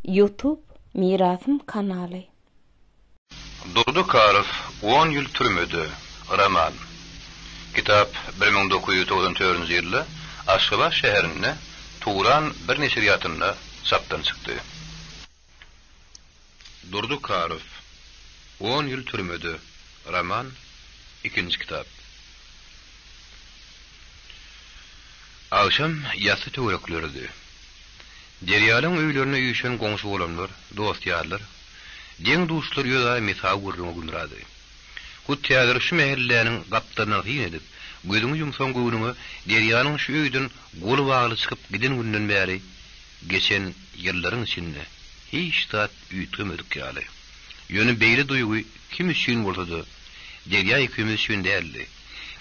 YouTube Mirasım kanaly. Durdu Karif 10 ýyl türmede. Roman. Kitap 1994 ýylda Aşgabat şäherinde Turan bir neşriýatynda sapdan çykdy. Durdu Karif 10 ýyl türmede. Roman 2-nji kitap. Akşam ýaty töwereklerdi. Derýalyň öýlerine ýüşen goňşy bolanlar, dostýarlar, deň duşlar ýöla mesag gurruna gundurady. Bu teatr şu mehelläriniň gapdaryna hyn edip, gözüňi ýumsan göwrüňe derýanyň şu öýden gol bagly çykyp giden günden bäri geçen ýyllaryň içinde hiç tat üýtgemedik ýaly. Ýöne beýle duýgy kim üçin bolsady, derýa ikimiz üçin däldi.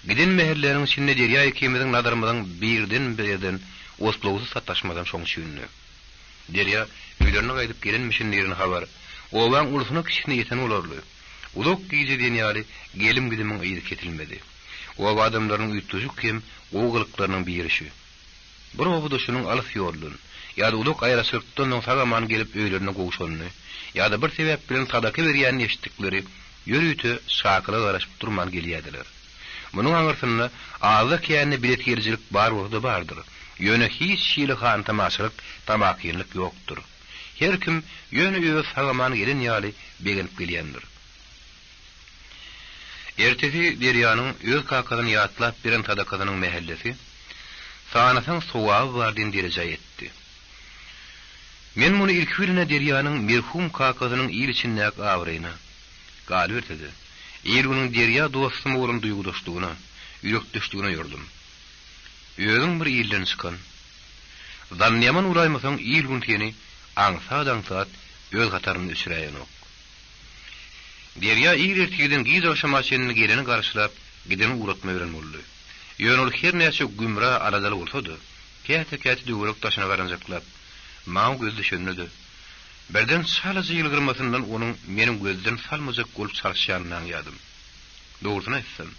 Giden mehelläriniň içinde derýa ikimiziň nazarymyzyň birden oslowsuz sataşmadan şoň şüýünni. Derýa öýlerine gaýdyp gelen mişinlerini habar, owaň ulsuny kişini ýeten olarly. Uluk giýjeden ýaly gelim gidimiň ýygy ketilmedi. O adamlaryň üýtüjük kim gowgullyklarynyň birişi. Bir obuduşynyň alyp ýolun, ýa-da uluk aýrasyrtdan sagaman gelip öýlerine gowşanly, ýa-da bir sebäp bilen sadaka berýän eşitdikleri ýörüýte şakyla garaşyp durman gelýärdiler. Munyň aňyrsyna ağza kiyani bilet yerjilik bar wagty bardyr. Ýöne hiç şeýle han tamaşalyk, tamakynlyk ýokdur. Her kim ýöne öz sagaman gelen ýaly begenip gelýändir. Ertesi derýanyň öz kakadyny ýatlap biren tadakadynyň mehellesi sanasaň sowaby bar diýen derejä etdi. Men muny ilk birine derýanyň merhum kakadynyň ýyl içindäki awryna galyp etdi. Ýylyň derýa dostum bolan duýgudaşlygyna, ýürekdeşligine ýordum. Özüň bir ýyldan çykan. Zanyaman uraýmasaň ýyl gün tiýeni aňsa-daňsat öz gataryny üçräýän ok. Derýa ýyl ertigiden giýde şamaşynyny geleni garşylap, gideni uratma bilen boldy. Ýöne ol her näçe gümra aradaly bolsady, käte-käte döwrek taşyna garanjaklap, maň gözde şönledi. Birden salaja ýylgyrmasyndan onuň meniň gözden salmajak bolup çarşýanyna ýadym. Dogrusyny aýtsam,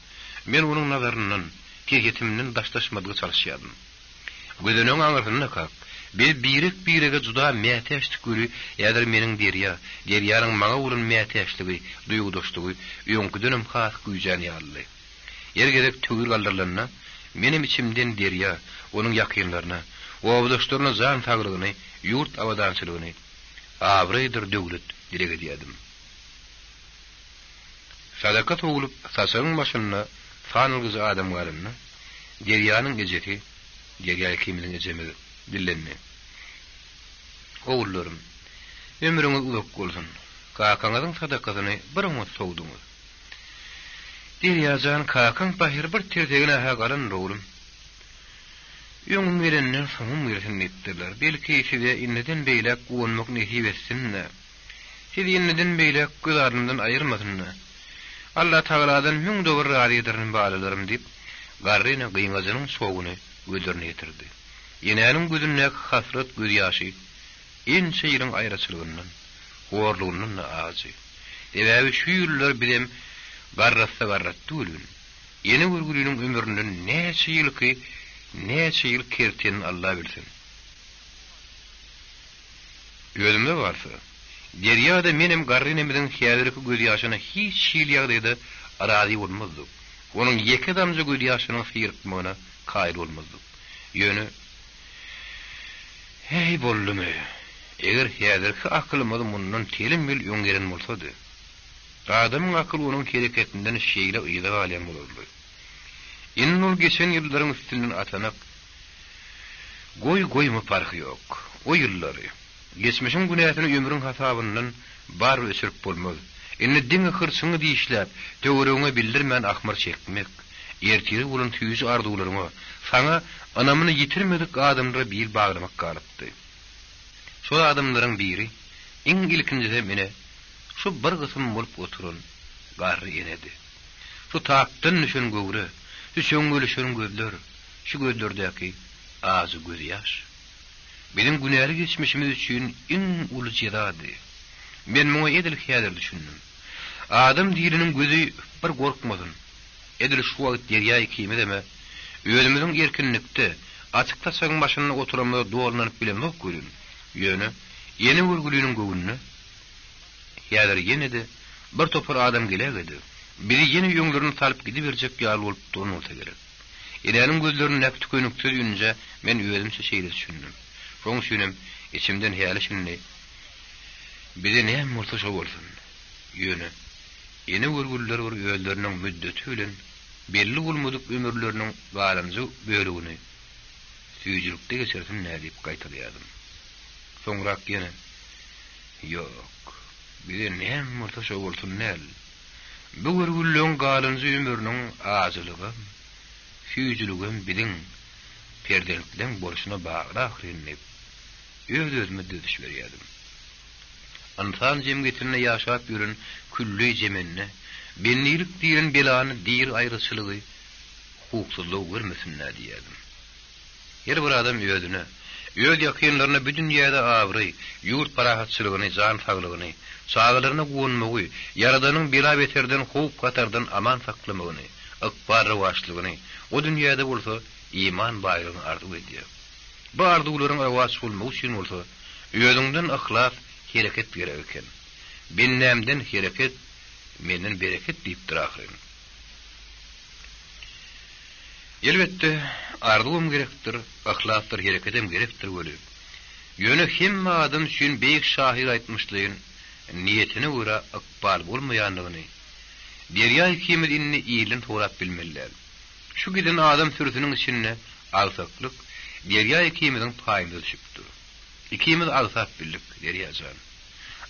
men onuň nazaryndan kegetimden daştaşmadygy çalışýardym. Gözüniň aňyrsyna kap, birege juda mätäşlik görü, ýa-da meniň derýanyň maňa bolan mätäşligi, duýgudaşlygy, öňküdenim has güýjen ýaly. Ýergedek tögür galdyrlaryna, menim içimden derýa, onuň ýakynlaryna, obadaşlaryna zan tagrygyny, ýurt awadançylygyny, abraydyr döwlet direk edýärdim. Sadaka togulup, saçagyň başyna fanylgyzy adam galyny, derýanyň ejeti, derýa kimliň ejemi dillenni. Oğullarım, ömrüňiz uzak bolsun. Kakaňyzyň sadakasyny bir umut sowduňyz. Derýajan kakaň bahir bir tertegine ha galan oğlum. Ýöňüm berenden soňum bersin etdiler. Belki size inneden beýlek gownmak nesip etsinne. Siz inneden beýlek gözaryňdan aýyrmasynna. Allah Taala'dan müň dowr radydyryň balalarym diýip, garryna gyňazynyň sowuny öldürne ýetirdi. Ýeneňiň gözüne hasrat göz ýaşy, en şeýriň aýraçylygyndan, horlugyndan azy. Ebebi şu ýyllar bilem garrat dulun. Ýene gurgulüniň ömründen näçe ýyl kerten Allah bilsin. Gözümde barsa, derýada menim garrynymyň häzirki göz ýaşyna hiç şeýle ýagdaýda arazy bolmazdy. Onuň ýeke damja göz ýaşynyň syrtmagyna kaýyl bolmazdy. Ýöne hey bollumy, eger häzirki aklymyz mundan telim bil ýöňgeren bolsady, adamyň akly onuň kereketinden şeýle ýyla galyan bolardy. Innul geçen ýyllaryň üstünden atanak goýmy farky ýok. O ýyllary geçmişiň günäsini ömrüň hasabyndan bar ösürip bolmaz. Inni diňe hırsyňy diýişläp, töwereňe bildirmän ahmar çekmek, ertiri bolan tüýüz arzuwlaryňa, saňa anamyny ýitirmedik adamlara bir baglamak galypdy. Şu adamlaryň biri, iň ilkinjide mene şu bir gysym bolup oturan garry enedi. Şu taapdan nüşen gowry, şu şöňgülüşen gözler, şu gözlerdäki azy göz ýaş. Benim günäli geçmişimiz üçin iň uly jyrady. Men muňa edil häzir düşündim. Adam diliniň gözü bir gorkmadyn. Edil şu wagt derýa ikimi deme, özümiziň erkinlikde, açykta sagyň başyna oturamda dolanıp bilemek görün. Ýöne Yeni vurguluyunun göwünne ýa-da ýene-de bir topar adam gelegedi. Biri yeni ýöňlerini salyp gidiberjek ýaly bolup durun bolsa gerek. Eläniň gözlerini näp tükönükse ýünje men özümçe şeýle düşündüm. Şoň üçin içimden häýle şunny. Bize näme bolsa şo bolsun. Ýöne yeni vurgullar bir öýleriniň müddeti bilen belli bolmadyk ömürleriniň galanjy bölügini süýjülükde geçersin nädip gaýtarýardym. Soňrak ýene ýok. Bize näme bolsa şo bolsun näl. Bu vurgullanyň galanjy ömüriniň azylygy, süýjülügi bilen perdelikden bolşuna bagly ahirnip özüme düş berýärdim. Ansan jemgyýetine ýaşap ýürün külli jemenne, benlilik diýen belany diýir aýryçylygy, hukuksuzlyk görmesinler diýerdim. Her bir adam özüne, öz ýakynlaryna bütün ýerde awry, ýurt parahatçylygyny, jan saglygyny, çağlaryna gownmagy, Yaradanyň bela beterden howp katardan aman saklamagyny, ykbar rewaçlygyny, o dünýäde bolsa iman baýrygyny arzu edýär. Bu arzuwlaryň rewaç bolmagy üçin bolsa, özüňden ihlas hereket gerek eken. Bennemden hereket, menden bereket diýip duraryn. Elbetde arzuwum gerekdir, ihlasdyr, hereketim gerekdir bolýar. Ýöne hemme adam üçin beýik şahyr aýtmyşlygyň niyetine göre ykbal bolmaýanlygyny, derýa hikimini iýilin torap bilmeliler. Şu giden adam sürüsiniň içinde alsaklyk, derýa hikiminiň paýynda düşüpdir. İkimiz alsap bildik derýajan.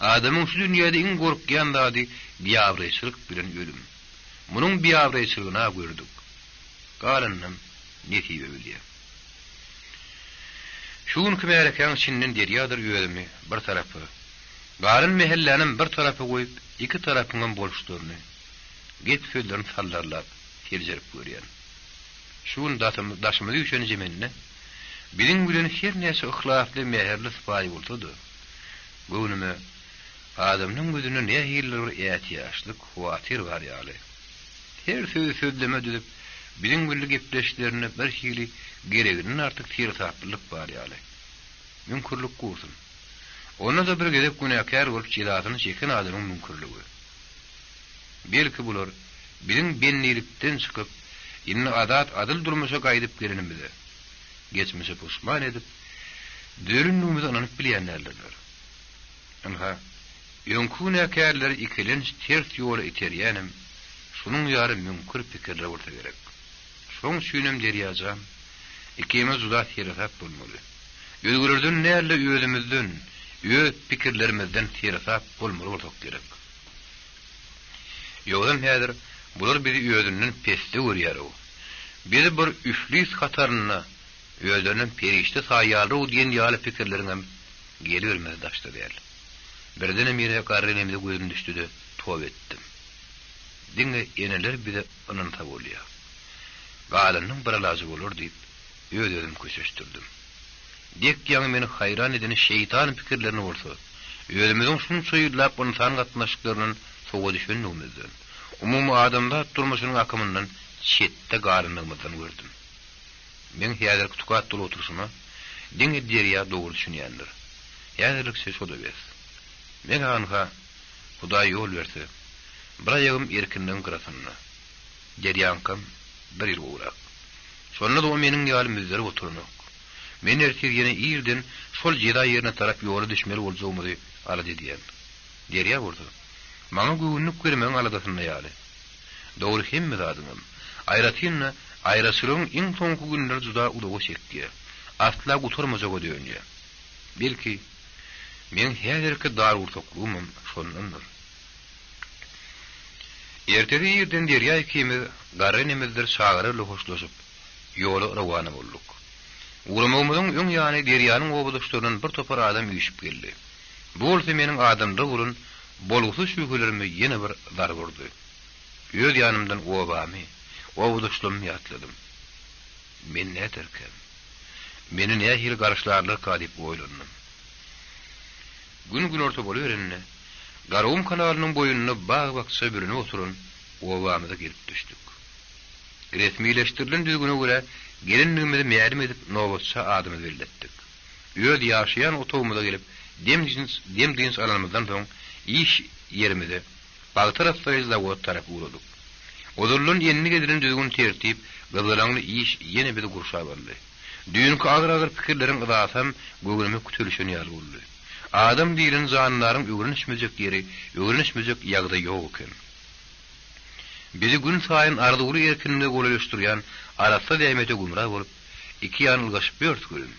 Adamyň şu dünýäde iň gorkýan zady biýawryçylyk bilen ölüm. Munyň biýawryçylygyna gördük. Galannym netibe bilýär. Şuň kimärekäň içinden derýadyr ýölümi bir tarapy. Galan mehelläniň bir tarapy goýup, iki tarapyňdan bolşdyryny. Get sözlerini sallarlar, terjerip görýär. Şuň daşymyzy üçin jemenne bilen bilen her näse ihlasly, meherli sypaty boldy. Göwnüme adamyň gözüne ne hiller ýetýärlik, huwatyr bar ýaly. Her sözleme düzüp bilen bilen gepleşlerini bir hili gereginden artyk tirsaplyk bar ýaly. Mümkinlik gursun. Ona da bir gedip günäkär bolup çylatyny çeken adamyň mümkinligi. Belki bular bilen benlilikden çykyp inne adat adyl durmuşa gaýdyp gelenimizde geçmişe puşman edip dörünlüğümüzü ananıp bilýänlerler. Anha ýönkünäkärler ikilenç ters ýola iterýänem, şunuň ýary mümkin pikirler bolsa gerek. Şoň şünem derýajam, ikimiz uzat ýerap bolmaly. Özgürlerden näle özümizden, öz pikirlerimizden ýerap bolmaly bolsak gerek. Ýogam häzir bular bizi özünden pesde görýär. Bizi bir üflis hataryna özlerinin perişte saýaly diýen ýaly pikirleriňem gelýärmez daşdy diýer. Birdene mire garrynymyzy gözüm düşdi, tow etdim. Diňe eneler bize onunta bolýar. Galanyň bir ilajy bolar diýip özüm köşeşdirdim. Dek ýa-ni meni hayran edeni şeytan pikirlerini bolsa, özümiziň şunça ýyllap insan gatnaşyklarynyň sowa düşünýümizden, umumy adamlar durmuşynyň akymyndan çetde garrynymyzdan gördüm. Men häzir tukat dolu oturuşuma diňe derýa dogry düşünýändir. Ýa-da şo da bes. Men anha Hudaý ýol berse, bir aýagym erkinden girasyna. Derýankam bir ýyl uğrak. Şonda da o meniň ýalymyzda oturmak. Men erkegine ýerden şol jeda ýerine tarap ýoly düşmeli boljagymy alady diýen. Derýa boldy. Maňa göwnük bermeň aladasyna ýaly. Dogry hemme zadyňam. Aýratynna aýrasylygyň iň soňky günleri juda udagy çekdi. Asla guturmajagy döňýär. Belki men häzirki dar urtaklygym şondandyr. Ertesi ýerden derýa ikimiz garrynymyzdyr şagary hoşlaşyp ýoly rawany bolduk. Uramamyzyň öň ýany derýanyň obadyklaryndan bir topar adam ýüşüp geldi. Bu bolsa meniň adamda bolun bolgusyz şüýgelerimi ýene bir dar gurdy. Öz ýanymdan obamy, obadyklarymı ýatladım. Men näderkem? Meni nähil garşlarlyk adyp oýlandym. Gün orta bolýarynne Garawum kanalynyň boýunyna bag-bakça birine oturun, obamyza gelip düşdük. Resmileşdirilen düzgüne göre gelinligimizi mälim edip nobatça adymy belletdik. Öz ýaşaýan otowumyza gelip dem dins alanımızdan soň iş yerimize bal taraflarıyla zawod taraf uğradık. Odurlun yenini gediren düzgün tertip, gazalaňly iş yine bir gurşa boldy. Düýünki agyr pikirleriň ıdasam göwnüme kütülüşeni ýaly boldy. Adam diýilen zanlaryň öwrenişmejek ýeri, öwrenişmejek ýagda ýok eken. Bizi gün saýyn arzuly erkinligine golaşdyrýan arasa dämete gumra bolup, iki ýanylgaşyp ýörtgün.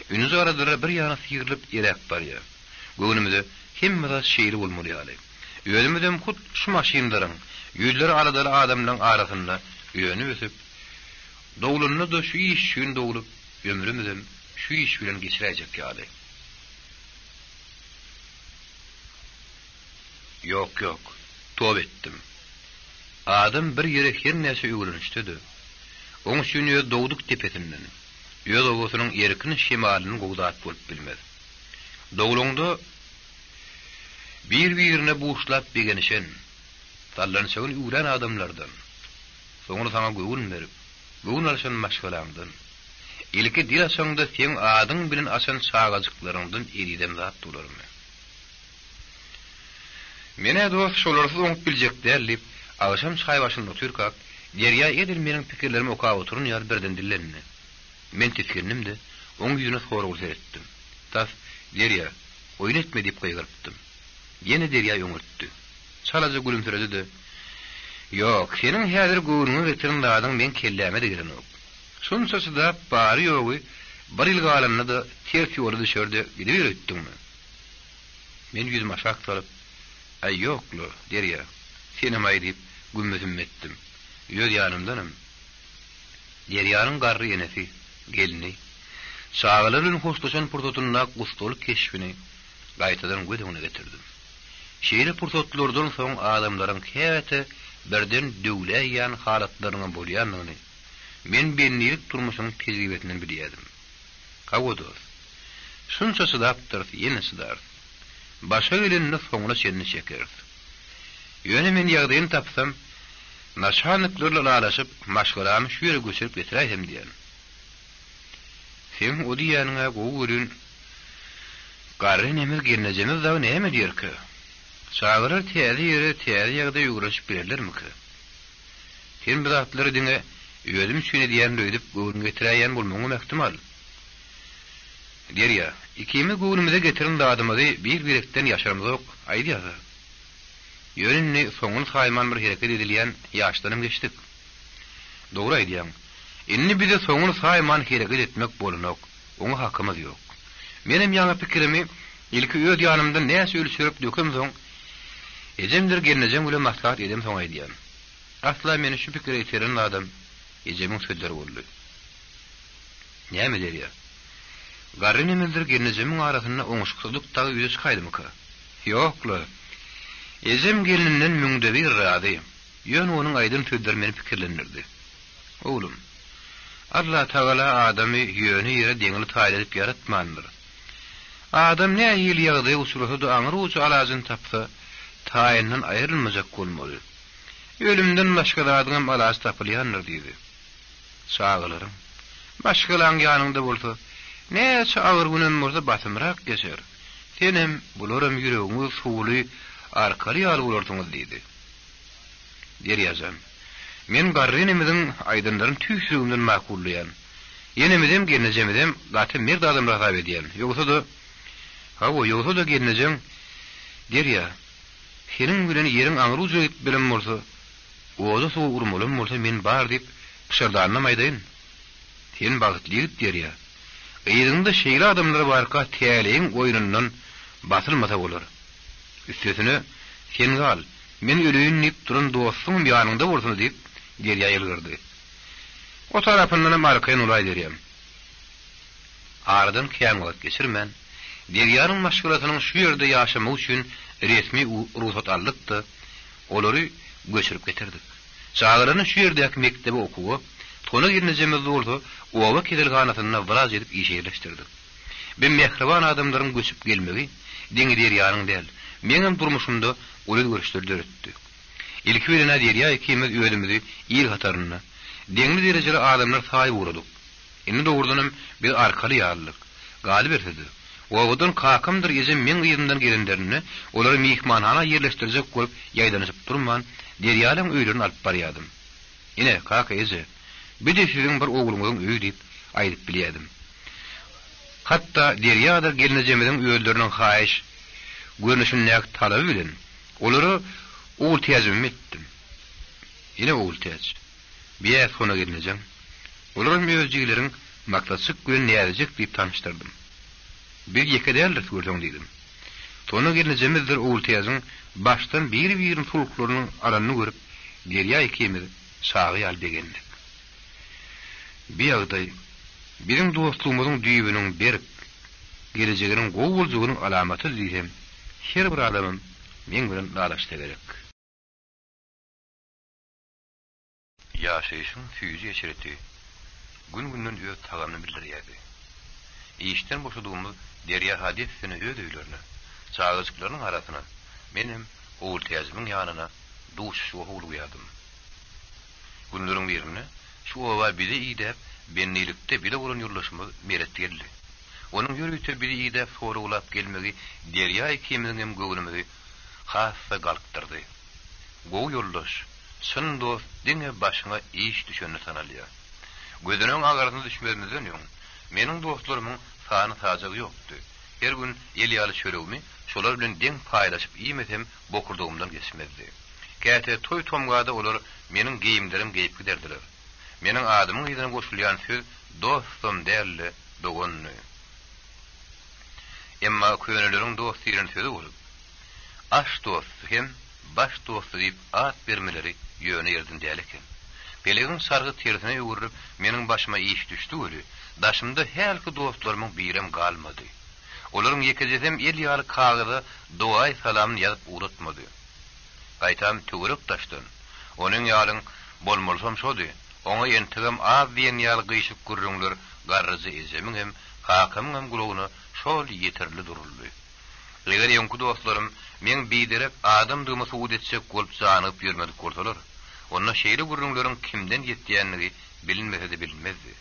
Ünüz aradyra bir ýana syýrylyp ýerek barýar. Göwnümde hemme şeýle bolmaly ýaly. Öýlemedem kut şu maşynlaryň ýüzleri aradaly adamlaryň arasynda ýöne ösüp, dowlunna da şu iş şün dowlup, ömrümizden şu iş bilen geçirejek ýaly. Yok, tob etdim. Adam bir ýere her näse öwrenişdi. Oň şunu dowduk tepesinden. Ýöl ogusynyň erkin şemalyny gowdat bolup bilmez. Dowlungda bir-birine buğuşlap begenişen, tallanşagyň ýüren adamlardan. Soňra sana göwün berip, göwün alşan maşgalaňdan. Ilki dil aşaňda sen adyň bilen aşan çağajyklaryňdan eriden zat dolarmy? Mene dost şolarsy oňup biljek derlip, agşam çay başynda oturkak, derýa edil meniň pikirlerimi okap oturun ýar birden dillenni. Men teskennimde, oň ýüzüne sorag seretdim. Tas, derýa, oýun etme diýip gaýgyrypdym. Ýene derýa öňürtdi. Çalaja gülümsiredi de, "Ýok, seniň häzir göwrüňe getiren adyň men kelläme diýen ok. Şunçasy da bary ýogy, bir ýyl galanyna da ters ýoly düşerdi, gidip ötdimmi?" Men ýüzüme şak salyp, "Ay ýoklu," derýa. Senem aýdyp gülmezim etdim. Ýöz ýanymdanam. Derýanyň garry enesi, gelini, çağalaryň hoşlaşan purtotunna gustoly keşfini gaýtadan gödüňe getirdim. Şeýle purtotlardan soň adamlaryň käte birden döwleýän halatlaryna bolýanyny men bennilik turmuşynyň tezgibetinden bilýärdim. Kawudur. Şunçasy dapdyr, ýenesi dar. Başa gelenini soňra şenni çeker. Ýöne men ýagdaýyny tapsam, naşanyklarla araşyp, maşgalamy şu ýere göçürip getiräýim diýen. Sen o diýanyňa gowuryn garry nemir gelnejemiz da näme diýerki? Çağırar täze ýere täze ýagda ýuguraşyp berlermi ki? Sen bu zatlary diňe ýözüm şüne diýen öýdüp gowuryn getiräýän bolmagy mähtimal. Derýa, ikimiz gowurymyza getirin dadymyzy bir-birekden ýaşarymyz ok, aýdýar. Ýönünni soňun saýman bir hereket edilýän ýaşlarym geçdik. Dogry aýdýaň. Inni bize soňun saýman hereket etmek bolanok, oňa hakymyz ýok. Menim ýaňa pikirimi ilki öýd ýanymda näse ölçürip dökem soň, ejemdir gelnejem bilen maslahat edem soň aýdýan. Asla meni şu pikire itiren adam ejemiň sözleri boldy. Näme derýär? Garry nemildir gelnejemiň arasynda oňuşyklyk tagy ýüze çykaýdymy ki? Ýokla. Ejem gelininden müňde bir rady. Ýön onuň aýdyn sözleri meni pikirlendirdi. Oğlum, Allah Teala adamy ýöne ýere deňli taýin edip ýaratmandyr. Adam ne ýyl ýagdaý usulda aňyr uçy alajyn tapsa, taýynyň aýrylmajak bolmaly. Ölümden başga adyňam alaj tapylýandyr diýdi. Çağalaryň başgalaň ýanynda bolsa, näçe agyr günem bolsa batymrak geçer. Senem bularym ýüregiňi suwly arkaly ýaly bolarsyňyz diýdi. Derýazam. Men garrynymyň aýdynlaryň tüýsügünden makullyýan. Ýenemizem gelnejemizem gaty merd adamlar hab edýän. Ýogsa da gelnejem derýa. Senin bilen ýeriň aňyr ujuk bilen bolsa, oda sow urmalym bolsa men bar diýip pişirdanam aýdyn. Sen bagtly derýa. Ýerinde şeýle adamlar barka täliň oýunundan basylmasa bolar. Üstesine sen gal, men ölüýün nip duran dostum ýanynda bolsun diýip derýa ýylgyrdy. O tarapyndan markayn ulay derýär. Aradan kän wagt geçirmen, derýanyň maşgulatynyň şu ýerde ýaşamak üçin resmi ruhsat aldykdy. Olary göçürüp getirdik. Çağıranyň şu ýerdäki mektebe okuwy, tona girnejemiz bolsa, owa kedilganatyna biraz edip işeýleşdirdik. Ben mehriban adamlaryň göçüp gelmegi, deňi derýanyň däl, meňem durmuşymda uly görüşleri ötdi. Ilki birine derýa ikimiz öýdümizi ýyl hataryna, deňli derejeli adamlar saýy buladyk. Indi dogurdanam bir arkaly ýarlyk, galip etdi. Oğudun kakımdır eze men ýyzyndan gelenlerini olary mihmanhana yerleştirecek bolup ýaýdanyşyp durman derýalyň öýlerini alyp barýadym. Ine kaka eze bir de sizin bir oğluňyzyň öýü diýip aýdyp bilýärdim. Hatta derýada gelinejemediň öýleriniň haýyş görnüşini näk talap bilen olary oğul tezim etdim. Ine oğul tez. Bir sona gelinejem. Olaryň möjügileriň maksatsy gülen nädejek diýip tanıştyrdym. Bir ýekedeldir görseň diýdim. Tona gelinejemizdir oğul teziň başdan bir sulklarynyň aranyny görüp derýa ikimiz sagy albegendik. Bir ýagdaý biziň dostluğumyzyň düýbüniň berip gelejeginiň gowy boljugynyň alamaty diýsem, her bir adamym men bilen dalaşda gerek. Ýaşaýyşyň süýji eşireti gün-günden öýe tagany bildirýärdi. İşten boşadığımız derya hadisini ödüylerini, çağızcıkların arasına, benim oğul teyzemiň yanına duşuşu uğurluyadım. Günlerin birine, şu ova biri iyidep, bennilikte bile olan yurlaşımı meret geldi. Onun yürüyte biri iyidep sonra ulap gelmegi, derya ikimizin hem göğünümüzü hassa galktırdı. Goğu yurlaş, sın dost, dine başına iş düşönü sanalıyor. Gözünün ağarını düşmezmizden yok. Menin dostlarımın sağını sağacak yoktu. Her gün elyalı çörevmi, şolar bilen den paylaşıp iýmesem bokurduğumdan geçmezdi. Käte toy tomgada olar menin giyimlerim geyip giderdiler. Menin adımın ýyzyna goşulýan söz dostum derli, dogonny. Emma köýneleriň dost diýen sözü bolup, aş dost hem baş dost diýip at bermeleri ýöne ýerdin däleken. Belegin sargı tersine ýuguryp meniň başyma iş düşdi öli. Daşymda helki dostlarymyň birem galmady. Olaryň ýekejesem el ýaly kagyza duay salamny ýazyp uratmady. Gaýtam töwerek taşdyn. Onuň ýalyň bolmalsam şody. Oňa ýentigem az diýen ýaly gyşyp gürrüňler garryzy ezemiň hem kakymyň hem gulagyna şol ýeterli duruldy. Eger ýonky dostlarym men biderek adamdymy suwd etsek bolup janyp ýörmedik bolsalar, onda şeýle gürrüňleriň kimden ýetdiýänligi bilinmese de bilinmezdi.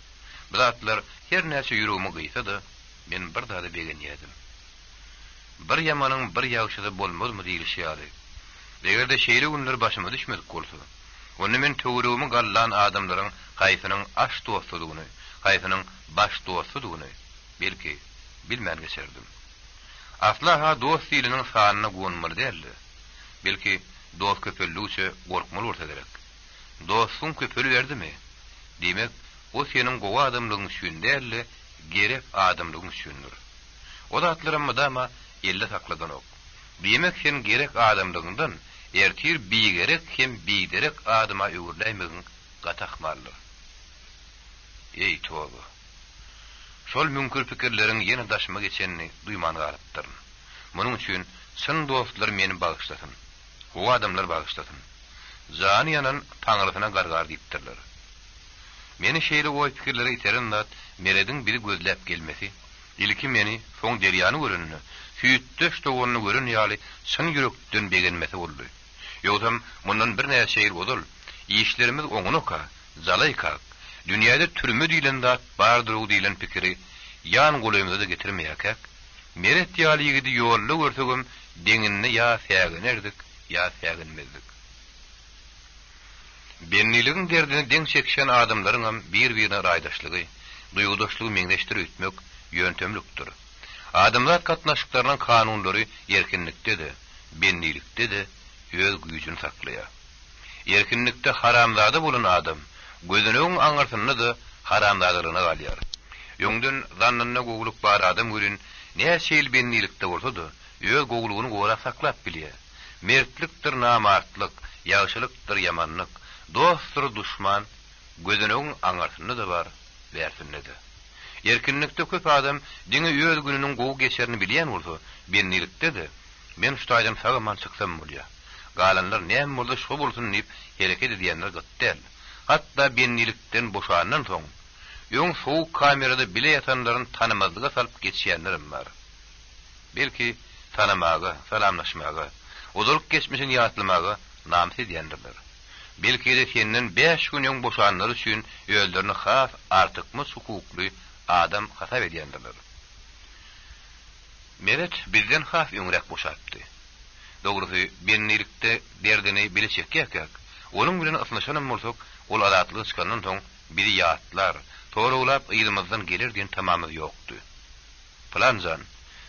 Bilatlar her näçe ýüregime gyýsa da men bir daha da begenýädim. Bir ýamanyň bir ýagşyda bolmazmy diýilýärdi. Egerde şeýle günler başyma düşmedik bolsa, onda men töweregime gallan adamlaryň gaýsynyň aş dostlugyny, gaýsynyň baş dostlugyny belki bilmän geçerdim. Asla ha dost diýiliniň sanyna gonmur däldi. Belki dost köpellüçe gorkmaly bolsa gerek. Dostun köpeli berdimi? Demek o senin gowa adamlygyň üçin däldi, gerek adamlygyň üçindir. O da atlarymda elle sakladan ok. Demek sen gerek adamlygyndan ertir bi gerek hem bi derek adyma öwürläýmegin gatakmarlyk. Ey toba. Şol mümkün pikirleriň ýene daşyma geçenini duýman galypdyryn. Munyň üçin syn dostlar meni bagyşlasyn. O adamlar bagyşlasyn. Jany ýanan taňrysyna gargar diýipdirler. Meni şeýle oý pikirlere iterin dat merediň biri gözläp gelmesi, ilki meni soň derýany görünni, süýtdeş dogonyny görün ýaly syn ýürekden begenmesi boldy. Ýogam mundan bir näçe şeýle bodul, işlerimiz oňunoka, zalaýka, dünýäde türme diýilen dat bardyr diýilen pikiri ýan golymyza da getirmeýäkek, meret ýaly ýigidi ýolly görsegem deňinni ýa sägenerdik, ýa sägenmezdik. Benniligiň derdini deň çekişen adamlaryň hem bir-birine raýdaşlygy, duýgudaşlygy meňdeşdirip ütmek ýöntemlikdir. Adamlar gatnaşyklarynyň kanunlary erkinlikde de, bennilikde de öz güýjüni saklaýar. Erkinlikde haramzada bolan adam gözüniň aňarsyny da haramzadalygyna galýar. Ýöňden zannyna gowuluk bar adam görün näçe bennilikde bolsa da öz gowulugyny gowra saklap bilýär. Mertlikdir namartlyk, ýagşylykdyr ýamanlyk, dostdur düşman, gözüniň aňarsyny da bar, bersinne de. Erkinlikde köp adam diňe öz gününiň gowy geçerini bilýän bolsa, bennilikde de men şutaýdan sagaman çyksam bolýar. Galanlar näme bolsa şo bolsun diýip hereket edýänler gatdal. Hatta bennilikden boşandan soň ýöň sowuk kamerada bile ýatanlaryň tanymazlyga salyp geçýänlerim bar. Belki tanamaga, salamlaşmaga, odurup geçmişini ýatlamaga namsy edýändirler. Belki de senden 5 gün ýöň boşanlary üçin öýlerini has artykmy hukukly adam hasap edýändirler. Meret bizden haf öňrek boşapdy. Dogrusy bennilikde derdini bileçek ýakak. Onun bilen asnaşanam bolsak, ol adatlyk çykandan soň bizi ýatlar, torulap ýylymyzdan gelir diýen tamamy ýokdy. Planjan,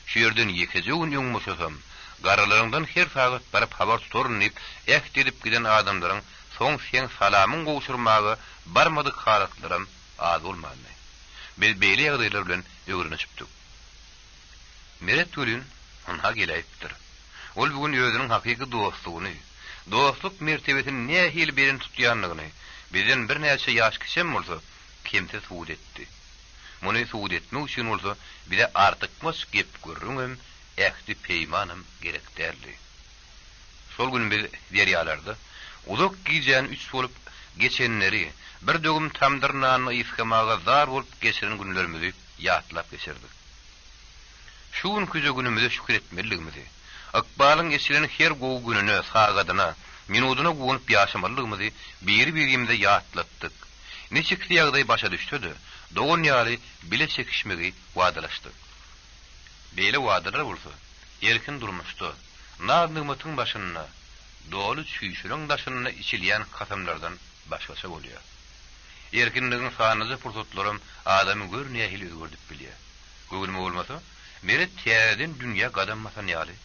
şu ýerden ýekeje gün ýoňmaşasam, garalarından her sagat barıp habar tutarnyp, äht edip giden adamlaryň soň sen salamyň gowşurmagy barmadyk halatlarym az bolmady. Biz beýle ýagdaýlar bilen öwrenişipdik. Meret Gülün ona geläýipdir. Ol bugün özüniň hakyky dostlugyny, dostluk mertebetini nähil beren tutýanlygyny bizden bir näçe ýaş kişem bolsa, kimse suwd etdi. Muny suwd etmek üçin bolsa, bize artykmys gep görüňem, ähdi peýmanym gerekderli. Şol gün biz derýalarda uzak gijen üç bolup geçenleri bir dögüm tamdyrnany ýyskamaga zar bolup geçiren günlerimizi ýatlap geçirdik. Şu gün küze günümüze şükür etmeliligimizi, akbalyň esilen her gowy gününe, sagadyna, minudyna gowunup ýaşamalygymyzy bir-birimizde ýatlatdyk. Neçikli ýagdaý başa düşdi, dogan ýaly bile çekişmegi wadalaşdyk. Beýle wadalar bolsa, erkin durmuşdy. Nagnymatyň başyna, dolu çüýşüriň daşyna içilýän kasamlardan başgaça bolýar. Erkinligiň sanyjy pursatlarym adamy görnähili öwürdip bilýär. Göwülme bolmasa, Meret täzeden dünýä gadammasan ýaly.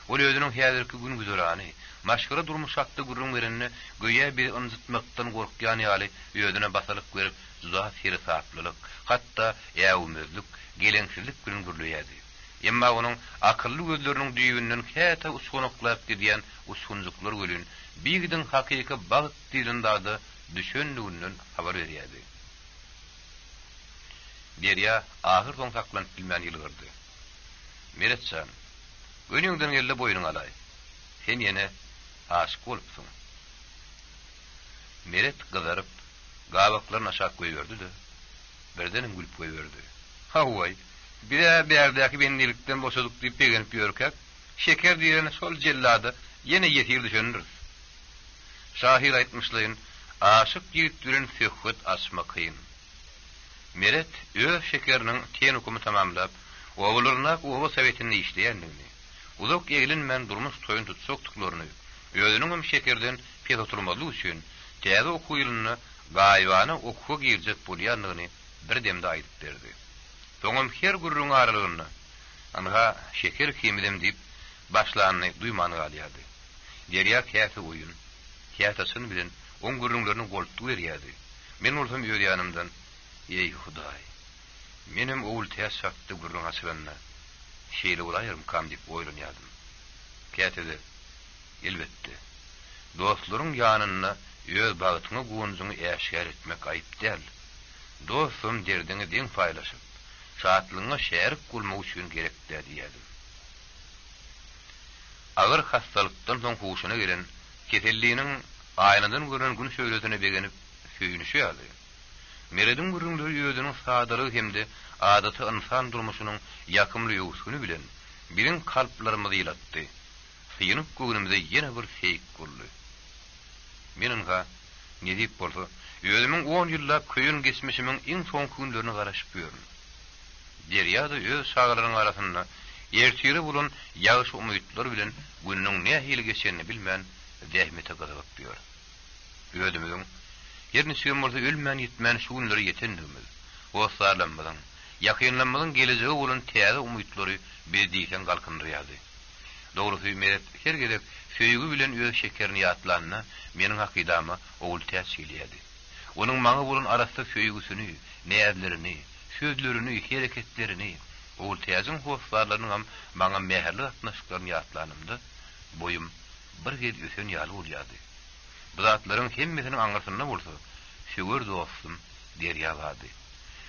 Ol özüniň häzirki gün güzerany, maşgara durmuşakdy gurrun berenini göýe bir ynjytmakdan gorkýan ýaly özüne basalyk berip, zuda seri saplylyk, hatda ýawmözlük, geleňsizlik bilen gürleýärdi. Emma onuň akylly gözleriniň düýünden häta uçganaklap gidýän uçgunjuklar gölün biýigden hakyky bagyt dilinde düşünýünden habar berýärdi. Derýa ahyr soň saklanyp bilmän ýylgyrdy. Meretçan, gönüňden gelle boýunyň alay. Sen ýene aşyk bolupsyň. Meret gyzaryp, gabaklaryny aşağı goýberdi-de, birdenem gülüp goýberdi. Hawaý, bire bärdäki bendilikden boşadyk diýip begenip ýörkek, şeker diýeni şol jellady ýene ýetir düşünür. Şahir aýtmyşlaryň, aşyk ýigitlerin söhbet açmak kyn. Meret öz şekeriniň ten hukumy tamamlap, oğullarına oğul sovetini işleýändigini, uzak egilinmän durmuş toyun tutsoktuklaryny, özüniň şekerden pet oturmaly üçin täze okuw ýylyny gaýbany okuw girjek bolýanlygyny bir demde aýdyp berdi. Soňam her gurrun aralygyny, anga şeker kimidem diýip başlanyny duýmany galýardy. Derýa käse oýun, käsesini bilen on gurrunlaryny goltdy berýärdi. Men bolsam ýörýänimden, ey Hudaý, menim oğul täz şakdy gurrun açylanna, şeýle bolaýarym kam diýip oýlanýardym. Kätede, elbetde, dostlaryň ýanyna öz bagytyňy gowunjuňy äşgär etmek aýyp däl. Dostum derdiňi deň paýlaşyp, şatlygyňa şerik bolmak üçin gerekdir diýerdim. Agyr hastalykdan soň huşuna gelen, keselliğiniň aýnadan gören gün şöýletine begenip süýnüşýärdi. Meredin gurrunlary ýözüniň sadyry hemde adaty insan durmuşynyň ýakymly ýuwşuny bilen birin kalplarymyzy ýylatdy. Syýynyp göwnümizde ýene bir feýik boldy. Meninga ne diýip bolsa, özümiň 10 ýyllap köýün geçmişimiň iň soňky günlerini garaşyp ýörüm. Derýada öz şagalaryň arasynda ertiri bolan ýagyş umytlar bilen günüň nähili geçenini bilmän zähmete gazalyp ýör. Özümiň ýerni süýmürde ölmän ýetmän şu günleri ýetendigimiz, osarlanmadan, ýakynlanmadan gelejegi bolan täze umytlary bezdiýen galkyndyryady. Dogrusy Meret her gerek söýgü bilen öz şekerini ýatlanyna meniň akydama oğul täsir edýärdi. Onuň maňa bolan arasda söýgüsini, näzlerini, sözlerini, hereketlerini, oğul täziň howsarlarynyň maňa mäherli atnaşyklaryny ýatlanymda boyum bir ged ösen ýaly bolýardy. Bu zatlaryň hemmesini aňyrsyna bolsa, şügür dostum derýa bardy.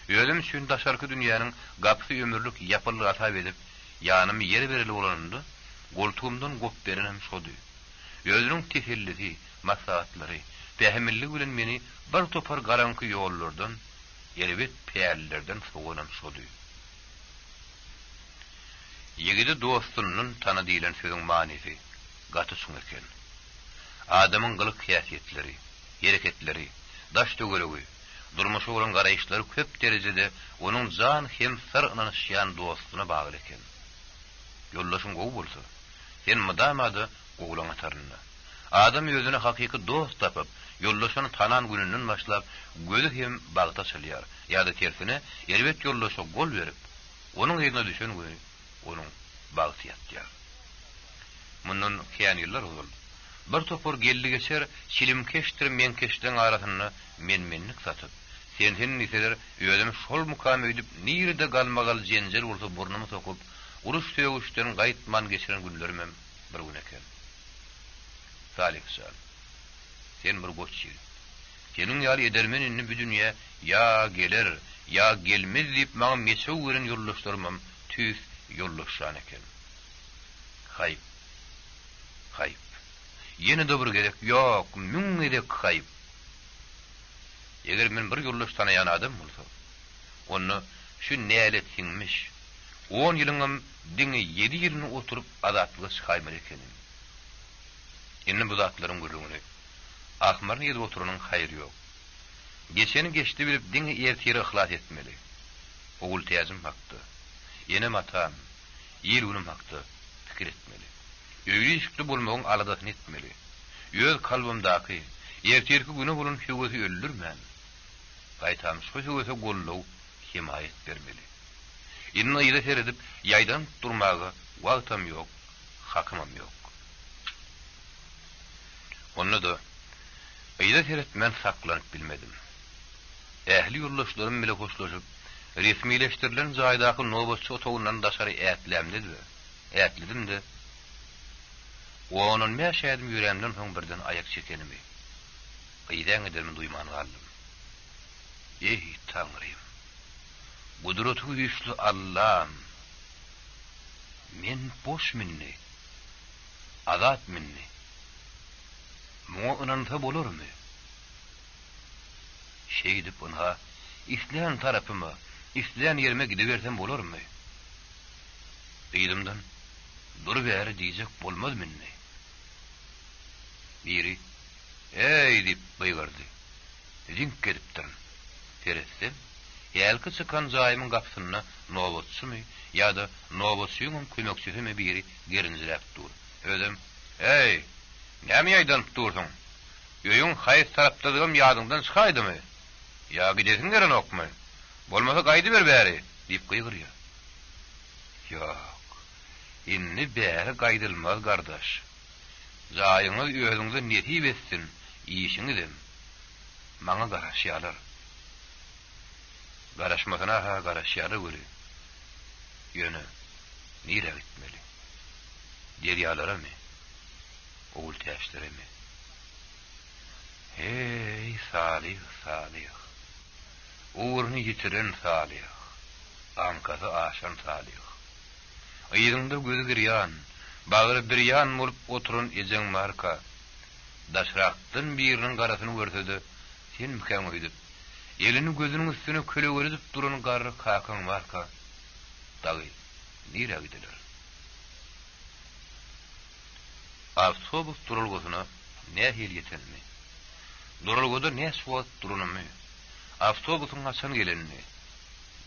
Ölüm üçin daşarky dünýäniň gapsy ömürlük ýapylyk atap edip, ýanymy ýere bereli bolanynda, goltuğumdan gop berenem şody. Özüniň tehellisi, maslahatlary, tähemmillik bilen meni bir topar garanky ýollardan, ýerebet peýerlerden soňam şody. Ýigidi dostunyň tanadylan sözüň manysy gaty suňerken. Adamyň gylyk häsiýetleri, hereketleri, daş tögeregi, durmuşy bolan garaýşlary köp derejede onuň jan hem sır ynanışýan dostuna bagly eken. Yollaşın gowy bolsa, sen mydamady gowlan atarynda. Adam özüne hakiki dost tapıp, yollaşany tanan gününden başlap, gözü hem bagta çalýar. Ýa-da tersine, elbet yollaşa gol berip, onun ýerine düşen göni, onun bagty ýatýar. Mundan kiýan ýyllar boldy. Bir topur geldi geçer, çilimkeştir menkeşden arasynda menmenlik satyp, sen niseler öýdüm şol mukam öýdüp, nirde galmagal jenjel bolsa burnumy sokup, uruş tögüşden gaýtman geçiren günlerim bir gün eken. Salih şan. Sen bir goççy. Senin ýaly edermen inni bu dünýä ya geler, ya gelmez diýip maňa meçe gören ýollaşlarymam tüs ýollaşan eken. Haýp. Haýp. Ýene de bir gerek ýok, müň gerek haýp. Eger men bir ýoldaş tanaýan adam bolsa, onu şu näletsinmiş. 10 ýylyňam diňe 7 ýylyny oturup azatlyga çykaýmar ekenim. Indi bu zatlaryň gürlüğüni ahmarny ýerde oturunyň haýry ýok. Geçeni geçdi bilip diňe ertiri ihlas etmeli. Ogul täzim hakdy. Ýene matam, ýerünim hakdy, pikir etmeli. Öýle işikli bolmagyň aladasyny etmeli. Öz kalbymdaky ertirki güne bolan şöwgesi öldürmän. Gaýtam şu şöwgese gollaw himayet bermeli. Inna ýyla seredip ýaýdan durmagy wagtam ýok, hakymam ýok. Onu da ýyla seret men saklanyp bilmedim. Ähli ýoldaşlarym bilen hoşlaşyp, resmileşdirilen jaýdaky nowbatçy otogundan daşary ätlemdi. Ätledim-de. Onun meşädim ýüremden soň birden ayak çekenimi. Gıydän edermin duyman galdım. Ey Tanrym, gudrety güýçli Allah'ım, men boş minni, azat minni, muňa ynansa bolarmy? Şeýdip ona, isleýän tarapyma, isleýän ýerime gidebersem bolarmy? Diýdimden, dur bäri diýjek bolmaz minni. Biri, ey dip bıygırdı. Zink gedipdir. Teretsem, ýälki çykan jaýymyň gapsyna nowatçymy ýa-da nowatçynyň kömekçisimi biri gerinjilep dur. Özüm, ey, näme ýaýdan durdyň? Öýüň haýy tarapdagym ýadyňdan çykaýdymy? Ýa gidesiň geren okmy? Bolmasa gaýdy ber bäri, dip gıýgyrýar. Ýok, inni bäri gaýdylmaz gardaş. Jaýyňyz özüňde netip etsin, işiňizem. Maňa garaşýarlar. Garaşmasyna ha garaşýarlar göri. Ýöne, nire gitmeli? Derýalaramy? Ogul täşlerimi? Hey Salih, Salih. Uğrunu yitiren Salih. Ankasy aşan Salih. Ýygyňda gözü girýän, bagry bir ýan bolup oturun ejeň marka. Daşraktyn biriniň garasyny görsedi, sen mükemmel öýdüp, elini gözüniň üstüne köle görüp duran garry kakan marka. Dagy, nire gidiler? Avtobus durulgusyna nähil ýetenmi? Durulguda ne suwat durunmy? Avtobusyň haçan gelenini?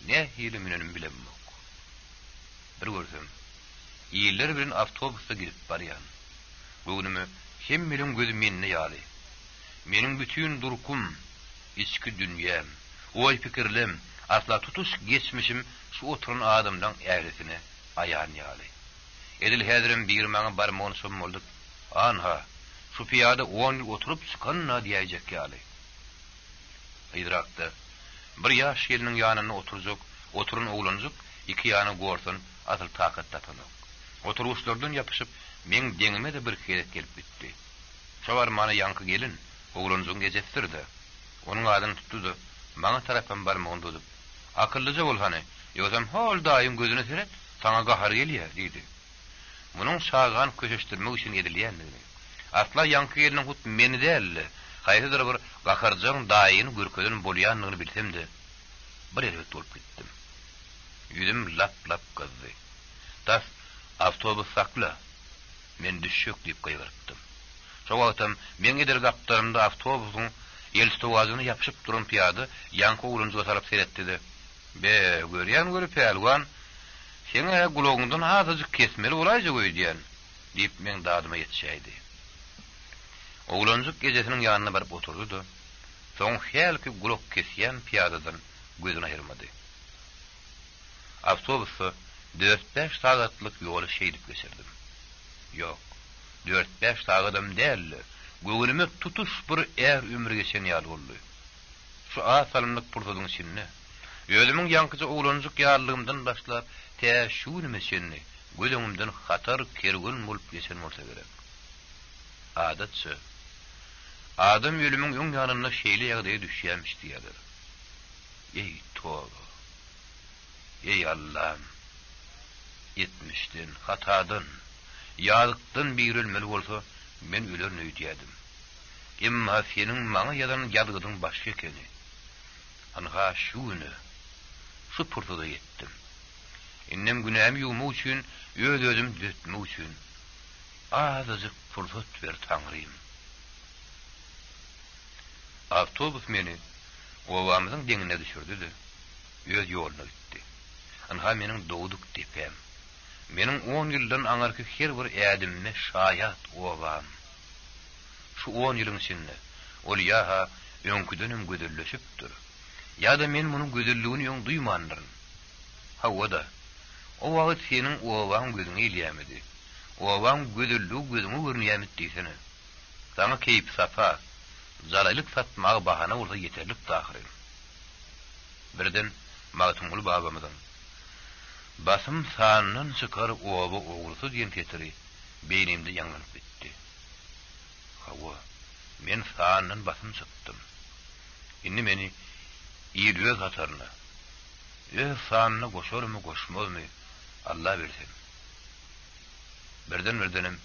Nähil minen bilemok. Bir görsem, ýyller bilen avtobusda girip barýan. Bugünümi hem bilen gözü menne ýaly. Meniň bütün durkum, içki dünýäm, oý pikirlem, asla tutuş geçmişim şu oturan adamdan äresine aýan ýaly. Edil häzirim bir maňa barmagyny şom boldyk. Anha, şu piýada 10 ýyl oturup çykanna diýjek ýaly. Ydrakda bir ýaş geliniň ýanyna oturjak, oturun oglanjak, iki ýany gorsun, asyl takat tapanyk. Oturuşlardan yapışıp, men deňime de bir kerek gelip bitdi. Şobar mana ýanky gelin, oglanjyň gejetdirdi. Onuň adyny tutdy, maňa tarapdan barmagyny tutup, akyllyja bol hany, ýögsem hol daýym gözüne seret, saňa gahar gelýär diýdi. Munyň şagan köşeşdirmek üçin edilýändigini. Asla ýanky geliniň hut meni däl, haýsydyr bir gaharjaň daýyny görkezin bolýanlygyny bilsem-de, bir elbet bolup gitdim. Ýüzüm lap gazdy. Tas avtobus sakla. Men düşük diýip gaýrypdym. Şo wagtam men eder gapdarymda avtobusyň el stowazyny ýapyşyp duran piýady ýanky urunjyga sarap seretdi. Be, görýän görüp pelwan, Seňe gulogyňdan azajyk kesmeli bolayjy goýdýan, diýip men dadyma ýetişäýdi. Oglanjyk gejesiniň ýanyna baryp oturdy. Soň helki gulok kesýän piýadadan gözüni aýyrmady. Awtobusy 4-5 sagatlyk ýoly şeýdip geçirdim. Ýok, 4-5 sagatym däl, göwnüme tutuş bir ömür geçen ýaly boldy. Şu asalymlyk pursadyň içinde, özümiň ýankyjy oglanjyk ýarlygymdan başlap, şu nimeçenni, gözümden hatar kergün bolup geçen bolsa gerek. Adatçy, adam ölümüň öň ýanyna şeýle ýagdaýa düşýärmiş diýerler. Ey toba, ey Allah'ım, etmişdin, hatadan, ýazykdan bir ölmeli bolsa, men öler nöýdýädim. Emma senin maňa ýadan ýadgydyň başga ekeni. Anha şuny, şu purtada yetdim. Innem günäm ýuwmak üçin, özüm düzetmek üçin. Azajyk fursat ber Taňrym. Awtobus meni owamyzyň deňine düşürdi. Öz ýoluna gitdi. Anha meniň dowduk depem. Meniň 10 ýyldan aňarky her bir ädimime şaýat owam. Şu 10 ýylyň içinde ol ýa-ha öňküdenim gödülleşipdir. Ýa-da men munyň gödülligini ýoň duýmandyr. Hawada. O wagt seniň owam gözüňe ilýämedi. Owam gödülligi gözüňe görnýärmi diýsene. Sana keýip safa, zalalyk satmagy bahana bolsa ýeterlik dahyry. Birden Magtymul babamyň basym sanynyň çykar owa ogursu diýen tetiri beýnimde ýangynyp bitdi. Hawa, men sanynyň basym çykdym. Indi meni ýerge gatarna. Sanyna goşarmy goşmazmy? Allah bilsin. Birdenim,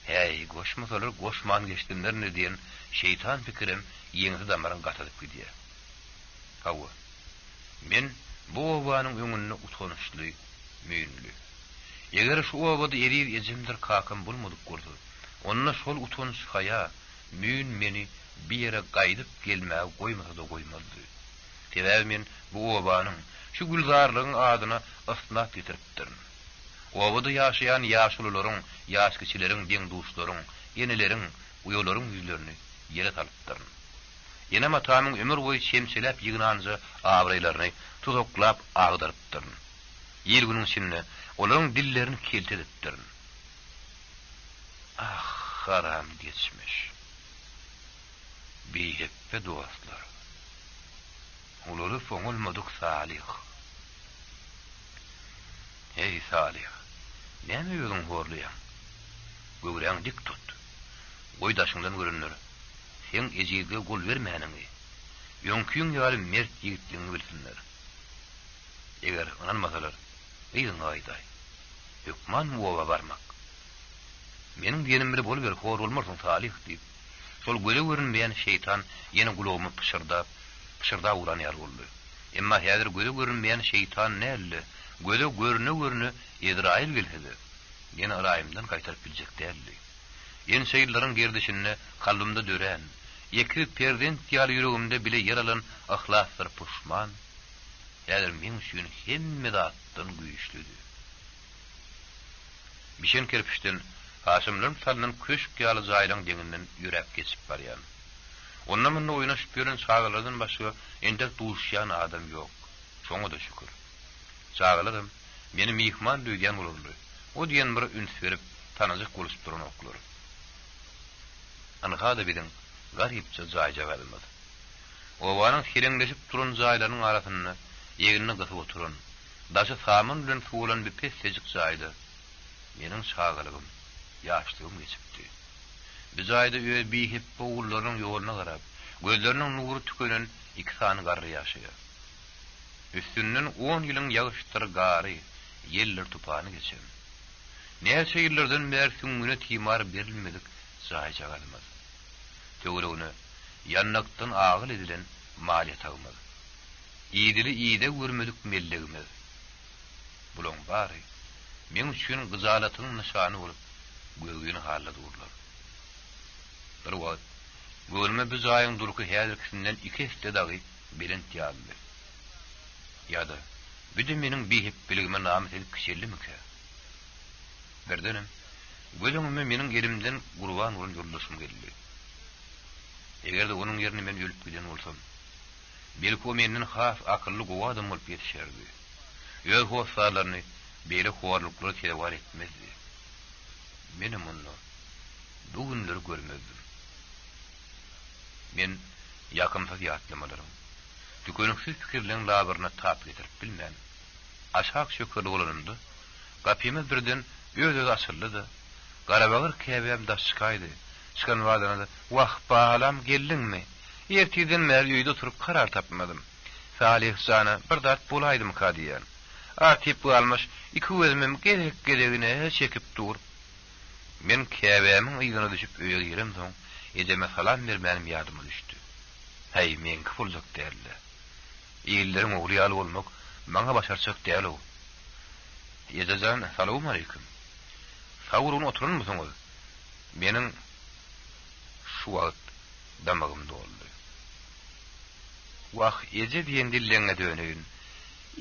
hey, goşmasalar goşman geçdimler ne diýen şeytan pikirim ýeňsi damaryň gatyp gidýär. Hawa, men bu owanyň öňünde utanışly, müýnli. Eger şu owada erir ejimdir kakam bolmadyk gordy. Onna şol utanış haya, müýn meni bir ýere gaýdyp gelmäge goýmasa da goýmazdy. Sebäbi men bu owanyň şu gülzarlygyň adyna ysnat getiripdir. Owada ýaşaýan ýaşulylaryň, ýaş kişileriň deň duşlaryň, ýeneleriň, uýalaryň ýüzlerini ýere talypdyr. Ýene matamyň ömür boýy şemşelep ýygnanjy abraýlaryny tuzoklap agdarypdyr. Ýer günüň içinde olaryň dillerini keltedipdir. Ah, haram geçmiş. Biheppe dostlar. Olary soňulmadyk Salih. Hey Salih, näme ýolun horlaýan? Göwreň dik tut. Goýdaşyňdan görünür. Sen ejide gol bermäniňi. Ýöňküň ýaly mert ýigitligiňi bilsinler. Eger ananmasalar, ýygyň aýday. Hükman muwa barmak. Meniň diýenim bile bol ber, hor bolmarsyň Salih diýip. Şol göle görünmeýän şeytan ýene gulawymy pışyrda uranýar boldy. Emma häzir göle görünmeýän şeytan näle? Göle görüne Ezrail geldi. Ýene araýymdan gaýtaryp biljek däldi. Ýen şeýlerin gerdişinde kalbymda dören, ýeki perden ýaly ýüregimde bile yer alan ahlaslar puşman. Häzir men üçin hemme zatdan güýçlüdi. Bişen kerpişden Haşimlerin sallan köşk ýaly jaýlaryň deňinden ýürep geçip barýan. Ondan munda oýnaşyp ýören çağalardan başga endek duşýan adam ýok. Şoňa da şükür. Çağalarym meni mihman döýgen bolurdy. O diýen bir üns berip tanazyk bolup duran oklar. Anha da bilen garypça jaýja galmady. Owanyň hireňleşip duran jaýlarynyň arasynda ýerini gatyp oturan, daşy samyn bilen suwulan bir pesjik jaýda meniň çağalygym, ýaşlygym geçipdi. Biz aýda öýe bihip bowullaryň ýoluna garap, gözleriniň nury tükenen iki sany garry ýaşaýar. Üstünden 10 ýylyň ýagyşdyr gary, ýeller tupany geçen. Näçe ýyllardan bäri süňüne timar berilmedik jaýja galmady. Töweregine ýannakdan agyl edilen maliýet agmady. Ýedili ýede görmedik mellegimiz. Bulan bary men üçin gyzalatyň nişany bolup göwüni hallady urlar. Bir wagt görme biz aýyň durky häzirkisinden 2 hafta dagy belent ýaldy. Ýa-da Bir de meniň bir hep biligime namet edip kişilimike. Berdenim, gözüňüme meniň elimden gurban bolan ýoldaşym geldi. Egerde onuň ýerine men ölüp giden bolsam, belki o menden has akylly gowy adam bolup ýetişerdi. Ýöl howsalaryny beýle howarlyklara tewar etmezdi. Menim onu bugünleri görmezdim. Men ýakymsy ýatlamalarym, tükönüksiz pikirleň labyryna tap getirip bilmän. Aşak şökürli olanymdy. Gapymy birden öz açyldy. Garabağır käbem daşykaýdy. Çıkan wadana da "Wah balam geldiňmi? Erteden beri ýöýde oturup karar tapmadym. Salih sana bir dat bolaýdym ka diýen. Artyp almış iki gözümim gerekine çekip dur. Men käbämiň ýygyna düşüp öýe girem soň, edeme salam bermänim ýadyma düşdi. Hey men kıpılcak derli. İyillerin oğliyalı olmak bana başaracak değil o. Diyeceğim, salamu aleyküm. Savurun oturun musunuz? Benim şu vakit damağım doldu. Vah ece diyen dillene dönüyün.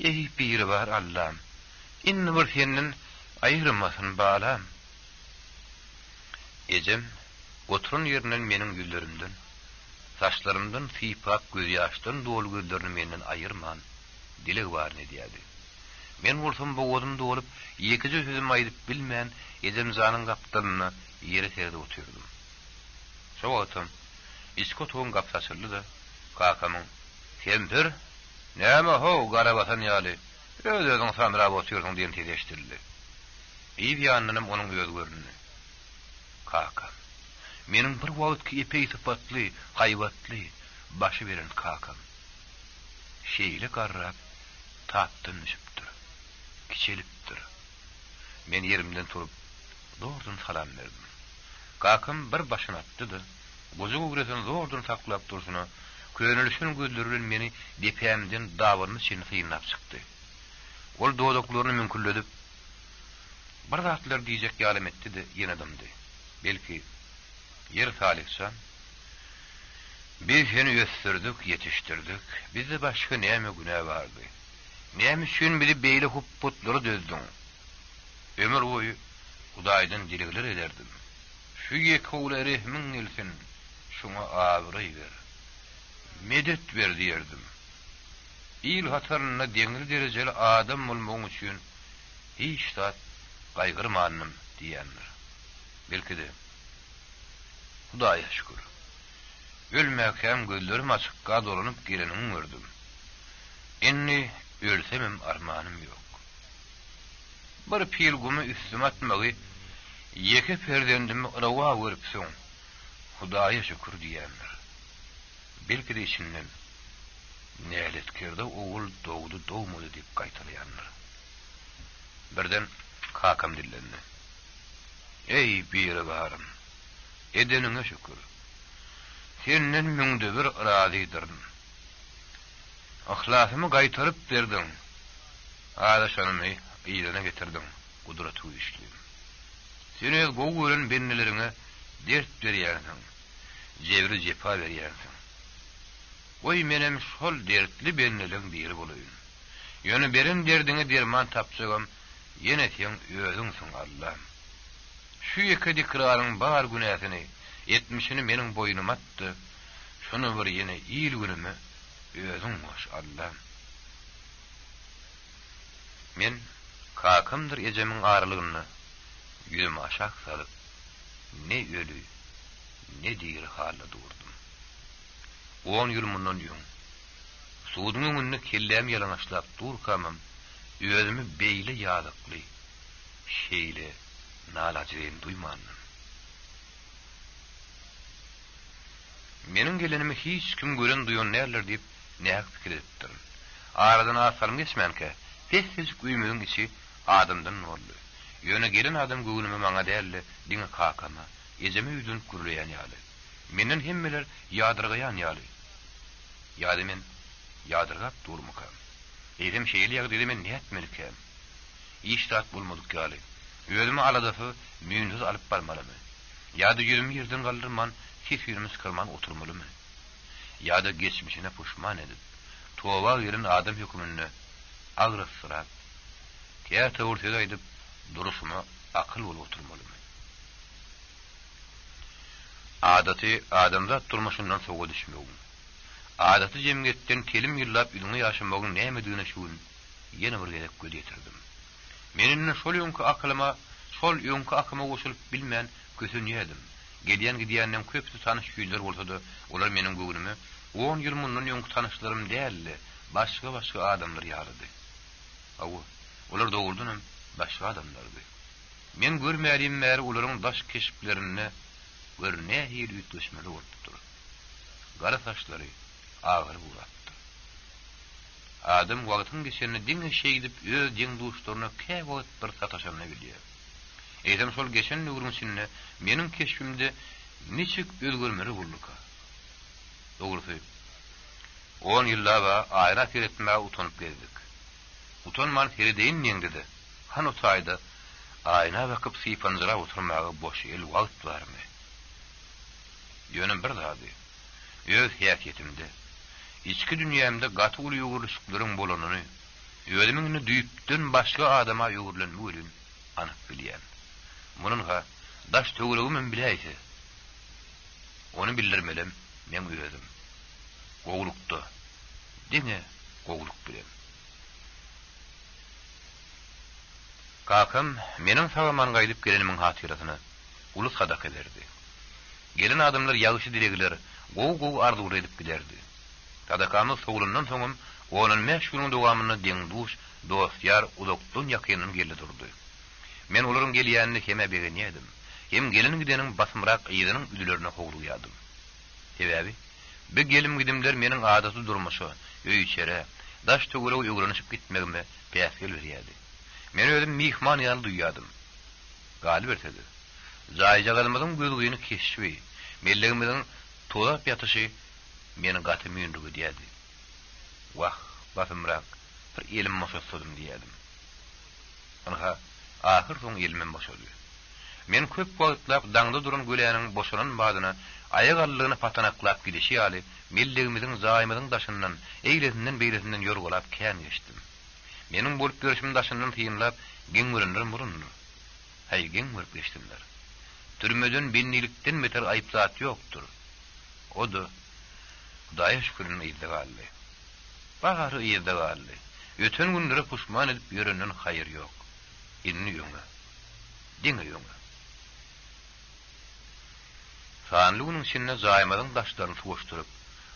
Ey bir var Allah'ım. İnni bir senin ayırmasın bağlam. Ecem, oturun yerinden benim güllerimden. Saçlarımdan sipap gözyaştan dolu güllerini menden ayırman. Dile var ne diyadi. Men bolsam boğazımda olup, yekici sözüm aydıp bilmeyen Ecem zanın kaptanına yere serde oturdum. Şu otum, iskotuğun kapsa açıldı da, kakamın, "Kempir, näme ho garabatan ýaly, özüň sandrap oturdun" diýen tedeşdirildi. İyi ýanynym onuň öz görünni. Kakam, meniň bir wagtky epey sypatly, haýwatly, başy beren kakam. Şeýle garrap, tapdyn düşüpdir, kiçelipdir. Men yerimden turup, doğrudan salam berdim. Kakam bir başyny atdy-dy, gozu guresen zordan saklap dursuny, könülüşün gözleri bilen meni depemden dawarmy çyny syynap çykdy. Ol dodaklaryny mümkinledip, bir zatlar diýjek ýalym etdi-de ýene adamdy. Belki yer salihsan, biz seni östürdük, yetiştirdik, bizde başka näme günah vardy? Näme üçin bizi beýle hupputları dözdüň? Ömür boyu Hudaýdan dilegler ederdim. Şu ýekowla rehmin gelsin, şuna abry ber. Medet ber diýerdim. İl hataryna deňir derejeli adam bolmagyň üçin hiç zat gaýgyrmanmyn diýenler. Belki de Hudaýa şükür. Ölmäkem gözlerim açykka dolanyp geleniň gördüm. Inni ölsemem armanım ýok. Bir pilgumy üstüme atmagy, ýeke perdendimi rawa görüpsiň. Hudaýa şükür diýenler. Belki de içinden näletkerde oğul doğdu doğmadı diýip gaýtarýanlar. Birden kakam dillendi. Ey bir barım, edenine şükür. Senden müňde bir razydyrdym. Ahlasymı gaýtaryp berdiň. Adaşanymy ýerine getirdiň, gudraty işlip. Seni gowy gören bennelerine dert berýärsiň, jebri jepa berýärsiň. Oy menem şol dertli benneleň biri bolaýyn. Ýöne beren derdiňe derman tapsagam, ýene sen özüňsiň Allah'ım. Şu ýeke dikraryň bar günahyny, 70'ini meniň boýnuma atdy. Şunu bir ýene ýyl günümi özüň boş Allah'ım. Men kakymdyr ejemiň arlygyny ýüzüme aşak salyp, ne ölü, ne diýir halda durdum. 10 ýyl mundan ýöň. Suwdyň öňünde kelläm ýalaňaçlap durkamam, özümi beýle ýadykly, şeýle nalajyn duýmanmyn. Meniň gelenimi hiç kim gören duýan näler diýip näk pikir etdim. Aradan asalym geçmänke, sessiz güýmüň içi adamdan boldy. Ýöne gelen adam göwnüme maňa däldi, diňe kakama, ejeme ýüzün gürleýän ýaly. Menden hemmeler ýadyrgaýan ýaly. Ýa-da men ýadyrgap durmukam. Edim şeýle ýagdaýda men näetmelikem? İştat bolmadyk ýaly. Özüme aladafy müýnsiz alyp barmalymy? Ýa-da ýüzümi ýerden galdyrman, kesirimiz kırman oturmalymy? Ýa-da geçmişine puşman edip, towa ýeren adam hökmünde agrasırat. Kiyata ortada edip duruşuma akıl bolup oturmalymy. Adaty adamzat durmuşundan soňa düşmegin. Adaty jemgyetden kelim ýyllap ýylyny ýaşamagyň nämedigine şuun ýene bir gerek göz ýetirdim. Menin şol ýonky aklyma, şol ýonky akyma goşulyp bilmän kösünýädim. Gidýän köpüsi tanyş ýüzler bolsa-da, olar meniň göwnüme 10 ýyl mundan ýonky tanışlarym däldi, başga adamlar ýalydy. Awu, olar dogurdunam başga adamlardy. Men görmädim mer olaryň daş keşiplerini görne hil ütleşmeli bolupdyr. Gara saçlary agyr bulatdy. Adam wagtyň geçenini diňe şeýdip öz diň duşlaryna käwagt bir sataşanyna bilýär. Eýdem şol geçen nurumsyny meniň keşfimde niçik özgörmeli bolduka. Dogrusy 10 ýyllara aýra etmäge utanyp geldik. Utanman Ferideýin ýeňdidi. Han o taýda aýna bakyp sypanjyra oturmagy boş el wagt barmy? Ýönem bir zady. Öz hiýaketimde, içki dünýämde gaty uly ýogurluşyklaryň bolanyny, özümiňni düýüpden başga adama ýogurlanmagyň anyk bilýän. Mununha daş töweregimi biläýse, onu bildirmelem men özüm. Gowlukda, diňe gowluk bilen. Kakam meniň sagaman gaýdyp gelenimiň hatyrasyny uly sadak ederdi. Gelen adamlar ýagyşy dilegler, gow arzuw edip giderdi. Sadakamy sowlundan soňam onuň meşgulun dowamyny diň duş, dostlar uzakdan ýakynyn geldi durdy. Men olaryň gelýänini heme begenýädim. Hem gelin gideniň basmyrak ýygynyň üdülerine howluýadym. Sebäbi, bir gelim gidimler meniň adaty durmuşy, öý içere, daş töwereg ýogranyşyp gitmegime päsgel berýärdi. Men özüm mihman ýaly duýýadym. Galip etdi. Zaýjagalymyň gözüňi keşwi, mellegimiň tolap ýatyşy meni gaty müýündügi diýdi. Wah, basmyrak bir elim maşasydym diýdim. Anha ahir soň elmem boşaldy. Men köp wagtlap daňda duran göleýäniň boşanan badyna aýak allygyny patanaklap gidişi ýaly mellegimiň zaýmyň daşyndan, eýlesinden beýlesinden ýorgulap kän geçdim. Meniň bolup görüşim daşyndan tyýynlap geňgörenlerim burundy. Hay geňgörüp geçdimler. Türmeden binnilikden beter aýypzat ýokdur. O da Hudaýa şükürine ýetdi. Bagary ýetdi. Öten günleri puşman edip ýörenden haýyr ýok. Inni ýöňe. Diňe ýöňe. Sanlygynyň içinde zaýmadyň daşlaryny suwuşturup,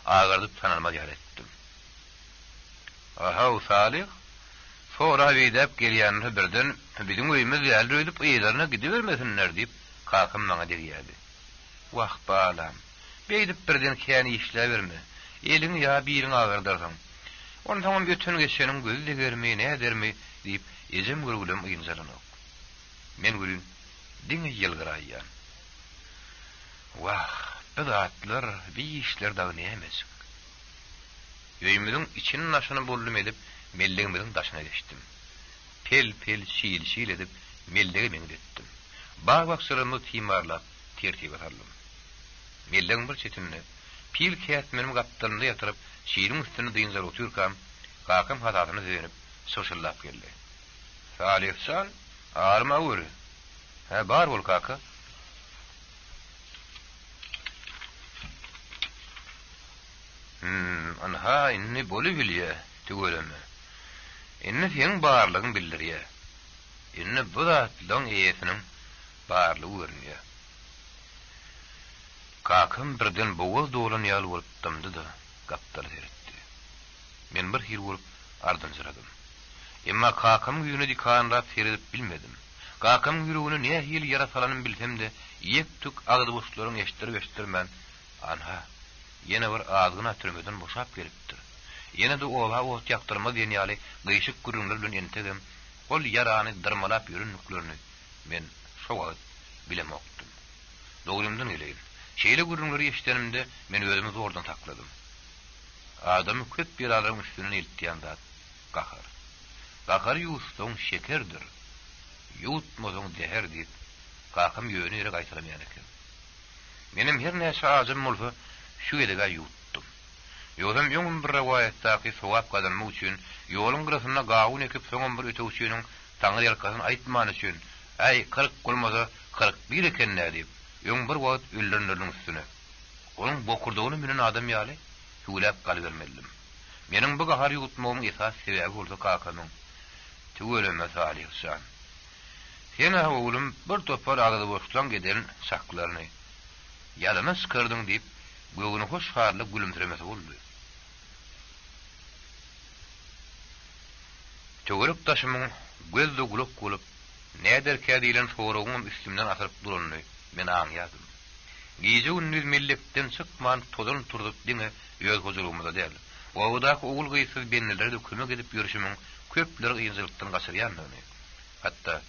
agardyp tanalma ýaretdim. Aha, Salih, sonra beýdep gelýänini birden biziň öýümüz ýaly öýdüp ýerlerine gidibermesinler diýip kakam maňa diýýärdi. Wah balam, beýdip birden kän işläberme. Eliň ýa biriň agyrdarsaň. Onu tamam öten geçeniň gözü degermi, nädermi diýip ejem gürgülem ýynjalanyp. Men gülün diňe ýylgyraýan. Wah, bidatlar, bir işler dagy nämes. Öýümüň içini naşyny boldum edip, mellegimiň daşyna geçdim. Pel şiil edip mellegi meňdetdim. Bagbaksyrymly timarlap tertip etdim. Mellegim bir çetinne pil kät menim gapdalynda ýatyryp, şiiriň üstüne dyňjar oturkam, kakam hatatyny zeýnip soşullap geldi. Salihsan, arma ury. Ha, bar bol kaka. Anha inni bolu bilýär, tügeleme. Inni sen barlygyny bildirýär. Inni bu zatlaň eýesiniň barlygy görünýär. Kakam birden boğaz dolan ýaly bolup da gapdal eretdi. Men bir hil bolup ardan jyradym. Emma kakam ýüne dikanrap seredip bilmedim. Kakam ýüregine näme hil ýarasalanyny bilsem de, ýek-tük agdy boşlaryň eştirmän. Anha, ýene bir ağzına türmeden boşap gelipdir. Ýene de ola ot ýaktyrma diýen ýaly gyşyk gürüňler bilen entegem. Ol ýarany dyrmalap ýörünüklerini men şo wagt bilemokdym. Dogrumdan eleýin. Şeýle gürüňleri eşdenimde men özümi zordan takladym. Adamy köp bir alaryň üstüne iltýän zat gahar. Gahar ýuwsaň şekerdir. Ýutmasaň zäher diýip kakam ýöne ýere gaýtaramýan eken. Menim her näçe ajym bolsa şu edege ýutdum. Ýönem ýöňüm bir rewayetdäki sowap kazanmak üçin Ýoluň gyrasynda gawun ekip soňam bir ötewçiniň taňy ýalkasyny aýtmany üçin, "Ay 40 bolmasa 41 eken" diýip, ýöň bir wagt öldürenleriniň üstüne. Onuň bokurdugyny menen adam ýaly hüwlep galybermeldim. Meniň bu gahar ýutmagymyň esas sebäbi bolsa kakanyň. Tüweleme salih şan. Sena oğlum bir topar agada boşlan geden şaklaryny ýalyna çykyrdyň diýip göwüni hoş harly gülümsiremesi boldy. Töwerek taşymyň gözde gulak bolup näder kädilen soragyň üstümden atyryp durany men aňýadym. Gije gündüz milletden çykman tozun turdup diňe ýöz huzurumyzda däl. Wagdaky ogul gyýsyz benneleri de kömek edip ýörüşimiň köpleri ýyňjylykdan gaçyrýandyny. Hatda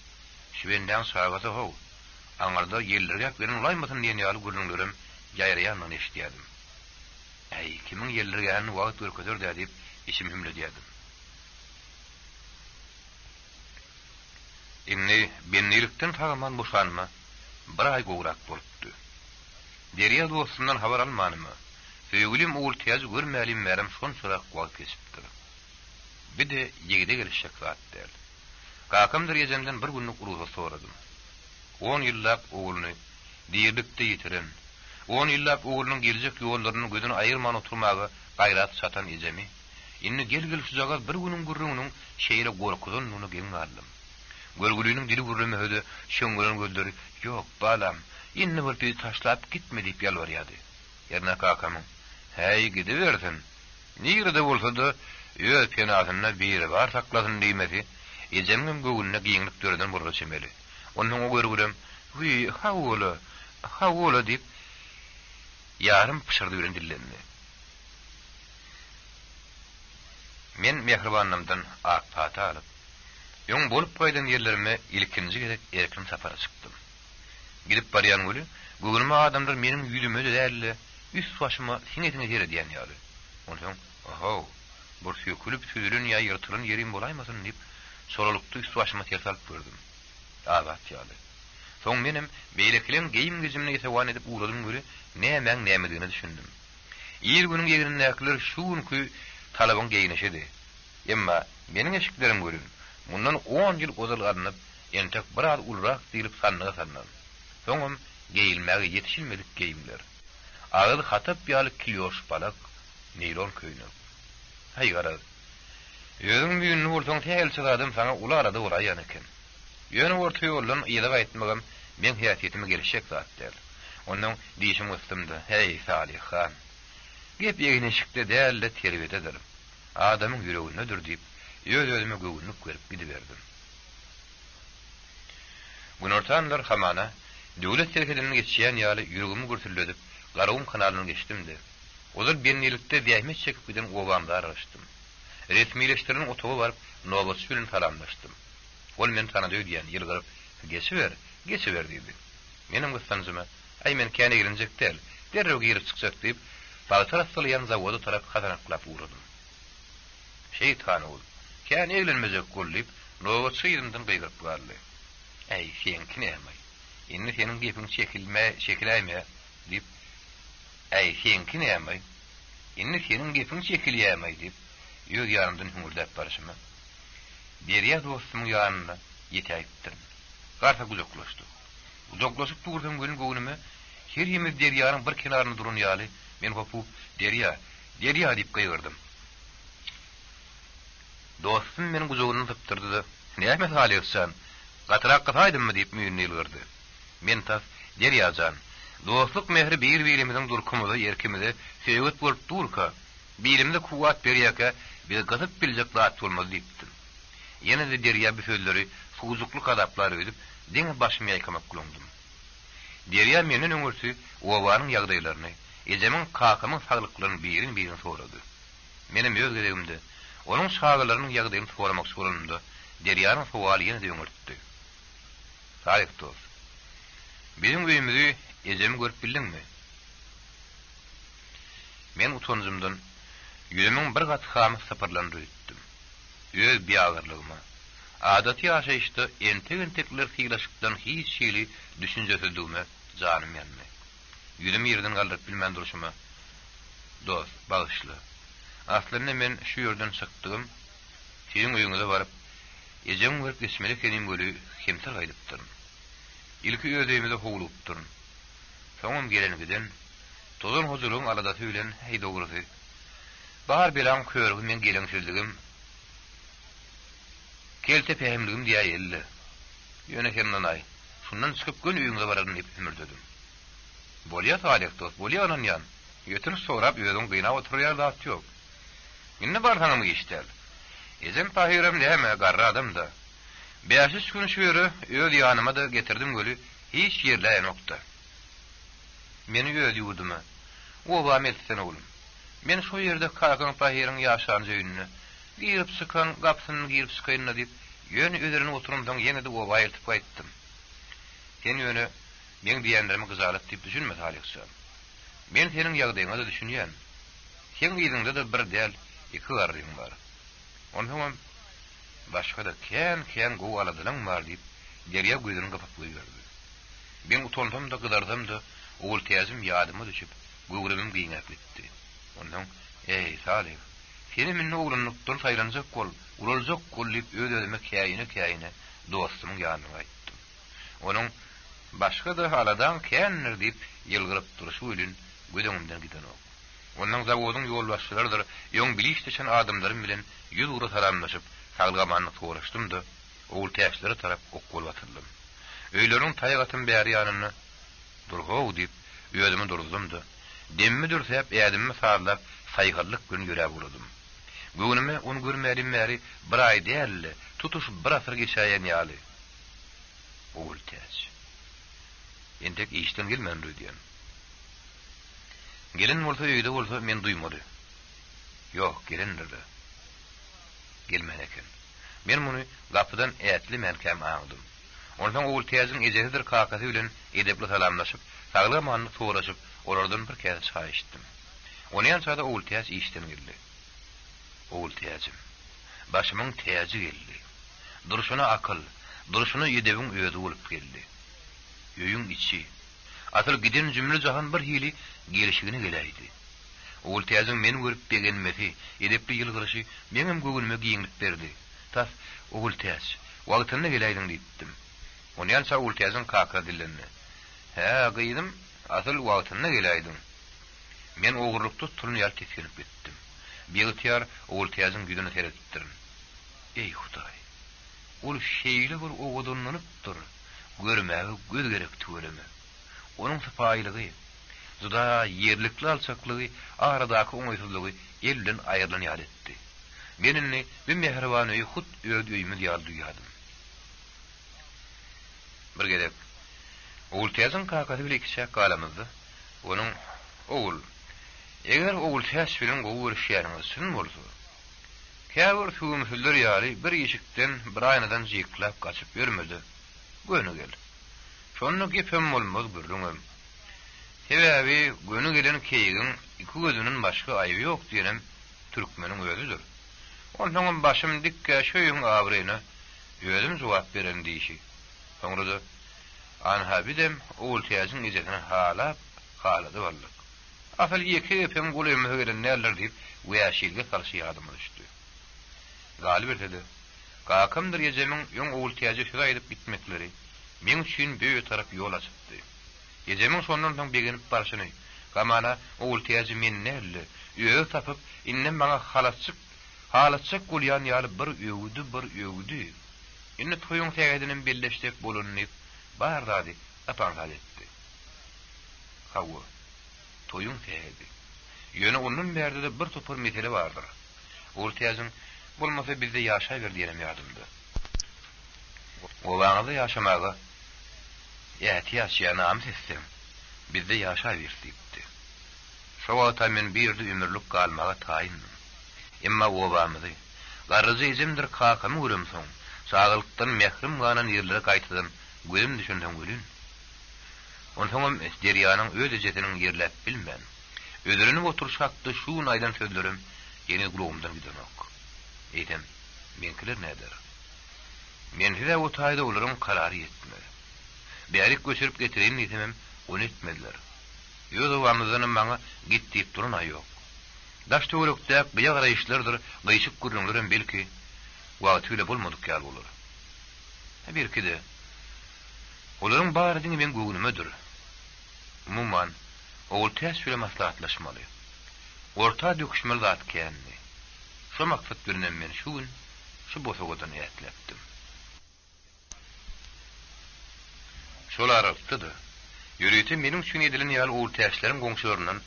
şübenden şaragata how. Aňarda ýelleri ýak beren ulaýmasyn diýen ýaly gürlüňlerim ýaýraýanyny eşdiýädim. Ay kimiň ýelleri ýany wagt görkezür diýip işim hümledýädim. Inni bennelikden tagaman boşanma bir ay gowrak bolupdy. Deriýa dostundan habar almanymy? Söýgülim ugul täze görmälim märim şonçarak wagt geçipdir. Bir de ýigide gelişek zat däl. Kakam derejemden bir günlük uruza soradym. 10 ýyllap oguluny diýerlikde ýitiren, 10 ýyllap ogulunyň geljek ýollaryny gözüne aýyrman oturmagy gaýrat satan ejemi. Inni gelgil şu jaga bir günüň gürrüňiniň şeýle gorkudan nuny geňmärdim. Görgülüğünün dili gürreme höde şöngülen gözleri, "Yok balam, inni bir tüy taşlap gitme" diýip ýalbarýady. Ýerine kakamyň, "Hey gidiversin. Nirde bolsa da ýöz penasyna biri bar saklasyn" diýmesi, ejemim göwünne giňlik töreden burga çemeli. Onuň o görgülem, "Wy hawla" diýip ýarym pişirdi bilen dillendi. Men mehribannymdan akpata alyp ýöň bolup gaýdan ýerlerime ilkinji gezek erkin sapara çykdym. Gidip barýan güli, göwnüme adamlar menim ýüzüme dälle, üst başyma siňetine ýere diýen ýaly. Onuň, "Oho, bu sökülüp süzülen ýa ýyrtylan ýerim bolaýmasyn" diýip soralykdy üst başyma tersalyp gördüm. Abat ýaly. Soň menim beýlekilen geýim güjümni esewan edip uğradym güli, näme nämedigini düşündüm. Ýer günüň ýerindekiler şu günkü talabyň geýinişidi. Emma meniň eşiklerim görün. Mundan 10 ýyl gozalanyp, entek bir az ulrak diýilip sanlyga sannan. Soňam geýilmäge ýetişilmedik geýimler. Agyl hatap ýaly kilyoş balak, neýron köýnü. Hay garaz. Ýözüň büýünni bolsaň tägel çygadym sana uly arada bolaýan eken. Ýöne orta ýoldan ýylyp aýtmagam men häsiýetime gelişek zat däl. Onuň diýişim üstümde, "Hey Salih han. Gep ýeginişikde dälle terbiýet ederim. Adamyň ýüregine dur" diýip ýöz-özüme göwünlük berip gidiberdim. Günortanlar hamana döwlet serkedenini geçýän ýaly ýüregimi gürtüledip, Garawun kanalyny geçdimdi. Ozal bennelikde diýmek çekip giden obamda araşdym. Resmileştirilen otoba baryp nowbatçy bilen salamlaşdym. Ol men tanady diýen ýylgyryp, "Geçiver" diýdi. Menim gysanyjyma, "Ay men käne girinjek däl, derrew girip çykjak" diýip, bagtar asylýan zawoda tarap hazanaklap uğradım. Şeytan ol. Käne eglenmejek bolýup, nowbatçy ýerinde beýgirip galdy. "Ay sen kinäme? Inni seniň gepiň şekiläýme" diýip, "Ay sen kinäme? Inni seniň gepiň şekilýäme" diýip, ýöz ýarymdan hüngürdäp barşymy. Berýä dostumyň ýanyna ýetýärdim. Garsa guzaklaşdy. Uzaklaşyp durdum göwnüme, her ýemiz derýanyň bir kenaryna duran ýaly, men gopup, "Derýa" diýip gaýgyrdym. Dostum meni gujogyny typtyrdy. "Näme halysyn? Gatyrak gaýdymmy?" diýip müýnni ýylgyrdy. Men tas, "Derýajan, dostluk mehri bir-birimiziň durkumyza, ýerkimize sebäp bolup durka, birimde kuwat berýäke, biz gatyp biljek zat bolmaz" diýipdim. Ýene de derýa bu sözleri suwuzukluk adaplar ödüp, deňe başymy ýaýkamak gulundum. Derýa meni öňürsi owanyň ýagdaýlaryny, ejemiň kakamyň saglyklaryny birin sorady. Menim ýöz geregimde onuň şagalarynyň ýagdaýyny soramak sorununda derýanyň sowaly ýene de öňürtdi. "Salih dost, bizim öýümüzi ejemi görüp bildingmi?" Men utanjymdan ýüzümiň bir gat hamy saparlandyrypdym. Ýöz biýagyrlygyma, adaty ýaşaýyşda entek-entekler syýlaşykdan hiç şeýli düşünjesi dugma janym ýanmy. Ýüzüm ýerden galdyryp bilmän duruşyma, "Dost, bagyşla. Aslynda men şu ýerden çykdym, Senin öýüňe baryp, ejem görüp geçmeli kenim gölü kimsel gaýdypdyr. İlki öýdüýümde howlupdyr. Soňam gelenigiden tozan hozuluň aladasy bilen heýde gurdy. Bahar bilen körügüm men geleňsizligim kelte pehemligim diýýärli. Ýönekenden ay. Şundan çykyp gün öýüňe bararyn diýip ümirdedim. Bolýa salih dost, bolýa onan ýan. Ýötün sorap öýüň gyna oturýar zat ýok. Inne barsaňmy geçder. Ejem Tahirem näme garra adamda. Beýaşyş gün şöýre öýd ýanyma da getirdim gölü hiç ýerle nokta. Meni öýd ýurdumy. Oba melsen oglum. Men şu ýerde Kakan Tahirem ýaşan jöýünni girip sıkan gapsyny girip sıkaýyna diýip ýöne öderine oturumdan ýene de oba ýertip gaýtdym. Sen ýöne men diýenlerimi gyzalyp diýip düşünme Talyksan. Men seniň ýagdaýyňa da düşünýän. Sen ýerinde de bir däl iki garryň bar. Ondan başga da kän gowy aladylaň bar diýip derýä gözüni gapap goýberdi. Ben utandym da gyzardym da ogul täzim ýadyma düşüp göwremim giňäp gitdi. Ondan ey Salih, seni minni oglunlukdan saýlanjak bol, ulaljak bol diýip öýdeme käýine dostumyň ýanyna gaýtdym. Onuň başga da haladan kändir diýip ýylgyryp duruşy bilen gözüňimden giden ok. Ondan zawodyň ýolbaşçylardyr, ýoň bilişdeçen adamlarym bilen ýüz ura salamlaşyp sagylgamany soraşdym da ogul täşlere tarap ok bolup atyrlym. Öýleriň taýgatym bäri ýanyna durgow diýip öýdümi durdum da demmi dürsep ýadymmy sarlap saýgarlyk gün görä boladym. Göwnüme onu görmädim bäri bir ay däl, tutuş bir asır geçäýän ýaly. Ogul täş. Entek işden gelmän diýen. Gelin bolsa öýde bolsa men duýmady. Ýok, gelindir. Gelmän eken. Men muny gapydan ätli melkem aňdym. Ondan ogul täziň ejehidir kakasy bilen edepli salamlaşyp, saglamany soraşyp, olardan bir käz çay içdim. Onyan çayda ogul täz işden geldi. Ogul täzim. Başymyň täzi geldi. Duruşuna akıl, duruşuna ýedebiň öýde bolup geldi. Öýüň içi. Asyl giden jümle jahan bir hili gelişigini geläýdi. Ogul täziň meni görüp begenmesi, edepli ýylgyryşy meňem göwnüme giňip berdi. Tas ogul täz, wagtyna geläýdiň diýdim. Onyan çay ogul täziň kakra dillenni. He, gyýdym, asyl wagtyna geläýdiň. Men ogurlukda turun ýal tekirip gitdim. Beýtýär ogul täziň güdüne teretdirim. Ey Hudaý. Ol şeýle bir ogudunlanypdyr. Görmäge göz gerek töwereme. Onuň sypaýlygy, zuda ýerlikli alçaklygy, aradaky oňaýsızlygy elden aýrylanyar etdi. Menini bir mehribany hut öýdüýümi ýadyýadym. Bir gedek ogul täziň kakasy bilen ikişäk galamyzdy. Onuň ogul, eger ogul täz bilen gowy görüşýäňiz üçin bolsa, käbir sümsüller ýaly bir ýeşikden bir aýnadan jyklap gaçyp ýörmedi. Göni gel. Şonu gepem bolmaz görüňem. Sebäbi göni gelen keýigin iki gözünün başga aýby ýok diýenem türkmeniň özüdür. Ondan başym dikke şöýüň abryna özüm jogap beren diýişi. Soňra da anhabidem ogul täziň ejetini halady boldyk. Asal ýeki gepem golemy gelen näler diýip wäşilge karşı ýadyma düşdi. Galip etdi. Kakymdyr ýejemiň ýoň ogul täzi şura edip gitmekleri men üçin beýle tarap ýol açypdy. Ýejemiň sonundan soň begenip barşyny, gamana ogul täzi men näle, ýöne tapyp innem maňa halatçyk bolýan ýaly bir öwgüdi. Inne toýuň tägediniň belleşdik bolanyp bardady apan etdi. Hawa toýuň tägedi. Ýöne onuň berde bir topar meteli bardyr. Ogul täziň bolmasa bizde ýaşaýber diýenem ýadymda. O wagtda ýaşamaga ýatyýas ýanam sesem. Bizde ýaşaýber diýipdi. Şo wagtda men birdi ömürlük galmaga taýindim. Emma o wagtda garryjy ejimdir kakamy görümsoň. Sagylykdan mehrim ganan ýerlere gaýtadan gözüm düşünden gülün. Ondan derýanyň öz ejetiniň ýerläp bilmän. Ödürüni oturşakdy şu naýdan sözlerim ýene gulagymdan giden ok. Eýdem, menkiler näder? Men hede o taýda olaryň karary etmedi. Bärik göçürüp getirin diýemem, onu etmediler. Ýöne wamyzyny maňa git diýip duran ýok. Daş töwerekde bu ýagara işlerdir, gyýşyk görünürem belki. wagtyle bolmadyk ýaly bolar. Birkide olaryň barydyny men göwnümedir. Umumyň ol täsbile maslahatlaşmaly. Orta döküşmeli zat kenni. Şu maksat birinen men şu bosagodan ýetlepdim. Şolar arasynda ýöretim meniň üçin edilen ýaly ol täslerim goňşularyndan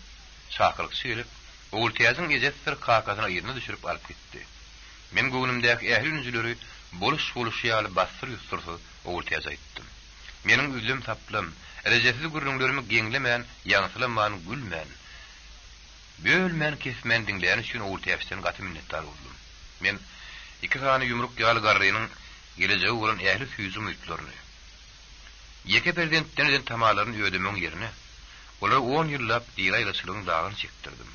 çakyryk söýlep, ol täziň ejetdir kakasyna ýerine düşürip alyp gitdi. Men göwnümdäki ähli ünjüleri boluş ýaly bastyr ýustursa ol täze aýtdym. Meniň üzlüm taplym, erejesiz gürrüňlerimi geňlemän, ýaňsylaman gülmän. Bölmän kesmän diňleýän üçin ol täzden gaty minnetdar boldum. Men iki tane ýumruk ýaly garrynyň gelejegi bolan ähli süýzüm üýtlerini Yeke prezidentden tamalaryny ödemeň ýerine olar 10 ýyllap diýraýlaçylygyň dagyny çekdirdim.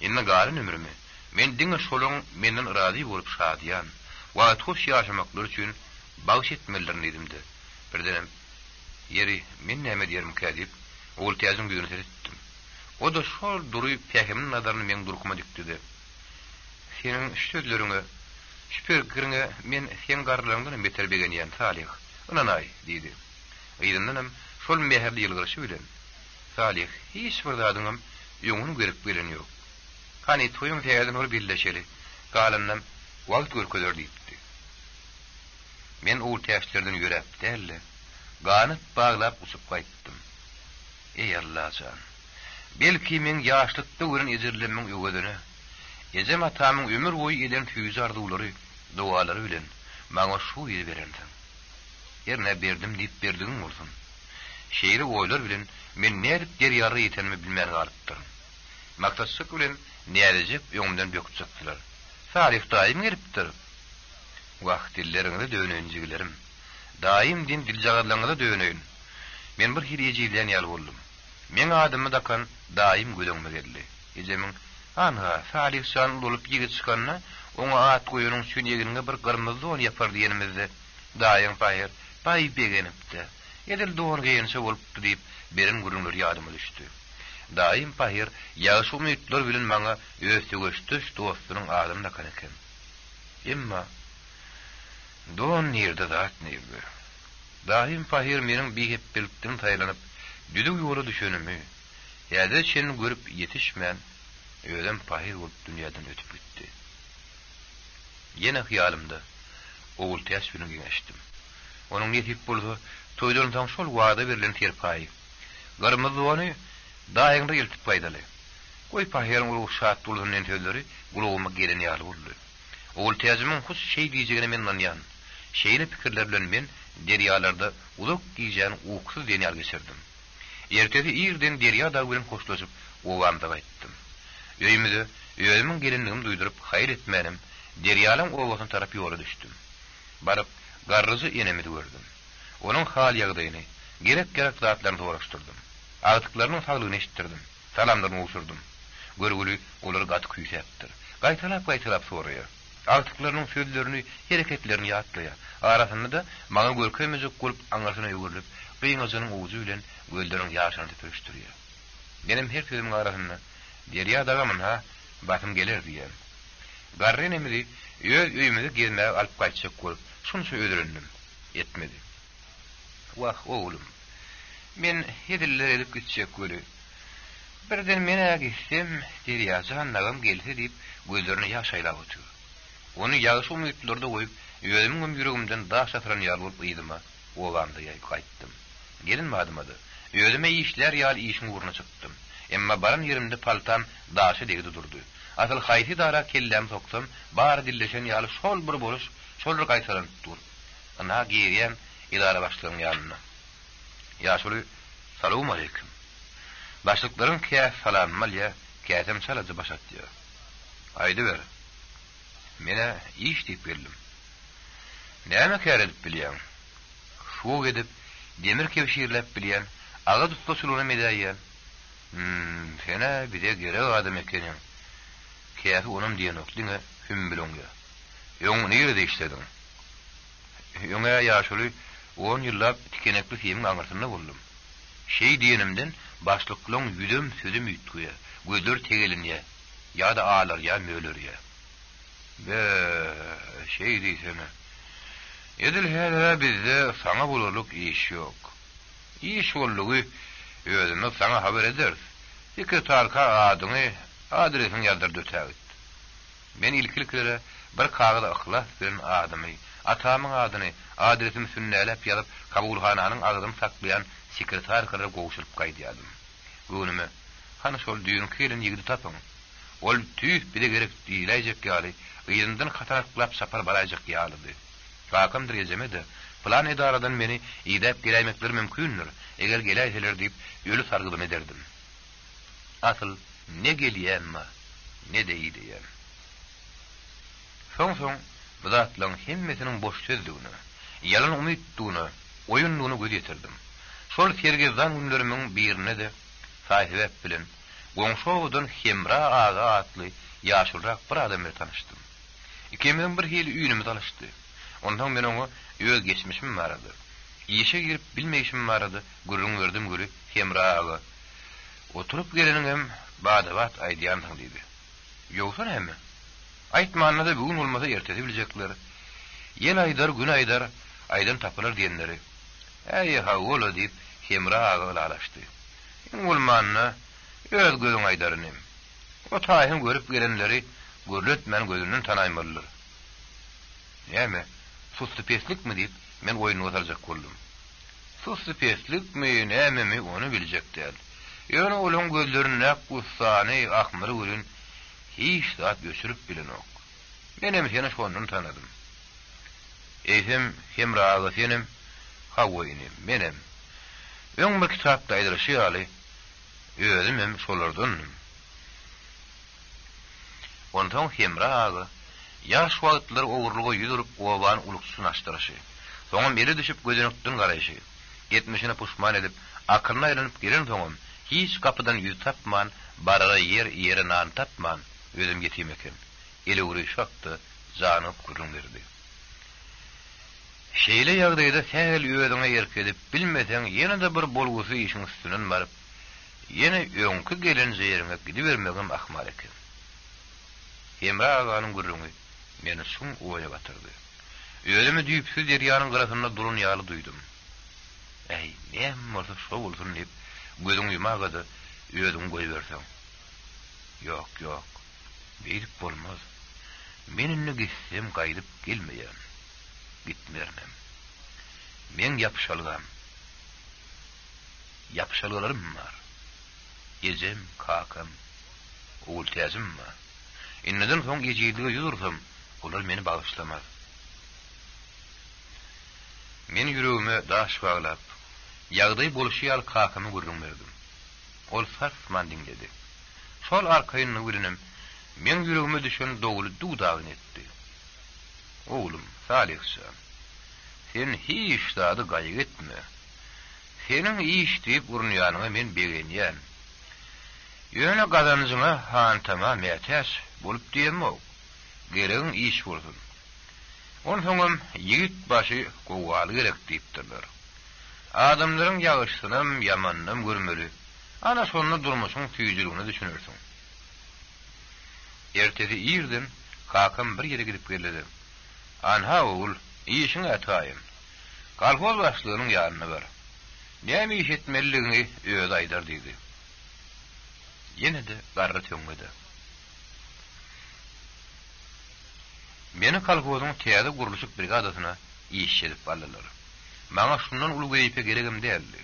Inne gary ömrümi men diňe şolaň menden razy bolup şadýan we hoş ýaşamaklar üçin bagş etmelerini edimdi. Birdenem yeri men näme diýerim kädip ol täziň güýüne etdim. O da şol durup pähemiň nadaryny men durkuma dikdi. Senin şöýdlerine şüpürgirine men sen garlaryndan beter begenýän Salih. Onanay diýdi. Ýerindem şol meherli ýylgyrsy bilen. Salih, hiç bir zadyňam ýoňuny görüp bilen ýok. Hani toýuň täýden ol birleşeli. Galymdan wagt görkezler diýipdi. Men o täşlerden ýörep dälle. Ganyp baglap usup gaýtdym. Ey Allahjan. Belki men ýaşlykda görün ejirlenmeň ýögedini. Ejem atamyň ömür boýy eden füýüz ardulary, dualary bilen maňa şu ýeri berendin. Ýerine berdim diýip berdiň bolsun. Şeýle oýlar bilen men nädip derýary ýetenmi bilmän galypdym. Maksatsyk bilen nädejip ýöňümden böküpdirler. Salih daim gelipdir. Wagt dilleriňde döwnenjigilerim. Daim din diljagalaryňda döwneýin. Men bir hirejiden ýaly boldum. Men adamy dakan daim gödöňme geldi. Ejemiň anha Salih şan bolup ýigit çykanyna oňa at goýunyň sünýegine bir gyrmyzy on ýapar diýenimizde daim paýer paý begenipdi. Edil doğan geýense bolupdy diýip berin gurunlar ýadyma düşdi. Daim paýer ýaşy umytlar bilen maňa öýtügüşdüş dostunyň adyny dakan eken. Emma doğan ýerde zat näme? Daim paýer meniň biýip bilipdim taýlanyp düdük ýola düşenimi, ýa-da şeni görüp ýetişmän, öýdem paýer bolup dünýäden ötüp gitdi. Ýene hyýalymda oğul täsbirini geçtim. Onun ýetip bolsa, toýdan soň şol wada berilen terpaý. Garmyzy ony daýynda ýeltip paýdaly. Goý paýerin ulu şat bolanyň tölleri gulawma gelen ýaly boldy. Oğul täzimiň hus şeý diýjegine men nanýan. Şeýle pikirler bilen men derýalarda uluk giýjen uksuz denýar geçirdim. Ertesi ýerden derýa dagy bilen hoşlaşyp owamda gaýtdym. Öýümiň gelendigini duýduryp haýr etmänim, derýalaň owasyna tarap ýola düşdüm. Baryp garryzy enemi gördüm. Onun hal ýagdaýyny, gerek zatlaryny soraşdyrdym. Agtyklarynyň saglygyny eşitdirdim. Salamlaryny uçurdym. Görgüli olar gaty küýsepdir. Gaýtalap soraýar. Agtyklarynyň sözlerini, hereketlerini ýatlaýar. Arasynda da maňa görkemejek bolup aňarsana ýögürlüp, gyňazynyň owazy bilen gölderiň ýaşyny töküşdirýär. Benim her sözümiň arasynda derýa dagamyn ha, batym geler diýen. Garryn emri öýümde gelmäge alyp gaýtjak bolup, şunu öýdürendim. Etmedi. Wah oğlum. Men hediller edip gitjek göli. Birden mene gitsem, derýajan nagam gelse diýip gözlerini ýaşaýlap otur. Onu ýaşy umytlarda goýup, öýümiň ýüregimden daş atıran ýaly bolup ýydyma, owamda gaýtdym. Gelin madymadı. Öýüme işler ýaly işiň uğruna çykdym. Emma baran ýerimde paltam daşy degdi durdy. Asal haýsy dara kellem soksam, bar dilleşen ýaly şol bir boluş, şol gaýtaran dur. Ana giýýän idara başlygynyň ýanyna. Ýaşuly, salamu aleykum. Başlyklaryň kä salam malya, käsem salaty başatdy. Aýdy ber. Mene iş diýip geldim. Näme käredip bilýän? Şu edip demir kewşirlep bilýän, aga tutuşulyna medäýän. Sene bir de gerek adam ekeniň. Käfi onum diýen oklyňa hüm bilonga. Ýoň nerede işledin? Ýoňa ýaşuly 10 ýyllap tikenekli fiýim aňyrtynda boldum. Şeý diýenimden başlyklaryň ýüdüm sözüm ýitgiýe, gözler tegelinýe, ýa-da ağlar ýa möler ýa. şey diýsene. Edil hele bizde sana bulaluk iş yok. İş bollugy özüne sana haber ederiz. İki tarka adyny, adresini ýazdyrdy ötägit. Men ilkilere bir kağıda ıhlas bilen adamy, atamyň adyny, adresimi sünnäläp ýazyp, kabulhananyň agyny saklayan sekretarlara goşulyp gaýdýadym. Gönüme, hany şol düýün kelin ýigidi tapyň. Ol tüýh bile gerek diýiläjek ýaly, ýyndan hataraklap sapar barajak ýalydy. Kakam direjemedi. Plan edaradan meni idap geleýmekler mümkindir. Eger geleýseler diýip ýöli sargydym ederdim. Asıl ne gelýänmi, ne deýdiýär. Soň bu zatlaryň hemmesiniň boş sözlügini, ýalan umytdygyny, oýunlugyny göz ýetirdim. Şol sergezdan günlerimiň birine de sahibep bilen goňşowdan Hemra aga atly ýaşulrak bir adam bilen tanışdym. Ikimizden bir hili üýnümi tanışdy. Ondan men oňa öýe geçmişim barady. Ýeşe girip bilmeýişim barady. Gürrüň gördüm görü Hemra aga. Oturup gelenim badabat aýdýandyň diýdi. Ýoksa hemme? Aýtmanna da bugün bolmasa ertesi biljekler. Ýel aýdar, gün aýdar, aýdan tapylar diýenleri. Äýe hawla diýip Hemra aga alaşdy. Bolmanna öz gözüň aýdaryny. O taýyny görüp gelenleri görletmän gözünden tanaýmalylar. Näme? Susly peslik mi diýip men oýuny otarjak boldum. Susly peslik mi, näme mi onu biljek däl. Ýöne olaň gözlerini näp gussany, ahmary görün hiç zat göçürüp bilen ok. Menem seni şondan tanadym. Eýsem Hemra aga senem, hawaýyny menem. Öň bir kitapda aýdyryşy ýaly, özüm hem şolardan. Ondan Hemra aga ýaş wagtlar owurlugy ýüzüp owan uluksyny açdyryşy. Soňam beri düşüp gözünükden garaýşy. Getmişine puşman edip akyryna aýlanyp giren soňam hiç kapydan ýüz tapman, barara ýere nan tapman, özüm getim eken. Ele ury şakdy, janyp gurrun berdi. Şeýle ýagdaýda sähel özüňe ýerkedip bilmeseň ýene de bir bolgusy işiň üstünden baryp ýene öňkü gelen ýerine gidibermegem ahmal eken. Hemra aganyň gurruny meni şuň oýa batyrdy. Özümi düýpsiz derýanyň gyrasynda durun ýaly duýdum. Ey, näme bolsa şo bolsun diýip gözüň ýumagady, özüň goýberseň. Ýok, ýok. Beýlik bolmaz. Meninle gitsem gaýdyp gelmeýär. Gitmermem. Men ýapşalgam. Ýapşalgalarym bar. Ejim, kakam, oğul täzim bar. Inneden soň gejýilige ýüzursam, olar meni bagyşlamaz. Men ýüregime daş baglap, ýagdaý boluşy ýaly kakamy gurrun berdim. Ol sarsman diňledi. Şol arkaýyny gürünem, men ýüregime düşen dogly dudagyny etdi. Oğlum, Salihşan, sen hiç dadı gaýy etme. Senin iş diýip urunýanyňa men begenýän. Ýöne gazanyjyňa han tamam ýetäs bolup diýemok. Geregiň iş bolsun. Onsoňam ýigit başy gowaly gerek diýipdirler. Adamlaryň ýagyşsynam, ýamannam görmeli. Ana şonu durmuşyň tüýjüligini düşünürsiň. Ertesi ýerden kakam bir ýere gidip geldi. Anha oğul, işin ataýyn. Kalkoz başlygynyň ýanyna bar. Näme iş etmeliligini öz aýdar diýdi. Ýene de garry töňgedi. Meni kalkozyň täze gurulşyk brigadasyna iş edip aldylar. Maňa şundan uly geýpe geregim däldi.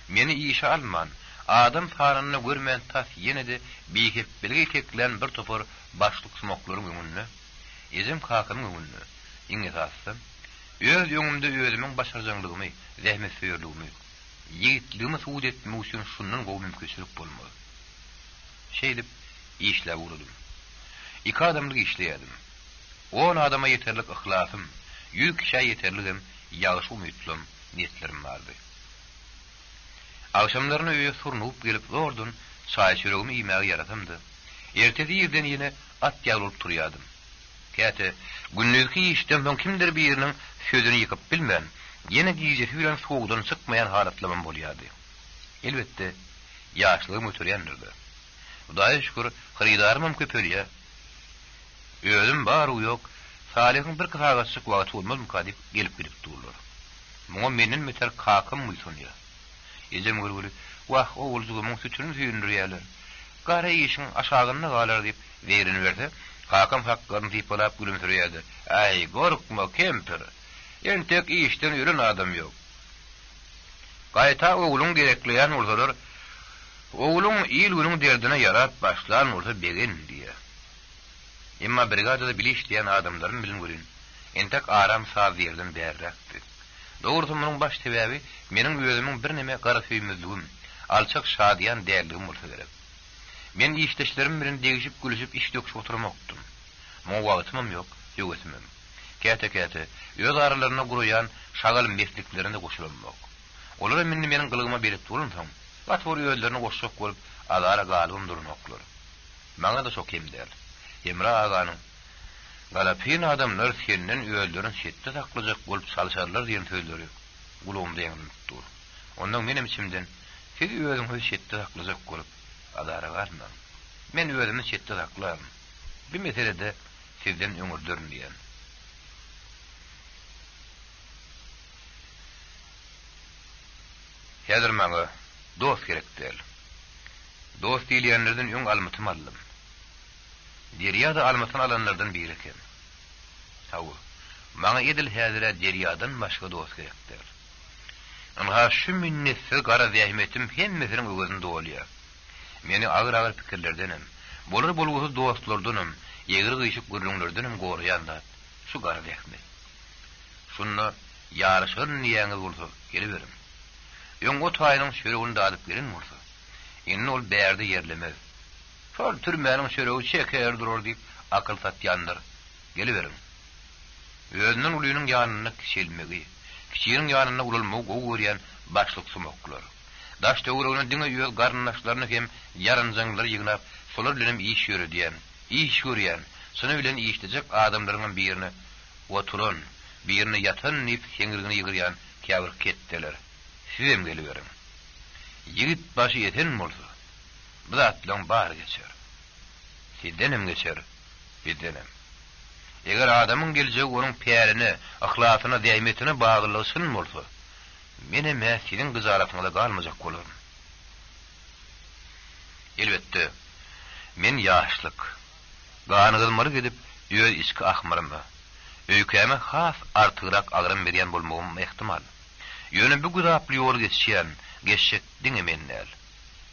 Meni işe alman, adam faranyny görmän tas ýene de beýhep bilgi teklen bir topar başlyk smoklaryň öňünde, ezem kakamyň öňünde. İňe tassam, öz ýöňümde özümiň başarjaglygymy, zähmet söýerligimi, ýigitligimi suwd etmek üçin şundan gowy mümkinçilik bolmaz. Şeýdip işle uğradım. İki adamlyk işleýärdim. 10 adama yeterlik ihlasym, 100 kişiye yeterligim, ýagyş umytlym, niýetlerim bardy. Akşamlaryny öýe surnup gelip zordan çaý çöregimi ýemäge yaratamdy. Ertesi ýerden ýene at ýalyp turýardym. Käte günnüzki işden soň kimdir biriniň sözüni ýykyp bilmän, ýene giýjesi bilen sowdan çykmaýan halatlarym bolýardy. Elbetde ýaşlygym ötürýändirdi. Hudaýa şükür, hyrydarymam köpelýär. Özüm bar ýok, Salih'in bir kısagatçık wagty bolmazmy kadip gelip gidip durlar. Muňa menden meter kakam mysun ya. Ejem gurguri, wah o ulzugumyň sütünü süýündirýärler. Gara işin aşağına galar dip verini verse, kakam haklarını tipalap gülümsürýärdi. Ay gorkma kemper. Entek işten ýören adam ýok. Gaýta oğlun gerekleýän ursalar, oğlun ýyl günüň derdine yarap başlan ursa begen diýe. Emma brigadada bilişleyen adamların bilin görün. Entek aram sağ verden berrakdy. Doğrusu munyň baş sebäbi meniň özümiň bir neme gara süýmezligim, alçak şadiýan däligim bolsa gerek. Men işdeşlerim bilen degişip gülüşip iş döküp oturmakdym. Muň wagtym ýok, ýögetimem. Käte öz aralaryna guruyan şagal mesliklerine goşulanmak. Olar meniň gylygyma berip durunsaň, batwar ýöldlerine goşup bolup alara galym durmaklar. Maňa da şok emder. Emra aganyň galapyn adamlar senden öýlerin şetde saklajak bolup salşarlar diýen söýleri gulumda ýanýar. Ondan menim içimden siz öýüňizi şetde saklajak bolup adara garman. Men öýümni şetde saklarym. Bir meselede sizden öňürdürün diýen. Häzir maňa dost gerekdir. Dost diýenlerden öň almatymy aldım. Deryada almatyny alanlardan biri eken. Hawa, maňa edil häzire deryadan başga dost gerekdir. Anha şu minnetli gara zähmetim hemmesiniň gözünde bolýar. Meni agyr pikirlerdenim, bolur dostlardanım, ýeger gyşyk gürlüňlerdenim goraýanda şu gara zähmet. Şunu ýarşyn niýeňiz bolsa geliberim. Ýöň o taýynyň şöregini alyp gelin bolsa, indi ol bärde ýerlemez. Şol türmäniň şöregi çeker durur diýip akyl satýanlar geliberim. Özüniň ulynyň ýanyna kişilmegi, kişiniň ýanyna ululmagy gowurýan başlyk sumoklar. Daş döwrüne diňe ýöl garnaşlaryny hem ýarynjaňlar ýygnap, şolar bilen iş ýörüdýän, iş görýän, şunu bilen işlejek adamlaryň birini oturun, birini ýatan nip heňirgini ýygyrýan käbir ketdiler. Sizem geliberim. Ýigit başı ýeten bolsa, bu zatlaň bar geçer. Sizdenem geçer, bizdenem. Eger adamyň geljegi onuň pärini, ahlakyna, däýmetine baglanysyn bolsa, meni mäsiliň gyzaratyňda galmajak bolarym. Elbetde, men ýaşlyk, ganygyzmary gidip ýöz içki ahmarym. Öýkäme has artyrak agrym berýän bolmagym ehtimal. Ýöne bu gudaply ýol geçýän, geçşek diňe mennäl.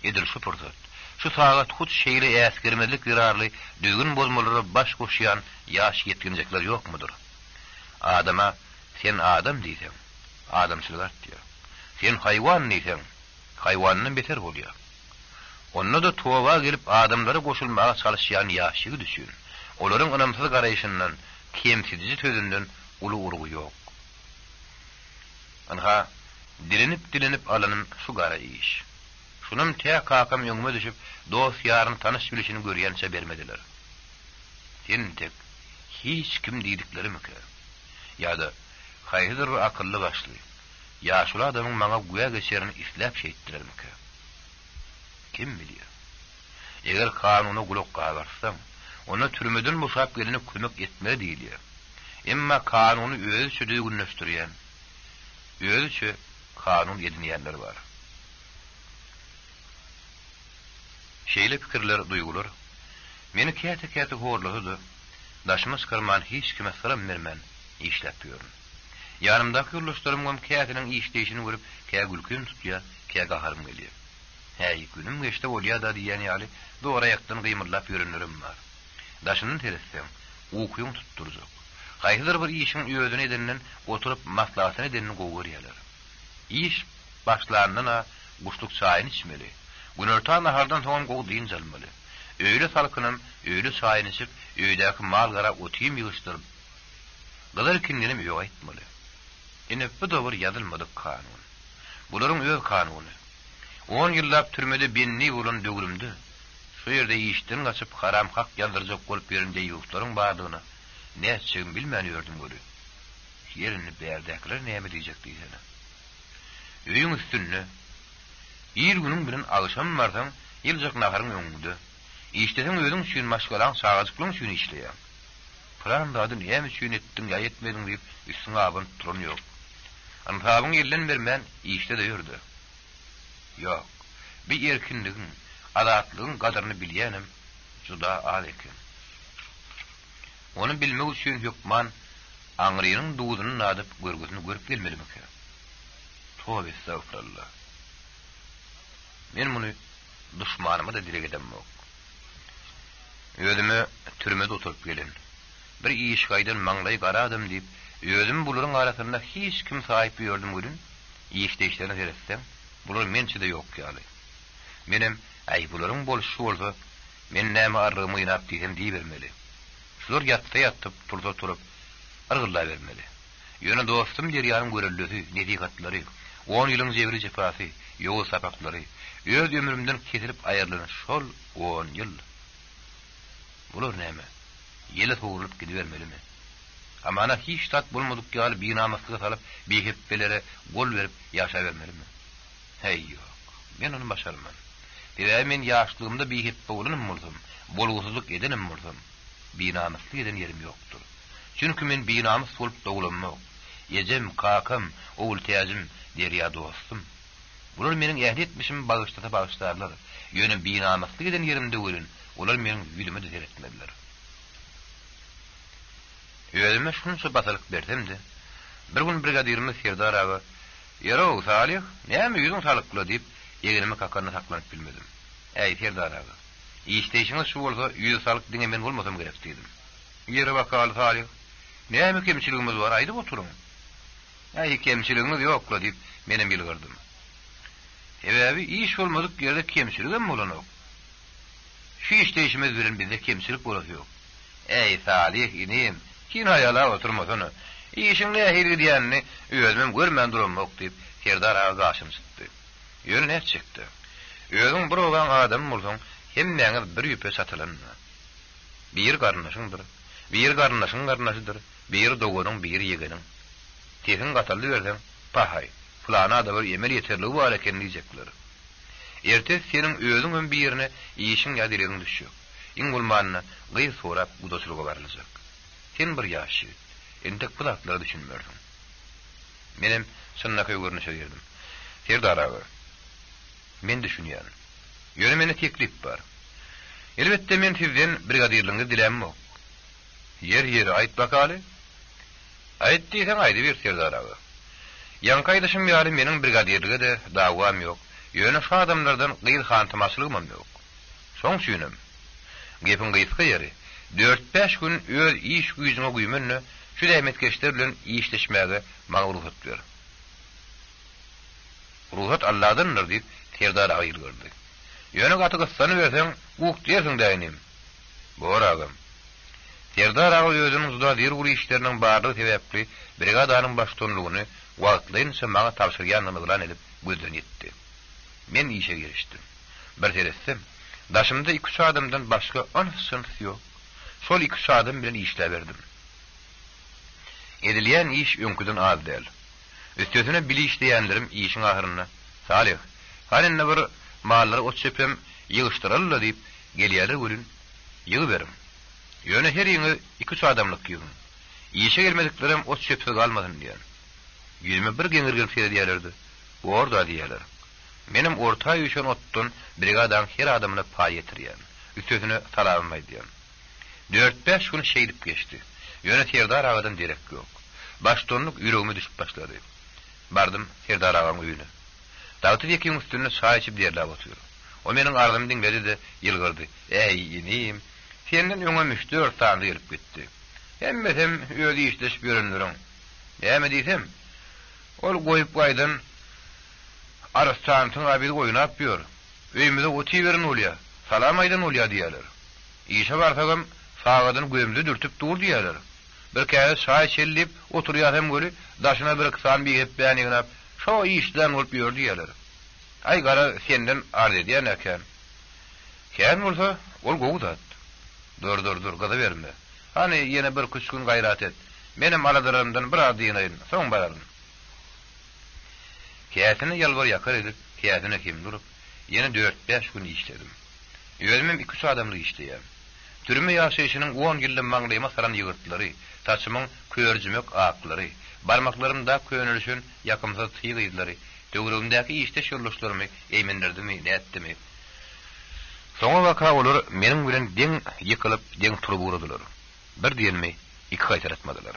Edil şu pursat, şu sagat hut şeýle äsgermezlik ýararly, düzgün bolmalary baş goşýan ýaş ýetginjekler ýokmudur? Adama sen adam diýsen, adamçylyk artýar. Sen haýwan diýsen, haýwandan beter bolýar. Onda da towa gelip adamlara goşulmaga çalışýan ýaşygy düşün. Olaryň ynamsyz garaýşyndan, kemsizji sözünden uly urgu ýok. Anha dilenip alanım şu gara iş. Şunun te kakam ýöňüme düşüp dost ýaryn tanış bilişini görýänçe bermediler. Sen tek hiç kim diýdiklerimi-ki? Ýa-da haýhyr akylly başly. Ýaşul adamyň maňa güýä geçerini isläp şeýtdirermi-ki? Kim bilýär? Eger kanuny gulak gaýarsaň, ona türmeden boşap gelini kömek etme diýilýär. Emma kanuny öz südüğü günleşdirýän, özü kanun edinýänler bar. Şeýle pikirler duýgular. Meni käte horlady. Daşymy çykarman hiç kime syram bermen işläp ýörün. Ýanymdaky ýoldaşlarym kätiniň işleýişini görüp kä gülkün tutýar, kä gaharym gelýär. Häý günüm geçdi bolýar da diýen ýaly dogry ýakdan gymyrlap ýörünlerim bar. Daşyny teresem, ukyň tutturjak. Haýhyr bir işin ýödüne edenden oturup maslahatyny edenini gowurýarlar. İş başlaryndan guşluk çaýyn içmeli. Günörtän nahardan soň gow diýin jalmaly. Öýle salkynym, öýle çaýyn içip, öýdäki mal gara otym ýygyşdyryp, gadar kinlenim ýok aýtmaly. Ine bu dowr ýazylmadyk kanun. Bularyň öz kanuny. 10 ýyllap türmede benni bolan döwrümde, şu ýerde işden gaçyp haram hak ýazdyrjak bolup ýöründe ýurtlaryň bardygyny näçe bilmän ýördüm göre. Yerini berdäkler näme diýjek diýsen. Öýüň üstünde ýyl günüň bilen agşam barsaň, ýyljak naharyň öňünde. İşteseň özüň üçin maşgalan sagajyklyň üçin işleýär. falan da adı niye mi şüyn ettin ya etmedin deyip üstüne abın turun yok. Antabın yerlen vermen işte de yürüdü. Yok, bir erkinliğin, adatlığın kadarını bilyenim, juda az ekin. Onu bilmek üçün hükman, Angriyının duğdunun adıp görgüsünü görüp gelmeli mi ki? Tövbe estağfurullah. Men bunu düşmanıma da dile gedem yok. Özümü türmede oturup gelin. Bir iş kaydan manlayı qaradım deyip, özüm buların arasında hiç kim sahip gördüm gülün, iş değişlerine teretsem, bular mençe de yok yani. Benim, buların boluşu olsa, men näme arrığımı inap diysem diyivermeli. Şular yatıp, turup, argılla vermeli. Yöne dostum deryanın görellösü, netikatları, 10 yılın cevri cefası, yoğu sapakları, öz ömrümden kesilip ayarlanan şol 10 yıl. Bular näme? Yele soğurulup gidivermeli mi? Ama ana hiç tat bulmadık gali bir namaslığa salıp bir heppelere gol verip yaşa vermeli mi? Hey yok, ben onu başarmam. Men yaşlığımda bir heppe olunum olsam, bolgusuzluk edenim olsam, bir namaslı eden yerim yoktur. Çünkü men bir namus olup doğulanmam. Yecem, kakam, oğul teyacım, derya dostum. Bular menin ehliyetmişim bağışlarlar. Yönüm bir namuslu eden yerimde ölün, olar menin yüzüme de seyretmediler. Özüme şunca basalık versem de, bir gün brigadirimiz Serdar ağa, "Yaro Salih, näme yüzüň salypla" deyip, yegenime kakarına saklanıp bilmedim. "Ey Serdar ağa, işteýişiňiz şu bolsa, yüz salyp diňe men bolmasam gerek" dedim. "Ýere bakal Salih, näme kemçiligimiz var, aýdyp oturuň." "Kemçiligimiz ýokla" deyip menem bilgirdim. "Ebebi iş bolmadyk ýerde kemçiligem bolanok. Şu işteýişimiz bilen bizde kemçilik bolasy ýok." "Ey Salih inim, kin hayala oturmasana. İşin nähili diýenini özüm görmän duramok" diýip Serdar ağa gaşym çykdy. Ýöne ne çykdy? Özüň bir ogan adam bolsaň, hemmeňiz bir ýüpe satylanma. Bir garnaşyňdyr, bir garnaşyň garnaşydyr, bir dogonyň bir ýegeniň. Tehin gataldy berseň, pahay, fulana da bir emel ýeterli bar eken diýjekler. Ertes seniň özüň bir ýerine işiň ýa-dilegiň düşýär. İngulmanna gyý sorap udaşlyga barylajak. Sen bir ýaşy, entek budaklary düşünmärsiň. Menem şunnaky görnüşe girdim. Serdar ağa, men düşünýän. Ýöne mene teklip bar. Elbetde men sizden brigadirliňizi dilemok. Yer aýt bakaly. Aýt diýsen aýdy bir Serdar ağa. Ýankaýdyşym ýaly meniň brigadirlige de dawam ýok. Ýöne şu adamlardan gyýl hantymaçlygym ýok. Soň süýnem. Gepin gyýsky ýeri. 4-5 gün öz iş güýjüňe güýmenle şu dämetkeşler bilen işleşmäge maňa ruhsat ber. Ruhsat Allahdandyr diýip Serdar ağa ýylgyrdy. Ýöne gaty gyssany berseň, uk diýersiň däýinim. Boragam. Serdar ağa özüniň zuda dir guri işleriniň barlygy sebäpli brigadanyň başçylygyny wagtlaýynça maňa tapşyrýanyny bilen edip gözden ýetdi. Men işe girişdim. Bir teressem, daşymda 2 adamdan başga anysynys ýok. Şol 2 adam bilen işläberdim. Edilýän iş öňküden az däl. Üstesine bili işleýänlerim işiň ahyryna, "Salih, halinde bir mallary ot çepem ýygyştyrallar" diýip gelýärler bolun, ýygyberim. Ýöne her ýyňy 2 adamlyk ýygyň. İşe gelmediklerim ot çepse galmadyn diýär. Ýüzüme bir geňir gelip serýärlerdi. Orda diýerler. Menim orta ýüşen otdan brigadan her adamyna pay ýetirýän. Üstesine salamay diýär. 4-5 gün şeýdip geçdi. Ýöne Serdar ağadan derek ýok. Baştonluk ýüregime düşüp başlady. Bardym Serdar ağaň öýüne. Dawty ýekiň üstüne çay içip derläp otur. O meniň ardymdan geldi de ýylgyrdy. "Ey inim, senden öňe müştör tandy gelip gitdi. Hemmesem öýdi işleş görünürüm. Näme diýsem? Ol goýup gaýdan Arasçantyň abidy goýunap ýör. Öýümde oty berin bolýar. Salam aýdan bolýar diýerler. İşe barsagam sağadan gömde dürtüp dur diýerler. Bir käze çay çellip oturýarsam göli, daşyna bir kısan bir hep bäni gnap, şo işden bolup ýör diýerler. Ay gara senden arz edýän eken. Kän bolsa, ol gowdat. Dur, gaza berme. Hani ýene bir küç gün gaýrat et. Menim aladarymdan bir adyňyň, soň bararyn. Käsini ýalbar ýakar edip, käsine kim durup, ýene 4-5 gün işledim. Özümem 2 adamly işleýär. Türme ýaşaýyşynyň 10 ýyldan maňdaýma saran ýygyrtlary, taşymyň köýerjimek aklary, barmaklarynda köýnülüşün ýakymsa tyýgyzlary, döwründäki işde şurluşlarymy eýmendirdimi, näetdimi? Soňa waka olar meniň bilen deň ýykylyp, deň turup uradylar. Bir diýenmi, iki gaýtar atmadylar.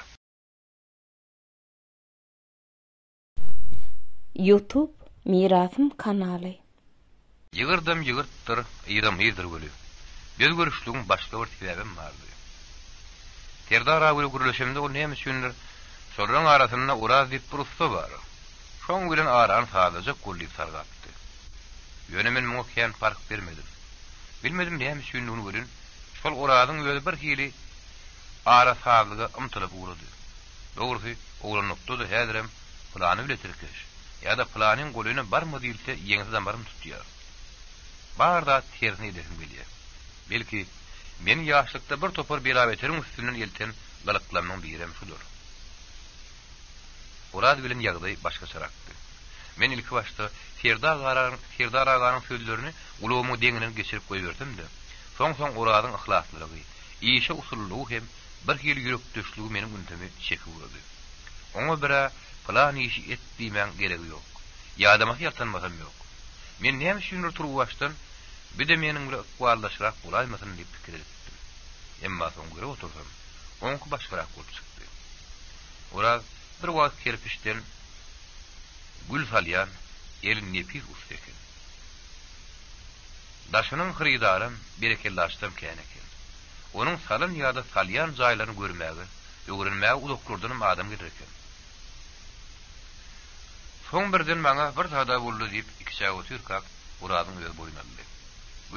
YouTube Mirasym kanaly. Ýygyrdım ýygyrtdyr, ýydym ýydyr göli. Göz görüşlüğün başka bir sebebim vardı. Terdar ağır gürleşimde o neymiş üçindir? Sorun arasında uraz dip burusu var. Şoň bilen aran sadece kulli sargatdy. Yönemin muhkem fark vermedim. Bilmedim neymiş üçin onu görün. Şol urazyň özi bir hili ara sağlıga ymtylyp urady. Dogrusu oğlanykdy da häzirem plany biletirkeş. Ya da planyň golyny barmy diýilse ýeňsizden barym tutýar. Barda tersini edesim gelýär. Belki men ýaşlykda bir topar belabeteriň üstünden elten galyklanyň birem şudur. Urad bilen ýagdaý başga sarakdy. Men ilki başda Serdar aganyň sözlerini ulamy deňinden geçirip goýberdim-de. Soň uradyň ihlaslygy, işe usullugy hem bir hili ýürekdüşlügi meniň üntemi çeki urady. Oňa bira plan işi etdiýmem geregi ýok. Ýadamasy ýatanmasam ýok. Men näme üçin turup başdan bir de meniň bilen ýarlaşyrak bolaýmasyn diýip pikir etdim. Emma soň göre otursam, onky başgarak bolup çykdy. Oraz bir wagt kerpiçden gül salyan, elin nepis ustaken. Daşynyň hyrydarym berekelli açdym keneken. Onuň salyn ýa-da salyan jaýlaryny görmäge, öwrenmäge uzaklardan adam gereken. Soň birden maňa bir tada boldy diýip iki çaý türkak uradyň öz boýuna aldy.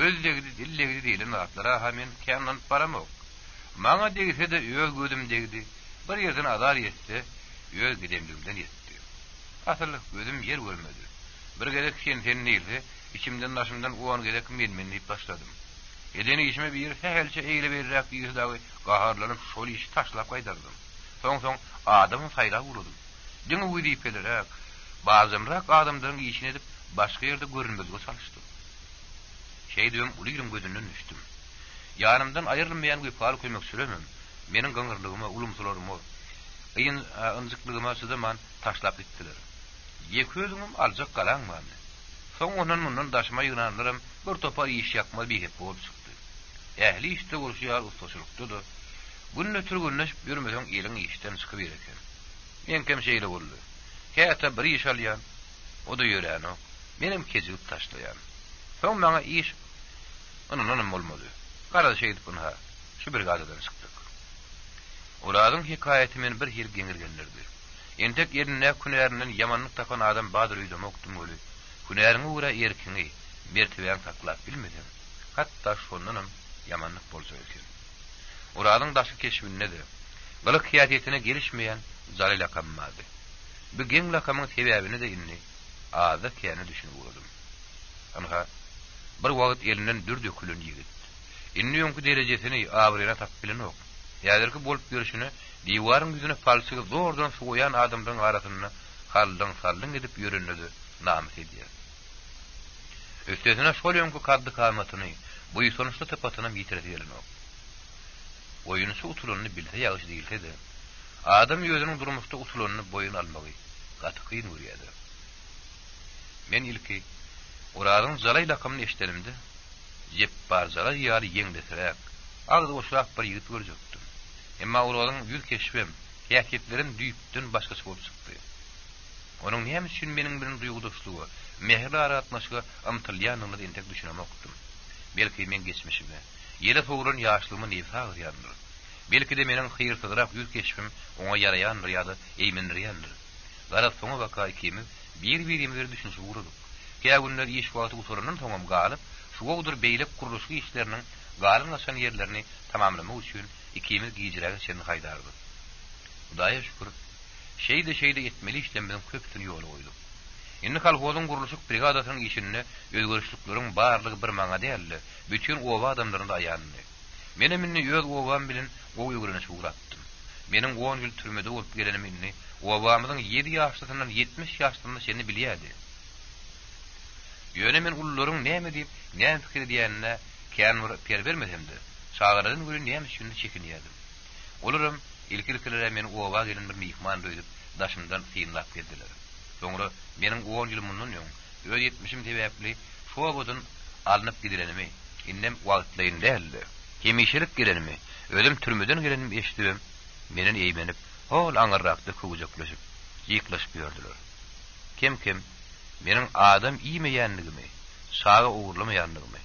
Özdegidi, dillegidi diýilen atlara ha men kendan paramok. Maňa degse de öz gödüm degdi. Bir ýerden azar ýetse, öz gidemligimden ýetdi. Asylyk gözüm yer görmedi. Bir gerek sen näilse, içimden daşymdan uwan gerek men diýip başladym. Edeni işime bir hähelçe eýle bererek ýüzdagy gaharlanyp şol işi taşlap gaýdardym. Soň adamyň saýla urudym. Diňe uýdyp gelerek, bazymrak adamlaryň işini edip başga ýerde görünmezge çalışdym. Şeýdem ulygyň gözünden düşdüm. Ýanymdan aýrylmaýan bir pal köýmek süremem. Meniň gaňyrlygyma, ulumsularyma, ynjyklygyma syzaman taşlap gitdiler. Ýeközüňim aljak galaňman. Soň onan mundan daşyma ýygranlarym bir topar iş ýakma behep bolup çykdy. Ähli işte urşýar ustaşylykdy da. Günne türgünleşip ýürmeseň eliň işden çykyp bereken. Men kem şeýle boldy. Häta bir iş alýan, o da ýöräno. Menim kezip taşlaýan. Soň maňa iş onundan bolmady. Gara şeýdip buna şu bir gadadan çykdyk. Uradyň hikaýaty men bir ýer geňirgenlerdi. Entek ýerine kunärinden ýamanlyk tapan adam badyr ýüzüm okdum öli. Kunäriňe ura erkiňi bertiben taklap bilmedim. Hatda şondanam ýamanlyk bolsa eken. Uradyň daşy keşbinde de galyk hiýatyetine gelişmeýän Jalil akamady. Bu geň lakamyň sebäbini de inni aza kene düşünüp uradym. Anha bir wagt elinden dür dökülen ýigit. Inni ýonky derejesini awryna tap bilen ok. Ýa-da bolup görüşini diýwaryň ýüzüne falsygy zordan soýan adamlaryň arasyna haldan edip ýörünlüdi, namyt edýär. Östesine şol ýonky kaddy kamatyny, bu sonuçta tapatynam ýitirilýän ok. Oýunsy utulyny bilse ýaşy diýilse de, adam ýözüniň durmuşda utulyny boyun almagy gatykyn urýardy. Men ilki uradyň Jalil akamyny eşdelimde, jep barjaga ýary ýeňdesirek, agdy oşlap bir ýigit görjekdim. Emma uradyň ýüz keşbem, häkiýetlerin düýpden başgaça bolup çykdy. Onuň näme üçin meniň bilen duýgudaşlygy, mehri aratmaşyga ymtylýanyny entek düşünemokdym. Belki men geçmişime, ýere soğuran ýaşlygymy näme agyrýandyr. Belki de meniň hyýrsyzrak ýüz keşbim oňa ýaraýandyr ýa-da eýmendirýändir. Gara soňa waka ikimiz bir-birimizi düşünýär uradyk. Käе günler iş wagty usurynyň soňam galyp, şu gowdur beýlek kuruluşy işleriniň galyňlaşan ýerlerini tamamlamak üçin ikimiz giýjiräge çenli haýdardy. Hudaýa şükür, şeýde etmeli işlem bilen köptün ýoly goýduk. Indi kolhozyň guruluşyk brigadasynyň işini özgörüşlikleriň barlygy bir maňa däldi, bütün owa adamlaryny da aýandy. Menem inni öz owam bilen gowy ýügreniş uğratdym. Meniň 10 ýyl türmede bolup gelenimni, owamyzyň 7 ýaşlydyrdan 70 ýaşlynda şeni bilýärdi. Ýöne men ullaryň näme diýip, näme pikir diýenine kän per bermedimdi. Şagardan görün näme şunu çekinýärdim. Olaram ilkilkilere meni owa gelen bir mihman doýdup daşymdan sýynlap geldiler. Soňra meniň 10 ýyl mundan ýoň öz 70-im sebäpli şo bodun alınıp gidilenimi innem wagtlaýyn däldi. Kemişilik gelenimi özüm türmeden gelenimi eşitdim. Menen eýmenip hol aňyrrakda köwjekleşip ýyklaşyp ýördiler. Kim meniň adam iýmeýänligimi, şaga uğurlamaýanlygymı,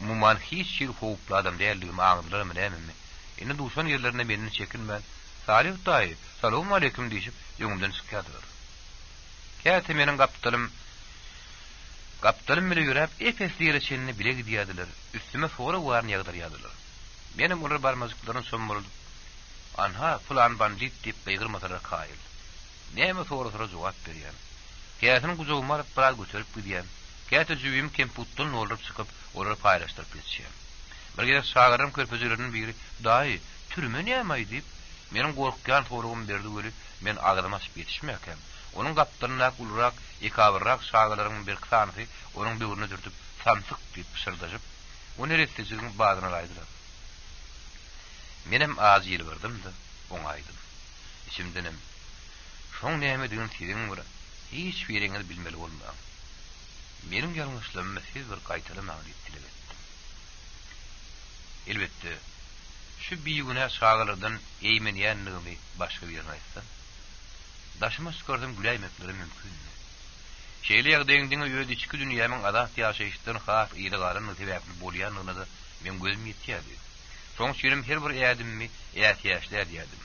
umuman hiç ýyl howply adam däldigimi aňdylarmy näme? Indi duşan ýerlerine meni çekinmän, Salih daýy, "Salamu aleykum" diýip ýöňümden çykýardylar. Käte meniň Kaptanım bile ýörep epesli ýere çenini bile gidýärdiler. Üstüme sonra warny ýagdyrýardylar. Menim olar barmazlyklaryň son boldy. Anha fulan bandit diýip beýgirmasalar kaýyl. Näme sonra jogap berýän. Käsini gujogyma alyp biraz götürüp gidýän. Käte jübim kemputdan olup çykyp olar paýlaşdyryp geçýär. Bir gede şagarym körpüzleriniň biri daýy, "Türme näme?" diýip meniň gorkýan soragym berdi göri, men agrymas ýetişmekem. Onun kaptanına ulrak, ikabırrak şağalarının bir kısanısı onun böğrüne dürtüp samsık deyip pışırdaşıp o neresteciğin bağdına raydılar. Menem ağız yeri vardım da oňaýdym. İçimdenim. Şoň näme diýen siziň bir hiç bir ýeriňiz bilmeli bolmaň. Meniň ýalňyşlygymmy siz bir gaýtarmaň diýip dilegetdim. Elbetde şu biýigine şağalardan eýmenýänligimi başga bir ýerine aýtsam daşıma skordum güläýmekleri mümkin. Şeýle ýagdaýyňda öýde içki dünýämiň adat ýaşaýyşdan has ýylygaryny sebäpli bolýanyny da men gözüm ýetýärdi. Soň şeýlim her bir ýadymmy ýaşaýşlar diýdim.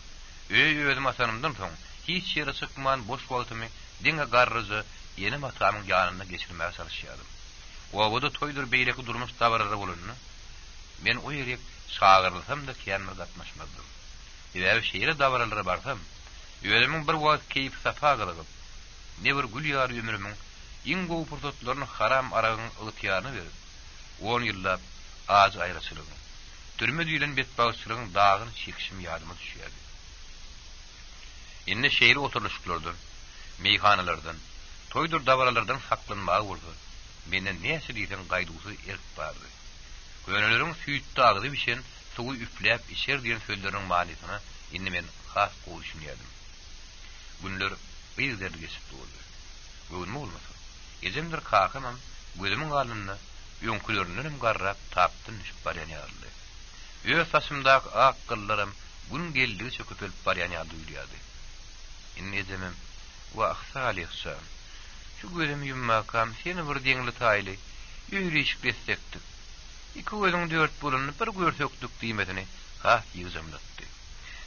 Özüm asanymdan soň hiç ýere çykman boş wagtymy diňe garryzy ýene matamyň ýanyna geçirmäge çalışýardym. Owada toýdur beýleki durmuş tabarary bolunny. Men o ýere şagyrlysam da känme gatnaşmadym. Eger şeýle dabaralary barsam Ýöremin bir wagt keýip safa gylyp, ne bir gül ýar ömrümiň iň gowy pursatlaryny haram aragyň ygtyýany berip, 10 ýyllap az aýraçylygyň, türme diýilen betbagyçylygyň dagyny çekişim ýadyma düşýärdi. Indi şeýle oturuşyklardan, meýhanalardan, toýdur dabaralardan saklanmagy boldy. Menden näse diýsen gaýdusy erk bardy. Gönülleriň süýtdi agydy biçen suwy üfläp içer diýen sözleriň manysyna indi men has goýuşýardım. Günler bir derdi geçip durdu. Bugün bolmasa. Gecemdir kalkamam, gözümün alnına öňkülerinden garrap tapdyn düşüp barýanýardy. Öz saçymdaky ak kyllarym gün geldi çöküp barýanýardy ýürýärdi. Inni edemem we ahsalihsan. Şu gözümi yummakam seni bir deňli taýly ýürüýüşik destekdik. İki gözüň dört bulunyp bir görsökdik diýmedini ha ýyzamlatdy.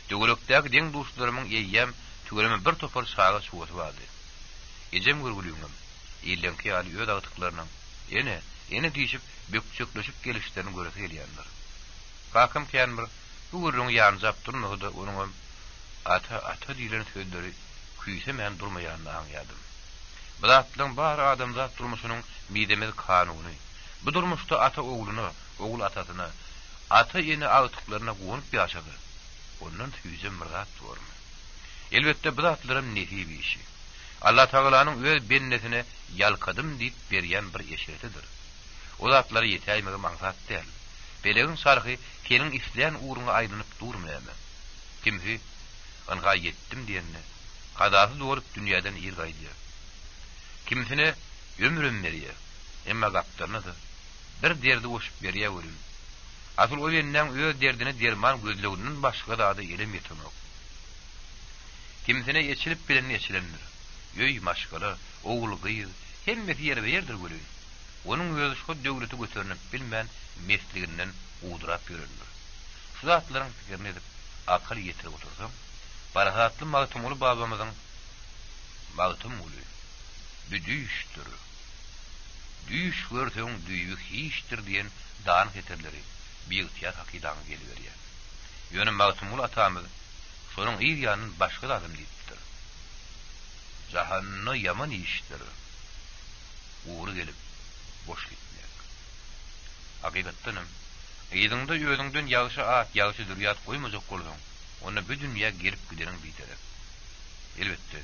Döwlekdäki deň dostlarymyň eýýäm tügereme bir topar sağa suwat bardy. Gecem gurgulýum. Ýylanky ýaly öýde agtyklarynyň ene diýip bökçekleşip gelişlerini görese gelýärler. Kakam kän bir bu gurrun ýanjap durmagdy onuň ata diýilen sözleri küýse men durmaýanyny aňýardym. Bu zatlyň bar adamzat durmuşynyň midemel kanuny. Bu durmuşda ata ogluny, ogul atasyna, ata ene agtyklaryna gowunyp ýaşady. Ondan küýse mirat durmy. Elbette bu zatlarym nefi bir işi. Allah Taala'nın öz bennetine yalkadym diýip berýän bir eşeretidir. O zatlary ýetäýmegi maňsat däl. Belegin sarhy keniň isleýän uğruňa aýlanyp durmaýar. Kimsi anga ýetdim diýende, kadasy dolup dünýäden ýer gaýdýar. Kimsine ömrüm berýär. Emma gapdaryny da bir derdi oşup berýär bolýar. Asyl o ýerden öz derdine derman gözleginiň başga da ýelim ýetmek. Kimsine ýeçilip bilen ýeçilendir. Ýöý maşgala, owulgy, hemmeti ýere berdir bolýar. Onuň özü şu döwleti götürnip bilmän mesliginden uğdurap ýöründir. Şu zatlaryň pikirini edip akıl ýetirip otursam, barahatly magtymly babamyzyň magtym uly. Düdüşdir. Düş görsöň düýü hiçdir diýen dan getirleri bir ýetýär hakydan gelýär. Ýöne magtymly atamyz şonuň ýer ýanyny başga adam diýipdir. Jahanna yaman işdir. Uğru gelip boş gitmek. Hakykatdanam, ýygyňda ýözüňden ýagşy at, ýagşy dürýat goýmajak bolsaň, onu bu dünýä gelip gideriň biýderek. Elbetde,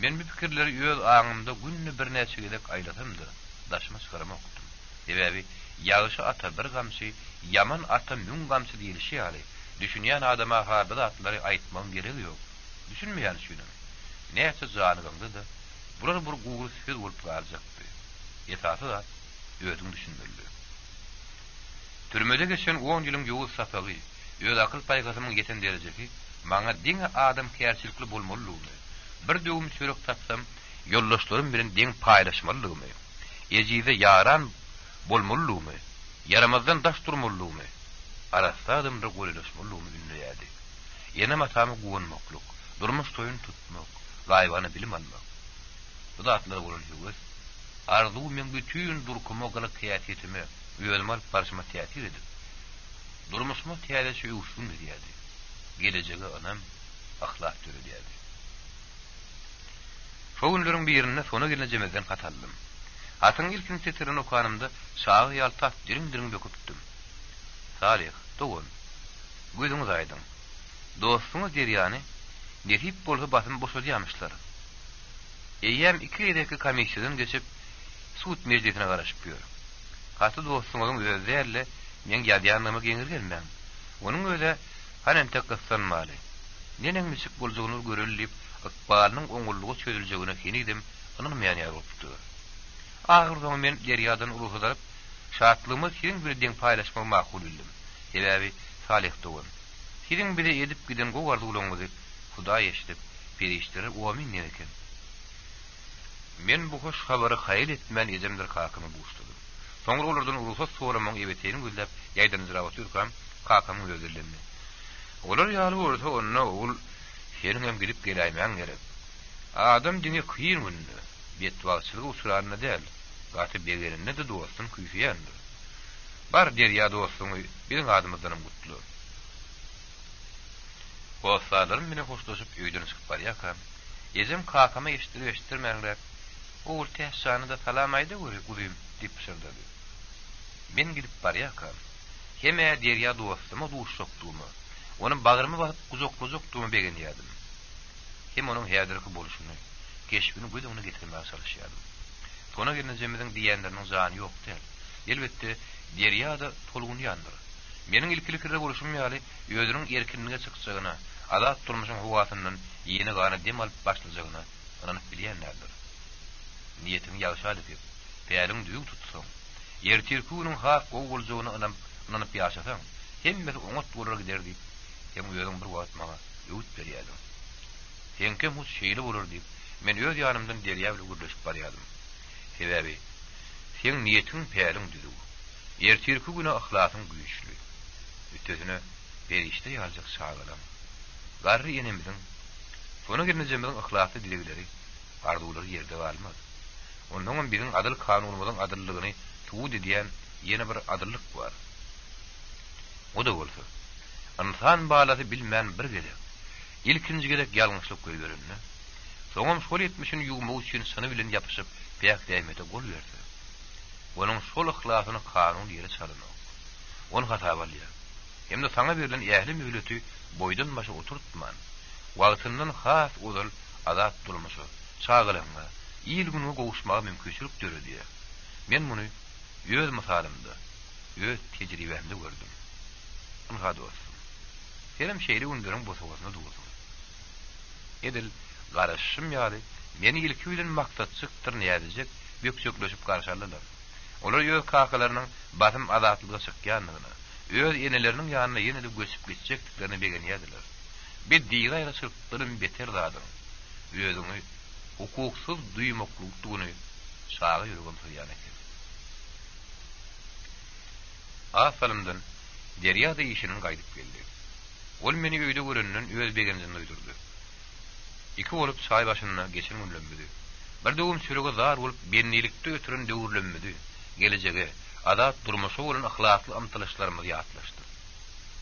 men bu pikirleri öz aňymda günni bir näçe gelek aýlatam da, daşyma çykaramokdum. Sebäbi Yağışı ata bir gamsy, yaman ata mün gamsy diýilşi ýaly. Düşünýän adama ha bir atlary aýtmam gerek ýok. Düşünmeýän şunu. Näçe janygyňda bular bir gugur söz bolup galjakdy. Esasy da özüň düşünmeli. Türmede geçen 10 ýylyň ýoğu sapagy, öz akıl paýgasymyň ýeten derejesi, maňa diňe adam kärçilikli bolmalydygy. Bir döwüm çörek tapsam, ýoldaşlarym bilen diň paýlaşmalydygy. Ejide yaran bolmalydygy. Yaramazdan daş durmalydygy. Arasadym da goýlaşmalydygy dinleýärdi. Ýene matamy goýunmakluk, durmuş toýun tutmak, gaýbany bilim almak. Bu da atlar bolan arzu men bütün durkumy galyk täsirimi öýelmal barşyma täsir edip durmuşma täsir uşun diýdi. Gelejegi anam ahlak türü diýdi. Şo günleriň birinde sona gelenjemizden hatallym. Atyň ilkin setirini okanymda şahy ýaltap dirim böküpdüm. Salih, dogun. Gözüňiz aýdyn. Dostuňyz derýany netip bolsa basym boşadýamyşlar. Eýem 2 ýerdeki komissiýadan geçip suut meclisine garaşyp ýör. Hatda dostuňyzyň özlerle men ýadýanlymy geňirgenmän. Onuň öze hanen tek gyssanmaly. Nenem misik boljagyny görelip, ykbalynyň oňullugy çözüljegine henidim, anylmaýan ýer bolupdy. Agyrda men derýadan uruhdaryp, şartlygymyz hiň bir deň paýlaşmak makul bildim. Sebäbi Salih dogun. Hiň bile edip giden gowardy ulangyzy Hudaý eşdip, periştirip omin nereken. Men bu hoş habary haýyl etmän ejemdir kakymy buýuşdum. Soňra olardan urusat soramyň ebetini gözläp ýaýdan jyrawat ýurkam, kakymy gözlendi. Olar ýaly bolsa onda ol şeňem gidip gelýärmän gerek. Adam diňe kıyır gündü. Betwagçylyk usuraryna däl, gaty begerinde de dostun küýýändir. Bar derýa dostum, biziň adymyzdan gutly. Dostlarym meni hoşlaşyp öýden çykyp barýakam. Ejim kakama eşitdirmänler. Oğul tehşanı da salam aýda görýüm diýip şerdädi. Men gidip barýakam. Heme derýa dostumy duşşokdumy, onuň bagyrymy basyp guzok-guzokdumy begenýärdim. Hem onuň häzirki boluşuny, keşbini göýüňe getirmäge çalışýardym. Sona gelenjemizin diýenleriniň jany ýok däl. Elbetde derýa da tolgunýandyr. Meniň ilkili kirre boluşum ýaly özüniň erkinlige çykjagyna, azat durmuşyň howasyndan ýene gana dem alyp başlajagyna anyp bilýänlerdir. Niýetiň ýagşa edip, peýäliň düýük tutsaň, ýertirküniň hak gowuljagyny anyp ýaşasaň, hemme oňat bolar giderdi. Hem özüň bir wagt maňa öwüt berýärdi. Henkem hu şeýle bolar diýip, men öz ýanymdan derýä bilen gürleşip barýardym. Sebäbi, sen niýetiň peýäliň düýük. Ýertirkü güne ahlakyň güýçli. Ütesine berişde ýaljak şagalam. Garry enemizin, sona gelenjemizin ahlakly dilegleri, arzuwlary ýerde barmaz. Ondan biziň adyl kanunymyzyň adyllygyny tuğut edýän ýene bir adyllyk bar. O da bolsa, insan balasy bilmän bir gede, ilkinji gerek ýalňyşlyk görýärmi? Soňam şol etmişini ýuwmak üçin sany bilen ýapyşyp, beýak däýmete gol berdi. Onuň şol ahlakyny kanun ýere çalynak. Onu hata bolýar. Hem de sana berilen ähli möhleti boydan başa oturtman. Wagtyndan has uzal azat durmuşy, çağılanma, ýyl güni gowuşmagy mümkinçilik döredi. Men muny öz masalymda, öz tejribemde gördüm. Onha dostum. Senem şeýle günderiň bosawasyna dugdum. Edil garaşym ýaly, meni ilki bilen maksatçykdyr nädijek, bökçökleşip garşarlar. Olar öz kakalarynyň batym azatlyga çykýanlygyny, öz eneleriniň ýanyna ýene de göçüp geçjeklerini begenýärdiler. Bir diýgaýra çyrpdyrym beter zadym. Özüňi hukuksyz duýmaklykdygyny şaga ýüregen türýän eken. Asalymdan derýada işiniň gaýdyp geldi. Ol meni öýde görenden öz begenjini duýdurdy. Iki bolup çay başyna geçen günlenmedi. Bir döwüm sürege zar bolup bennilikde ötüren döwürlenmedi. Gelejege adat durmuşy bolan ahlakly amtalaşlarymyz ýatlaşdy.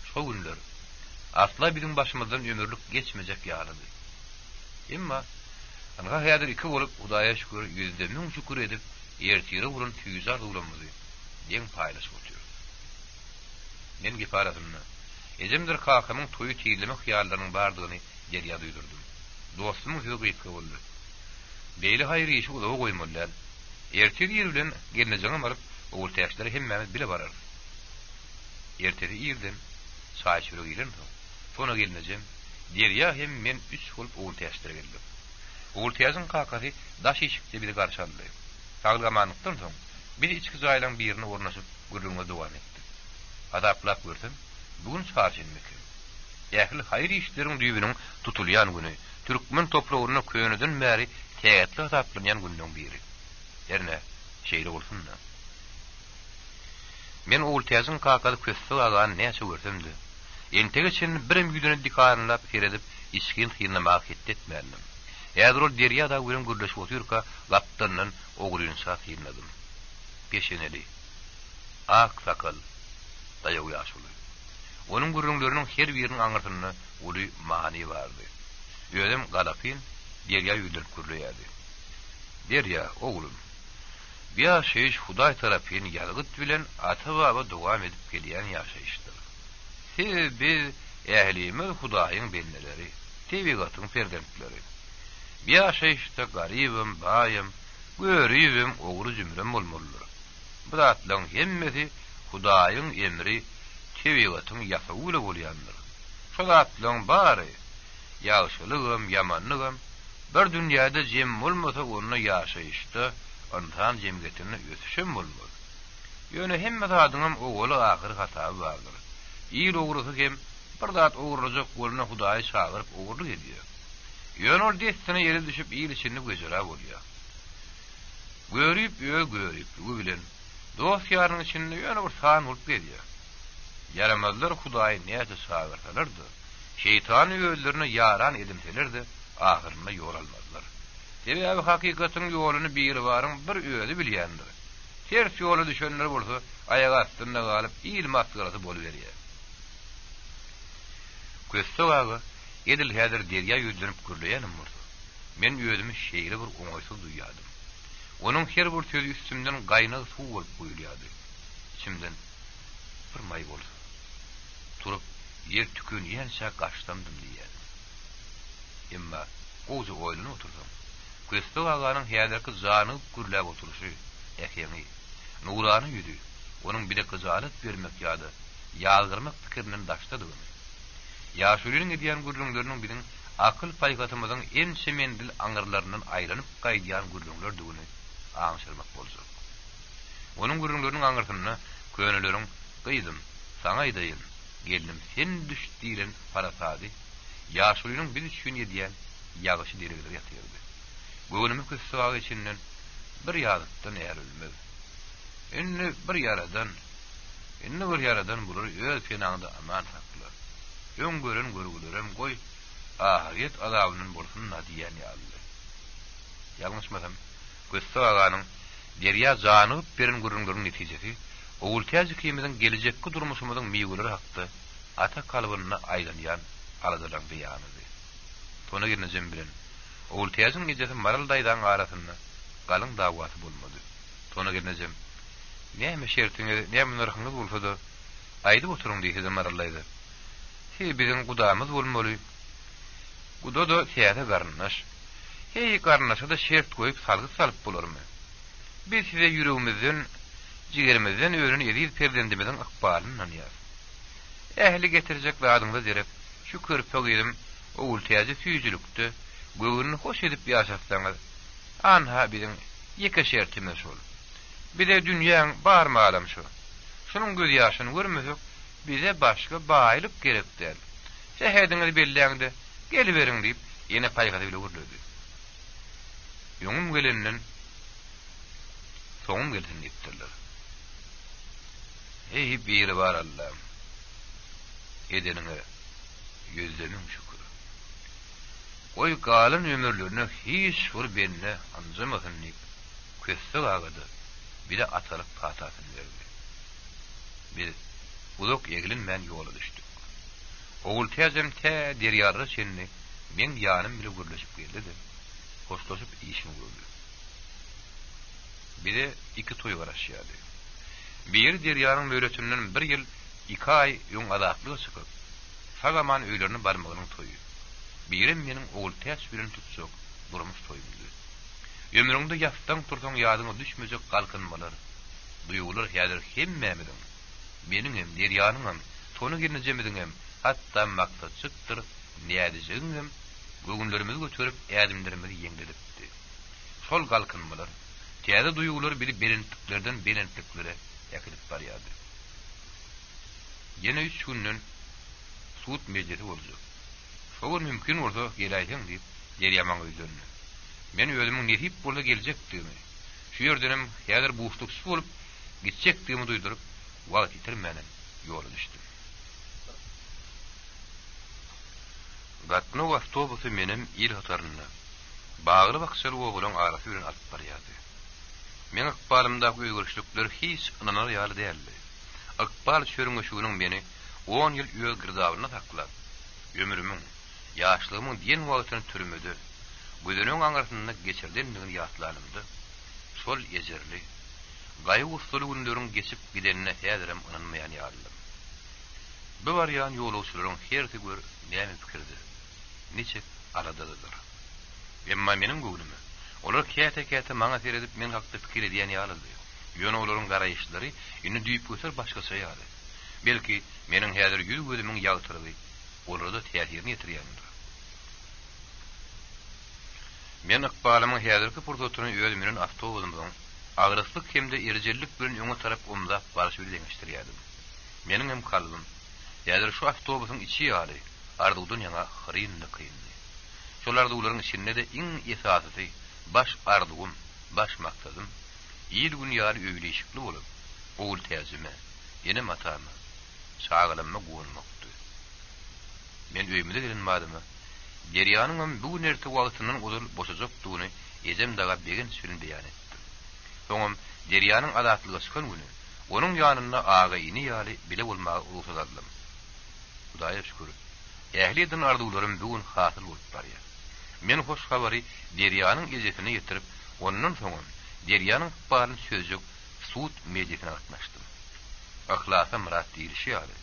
Şo günler asla biziň başymyzdan ömürlük geçmejek ýalydy. Emma anga häzir iki bolup Hudaýa şükür, ýüzde şükür edip ertire bolan tüýzar ulanmady. Deň paýlaşyp otur. Men giparatymna ejemdir kakymyň toýu tiýlemek hyýallarynyň bardygyny derýa duýdurdum. Dostumyň sözi gıýpka boldy. Beýle haýry işi ulagy goýmalylar. Ertir ýer bilen gelnejeňe baryp Oğul täşleri hemmemiz bile barar. Ertesi ýerden saýçylyk gilen sonra gelnejem. Derýa hem men 3 bolup oğul täşlere geldim. Oğul täşiň kakasy daş eşikde biri garşandy. Taglamanykdan soň bir içki jaýlaryň birine ornaşyp gürrüňe dowam etdi. Adaplap görsem bugün çarşenmek. Ähli hayır işleriň düýbüniň tutulýan güni, türkmen toplawunyna köýneden bäri tägetli adaplanýan günden biri. Erne şeýle bolsunna. Men oğul täşiň kakasy kössü agan näçe görsemdi. Entege çen birim ýüdüne dikanlap seredip işkin hynnamak etmetmändim. Äger ol derýa da görün gürleşip oturka laptandan oğruyun satynadım. Peşeneli. Ak sakal daýaw ýaşuly. Onun gürrüňleriniň her biriniň aňyrtyny uly many bardy. Öýdem galapyn derýa ýüdürip gürleýärdi. Derýa oğlum. Ýaşaýyş Hudaý tarapyn ýalgyt bilen ata-baba dowam edip gelýän ýaşaýyşdyr. Biz ählimiz Hudaýyň benneleri, tebigatyň perdentleri. Ýaşaýyşda garybym, baýym, görýüm, ogry jümrem bolmalydyr. Bu zatlaryň hemmesi Hudaýyň emri, tebigatyň ýasaguly bolýandyr. Şu zatlaryň bary, ýagşylygym, ýamanlygym bir dünýäde jem bolmasa onu ýaşaýyşda ondan jemgetini ötüşüm bolmaly. Ýöne hemme zadynyň oguly ahyr hataby bardyr. İyi ogurusy hem bir zat ogurlajak bolna Hudaý çagyryp ogurlyk edýär. Ýöne ol destine ýere düşüp iýil içinde göjera bolýar. Görüp, bu bilen dost ýarynyň içinde ýöne bir san bolup gelýär. Yaramazlar Hudaý näçe çagyrsalardy, şeytan öýlerini yaran edimselerdi, ahyryna ýol almazlar. Sebäbi hakykatyň ýoluny biri baryň bir öýdi bilýändir. Ters ýola düşenler bolsa, aýag astynda galyp iýil masgarasy boluverýär. Köstügagy edil häzir derýa ýüzlenip gürleýänim bolsa, men öýdümi şeýle bir oňaýsyz duýýardym. Onuň her bir sözi üstümden gaýnagy suw bolup goýulýardy. İçimden bir may bolsa, turup ýer tükünýänçe gaçdamdym diýýärdim. Emma gowy oýluny oturdum. Köstüganyň häzirki janyp gürläp oturuşy, ähemi, nurany ýüzü, onuň bir de gyzalyk bermek ýa-da ýalgyrmak pikirinden daşdadygyny. Ýaşulyň edýän gürrüňleriniň biriň akyl paýgatymyzyň en semendil aňyrlaryndan aýranyp gaýdýan gürrüňler dügüni aňşyrmak boljak. Onuň gürrüňleriniň aňyrtyny köňülleriň gyýdym, saňa aýdaýyn, geldim sen düşdiren parasady, ýaşulyň bir üçin edýän ýagyşy deregler ýatyrdy. Göwnümi kössüwag içinden bir ýazykdan ýerülmez. Inni bir ýaradan bular öz penaňda aman saklar. Öňgören görgülerem goý, ahiret azabynyň bolsunna diýen ýaly. Ýalňyşmasam, kössüwaganyň derýa janyp beren gürrüňleriň netijesi, oğul täzikimiziň gelecekki durmuşymyzyň meýweleri hakda ata kalbyna aýlanýan aladylan beýanydy. Tona girnejem bilen oğul täziň ejesi maraldaýdan arasynda galyň dawasy bolmady. Tona girnejem näme şertiňe, näme nurhyňyz bolsa-da aýdyp oturuň diýse maraldaýdy. Biziň gudamyz bolmaly. Guda da täze garnaş. Garnaşa da şert goýup salgy salyp bolarmy? Biz size ýüregimizden, jigerimizden öýrün edip perdendimizden akbalyny nanýar. Ähli getirjek zadyňda derep, şu körpe gyýdym, oğul täze süýjülükde, göwünü hoş edip ýaşatsaňyz, anha biziň ýeke şertimiz şol. Bir de dünýäň barmalam şu. Şunun göz ýaşyny görmesek, bize başga baýlyk gerekdir. Şehediňiz belläňde, geliberiň diýip, ýene paýgada bile gürledi. Ýoňum gelenden soňum gelsin diýipdirler. Ey biri bar Allah'ım, edenine yüzlenim şükür. Oy galın ömürlerine hiç vur benine ancamasın deyip, köstü ağadı, bir de atalık patasını verdi. Bir uzak eglin men yola düştük. Oğul tezem te deryarı senli, men yanım bile gürleşip geldi de, hoşlaşıp işimi gördü. Bir de iki toy var aşağıda. Bir deryanın öğretiminden bir yıl 2 ay yon adaklığı çıkıp, sagaman öýlerini barmağının toyu. Birim menin oğul tez birini tutsak, durmuş toyumdu. Ömrüňde ýastan tursaň ýadyňa düşmejek galkynmalar, duygular häzir hemmemizin, meniň hem Deryanyň hem tonu girnejemizin hem hatda maksatçykdyr, nädijigin hem gögünlerimizi götürüp ädimlerimizi ýeňdelipdi. Şol galkynmalar, täze duygular biri belentliklerden belentliklere ýakylip barýardy. Ýene 3 günden suut mejlisi boljak. Şol mümkin bolsa gelaýsyň diýip Derýamaň öýdündi. Men özümiň netip bolsa geljekdigimi, şu ýerdenim häzir buçluksuz bolup gitjekdigimi duýdurup, wagt ýitirmeden ýola düşdüm. Gatno awtobusy menim il hatarynda bagry bakşaly ogulan arasy bilen alyp barýardy. Men ykbalymdaky özgürçlükler hiç ynanary ýaly däldi. Ykbal çörüňeşiginiň meni 10 ýyl öýe girdawyna taklap, ömrümiň, ýaşlygymyň diýen wagtyny türmedi. Gözüniň aňartynda geçirdiňdigini ýatlanymdy. Şol ejirli, gaýy ustuly günleriň geçip gidenine häzirem ynanmaýan ýalym. Bu barýan ýolawçylaryň herti gör näme pikirdi? Niçe aradadylar. Emma meniň göwnüme olar käte maňa seredip men hakda pikir edýän ýalydy. Ýöne olaryň garaýşlary indi düýüp götür başgaça ýaly. Belki meniň häzir ýüz gözümiň ýagtyrygy olarda täsirini ýetirýändir. Men ykbalymyň häzirki pursatyny özümden awtobusymyň agryslyk hemde erjellik bilen öňe tarap omzap barşy bileňişdirýärdim. Meniň hem kalbym häzir şu awtobusyň içi ýaly, ardudan ýaňa hyrynda kyndy. Şolarda ularyň içinde de iň esasy baş ardugum, baş maksadym ýyl gün ýaly öýleşikli bolup, oğul täzime, ýene matamy, şagalama goýulmakdy. Men öýümde gelen madymy Deryanyň hem bu nerti wagtynyň uzun boşajakdygyny ezem daga begen sürün beýan etdim. Soňam Deryanyň adatlygy çykan güni onuň ýanynda agaýyny ýaly bile bolmagy urusat aldım. Hudaýa şükür. Ähli edin ardularym bugün hasyl bolup barýar. Men hoş habary Deryanyň ejetine ýetirip, ondan soň Deryanyň baryn sözjük suut mejlisine gatnaşdym. Ahlasa murat diýilşi ýaly.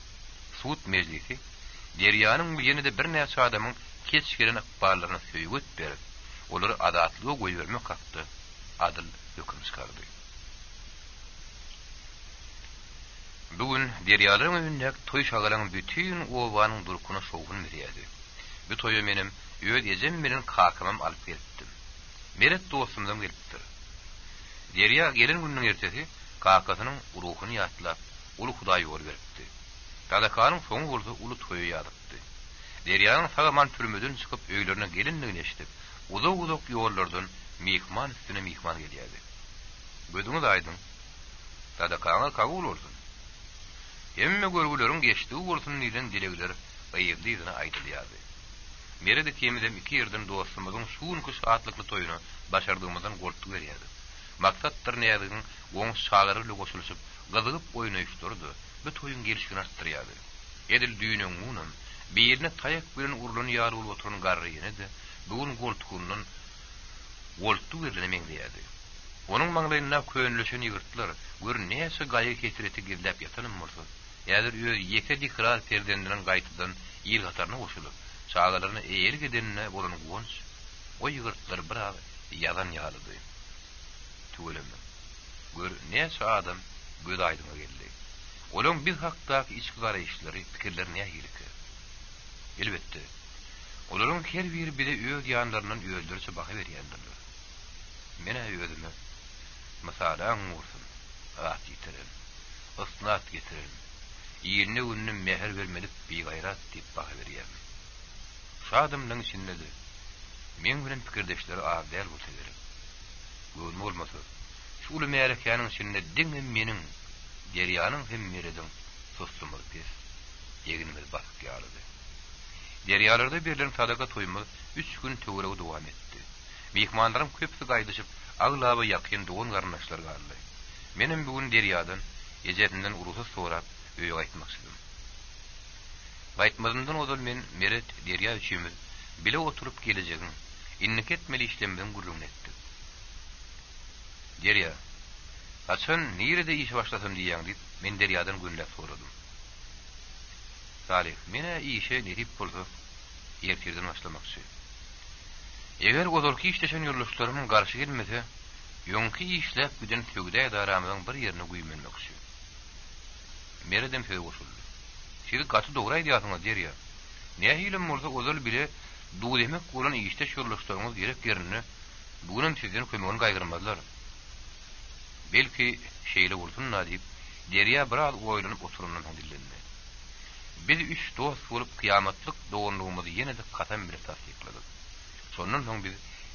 Suut mejlisi Deryanyň ýene-de bir näçe adamyň keçgiren ykballaryna söýgüt berip, olary adatlyga goýbermek hakda adyl höküm çykardy. Bugün Deryalaryň öýünde toý şagalaryň bütün owanyň durkuny şowgun berýärdi. Bu toýa menim öýd ejem bilen kakymam alyp gelipdim. Meret dostumdan gelipdir. Derya gelen günüň ertesi kakasynyň ruhuny ýatlap, uly Hudaý ýol beripdi. Tadakanyň soňu bolsa uly toýa ýadypdy. Deryanyň sagaman türmeden çykyp öýlerine gelindigini eşitip, uzak ýollardan mihman üstüne mihman gelýärdi. Gözüňiz aýdyn. Tadakanyň kabul bolsun. Emme görgüleriň geçdigi bolsun diýen dilegler aýyrdygyna aýdylýardy. Mere de temizem 2 ýerden dostumyzyň şuňky şahatlykly toýuny başardygymyzdan gortdy berýärdi. Maksatdyr näýedigiň oň şagary ile goşulyşyp, gyzygyp oýnaýşdyrdy. Bu toýun gelişigini artdyrýardy. Edil düýnüň munum birine tayak bilen urulan ýary bolup oturan garryny de bugün goltkundan goltdu berlemeň diýärdi. Onuň maňlaýyna köýnleşen ýygyrtdylar. Gör näse gaýy ketireti girdäp ýatanyň bolsa, ýa-da öýü ýeke dikrar perdendiren gaýtydan ýyl gataryna goşulyp, çağalaryny eýer gidenine bolan gonç, o ýygyrtdylar biraz ýadan ýalydy. Tügelemi. Gör näse adam göz aýdyna geldi. Olaň bir hakdaky içki garaýşlary, pikirleri näýiliki? Elbetde. Olaryň her biri bile öýd ýanlaryndan öýdürçe baha berýändirler. Mene öýdüme masalan bolsun, rahat ýitirin, ysnat getirin, ýerine gününe mehr bermelik bir gaýrat diýip baha berýär. Şadymlyň içinde de men bilen pikirdeşleri az däl bolsa gerek. Görme bolmasa, şu uly märekanyň içinde diňe meniň Deryanyň hem merediň sostumyz pes, ýeginimiz basyp ýalydy. Deryalarda berilen sadaka toýmy 3 gün töwereg dowam etdi. Mihmanlaryň köpsi gaýdyşyp, aglaba ýakyn dogan garnaşlar garly. Menim bugün Deryadan ejetinden urusy sorap öýe gaýtmakçydym. Gaýtmadymdan odal men Meret Derya üçimiz bile oturup gelejegin, innik etmeli işlemden gurrun etdi. Derya, açan nirede iş başlasam diýýäň diýip men Deryadan günläp soradym. Salih, mene işe netip bolsa ertirden başlamakçy. Eger ozalky işleşen ýurdaşlarym garşy gelmese, Ýöňki işläp giden tögde edaramyň bir ýerine güýmenmekçi. Meredem söýe goşuldy. Siz gaty dogry aýdýasyňyz derýär. Näme hilim bolsa ozal bile duw demek bolan işde şurlaşdyryňyz gerek ýerine bugun sizden kömegini gaýgyrmazlar. Belki şeýle bolsun diýip derýä biraz oýlanyp oturundan dillendi. Biz üç dost bolup kıyamatlyk doğunluğumuzu ýene de katam bir tasdikladyk. Şondan soň biz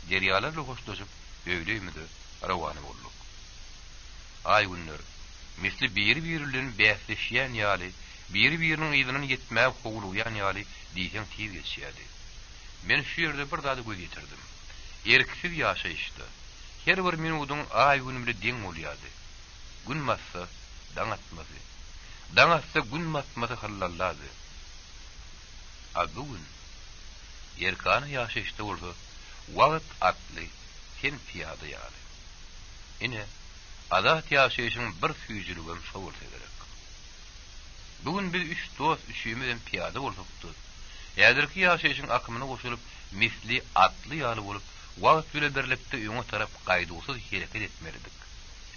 derýalarla hoşlaşyp öýleýmidi rawany bolduk. Ay günler misli bir-birinden bäsleşýän ýaly, bir-biriniň ýylynyň ýetmäge howluýan ýaly diýsen tiýip geçýärdi. Men şu ýerde bir zady göz ýetirdim. Erksiz ýaşaýyşdy. Her bir minutyň ay günü bilen deň bolýardy. Gün massa daň atmasy. Daň atsa gün matmasy hallalady. A bugün erkany ýaşaýyşdy bolsa, wagt atly, sen piýada ýaly. Ine adat ýaşaýyşyň bir süýjülügem şo bolsa gerek. Bugün biz üç dost üçümizden piýada bolsakdy. Ýa-da ýaşaýyşyň akymyna goşulyp misli atly ýaly bolup wagt bilen birlikde öňe tarap gaýdygysyz hereket etmelidik.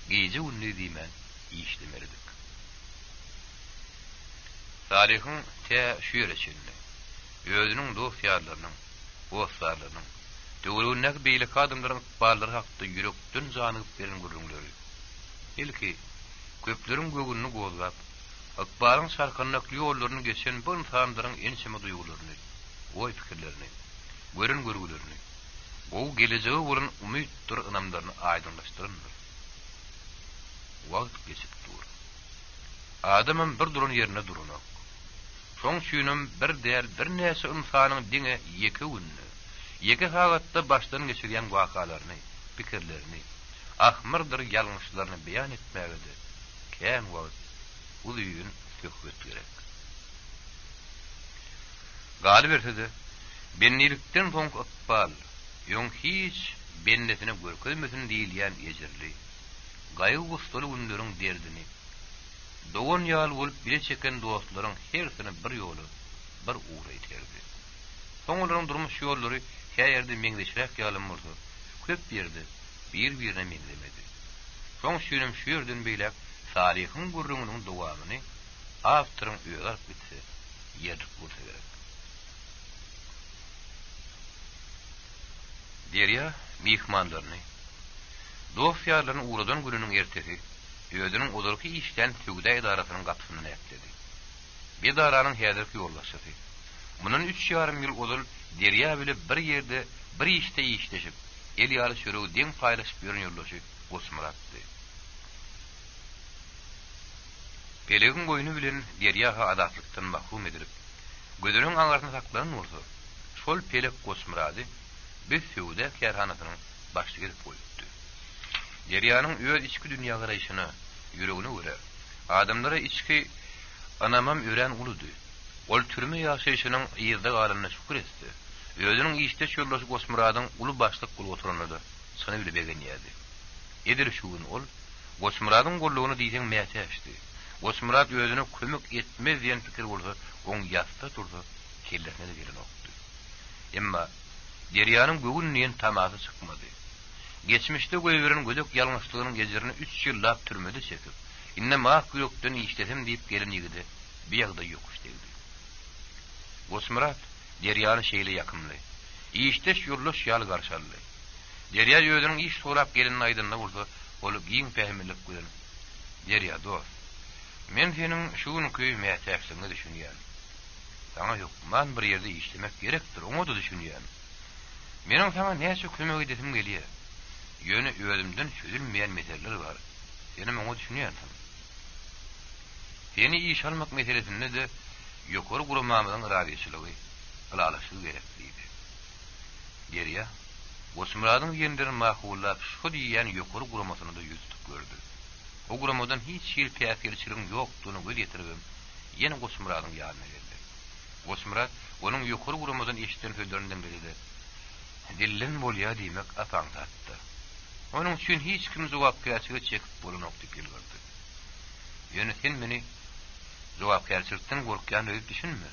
Gece günni diýmen işlemelidik. Tarihin te şu ýere çeldi. Özüniň dost ýarlarynyň, dostlarynyň, döwletnek beýlik adamlaryň barlary hakda ýürekden janyp beren gurulmaly. Belki köpleriň gögünni gozlap, akbaryň şarkanyk ýollaryny geçen bu insanlaryň ençeme duýgularyny, oý pikirlerini, görün görgülerini, o geleceği bolan umytdyr ynamlaryny aýdynlaşdyryndyr. Wagt geçip dur. Adamın bir durun ýerine durunak. Şoň şüýnüm bir däl bir näse insanyň diňe ýeke günni, ýeke hagatda başdan geçirýän wakalaryny, pikirlerini, ahmyrdyr ýalňyşlaryny beýan etmägedir. Kän wagt ulyýyn söhbet gerek. Galip etse bennilikden soň akbal, ýöň hiç bennetine görkezmesin diýilýän ejirli, gaýgy gustaly günleriň derdini, dogan ýal bolup bile çeken dostlaryň hersini bir ýoly, bir uğra iterdi. Soň olaryň durmuş ýollary her ýerde meňdeşirek ýalym bolsa, köp ýerde bir-birine meňlemedi. Soň şüýnüm şu ýerden beýlek taryhyň gurrungynyň dowamyny awtoryň öýler bitse, ýerik bolsa gerek. Derýa mihmanlaryny, dost ýarlaryň uğradan gününiň ertesi, özüniň ozurky işden tögde edarasynyň gapysyny näpdi. Bir daranyň häzirki ýoldaşy. Munun 3,5 ýyl ozul derýa bile bir ýerde bir işte işleşip, el ýaly şörew deň paýlaşyp ýören ýoldaşy Osmuratdy. Pelegin boynu bilen derýa adatlykdan mahrum edilip, gözüniň aňaryna saklanan bolsa, şol peleg Osmurady bir söwde kerhanasynyň başlygy edip goýupdy. Derýanyň öz içki dünýä garaýşyny, ýüregine görä, adamlara içki anamam ören uludy. Ol türme ýaşaýyşynyň ýerde galynyna şükür etdi. Özüniň işde şollaşy Osmuradyň uly başlyk bolup oturanyny sana bile begenýärdi. Edir şuwun ol, Osmuradyň gollugyny diýsen mäse açdy. Osmurad özüne kömek etmez diýen pikir bolsa, oň ýatda durdy, kellesine de gelen okdy. Emma derýanyň bugünniň tamasy çykmady. Geçmişde göýberen gödök ýalňyşlygynyň gejerini 3 ýyllap türmede çekip, inne mak ýokdan işlesem diýip gelen ýigide bir ýagda ýokuş degdi. Osmurad derýany şeýle ýakymly, işdeş ýurluş ýaly garşaldy. Derýa ýödüniň iş sorap gelen aýdynda bolsa, ol giň pähmilik bilen. Derýa dost, men seniň şu günki mätäçligiňi düşünýän. Sana ýok, man bir ýerde işlemek gerekdir, oňa da düşünýän. Meniň sana näçe kömek edesim gelýär. Ýöne özümden çözülmeýän meseleler bar. Seni oňa düşünýänsiň. Seni iş almak meselesinde de ýokary guramamyň radyçylygy, alalaşygy gerekdi. Derýa, Osmuradyň ýenlerini mahwullap şu diýen ýokary guramasyny da ýüztüp gördü. O guramadan hiç ýyl täsirçiligiň ýokdugyny göz ýetirip, ýene Osmuradyň ýanyna geldi. Osmurad onuň ýokary guramadan eşitden sözlerinden biridi. Dillen bolýa diýmek apaň tatdy. Onuň üçin hiç kim jogapkärçiligi çekip bolanok diýip bildirdi. Ýöne sen meni jogapkärçilikden gorkýan diýip düşünme.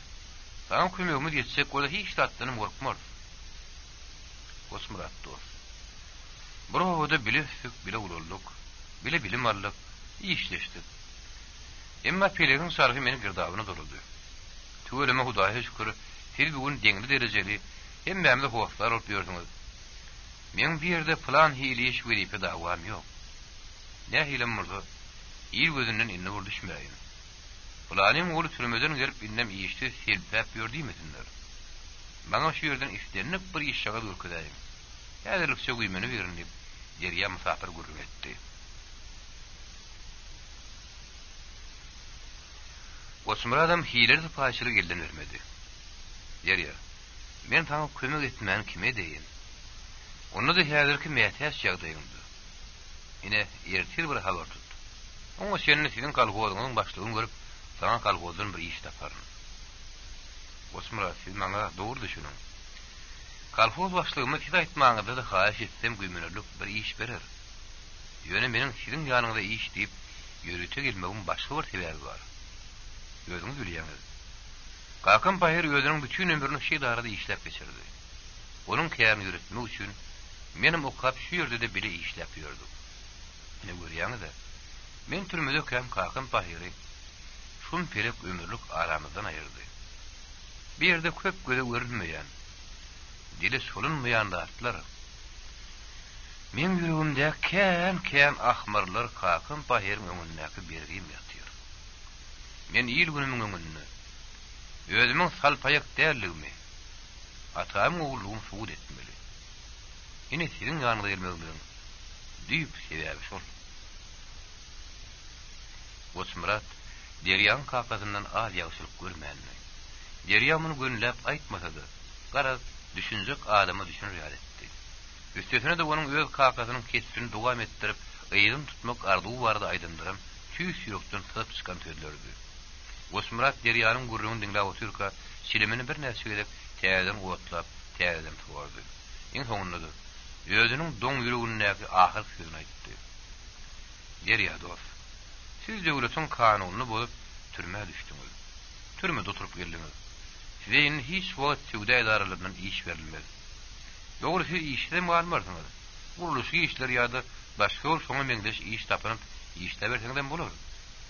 Sana kömegimiz ýetsek, ola hiç tatdynym gorkmaz. Osmurad dost. Burada bile ulolluk, bile bilim allık, işleştik. Emma Pelegin sargı meni girdabına doludu. Tüveleme Hudaýa şükür, siz bugün deňli dereceli, hem bämde howaklar olup ýördüňiz. Men bir ýerde plan hili iş verip dawam ýok. Ne hilem murdu, iyi gözünden inne vur düşmeyin. Planım oğlu türmeden gelip innem işti silpep ýördiýmesinler. Bana şu yerden istenip bir iş şaga dörküdäýim. Ýa-da güýmeni berin diýip, Derya musafir gurrun etdi. Osmar adam hileri paşyry gelden vermedi. Derya, men taňa kömek etmän kime deýin? Onu da häzirki mätäs ýagdaýymdy. Ine ertir bir habar tutdy. Oňa senin sizin kalgozyňyň başlygyny görüp, sana kalgozdan bir iş taparyn. Osmar, siz maňa dogry düşünün. Kalgoz başlygymy siz aýtmaňyzda da haýyş etsem güýmenlik bir iş berer. Ýöne meniň sizin ýanyňda iş diýip ýörüte gelmegim başga bir sebäbi bar. Özüňiz bilýäňiz. Kakam Pahir özüniň bütün ömrüni şu darada işläp geçirdi. Onuň kärini ýöretmek üçin menim okap şu ýerde de bile işläp ýördüm. Ne görýäňiz de, men türmede käm Kakam Pahiri şun perek ömürlük aramyzdan aýyrdy. Bir ýerde köp göze görünmeýän, dili solunmaýan dartlar. Men ýüregimde kän ahmarlar Kakam Pahiriň öňündäki bergim ýatýar. Men ýyl günümiň öňünde özümiň salpaýak därligimi, atamyň oğlugyny suwut etmeli. Ine sizin ýanyňyza gelmegimiň düýp sebäbi şol. Osmurat Derýanyň kakasyndan az ýagşylyk görmänmi? Derýa muny gönläp aýtmasady, garaz düşünjek adama düşünýär etdi. Üstesine de onuň öz kakasynyň kesipini dowam etdirip, ýygyň tutmak arzuwy bardy aýdyndyram, tüýs ýürekden typ çykan sözlerdi. Osmurat Derýanyň gurrugyny dinläp oturka, silimini bir näçe edip, täzeden gotlap, täzeden tuwardy. Iň soňunda da özüniň doň ýüregindäki ahyrky sözüni aýtdy. Derýa dost, siz döwletiň kanunyny bozup türmäge düşdiňiz. Türmede oturup geldiňiz. Size hiç wagt söwda edaralarynyň iş berilmez. Dogry siz işde malmarsyňyz. Guruluşy işler ýa-da başga bir soňa meňdeş iş tapyp işde berseňden bolar.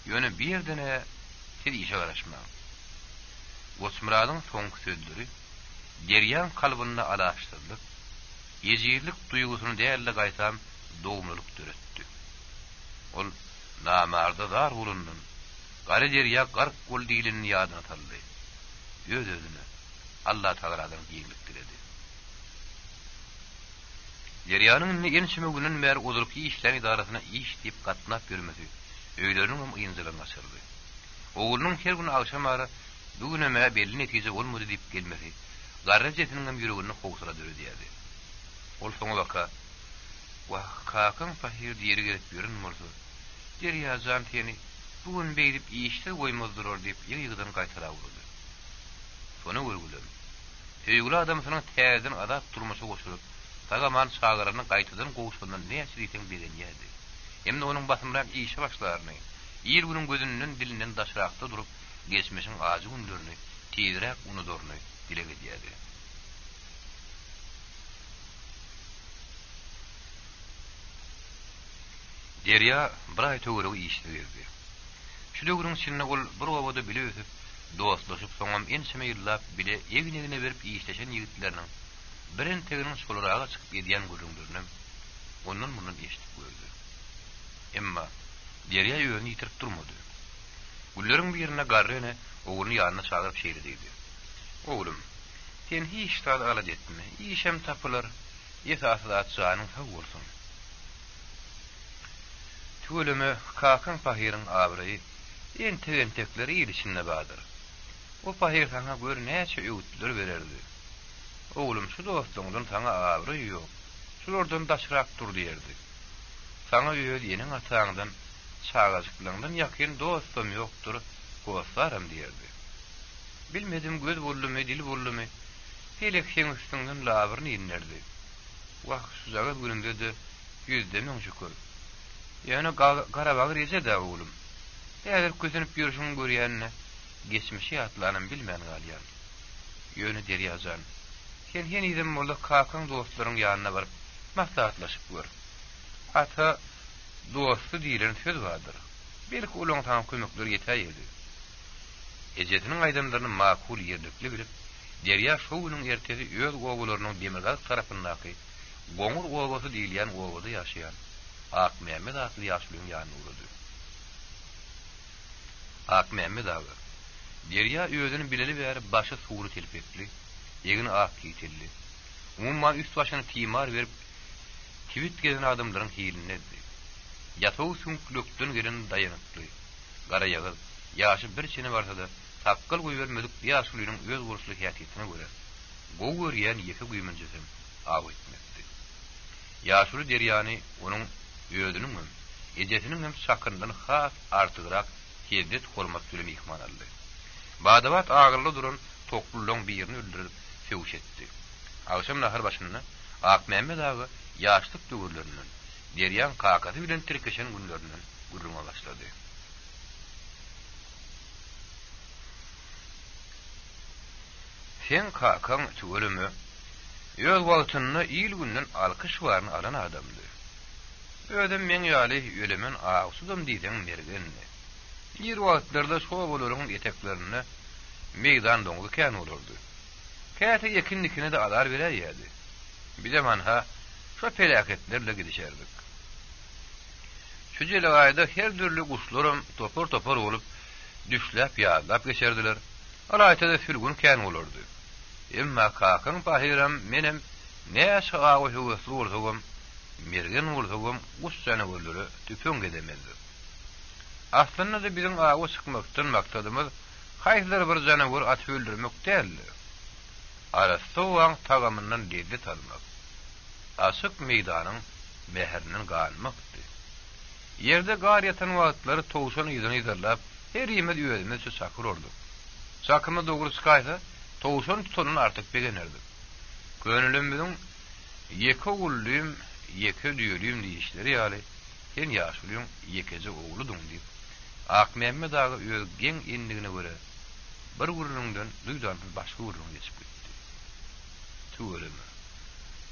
Ýöne bir ýerdene siz işe garaşmaň. Osmuradyň soňky sözleri Derýan kalbyna alaşdyrdyk. Ýezirlik duýgusyny dälle gaýsam dogmuluk döretdi. Ol namarda dar ulundan gary Derýa gark gol diýilini ýadyna saldy. Öz-özüne Allah Taala'dan ýeňlik diledi. Derýanyň ýenişime günün bäri uzurky işler idarasyna iş diýip gatnap ýörmesi öýleriniň ýynjylan açyrdy. Oğlunyň her gün akşam ara bugüneme belli netije bolmady diýip gelmesi garrajetiniň ýüregini howsura döredýärdi. Ol soňa baka, "Wah, Kakam Pahir diýeri gelip ýörünmürdi. Derýa jan teni bugün beýdip işde goýmazdyr" diýip ýygydan gaýtara urdy. Sonu görgülüm. Teýgüli adam sana täzeden adap durmuşa goşurup, tagaman şagyryny gaýtadan gowuşandan näçe diýen bilen ýerdi. Hemde onuň basymrak işe başlaryny, ýer günüň gözünden dilinden daşrakda durup, geçmişiň azy günlerini tezirek unudurny dile gedýärdi. Derýa bir aý töwereg işde berdi. Şu döwrüň içinde ol bir obada bile ötüp, dostlaşyp soňam enşeme ýyllap bile egine berip işleşen ýigitleriniň birin teginiň şolaraga çykyp edýän görüňlerini ondan mundan eşitip gördü. Emma Derýa ýöňü ýitirip durmady. Gulleriň bir ýerine garryny oğluny ýanyna çagyryp şeýle diýdi. "Oğlum, sen hiç tada alad etme. İşem tapylar, ýesasy atjanyň sag bolsun. Tüveleme Kakam Pahiriň abraýy entekleri ýerişinde badyr. O Pahir sana gör näçe öwütler bererdi. Oğlum, şu dostluğundan sana abraýy ýok. Şulardan daşrak dur diýerdi. Sana ýöl ýeniň ataňdan, çağajyklygyndan ýakyn dostum ýokdur, gowsaram diýerdi. Bilmedim göz bollumy, dil bollumy, helek sen üstünden labyryny ýerlerdi. Wah, şu zagat gününde de ýüzdemeň şükür. Ýöne Garabag rejede oğlum. Eğer gözünüp ýürüşiň görýänine, geçmişi ýatlanyň bilmän galýan. Ýöne Derýa jan, sen ýene-de molla Kakam dostlaryň ýanyna baryp maslahatlaşyp gör. ata dostu diýilen söz bardyr. Belki ulan tam kömekleri ýetäýdi. Ejetiniň aýdamlaryny makul ýerlikli bilip, derýa şowunyň ertesi öz gowularynyň demirgaz tarapyndaky goňur gowasy diýilýän gowada ýaşaýan Ak Mehmet adly ýaşlyň ýanyna urdy. Ak Mehmet agy derýa özüni bileli bäri başy suwry telpekli, ýegini ak giýtildi. Umman üst başyny timar berip kibit gezen adamlaryň hiline etdi. Ýatow süňklükden gelen dayanykly, gara ýagyl, ýaşy bir çene barsa da takkal goý bermedik ýaşlynyň öz guruşly häsiýetine görä. Gow görýän ýeke güýmenjesem ag etmekdi. Ýaşly derýany onuň özüniň hem ejetiniň hem şakyndan has artygyrak kedet hormat bilen ihmal aldy. Badabat agyrly duran tokluluň birini öldürüp söwüş etdi. Agşam nahar başynda Ak Mehmet agy ýaşlyk döwürlerinden derýän kakaty bilen tirkeşen günlerinden gurruma başlady. Sen kakan ölümü öz wagtyny ýyl günden alkyş waryny alan adamdy. Ödem men ýaly ölümün agşydym diýsen mergenni. Ýer wagtlarda şo bolaryň eteklerini meydan doňgy kän bolurdy. Käte ýekinlikine de alar berýärdi. Bir zaman ha şo pelaketlerle gidişerdik. Şu jele aýda her türlü guşlarym topar bolup düşläp ýatlap geçerdiler. Alaýta da sürgün kän bolurdy. Emma kakan pahiram menem näşe awy howasly bolsagam, mergen bolsagam guşsany öldürü tüpün gedemezdi. Aslında da bizim awy çykmakdan maksadymyz haýsy bir janawar at öldürmek däldi. Arastowan tagamyndan lezzet almak. Aşyk meýdanyň meheriniň galmakdy. Ýerde gar ýatan wagtlary towşany ýyzyny ýyzarlap, her ýeme ýöwelmez sakyr oldy. Sakymy dogry çykaýsa, towşan tutanyn artyk begenerdi. Gönülimizin ýeke oğullym, ýeke düýelüm diýişleri ýaly, sen ýaşlyň ýekeje oğludyň diýip, Ak Mehmet agy öz geň endigine görä bir gurrundan duýdan başga gurrunga geçip gitdi. Ölümi.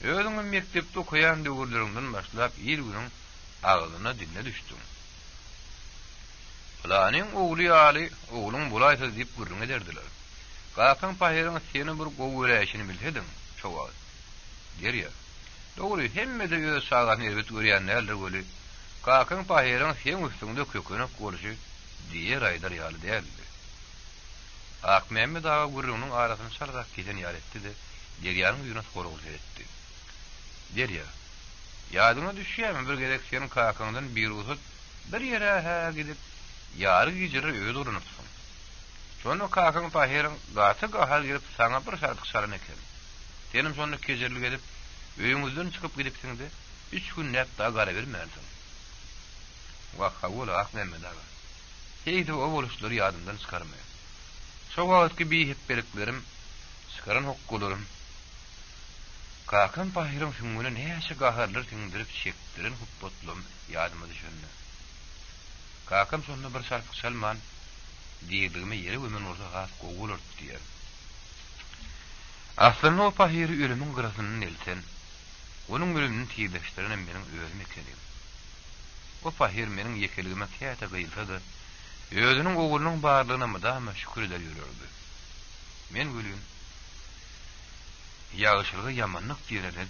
Özüňi mektepde okuyan döwürlerinden başlap ýyl günüň agylyna dinle düşdüm. Fulanyň oğlu ýaly, oğlum bulaýsa diýip gurrun ederdiler. Kakan pahiryň seni bir gow göreşini bilsedim, çok az. Derýär. Dogry, hemme de öz sagatyny elbet görýänler göli. Kakan pahiryň sen üstünde kökünü gorşy diýer aýdar ýaly däldi. Ak Mehmet ağa gurrunyň arasyny sardak giden ýar etdi de, derýanyň ýyna sorag etdi. Derýär. Ýadyňa düşýärmi bir gerek senin kakandan bir uzat bir ýere ha gidip ýary gijiri öz urunupsyň. Şonu kakan pahiryň gaty gahal girip sana bir sardyk saran eken. Senim şonu kejerlik edip öýüňizden çykyp gidipsiň de 3 gün näp daha gara bermerdim. Wa hawla Ak Mehmet ağa. Heýdi o boluşlary ýadymdan çykarmaýar. Şo wagtky hep bereklerim, çykaran hokkularym. Kakan pahiryň şuňmuna näçe gaharlar tiňdirip çekdiren huppotlum ýadyma düşendi. Kakam şonu bir sarpyk salman diýdigime ýere ömen orda gas gowulur diýer. Aslında o pahiri ölümün gyrasyndan elsen, onuň ölümini tiýleşdiren meniň özüm ekenim. O pahir meniň ýekeligime käte gıýylsa-da, özüniň ogulunyň barlygyna mydama şükür eder ýörerdi. Men gülüm, ýaşlygy ýamanlyk diýerler.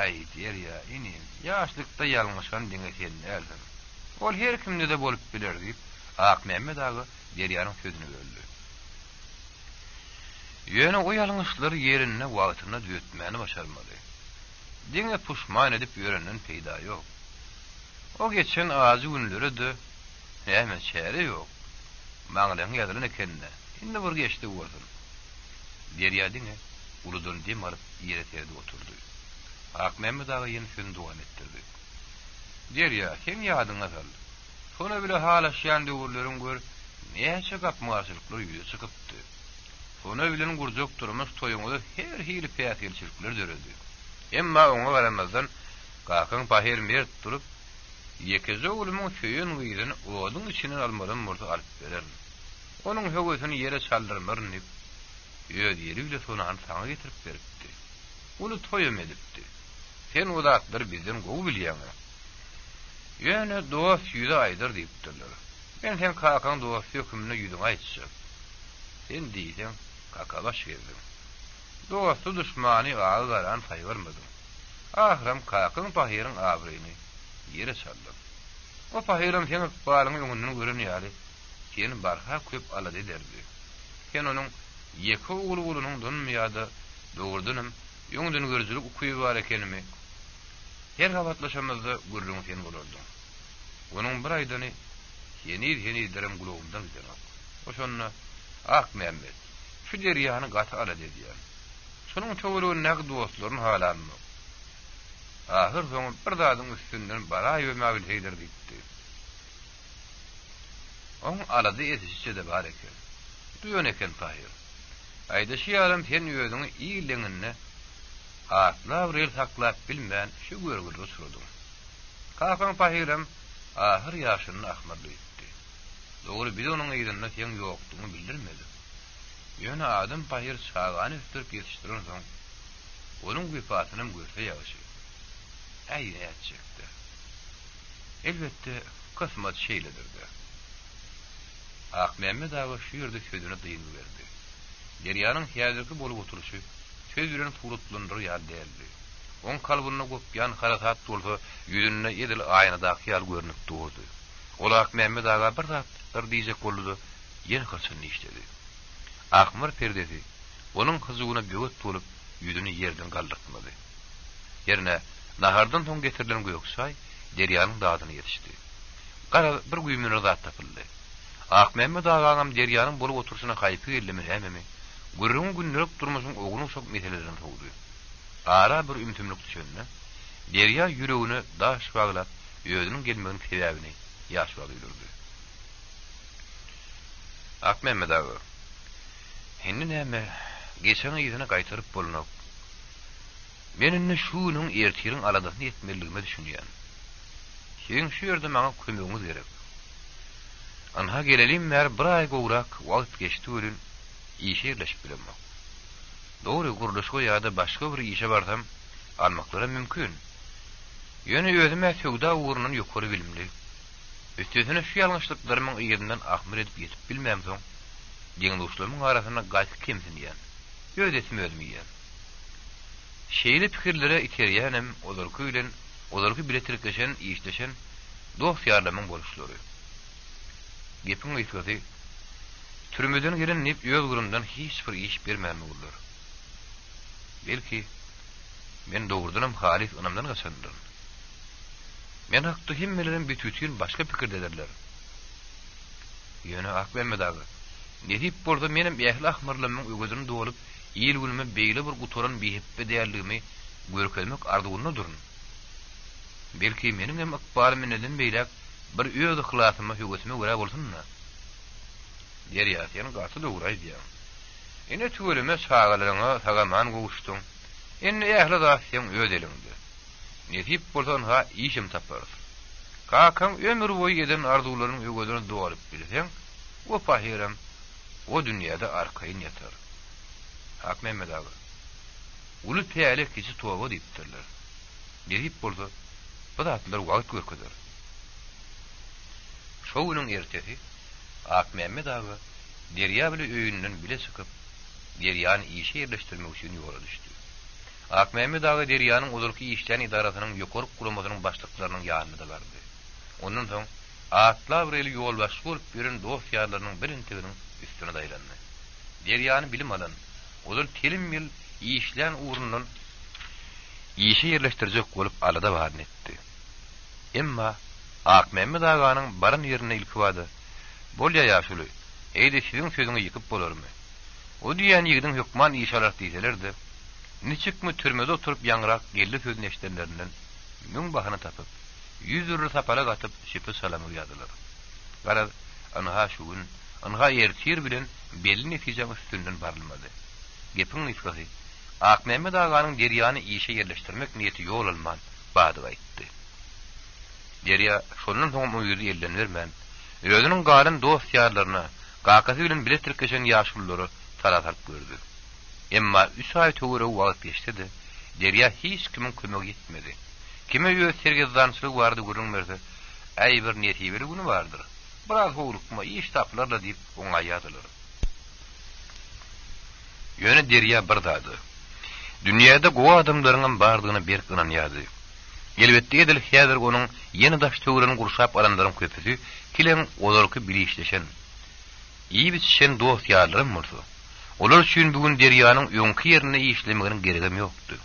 Aý diýer ýa, inim, ýaşlykda ýalňyşan diňe sen eldim. Ol her kimde de bolup biler diýip, Ak Mehmet agy derýanyň sözüni böldü. Ýöne o ýalňyşlar ýerine wagtyna düýetmäni başarmady. Diňe puşman edip ýörenden peýda ýok. O geçen azy günleri de hem çäre ýok. Maňlyň ýadyryny ekenne. Indi bir geçdi bolsun. Derýadyňe uludan dem alyp ýere terdi oturdy. Ak Mehmet agy ýene şunu dowam etdirdi. Derýa, sen ýadyňa sal. Şonu bile halaşýan döwürleriň gör, näçe gapmaçylyklar ýüze çykypdy. Şonu bilen gurjak durmuş toýuňda her hili päýtilçilikler döredi. Emma oňa garamazdan kakan pahir mert durup, ýekeze ulumyň söýün gyýryny oduň içinden almadan murda alyp berer. Onuň höwesini ýere çaldyrmaryn diýip, ýöýeri bile şonu saňa getirip beripdi. Ulu toýum edipdi. sen o zatlar bizden gowy bilýäňi. Ýöne dost ýüze aýdyr diýipdirler. Ben sen kakaň dost ýökümine ýüzüň aýtjak. Sen diýsen kaka baş geldim. Dostu düşmany ağlaran taýwarmadyň. Ahram kakaň pahyryň abryny ýere saldy. O pahyryň sen baryň öňünden görün ýaly. Sen barha köp alady derdi. Sen onuň ýeki ulunyň dünýäde dogurdunum, ýöňden görjülük ukuýy bar ekenimi. Her gabatlaşamazda gurrun sen bolardy. Onuň bir aýdany yeni derem gulagymdan giderak. Oşonna ak Mehmet, şu derýany gaty alady diýär. Şonuň çowrugyny näk dostlaryň halanmy. Ahir soň bir dadyň üstünden baraý we mabil heýdir diýdi. On alady etişçe de bar eken. Duýan eken taýyr. Aýdaşy ýaram sen ýöňüň iýleňine atlar rel saklap bilmän şu görgüde surdum. Kafaň pahyram ahir ýaşyny ahmarlydy. Dogry biz onuň ýerinde sen ýokdugyny bildirmedi. Ýöne adam pahyr çağany üstürip ýetişdiren soň onuň güpatyny görse ýaşy. Aýyna ýetjekdi. Elbetde kısmat şeýledirdi. Mehmet ağa şu ýerde sözüne dyýyn berdi. Derýanyň häzirki bolup oturuşy söz bilen pulutlandyr ýa däldi. On kalbyna gopýan harakat bolsa ýüzüne edil aýnada hyýal görnüp durdy. Olak Mehmet ağa bir zatlar diýjek boldy, ýene hyrçyny işledi. Ahmar perdesi onuň hyzygyna böwet bolup ýüzüni ýerden galdyrtmady. Ýerine nahardan soň getirilen gökçay derýanyň dadyny ýetişdi. Gara bir güýmüne zat tapyldy. Mehmet agam derýanyň bolup oturuşyna haýpy ellemir hemmi. Gurrun günlük durmuşyň oguny şok meselelerini togdy. Ara bir ümtümlük düşündi. Derýa ýüregini daş baglap, ýöňüň gelmegini sebäbini ýaşbag ýürdi. Mehmet ağa, henni näme geçen ýyzyna gaýtaryp bolunok. Meninne şunyň ertiriň aladasyny etmeligime düşünýän. Sen şu ýerde maňa kömegiňiz gerek. Anha gelelim mer bir ay gowrak wagt geçdi ölün işe ýerleşip bilenmek. Dogry guruluşga ýa-da başga bir işe barsam almaklary mümkin. Ýöne özüme söwda uğrundan ýokary bilimli. Üstesine şu ýalňyşlyklarymyň ýerinden ahmir edip ýetip bilmem soň diňluşlarymyň arasyna gaýty kemsin diýen. Ýödesimi özüm ýer. Şeýle pikirlere iterýänem, olarky biletirkeşen, işleşen dost ýarlamyň boluşlary. Gepin ýetgidi. Türmeden gelen nip ýöl gurundan hiç bir iş bermänmi bolar. Belki men dogurdunam halis anamdan gaçandyr. Men hakda hemmelerin bütütün başka pikirdelerler. Ýöne Mehmet ağa, nedip bolsa menim ähli ahmarlamyň öwgüdüni dolup, ýyl günüme beýle bir gutoran beýhepbe däýerligimi görkezmek arzuwyna durun. Belki menim hem akbarymy neden beýlek bir öýde hylasyma höwesime görä bolsunna. Derýasyň gaty dogry diýär. Ene tügelime sagalaryňa sagaman gowuşdyň. Enne ähli zasyň öýdelindi. Netip bolsan ha işim tapar. Kakaň ömür boýy eden arzuwlaryň öýgüdüni dolup bilseň, o pahyram o dünýäde arkaýyn ýatar. Mehmet ağa, uly täle kişi towa diýipdirler. Netip bolsa, bu zatlar wagt görkezler. Şowunyň ertesi Mehmet ağa derýa bilen öýünden bile çykyp derýany işe ýerleşdirmek üçin ýola düşdi. Mehmet ağa derýanyň uzurky işlän idarasynyň ýokarky guramasynyň başlyklarynyň ýanyna da bardy. Ondan soň atlar bilen ýol başlyp bilen dost ýarlarynyň birintini üstüne daýlandy. Derýany bilim alan, olar telim ýyl işlän uğrundan işe ýerleşdirjek bolup alada barny etdi. Emma Mehmet aganyň baryn ýerine ilkiwady. Bolýa ýaşuly, eýde siziň sözüňi ýykyp bolarmy? O diýen ýigdiň hukman işaret diýselerdi. Niçikmi türmede oturup ýanrak geldi sözüni eşitenlerinden müň bahyny tapyp, 100 ürri sapala gatyp şepe salamy ýadylar. Gara anha şugun, anha ýertir bilen belli netijem üstünden barylmady. Gepin ýetgidi. Mehmet aganyň derýany işe ýerleşdirmek niýeti ýol alman bady gaýtdy. Derýa şondan soň öýüri ellenirmen, özüniň garyn dost ýarlaryna, gakasy bilen biletirkeşen ýaşullary taratarp gördü. Emma 3 ay töwere wagt geçdi. Derya hiç kimin kömegi etmedi. Kime öýe sergezdançylyk bardy görünmerde, bir niyeti bir günü vardır. Biraz howlukma iş taplarla diýip oňaýadylar. Ýöne Derya bir dadı. Dünyada gowa adamlaryň bardygyny bir gynanýady. Elbetde edil häzir onuň ýeni daş töwreni gurşap alanlaryň köpüsi kilen olarky bilişleşen. İyi bitişen dost ýarlarym bolsa, olar üçin bugün Deryanyň öňki ýerine işlemeginiň geregem ýokdy.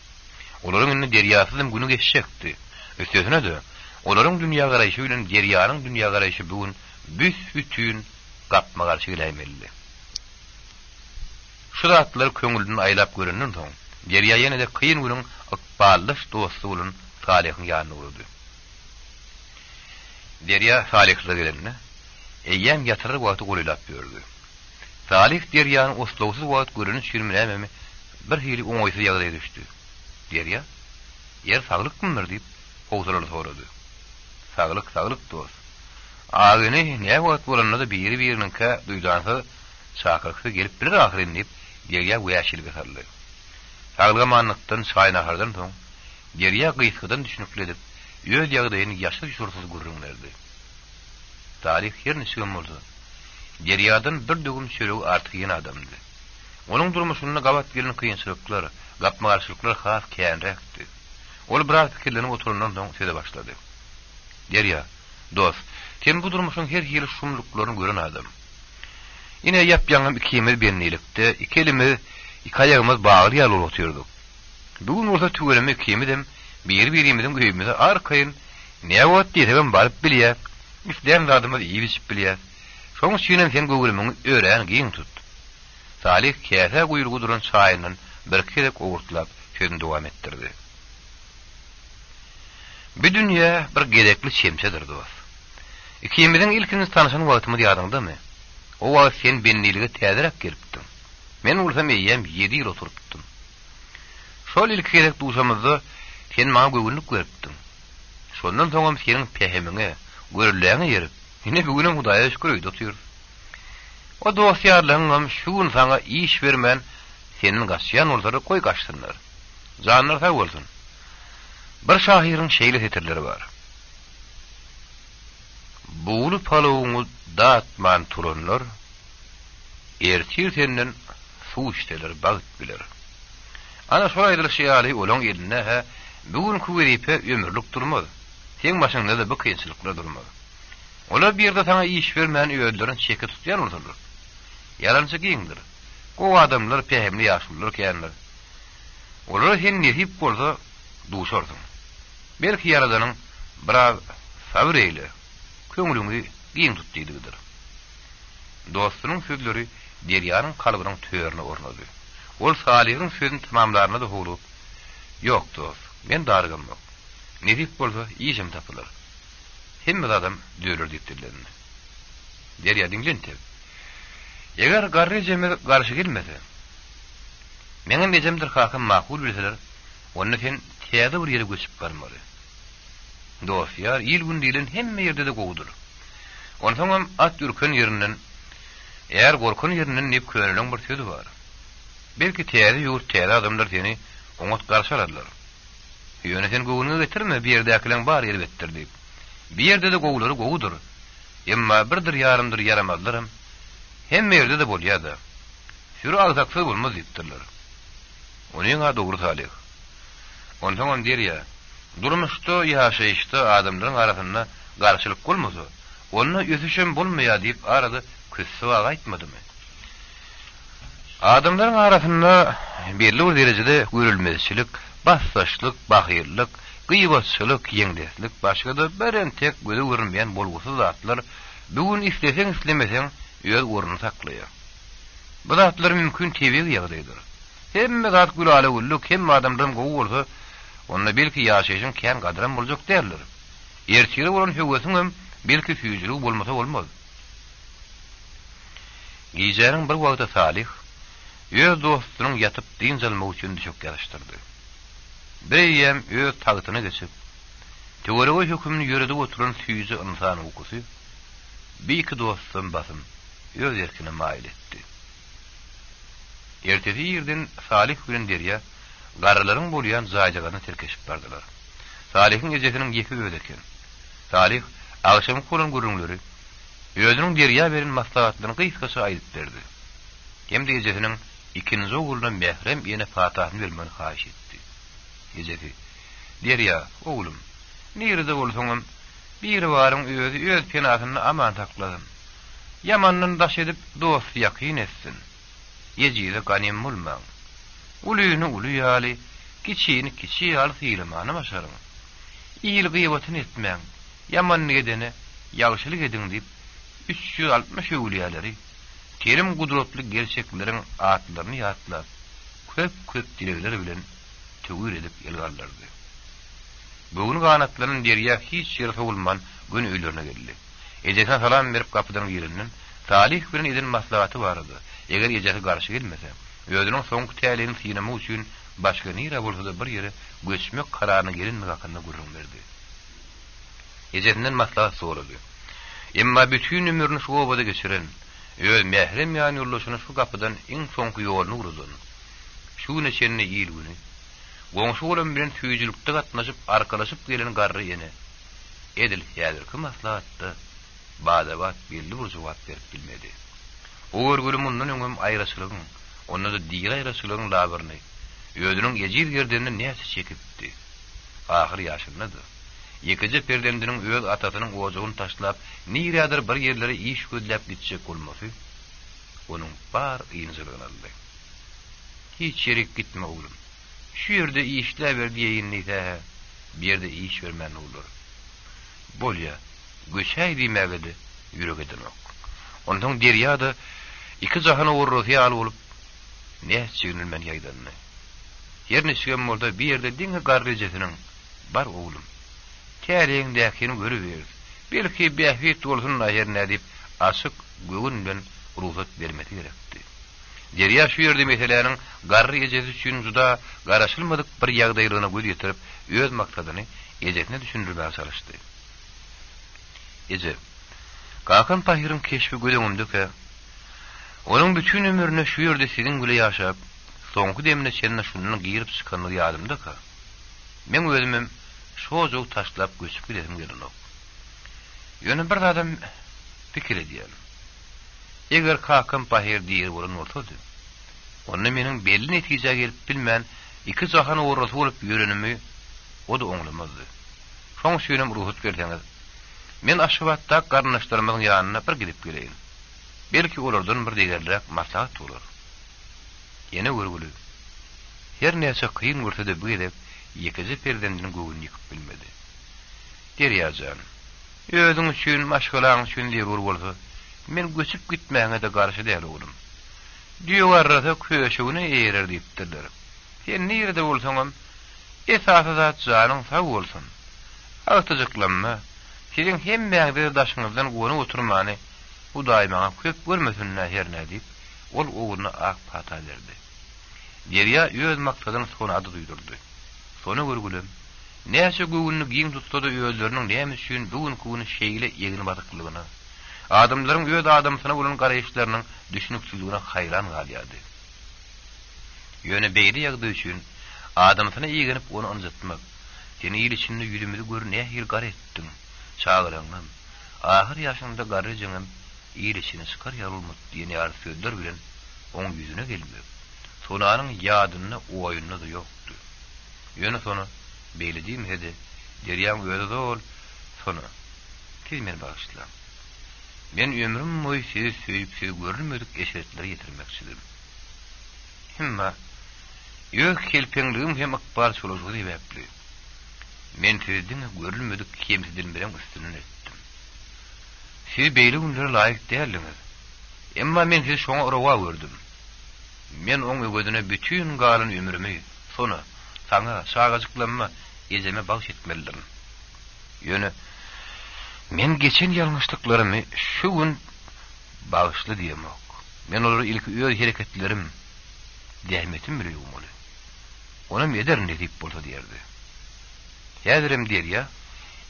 Olaryň indi Deryasyzym günü geçecekdi. Ösesine de olaryň dünýä garaýşy bilen Deryanyň dünýä garaýşy bugün bütün gapma garşy gelýärdi. Şu zatlar köňüldin aýlap görenden soň Derya ýene de kıyın günüň ykballyş dosty bolan Salihyň ýanyna urdy. Derya Salihy'le gelenine eýýäm ýatyryp wagty goýlap berdi. Salih Deryanyň oslawsuz wagt görünüş ýürmänemi bir hili oňaýsy ýagdaýa düşdi. Derya, ýer saglykmydyr diýip howzurly sorady. Saglyk dost. Agyny näme wagt bolanda da biri-biriniňkä duýdansa çakyrykdy gelip bilir ahyryn diýip Derya wäşilge sardy. Saglygamannykdan şaýnahardan soň Derya gysgydan düşünükledip öz ýagdaýyny ýaşy şursuz görünlerdi. Salih ýerine çygym boldy. Deryadan bir dögüm çöregi artyk ýene adamdy. Onuň durmuşyna gabat gelen kynçylyklar, gapma garşylyklar has känrekdi. Ol biraz pikirlenip oturundan soň söze başlady. Derya, dost, sen bu durmuşyň her ýeri şumlyklaryny gören adam. Ine ýapýaňam ikimiz bennilikde, ikilimiz ikaýagymyz bagly ýaly otyrdyk. Bugün orta tügelemi ikimizem bir-birimizin göýümizde arkaýyn näme wagt diýsem baryp bilýär. İsleýän zadymy iyi biçip bilýär. Şoň üçin sen göwülmüň öýren giň tut. Salih käse guýrugy duran çaýyndan bir kerek owurtlap sözüni dowam etdirdi. Bu dünýä bir gerekli şemsedir dost. Ikimiziň ilkini tanyşan wagtymyz ýadyňdamy? O wagt sen bennilige täzerek gelipdiň. Men ulsam eýýäm 7 ýyl oturypdym. Şol ilk kerek duşamyzda sen maňa göwünlik beripdiň. Şondan soňam seniň pehemiňe, görüläňe ýerip, ine bugünem Hudaýa şükür öýde otyr. O dost ýarlaryňam şu gün saňa iş bermän, senin gaçýan oldary goý gaçdyrlar. Janlar sag bolsun. Bir şahyryň şeýle hetirleri bar. Buğulu palawyňy datman turanlar, ertir senden su içteler, bagyt biler. Ana şol aýdylyşy ýaly olaň eline bugün kuweripe ömürlük durmaz. Sen başyňda da bu kynçylyklar durmaz. Olar bir ýerde saňa iş bermän öýdülerin çeki tutýan bolsalar. Yalançy giňdir. O adamlar pehemli ýaşlylar känler. Olar sen nesip bolsa duşardyň. Belki Yaradanyň biraz sabr eyle, köňülüňi giň tut diýdidir. Dostunyň sözleri Deryanyň kalbynyň töwerine ornady. Ol Salihyň sözüni tamamlaryna da howlup, "Ýok dost, men dargam ýok. Nesip bolsa işim tapylar. Hemme adam dörer diýipdirler." Derya diňlenti. Eger garry jeme garşy gelmese, meňe mejemdir hakym makul bilseler, onu sen täze bir ýere göçüp barmaly. Dost ýar, ýyl gün diýilen hemme ýerde de gowdur. Onsoňam at ýürken ýerinden, eger gorkun ýerinden nep köňüliň bir sözi bar. Belki täze ýurt täze adamlar seni oňat garşy alarlar. Ýöne sen gowuny getirme, bir ýerde akilen bar elbetdir diýip. Bir ýerde de gowulary gowudur. Emma birdir ýarymdyr ýaramazlarym. Hemme ýerde de bolýar. Şuru alsaksa bolmaz diýipdirler. Onuň ha dogry Salih. Ondan Derya, durmuşda ýaşaýyşda adamlaryň arasynda garşylyk bolmasa, onu ýösüşem bolmaýar diýip arada küssü wag aýtmadymy? Adamlaryň arasynda belli bir derejede görülmezçilik, bassaşlyk, bahyrlyk, gıýbatçylyk, ýeňdeslik, başga da beren tek göze görünmeýän bolgusyz zatlar bugün isleseň islemeseň öz ornuny saklaýar. Bu zatlar mümkin tebeg ýagdaýdyr. Hemme zat gülale ulluk, hemme adamlaryň gowy bolsa, onda belki ýaşaýyşyň kän gadram boljak derler. Ertiri bolan höwesiň hem belki süýjülük bolmasa bolmaz. Gijäriň bir wagtda Salih öz dostunyň ýatyp din zalmak üçin düşük ýaraşdyrdy. Bir ýem öz tagytyna geçip, töwerege hökümini ýöredip oturan süýji insan ukusy, bir iki dostum basym öz erkine mail etdi. Ertesi ýerden Salih bilen Derya garrylaryň bolýan zaýjagyny terkeşip bardylar. Salihiň ejesiniň ýeki öýde eken. Salih agşam kulan gurunlary özüniň derýa beren maslahatlaryny gysgaça aýdyp berdi. Hem de ejesiniň ikinji oguluna mehrem ýene fatahyny bermeni haýyş etdi. Ejesi: "Derýa, oglum, nirde bolsaňam bir waryň özü öz penahyny aman takladym. Yamandan daş edip dost ýakyn etsin. Ejide ganem bolmaň. Ulyny uly ýaly, kiçini kiçi ýaly syýlmany başaryň. İýil gıýbatyny etmäň. Yaman edeni ýagşylyk edin diýip 360 öwliýalary terim gudratly gerçekleriň atlaryny ýatlap köp dilegler bilen tögür edip elgarlardy. Bugün ganatlaryň derýä hiç ýere sowulman gün öýlerine geldi. Ejesine salam berip kapydan girinden Salih bilen edin maslahaty bardy. Eger ejesi garşy gelmese, özüniň soňky täliğini synamak üçin başga nire bolsa da bir ýere göçmek kararyny gelinmek hakynda gurrun berdi. Ejesinden maslahat sorady. Emma bütün ömrüni şu obada geçiren, öz mehrem ýany ýollaşyny şu kapydan iň soňky ýoluny uruzun. Şu neçenni ýyl güni, goňşy bolan bilen süýjülükde gatnaşyp arkalaşyp gelen garry ýene edil ýa-da maslahatda badabat belli bir jogap berip bilmedi. O örgülü mundan öňem aýraşylygyň, onda da diýer aýraşylygyň labyryny, özüniň ejir gerdenini näse çekipdi. Ahir ýaşyndy. Ýekije perdendiniň öz atasynyň ojagyny taşlap, nirýadyr bir ýerlere iş gözläp gitjek bolmasy, onuň bar ýynyjylygyny aldy. Hiç ýere gitme oglum. Şu ýerde işler ber diýenlide, bir ýerde iş bermän olur. Bolýa, göçäý diýmegidi ýüregeden ok. Ondan derýada iki jahana urrusy aly bolup, näçe çeginilmän ýaýdanny. Ýerne çygan bolda bir ýerde diňe garryjesiniň bar oglum. Täliňdäkini görüber. Belki bähwet bolsun näher diýip aşyk göwün bilen ruhsat bermedi gerekdi. Derýa şu ýerde meselelerin garry ejesi üçin juda garaşylmadyk bir ýagdaýlaryna göz ýetirip, öz maksadyny ejesine düşündirmäge çalışdy. Eje, Kakan Tahir'in keşfi gödöňümdükä, onuň bütün ömrüne şu ýerde sizin güle ýaşap, soňky demine çenne şununy giyirip çykanyny ýadymdyka. Men özümem şu jog taşlap göçüp giderim gelenok. Ýöne bir adam pikir edýär. Eger Kakan Tahir diýer bolan bolsady, onda meniň belli netije gelip bilmän iki jahany orasy bolup ýörenimi o da oňlamazdy. Şoň şeýlem ruhut berseňiz, men aşybatda garnaşlarymyň ýanyna bir gidip geleýin. Belki olardan bir digerlerek maslahat bolar. Ýene görgüli. Her näçe kıyın bolsa da bu edip ýekiji perdendiniň göwüni ýykyp bilmedi. Derýajan, özüň üçin maşgalaň üçin diýer bolsa, men göçüp gitmäňe de garşy däl oglum. Diýwarda köşegine eýerer diýipdirler. Sen nirde bolsaňam, esasy zat janyň sag bolsun. Agtyjyklanma. Sizin hemmäňde daşyňyzdan gonu oturmany, bu daýma köp görmesinler herne diýip, ol ogluny ak pata berdi. Derýa öz maksadyny sona ady duýdurdy. Sona görgülüm, näçe göwünni giň tutdy özleriniň näme üçin bugün güni şeýle ýegini badyklygyna, adamlaryň öz adamsyna bolan garaýşlarynyň düşünükçiligine haýran galýady. Ýöne beýli ýagdy üçin adamsyna ýegenip onu anjatmak, seni ýyl içinde ýürümidi gör nähir gar etdiň. Çağıraňam, ahir ýaşynda garryjyňam ýyl içine çykar ýarylmak diýen ýar söýler bilen oň ýüzüne gelmep. Sonanyň ýadyny oýunyna da ýokdy. Ýöne sonu beýli diýmedi, derýäň öýde dol, sonu siz meni bagyşla. Men ömrüm boýy sizi söýüp görülmedik eşeretleri ýetirmekçidim. Himma ýök kelpeňligim hem akbar çoluşgy diýipdi. Men sizden görülmedik kemsizden bilen üstüne etdim. Siz beýle günlere laýyk däldiňiz. Emma men sizi şoňa urawa gördüm. Men oň öwedine bütün galan ömrümi, sonu, saňa şagajyklanma, ejeme bagş etmelidim. Ýöne men geçen ýalňyşlyklarymy şu gün bagşly diýemek. Men olary ilki öz hereketlerim, dähmetim bilen ýumaly. Ona meder ne diýip bolsa diýerdi. Ýa-da derýä,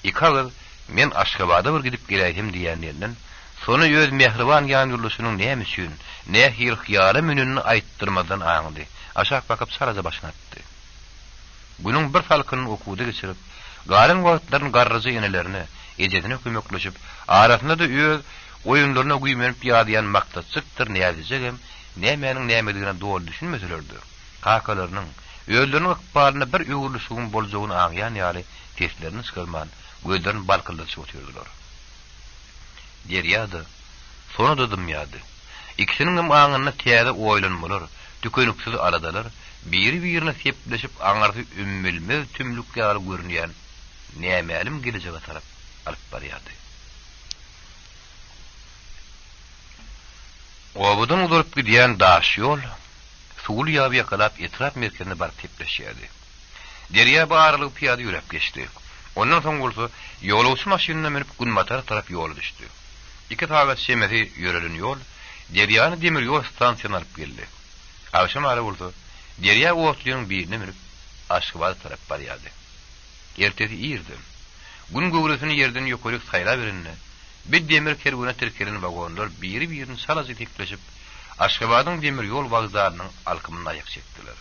ikagıl men Aşgabada bir gidip gelýärdim diýenlerden, sonu öz mehriban ýan ýurdusynyň näme üçin, nähir hyýaly mününni aýtdyrmadan aňdy. Aşak bakyp saraja başynatdy. Bunun bir salkyny okuwdy geçirip, galan wagtlaryň garryjy enelerini, ejedine kömekleşip, arasynda da öz oýunlaryna güýmenip ýadyýan maksatsykdyr nädijegem, nämenin nämedigine dogry düşünmeselerdi. Kakalarynyň özleriniň ykbalyna bir öwürlüşüň boljagyny aňýan ýaly teslerini çykyrman, gözlerini balkyldaşyp otyrdylar. Derýady, sonu da dymýady. İkisiniň hem aňyna täze oýlanmalar, tükenüksiz aradalar, biri-birine sepleşip aňardy ümmilmez tümlük ýaly görünýän nämelim gelecege tarap alyp barýardy. Obudan uzaryp gidýän daş ýol suwul ýaby ýakalap etrap merkezine baryp tepleşýärdi. Derýa barlyk piýada ýürep geçdi. Ondan soň bolsa ýolawçy maşynyna minip Gunmatar tarap ýola düşdi. İki tagat şemeti ýörelen ýol derýany demir ýol stansiýasyna alyp geldi. Awşam ara bolsa derýa otlygyň birine minip Aşgabat tarap barýardy. Ertesi ýerdi. Gün gowrusini ýerden ýokaryk saýla berenine bir demir kerwene terkelen wagonlar biri-birini salazy tekleşip Aşgabatyň demir ýol wagzarynyň alkymyna aýak çekdiler.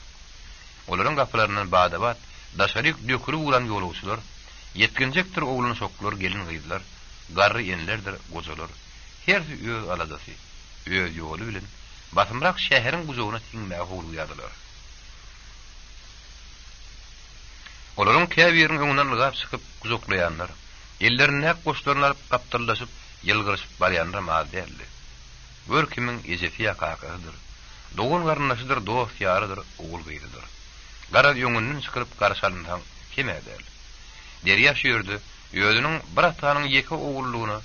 Olaryň gapylarynyň badabat daşaryk dökülüp uran ýolawçylar yetkinjekdir ogluny şoklar gelin gyzlar, garry enlerdir gojalar. Her öz aladasy, öz ýoly bilen batymrak şäheriň gujogyna tiňmäge howluýardylar. Olaryň käbiriň öňünden ygap çykyp gujoklaýanlar, ellerini näk goşlaryna alyp gapdyrlaşyp ýylgyryşyp barýanlar maderli. Bir kimiň ejefi ýakakydyr. Dogun garnaşydyr, dost ýarydyr, ogul gyýdyr. Gara ýöňünden çykyryp garşalyndan kemeder. Derýa şüýürdi, ýödüniň bir atanyň ýeki ogullugyny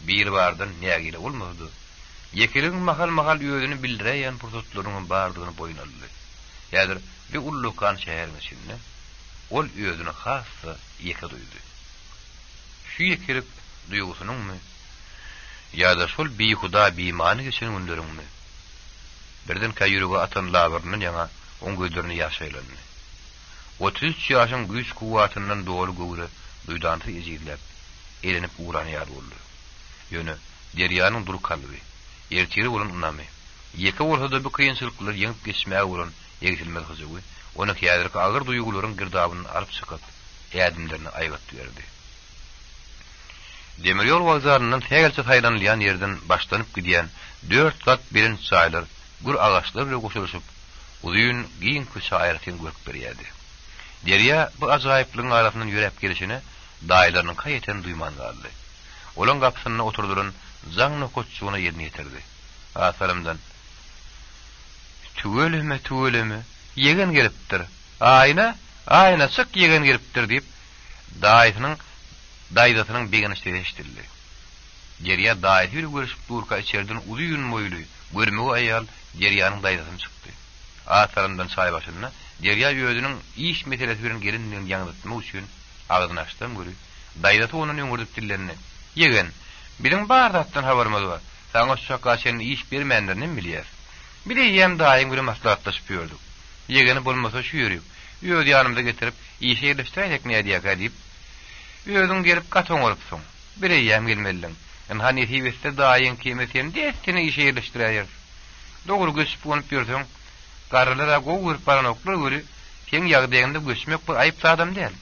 bir bardan nägile bolmady. Ýekiliň mahal-mahal ýödüni bildireýän pursatlarynyň bardygyny boyun aldy. Ýa-da bir ullukan şäheriniň içinde ol ýödüni hasy ýeke duýdy. Şu ýekilik duýgusynyňmy ýa-da şol bihuda biýmany geçen günleriňmi? Birden kaýyryga atan labyrynyň ýaňa oň gözlerini ýaşaýlandy. 33 ýaşyň güýç kuwatyndan doly gowry duýdanty ejizlep, elenip uğranýar boldy. Ýöne derýanyň durkalygy, ertiri bolan unamy. Ýeke bolsa da bu kynçylyklar ýeňip geçmäge bolan ýegilmez hyzygy, onu ýa-da agyr duýgularyň girdabyny alyp çykyp, ýadymlaryny aýbat berdi. Demir ýol wagzarynyň tägelçe taýlanýan ýerden başlanyp gidýän 4 kat birinçi çaýlar gür agaçlar bilen goşulyşyp, uzun giň köşäýerden görüp berýärdi. Derýa bu ajaýyplygyň arasyndan ýürep gelişini daýlarynyň kaýeten duýmanlardy. Olan gapysyna oturduran zaňny koççugyna ýerine ýetirdi. Asalamdan "Tüweleme, ýegen gelipdir. Aýna çyk ýegen gelipdir" diýip daýdasynyň begenişde eşdildi. Derýa daýdy bir görüşip durka içerden uzun moýly görmegi aýal derýanyň daýdasyny çykdy. Asalamdan çaý başyna derýa ýödüniň iş meselesi bilen gelindiň ýaňytmak üçin agzyny açdym göri. Daýdasy onuň öňürdüp dillerini "Ýegen, bilen bardatdan habarymyz bar. Saňa şaka sen iş bermändirini bilýär. Bilýär daýym bir maslahatlaşyp ýördik. Ýegeni bolmasa şu ýörýük. Ýödi ýanymda getirip işe ýerleşdirýek nädýäk diýip ýödüň gelip gatoň olypsyň. Bilýär gelmeliň. Hani hewesde daýyn kimesen destini işe ýerleşdirýär. Dogry göçüp onyp ýörsüň, garrylara gowur paranoklar göri, sen ýagdaýynda göçmek bir aýyp adam däl.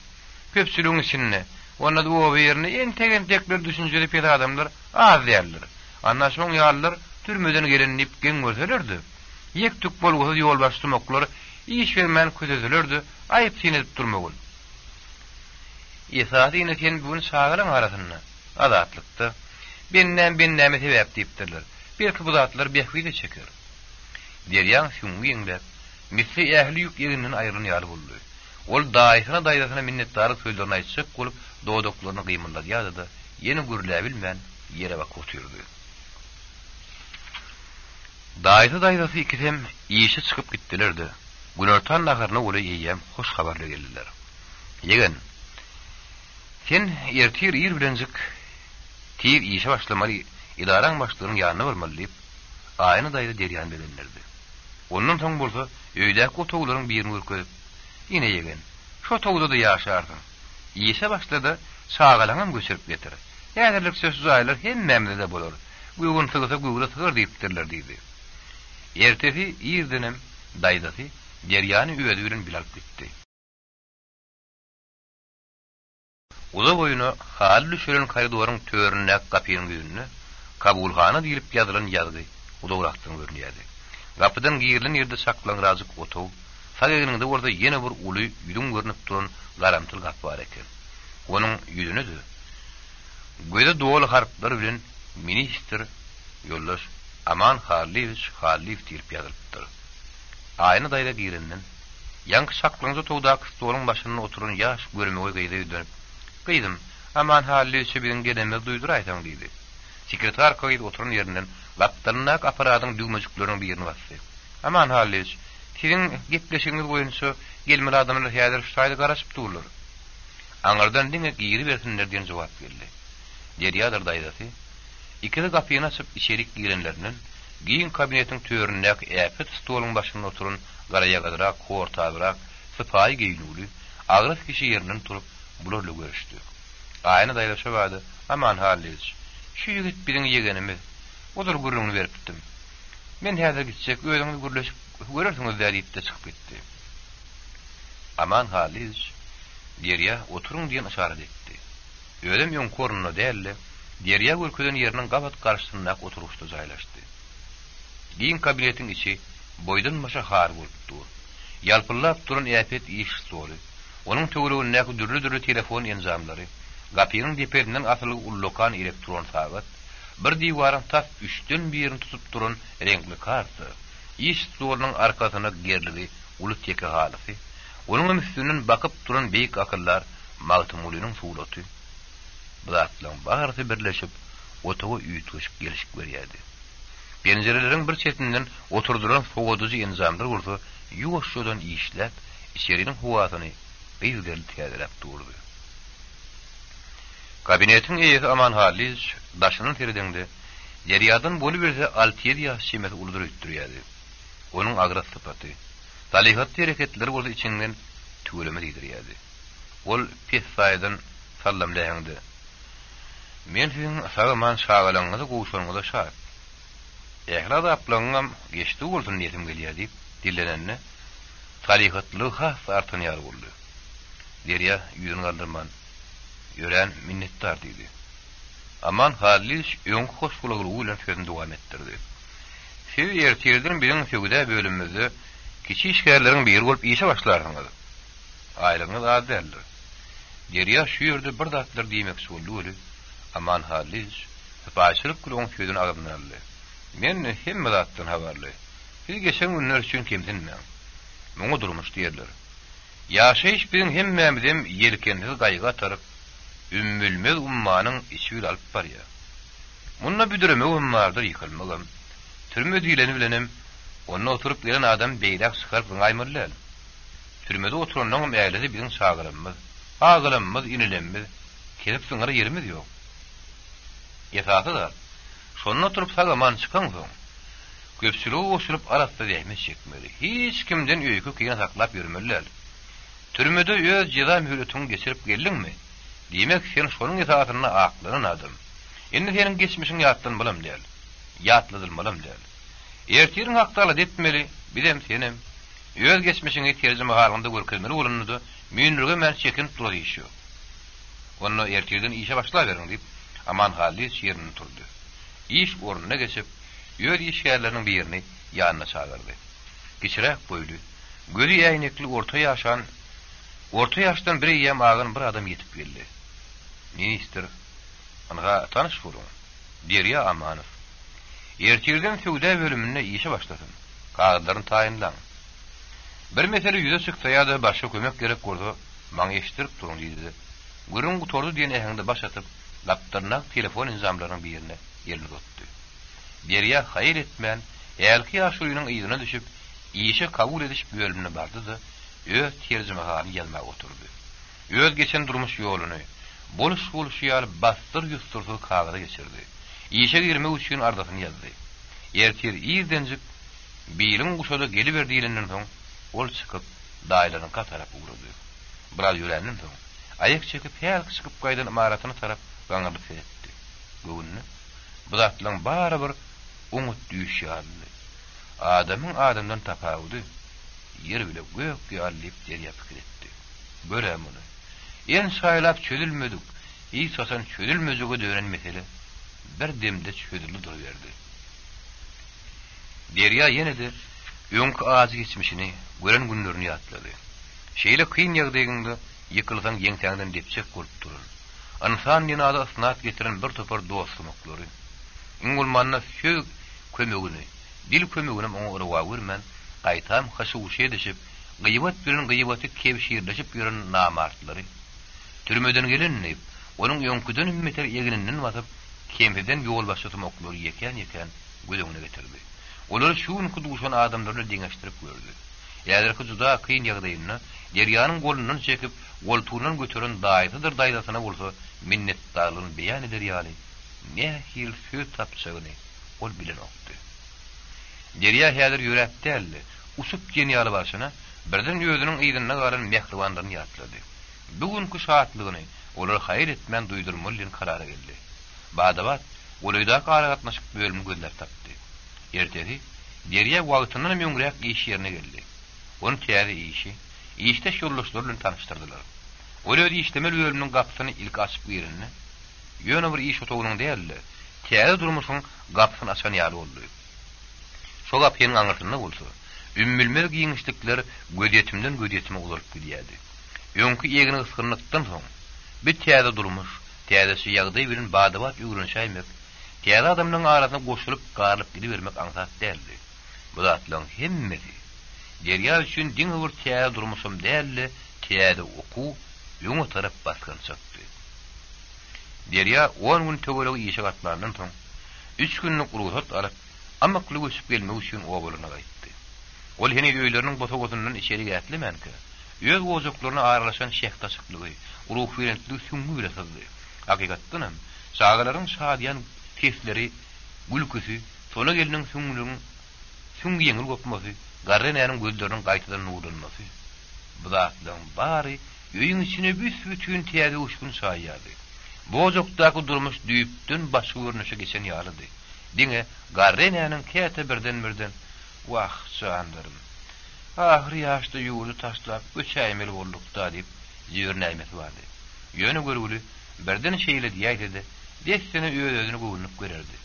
Köpçüligiň içinde, onda da o ýerine entegler düşünjeli pede adamlar az däldir. Annaşmaň ýarlar türmeden gelenip geň görselerdi. Ýektuk bolguzy ýol başlamoklar iş bermän közelerdi, aýyp sinip durmagul. Ýesatyny sen buny şagalaň arasynda azatlykda binnen sebäp diýipdirler. Belki bu zatlar behwide çeker. Derýan şuňy ýeňde misli ähli ýük ýerinden aýrylýar boldy. Ol daýdasyna minnetdary sözlerini aýtjak bolup doýdoklaryny gymylladýar da ýene gürläp bilmän ýere bak otyrdy. Daýdasy ikisem ýeşe çykyp gitdilerdi. Günortan naharyna ola ýeýem hoş habarla geldiler. Ýegen, sen ertir bilenjik tir ýeşe başlamaly, idaraň başlygynyň ýanyna barmaly diýip aýyny daýda derýan bilenlerdi. Ondan soň bolsa öýdäki otoglaryň birini görkezip, "Ine ýegen, şo togda da ýaşardyň. Ýeşe başlady, şagalaňam göçürip getir. Ýa-da söz aýlar hemmemde de bolar. Güýgün tygsa güýgüle tygar" diýipdirler diýdi. Ertesi ýerdenem daýdasy derýany öýde bilen bilalp gitdi. Uza boyuna hal düşüren koridorun törüne kapıyın gününe kabulhana diýilip ýazylan ýazgy udawrakdan görünýärdi. Kapıdan giýilen ýerde saklanan razyk otow, sageginde orada ýene bir uly ýüdüm görünip duran garamtyl kapy bar eken. Onuň ýüzüne de göze dowly harplar bilen minister ýollaş Aman Halif diýip ýazylypdyr. Aýna daýra giýrenden ýanky saklanan otowda stoluň başynda oturan ýaş görmegi gaýda dönüp "Gaýdym, Aman Halif bilen gelenme duýdur aýtan" diýdi. Sekretar koýup oturan ýerinden laptarnak aparatyň düýmejiklerini birini basdy. "Aman Halif, siziň gepleşiňiz boýunça gelmeli adamlar häzir şaýda garaşyp durlar." Aňardan diňe giýri bersinler diýen jogap berdi. Derýadyr daýdasy, ikili kapyny açyp içerik girenlerinin giyin kabinetiň töründäki äpet stoluň başynda oturan garaýagadyrak, kortabyrak, sypaý giýinýüli, agras kişi ýerinden turup bularla görüşdi. Aýna daýlaşa bady, "Aman Halif, şu ýigit biziň ýegenimiz. Odur gurruny beripdim. Men häzir gitjek, özüňiz gurleşip görersiňiz" diýip çykyp gitdi. Aman Halif Derya oturun diýen işaret etdi. Ödem ýon kornuny dälle, Derya görkeden ýeriniň gabat garşysynda oturuşda jaýlaşdy. Giyin kabinetiň içi boýdan başa har bolupdy. Ýalpylap duran äpet iş stoly, onuň töweregindäki dürli telefon enzamlary, gapynyň deperinden asyly ullokan elektron sagat, bir diwaryň tas üçden birini tutup duran renkli karta, iş stolynyň arkasyna gerligi, ulut ýeke halasy, onuň üstünden bakyp duran beýik akyllar, magtumulynyň suraty. Bulatlaň bagarysy birleşip otowa üýtüşip gelişip berýärdi. Penjerelerin bir çetinden oturduran soğuducu enzamlar urdu, ýuwaşçadan işläp, içeriniň howasyny beýilgerli täzerläp durdy. Kabinetiň eýesi Aman Halif daşynyň teridinde derýadan bolup berse 6-7 ýaş şemet uldur ötdürýärdi. Onuň agras sypaty, talihat hereketleri bolsa içinden tügeleme diýdirýärdi. Ol pes saýdan sallamlaýandy. "Men siziň sagaman şagalaňyzy goşanyňyza şahat. Ehlada aplaňam geçdi bolsun niýetim gelýär" diýip dillenenne talihatlyk has artanyar boldy. Derýa ýüzüni galdyrman, "Ýören minnetdar" diýdi. Aman Halif öňkü hoşgulalygy bilen sözüni dowam etdirdi. "Siz ertirden biziň söwda bölümimizde kiçi işgärleriň biri bolup işe başlarsyňyz. Aýlygyňyz az däldir." Derýa şu ýerde bir zatlar diýmekçi boldy. Aman Halif sypaýçylyk bilen oň sözüni agamnaldy. "Men hemme zatdan habarly. Siz geçen günler üçin kimsinmen? Muňa durmuş diýerler. Ýaşaýyş biziň hemmemizem ýelkensiz gaýga taryp, ümmülmez ummanyň içi alyp barýar. Munna büdüreme ummardyr ýykylmagam. Türme diýileni bilenem, onda oturup gelen adam beýrak çykaryp gaýmyrlar. Türmede oturanyň äýlesi biziň şagyrymyz, agylymyz, inilemmiz, kelip syňra ýerimiz ýok. Ýetasy da şonda oturup sagaman çykan soň köpçüligi oşurup arasda däýmek çekmeli. Hiç kimden öýkü kiýen saklap ýürmerler. Türmede öz jeza mühletini geçirip geldiňmi? Diýmek sen şonuň ýetatyna aklanan adam. Endi seniň geçmişiň ýatdan bolam däl. Ýatladylmalam däl. Ertiriň hakdala detmeli, bilem senem. Öz geçmişiňi terjime halynda görkezmeli bolanydy. Müýnürge men çekin turar işi. Onu ertirden işe başlaýaryň diýip Aman Halif ýerinden turdy. İş ornuna geçip ýöl işgärläriniň birini ýanyna çağırdy. Kiçirek boýly, gözi ýaýnekli orta ýaşdan biri ýem agyň bir adam ýetip geldi. "Minister, anga tanyş boluň" Derýa Amanow. "Ertirden söwda bölümine işe başladym. Kagdaryny taýynlaň. Bir mesele ýüze çyksa ýa-da başga kömek gerek bolsa, maňa eşdirip durun" diýdi. Gürün gutordy diýen ähňde baş atyp, laptarnak telefon enzamlarynyň birine ýerine tutdy. Derýa haýır etmän, ýalky ýaşulynyň ýygyna düşüp, işe kabul ediş bölümine bardy-da, öz terjimehany ýalmak oturdy. Öz geçen durmuş ýoluny, boluş ýaly bastyr ýusturdy kagada geçirdi. İşe girmek üçin ardasyny ýazdy. Ertir ýerdenjik biýliň guşada geliberdiýinden soň ol çykyp daýlanyň katarap ugrady. Biraz ýörenden soň aýak çekip häl çykyp gaýdan imaratyny tarap gaňaly etdi. Göwnü bu zatlaň bara bir umut düşýärdi. Adamyň adamdan tapawdy. Yer bile gök ýalyp derýä pikir etdi. Görem muny. En saylap çözülmedik. İyi sasan çözülmezüge dönen mesele bir demde çözülü duruverdi. Derya yine de öňkü ağzı geçmişini, gören günlerini ýatlady. Şeýle kıyın ýagdaýynda ýykylsan ýeňtäňden depçek bolup durur. Ansan ýynada ısnat getiren bir topar dostlukları. Ingulmanna sög kömegini, dil kömegini oňa urwa görmän, gaýtam haşuwşy edişip, gıýbat bilen gıýbaty kebşirleşip ýören namartlary. Türmeden gelenip, onun öňküden ümmeter ýegininden watyp, kempeden ýol başlatmaklary ýeken gödüňine getirdi. Olar şuň kuduşan adamlaryny deňeşdirip gördü. Ýa-da juda kıyın ýagdaýynda Deryanyň golundan çekip, goltuğundan götüren daýdydyr daýdasyna bolsa, minnetdarlygyny beýan eder ýaly. Nähil söz tapsagyny ol bilen okdy. Derya häzir ýörekdäli, usup genýaly başyna birden özüniň ýygyna garan mehribanlygyny ýatlady. Bugünkü şahatlygyny olar haýır etmän duýdurmaly karara geldi. Badabat olayda garagatnaşyk bölüm gözler tapdy. Ertesi Derya wagtyndan möňrek iş ýerine geldi. Onu täze işte şollaşlar bilen tanıştırdylar. Olar işlemel bölümniň gapysyny ilk açyp ýerine ýöne bir iş otagynyň däli, täze durmuşyň gapysyny açan ýaly boldy. Şo gapyň aňyrtyny bolsa, ümmülmer giňişlikler gödýetimden gödýetime uzaryp gidýärdi. Öňkü ýegini ysgynlykdan soň bir täze durmuş, täzesi ýagdaý bilen badabat ýugurunşaýmak, täze adamnyň arasyna goşulyp garyp gidibermek aňsat däldi. Bu zatlaryň hemmesi Derya üçin diň bir täze durmuşym däldi, täze oku, ýöňe tarap baskan çykdy. Derya 10 gün töweregi işe gatlandan soň 3 günlük ruhsat alyp, amakly göçüp gelmek üçin obalyna gaýtdy. Ol hene öýleriniň botagodundan içeri gätlemenki, öz gojaklaryna aýrylaşan şehtaşyklygy, ruh berentligi süňňi bilesildi. Hakykatdanam, sagalaryň şadyan tesleri, gülküsü, sona geliniň süňňi ýeňil gopmasy, garrenäniň gözleriniň gaýtadan nurlanmasy. Bu zatlaryň bary öýüň içine bütün täze uçkun şaýýardy. Bozokdaky durmuş düýüpden başga görnüşe geçen ýalydy. Diňe garrenäniň käte birden "Wah, canlarym. Ahir ýaşda ýuwuly taşlap göçäýmeli boldukda" diýip ýörnäýmesi bardy. Ýöne görüli birden şeýle diýýärdi. 5 sene özüni gowunyp görerdi.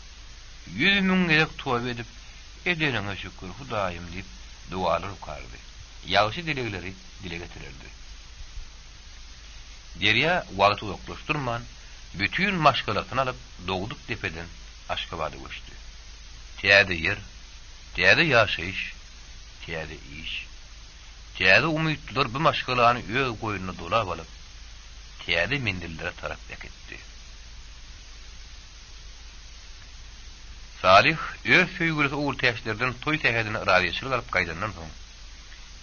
100 000 gelek toýa edip, "Edenine şükür Hudaýym" diýip dualar okardy. Ýagşy dilegleri dile getirirdi. Derya wagty uzaklaşdyrman, bütün maşgalatyny alyp Dogduk tepeden Aşgabat'a göçdi. Täze ýer, täze ýaşaýyş, täze iş. Täze umytlar bu maşgalany öz goýunyna dolap alyp, täze mendillere tarap beketdi. Salih öz söýgülisi oğul täşlerden toý tähedine raýaçylyk alyp gaýdandan soň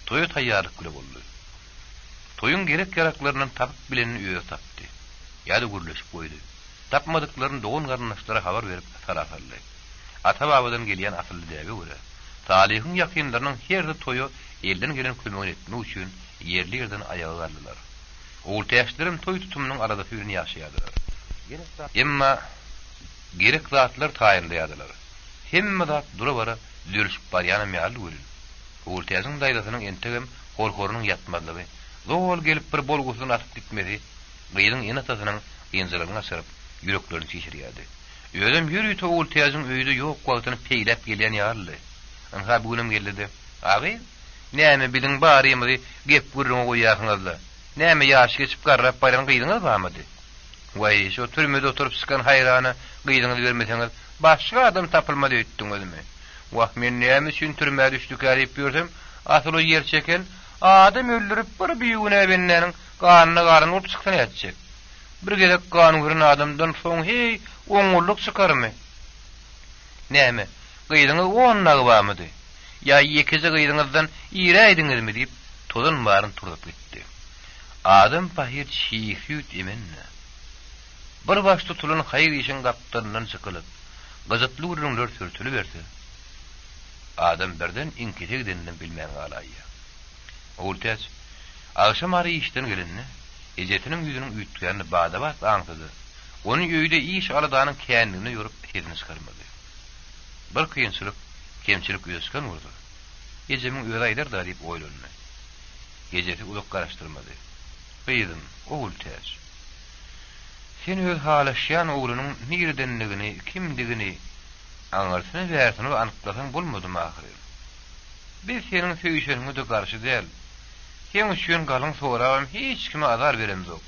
toýa taýýarlyk bile boldy. Toyun gerek yaraklarının tapıp bilenini üye tapdı. Ya da gürleşip koydu. Tapmadıklarını doğun garnaşlara haber verip tarafallı. Ata babadan gelen asıllı däge göre, Salih'in yakınlarının her de toyu elden gelen kömöğün etme üçün yerli yerden ayağı gardılar. Oğul täşlerin toy tutumunun arada fürini yaşayadılar. Emma gerek zatlar tayinlayadılar. Hemme zat dura bara dürüşüp baryana mealli görün. Oğul täşin daýdasının entegem horkorunun yatmadığı, zol gelip bir bolgusunu atıp gitmedi, gıydın en atasynyň ýenjalaryna sırıp, yüreklerini çeşirýärdi. Özüm ýürüýi oğul täşiň öýde ýok wagtyny peýlep gelýän ýarly. Anha bugünüm geldi. "Abi, näme biziň barymy gep gürrüňe goýýasyňyzlar? Näme ýaş geçip garrap baýran gıýdyňyz barmady? Way, şo türmede oturup sıkan hayrana gıýdyňyz bermeseňiz, başga adam tapylmady öýtdiňizmi? Wah, men näme üçin türmäde düşdük diýip ýörsem, asyl o ýer çeken adam öldürüp bir büyüğüne bennenin kanına karın olup çıksan yatacak. Bir gerek kanı vuran adamdan soň hey oňurluk çıkar mı? Näme? Gıydığınız onnağı barmady? Ya ýekisi gıydığınızdan ýereýdiňiz mi diýip tozan baryn turup gitdi. Adam pahir şiýhüt emenne. Bir baş tutulan haýır işin gapdaryndan çykylyp, gyzytly ürünler sürtülip berdi. Adam birden inkiteg denilen bilmän galaýa. Oğultäç, akşam ary işden gelenini, ejetiniň ýüzüniň üýtgänini badabat aňsady. Onuň öýde iş aladanyň kändigini ýorup hedini çykarmady. Bir kynçylyk, kemçilik öýsken urdy. Gejemiň öýde aýdar da diýip oýlandy. Gejesi ulak garaşdyrmady. Gıydym, oğul täz. Sen öz halaşýan oğlunyň nirdenligini, kimdigini aňarsyny bersiňi anyklasaň bolmadymy ahyryn. Biz seniň söýüşeňe de garşy däl. Sen üçin galyň soraýam hiç kime azar beremzok.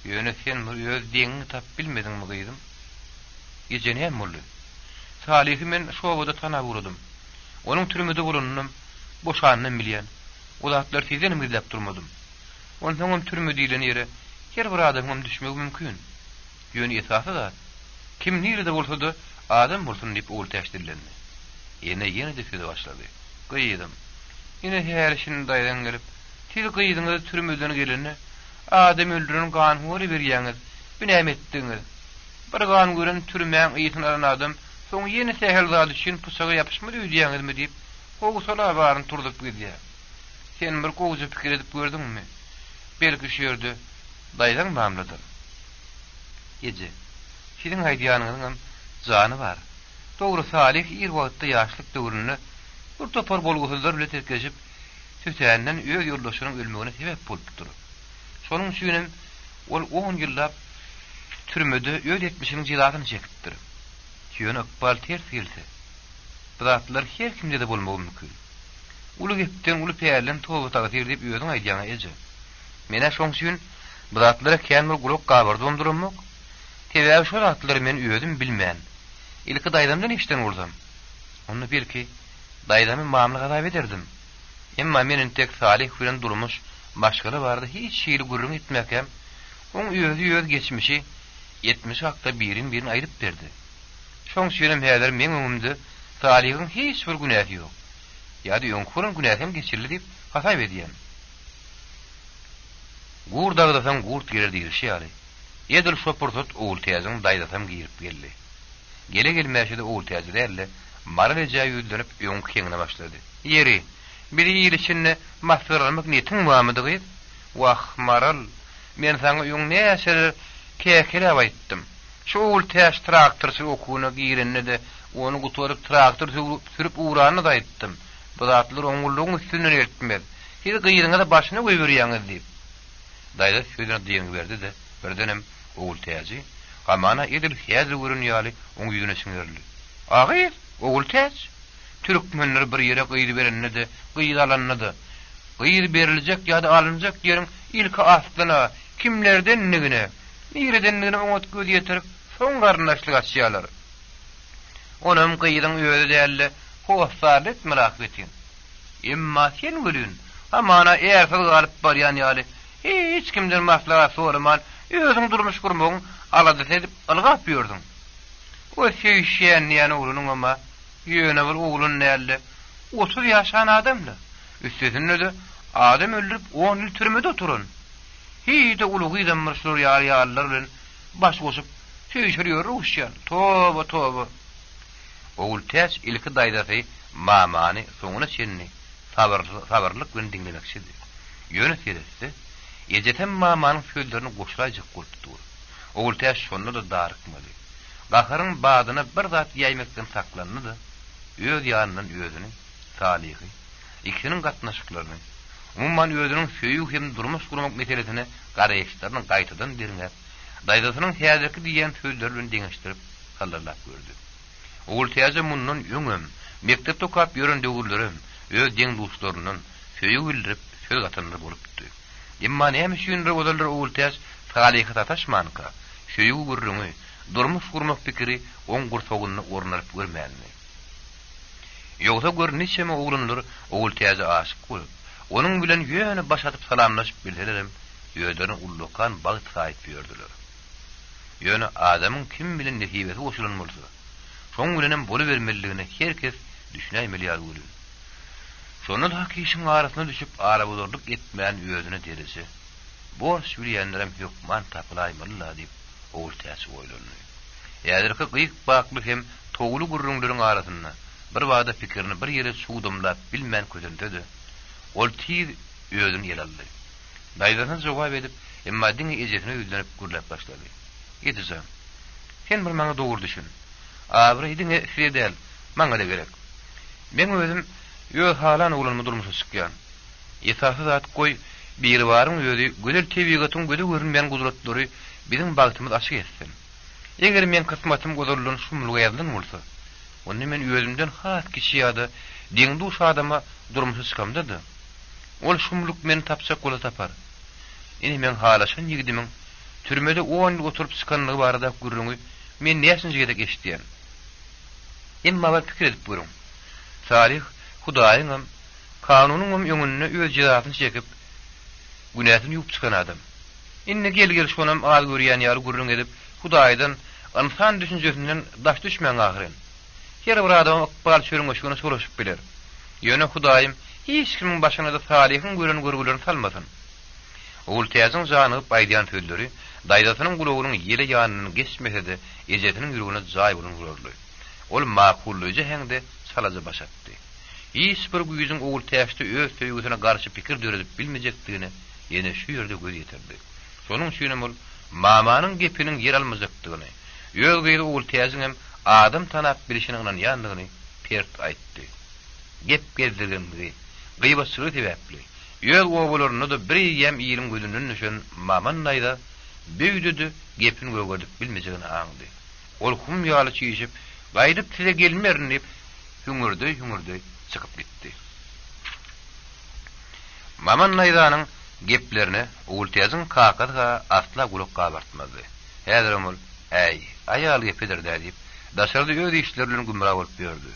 Ýöne sen öz diňini tap bilmediňmi Gıydym? Gecenem boldy. Salih men şowada tana vurdum. Onun türmede bulunum, boşannym bilýän. Ulatlar sizden izlep durmadym. Onun türmede dilen ýere her bir adamym düşmek mümkin. Ýöne esasy da kim nirde bolsa da adam bolsun diýip ol täşdirlenme. Ýene de söze başlady. Gıydym. Ýene her işini daýdan gelip, siz Gıydyňyz türmeden gelende adam öldüren gan hory berýäňiz, binäm etdiňiz. Bir gan gören türmäň ýetin aran adam soň ýene sehel zat üçin pusaga ýapyşmady diýýäňizmi diýip, howsala baryn turdup gidýär. Sen bir gowy pikir edip gördüňmi? Belki şu ýerde daýdan mamladyr. Gece. Sizin aýdýanyňyň jany bar. Dogry Salih ir wagtda ýaşlyk döwründe bir topar bolgusyzlar bilen terkezip, sütänden öýe ýoldaşynyň ölmegine sebep bolupdyr. Şonuň üçin ol 10 ýyllap türmede öýe etmişiniň jilatyny çekipdir. Ýöne ykbal ters gelse, bulatlar her kimde de bolmagy mümkin. Uly gepden, uly peýerlen towy taýyr diýip öýüň aýdýany eje. Mene şoň üçin bulatlara kän bir gulak gabar dondurmak, tebäbi şol atlary men öýüdüm bilmän. İlki daýdamdan işden uldum. Onu belki daýdamy mamly gadap ederdim. Emma meniň tek Salih bilen durmuş başgaly bardy hiç şeýle gurrun etmekem. Oň öýüz geçmişi 70 hakda birin aýryp berdi. Şoň şeýle häzir men öňümde Salih'in hiç bir günähi ýok. Ýa-da öňkürün günähem geçirildi diýip hasap edýän. Gurdagdasan gurt gelir diýişýär. Edil şopurtut oğul täziň daýdasam giyip geldi. Gele gelmäşide oğul täzi derle maral ejaý ýüldürip öňkü keňine başlady. Ýeri biri ýylçyny mahsuramak niýetiň barmydy gyýp? Wah maral, men saňa öň näçe kekele aýtdym. Şu oğul täz traktorsy okuwuna girenine de onu guturyp traktor sürüp uğranyny da aýtdym. Bu zatlar oňullugyň üstüne ýetmez. Siz gyýdyňyza da başyna goýberýäňiz diýip. Daýda sözüne diýen berdi de birdenem oğul täzi gamana edil häzir görün ýaly oň ýüzüne siňerli. Agyr, oğul täz türkmenler bir ýere gyýdy berende de gyýdy alanyny da gyýdy beriljek ýa-da alınjak ýeriň ilki aslına kimlerden nigine niredenligine oňat göz ýetirip soň garnaşlyk açýarlar. Onam gyýdyň öýde dälle howsalet merak etýän. Emma sen gülün amana eýer galyp barýan ýaly hiç kimden maslahat sorman, özüň durmuş gurmagyň alady edip algap ýördiň. O söýüşýän ýany oğlunyň ama ýöne bir oğlun näle 30 ýaşan adamla. Üstesinde de adam öldürüp 10 ýyl türmede oturun. Hiç de ulugy damyrşlar ýar-ýarlar bilen baş goşup söýüşýär uşýar. Toba. Oğul täz ilki daýdasy mamany soňuna çenni sabırlyk bilen dinlemekçidi. Ýöne seretse Ejeten mamanyň sözlerini goşulajyk bolupdy. Oğul täz şonda da darykmaly. Gaharyň badyna bir zat ýaýmakdan saklandy. Öz ýanyndan özüni, Salihy, ikisiniň gatnaşyklaryny, umman özüniň söýüp hem durmuş gurmak meselesine garaýşlaryny gaýtadan dirňäp, daýdasynyň häzirki diýen sözleri bilen deňeşdirip sallarlap gördü. Oğul täze mundan öňüm, mektepde okap ýören döwürlerim, öz deň dostlarynyň söýüp bildirip söz gatanyny bolupdy. Emma näme üçin rewollar oğul täz Salihy tataşmanka, söýüp gurruny, durmuş gurmak pikiri oň gursogyny ornaryp görmänmi? Ýogsa gör niçeme oğlunlar oğul täze aşyk bolup, onuň bilen ýöne baş atyp salamlaşyp bildirelim, ýödüň ullukan bagyt saýyp ýördiler. Ýöne adamyň kim bilen nesibeti goşulan bolsa, şoň bilenem bolu bermeliligine herkes düşünäýmeli ýaly. Şonu da kişiň arasyna düşüp arabadorlyk etmän özüne derisi. Boş bilýänlerim hükman tapylaýmalylar diýip oğul täz oýlandy. Ýa-da gyýyk bakly hem togulu gurrunlaryň arasyna bir wada pikirini bir ýere suwdumlap bilmän közendirdi. Ol tiz özüni ýelaldy. Daýdasyna jogap edip, emma diňe ejetine ýüzlenip gurlap başlady. Ýetizem. Sen bir maňa dogry düşün. Abry diňe şeýdel, maňa da gerek. Men özüm ýöz halan oglanymy durmuşa çykýan. Esasy zat goý, Bir varın öýdi, gözel tebigatyn göze görünmeýän gudratlary bizim bagtymyz açyk etsin. Eger men kısmatym gozurlulyň şumlugy ýazdan bolsa, onu men özümden has kişi ýa-da diňduş adama durmuşy çykamdydy. Ol şumluk meni tapsak bola tapar. Ine men halaşan ýigidimiň türmede 10 ýyl oturup çykanlygy barada gürrüňi men näçinji gedek eşitdiýän. Emma bar pikir edip görüň. Salih Hudaýyňam kanunyňam ýöňünde öz jazasyny çekip günäsini ýup çykan adam. Inne gel şonam al görýän ýaly gürrüň edip Hudaýdan insan düşünjesinden daş düşmän ahyryn. Her bir adam ykbal çörüňe şonu soraşyp biler. Ýöne Hudaýym hiç kimiň başyna da Salihiň gören görgülerini salmasyn. Oğul teyazın janıp aýdýan sözleri daýdasynyň gulagynyň ýere ýanyny geçmese de ejetiniň ýürügine jaý bolan görürler. Ol makullyca heňde salaja başatdy. Hiç bir güýüziň oğul teýäşde öz söýgüsine garşy pikir döredip bilmejekdigini ýene şu ýerde göz ýetirdi. Şonuň üçin ol mamanyň gepiniň ýer almazykdygyny, ýöl oğul teýäziň hem adam tanap bilişiniň ýandygyny pert aýtdy. Gep gezdirgenligi, gıybetçılığı sebäpli. Ýöl gowularyny da bir ýem ýylyň gözünden düşen maman naýda büýdüdi, gepini göwgedip bilmejegini aňdy. Ol hum ýaly çyýyşyp, gaýdyp size gelmerin diýip hüňürdi çykyp gitdi. Maman naýdanyň geplerini oğul teýäziň kakadyga asla gulak gabartmady. Häzir ol, aýal gepidir diýip, daşardy öz işleri bilen gümrah bolup ýördi.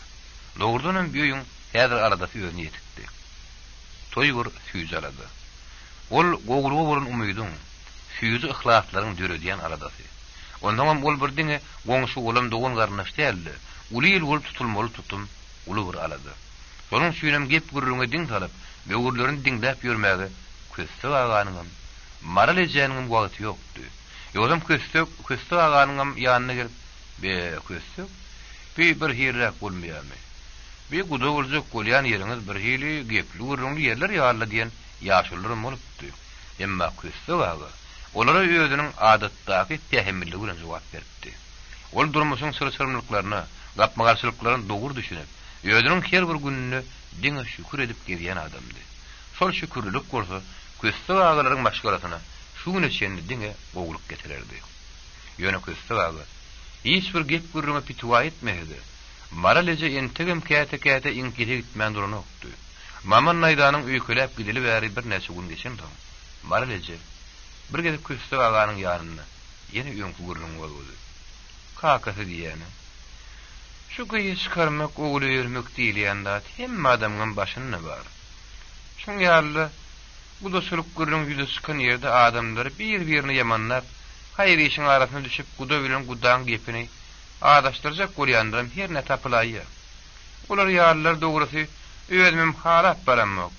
Dogrudan büýüň häzir arada ýöne ýetikdi. Toýgur süýz alady. Ol gowulugy bolan umydyň, süýzi ihlatlaryň döredýän aradasy. Ondan hem ol bir diňe goňşy olam dogan garnaş däldi. Uly ýyl bolup tutulmaly tutum uly bir alady. Şonuň üçin gep gürrüňe diň salyp, böwürlerini diňläp ýörmäge köstek aganyň maral ejeniň wagty ýokdy. Ýolum köstek aganyň ýanyna gelip, köstek bir hirrak bolmaýarmy? Bir guda boljak bolýan ýeriňiz bir hili gepli gürrüňli ýerler ýarly diýen ýaşullaryň bolupdy. Emma köstek aga olara özüniň adatdaky tehemmilli bilen jogap berdi. Ol durmuşyň sırçyrmylyklaryna, gapmagarçylyklaryny dogur düşünip, özüniň her bir gününi diňe şükür edip gelýän adamdy. Şol şükürlük bolsa, köstek agalaryň maşgalasyna şu güne çenli diňe gowuluk getirirdi. Ýöne köstek aga hiç bir gep gürrüňe pitwa etmedi. Maralece entegem käte inkiri gitmän duranokdy. Maman naýdanyň öýkelep gidili bäri bir näçe gün geçendi. Maralece bir gezip köstek aganyň ýanyna ýene öňkü gürrüň boldy. Kakasy diýeni. Şu gyýy çykarmak oguly ýörmek diýilýända hemme adamyň başyna bar. Şoň ýaly bu da sürüp gürrüň ýüze çykan ýerde adamlar bir-birini ýamanlap, haýr işiň arasyna düşüp guda bilen gudaň gepini adaşdyrjak bolýandyram her ne tapylaýar. Olar ýarlar dogrusy özümem halap baramok.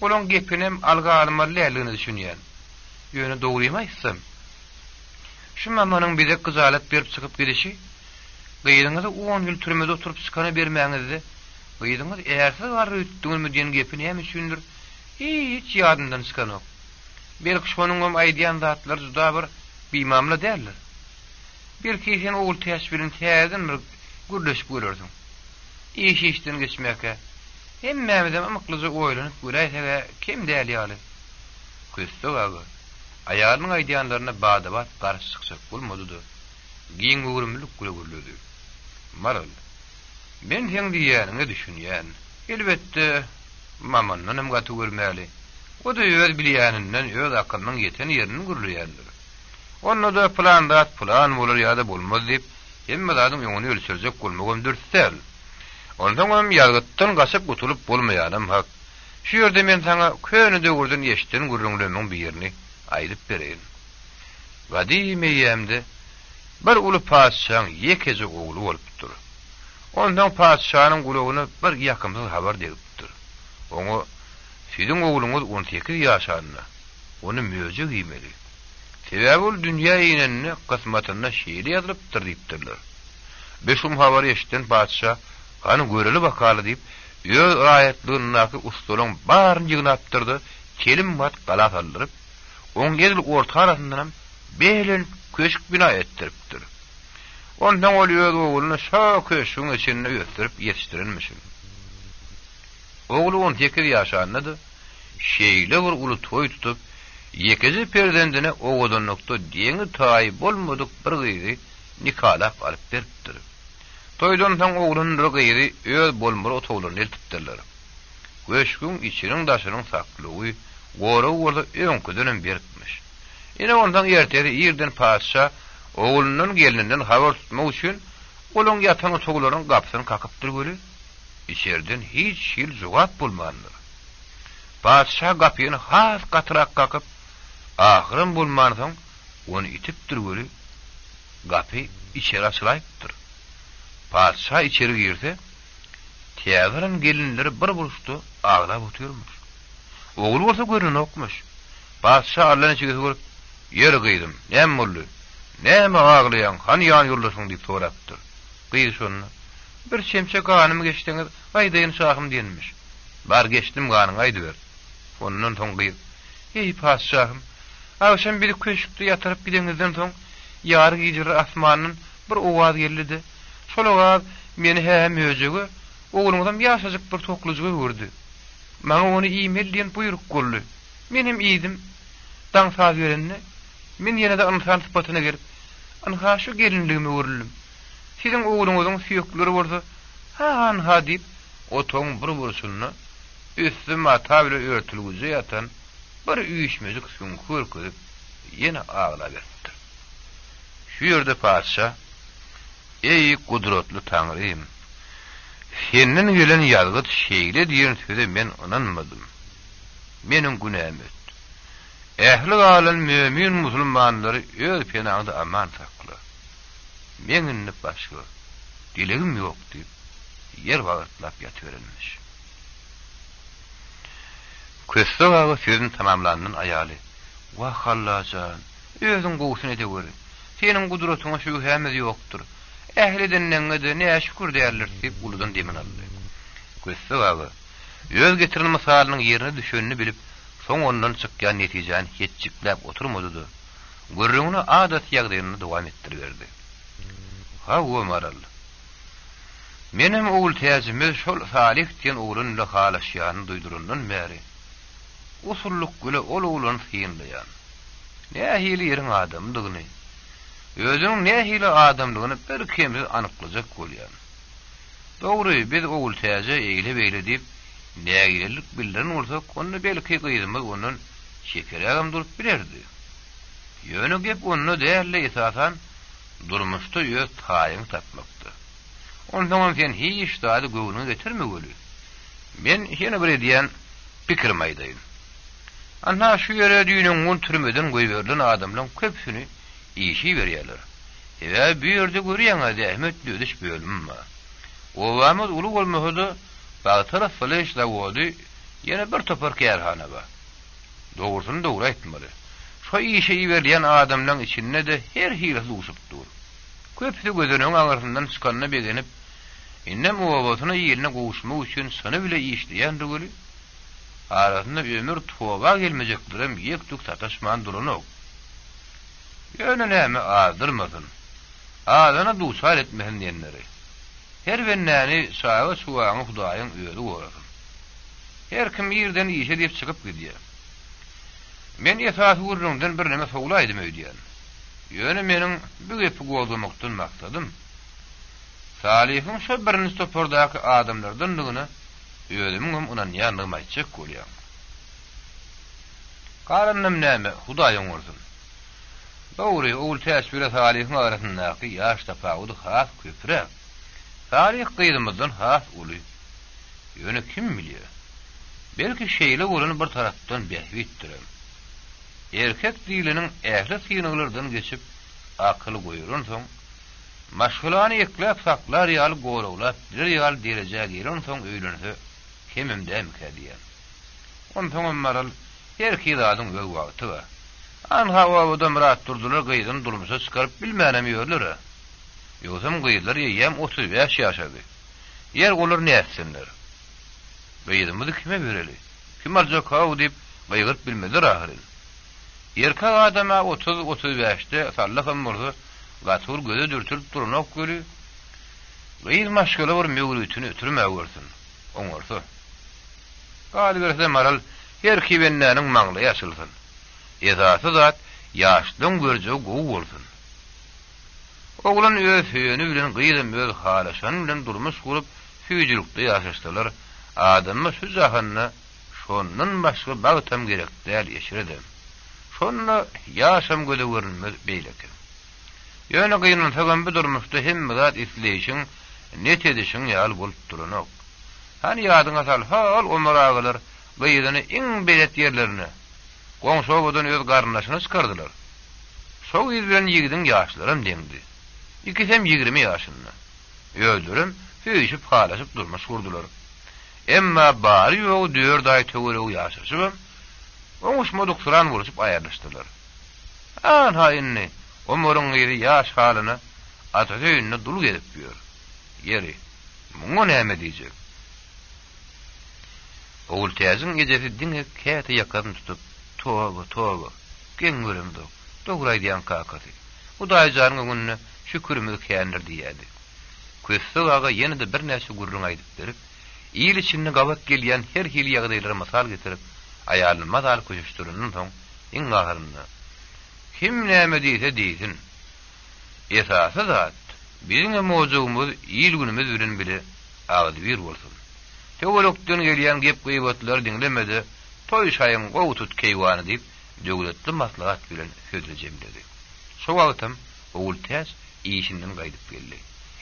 Olaň gepinem alga almalylygyny düşünýän. Ýöne dogrymaýsam. Şu mamanyň bize gyzalat berip çykyp gidişi, gyýdyňyza 10 ýyl türmede oturup çykana bermäňizde, gyýdyňyz egersiz gary ütdiňmi diýen gepini hem düşündir. Hiç ýadyndan çykanok. Belki şonuň aýdýan zatlar juda bir bimamla däldir. Bir kişinin oğul teşbirin teýäden bir gürleşip görürdüm. İşden geçmeke. Hemmemizem amyklyja oýlanyp göräýsege kim däl ýaly? Köstek aga. Aýalyň aýdýanlaryna badabat garşy çyksak bolmadydy. Giň öwrümlük gürledi. Maral. Men heň diýäniňi düşünýän. Elbetde mamanyň hem gaty görmäli. O da öz bilýäninden öz akylynyň ýeten ýerini gürleýändir. Onu da plan bolar ýa-da bolmaz diýip, hemme adam ýöňüni ölçerjek bolmagam dürsel. Ondan hem ýalgytdan gaçyp gutulup bolmaýanym hak. Şu ýerde men saňa köni döwürden ýeşden gürrüňleriň bir ýerini aýdyp bereýin. Gadimy ýemde bir uly paçşaň ýekejek ogly bolupdyr. Ondan paçşanyň gulagyny bir ýakymsyz habar degipdir. Oňa "Siziň ogluňyz 18 ýaşandy. Onu möje giýmeli. Sebäbi dünýä ýenini kısmatyna şeýle ýazypdyr" diýipdirler. Beşum habar eşitden paçşa "Hany göreli bakaly" diýip, ýöz raýatlygynyňky ustalaryň baryny ýygnapdyrdy, kelim wat galat aldyryp, oň gedil orta arasyndan belen köşk bina etdiripdir. Ondan ol ýöz ogluny şa köşüň içinde ýötürip ýetişdirilmişin. Oglu 18 ýaşandy. şeýle bir uly toý tutup, ýekezi perdendine owadanlykda deňi taý bolmadyk bir gyzy nikalap alyp beripdir. Toýdan soň oglanyň gyzy öz bolmary otoglaryny eltipdirler. Göşgün içiniň daşynyň saklygy gora öňküden beripmiş. Ine ondan ertede ýerden paşa oğlunun gelininden haber tutmak üçin olun yatan otoglaryň gapysyny kakypdyr göri. İçerden hiç şil jogap bolmandy. Paşa gapyny has gatyrak kakyp, ahyryn bolman soň onu itipdir göri. Gapy içeri açylypdyr. Paşa içeri girse, teýäziriň gelinleri bir buruşdy, ağlap oturmuş. Oğul bolsa görünokmuş. Paşa Allah'ın çigisi görüp, "Yer gyýdym, näme boldy? Näme ağlayan, han ýan ýurlasyň" diýip sorapdyr. Gyýdy şonu. "Bir şemşe ganymy geçdiňiz, gaýdaýyn şahym" diýenmiş. "Bar geçdim ganyň gaýdy ber." Ondan soň gyýdy. "Ey paşahym, awşam bir köşükde ýatyryp gideňizden soň ýary gijir asmanyň bir owaz geldi. Şol owaz meni hem öjegi, oğlumdan ýaşaجyk bir toklujugy gördü. Maňa onu iýmel diýen buyruk goldy. Menim iýdim. Daň saz berenne, men ýene-de insan sypatyna gelip, "Anha şu gelinligimi görüldüm. Siziň oğluňyzyň süýekleri bolsa, ha diýip, otoň bir burşuny üstüme tabile örtülgüje ýatan bir üýüşmejik süňkür görüp, ýene ağlap berdi. Şu ýerde paşa, "Ey gudratly Taňrym, senden gelen ýalgyt şeýle diýen söze men inanmadym. Meniň günäm ötdi. Ähli galan mümin musulmanlary öz penagyda aman sakla. Meňinni başga dilegim ýok" diýip yer bagytlap ýatyberenmiş. Köstü gagy sözün tamamlandyň aýaly, "Wa hallajan, özüň gowsuny ede gör. Seniň gudratyňa şu hämedi ýokdur. Ähli dinleňde näme şükür diýerler" diýip uludan demin aldy. Köstü gagy öz getirilme masalynyň ýerine düşenini bilip, soň ondan çykýan netijany hetçiklep oturmady. Görrüňini adat ýagdaýyny dowam etdirberdi. "Ha Ömeral, menim oğul täzimi şol Salih diýen oğlunla halaşýany duýdurundan bäri usulluk güle ol oğlun syýynlaýan. Nähili ýeriň adamdygyny, özüň nähili adamdygyny bir kimse anyklajak bolýan. Dogry, biz oğul täze eýle beýle diýip nägilik bildiren bolsak, onu belki gyýdymyz onun şekeregem durup bilerdi. Ýöne gep onu däerli esasan durmuşda öz taýyň tapmakdy. Ondan sen hiç daýy göwünü getirme göli. Men ýene bir diýen pikir maýdaýyn. Anna şu ýere düýnüň gun türmeden goýberlen adamlaryň köpsüni işi berýärler. Ewe bu ýerde görýäňiz zähmetli ödüş bölüm mi? Owamyz uly bolmasa baý taraf fleşle wody, ýene bir topar kärhana bar. Dogrusyny dogry aýtmaly. Şu işi berýän adamlaryň içinde de her hilesi uçupdyr. Köpsü gözüniň aňaryndan çykanyny begenip, innem owasyny ýeline gowuşmak üçin sana bile işleýän dögeli. Arasynda ömür toga gelmejekdirim ýekdük sataşman duranyk. Ýöne näme azdyrmasyn. Adana duýsar etmehin diýenleri. Her bennäni şaýa şuwaňy Hudaýyň öýüdi gorasyn. Her kim ýerden işe diýip çykyp gidýär. Men esasy gurrundan bir näme sowlaýdym öýdýän. Ýöne meniň bu gepi gowdamakdan maksadym Salih'in şu birini stopordaky adamlardan dygyny özümiň onan ýanlygyma aýtjak bolýar. Garannam näme Hudaýyň bolsun. Dogry, oğul täsbire Salih'in arasyndaky ýaş tapawudy has köpürä. Salih gyýdymyzdan has uly. Ýöne kim bilýär? Belki şeýle bolany bir tarapdan behwitdir. Erkek diliniň ähli syňylardan geçip akyl goýuran soň maşgulany eklep saklar ýaly gorawlap bir ýal derejäge ýerin soň öýlense kimimden kädiýär. Ondan maral her kizadyň öz wagty bar. An hawa murat durdular gyýdyn durmuşa çykaryp bilmänem ýörler. Ýozam gyýdylar ýem 35 ýaşady. Yer golar näetsinler. Gyýdymy kime bereli? Kim aljak haw diýip gyýgyp bilmediler ahyry. Erkek adama 30-35'te sallakam murdu, gatur göze dürtülüp durunak görü. Gıyız maşgala var mevlütünü ötürüm öğürsün. Oňorsa. Gali berse maral, her kibenläniň maňly ýaşylsyn. Esasy zat ýaşlyň görjegi gowy bolsun. Oglan öz höýüni bilen gyýdym öz halaşan bilen durmuş gurup süýjülükde ýaşaşdylar. Adammy şu jahanna şondan başga bagtam gerek däl ýeşirdim. Şonna ýaşam göze görünmez beýlekim. Ýöne gynansagan bir durmuşda hemme zat isleýişiň, net edişiň ýaly bolup duranok. Hani ýadyňa sal hal Omar agalar gyýdyny iň belet ýerlerine goňşy obadan öz garnaşyny çykardylar. Şol ýer bilen ýigdiň ýaşlarym deňdi. İkisem 20 ýaşynda. Öldürüm, süýüşip halaşyp durmuş gurdular. Emma bari ýok 4 aý töwereg ýaşaşyp, oňuşmadyk suran bolup aýarlaşdylar. An haýynny, Omaryň ýeri ýaş halyna ataýyny dul gelip ýör. Ýeri, muňa näme diýjek? Oğul täziň ejesi diňe käte ýakyn tutup, towa, geň görümdi. Dogry diýen kakasy. Hudaý janyň gününe şükürmi känder diýdi. Köstög aga ýene de bir näçe gurrun aýdyp berip, ýyl içinde gabat gelýän her hili ýagdaýlara masal getirip, aýalyny mazal köşüşdüründen soň iň ahyrynda kim näme diýse diýsin. Esasy zat biziň mowzugymyz ýyl günümiz bilen bile agdy bir bolsun. Töwelokdan gelýän gep gıýbatlar diňlemede, toý şaýyň gowy tut keýwany diýip döwletli maslahat bilen söýlejem dedi. Şol wagtym oğul täz işinden gaýdyp geldi.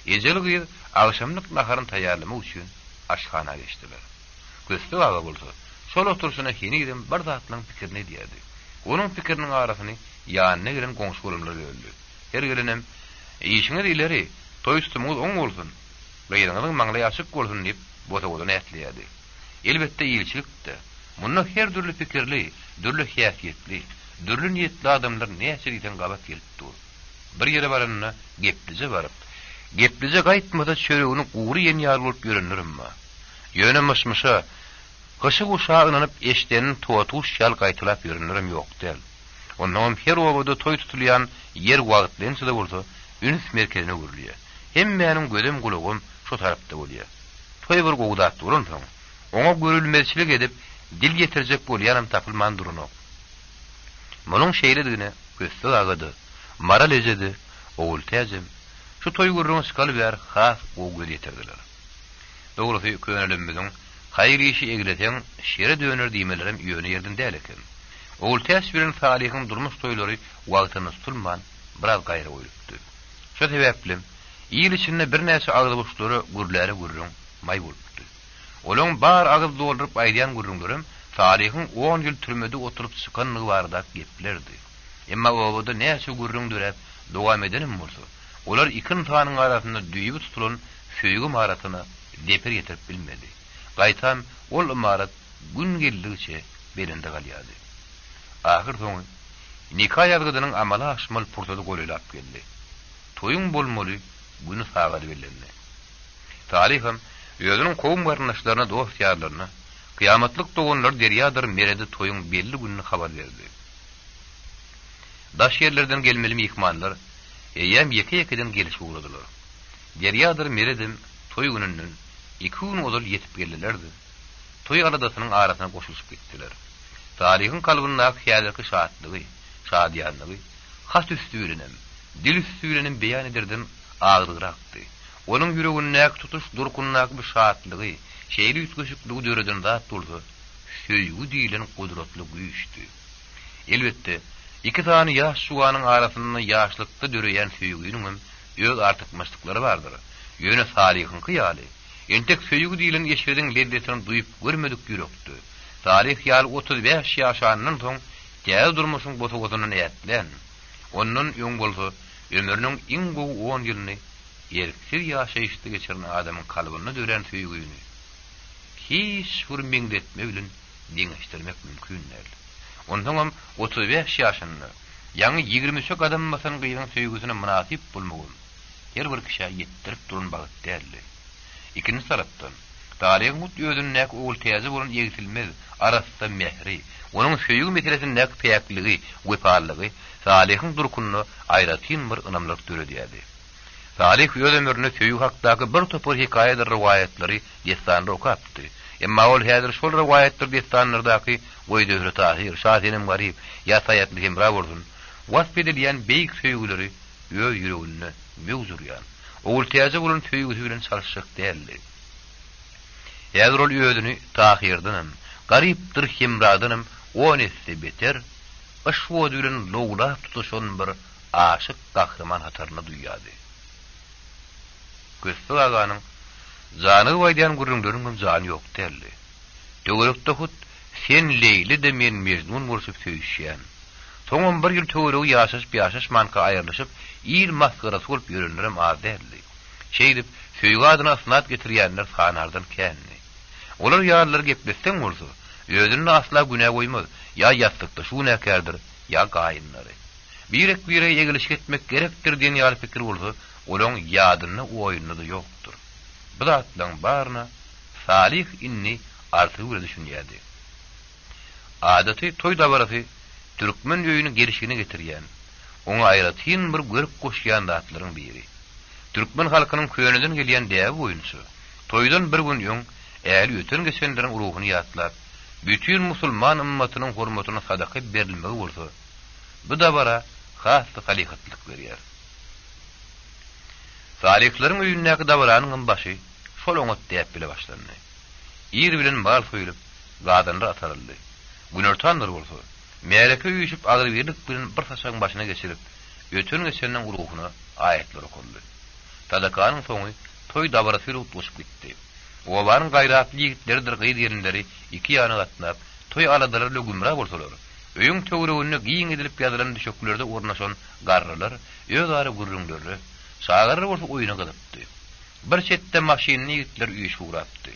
Ejel gyýyp agşamlyk naharyny taýýarlamak üçin aşhana geçdiler. Köstü aga bolsa, şol oturşuna hini gidip bir zatlaryň pikirini diýdi. Onuň pikiriniň arasyny ýanyna giren goňşy bolumlar öldü. Her gelenem işiňiz ileri, toý üstümüz oň bolsun. Beýleňiň maňly ýaşyk bolsun diýip botagodan ätliýärdi. Elbetde ýylçylykda muny her türlü pikirli, türlü hiýasiyetli, türlü niýetli adamlar näçe diýen gabat gelip dur. Bir ýere baranyna geplice baryp, geplice gaýtmada çöregini uğru ýen ýar bolup görünürmi? Ýöne myşmyşa, gyşy uşağa ynanyp eşdenin tuwatuş ýal gaýtylap görünürmi ýok däl. Ondan her wagtda toý tutulýan ýer wagtlençe de bolsa, üns merkezine gürülýär. Hemmäniň gözüm gulagym şu tarapda bolýar. Toý bir gowdat durun soň, oňa görülmezçilik edip dil getirjek bolýaram tapylman durunok. Munyň şeýledigine göstü agady, maral ejedi, oğul täzem, şu toý gurrun skaly ber has gowy getirdiler. Dogrusy könelimizin haýry işi egleten şere döner diýmelerim ýöne ýerden däl eken. Oğul täz bilen Salihyň durmuş toýlary wagtyny tutulman biraz gaýry goýupdy. Şu sebäpli ýyl içinde bir näçe agdy boşlary gurlary gurrun may bolupdy. Olaň bar agyz dolduryp aýdýan gurrunlarym Salihyň 10 ýyl türmede oturup çykanlygy barada geplerdi. Emma obada näçe gurrun dörep dowam edenim bolsa, olar ikin tanyň arasynda düýüp tutulan söýgü maratyny deper ýetirip bilmedi. Gaýtam ol marat gün geldiçe belinde galýady. Ahir soň nikah ýargydynyň amala aşmal purtady golelap geldi. Toýuň bolmaly, güni sagady bellendi. Salihym özüniň kowum garnaşlaryna dost ýarlaryna kıyamatlyk dogunlar derýadyr merede toýuň belli gününi habar berdi. Daş yerlerden gelmeli mihmanlar eýem ýeke-ýekeden gelişip uladylar. Derýadyr meredim toý gününden 2 gün ozal ýetip geldilerdi. Toý aradasynyň arasyna goşulyp gitdiler. Tarihyň kalbyna hyýalyky şatlygy, şadýanlygy, has üstüýrenem, dil üstüýrenem beýan ederdim agyrrakdy. Onuň ýüreginde tutuş durkunnak bir şatlygy, şeýle ütgüşükli döreden zat durdy. Söýgü diýilen gudratly güýçdi. Elbetde iki tany ýaş şuwanyň arasynda ýaşlykda döreýän söýgüniň öz artykmaçlyklary bardyr. Ýöne Salihyň hyýaly, entek söýgü diýilen eşerden lezzetini duýup görmedik ýürekdi. Salih ýaly 35 ýaşanyň soň täze durmuşyň botagodyny ýetlen. Onuň ýoň bolsa, ömrüniň iň gowy 10 ýylyny erkir ýaşaýyşdy geçiren adamyň kalbyna dören söýgüni hiç bir meňdetme bilen diňeşdirmek mümkin däl. Ondan 35 ýaşynda ýaňy 23 adam masan gyýan söýgüsine münasip bolmagy her bir kişi ýetdirip duran bagyt däl. Ikinji tarapdan Tarihyň mut özüne oğul täze bolan ýegitilmez arasynda mehri, onuň söýgü meselesinde peýakligi, wepalygy, Salihyň durkuny aýratyn bir ynamlyk döredýärdi. Salih öz ömrüne söýgü hakdaky bir topar hikaýalar riwayatlary ýesanry okapdy. Emma ol häzir şol riwayetler destanlardaky goýdöhre tahir, şahenem garip, ýa-saýatly hemra bolsun. Wasp edilen beýik söýgüleri öýü ýüregine mewzurýan. Ol täze bolan söýgüsi bilen çalyşjak däldi. Häzir ol öýdüni tahirdinim, garipdir hemradynym, o nesli beter, aşwod bilen lowla tutuşan bir aşyk gahrman hataryny duýýardy. Göstü aganyň zany waýdan gurrunlaryň zany ýok derli. Töwerekde hut sen Leyli de men Mecnun bolsup söýüşýän. Soňam bir ýyl töweregi ýaşaş manka aýrlyşyp, ýyl masgarasy bolup ýörenlerim az derli. Şeýdip söýgü adyna asnat getirýänler sanardan känni. Olar ýarlar gepleşseň bolsa, özüni asla günä goýmaz. Ya ýatlykda şu näkerdir, ya gaýynlary. Birek bire ýegiliş etmek gerekdir diýen ýaly pikir bolsa, olaň ýadyny oýuny da ýokdur. Bu zatlaryň baryna Salih inni arty bir düşünýärdi. Adaty toý dabarasy türkmen öýüni gelişigine getirýän. Oňa aýratyn bir görüp goşýan zatlaryň biri. Türkmen halkynyň köýneden gelýän däw oýunçy. Toýdan bir gün ýoň äli öten geçenleriň ruhuny ýatlap, bütün musulman ümmetynyň hormatyna sadaka berilmegi bolsa, bu da bara has halihatlyk berýär. Salihlaryň öýündäki dabaranyň başy şol oňa täp bile başlandy. Ýer bilen mal soýulyp, gadanlar ataryldy. Günertanlar bolsa, mereke üýüşip agyr birlik bilen bir taşaň başyna geçirip, öten geçenniň ruhuny aýetler okundy. Sadakanyň soňy toý dabarasy utlaşyp gitdi. Owaryň gaýratly ýigitlerdir gyýdy ýerinleri iki ýanyna gatnap, toý aladalar lögümra bolsalar. Öýüň töweregine giýin edilip ýazylan düşeklerde ornaşan garrylar, özara gurrunlary, şagarry bolsa oýuna galypdy. Bir çetde maşyny ýigitler üýüş ugrapdy.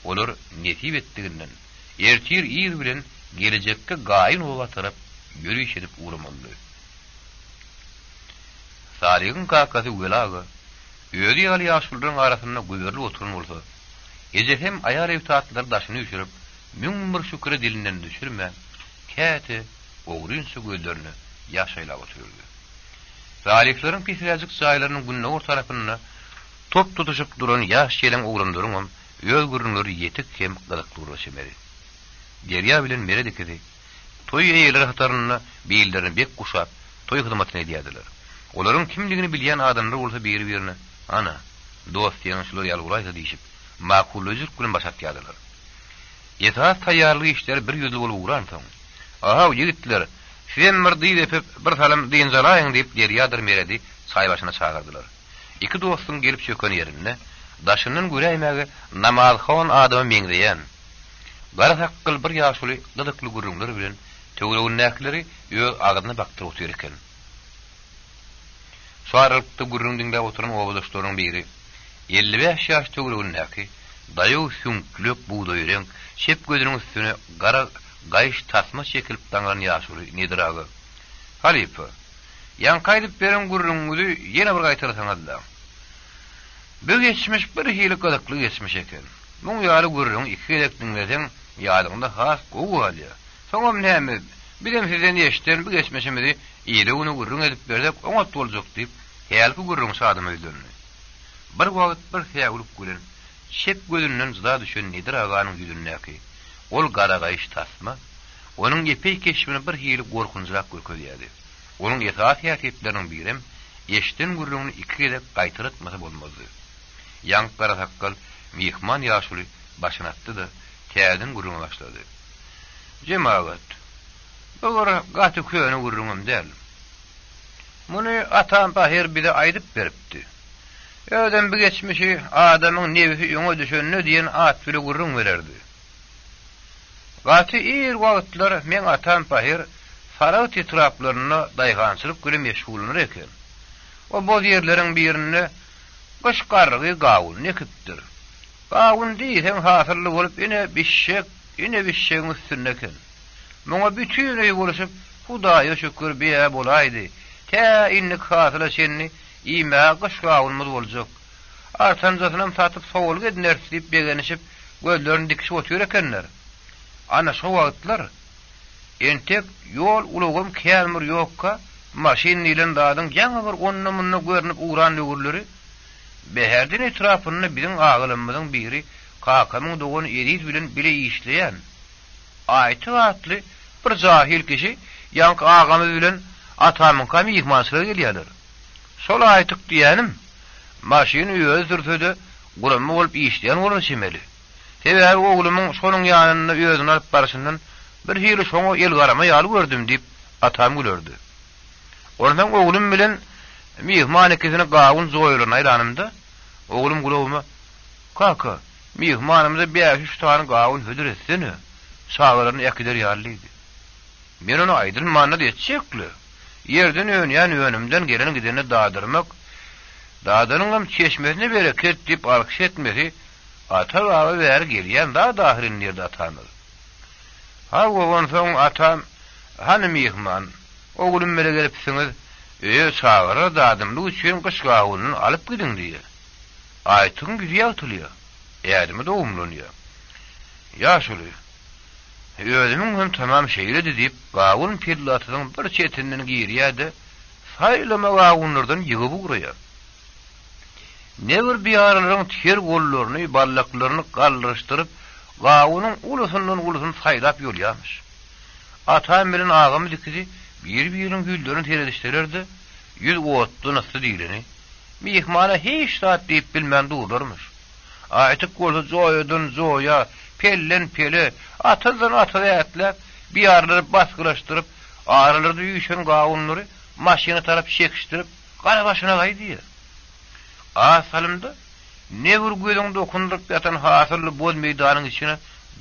Olar netip etdiginden ertir ýer bilen gelecekke gaýyn owa tarap ýürüş edip ugramaly. Salihin kakasy welaga öýdi ýaly ýaşulyň arasynda güýerli oturan bolsa, gece hem ayar evtatlar daşyny üşürip, müň bir şükür dilinden düşürme, käte oğrun su gözlerini yaşayla otururdu. Salihlerin pisrajyk çaýlarynyň günnäwr tarapyna top tutuşup duran ýaş ýelen oğlanlaryň öz gurrunlary ýetik hem gylykly şemeri. Derýa bilen mere dikidi. Toý eýleri hataryny beýillerini bek guşap, toý hyzmatyna edýärdiler. Olaryň kimligini bilýän adamlar bolsa biri-birini, ana, dost ýa-da şular ýalguraýsa diýip, makullyjyk bilen başatýardylar. Ýetat taýýarlyk işleri bir ýüzli bolup uran soň. Aha, ýigitler, sen mirdi depip bir salam diýen zalaýyň diýip derýadyr meredi, çaý başyna çağırdylar. İki dostun gelip çöken ýerine, daşynyň güräýmäge namazxon adamy meňzeýän. Gara hakkyl bir ýaşuly gydykly gurrunlar bilen töwereginiň näkleri ýög agyna baktyr otur eken. Şaharlykda gurrundyňda oturan owadoşlaryň biri 55 ýaş töwereginiň näki daýy süňklep buğday renk, şep gözüniň üstüne gara gaýış tasma çekilip daňan ýaşuly nediragy. Halipa, ýan kaýdyp beren gurrunňy ýene bir gaýtarsaňyzlar. Bu geçmiş bir hili gydykly geçmiş eken. Bu ýaly gurrun iki elekdiňlerden ýalygynda has gowy alýar. Soňam näme? Bilem sizden ýeşden bu geçmişimizi ýyly ony gurrun edip berdik, oňa boljak diýip, häzirki gurrun şadym öýdürni. Bir wagt bir häwlük gülen, şep gözünden zada düşen nedir aganyň ýüzündäki, ol gara gaýış tasma, onuň epey keşmini bir hili gorkunjak görkezýärdi. Onuň ýetat ýatyplarynyn birim, ýeşden gurruny iki gelip gaýtaratmasy bolmazdy. Ýank gara takkal, mihman ýaşuly başynatdy da, täzeden gurruna başlady. Jemaat, Olara gaty köýüne gurrunam derdim. Muny atam Bahir bile aýdyp beripdi. Öden bir geçmişi adamyň nebisi ýoňa düşenine diýen at bile gurrun bererdi. Gaty ir wagtlar men atam Bahir Farawt etraplaryna daýgançylyk bilen meşgulanır eken. O boz ýerleriň birinde gışgargy gawul nekipdir. Gawun diýsem hasyrly bolup ine bişşek üstünde eken. Muňa bütün öýü boluşup, Hudaýa şükür biýe bolaydy. Tä inlik hasyla senni iýme gışgawulmaz boljak. Artanjasynam satyp sowul gedner diýip begenişip, gözlerini dikişip otur ekenler. Ana şo wagtlar entek ýol ulugum kälmir ýokka, maşin bilen dadyň ýaňy bir onnamyny görnüp uran lögürleri, beherdin etrapyny biziň agylymyzyň biri kakamın doğun edid bilen bile işleyen aýty atly bir jahil kişi ýanky agamy bilen atamyň kamy ihmansıra gelýärler. Sol aýtyk diýenim maşyny özdürtüde guramy bolup işleýän bolar şemeli. Sebäbi oglumyň şonuň ýanyna özüni alyp barşyndan bir hili şoňa el garama ýaly gördüm diýip atam gülerdi. Ondan oglum bilen mihman ikisini gawun zoýulyna aýranymda oglum gulawma kaka mihmanymyza 5-3 tane gawun hödür etsene şagalaryny ýakyder ýarlydy. Men onu aýdyn manna diýetjekli. Yerden öňýän önümden gelen gideni dağdırmak, dağdanyňam çeşmesine bereket diýip alkyş etmesi, ata baba ber gelýän dahirin ýerde atanyr. Ha gowan soň atam, hani mihman, oglum mele gelipsiňiz, çağıra dadymly üçin gyşgawyny alyp gidin diýe. Aýtyn güýär tulýar. Ýa-da dowumlanýar. Ýaşuly. Özümün hem tamam şeýledi diýip, gawun pillatynyň bir çetinden girýärdi, saýlama gawunlardan ýygyp ugraýar. Nebir biýarlaryň ter gollaryny, ballaklaryny gallryşdyryp, gawunyň ulusundan ulusun saýlap ýolýarmyş. Atam bilen agamy dikidi bir-biriniň güldürini teredişlerdi, ýüz gowatdy nasy diýileni. Mihmana hiç saat diýip bilmän dururmuş. Aýtyk bolsa joýdun joýa, pellen pele, atadan atayatlar, biýarlary basgylaşdyryp, aralarda ýüşen gawunlary maşyna tarap çekişdirip, gara başyna gaýdy. Asalymda ne bir gözüň dokunduryp ýatan hasyrly boz meýdanyň içine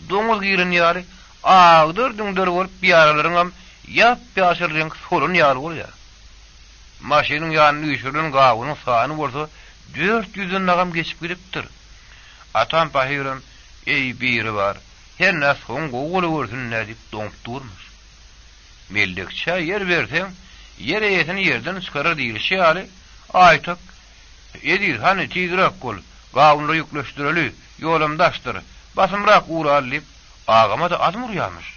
doňuz girin ýaly, agdyr-düňdür bolup biýarlaryňam ýap-ýaşyr renk solun ýaly bolýar. Maşynyň ýanyny ýüşüren gawunyň sany bolsa 400 nagam geçip gidipdir. Atam pahyram, ey biri var, her näs soň gowuly görsün nädip doňup durmuş. Meldekçe yer berseň, yer eýetini yerden çykarar diýilşi ýaly, aýtak, edir hani tiýdirek bol, gawunly ýükleşdireli, ýolumdaşdyr, basymrak uralyp, agama da adım urýarmyş.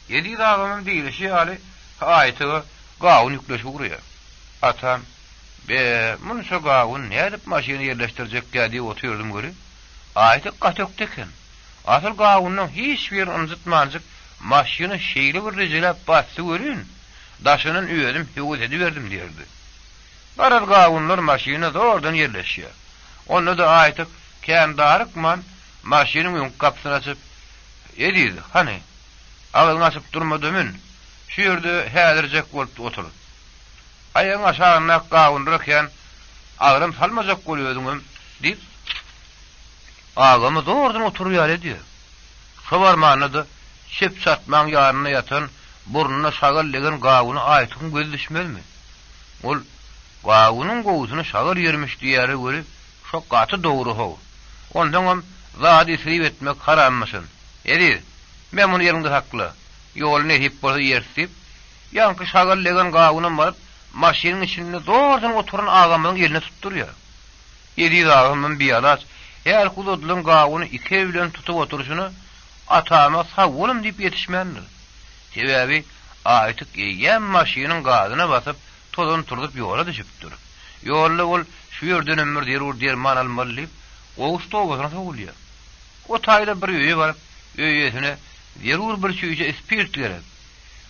Edir agamyň diýilşi ýaly, aýtagy gawun ýükleşip urýar. Atam, munşa gawun nädip maşyny ýerleşdirjek diýip oturdum göri. Aýtyk gatokdeken. Asal gawunyň hiç bir ynjytmanjyk maşyny şeýle bir rejelap bassy görün. Daşynyň öýedim höwet ediberdim diýerdi. Barar gawunlar maşyna zordan ýerleşýär. Onu da aýtyk kän darykman maşynyň öň kapsyny açyp edildi. Hani agyň açyp durmadymyn. Şu ýerde häzirjek bolup otur. Aýaň aşagyna gawunlar kän agrym salmajak bolýardym diýip agamy zordan oturýar edi. Şobarmany da şep çatmaň ýaryna ýatan burnuna şagal legen gawuny aýtyn göz düşmezmi? Ol gawunyň gowusyny şagal ýermiş diýäri göri şo gaty dogry how. Ondan zady isrip etmek harammasyn. Edi, men muny ýerinde hakly. Ýolyny hep bolsa ýersip, ýanky şagal legen gawuny baryp maşynyň içinde zordan oturan agamyň ýerine tutdurýar. Edi agamyň biýalas eğer kuludlun gawuny iki bilen tutup oturuşunu atama savulum diýip ýetişmändir. Sebäbi aýtyk ýem maşynyň gadyna basyp tozun turdup ýola düşüpdir. Ýolda ol şu ýerden ömür derur derman almaly, gowuşda obasyna sowulýar. O taýda bir öýe baryp, öýesine derur bir şüýje spirt gerek.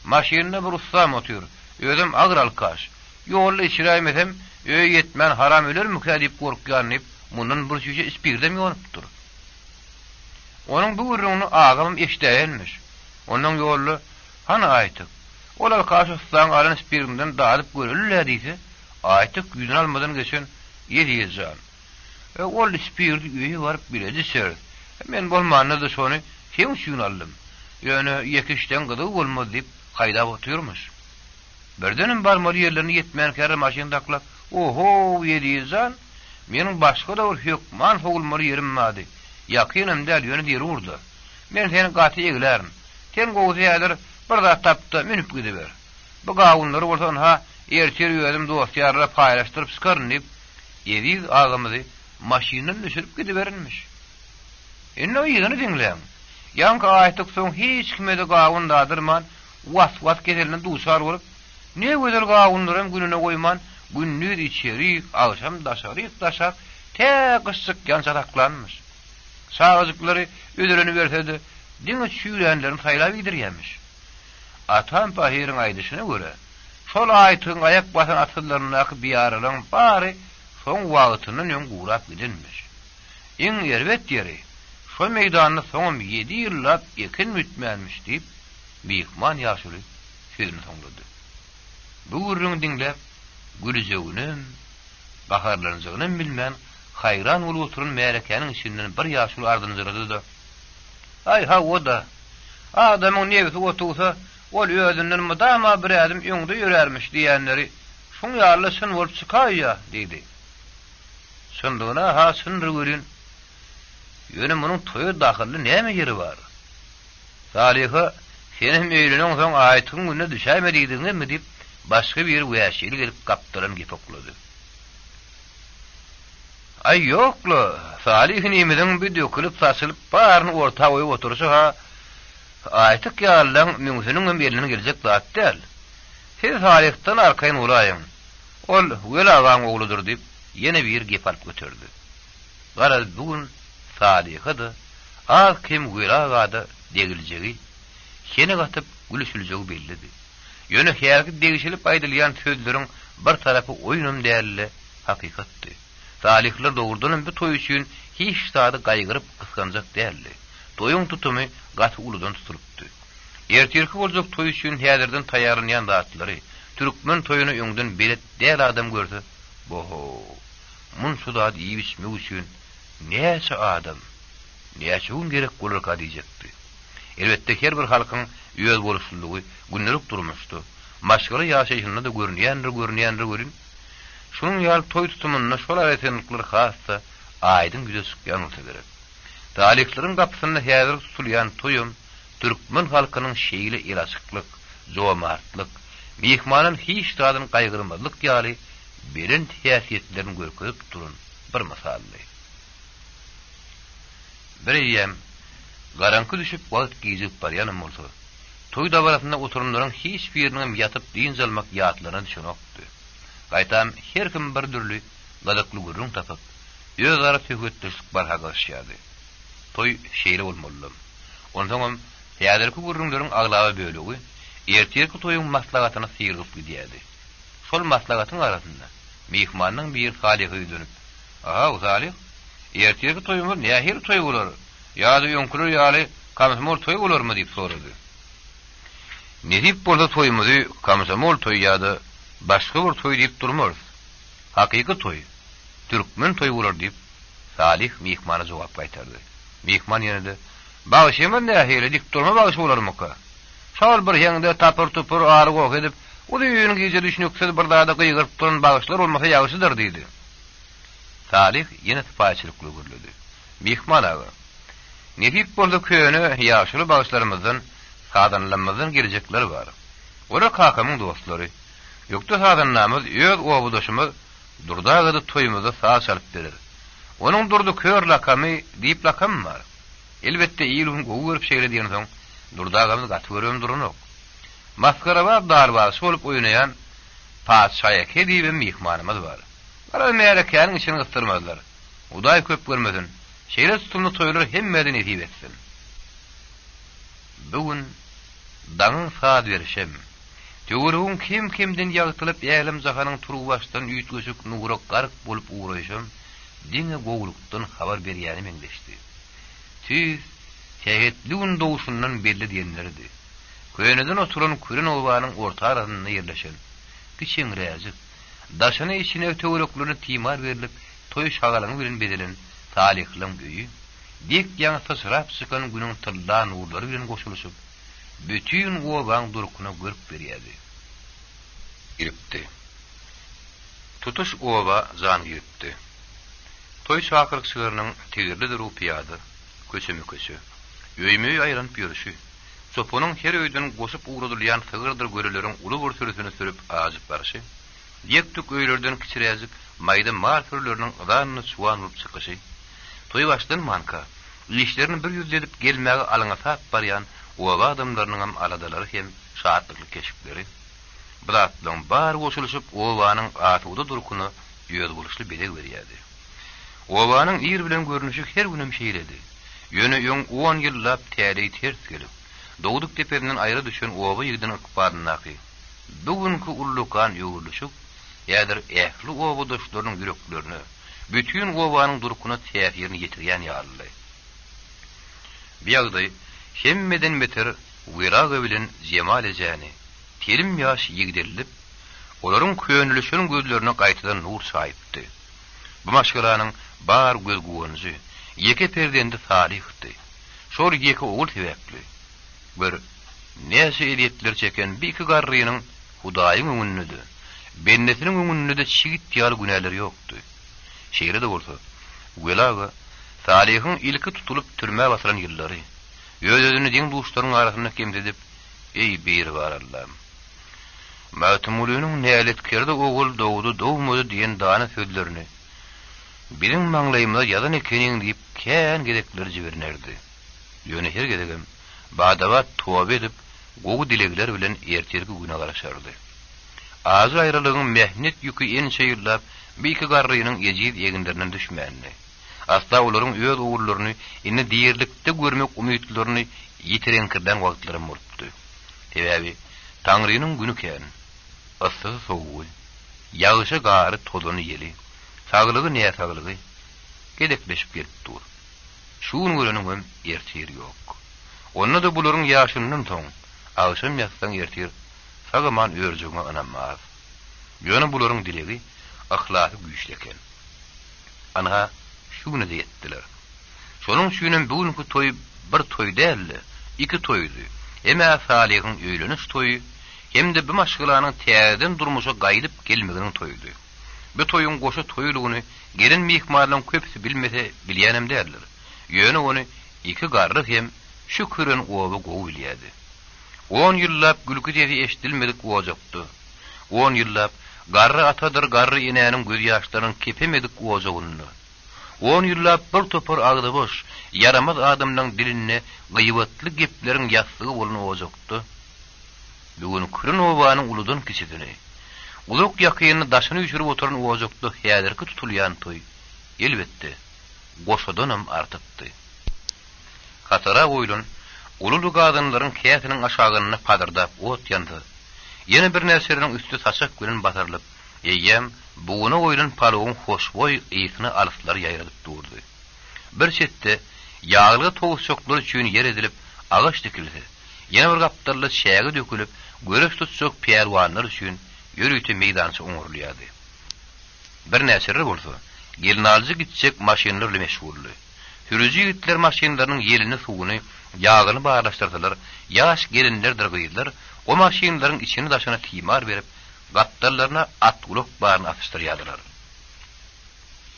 Maşynyna bir ustam otur, özüm agral kaş. Ýolda içiraýmesem öýe ýetmän haram ölermi diýip gorkýanyp mundan bir şüýje ispirdem ýonypdyr. Onuň bu ýurduny agam eşdeýänmiş. Onuň ýoly hana aýtyk. Olar kaşystan alan ispirdimden daýyp görülýär diýse, aýtyk ýüzüni almadan geçen ýerýejan. Ol ispirdi ýüýe baryp bilejser. Men bolmanyny da şonu hem şuň aldym. Ýöne ýekişden gydy bolmaz diýip gaýdap oturmuş. Birdenim barmaly ýerlerini ýetmän kere maşyny taklap, oho ýerýejan. Menin başga da bir hükman howulmary ýerim mady. Ýakynam däl ýöne dirurdy. Men seni gaty eglerim. Sen gowzyadyr bir zat tapdy, minip gidiber. Bu gawunlary bolsa ha ertir ýödim dostlarla paýlaşdyryp skyrnyp, ýeriz agamy maşynyny düşürüp gidiberinmiş. Enne ýygyny diňlem. Ýanky aýtyk soň hiç kime de gawun dadyrman, was gedelini duşar bolup, ne gözel gawunlarym gününe goýman, günnüz içeri, akşam daşar, tek gyssyk ýançaraklanmış. Sağızıkları ödürünü versedi, diňe çüýlenlerini saýlap ýedirýänmiş. Atam pahirin aýdyşyna göre, şol aýtyň ayak basan atlaryna biýaralan bary soň wagtynyň ýön gurap gidilmiş. Iň erbet ýeri şol meýdanyny soňam 7 ýyllap ekin mütmänmiş diýip Mihman ýaşuly sözüni soňlady. Bu gurrun diňläp gülüjeginem, baharlarynyň bilmän hayran bolup oturan märekeniň içinden bir ýaşuly ardynjyrady da. Ay ha oda. Adamyň nebisi otursa, ol özünden mudama bir adam ýöňde ýörermiş diýenleri şoň ýaly syn bolup çykaýa diýdi. Şondoňa ha sınry görün. Ýöne munyň toýa dahilli näme ýeri bar? Saliha, senin meýliniň soň aýtyň gününe düşämediňmi mi diýip başga bir wäşili gelip gapdyran gepoklady. Ay ýokla, Salih nimeden bir dökülüp saçylyp baryny orta goýup otursa ha, aýtyk ýalyň müňsiniň beline geljek zat däl. Siz Salihden arkaýyn ulaýyň. Ol welagan ogludur diýip ýene bir gep alyp götürdi. Garaz bugün Salih'da az kim welagada degiljegi, şene gatyp gülüşüljegi bellidi. Ýöne herki degişilip aýdylýan sözleriň bir tarapy oýunum däli hakykatdy. Salihler doğurdan bir toy üçün hiç sadı gaýgyryp kıskanjak däldi. Toyun tutumy gaty uludan tutulupdy. Ertirki boljak toy üçün häzirden taýýarlanýan zatlary türkmen toyuny öňden belet däl adam gördi. Boho, mun şuda diýişmi üçün näçe adam, näçe gün gerek bolar ka diýjekdi. Elbetde her bir halkyň ýöz boluşlugy günlük durmuşdy. Maşgary ýaşaýyşynda da görünýändir. Şunun ýal toy tutumunda şol aýetler hassa aýdyn güze çykýan bolsa gerek. Dalikleriň gapysyna häzir tutulýan toyum türkmen halkynyň şeýle iraçyklyk, jomartlyk, mehmanyň hiç tadyň gaýgyrmazlyk ýaly birin täsiýetlerini görkezip durun bir masally. Bir ýem garanky düşüp wagt gizip barýanym bolsa, toy dawaratynda oturumlaryň hiç biriniň ýatyp diň zalmak ýatlaryna düşünokdy. Gaýtam her kim bir dürli gadakly gurrun tapyp, ýözara töhütdirlik bar hagaşýady. Toy şeýle bolmaly. Ondan häzirki gurrunlaryň aglaby bölegi ertirki toyuň maslagatyna syrgyp gidýärdi. Şol maslagatyň arasynda mehmanyň bir Salihy dönüp, "Aha, Salih, ertirki toyumyz nähir toy bolar? Ýa-da ýöňküler ýaly kamsmol toy bolarmy?" diýip sorady. "Ne diýip bolsa toyumyzy kamsmol toy ýa-da başga bir toy diýip durmaz. Hakyky toy, türkmen toy bolar" diýip Salih mehmana jogap gaýtardy. Mehman ýene-de "Bagyşymy nähili dik durma bagyş bolarmy ka? Şol bir ýeňde tapır tupur ary gok edip, o düýün gije düşünükse bir daha da gyýgyryp duran bagyşlar bolmasa ýagşydyr" diýdi. Salih ýene tapaçylykly görledi. Mehman aga, "Ne diýip bolsa köýüne ýaşly bagyşlarymyzdan sadanlanmadan gelecekleri bar. Ora kakamyň dostlary. Ýokda sadanlamyz ýöz obudaşymyz durdagada toýumyza sağ çalyp berer. Onuň durdy kör lakamy diýip lakam bar. Elbetde ýylyň gowy şeýle diýen soň durdagamy gaty görüm durunok. Maskara darbar şolup oýnaýan paçaýa kediýe mehmanymyz bar. Ara meýerekäniň içini gystyrmazlar. Uday köp görmedin. Şeýle tutumly toýlar hemmeden etip etsin. Bugün daň saat berişem. Töwerüň kim-kimden ýagtylyp ýalim jahanyň turwaşdan üýtgüsük nurak gark bolup uğraýşam, diňe gowlukdan habar berýäni meňdeşdi. Tüz, şähetliň dowuşundan belli diýenlerdi. Köýneden oturan Küren owanyň orta arasynda ýerleşen kiçiň räzik, daşany içine töwereklerini timar berilip, toy şagalany bilen bedelen Salihliň göýü, dik ýaňy sysrap çykan günüň tyldan uğurlary bilen goşulyşyp, bütün owaň durkuny görüp berýärdi. Giripdi. Tutuş owa jan giripdi. Toy şakyrçylarynyň tegirli rupiýady, köçe. Öýmü aýran ýürüşi. Soponyň her öýden goşup uğradylýan sygyrdyr göreleriň uly bir sürüsini sürüp aýyp barşy. Ýekdik öýlerden kiçiräzik maýda mar türleriniň ydanyny suwanyp çykyşy. Toy başdan manka, işlerini bir ýüz edip gelmäge alyňa sap barýan owa adamlarynyň hem aladalary hem şahatlykly keşikleri. Bulatlaryň bar goşulyşyp owanyň atyda durkuny ýöz boluşly bedeg berýärdi. Owanyň ýer bilen görnüşi her günem şeýledi. Ýöne ýöň 10 ýyllap täri ters gelip, Dowduk teperinden aýra düşen oba ýygdyň ykbadynaky. Bugünkü ullukan ýugurluşyk, ýa-da ähli oba dostlarynyň ýüreklerini, bütün obanyň durkuna täsirini ýetirýän ýaly. Biýagdy hemmeden beter wyraga bilen jemal ejäni, terim ýaş ýigdirilip, olaryň köňlüşüň gözlerine gaýtadan nur saýypdy. Bu maşgalanyň bar göz guwanyjy, ýeke perdende tarihdy. Şol ýeke ogul sebäpli. Bir näse edetler çeken bir iki garrynyň Hudaýyň öňünde, bennetiniň öňünde çigit ýaly günäleri ýokdy. Şeýle bolsa, Welaga Salihyň ilki tutulup türme basyran ýyllary, ýöňüni diň duşlaryň arasynda kemdedip, ey bir bar Allah'ım. Mätumulüniň näletkerde ogul dowdy dowmady diýen dana sözlerini bilen maňlaýymda ýadan ekeniň diýip kän gedekler jibernerdi. Ýöne her gedegem badabat towba edip, gowy dilegler bilen erterki güne garaşardy. Azy aýralygyň mehnet ýüki ençe ýyllap bir iki garrynyň ejid ýeginlerinden düşmänli. Asla olaryň öz ogurlaryny indi diýerlikde görmek umytlaryny ýitirenkirden wagtlary murtdy. Sebäbi Taňrynyň günü kän. Asy soğugy, ýagyşy gary toluny ýeli, saglygy näme saglygy gedekleşip gelipdir. Şuň görenim hem ertir ýok. Onda da bularyň ýaşyndan soň agşam ýatsan ertir sagaman örjüňe anamaz. Ýöne bularyň dilegi ahlaky güýçleken. Ana şuny diýetdiler. Şonuň şuňun bugünkü toy bir toy däl, iki toydy. Ema Salihyň öýleniş toyu hem de bu maşgalanyň täzeden durmuşa gaýdyp gelmeginiň toyudy. Bu toyun goşa toyulugyny gelin mihmanlaryň köpsi bilmese bilýänem därler. Ýöne ony iki garry hem şu kırın oğlu goğulyadı. 10 ýyllap gülkü dedi eşdilmedik oğajakdy. 10 ýyllap garry atadyr garry inäniň göz ýaşlaryny kepemedik oğajagyny. 10 ýyllap bir topar agdy boş, yaramaz adamlaryň diline gıýbatly gepleriň ýaslygy bolan oğajakdy. Bugün kırın obanyň uludan kiçidini, uluk ýakyny daşyny üşürip oturan oğajakdy häzirki tutulýan toy. Elbetde goşadanam artypdy. Hatara oýlun, ululu gadynlaryň käsiniň aşagyny padardap ot ýandy. Ýene bir näseriň üstü saçak bilen batarlyp, eýem bugyna oýlun palugyň hoşboý ýykyny alyplar ýaýralyp durdy. Bir çetde ýagly towuşçoklar üçin yer edilip agaç dikildi. Ýene bir gapdarly şäge dökülip, göreş tutjak peýelwanlar üçin ýörüýte meýdança oňurlýady. Bir näseri bolsa, gelin alyjy gitjek maşynlarly meşgully. Sürücü ýigitler maşynlarynyň ýelini suwuny, ýagyny bağlaşdyrdylar. Ýaş gelinler dirgýdylar. O maşynlaryň içini daşyna timar berip, gatdarlaryna at uluk baryny atışdyrýardylar.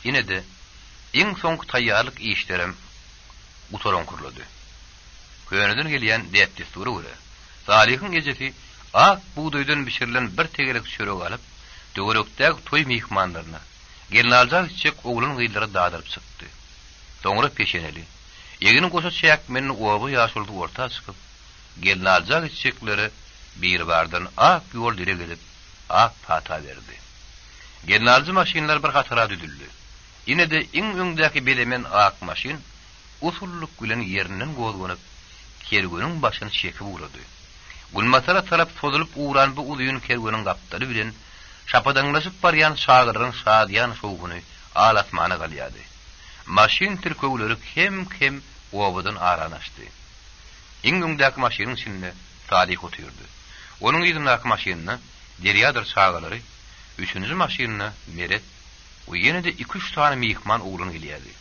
Ine de iň soňky taýýarlyk işlerim utoran kuruldy. Köýneden gelýän däpdi sura göre. Salihyň gejesi ak buğdaýdan bişirilen bir tegerek çörek alyp, döwrekdäki toy mihmanlaryna gelin aljak içek ogluň gyýlary dağdyryp çykdy. Soňra peşeneli. Ýegini goşa çäkmeni oba ýaşuldy orta çykyp, gelin aljak içekleri bir bardan ak ýol dire gelip, ak pata berdi. Gelin aljy maşynlar bir gatara düdüldi. Ine de iň öňdäki belemen ak maşyn usulluk bilen ýerinden gozgonyp, kergeniň başyny çekip urady. Gulmatara tarap sozulup uğran bu ulyň kergeniň gapdary bilen şapadaňlaşyp barýan şagyryň şadýan şowguny alatmana galýady. Maşyn türkewleri hem obadan aranaşdy. Iň öňdäki maşynyň içinde Salih oturdy. Onuň ýygynaky maşynyny derýadyr şagalary, üçüncü maşynyny Meret, o ýene de 2-3 tane mihman ogluny gelýärdi.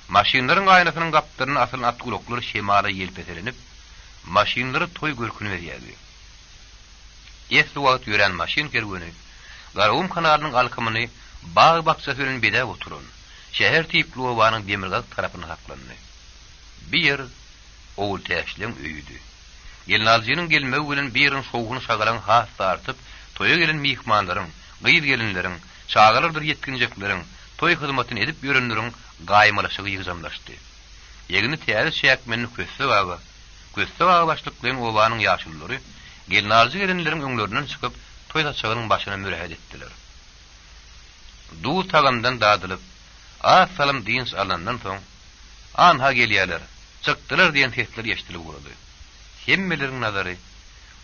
Maşynlaryň aýnasynyň gapdaryny asyl atguloklar şemara ýelpeselenip, maşynlary toy görküni berýärdi. Esli wagt ýören maşyn kergeni Garawum kanalynyň alkymyny baý bakçasy bilen bedäp oturan şäher tipli obanyň demirgaz tarapyna haklandy. Bir ýer oğul täşleň öýüdi. Gelin aljynyň gelmegi bilen bir ýerin şowguny şagalan has tartyp, toýa gelen mihmanlaryň, gyýyr gelinleriň, şagalardyr ýetkinjekleriň, toy hyzmatyny edip ýörenleriň gaýmalaşygy ýygamlaşdy. Ýegini täze şäkmeni kösse baga başlyklyň obanyň ýaşullary gelin aljy gelinleriň öňlerinden çykyp, toy saçagynyň başyna mürahat etdiler. Du tagamdan dadylyp, "Assalam" diýens alandan soň, "Anha gelýärler. Çıktılar diyen sesler eşitili vurdu. Hemmelerin nazarı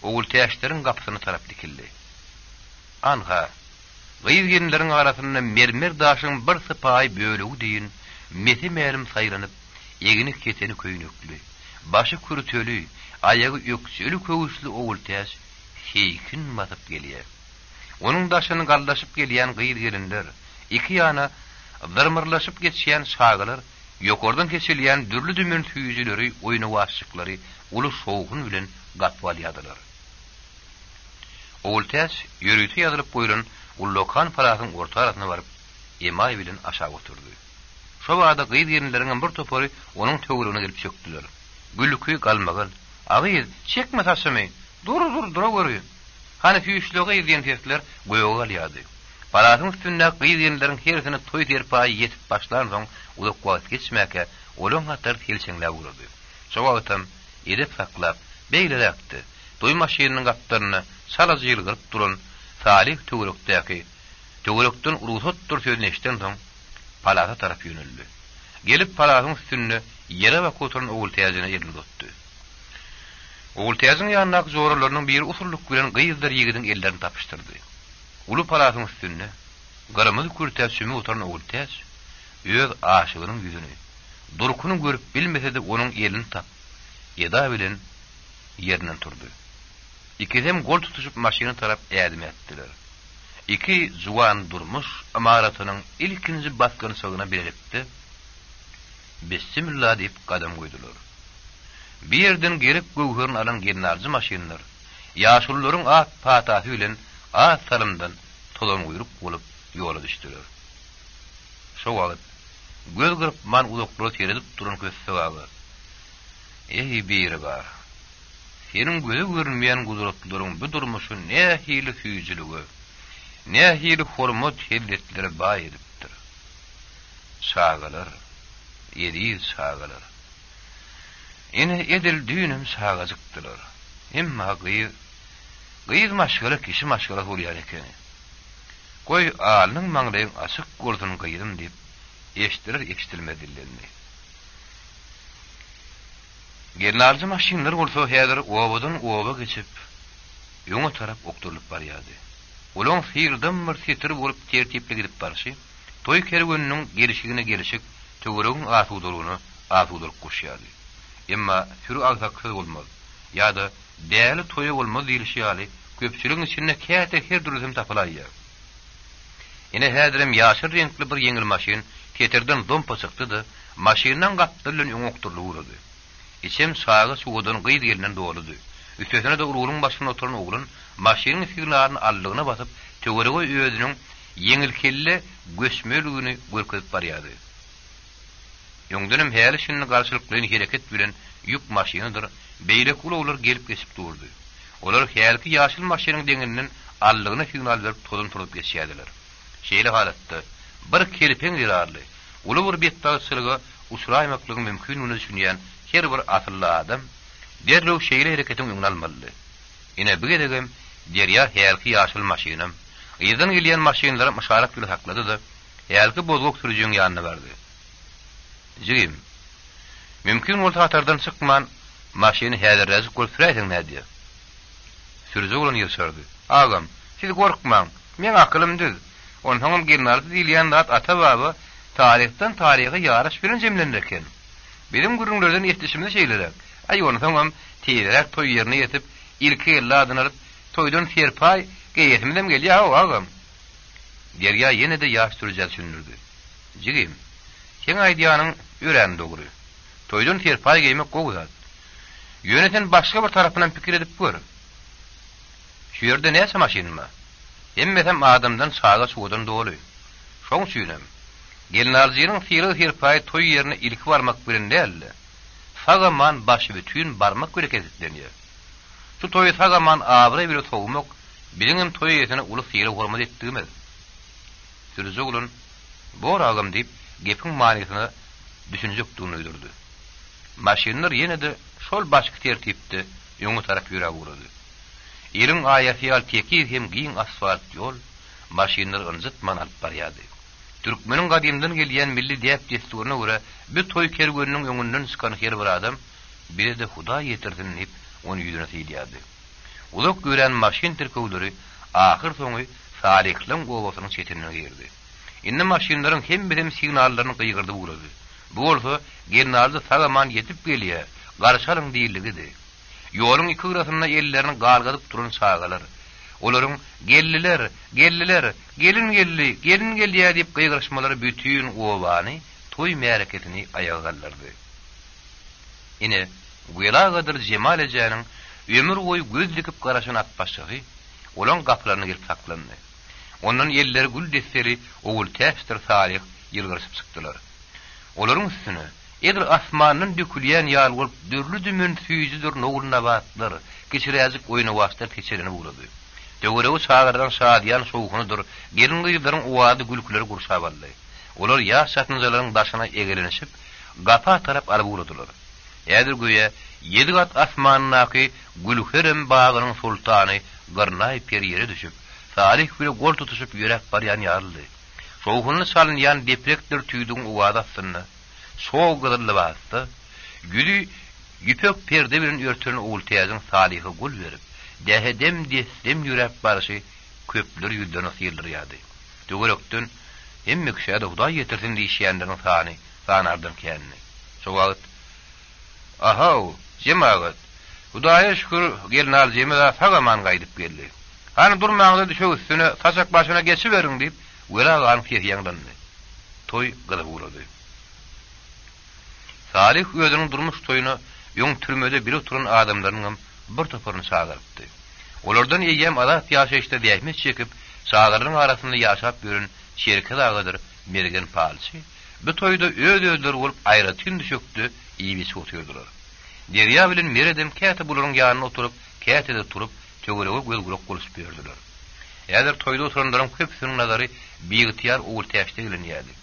oğul täşlerin kapısyna tarap dikildi. Anha gyýygenlerin arasynda mermer daşyň bir sypaý bölegi diýin meti mälim saýranyp egini keteni köýnekli, başı kurutölü, ayağı öksülü köwüşli oğul täş heykin batyp gelýär. Onuň daşyny galdaşyp gelýän gyýygenler iki ýana dyrmyrlaşyp geçýän şagylar, ýokardan kesilýän dürli dümen tüýüjleri, oýna waşyklary uly şowgun bilen gatwalýadylar. Oğul täş ýörüýti ýadyryp goýran Ullokan parasyň orta arasyna baryp emay bilen aşağı oturdy. Şo wagda gyýygenleriň bir topary onuň töweregine gelip çökdiler. Gülükü galmagan. Agyz çekme taşymy. Dura görüýär. Hani füýüşlüge ýediň tesler goýoga galýady. Parasyň üstünde gyýygenleriň hersini toý terpaý ýetip başlaryň soň ulak wagt geçmäke olaň hatar kelçeňler urdy. Şo wagtam edip saklap beýleräkdi. Toý maşynynyň gapdaryny sala jyryp duran Salih töwerekden urusat dur sözüni eşitten soň palata tarap ýöneldi. Gelip palatyň üstünde ýere we koturan oğul täzine elini tutdy. Oğul täziň ýanyna zorlarynyň biri usulluk bilen gyýyzdar ýigidin ellerini tapyşdyrdy. Ulu palatyň üstünde garymyz kürtäz sümi oturan oğul täz öz aşygynyň ýüzüni durkuny görüp bilmese de onuň elini tap ýeda bilen ýerinden turdy. İkizem gol tutuşup maşyny tarap ädim etdiler. İki juwan durmuş amaratynyň ilkinji basgany sogyna berilipdi. Bismillah diýip gadam goýdular. Bir ýerden gerip göwherin alan genarjy maşynlar ýaşullaryň at patasy bilen at sarymdan tolan uýrup bolup ýola düşdiler. Şo wagt göz gyrıp man uzaklary seredip duran kösse bagy. Ey bir bar. Senin gözü görünmeyen guduratlaryň bu durmuşy ne hili füýjüligi, ne hili hormat hilletleri baý edipdir. Şagalar, ýedi şagalar. Ene edil düýnüm şagajykdylar. Emma gyýyz maşgala kişi maşgala bolýar eken. Goý alynyň maňlaýyň açyk gördün gyýdym diýip eşitilmedilerini. Genarjy maşynlar bolsa häzir owadan owa geçip ýöňe tarap okturulyp barýardy. Olaň fiýilden bir setir bolup tertipli gidip barşy, toý kerweniniň gelişigine gelişik töweregiň asudulygyny goşýardy. Emma sürü agzaksyz bolmaz. Ýa-da däli toýa bolmaz diýilişi ýaly köpçüligiň içinde käte her dürzüm tapylaýar. Ene häzirem ýaşyr renkli bir ýeňil maşyn keterden dompa çykdy-da, maşynyň gatdyrylan öňe okturulyp urdy. İçem sağa suwdan gyýdy ýerinden doludy. Üstesine de urulyň başyna oturan oğlan maşynyň siglaryny allygyna basyp töwerege özüniň ýeňil kelle göçmeligini görkezip barýardy. Ýöňdenim häli şunu garşylykly hereket bilen ýük maşynydyr. Beýlek ulaglar gelip geçip durdy. Olar häli ýaşyl maşynyň deňinden allygyna signal berip tozun turup geçýärdiler. Şeýle halatda bir kelpeň ýararly. Uly bir betdaşylyga usraýmaklygy mümkinligini düşünýän her bir asylly adam derlew şeýle hereketiň öňüne almaly. Ine bu gedegem derýa häli ýaşyl maşynam. Ýerden gelýän maşynlary müşarak bilen haklady-da, häli bozgok sürüjüň ýanyna bardy. Jigim, mümkin bolsa hatardan çykman maşyny häzir razyk bolup süräýsiň näde? Sürüjü bolan ýerşärdi. Agam, siz gorkmaň, men akylym düz. Onuň genardy diýilýän zat ata baba tarihten tarihe ýaraş bilen jemlendirken. Benim gurunlardan yetişimde şeyler. Ay onu tamam teyirerek toy yerine yetip ilki elladın alıp toydan serpay geyetimden geliyor ağam. Derya yine de yaş süreceğiz düşünürdü. Cigim. Sen aydiyanın öğrendi doğru. Toydan serpay giymek kovuzat. Yöneten başka bir tarafından fikir edip gör. Şu yerde neyse maşin mi? Emmesem adamdan sağa suğudan doğru. Şoň süýnem. Gelnarzýynyň fiýli hirpay toy ýerine ilki barmak bilen däl. Sagaman başı bütün barmak gereketlenýär. Şu toy sagaman abry bir towmak biziň toy ýetine uly fiýli hormat etdigimiz. Sürüjügülün bu ragam diýip gepiň manysyny düşünjekdigini öýdürdi. Maşynlar ýene de şol başky tertipde ýöňe tarap ýürä urady. Ýeriň aýaty ýal teki hem giň asfalt ýol maşynlar ynjytman alyp barýardy. Türkmenin gadymdan gelýän milli diýip desturuna görä bir toy kergeniniň öňünden çykan her bir adam biri de Huda ýetirsin diýip onu ýüzüne silýärdi. Ulak gören maşin tirkewleri ahir soňy Salihliň gowasynyň çetinine girdi. Indi maşinlaryň hem birim signallaryny gıýgyrdy boldy. Bu bolsa genardy sagaman ýetip gelýär, garşaryň diýildigidi. Ýoluň iki gyrasynda ellerini galgadyp duran çağalar. Olaryň gelliler, gelin gelýär diýip gıýgyrşmalary bütün owany, toy märeketini ayağa kaldırdy. Ine Gülagadır Cemal Ejanyň ömür boyu göz dikip garaşan atbaşygy olan gaplaryna gelip saklandy. Ondan elleri gül desleri oğul tästir Salih ýylgyryşyp çykdylar. Olaryň üstüne edir asmanyň dökülýän ýaly bolup dürlü dümün süýüjüdir nowul nabatlar, geçirýäjik oýna wagtlar keçirini bolady. Döwrew çağırdan şadyan şowgunydyr, gelin gyýlaryň owady gülküleri gurşabaldy. Olar ýaş satynjalaryň daşyna egelenişip gapa tarap alyp boladylar. Edir göýe 7 gat asmanynaky gülherem bagynyň sultany garnay periyere düşüp Salih bir gol tutuşup ýürek barýan ýaryldy. Şowguny salynýan deprekdir tüýdüň owadasyny şow gydyrly bastı. Güli ýüpek perde bilen örtülen owultaýagyň Salihy gol berip dähedem desem ýürek barşy köpler ýüldüne sylyrýardy. Töwerekden hemme kişäde Huda ýetirsin diýýänleriň sany sanardan kenni. Şo wagt aha, jemaat. Hudaýa şükür gelnal jemaat sagaman gaýdyp geldi. Hani durmaňda düşüp üstüne saçak başına geçiverin diýip Gülagaň fiýýandandy. Toy gyzyp boldy. Salih özüniň durmuş toyuna ýoň türmede bir oturan adamlaryň bir toparyny çağırdypdy. Olardan eýem adat ýaşaýşda diýmek çekip çağırlaryň arasynda ýaşap ýören şerke dagadyr mergen palçy. Bu toyda öz-özleri bolup aýratyn düşükdi, iýbi çotýardylar. Derýa bilen meredem käte bularyň ýanyna oturup, kätede turup töwereге göz-gulak boluşup berdiler. Ýa-da toyda oturanlaryň köpüsiniň nazary beýityar oğul täşde gelenýärdi.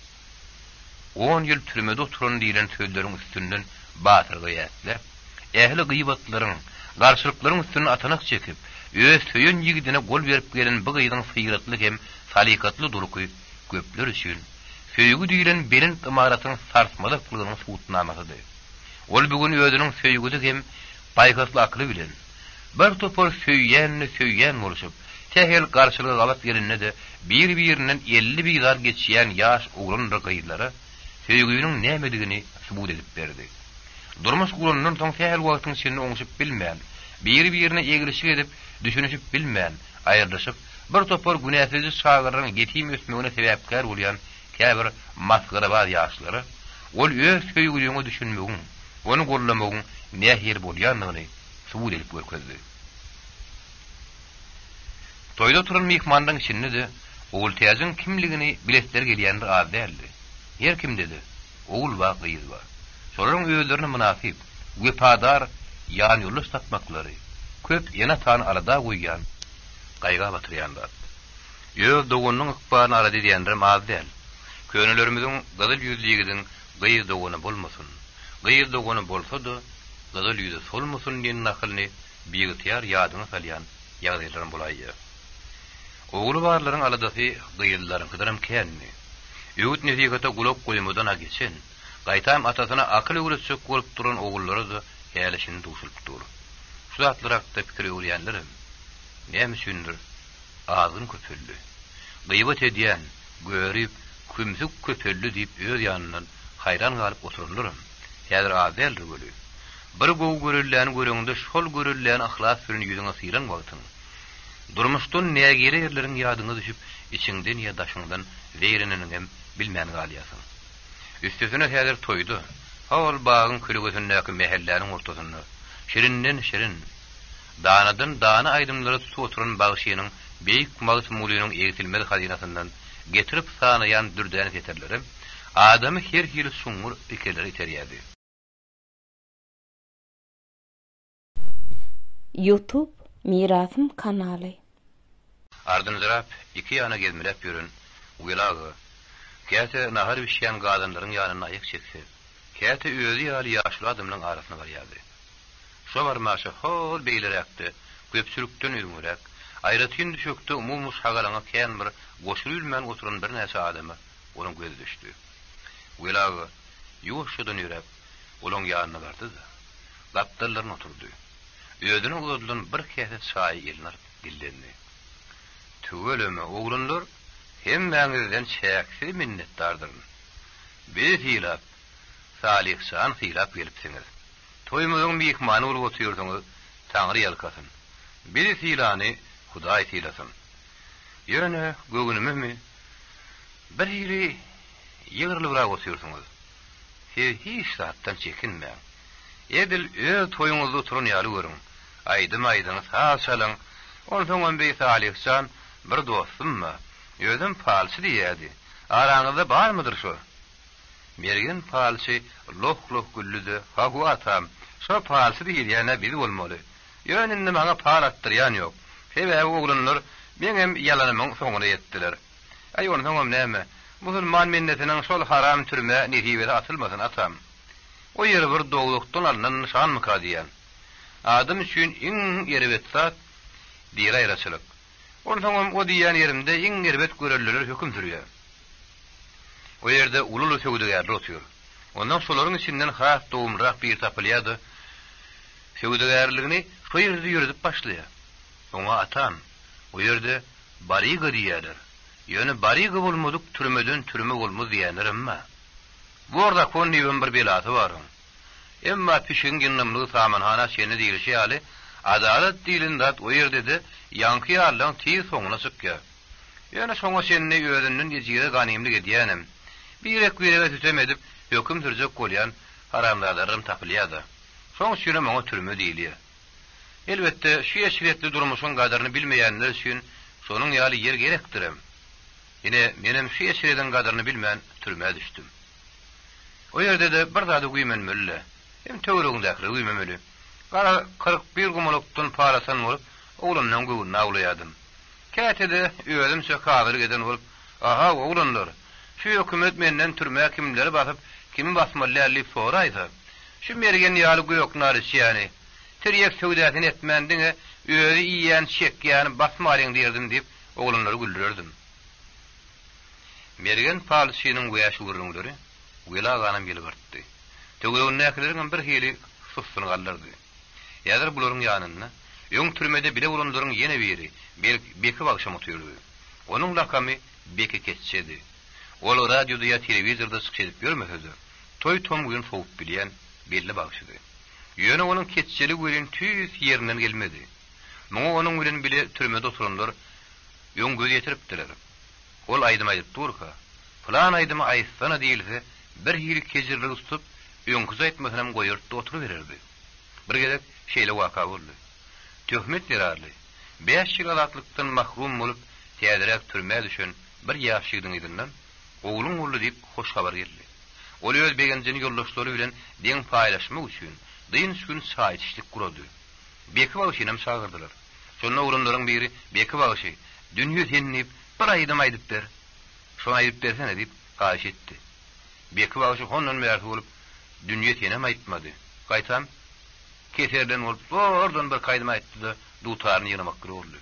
10 ýyl türmede oturan diýilen söýleriň üstünden batyrga ýetdi. Ähli gıýbatlaryň, garşylyklaryň üstüne atanak çekip, öz söýen ýigidine gol berip gelen bu gyýdyň syýratly hem salikatly duruky köpler üçin söýgü diýilen belin imaratyň sarsmalykynyň suwutnamasydy. Ol bugün özüniň söýgüde hem paýkasly akly bilen bir topar söýýän boluşup, tehel garşylygy galat gelende de bir-birinden 50 biýdar geçýän ýaş oglanlar gaýdylary söýgüniň nämedigini subut edip berdi. Durmuş gurundan soň tehel wagtyň içinde oňuşup bilmän, bir-birine egilişik edip düşünüşip bilmän, aýyrdyşyp bir topar günäsiz şagyrlaryň getim ösmegine sebäpkär bolýan käbir masgarabaz ýaşlary ol öz söýgüliňi düşünmegin, onu gollamagin näher bolýanlygyny subut edip görkezdi. Toyda turan mihmandan içinde de oğul teyazın kimligini biletler gelýändir az däldi. Her kim dedi? Oğul wa gyýyz wa. Şolaryň öýlerine münasip, wepadar ýan ýoly satmaklary, köp ýene tan arada goýýan, gaýga batyrýanlar. Ýöl dogonyň ykbaryny arada diýenler az däl. Köňellerimiziň gazyl ýüzliginiň gyýyz dogony bolmasyn. Gyýyz dogony bolsa-da, gazyl ýüzi solmasyn diýen nakylyny beýityar ýadyna salýan ýagdaýlaryň bolaýar. Oğulu barlaryň aladasy gyýyllaryň gydaram kenni. Ýurt nefigata gulak goýmadan geçen, gaýtam atasyna akyl öwretçek bolup duran oğullary da ýalaşyny duşup dur. Şu zatlarakda pikir öwrenlerim. Näme üçindir? Ağzyn köpelli. Gıýbat edýän, görüp, kümsük köpelli diýip öz ýanynyň hayran galyp otururlarym. Häzir azeldir böli. Bir gow görülýän göreňde şol görülýän ahlas bilen ýüzüňe syran wagtyň. Durmuşdan nägere ýerleriň ýadyna düşüp, içiňden ýa daşyňdan werenini hem bilmän galýasyň. Üstüne häzir toydy. Hawal bagyň kürügesindäki mehelläniň ortasynda şirinden şirin, danadan dana aýdymlary tutup oturan bagşynyň beýik magat mulynyň eýitilmeli hazinasyndan getirip sanayan dürdäni getirlerim, adamy her ýyl suňur ikeleri iterýärdi. YouTube Mirasym kanaly. Ardyn zirap iki ýana gezmelep ýörün Gülagagy. Käte nahar bişýän gadynlaryň ýanyna aýyk çekse, käte özü ýaly ýaşly adamlaryň arasyna barýardy. Şo barmaşy hol beýlerekdi, köpçülükden ürmürek, aýratyn düşükde umumuş hagalana kän bir goşulýan oturan bir näçe adamy Onun gözi düştü. Welagy ýuşudan ýürep olaň ýanyna bardy-da. Lapdallaryna oturdy. Öýdüniň gözünden bir kese çaý ýylynar dillendi. Tügeleme oğlanlar hemmäňizden çäksiz minnetdardyr. Bir hilap, salihsan hilap gelipsiňiz. Toýmyň mihmany bolup oturýarsyňyz, Taňry ýalkasyn. Bir hilany Hudaý hilasyn. Ýöne gögünümi bir hili ýygyrlyrak oturýarsyňyz. Siz hiç zatdan çekinmeň. Edil öz toýuňyzda oturan ýaly görüň. Aýdym-aýdyňyz haçalyň. Ondan bir salihsan bir dostumma, özüm palçy diýädi. Araňyzda barmydyr şu? Mergen palçy loh-loh güllüdi. Hagu atam, şu palçy diýýäne biz bolmaly. Ýönünde maňa pal atdyrýan ýok. Sebäbi oglanlar meňem ýalanymyň soňuna ýetdiler. Ay ondan näme? Musulman milletiniň şol haram türme nehibede atylmasyn atam. O ýeri bir dogulukdan alynan nişan mı diýen? Adam üçin iň ýerbet zat diýer aýraçylyk. Ondan o diýen ýerimde iň ýerbet görelliler höküm sürýär. O ýerde ulul söwdegärler oturýar. Ondan şolaryň içinden has dowumrak bir tapylýady. Söwdegärligini şu ýerde ýürüdip başlaýar. Oňa atan o ýerde bariga diýerler. Ýöne bariga bolmadyk türmeden türme bolmaz diýenler emma. Bu arada konniýen bir belasy bar. Emma pişiň ginnamly samanhana şeýle diýilşi ýaly adalet dilinde o ýerde de ýanky ýarlaň tiýi soňuna çykýar. Ýöne soňa şeýle ýödünden ýejiýe ganymlyk edýänem. Birek birege tütem edip höküm sürjek bolýan haramlarym tapylýady. Soň şeýle maňa türme diýilýär. Elbetde şu eşretli durmuşun gadarını bilmeýänler üçin şonuň ýaly yer gerekdir. Ýene menem şu eşreden gadarını bilmän türme düşdüm. O ýerde de bir zady güýmenmeli. Hem töweregindäki güýmenmeli. Gara 41 gumulukdan parasan bolup, oglandan göwünü awlaýadym. Kätede öýdümse kadir geden bolup, aha oglanlar, şu hökümet menden türme kimleri basyp, kimi basmaly soraýdy. Şu mergen ýaly göýoknary ýany Tiryek söwdäsini etmendiňe öýri iýen çekýän basmalyň diýerdim diýip oglanlary güldürerdim. Mergen palçynyň goýaşy gurulmaly. Welaganyň gelip bardy. Tögüň näkileriň bir hili sussun gallardy. Ýa-da bularyň ýanyna ýöň türmede bile bolanlaryň ýene biri Beki bagşam oturýardy. Onuň lakamy Beki Keççedi. Ol radioda ýa telewizorda çykyp görmese-de, toy tom gün sowup bilýän belli bagşydy. Ýöne onuň keççeli gülen tüýs ýerinden gelmedi. Muňa onuň bilen bile türmede oturanlar ýöň göz ýetiripdiler. Ol aýdyp durka, plan aýdymy aýsana diýilse, bir hili kejirlik tutup, ýöňküz aýtmasynam goýurtda oturubererdi. Bir gezek şeýle waka boldy. Töhmet ýerarly, 5 ýyl azatlykdan mahrum bolup, täzerek türme düşen bir ýaşygyň idinden, ogluň boldy diýip hoş habar geldi. Ol öz begenjini ýoldaşlary bilen deň paýlaşmak üçin dyn gün saýtçylyk kurady. Beki bagşynam çagyrdylar. Şonda oglanlaryň biri Beki bagşy, dünýe tenip bir aýdym aýdyp ber. Şonu aýdyp bersene diýip gaýş etdi. Beki bagşy hondan mert bolup, dünýe tenem aýtmady. Gaýtam, keserden bolup, ordan bir kaýdym aýtdy-da, dutaryny ýynamak boldy.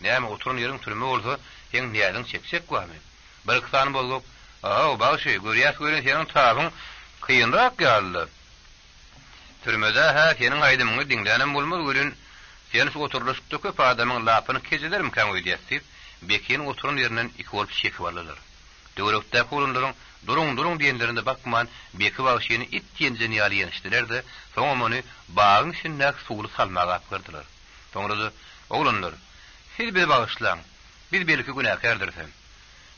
Näme oturan ýeriň türme bolsa, sen niýadyň çeksek goýmy. Bir kysany bolgup, aha, o bagşy, görýäs gören senin tabyň kıyınrak ýaly. Türmede ha senin aýdymyňy diňlänem bolmaz görün. Sen şu oturluşykda köp adamyň lapyny kejilerim kan öýdýäsdir. Bekiniň oturan ýerinden iki bolup çekip aldylar. Döwrekde golunlaryň durun diýenlerinde bakman, Beki bagşyny it diýenjeni ýaly ýenişdiler-de, soňra ony bagyň içinden suwly salmaga apyrdylar. Soňra da oglanlar, siz bir bagşlaň, biz belki günäkärdirsem.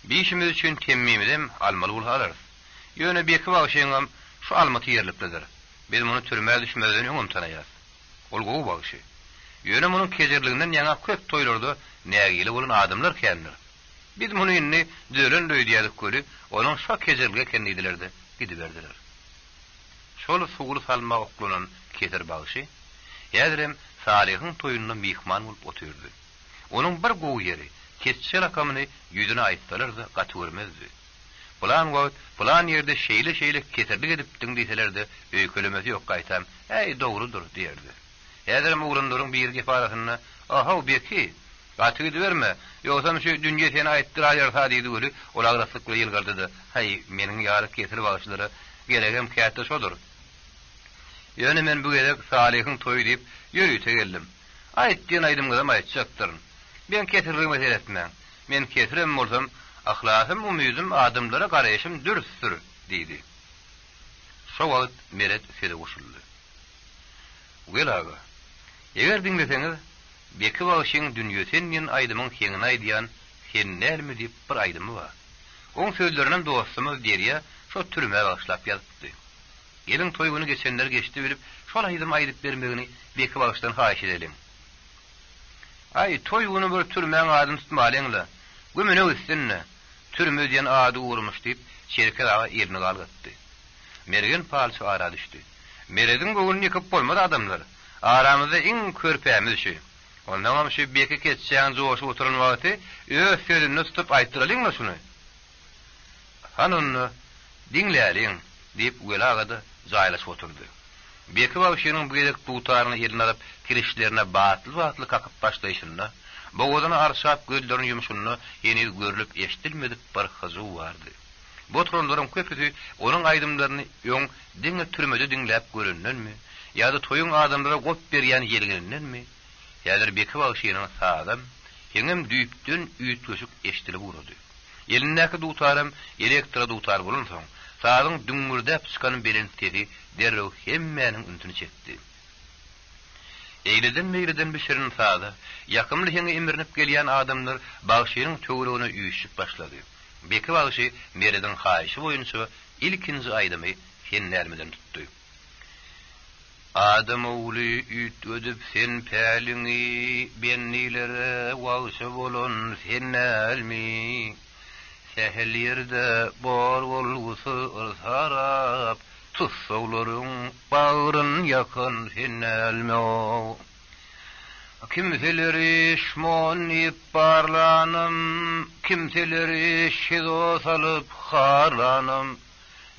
Bir işimiz üçin temmimidem almaly bolarys. Ýöne Beki bagşyňam şu almaty ýerlikdedir. Biz muny türmäge düşmeden öňüm tanaýas. Ol gowy bagşy. Ýöne munyň kejirliginden ýaňa köp toýlarda nägili bolan adamlar kendir. Biz muny inni dören löýdýädik göri, onuň şo kejirlige kendilerdi, gidiberdiler. Şol suwly salma oklanan keser bagşy, ýa-da Salihiň toýundan mihman bolup oturdy. Onuň bir gowy ýeri, keççe rakamyny ýüzüne aýtsalar-da gaty görmezdi. Plan ýerde şeýle keserlik edipdiň diýseler-de, öýkelemesi ýok gaýtam, "Ey dogrudur" diýerdi. Ýa-da oglanlaryň bir gep arasyna, "Aha, Beki, Gatygy berme. Ýogsa şu dünýe seni aýtdyr aýarsa diýdi göli. Olar rasykly ýylgardydy. Hay, meniň ýalyk getirip bagşlary geregem käte şodur. Ýöne men bu gerek Salihiň toýu diýip ýörüýte geldim. Aýtdyň aýdymga da aýtjakdyr. Ben ketirdim meselesine. Men ketirem bolsam, ahlasym, umydym, adamlara garaýşym dürüstdür diýdi. Şo wagt meret sede goşuldy. Gelaga. Eger diňleseňiz, beki bagşyň dünýäsinden aýdymyň heňini aýdýan sen näme diýip bir aýdymy bar. Oň sözlerinden dostumyz Derya şo türüme bagşlap ýazypdy. Gelin toýguny geçenler geçdi bilip, şol aýdym aýdyp bermegini beki bagşdan haýyş edelim. Ay toýguny bir türmeň adyny tutmalyňla. Gömene üstünne türme diýen ady urmuş diýip şerket aga ýerine galgatdy. Mergen palçy ara düşdi. Merediň göwünü ýykyp bolmady adamlar. Aramyzda iň körpämiz şu. Ondan şu beki keçýän joşy oturan wagty öz sözüni tutup aýtdyralyňmy şunu? Hanonny diňläliň diýip welagada jaýlaşyp oturdy. Beki bagşynyň bu gerek tuğtaryny ýerine alyp kirişlerine batly kakıp başlaýşyna, boğazına arşap gözlerini yumuşunna ýeni görülüp eşitilmedik bir hyzy bardy. Bu oturanlaryň köpüsi onuň aýdymlaryny ýöň diňe türmede diňläp görünenmi, ýa-da toýuň adamlara gop berýän ýerlerinden ýa-da beki bagşynyň sağdam, heňem düýpden üýt köşük eşitilip urdy. Elindäki tuğtarym elektro tuğtar bolan soň, sağdyň düňmürdäp çykan belentleri derrew hemmeniň üntüni çekdi. Eýleden bir şerin sağda, ýakymly heňe imirinip gelýän adamlar bagşynyň töweregine üýüşip başlady. Beki bagşy mereden haýyşy boýunça ilkinji aýdymy hennärmeden tutdy. Adam oğlu üýt ödüp sen päliňi, bennilere wagşy bolan sen näme? Sehel ýerde bor bolgusy sarap, tutsawlaryň bagryn ýakan hennelme. Kimseleri şmonip barlanım, kimseleri şizo salıp harlanım,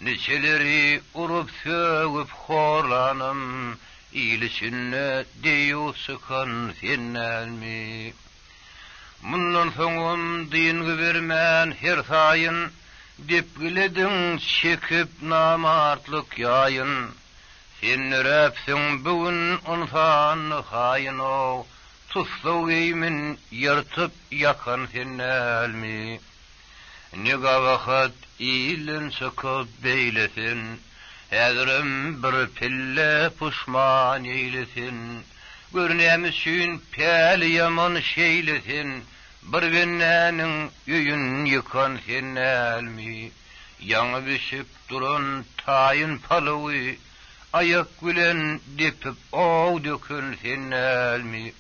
neçeleri urup sögüp horlanım, iyilişinne deyu sıkan hennelme. Mundan soňum diýingi bermän her saýyn, dep giledin çekip namartlyk ýaýyn. Sen nörepsiň bugün unfany haýyno, tutsaw eýmin ýartyp ýakan hennelmi. Nega wagt iýlen çykyp beýlesin, häzirim bir pille puşman eýlesin. Görnämi şün päli ýaman şeýlesin, bir bennäniň üýün ýykan hennelmi. Ýaňy bişip duran taýyn palywy, ayak bilen depip ow dökün hennelmi.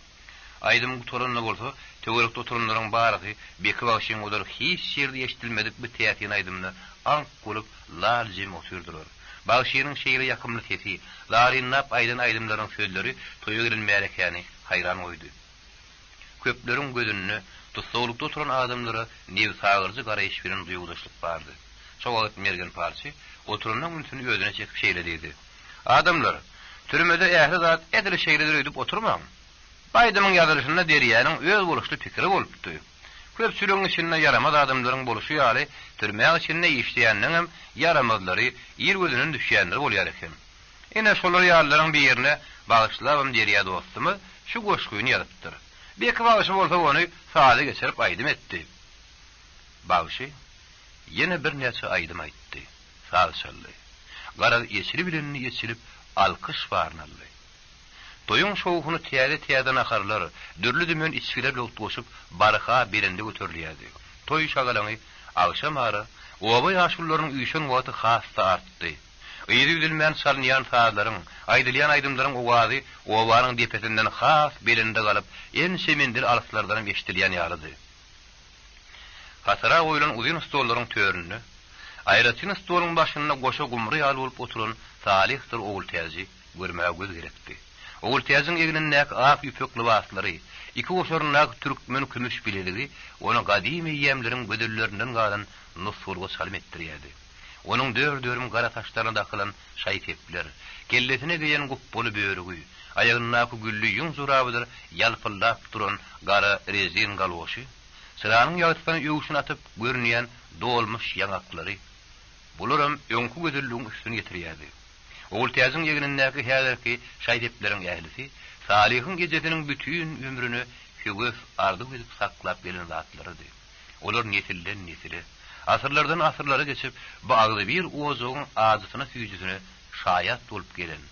Aýdym toranna bolsa, töwerekde oturanlaryň barysy beki bagşyň odar hiç ýerde eşitilmedik bir täsin aýdymna ank bolup larjym oturdurlar. Bagşynyň şeýle ýakymly sesi, larynnap aýdan aýdymlaryň sözleri toýa giren märekäni haýran goýdy. Köpleriň gözünde tutsawlykda oturan adamlara new sagyrjy garaýyş bilen duýgudaşlyk bardy. Şo wagt mergen parçy oturanyň üntüni özüne çekip şeýle diýdi. Adamlar, türmede ähli zat edili şeýleler öýdüp oturmam. Baýdymyň ýazylyşynda Derýanyň öz boluşly pikiri bolupdy. Köp sürüň içinde yaramaz adamlaryň boluşy ýaly türme içinde işleýänliň yaramazlary ýer gözüniň düşýänleri bolýar eken. Ene şolar ýalylaryň bir ýerine bagyşlabam Derýa dostumy şu goşguny ýalypdyr. Beki bagyşy bolsa ony saýda geçirip aýdym etdi. Bagyşy ýene bir näçe aýdym aýtdy. Sağşaly. Garaz ýeşili bilenini ýeşilip alkyş barnaly. Toyun şowuny täze-täzen akarlar, dürli dümen içkilerle otlaşıp barha belinde götürülýärdi. Toy şagalaňy agşam ara oba ýaşullaryň üýşen wagty hasda artdy. Ýeri bilmän salnýan saatlaryň, aýdylýan aýdymlaryň owazy obanyň depesinden has belinde galyp, en semendir alyslardan eşitilýän ýalydy. Hasara goýulan uzun stollaryň töründe aýratyn stoluň başynda goşa gumry ýaly bolup oturan Salihdir oğul täzi görmäge göz gerekdi. Oğul täziň eginindäki ak ýüpek libaslary, iki goşaryndaky türkmen kümüş bileligi onu gadymy ýemleriň gödüllerinden galan nusurga salym etdirýärdi. Onuň dör-dörüm gara taşlaryna dakylan şaý tepler, kellesine geýen guppoly böörügi, Ayağınnaky güllü ýüň zurabydyr, ýalpyllap duran gara rezin galgoşy. Sıranyň ýagtyny ýöwüşine atyp görünýän dolmuş ýanaklary. Bularam öňkü gözelligiň üstüne getirýärdi. Oğul täziň ýeginindäki häzirki şaýdeplerin ählisi, Salihyň gejetiniň bütün ömrüni höwes ardyp edip saklap gelen zatlarydy. Olar nesilden nesile, asyrlardan asyrlara geçip bagly bir ozugyň adysyna süýjüsine şaýat bolup gelen,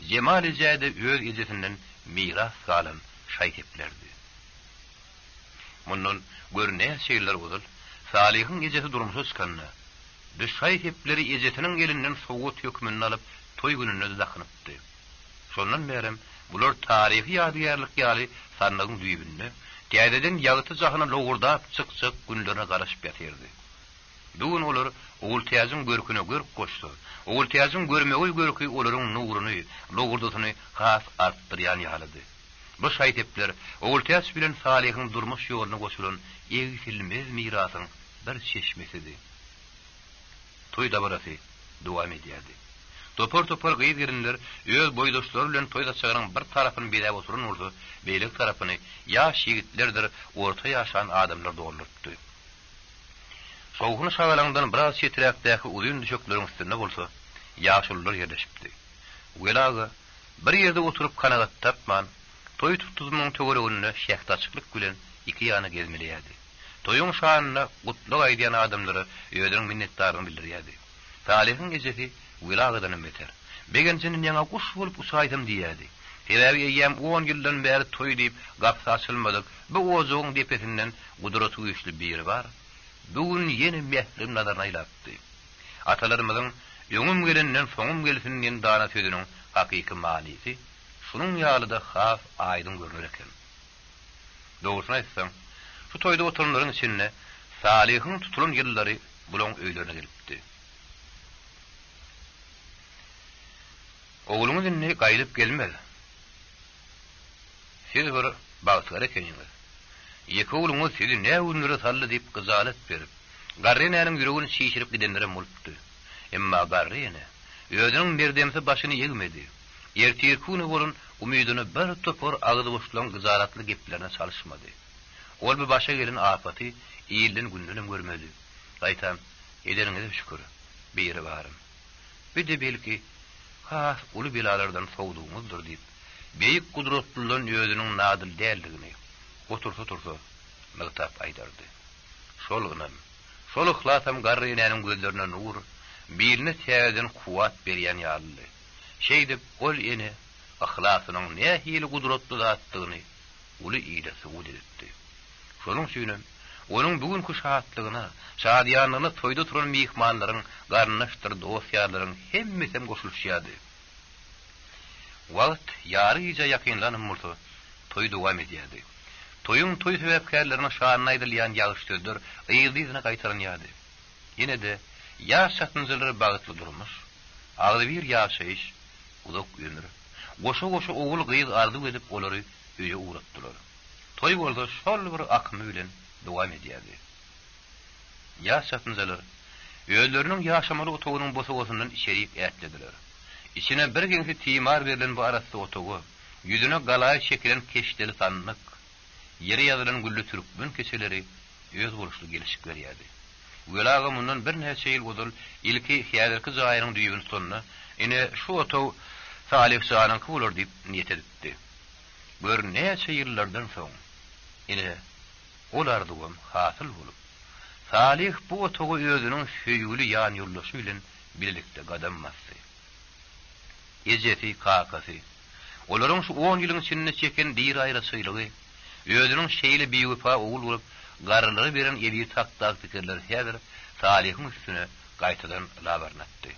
jemal ijade öz ejetinden miras galan şaýdeplerdi. Mundan görnäs şeýler boldy. Salihyň ejeti durmuşa çykanyna, bu şaýdepleri ejetiniň gelinden sowut hökmüni alyp toy gününe dakanypdy. Şondan berem bular tarihi ýadygarlyk ýaly sanlygyň düýbünde, gädeden ýagyty jahyna logurdap çyk-çyk günlerine garaşyp ýatyrdy. Dugun olar oğul täziň görküne görk goşdy. Oğul täziň görmegi görki olaryň nuruny, logurdatyny has artdyrýan ýalydy. Bu şaýdepler oğul täz bilen Salihyň durmuş ýoluny goşulan ýegisilmez mirasyň bir çeşmesidi. Toy dabarasy dowam edýärdi. Topar gyýdyrynlar öz boýdaşlary bilen toýda çygaran bir tarapyny beýle oturan urdu, beýlik tarapyny ýaş ýigitlerdir, orta ýaşan adamlar doldurdy. Sowguny şagalandan biraz çetirəkdäki uzun düşökleriň üstünde bolsa, ýaşullar ýerleşipdi. Welaga bir ýerde oturup kanagat tapman, toy tutuzmyň töwereginde şäht açyklyk bilen iki ýany gezmelýärdi. Toyun şanyna gutluk aýdýan adamlary öýdüň minnetdaryny bildirýärdi. Salihyň ejeti Wilagadan beter. Begençinin ýaňa guş bolup usaýdym diýärdi. Teräbi ýem 10 ýyldan bäri toy diýip gapsa açylmadyk. Bu ozugyň depesinden gudraty güýçli biri bar. Bugün ýene mehrim nazaryna ýylapdy. Atalarymyzyň ýöňüm gelenden soňum gelsin diýen dana sözüniň hakyky manysy şunuň ýalyda has aýdym görünür eken. Dogrusyny aýtsam, şu toyda oturanlaryň içinde Salihyň tutulan ýyllary bulaň öýlerine gelipdi. Oğlumuz inni gaýdyp gelmedi. Siz bir bagtygar ekeniňiz. Ýeki oğlumuz sizi näwünlere saldy diýip gyzalat berip, garrynanyň ýüregini şişirip gidenlere mulpdy. Emma garryny özüniň berdemsi başyny ýegmedi. Ertirkuni bolun umydyny bir topar agydy boşlan gyzalatly geplerine çalışmady. Ol bu başa gelen afaty ýyldan gündünem görmedi. Aýtam, ederiňize şükür. Biri barym. Bir de belki has uly belalardan sowduğumuzdur diýip, beýik gudratlylaryň özüniň nadyl däldigini otursa mygtap aýdardy. Şol ihlasam garrynanyň gözlerine nur, birine täzeden kuwat berýän ýaly. Şeýdip ol ene ihlasynyň nähili gudratly zatdygyny uly ýylysy udetdi. Şonuň üçin onun bugünkü şahatlygyna, şadýanlygyna toyda turan mehmanlaryň, garnaşdyr dostýarlaryň hemmesem goşulýardy. Wagt ýaryja ýakynlanyp bolsa, toy dowam edýärdi. Toyun toy sebäpkärlerine şanyna aýdylýan ýagyş sözler ýygyna gaýtarynýardy. Ýene de ýaş satynjylary bagtly durmuş, agly bir ýaşaýyş, uzak ömür. Goşa oğul gyýyz ardyp edip olary öýe uğratdylar. Toy bolsa şol bir akmy bilen dowam edýärdi. Ýaş satynjalar öýleriniň ýaşamaly otogynyň bosagasyndan içeri ätlediler. İçine bir gençli timar verilen bu arasy otogy, ýüzüne galaý şekilen keşdeli sanlyk, ýere ýazylan güllü türkmen keçeleri öz boluşly gelişik berýärdi. Welaga mundan bir näçe ýyl bozul ilki häzirki jaýynyň düýbüni sonuna ine şu otog Salih Şahanyň kular diýip niýet edipdi. Bir näçe ýyllardan soň ine olar dugam hasyl bolup Salih bu otogy özüniň süýgüli ýan ýoldaşy bilen birlikde gadam basdy. Ejeti kakasy olaryň şu 10 ýylyň içinde çeken dir aýrasylygy, özüniň şeýle beýwefa oğul bolup garrylary beren ýebi takdak pikirler häzir Salihyň üstüne gaýtadan labarnatdy.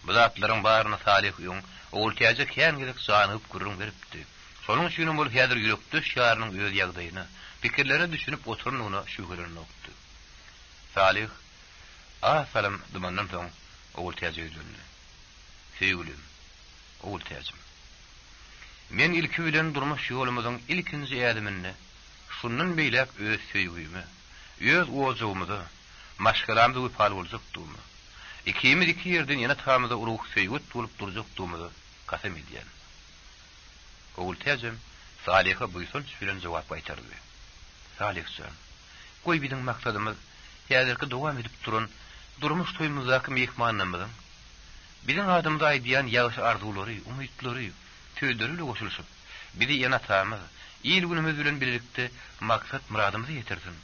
Bu zatlaryň baryna Salih ýoň oğul täze kän gelip sanyp gurrun beripdi. Şonuň üçin bol häzir ýürekde şäheriniň öz ýagdaýyna, pikirlere düşünüp oturunyna şügülenokdy. Salih asalam dumandan soň oğul täze ýüzüne. Söýgülim, oğul täzem. Men ilki bilen durmuş ýolumyzyň ilkinji ýerdiminde şundan beýlek öz söýgümi, öz ozugymyzy, maşgalamdy upal boljakdymy. Ikimiz iki ýerden ýene tamyza uruq söýgüt bolup durjakdymy kasam edýän. Oğul tezem Salih'e buysun bilen jogap gaýtardy. Salih'cığım, goý biziň maksadymyz häzirki dowam edip duran durmuş toýumuzdaky mehmannymyzyň biziň adymyza aýdýan ýagşy arzulary, umytlary, tüýdürli goşulşyp bizi ýana tamyz, ýyl günümüz bilen birlikde maksat muradymyzy ýetirsin.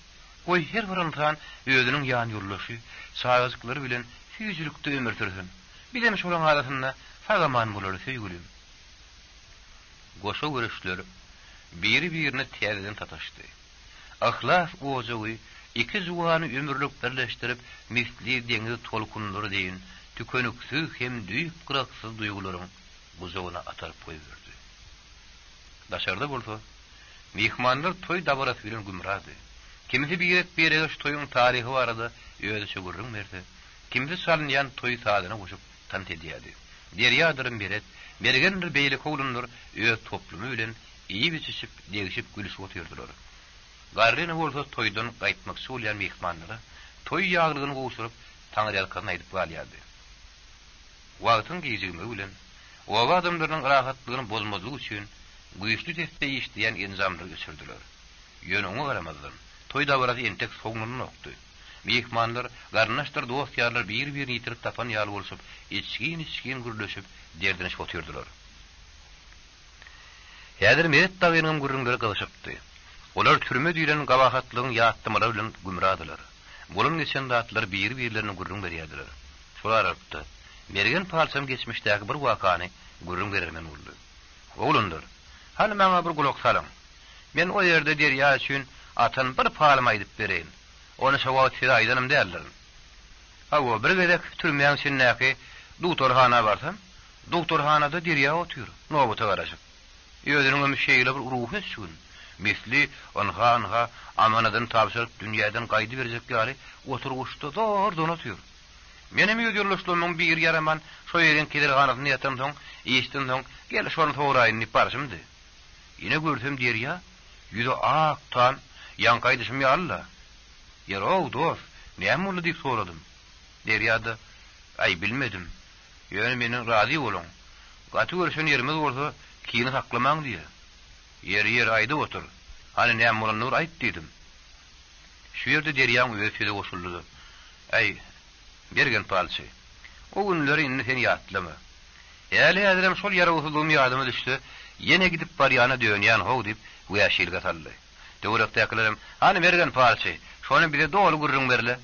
Goý her bir insan özüniň ýan ýurlaşy, saýaşyklary bilen süýjülükde ömür sürsin. Bilemiş olan adatyna sagaman bolary söýgülim. Goşa görüşler biri-birini täzeden tataşdy. Ahlas ojagy iki jugany ömürlük birleşdirip misli deňiz tolkunlary deýin tükönüksiz hem düýüp gyraksyz duýgularyň buzagyna atarıp goýberdi. Daşarda bolsa, mehmanlar toy dabarasy bilen gümrady. Kimisi bir toyun tarihi barada öýde şugurun berdi. Kimisi salynýan toy sadyna goşup tant edýärdi. Derýadyrym beret, bergendir beýle kowlunlar öýe toplumy bilen iyi biçişip, degişip gülüşip otyrdylar. Garryny bolsa toydan gaýtmakçy bolýan mehmanlara toy ýaglygyny gowşuryp taňryalkaryny aýdyp galýardy. Wagtyň gejigimi bilen o adamlaryň rahatlygyny bozmazlyk üçin güýçli testte işleýän enzamly geçirdiler. Ýöneňe garamazdan toy dabarasy entek soňuny nokdy. Mehmanlar, garnaşdyr dost ýarlar bir-birini ýitirip tapan ýaly bolşup, içgin gürleşip derdinişip otyrdylar. Häzir meret dagynyň gürrüňleri gyzyşypdy. Olar türme diýilen gabahatlygyň ýatdymary bilen gümradylar. Bulun geçen zatlar bir-birlerini gürrüň berýärdiler. Şolar arapdy. Bergen palsam geçmişdäki bir wakany gürrüň berermen boldy. Oğlundur. Hali maňa bir gulak salyň. Men o ýerde derýa üçin atan bir palma aýdyp bereýin. Onu şowat sira aýdanym däldir. Hawa bir gedek türmeýän sinnäki doktorhana barsam, doktorhanada derýa otyr. Nowata garaşyp. Ýödüniň şeýle bir ruhy şun. Misli onha amanadan tapşyryp dünýäden gaýdy berjek ýaly oturguşda dordan otyr. Menem ýörleşlemem bir ýaraman şo ýerden kedirganyny ýatan soň, eýstin soň gel şonu soraýyny barşymdy. Ýene görsem derýa, ýüze aktan ýankaýdyşym ýalla. Ýerow dost, näme boldy diýip soradym. Derýada, ay bilmedim. Ýöne meni razy bolun. Gaty görüşen ýerimiz bolsa, kiýini saklamaň diýe. Yer aýdy otur. Hani näme bolanyny aýt diýdim. Şu ýerde derýaň öýsede goşuldy. Ay, bergen palçy. O günleri inni seni ýatlama. Ýaly häzirem şol ýere oturduğum ýadyma düşdi. Ýene gidip barýana dönýän how diýip güýäşilge saldy. Döwrekdekilerim, hani bergen palçy, şonu bize dolu gurrun berle.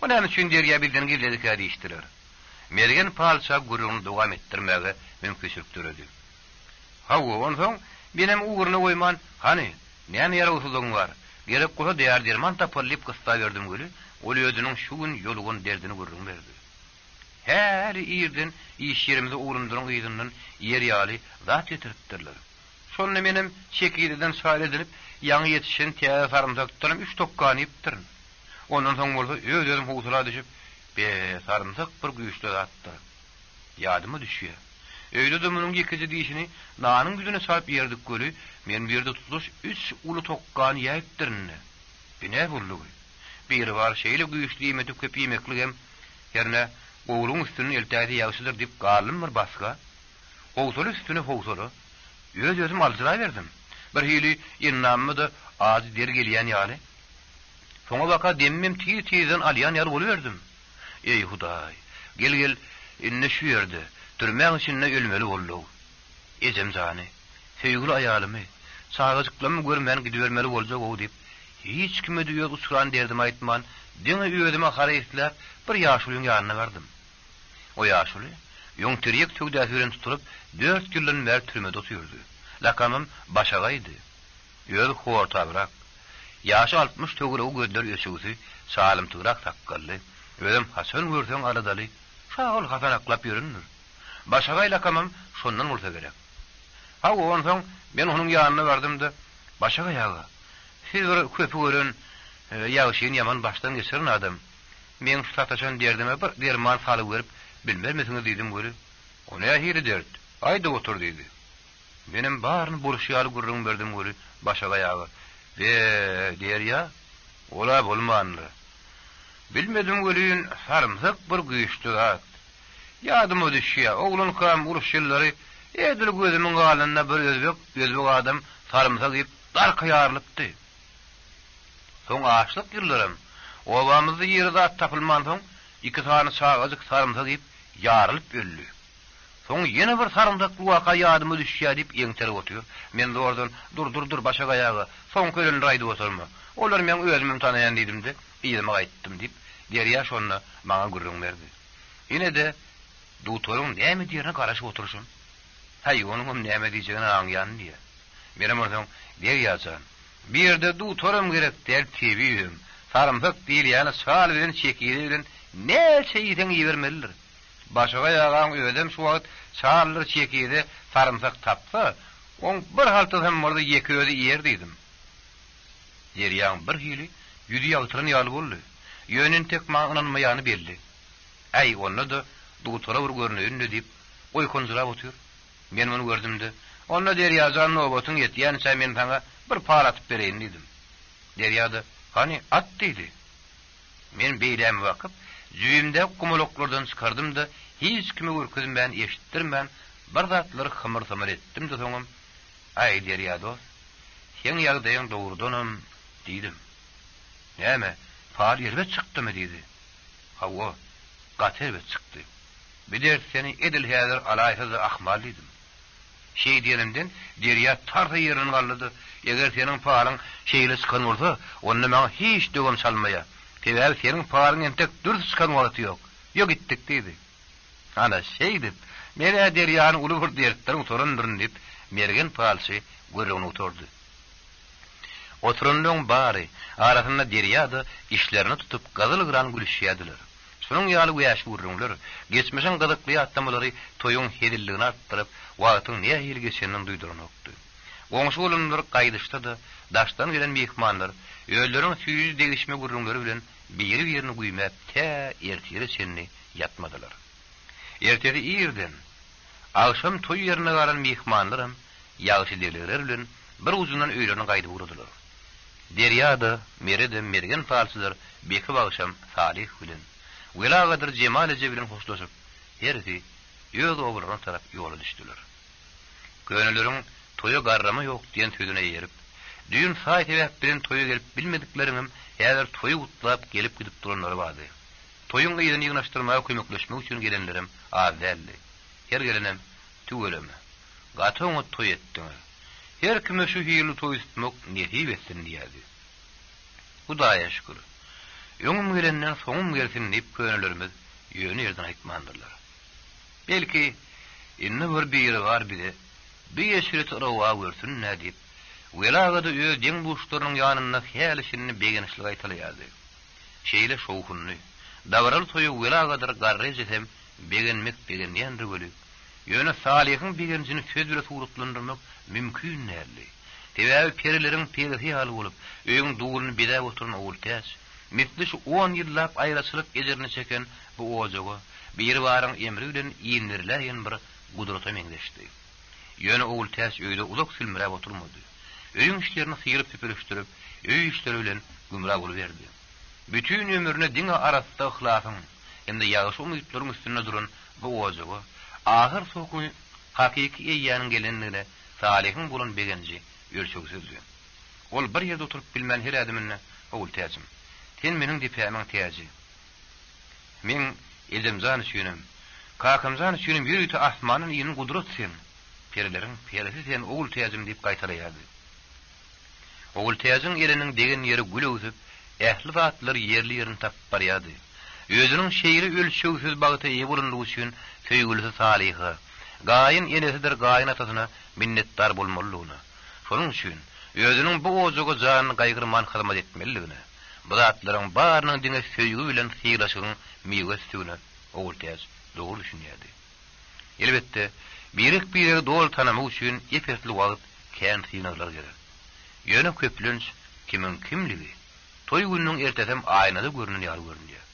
O näme üçin derýä bilden gildik diýişdiler. Mergen palça gurruny dowam etdirmäge mümkinçilik töredi. Hawa onsoň benim uğuruna koyman, hani, näme ýere usuldyň bar? Gerek bolsa derman tapalyp gysta berdim göli, ol özüniň şu gün ýolugun derdini gurrun berdi. Her ýerden iş ýerimizde uğrundyryň ýygynyň ýer ýaly zat ýetiripdirler. Şonu menim şekilden şaýar edilip, ýaňy ýetişen täze sarymsaklarym 3 tokkany ýipdirin. Ondan soň bolsa özüm howsula düşüp, be sarymsak bir güýçli zatdy. Ýadyma düşýär. Öýle de munyň ýekiji diýişini nanyň güdüne salyp ýerdik göli, men bir ýerde tutuş 3 uly tokkany ýaýpdyrin. Bine boldy. Bir bar şeýle güýçli ýetip köp ýemekligem, ýerne gowluň üstüne eltädi ýagşydyr diýip galym bir baska. Howsula üstüne howsula. Özüm aldyra berdim. Bir hili ýennamy da az der gelýän ýaly. Soňa baka demmem tiýden alýan ýar boluverdim. Ey Hudaý, gel inne şu ýerde türmäň içinde ölmeli boldy. Ezem zany, söýgüli aýalymy, sagajyklamy görmän gidibermeli boljak o diýip, hiç kime diýip usuran derdim aýtman, diňe öýdüme haraýyslap bir ýaşulyň ýanyna bardym. O ýaşuly ýoň terek töwdäsinden tuturyp 4 ýyldan bäri türmede oturdy. Lakamym Başagaydy. Ýöl hortabrak. Ýaşy 60 tögüre gözler ýöşügisi, salim tugrak takkally. Özüm Hasan görseň aradaly, şaol Hasan aklap ýörünür. Başagay lakamym şondan bolsa gerek. Ha onsoň men onuň ýanyna bardym-da, Başagay ağa, siz bir köpü görün, ýagşyny ýaman başdan geçirin adam. Men şu sataşan derdime bir derman salyp berip, bilmermisiňiz diýdim göri. O näme hiri dert? Aýda otur diýdi. Benim barın buruşyalı gurrun berdim göri Başagay ağa. Derýa, ola bolmandy. Bilmedim gölüň sarymsak bir güýçli zat. Ýadyma düşýär, oglun kam uruş ýyllary Edil gözümün galynda bir özbek adam sarımsak ýyp darka ýarlypdy. Soň açlyk ýyllarym obamyzdy ýerde at tapylman soň iki tane çağazyk sarımsak ýyp ýarylyp öldü. Soň ýene bir sarımsak waka ýadymy düşýär diýip ýeňtere otur. Men dordan dur başa gaýagy soň kölen raýdy oturma. Olar men özümü tanaýan diýdim-de, ýerime gaýtdym diýip derýa şonda maňa gürrüň berdi. Ýene de dutoruň näme diýerine garaşyp oturşum. Hay onuň näme diýjegini aňýan diýe. Benim ordan derýajan. Bir yerde dutorum gerek der tebiyim. Sarımsak diýil ýani sal bilen çekýidi bilen näçe ýeten ýermelidir. Başaga ýagan ödem şu wagt çarlyr çekýidi sarımsak tapsa, oň bir halta hem orada ýeki ödi ýer diýdim. Derýan bir hili ýüdi ýagtyran ýaly boldy. Ýönün tek maňanmaýany belli. Ay onda da dutora bir görnüýünde diýip oýkunjurap otur. Men muny gördüm-de. Onda derýajan nobatyň ýetýän çay men taňa bir par atyp bereýin diýdim. Derýada hani at diýdi. Men beýlem wakyp jüýümde kumuloklardan çykardym da hiç kimi görkezmän eşitdirmän bir zatlary hymyr-hymyr etdim de soňam ay derýada sen ýagdaýyň dogrudanam diýdim. Näme par ýerbe çykdymy diýdi. Hawa gaterbe çykdy. Bider seni edil häzir alaýhyzy ahmal diýdim. Şey diýelimden derýa tarda ýerini gallady. Eger senin paryň şeýle çykan bolsa, onda maňa hiç dögüm çalmaýa. Tebäl senin paryň entek dürs çykan wagty ýok. Ýok gitdik diýdi. Ana şey dip, mene derýany uly bir dertden oturandyryn dip, mergen palsy görüňe oturdy. Oturundyň bary arasynda derýada işlerini tutup gazyl gran gülüşýärdiler. Şonuň ýaly güýäş gurrunlar, geçmişin gydykly atlamary toyuň hedilligini artdyryp, wagtyň näme ýyl geçenini duýdurmakdy. Goňşy bolunlar gaýdyşda da daşdan gelen mehmanlar öýleriň süýüz degişme gurrunlary bilen biri-birini güýmäp tä ertire çenni ýatmadylar. Ertede ýerden akşam toy ýerine galan mehmanlarym ýagşy degler bilen bir uzundan öýlerini gaýdyp urdular. Derýada merede mergen falsylar beki akşam Salih bilen Welagadyr Cemal Ece bilen hoşlaşyp herisi ýöz obrana tarap ýola düşdiler. Gönülleriň toýa garrama ýok diýen sözüne ýerip, düýün saýt ebäp bilen toýa gelip bilmediklerim häzir toýu gutlap gelip gidip duranlar bardy. Toyuň ýygyny ýygnaşdyrmaga kömekleşmek üçin gelenlerim azaldy. Her gelenem tügelem. Gatyň toy etdiň. Her kime şu hili toy etmek niýeti etsin diýdi. Hudaýa şükür. Ýöňüm gelenden soňum gelsin diýip gönüllerimiz ýöne ýerden aýtmandyrlar. Belki inne bir biri var bide bir ýeşiret rawa görsün nädip welagada öýe deň buşlarynyň ýanynda hälisini begenişlik aýtylýardy. Şeýle şowhunly dawral toýu welagadyr garrez etem begenmek begenýändir bölük. Ýöne Salihiň begenjini söz bilen surutlandyrmak mümkin näli. Tebäbi perileriň perisi ýaly bolup öýüň duguryny bida oturan owultäç mitli şu 10 ýyllap aýraçylyk ejerini çeken bu ojaga bir waryň emri bilen ýendirlerýän bir gudrata meňdeşdi. Ýöne owultäç öýde uzak sülmürä oturmady. Öýüň işlerini syýryp tüpürüşdirip, öý işleri bilen gümrah boluverdi. Bütün ömrüne diňe arasynda ihlasyn, indi ýaşy umytlaryň üstünde duran bu ojaga ahir sokuny hakyky eýýäniň gelenligine Salihiň bolan begenji ýölçegsizdi. Ol bir ýerde oturup bilmän her adamyny owultäçim. Sen meniň dipämiň täji. Men elimzan üçinem, kakymzan üçinem ýürüýti asmanyň ýyny gudrat sen. Perileriň perisi sen owultäçim diýip gaýtarýardy. Owultäçiň eliniň degen ýeri gül öwsüp, ähli zatlar ýerli ýerini tapyp barýardy. Özüniň şeýri ölçegsiz bagyta ýe bolandygy üçin söýgülisi Saliha, gaýyn enesidir gaýyn atasyna minnetdar bolmalygyna. Şonuň üçin özüniň bu ojaga janyny gaýgyrman hyzmat etmeliligine, bu zatlaryň barynyň diňe söýgü bilen syýraşygyň meýwesdigine owultäç dogry düşünýärdi. Elbetde birik dol tanamak üçin epetli wagt kän synalar gerek. Ýöne köplünç kimin kimligi toy günüň ertesem aýnada görünýär görünýär.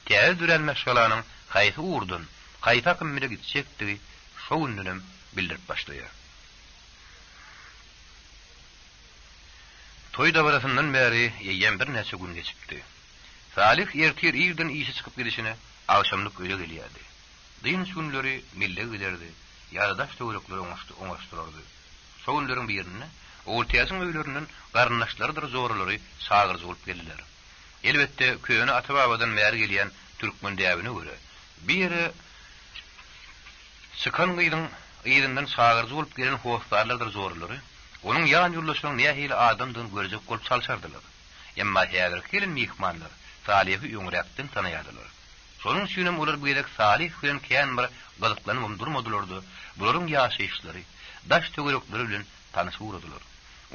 Täze düren meşgalanyň haýsy urdun, haýta kimmile gitsekdi, şo gündem bildirip başlaýar. Toy dabarasyndan bäri ýeýen bir näçe gün geçipdi. Salih ertir ýerden işe çykyp gidişine akşamlyk öýle gelýärdi. Dynç günleri mille giderdi. ýa-da daş töwerekleri oňaşdyrardy. Şoňlaryň birine Oltaýasyň öýleriniň garyndaşlarydyr zorlary sagyrjy bolup geldiler. Elbetde köýüne ata-babadan märi gelýän türkmen däbine görä biri sıkan ýyryndan sagyrjy bolup gelen howslarlardyr zorlary. Onun ýan ýurlaşynyň nähili adamdyň görjek bolup çalşardylar. Emma häzir gelin mihmanlar Salihy ýöňrekden tanaýardylar. Şonuň üçin olar bu ýerek Salih bilen kän bir galyklanyp durmadylardy. Bularyň ýaşaýyşlary daş töwerekleri bilen tanyşypdylar.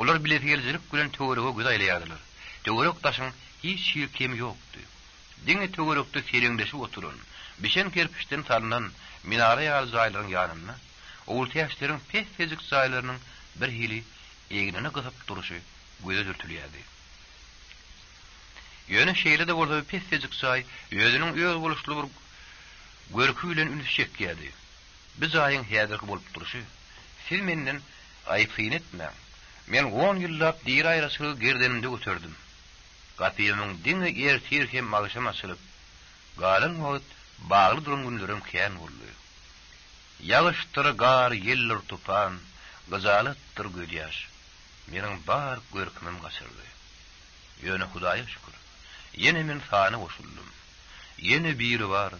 Olar biletgeljilik bilen töwerege göz aýlaýardylar. Töwerek taşyň hiç şirkemi ýokdy. Diňe töwerekde sereňdeşip oturan, bişen kerpiçden salynan minara ýaly jaýlaryň ýanyna, Oltaýaşlaryň pes-pezik jaýlarynyň bir hili eginini gysyp duruşy göze dürtülýärdi. Ýöne şeýle de bolsa pes-pezik jaý özüniň öýüz boluşly bir görkü bilen ünüşjekýärdi. Biz aýyň häzirki bolup duruşy, siz menden aýpyň etmeň. Men 10 ýyllap dir aýrasyny gerdenimde götürdüm. Gapyymyň diňe ertir hem magşam açylyp, galyn wagt bagly duran günlerim kän boldy. Ýagyşdyr gar ýeller tufan, gazalatdyr göýýäş. Meniň bar görkümim gaçyrdy. Ýöne Hudaýa şükür. Ýene men sana goşuldum. Ýene biri bar.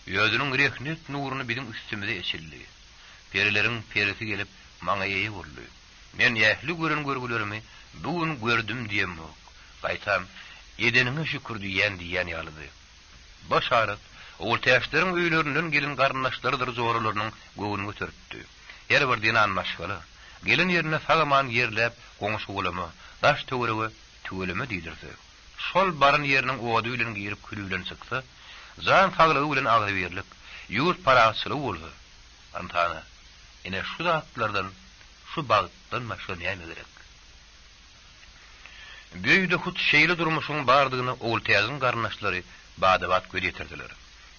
Ýözüniň rehnet nuruny biziň üstümizde eşildi. Perileriň perisi gelip maňa ýeýi boldy. Men ýähli gören görgülerimi bugün gördüm diýemok. Gaýtam, edenine şükür diýen ýalydy. Başarat, Oltaýaşlaryň öýlerinden gelen garyndaşlarydyr zorlarynyň göwüni götüripdi. Her bir diňe anmaşgaly. Gelin ýerine sagaman ýerläp, goňşy bolamy, daş töwerege tüweleme diýdirdi. Şol baryn ýeriniň owady bilen girip külülen çyksa, zan saglygy bilen agyr berlik, ýurt paraçyly boldy. Antana, ine şu zatlardan, şu bagtdan maşa näme gerek? Büyüde hut şeýle durmuşyň bardygyny Oltaýasyň garyndaşlary badabat göretirdiler.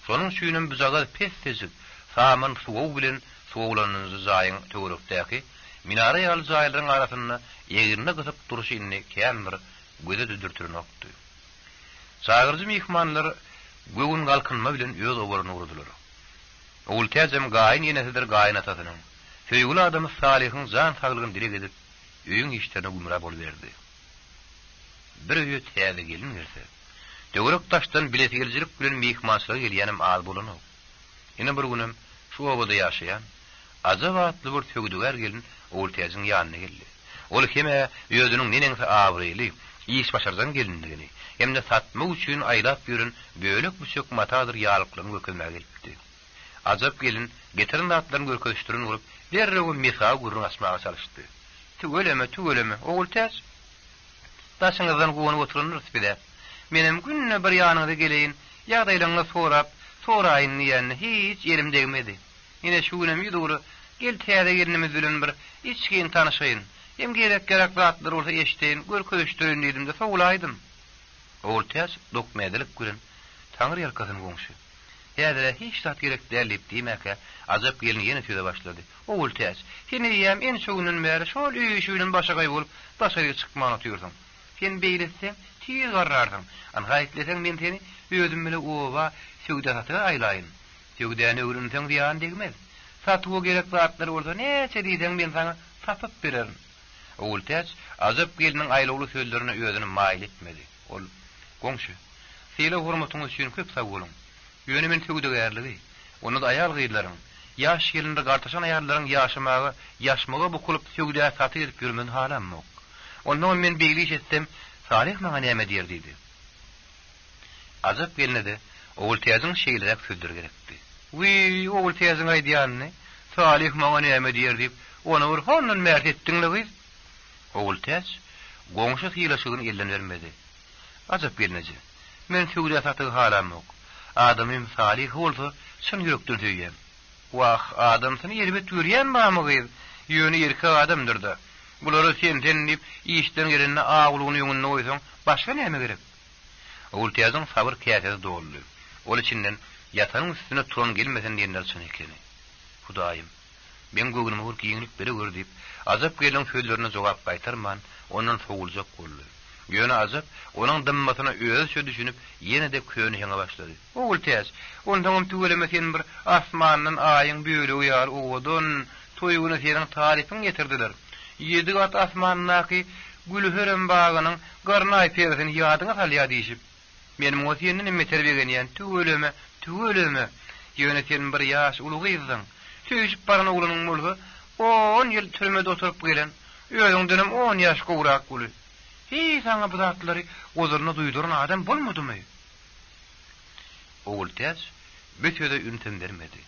Şonuň süýünem bizaga pes-pezik, saman suw bilen suwlanyny zaýyň töwerekdäki minara ýaly jaýlaryň arasyna ýegirine gysyp duruşyny kän bir göze düdürtürnokdy. Sagyrjy mihmanlar göwün galkynma bilen öz obaryny urdular. Oltaýasym gaýyn ýenesidir gaýyn atasynyň. Söýgüli adamy Salihyň jan saglygyny dile edip, öýüň işlerine gümrah boluverdi. Bir öýe täze gelin gerse, töwerek taşdan biletgeljilik bilen mihmançylyk gelýänim az bolany. Ýene bir günim şu obada ýaşaýan azawatly bir tögdüger gelin Oltaýasyň ýanyna geldi. Ol heme özüniň neneňse awryly, iş başardan gelindigini, hemde satmak üçin aýlap ýörün bölek büçük matadyr ýalyklaryny gökülmäge gelipdi. Azap gelin getirin atlaryny görkezişdirin urup, derrew mesa gurrun asmaga çalışdy. Tügeleme, Oltaýas. Daşyňyzdan gowy oturunur bile. Menem günne bir ýanyňda geleýin, ýagdaýlaryňy sorap, soraýyn diýende hiç ýerim degmedi. Ýene şu günem ýydury, gel täze ýernimiz bilen bir içkin tanyşaýyn. Hem gerek zatlar bolsa eşdeýin, görkezişdirin diýdim-de sowlaýdym. Oltaýas dokmedelik gülen Taňry ýalkasyny goňşy. Ýa-da hiç zat gerek dälip diýmäke, azap gelin ýene söýde başlady. Oltaýas, seni ýem en şoňundan bäri şol üýüşi bilen başagaý bolup, daşaryga çykmagy tüýürdiň. Sen beýlese, tiýiz garrardyň. An gaýtlesem men seni özüm bilen owa söwdäte aýlaýyn. Söwdäni öwrünseň diýen degmez. Satyw gerek zatlar bolsa näçe diýsen men sana satyp bererim. Oltaýas azap geliniň aýlawly sözlerine özüni maýil etmedi. Ol goňşy, sile hormatyň üçin köp sag bolun. Ýöne men söwdägerligi, onu da aýal gyýlaryň, ýaş gelinde gartaşan aýallaryň ýaşmaga bukulyp söwdä saty edip ýürmen halam ýok. Ondan men beýlik etdim, Salih maňa näme diýerdi? Azap gelinde de Oltaýasyň şeýlerek sözler gerekdi. Oltaýasyň aýdýanyny Salih maňa näme diýerdi? Onu bir hondan märt etdiňli. Oltaýas goňşy hyýlaşygyny elden bermedi. Azap gelneji, men söwdä saty halam ýok. Adamym Salih bolsa, şun ýürekden söýýär. Wah, adam seni ýerbet görýän bämi? Ýöne ýerke adamdyr da. Bulary sen denip, işden gelende aglugyny ýöňüne goýsaň, başga näme gerek? Oltaýasyň sabr käsesi doldy. Ol içinden ýatanyň üstüne turan gelmesen diýenler çyn ekeni. Hudaýym, men göwnüme bir giňlik bere gördüp, azap gelen sözlerine jogap gaýtarman, onuň sowuljak boldy. Ýöne azap, onuň dymmasyna özçe düşünüp ýene de köni ýaňa başlady. Ogul täz, ondan tüweleme sen bir asmandan aýyň büýüle uýar owdun, toýguny senin tarifin getirdiler. 7 gat asmannaky gülhörem bagynyň garnay peresini ýadyňa salýa diýip. Menim o senin meterbegenýän tüweleme. Ýöne sen bir ýaş ulugyzyň. Süýüp barana ulunyň bolsa 10 ýyl türmede oturup gelen, özüňden 10 ýaş gowrak guly. Hiç sana bu zatları ozurunu duyduran adam bolmadı mı? Oğul tez, bütüde ünten vermedi.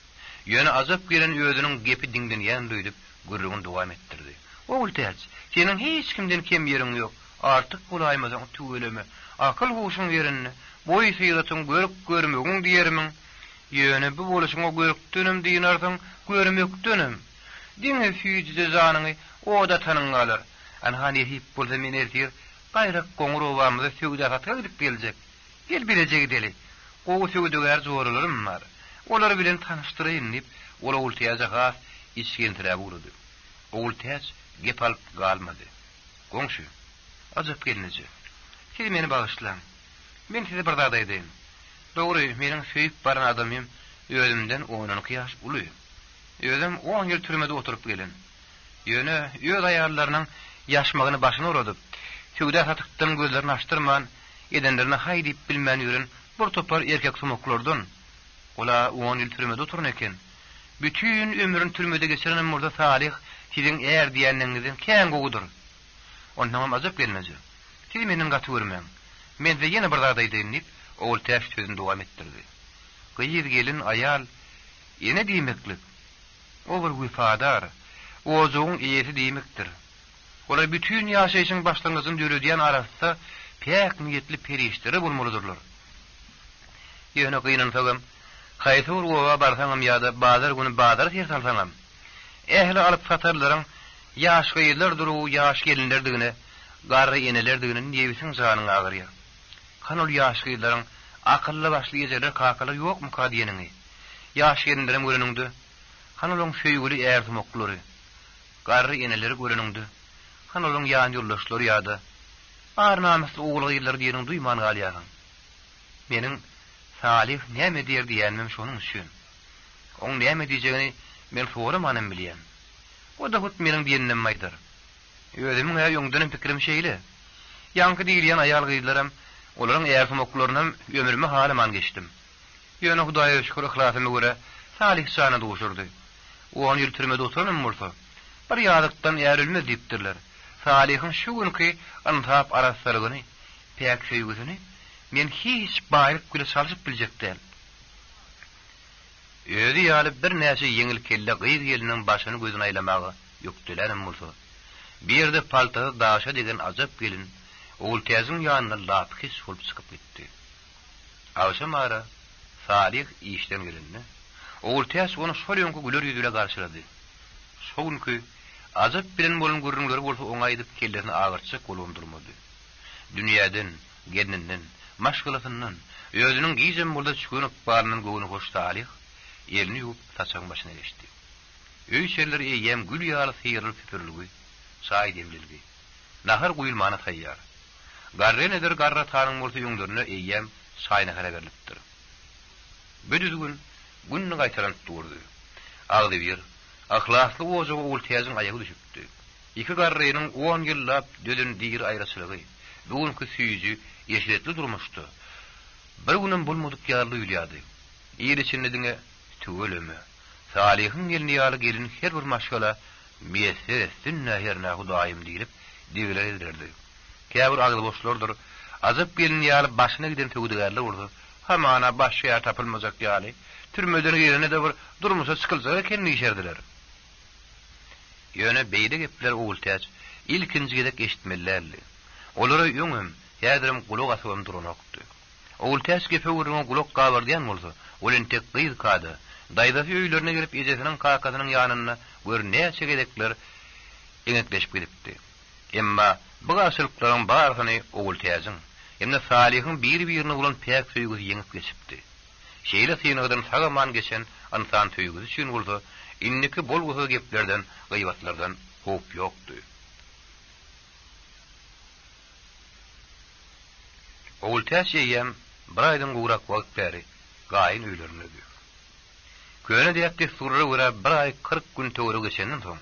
Yöne azap gelen özünün gepi dingden yan duydup, gürrüğün devam ettirdi. Oğul tez, senin hiç kimden kem yerin yok. Artık bulaymazan tüveleme. Akıl huşun yerini, boy sıyratın görüp görmüğün diyerimin. Yöne bu boluşuna görüp dönüm deyin artan, görmük dönüm. Dine füyücüde zanını, o da tanın alır. Anhani hip bulda men ertir, bayrak goňrowamyza söwdäge tagdyp geljek. Gel bilecek deli. O söwdäger zorlarym bar. Olar bilen tanıştyrayyn dip, ola ultiyaja gas içgentirä boldy. Ultiyaj gep alyp galmady. Goňşy, azap gelnije. Siz meni bagyşlaň. Men size bir zat aýdaýyn. Dogry, meniň söýüp baran adamym özümden 10 ýaş uly. Özüm 10 ýyl türmede oturup gelen. Ýöne öz aýarlarynyň yaşmagyny başyna uradyp, söwda satykdan gözlerini açtyrman, edenlerine haýdyp bilmän ýüren bir topar erkek sumoklardan. Ola 10 ýyl türmede oturun eken. Bütün ömrün türmede geçiren murda salih, sizin eğer diýenleriňizden kän gogudur. Ondan azap gelmez. Siz meniň gaty görmeň. Men de ýene bir zat aýdaýyn dip, ol täş sözüni dowam etdirdi. Gyýyr gelin aýal ýene diýmeklik. O bir wifadar, ozuň iýeti diýmekdir. Olar bütün ýaşaýyşyň başlangyjyny döredýän arasda pek niýetli perişleri bolmalydyrlar. Ýöne gynansaňam, haýsy urwa barsaňam ýa-da bazar güni bazar sersalsaňam, ehli alyp satarlaryň ýaş gyýlar duruw, ýaş gelinlerdigine, garry enelerdigine diýebiň janyň agyrýar. Kan ol ýaş gyýlaryň akylly başly ýeler kakaly ýokmy ka diýeniňi. Ýaş gelinleriň görenüňde, kan olaň söýgüli ýertimoklary, garry eneleri görenüňde, kan olaň ýan ýoldaşlary ýa-da arnamasly ogul gyýlar diýeniň duýman galýagyň. Meniň salih näme diýer diýenmem şonuň üçin. Oň näme diýjegini men soramanyň bilýän. O da hut meniň diýenim maýdyr. Özümiň ýöňden pikirim şeýle. Ýanky diýilýän aýal gyýlaram, olaryň ýertimoklaryny ömrüme halaman geçdim. Ýöne Hudaýa şükür ihlasymy görä salih şana duşurdy. 10 ýyl türmede oturan bolsa, bir ýadykdan ýerilmez diýipdirler. Salihin şu günkü antap araslarını, pek söýgüsini men hiç baýryp güle salyp biljekdim. Özi ýalyp bir näçe ýeňil kelle gyýyr ýeliniň başyny gözüni aýlamagy ýokdylaryň bolsa, bir ýerde paltaga daşa degen azap gelin, ol täziň ýanyna lapkys bolup çykyp gitdi. Awşam ara Salih işden gelindi. Ol täz onu şol ýöňkü güler ýüzüle garşylady. Şol günkü azap bilen bolan görüňleri bolsa oňaýdyp kellerini agyrçyk bolundurmady. Dünýäden, gelninden, maşgulatynyň, özüniň giýjem bolda çykynyp barynyň gowyny hoş Salih elini ýuwup taçaň başyna geçdi. Öý şerleri ýem gül ýaly syýryl püpürlügi, çaý demlilgi. Nahar guýulmana taýýar. Garry nedir garra tanyň bolsa ýöňlerine ýem çaýna hara berilipdir. Büdüzgün günni gaýtaran durdy. Agdy bir ahlasly ojagy ol täziň aýagy düşüpdi. Iki garrynyň 10 ýyllap dödün diýir aýraçylygy, bugünkü süýüji ýeşiletli durmuşdy. Bir günem bolmadyk ýarly ýylýady. Ýer içinde tüweleme. Salihin gelini ýaly gelin her bir maşgala miýese sünne herne Hudaýym diýip diýiler ederdi. Käbir agly boşlardyr. Azap gelin ýaly başyna giden töwdügerler urdy. Hamana başga tapylmazak ýaly. Türmeden ýerine de bir durmuşa çykylsa kendini işerdiler. Ýöne beýde gepler owultaç, ilkinji gedek eşitmellerli. Olara ýöňüm, ýa-da gulak asybam duranokdy. Owultaç gepe urun gulak gabardyan bolsa, olen tek gyýyl kady. Daýdasy öýlerine girip ejesiniň kakasynyň ýanyna görnäçe gedekler eňekleşip gidipdi. Emma bu garşylyklaryň barsyny owultaçyň, emne Salihin bir-birini bolan pek söýgüsi ýeňip geçipdi. Şeýle synygydan sagaman geçen ansan söýgüsi üçin bolsa, inniki bolgusa geplerden, gıýbatlardan hop ýokdy. Oğul täşeýem bir aýdan gowrak wagt bäri gaýyn öýlerine diýer. Köne diýip desturlara görä bir aý 40 gün töwre geçenden soň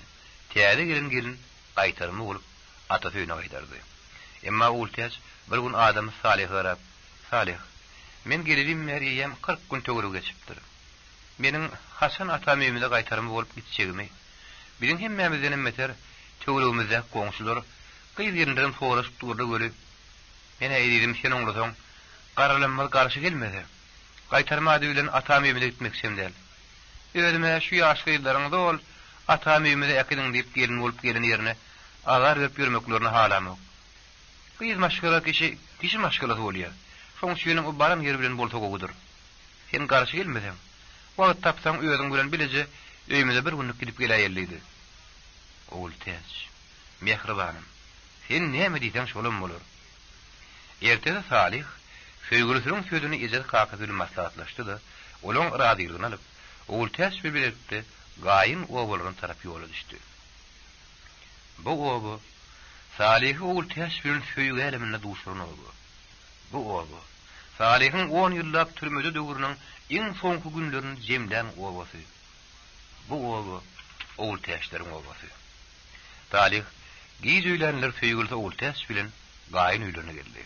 täze gelin gaýtarmy bolup ata söýüne gaýdardy. Emma oğul täş bir gün adam Salih garap, Salih, men gelirim meriyem 40 gün töwre geçipdir. Meniň Hasan atam evinde gaýtarmy bolup gitjegimi. Birin hemmemizden emmeter töwregimizde goňşular gyz ýerinden soraşyp durdy görüp. Men eýdim sen oňlasaň garalanmaly garşy gelmedi. Gaýtarma diýilen atam evine gitmek istemdäl. Özüme şu ýaşky ýyllaryňda ol atam evine ekidin diýip gelin bolup gelen ýerine agar görüp ýörmeklerini halamok. Gyz maşgala kişi maşgalasy bolýar. Şoň şeýle o baran ýer bilen bolsa goýdur. Sen garşy gelmedin. Wagt tapsaň özüň bilen bilije öýümde bir günlük gidip gelýärlidi. Oğul täç, mehribanym, sen näme diýsen şolum bolar. Ertede Salih, söýgülisiniň sözüni ejel kakasyny maslahatlaşdy da, olaň radylygyny alyp, oğul täç bilerdi, gaýyn oğullaryň tarap ýola düşdi. Bu oğul, Salih oğul täç bilen söýgü elemine duşuryny oldu. Bu oğul, Salih'in 10 ýyllap türmede döwrüniň iň soňky günlerini jemden oğulsy. Bu oğul, oğul täçleriň oğulsy. Salih, giz öýlenler söýgülse oğul täç bilen gaýyn öýlerine geldi.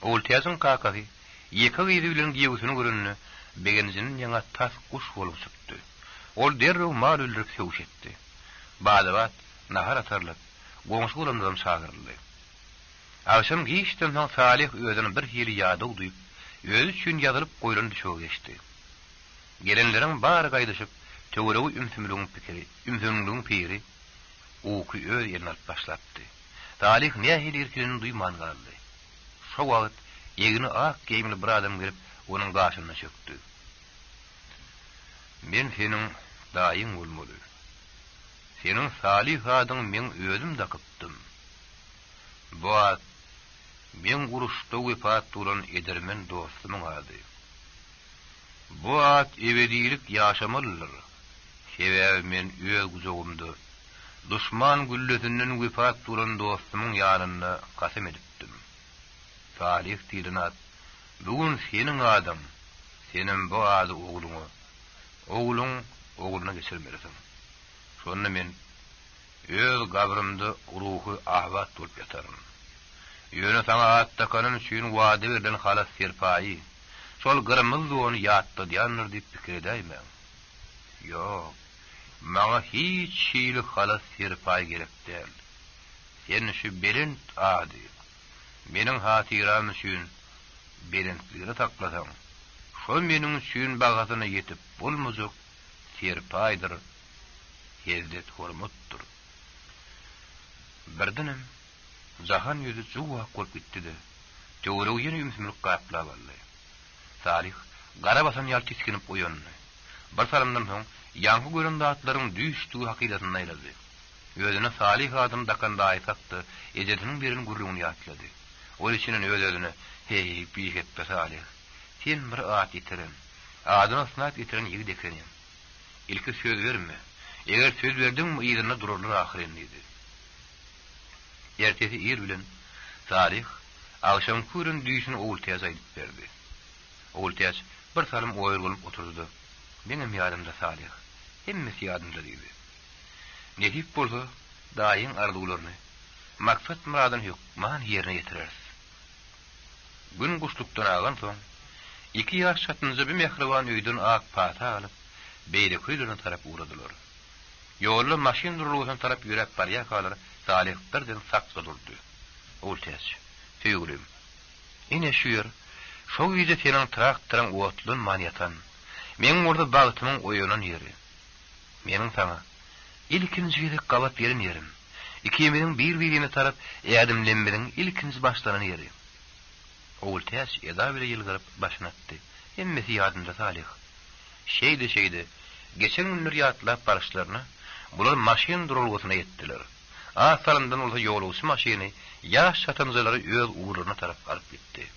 Oğul täçiň kakasy, ýeki giz bilen giýewsini görünni, begenjinin ýaňa tas kuş bolup çykdy. Ol derrew mal öldürip söwüşetdi. Badabat, nahar atarlyp, goňşy gulandan şagyrly. Akşam giýişden soň Salih özüni bir hili ýada duýup, özü üçin ýazylyp goýlan düşüp geçdi. Gelenleriň bary gaýdyşyp, töwregi ümsümlüğün piri, uky öz ýerine alyp başlapdy. Salih nähili irkilini duýman galdy. Şo wagt ýegini ak geýmli bir adam gelip onuň gaşyna çökdi. Men seniň daýyň bolmaly. Seniň Salih adyň men özüm dakypdym. Bu ad men guruşda wepat duran edermen dostumyň ady. Bu ad ebedilik ýaşamalydyr. Sebäbi men öz guzogumda düşman gülletinden wepat duran dostumyň ýanyna kasam edipdim. Salih diýilen ad, bugün seniň adam, senin bu ady oğluňa, oğluň oğluna geçirmelisin. Şonu men öz gabrymda ruhy ahwat bolup ýatarym. Ýöne saňa attakanyň üçin wada berilen halas serpaýy, şol gyrmyz ony ýatdy diýenler diýip pikir edäýmen. Ýok, maňa hiç şeýle halas serpaýy gerek däl. Sen şu berent ady, meniň hatyram üçin berentligini taklasaň, şol meniň üçin bagatyna ýetip bolmazok serpaýdyr, hezdet hormatdyr. Birdinim, jahan ýüzi juwa bolup gitdi-de, töwregi ýene ümsümlik gaplap aldy. Salih gara basan ýal tiskinip oýandy. Bir saramdan soň ýaňky gören zatlaryň düşdüği hakykatyny aýlady. Özüne Salih adam dakanda aýsakdy, ejediniň birini gurrugyny ýatlady. Ol içinen öz-özüne, hey, biýik etme Salih, sen bir at ýitirin, adyna snat ýitirin ýigit ekenim. Ilki söz berme, eger söz berdiň ýerine dururlar ahyryn diýdi. Ertesi ýer bilen Salih akşam körün düýsüni oğul täze aýdyp berdi. Oğul täze bir salym oýur bolup oturdy. Benim ýadymda Salih, hemmesi ýadymda diýdi. Netip bolsa, daýyň arzuwlaryny, maksat muradyny hukman ýerine ýetirer. Gün guşlukdan agan soň, 2 ýaş çatynja bir mehriban öýden ak pata alyp, beýle köýlerine tarap uradylar. Ýolda maşin durulgyny tarap ýürep barýa kalar, Salih birden sakda durdy. Oğul täze, söýgülim, ine şu ýer, şo ýerde seniň traktoryň otlun manýatan, men orada bagtymyň oýanan ýeri. Meniň saňa ilkinji ýeri gabat berin ýerim. Ikimiň bir-birine tarap ýadymlenmeliň ilkinji başlanan ýeri. Oğul täze eda bile ýylgyryp başyny atdy. Hemmesi ýadymda Salih. Şeýde, geçen günler ýatlap barışlaryna, bular maşin durulgysyna ýetdiler. Asalyndan olsa ýolguçy maşiny ýaş satanjylary öz uğruna tarap alyp gitdi.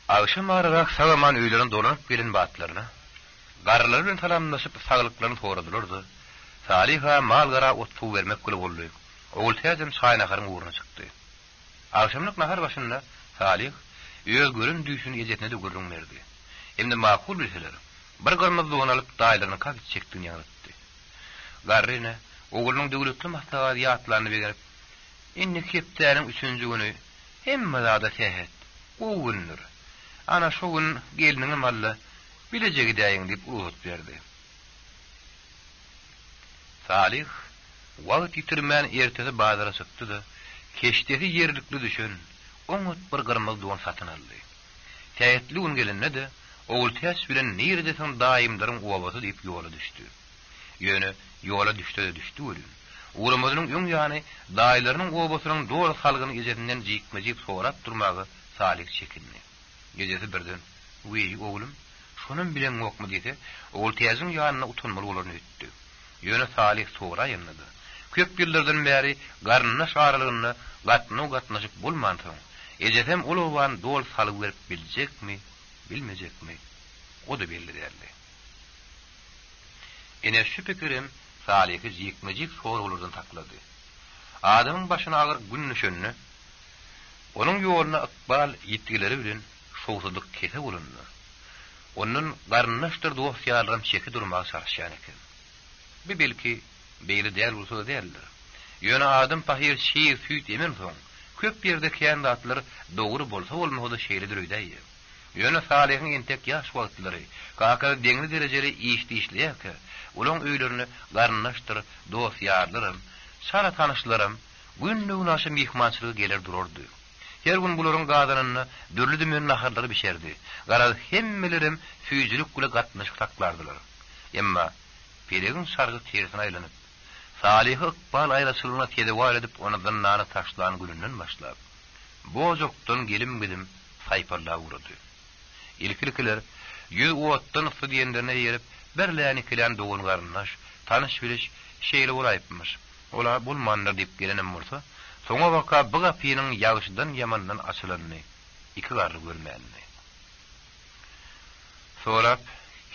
Akşam ararak sagaman öýlerin dolanyp gelen batlaryna, garlar bilen salamlaşyp saglyklaryny soradylar-da. Salih mal gara ot suw bermek bolup boldy. Oğul täzem şaýnaharyň uğruna çykdy. Akşamlyk nahar başynda Salih öz görün düýşüni ejetine de görünmerdi. Hemde makul bilseler bir garmaz dogan alyp daýlaryny kaçyp çekdiň ýaňytdy. Garryna oğlunyň döwletli mahtaga ýatlaryny berip, "Indi keptäniň 3-nji güni hemme zada sehet. O günler. Ana şu gün geliniň malla bilejegi däýin" diýip uýut berdi. Salih wagt ýitirmän ertesi bazara çykdy-da, keşdeki ýerlikli düşün, oňut bir garmaz dogan satyn aldy. Täýetli gün gelende de oğul täs bilen nerdesin daýymlaryň uwabasy diýip ýola düşdi. Ýöne ýola düşdi ölüm. Uğramadynyň öň ýany daýlarynyň uwabasynyň dogry salgyny ejerinden jykmajyp sorap durmagy Salih çekindi. Gejesi birden, "Uý oğlum, şonun bilen okmy?" diýdi. Oğul täziň ýanyna utanmaly bolan ötdi. Ýöne Salih soňra ýanlady. Köp ýyllardan bäri garnyna şaralygyny gatnaşyp bolmandyň. Ejesem ulawan dol salyp berip biljekmi, bilmejekmi? O da belli derdi. Ene şu pikirim Salih'i jykmajyk sorulardan taklady. Adamyň başyna agyr gün nüşenni, onuň ýoluna ykbal ýetgileri bilen şowsuzlyk kese bolundy. Onun garnyşdyr dosýalaryň çeki durmagy şartşan eken. Bir belki beýle däl bolsa da däldir. Ýöne adam pahir şiir süýt emen soň, köp ýerde kendatlar dogry bolsa bolmady şeýle durýdy. Ýöne Salih'in entek ýaş wagtlary, kaka deňli derejeli işleýärke, olaň öýlerini garnyşdyr dosýarlarym, şara tanyşlarym günnüň aşy mihmançylygy geler dururdy. Her gün bularyň gadanyny dürli dümen naharlary bişerdi. Garady hemmelerim süýjülük güle gatnaşyk taklardylar. Emma peregin sargı tersine aýlanyp, Salih'i ykbal aýraçylygyna tedewar edip onadan nany taşlan gününden başlap, bozokdan gelim sayparla uğradı. İlkilkiler ýüz uwatdan ysy diýenlerine ýerip berläni kilen dogun garnaş, tanış biliş şeýle uraýpmyş. Ola bolmandyr diýip gelenem bolsa, soňa waka bu gapynyň ýagşydan ýamandan açylanyny iki garry görmänmi. Sorap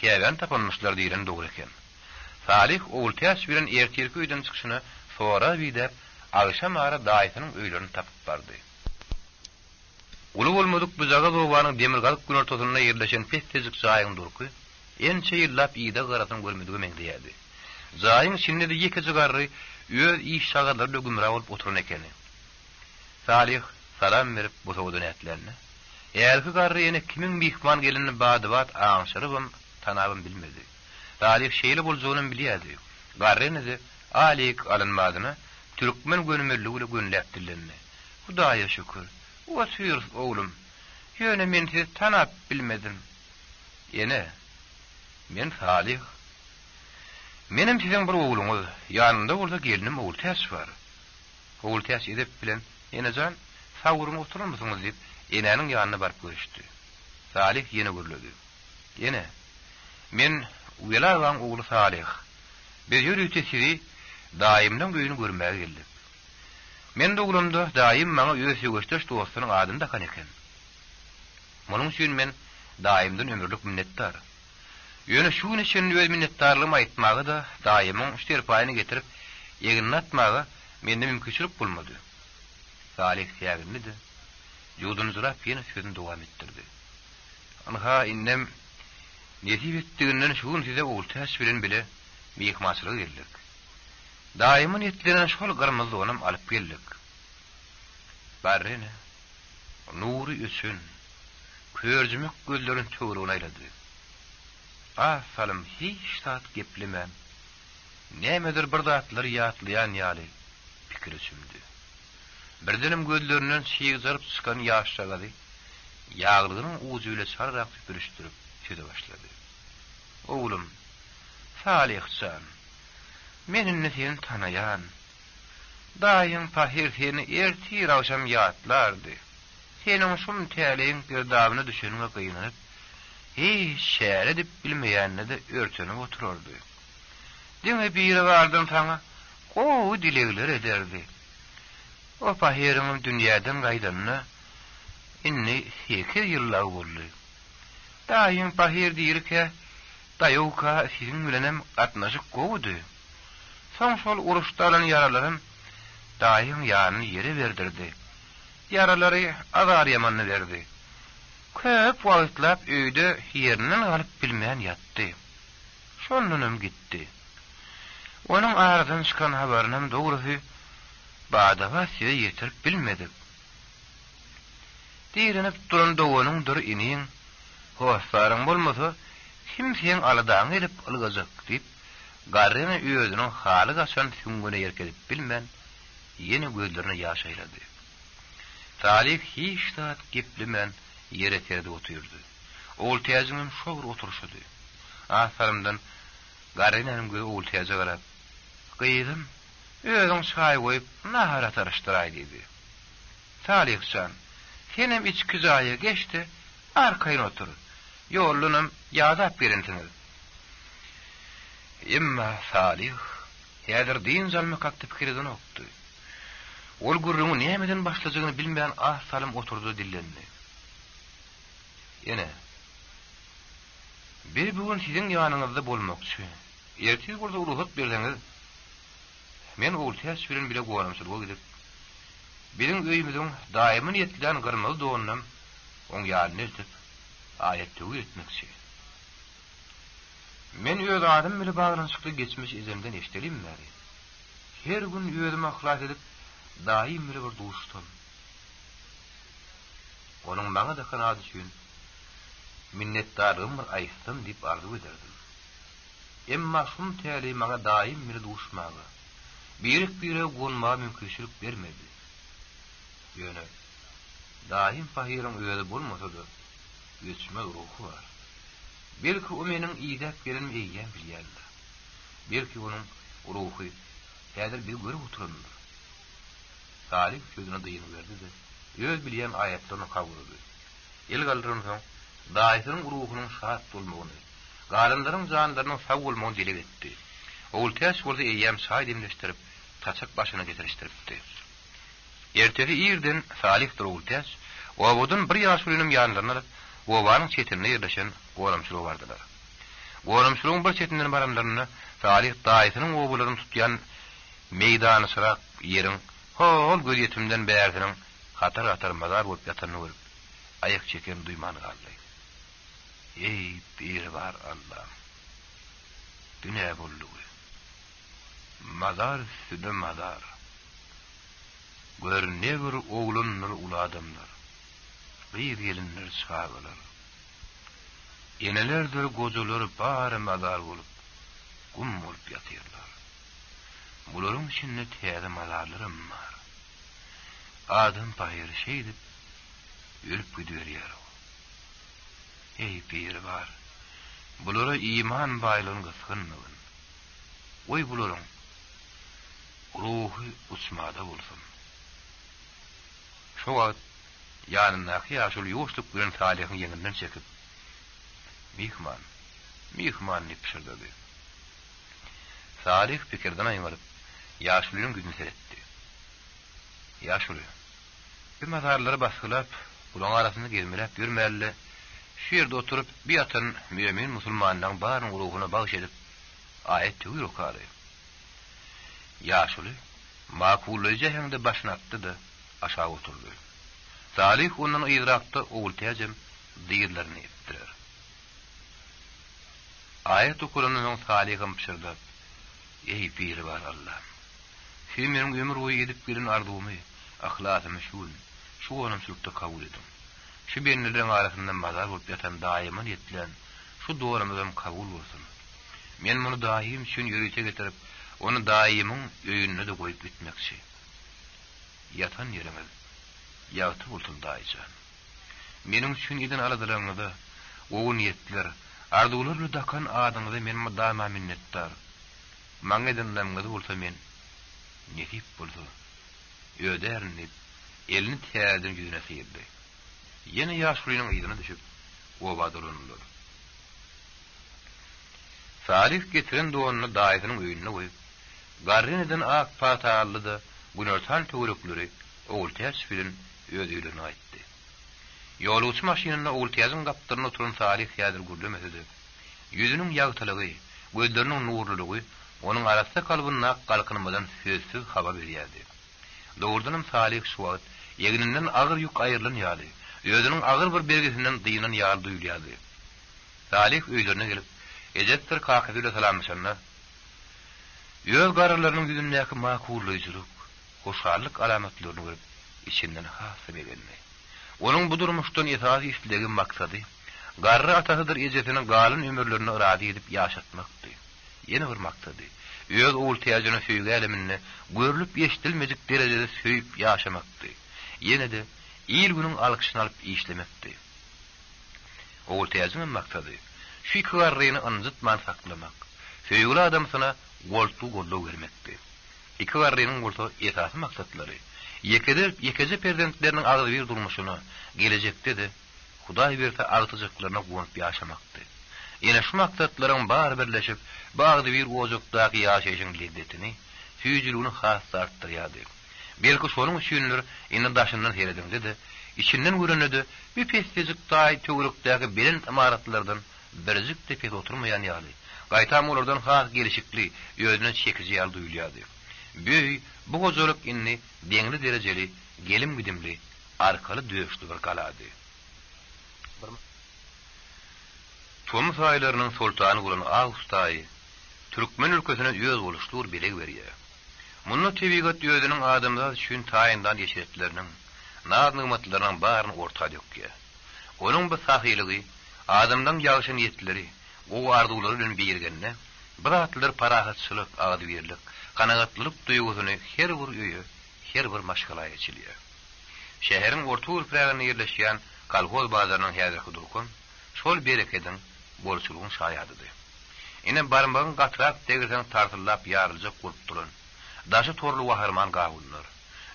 kägen tapanmışlar diýen dogry eken. Salih oğul täs bilen ertirki öýden çykyşyny sora biýdep, agşam ara daýytynyň öýlerini tapyp bardy. Ulu bolmadyk bu zaga zowanyň demirgalyk gün ortasyna ýerleşen pettezik jaýyň durky, ençe ýyllap ýyda garatyn görmedigi meňdeýärdi. Jaýyň içinde de ýeki garry öz iş şagarlary dögümrä bolup oturan ekeni. Salih salam berip bu sowdan ätlerini. Ýerki garry ene kimiň mihman gelinini badybat aňşyrybym, tanabym bilmedi. Salih şeýle boljagyny bilýärdi. Garry nede alik alınmadyna türkmen gönümerligi bilen gönläpdilenni. Hudaýa şükür. O süýür oğlum. Ýöne men sizi tanap bilmedim. Ene men Salih. Menim siziň bir oğluňyz, ýanynda bolsa gelinim oğul täs bar. Oğul täs edip bilen, enejan sawuryň oturmysyňyz diýip enäniň ýanyna baryp görüşdi. Salih ýene gürledi. Ene men Uyalawan oğlu Salih. Bir ýürütesi daýymdan göýünü görmäge geldi. Men de oğlumda daýym maňa ýöse göçtäş dostunyň adyny dakan eken. Munuň üçin men daýymdan ömürlük minnetdar. Ýöne şu gün üçin öz minnetdarlygymy aýtmagy da daýymyň şerpaýyny getirip ýegirini atmagy mende mümkinçilik bolmady. Salih ýagyndy. Ýuduny zurap ýene sözüni dowam etdirdi. Anha innem nesip etdiginden şu gün size oğul täs bilen bile mihmançylyk geldik. Daýymyň etdilen şol garmaz onam alyp geldik. Barrene nury üçün körjümek gözlerin töwrüne aýlady. Salym hiç tat geplemän. Nämedir bir zatlar ýatlaýan ýaly pikir sümdi. Birdenim gözlerinden şiýgyzaryp çykan ýaş çagady, ýaglygynyň uzy ile çarrak süpürüşdirip söze başlady. Oğlum, Salihcan, meninni sen tanayan, daýym pahir seni ertir awşam ýatlardy. Senin şum täleýiň girdabyna düşenine gynanyp, hiç şäher edip bilmeýänine de örtenip oturardy. Diňe biri bardan taňa, gowy dilegler ederdi. O pahiriň dünýäden gaýdanyna inni 8 ýyllar boldy. Daýym pahir diýirke, daýowka siziň bilenem gatnaşyk gowdy. Soň şol uruşda alan ýaralarym daýym ýanyny ýere berdirdi. yaralary azar ýamanly berdi. Köp wagtlap öýde ýerinden galyp bilmeýän ýatdy. Şondanam gitdi. Onuň aradan çykan habarynam dogrusy bada wasiýe ýetirip bilmedi. Diýrenip duran dowanyň dur iniň hoşlaryň bolmasa kimseň aladaň edip algazak diýip garryny öýüdüniň haly gaçan süňgüne ýerkedip bilmän ýene gözlerini ýaşaýlady. Salih hiç taat geplemän ýere terdi oturdy. Oğul teyzinin şoğur oturuşudy. Asarımdan garrynyň gözi oğul teyze garap, "Gyýdym, özüň çay goýup nahara tarışdyray" diýdi. Salihcan, "Senem içki zaýy geçdi, arkaýyn otur. Ýolunam ýazap berentiňiz." Emma Salih, häzir din zalmy kakty pikirden okdy. Ol gurruny nämeden başlajagyny bilmeýän salym oturdy dillendi. Ýene bir bugun siziň ýanyňyzda bolmakçy. Ertesi burada ruhat berseňiz, men oğul ters bilen bile goýamsyl gidip, biziň öýümizden daimy ýetdilen gyrmyz dowundan oň ýalyny etip, aýat töwür etmekçi. Men öz adam bilen baglanşykly geçmiş izimden eşdelimmäri. Her gün öýüme ahlat edip, daim bir duşdum. Onuň maňa da kanaty üçin minnetdarlygym aýtdym diýip arzu ederdim. Emma şun täli maňa daim bir duşmagy, bire gonma mümkinçilik bermedi. Ýöne daim fahiryň öýüde bolmasa-da geçme ruhy bar. Belki o meniň ýydak bilen eýýän bilýärler. Belki onuň ruhy häzir bir görüp oturandyr. Salih sözüne daýyny berdi-de, öz bilýän aýatlaryny kabul etdi. El galdyryn soň daýsynyň ruhynyň şat bolmagyny, galanlaryň janlarynyň sag bolmagyny dile etdi. Oğul täş bolsa eýýäm çay demleşdirip, taçak başyna getirişdiripdi. Ertesi ýerden Salih oğul täş, obudun bir ýaşulynyň ýanlaryna obanyň çetine ýerleşen goramçylyk bardylar. Goramçylygyň bir çetinden baranlaryna Salih daýsynyň obularyny tutýan meýdany syrak ýeriň hol göz ýetimden bärdiniň hatar mazar bolup ýatanyny görüp aýak çeken duýmany galdy. Ey bir var Allah. Dünýä boldy. Mazar üstüne mazar. Görne bir oğlunlar ulu adamlar. Bir gelinler çağırlar. Enelerdir gozular bari mazar bolup gum bolup ýatyrlar. Bularym içinde täze mazarlarym bar. Adam paýry şeýdip ýürüp gidiyor. Ey bir var. Bulara iman baýlygyny gysgynmagyn. Oy bularyň ruhy uçmada bolsun. Şu wagt ýanyndaky ýaşul ýoşluk bilen Salihyň ýeňinden çekip, "Mihman" diýip pişirdi. Salih pikirden aýmaryp, ýaşulyň güýdüni seretdi. "Ýaşuly, bir mazarlary basgylap, bulan arasyny gezmelep ýürmeli, şu ýerde oturup bir atan mümin musulmanyň baryň ruhyna bagyş edip, aýat töwür okary." Ýaşuly makullyca hemde başyny atdy-da aşağı oturdy. Salih onuň ýyrakda oğul täjem diýerlerini etdiler. Aýat okuranyň Salihym pişirdi. "Ey bir var Allah. Sen meniň ömür boýy edip bilen arzumy, ahlakymy şu onamçylykda kabul edin. Şu benleriň arasynda mazar bolup ýatan daýyman ýetilen şu doramyzam kabul bolsun. Men muny daýym şün ýürüýe getirip, onu daýymyň öýüne de goýup gitmekçi. Ýatan ýerimiz ýaty bolsun daýjan. Meniň üçin edin aladylaryňyzy, ogun ýetdiler. Arzuwlary dakan adyňyzy men daýma minnetdar. Maňa edinlemňizi bolsa men netip bolsa ödernip elini täzeden ýüzüne syrdy. Ýene ýaşulynyň ýygyna düşüp oba durundyr. Salih getiren doğanını daýysynyň öýüne goýup, garrynydan ak patallydy günörtan töwerekleri oğul täş bilen öz ýoluna aýtdy. Ýolçy maşynyna oğul täziň gapdaryna oturan Salih ýadyr gürlemedi. Ýüzüniň ýagtylygy, gözleriniň nurlulygy onuň arasynda kalbyna galkynmadan sözsüz haba berýärdi. Dogrudanam Salih şu wagt Yegininden ağır yük ayrılan ýaly. Özüniň ağır bir belgisinden dyýynan ýaly duýulýady. Salih öýlerine gelip, ejetdir kakıdyla salamlaşanlar. Öz garalarynyň ýüzündäki makullyjylyk, hoşallyk alamatlaryny görüp, içinden hasy begendi. Onuň bu durmuşdan esas isledigi maksady, garry atasydyr ejetini galyn ömürlerini irady edip ýaşatmakdy. Ýene bir maksady, öz owultaýagyny söýgü elemini görülüp ýeşdilmejik derejede söýüp ýaşamakdy. Ýene de il günüň alkyşyny alyp işlemekdi. Owultaýagynyň maksady şu iki garryny anjytman saklamak, söýgüli adamsyna goltu gollaw bermekdi. İki garrynyň bolsa esasy maksatlary Yekece prezidentlerinin ağzı bir durmuşunu, gelecekte de Hudaý berse artyjyklaryna gowup ýaşamakdy. Ýene şu maksatlaryň bary birleşip, bagdy bir ojokdaky ýaşaýyşyň lezzetini, süýjülüğini has artdyrýady. Belki şonuň üçindir, indi daşyndan heredinde de, içinden görünedi, bir pestejik daý töwrekdäki belent imaratlardan birjik tepede oturmayan ýaly. Gaýtam olardan has gelişikli, ýözüne çekici ýal duýulýady. Büy, bu gozoluk inni deňli derejeli, gelim gidimli, arkaly döşlü bir galady. Tumus aýlarynyň sultany bolan Ağustaý, Türkmen ülkesine ýöz boluşdur beleg berýär. Muny tebigat ýözüniň adamlar üçin taýyndan ýeşetleriniň, naz-nymatlarynyň baryny ortaga dökýär. Onuň bu sahyligi, adamdan ýagşan ýetleri, o arzuwlary bilen birgenne, biratlar parahatçylyk, agdybirlik, kanagatlyk duýgusyny her bir öýe, her bir maşgalaýa çilýär. Şäheriň orta urprägine ýerleşýän kolhoz bazarynyň häzirki durkun, şol berekeden bolçulugyň şaýadydy. Ine barmbagyň gatrak degirden tartylap ýarylacak bolup duran, daşy torly waharman gawunlar.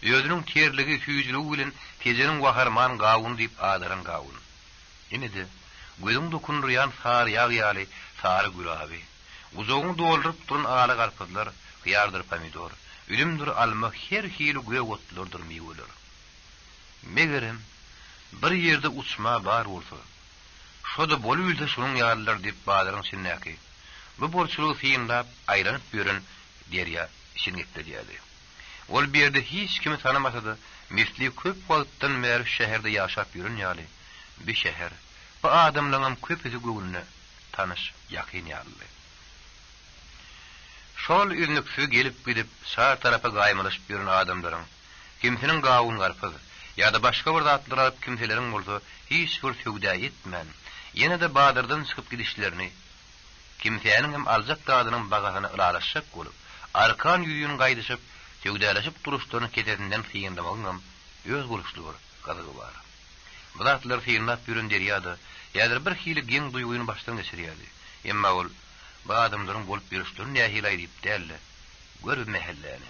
Ýözüniň terligi, süýjüligi bilen tejeniň waharman gawun diýip adaran gawun. Ine de gözüň dokunurýan sar ýagy, sar gülabi, uzogyň doldurup duran ala garpyzlar, hıyardır pomidor, ülümdür alma her hili göğe otlardır meyveler. Megerim, bir yerde uçma bar olsa, şoda bolu ülse şunun yarlılar deyip bağların sinnaki, bu borçluğu siyinlap aylanıp bürün derya işin gitti diyadi. Ol bir yerde hiç kimi tanımasa da, misli köp vakittan beri şehirde yaşap yürün yali, bir şehir, bu adamlarım köpüzü göğününe tanış, yakin yallı. Şol ünlüksü gelip gidip sağ tarafa gaýmalaşyp ýören adamlaryň kimsiniň gawun garpyzy ýa-da başga bir zatlar alyp kimseleriň bolsa hiç bir söwda etmän, ýene de badyrdan çykyp gidişlerini kimseniň hem aljak dadynyň bagasyny ılalaşyp bolup, arkan ýüýüni gaýdyşyp, söwdalaşyp duruşlaryny ketetinden fiýindamagyň öz boluşlugy gazygy bar. Bu zatlar fiýinlap ýören derýada, ýa-da bir hili geň duýguny başdan geçirýärdi. Emma ol bu adamların bolup birleştirin nähilay diýip dälle. Görüp mehelläni.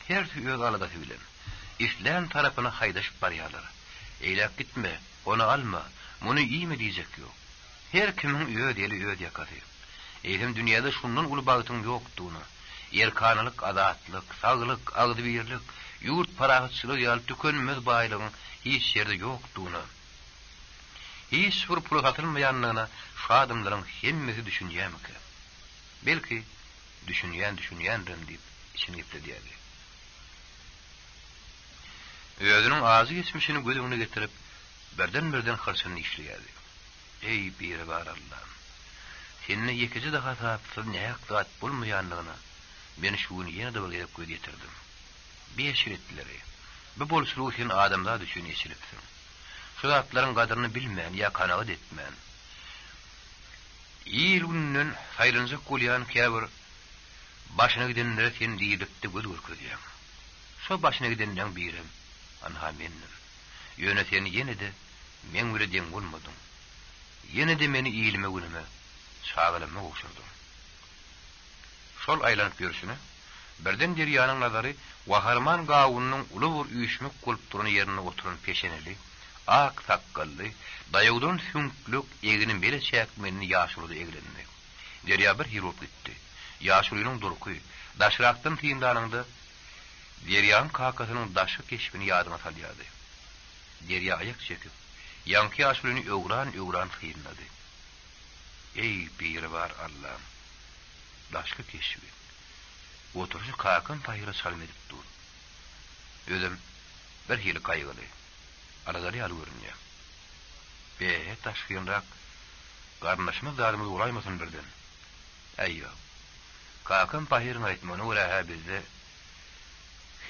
Her öz alada bilen. İslam tarapyna haýdaşyp barýarlar. Eýlep gitme, onu alma, muny iými diýjek ýok. Her kimiň öýe deli öýe ýakady. Eýlem dünýäde şundan uly bagytyň ýokdugyny, erkanalyk, adatlyk, saglyk, agdybirlik, ýurt parahatçylyk ýaly tükenmez baýlygyň hiç ýerde ýokdugyny, hiç bir pul satylmaýanlygyna şu adamlaryň hemmesi düşünýärmiki? Belki düşünýändim diýip içini gitdi diýdi. Özüniň azy geçmişini gözüňe getirip birden harçyny işleýärdi. Ey bir bar Allah. Seni ýekiji daha tapsyp nähak zat bolmaýanlygyna men şuny ýene de bilýärip getirdim. Beş etdileri. Bu bolşuluk için adamlar düşünýärsin. Şu zatlaryň gadyryny bilmän ýa kanagat etmän. İlünün hayrınca kulyan kâbir başına gidenlere sen diýilipdi göz görkezýär. Şo başına gidenden birim, anha mennim. Ýöne seni ýene de men göreden bolmadym. Ýene de meni iýilme günüme, şagylama oşurdum. Şol aýlanyp ýörüşine, birden derýanyň nazary waharman gawunyň uly bir üýşmek bolup duran ýerine oturan peşeneli, ak sakkally, daýagdan süňklük eginin bele çäkmenini ýaşurudy eglendi. Derýa bir hirop gitdi. Ýaşurynyň durky, daşrakdan tiýindanynda derýanyň kakasynyň daşy keşbini ýadyma salýardy. Derýa aýak çekip, ýanky ýaşuryny öwran hyýrlady. Ey bir bar Allah. Daşky keşbi. Oturuşy kakyn taýyra salmedik dur. Özüm bir hili kaygılı. Arazali al görünýär. Be taşkynrak garnaşmaz zadymyz ulaymasyn birden. Aýýa. Kakam pahirin aýtmany ula bizde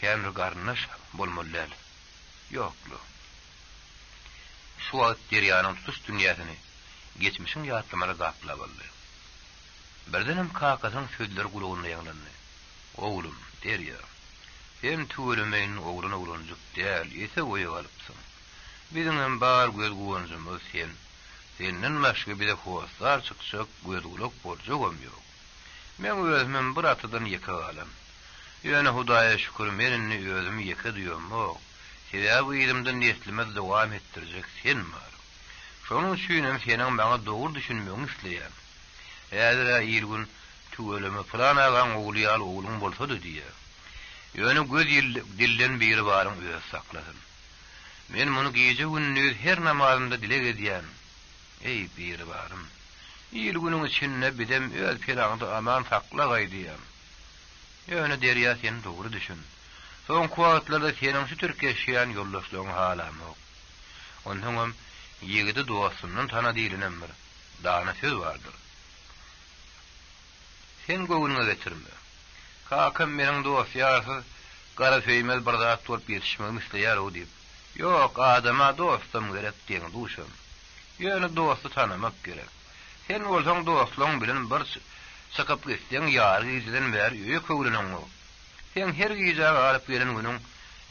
hem garnaş bolmaly. Ýoklu. Şu wagt derýanyň tutuş dünýäsini geçmişin ýatlamaly gapla boldy. Birdenem kakasyň sözleri gulagyna ýaňlandy. Oglum, derýä. Hem tüwelemeň ogluny ulanjyk däl, ýese goýa galypsyň. Biziň bar göz guwanjymyz sen. Senden başga bir de howaslar çykşyk göz gulak boljagam ýok. Men özümem bir atadan ýeke galam. Ýöne Hudaýa şükür menini özümi ýeke duýamok. Sebäbi ilimden neslimde dowam etdirjek sen bar. Şonuň üçin hem seniň maňa dogry düşünmegiň isleýär. Häzir ýylgün tüweleme plan alan oglyal oglum bolsady diýär. Ýöne göz dilden biri barym öz saklasyn. Men muny gece gündüz her namazymda dile edýän. Ey biri barym. Ýylgynyň içinde bidem öz pelaňda aman sakla gaýdýam. Ýöne derýä sen dogry düşün. Soň kuwatlarda seniň şu türk ýaşaýan ýoldaşlaryň halamok. Onuň ýigidi duwasynyň tana diýilen bir dana söz bardyr. Sen göwüňe getirme. Kakam meniň dost ýarsy gara söýmez bir zat bolup ýetişmegimi isleýär o diýip. Ýok, adama dostum gerek diýen duşum. Ýöne dosty tanamak gerek. Sen bolsaň dostlaryň bilen bir çykyp gitsen ýar gizlen ber ýöýe köwleneň. Sen her gije alyp gelen günüň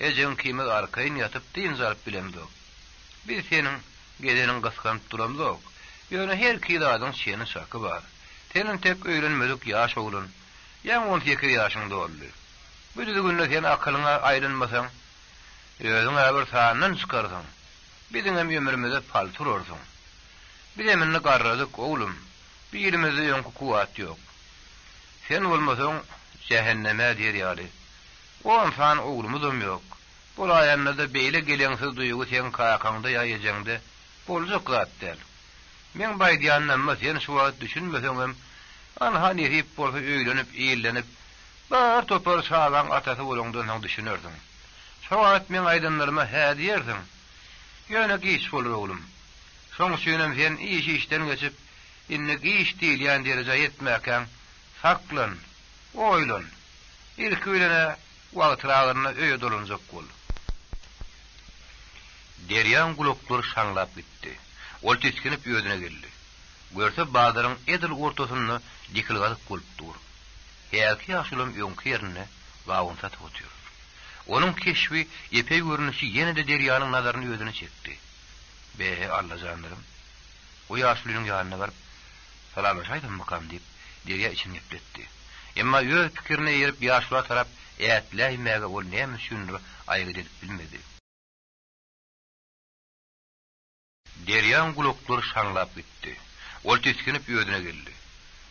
ejeň kime arkaýyn ýatyp diýin zaryp bilemdi. Biz seniň gedeniň gaskanyp duramdyk. Ýöne her kidadyň şeýle şaky bar. Senin tek öýrenmedik ýaş oglun. Ýa 18 ýaşyňda boldy. Bu düzgünde sen akylyňa aýlanmasaň, özüň bir sanyň çykarsaň, biziň hem ömrümizde paltur orsaň. Bilemini garradyk oglum. Birimizde ýonky kuwat ýok. Sen bolmasaň cehenneme diýýärdi. O insan oglumuzam ýok. Bol aýanda beýle gelensiz duýgu sen kakaňda ýaýajaňda boljak zatdyr. Men baýdýanmam sen şu wagt düşünmeseň hem anha nerip bolsa öýlenip, iýillenip, bar topar şalan atasy bolňdan düşünerdiň. Şu wagt men aýdanlaryma hä diýerdiň. Ýöne giç bolar oglum. Şoň üçin sen işden geçip, inne giç diýilýän derejä ýetmäkäň, saklan, oýlan. İlk öýlene wagtragyna öýe dolanjak bol. Derýan gulaklar şaňlap gitdi. Ol tiskinip ýödüne geldi. Görse badaryň edil ortasyny dikilgalyk bolup dur. Häzir ýaşulym ýonky ýerine wagynsa tutýar. Onuň keşfi epey görünüşi ýene-de derýanyň nazaryny ýödüne çekdi. Be Allah jandarym. O ýaşulyň ýanyna barıp salamlaşaýdym makam diýip derýa içini gepletdi. Emma ýöz pikirine ýerip ýaşula tarap ätläýmäge ol näme üçindir aýgy edip bilmedi. Derýan gulaklar şaňlap gitdi. Ol tiskinip ýödüne geldi.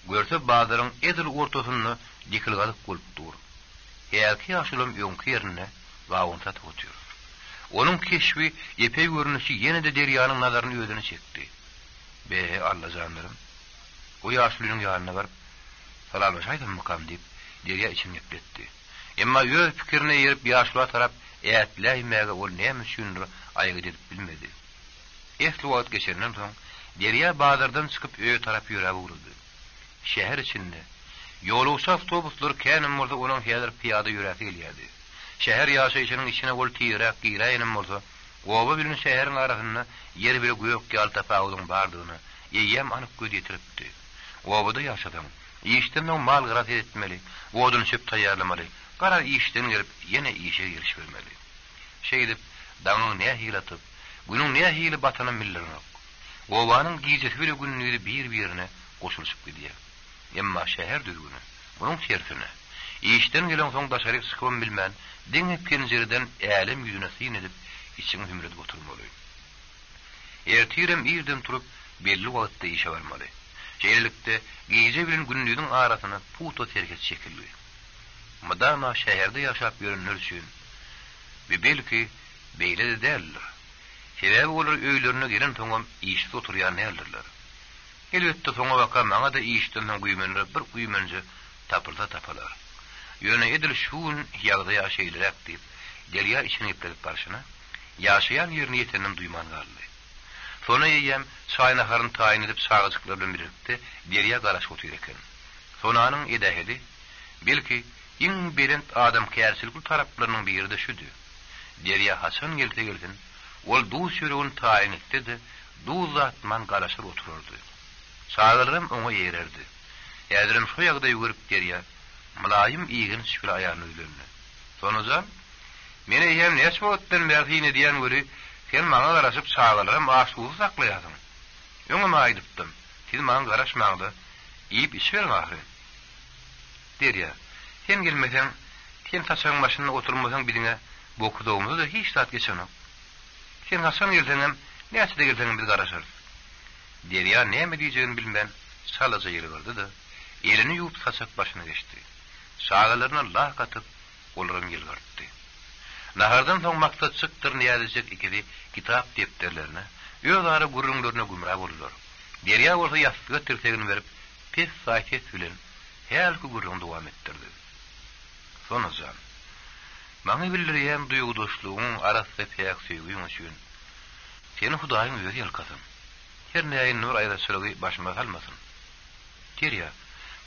Görse badaryň edil ortasyny dikilgalyk bolup dur. Häzir ýaşulym ýonky ýerine wagynsa tutýar. Onuň keşfi epey görünüşi ýene-de derýanyň nazaryny ýödüne çekdi. Be Allah jandarym. O ýaşulyň ýanyna barıp salamlaşaýdym makam diýip derýa içini gepletdi. Emma ýöz pikirine ýerip ýaşula tarap ätläýmäge ol näme üçindir aýgy edip bilmedi. Esli wagt geçenden soň derýa bazardan çykyp öýe tarap ýöre uruldy. Şäher içinde ýoluşa awtobuslar känem bolsa onuň häzir piýada ýöresi gelýärdi. Şäher ýaşaýyşynyň içine bol tiýrak giýräýinem bolsa, gowa bilen şäheriň arasynda ýer bir göýök ýal tapawdyň bardygyny ýeýem anyk göz ýetiripdi. Gowada ýaşadym. Işden mal gırat etmeli, wodun şöp taýýarlamaly. Garar işden gelip ýene işe girişmeli. Şeýdip daňyň näme hilatyp, günüň näme hili batanyň millerok. Gowanyň giýjesi bir günüňde bir-birine goşulyp gidýär. Emma şäher düzgüni, bunuň tersine. İşden gelen soň daşaryk çykym bilmän, deňe penjereden älim ýüzüne syn edip içiň hümredip oturmaly. Ertirem ýerden turup belli wagtda işe barmaly. Şeýlelikde gece bilen gündüzüň arasyna puto terket çekildi. Madama şäherde ýaşap ýörenler üçin we belki beýle de däldir. Sebäbi olar öýlerine giren toňam işde oturýan nälerler. Elbetde soňa waka maňa da işden güýmenler bir güýmenje tapylda tapalar. Ýöne edil şuň ýagda ýaşaýlar diýip Derya içine ipledip barşına, yaşayan yerini yetenim duyman galdy. Sonra yiyem çaynaharın tayin edip sağıcıklarla birlikte Derya garaş otur eken. Sonanın edahedi, belki iň berent adam kärçilikli taraplarının biri de şudy. Derya haçan gelsin, ol du sürüň tayin etdi, du zatman garaşar otururdy. Sağlarım oňa ýererdi. Ýa-da şu ýagda ýugurip Derya, mylaýym iýgin şükür aýanyny üzerine. Sonuçta meni hem näçe wagtdan bäri diýen göri, sen maňa garaşyp sağlarym aşugy saklaýasyň. Öňe aýdypdym. Siz maňa garaşmaňdy. Iýip iş beriň ahry. Derya, sen gelmesen, sen taşaň başynda oturmasaň biziňe bokuduğumuzda da hiç saat geçenok. Sen haçan gelseňem, näçe de gelseňem biz garaşar. Derya näme diýjegini bilmän, salaja ýeri gardy da, elini ýuwup saçak başyna geçdi. Şagalaryna lah katyp, olaryň gelgartdy. Nahardan soň maksat çykdyr näýedijek ikidi kitap depterlerine, ýöňary gurrunlaryna gumra boldular. Derya bolsa ýastyga tirtegini berip, pes saýet bilen her gurrun dowam etdirdi. Sonuçta maňa bildirýän duýgudaşlygyň arasynda peýak söýgüň üçin seni Hudaýyň özi ýalkasyn. Her näýe nur aýdaşylygy başyma salmasyn. Derya,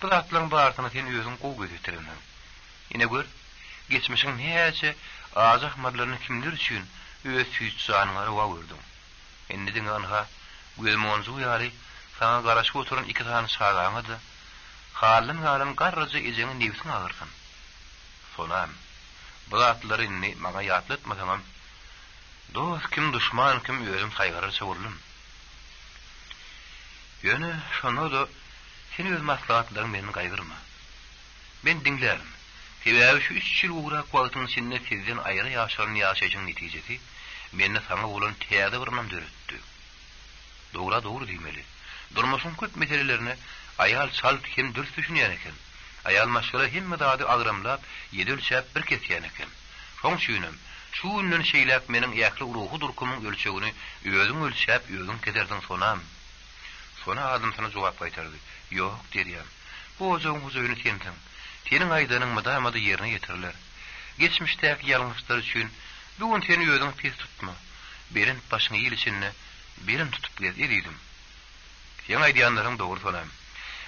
bu zatlaryň barsyny sen özüň gowy gözetiriň. Ine gör, geçmişiň näçe azak madlaryny kimler üçin öz süýçanyňa wa berdiň. Endi diňanha gözmonzu ýaly sana garaşyp oturan iki tane şagaňa da halym garryjy ejeňi nebsin agyrsyn. Sonam bu zatlary inni maňa ýatlatmasaňam, dost kim düşman kim özüm saýgarary çogurlum. Ýöne şonu da seni öz maslahatlaryň meni gaýgyrma. Ben diňlärim. Sebäbi şu 3 ýyl ugrak wagtyň içinde sizden aýra ýaşaryň ýaşaýjyň netijesi meni saňa bolan täze birnam döretdi. Dogry diýmeli. Durmuşyň köp meselelerini aýal çalt hem dürüst düşünýän eken. Aýal maşgala hemme dady agramlap, ýedilçäp bir kesýän eken. Şoň şüýnem, şu ünnen şeýläp meniň ýakly ruhy durkumyň ölçegini özüň ölçäp, özüň kederdiň sonam. Sona adam sana jogap gaýtardy. Ýok derýär. Bu ojagyň huzuryny sensiň. Seniň aýdanyň mydamady ýerine ýetirler. Geçmişdäki ýalňyşlar üçin bugün seni özüň pes tutma. Berin başyny ýyl içinde berin tutup gezdidim. Sen aýdýanlaryň dogry sonam.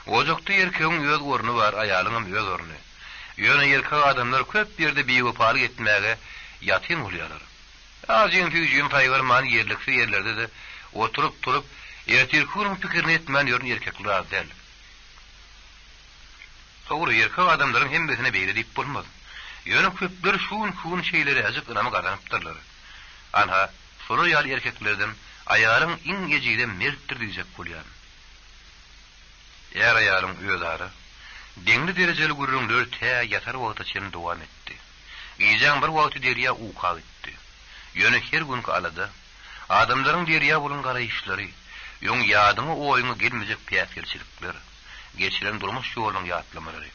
Ojokda erkegiň öz gorny bar, aýalynyň öz orny. Ýöne erkek adamlar köp ýerde beýwefalyk etmäge ýatyn bolýarlar. Ajyň tüýjüň taýgarman ýerlikli ýerlerde de oturup erkeklerin pikirini etmän ýörün erkekler az däl. Dogry erkek adamlaryň hemmesine beýle diýip bolmaz. Ýöne köpler şuun şeýleri azyk ynamy garanypdyrlar. Anha şonu ýaly erkeklerden aýalyň iň ejide mertdir diýjek bolýar. Eğer aýalyň öýdary deňli derejeli gurrunlar tä ýatar wagta çyn dowam etdi. Ýeňň bir wagty Derya uka gitdi. Ýöne her günkü alada adamlaryň Derya bolan garaýyşlary, ýöň ýadyny oýuňa gelmejek piýatçylikler, geçiren durmuş ýoluň ýatlamalary.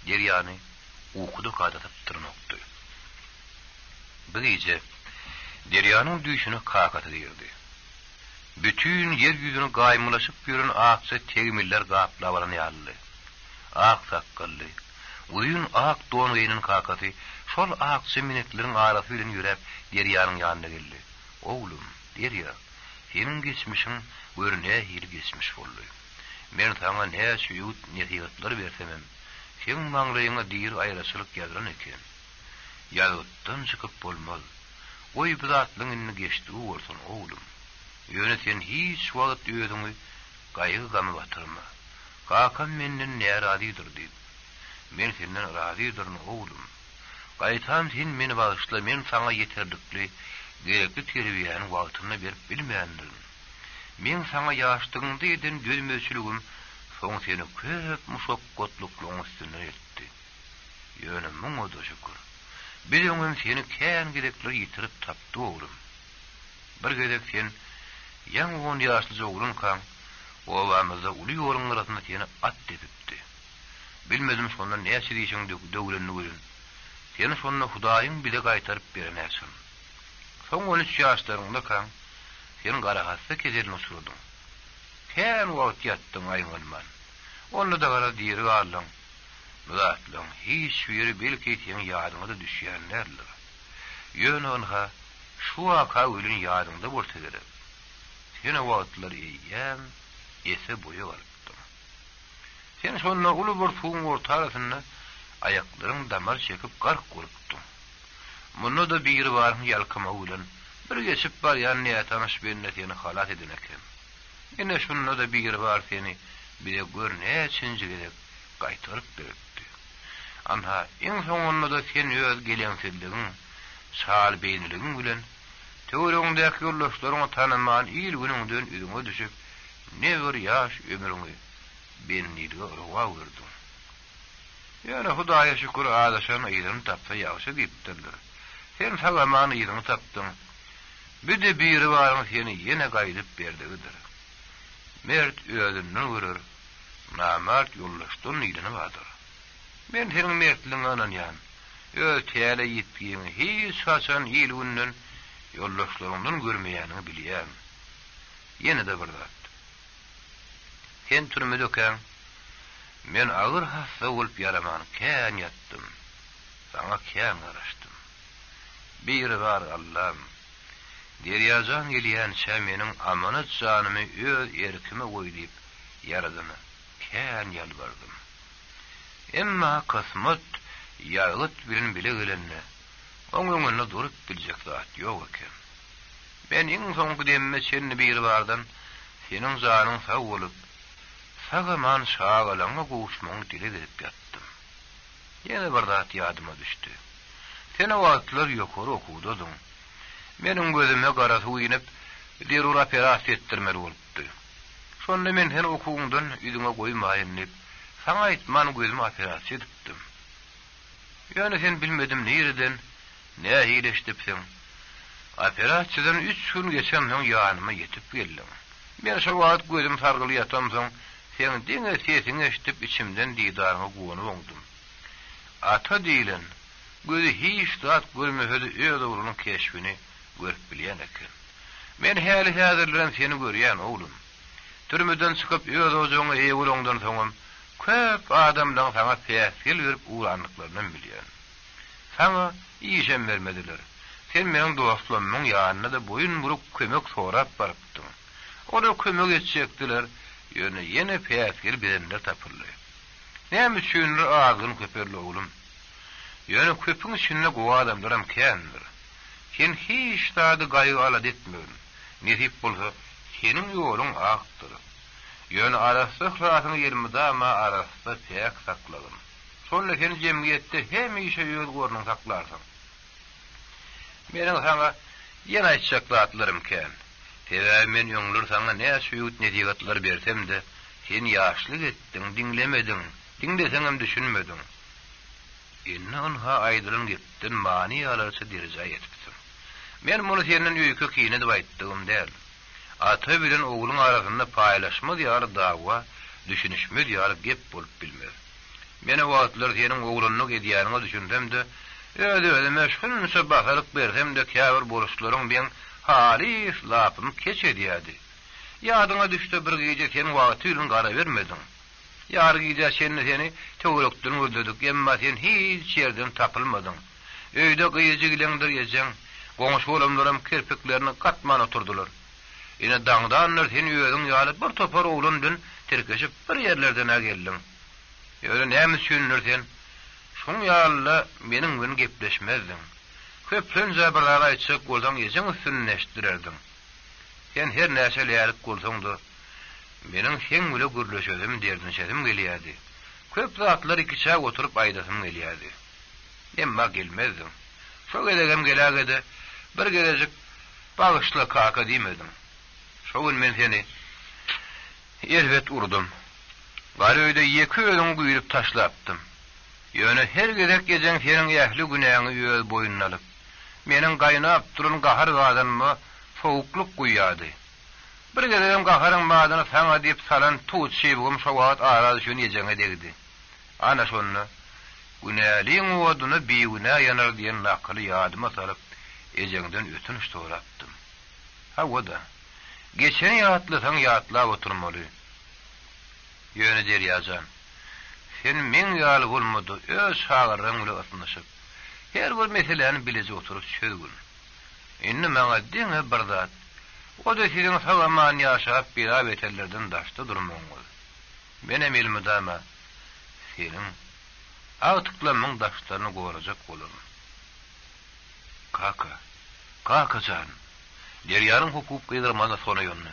Deryany ukuda kadatyp tyrnokdy. Bir gece Deryanyň düýşüne kakaty girdi. Bütün yer yüzünü gaýmylaşyp ýören akça tegmiller gaplap alan ýaly. Ak sakally, uyun ak don weýinin kakaty şol akça minetleriň arasy bilen ýürep Deryanyň ýanyna geldi. Oglum, Derya, seniň geçmişiň görne hil geçmiş boldy. Men saňa näçe ýut nesihatlar bersemem, sen maňlaýyňa diýir aýraçylyk ýadyran eken. Ýadutdan çykyp bolmaz. Oý bu zatlyň inni geçdi bolsun oglum. Ýöne sen hiç wagt özüňi gaýgy gamy batyrma. Kakam menden näradydyr diýip. Men senden radydyryň oglum. Gaýtam sen meni bagyşla, men saňa ýeterdikli, gerekli terbiýäni wagtyna berip bilmeýändim. Men saňa ýaşdygyňdy eden gözmöçüligim soň seni köp muşakkatlyklaryň üstüne etdi. Ýöne muňa da şükür. Bilýäňem seni kän gerekli ýitirip tapdy oglum. Bir gezek sen ýan 10 ýaşly jogurun kan, obamyzda uly ýoluň arasynda seni at tepipdi. Bilmedim şondan näçe diýişiň döwlenini görün. Seni şonda Hudaýyň bile gaýtaryp berenäsin. Soň 13 ýaşlarynda kan, sen garahatsa kezelini uçurdyň. Kän wagt ýatdyň aýngalman. Onda da gara diýeri galyň. Zatlaň hiç ýeri belki sen ýadyňa da düşýänlerdir. Ýöne onha şu waka ölün ýadynda bolsa gerek. Ýene wagtlar eýýäm, ese boýa galypdym. Sen şonda uly bir suwun ortasynda aýaklaryň damar çekip gark gurupdy. Muny da bir bar ýalkama ulan bir geçip barýan niýet tanış benne seni halat edinekem. Ýene şonda da bir bar seni bir görne üçinji gerek gaýtaryp beripdi. Anha iň soňunda da sen öz gelenseldigiň, şal beýniligiň bilen töwereňdäki ýoldaşlaryňy tanıman ýyl günüňden üýüňe düşüp ne bir ýaş ömrüňi benlilige urwa berdi. Ýöne Hudaýa şükür adaşan ýylyny tapsa ýaşy diýipdirler. Sen sagaman ýylyny tapdyň. Bir de biri barmy seni ýene gaýdyp berdigidir. Mert özünden görür, namart ýoldaşdan ýylyny bardyr. Men senin mertligiňe ananýan. Öz täle ýetdigiňi hiç haçan ýyl günden ýoldaşlarymdan görmeýäniňi bilýän. Ýene de bir zat. Sen türmede öken, men agyr hassa bolup ýaraman kän ýatdym. Saňa kän garaşdym. Bir bar Allah'ım, derýajan gelýän meniň amanat janymy öz erkime goýdyp ýaradyny kän ýalbardym. Emma kısmet ýaýlyt birin bile gelenne, oňuňyna durup biljek zat ýok eken. Men iň soňky demme seni bir bardan seniň janyň sag bolup, sagaman şagalaňa goşmagy dile edip ýatdym. Ýene bir zat ýadyma düşdi. Seni wagtlar ýokary okuwdyň. Meniň gözüme garasy uýunyp, derur operasiýa etdirmeli bolupdy. Şonda men her okuwňdan üýüňe goýmaýyn diýip, saňa aýtman gözüme operasiýa etdim. Ýöne sen bilmedim nereden, ne hileşdipsiň. Operasiýadan 3 gün geçendiň ýanyma ýetip geldim. Men şu wagt gözüm sargyly ýatamsoň, sen diňe sesiňi eşitip içimden diýdaryňy gowunyp oňdum. Ata diýilen, gözü hiç zat görmehedi öz oglunyň keşfini görüp bilýän eken. Men häli häzirlen seni görýän oglum. Türmeden çykyp öz ojuňy eýulandan soňam köp adamdan saňa täsir berip ulanlyklaryny bilýän. Saňa iýişem bermediler. Sen meniň dostlarymyň ýanyna da boyun burup kömek sorap barypdyň. Olar kömek etjekdiler, ýöne täsir berenler tapyrly. Näme üçindir agyny köperli oglum? Ýöne köpüň içinde gowa adamlaram kändir. Sen hiç taýdy gaýy alat etmegin. Nesip bolsa, seniň ýoluň akdyr. Ýöne arasy hyratyny ýermide ama arasy täk saklagyn. Şonda sen jemgyýetde hemişe ýöl gornuň saklarsyň. Meniň saňa ýene aýtjaklarym kän. Tebe men ýoňlar saňa näme süýüt netigatlar bersem de, sen ýaşlyk etdiň, diňlemediň, diňleseňem düşünmediň. Inna onha aýdyryn gittin mani alarsa derejä ýetipdim. Men muny senden öýkü kine dip aýtdym däl. Ata bilen oğlun arasynda paýlaşma diýar dawa, düşünişme diýar gep bolup bilmez. Meni wagtlar seniň oğlunyň edýäniňi düşündüm de, öýde meşgul müsabahalyk bersem de käbir boluşlaryň bilen halis lapym keçedýärdi. Ýadyňa düşdi bir gece sen wagty ýylyň gara bermedin. Ýar gece seni töwerekden öldürdik, emma sen hiç ýerden tapylmadyň. Öýde gyýjygylyňdyr ýejeň, goňşy olamlaram kirpiklerini katman oturdular. Ine daňdanlar sen ýöňüň ýalyp bir topar oğlundan terkeşip bir ýerlerden geldiň. Ýöne näme düşünür sen? Şoň ýalyla meniň bilen gepleşmezdiň. Köplen jabarlar aýtsak bolsaň ýejeň üstüne neşdirerdiň. Sen her näçe ýalyp bolsaň da meniň sen bilen gürleşedim derdinçedim gelýärdi. Köp zatlar iki çay oturup aýdasym gelýärdi. Emma gelmezdim. Şo gelegem gelägede bir gelecek bagyşla kaka diýmedim. Şo gün men seni elbet urdum. Garöýde ýeki öňüň güýrüp taşlapdym. Ýöne her gerek gejen seniň ýahly günäňi ýöl boýunna alyp, meniň gaýnap duran gahar gadanmy sowukluk guýýardy. Bir gelegem gaharyň madyny saňa diýip salan tuğut şeýbigim şo wagt ara düşen ýejeňe degdi. Ana şonu günäliň oduny biýüne ýanar diýen naqly ýadyma salyp ejengden ötünç sorapdym. Ha wada. Geçen ýatlasaň ýatlap oturmaly. Ýöne derýajan. Sen men ýaly bolmady, öz şagyryň bilen atnaşyp, her bir meseleni bilece oturup sözgün. Inni maňa diňe bir zat. O da sizin sagaman ýaşap bir betellerden daşta durmaňyz. Benim ilmi dama senin aýtyklamyň daşlaryny gorajak bolar. Kaka can. Deryanın hukuk kıydırmazına sona yönlü.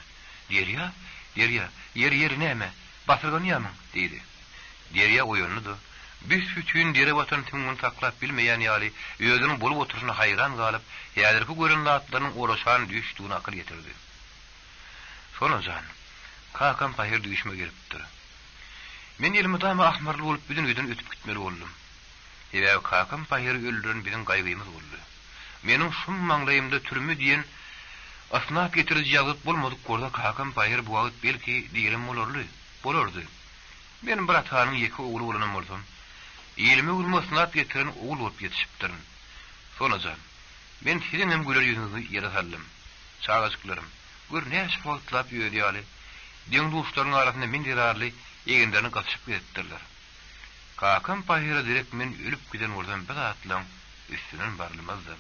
Derya, yer neme? Basırgan yamın, deydi. Derya o yönlüdü. Biz bütün dere vatan tümün taklap bilmeyen yali, özünün bulup oturuşuna hayran kalıp, yadirki görünlü atlarının uğraşan düştüğünü akıl getirdi. Sonra can, kakam pahir düşme gelipdir. Men ilmi dama ahmarlı olup bütün ödün ötüp gitmeli oldum. Ev kakam pahir öldürün bizim kaygıyımız oldu. Menin şum manglayımda türümü diyen asnaf getirici yazıp bulmadık orada kakam pahir bu vakit belki diyelim bolordu. Benim bir atanın yeki oğlu olanım oldum. İlmi ulma asnaf getiren oğul olup yetişiptirin. Sonra can, ben sizin hem güler yüzünüzü yere saldım. Çağacıklarım, gör ne aşık vakıtlap yödiyali. Den duşların arasında min dirarlı egenlerini katışıp ettirler. Kakam pahire direkt men ölüp giden oradan bir atlan üstünün barlımazdım.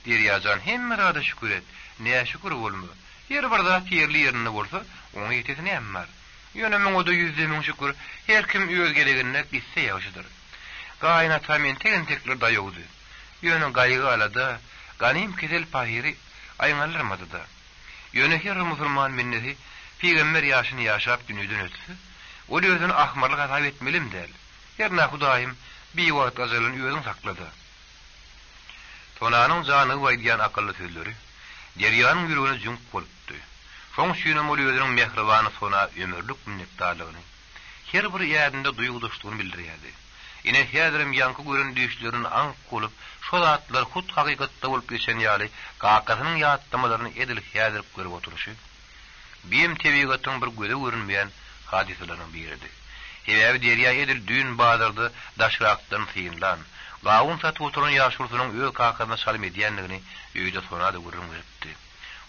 Deryacan hem rada şükür et, neye şükür olmu? Yer barda yerli yerine olsa, onu yetesine emmar. Yönümün o da yüzdemin şükür, her kim öz gelegenine gitse yavşıdır. Kaynata men tekin tekrar dayogdu. Yönü gaygı alada, ganim kezel pahiri ayınlarmadı da. Yönü her musulman minneti, Peygamber yaşını yaşap dünüden ötüsü, o özünü ahmarlık hatap etmelim der. Yerine Hudayım bir vakit azalını özün sakladı. Tonanın canı vaydiyan akıllı sözleri, deryanın yüreğine cünk bolupdy. Şoň şüýnem ol özüniň mehribany sona ömürlük minnetdarlygyny, her bir ýerinde duýguduşdygyny bildirýärdi. Ine häzirim ýaňky gören düşlerini aňk bolup, şo zatlar hut hakykatda bolup geçen ýaly gakasynyň ýatdamalaryny edilip häzirip görüp oturuşy, beýim tebigatyň bir göze görünmeýän hadiselerini biridi. Hebebi derya edil düğün bağdırdı, daşraktan sıyınlan. Gağun satı oturan yaşursunun öğü kakadına salim ediyenliğini öğüde sonra da görürüm veripti.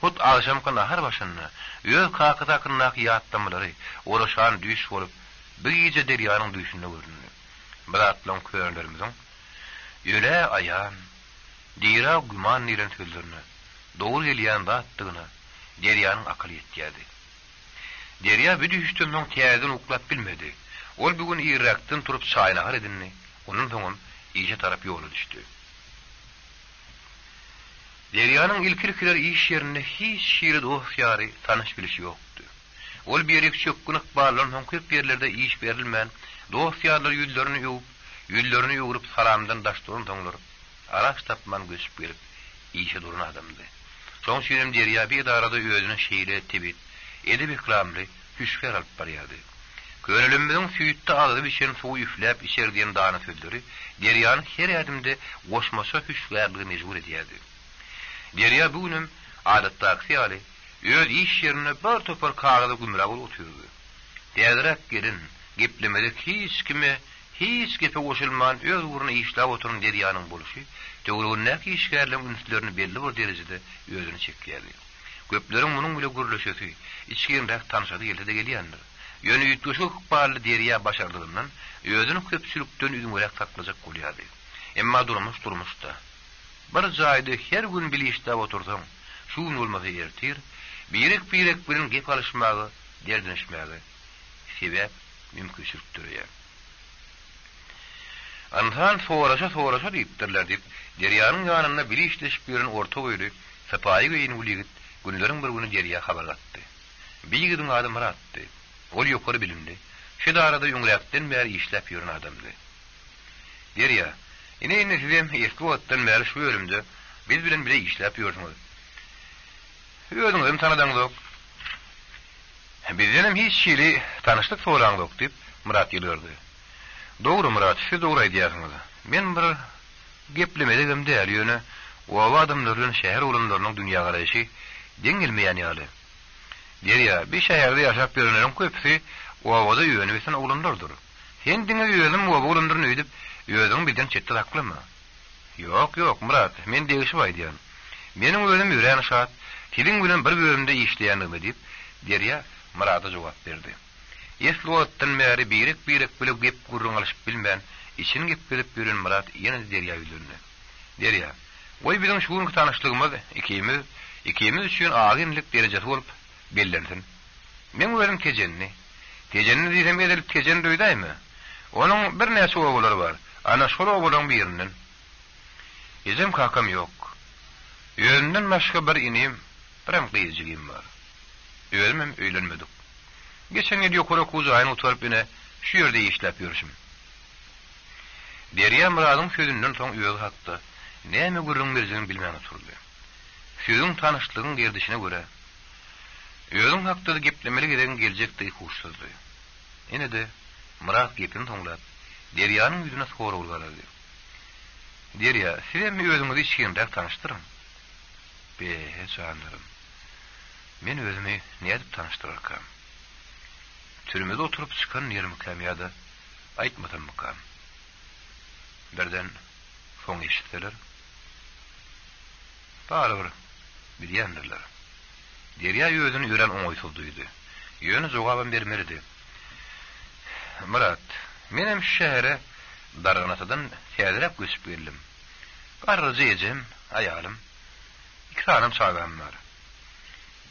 Hut alışamkan ahar başını, öğü kakada akınnak yattamaları, uğraşan düş olup, bir iyice deryanın düşünde görünüyor. Bıraklan körenlerimizin, öyle ayağın, dira güman niren sözlerini, doğru geliyen da attığını, deryanın akıl yettiydi. Derya bir düştüğümden tiyadın uklap bilmedi. Ol bugün Irak'tan turup sayınahar edinni, onun sonun iyice taraf yolu düştü. Deryanın ilkirkiler iş yerinde hiç şiiri dosyarı tanış bilişi yoktu. Ol bir erik çökkünük bağlanan honkirk yerlerde iş verilmeyen dosyarlar yüzlerini yoğurup salamdan daşturun tonlar araç tapman göçüp gelip işe durun adamdı. Son şiirim Derya bir darada özünün şiiri tebit, edip ikramlı, hüşfer alıp baryadı. Gönülümüzün süýütte ağzı biçen suw üfläp içerdiğin dağına sözleri, deryanın her adımda koşmasa hüşverliği mecbur ediydi. Derya bugünüm adatdaky ýaly, öz iş yerine bir topar kağıda gümrag oturdy. Dädirak gelin, geplemede hiç gepe koşulman öz uğruna işläp oturan deryanın boluşy, töwrüňdäki işgärliň ünslerini belli bir derejede özüni çekýärdi. Köplerin bunun bile gürleşesi, içkiýenrak tanışady elde gelýändir. Yönü yutuşuk bağlı derya başardığından özünü köpçülükten üzümürek saklacak bolýardy. Emma durmuş da. Bir jaýda her gün bilişde otursaň, şuň bolmasa ertir, birek bilen gep alışmagy, derdinişmägi sebäp mümkinçilikdir ýa. Anhan soraşa diýipdirler diýip, derýanyň ýanynda bilişleşip ýören orta boýly, sapaýy beýin uligit günleriň bir güni derya habar gatdy. Bir ýigitiň ady Muratdy. Ol ýokary bilimli, şu darada ýüňräkden bäri işläp ýören adamdy. Derya, ine sizem eski wagtdan bäri şu bölümde biz bilen bile işläp ýördiňiz. Özüňizem tanadaňyz. Bizden hiç şeýle tanışlyk soraňyz diýip Murat ýylyrdy. Dogry Murat, siz dogry aýdýarsyňyz. Men bir geplemedegim däl ýöne, o adamlaryň şäher ulanlarynyň dünýä garaýşy deňilmeýän ýaly. Derya, bir şäherde ýaşap ýörenlerin köpüsi owada ýönüsen ulanlardyr. Sen diňe ýönem owa ulanlaryny öýdüp, ýöňiň birden çetde taklama. Ýok, Murat, men degişip aýdýan. Meniň özüm ýürän şat, tiliň bilen bir bölümde işleýändigimi diýip, Derya Murata jogap berdi. Esluatdan bäri birek bilip gep gurrun alyşyp bilmän, için gep bilip ýören Murat ýene Derya ýüzünde. Derya, oy bizim şuun tanışlygymyz ikimiz üçin agynlyk derejesi bolup bellensin. Men özüm Tejenni diýsem edilip tejen duýdaýmy? Onuň bir näçe oglary bar. Ana şol oglaryň birinden. Ýezem kakam ýok. Ýönünden başga bir inim, biram gyýjygym bar. Ölmem öýlenmedik. Geçen ýyl ýokara kuzaýyny oturup ine şu ýerde işläp ýörüşüm. Derya Muradyň sözünden soň öýe hakdy. Näme gurrun berjegini bilmän oturdy. Sözüň tanışlygyň gerdişine göre öýüň hakda geplemeli giden geljekdi huşsuzdy. Ine de Murat gepini toňlap, Deryanyň ýüzüne sora urgalady. Derya, sizem özüňizi işgirinde tanıştyryn. Canlarım. Men özümi nädip tanıştyrarkam? Türmede oturup çıkan ýerimkam ýa-da aýtmadymkam? Birden soň eşitdiler. Barabir bilýändirler. Derya özüni ýören oňoýsuzdydy. Ýöne jogabam bermedi. Murat, menem şähere Darganasadan täzerek göçüp geldim. Garryjy ejem, aýalym, iki tanem sagam bar.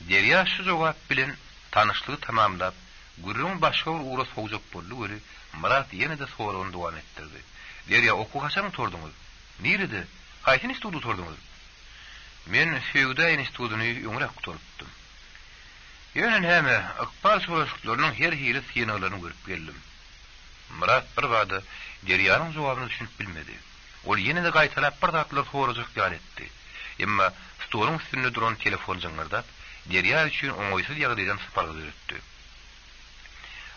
Derya şu jogap bilen tanışlygy tamamlap, gurrun başga bir uğra soğujak boldy göri, Murat ýene de soragyny dowam etdirdi. Derya, oku haçan oturdyňyz? Nirede? Haýsy institutda oturdyňyz? Men Feýuda institutyny ýöňrak oturupdym. Ýönen häme akbar soraşyklarynyň her hili synaklaryny görüp geldim. Murat bir wada Deryanyň jogabyny düşünüp bilmedi. Ol ýene de gaýtalap bir zatlar sorajak ýar etdi. Emma stoluň üstünde duran telefon jaňardap, Derya üçin oňoýsuz ýagdaýdan syparga öýretdi.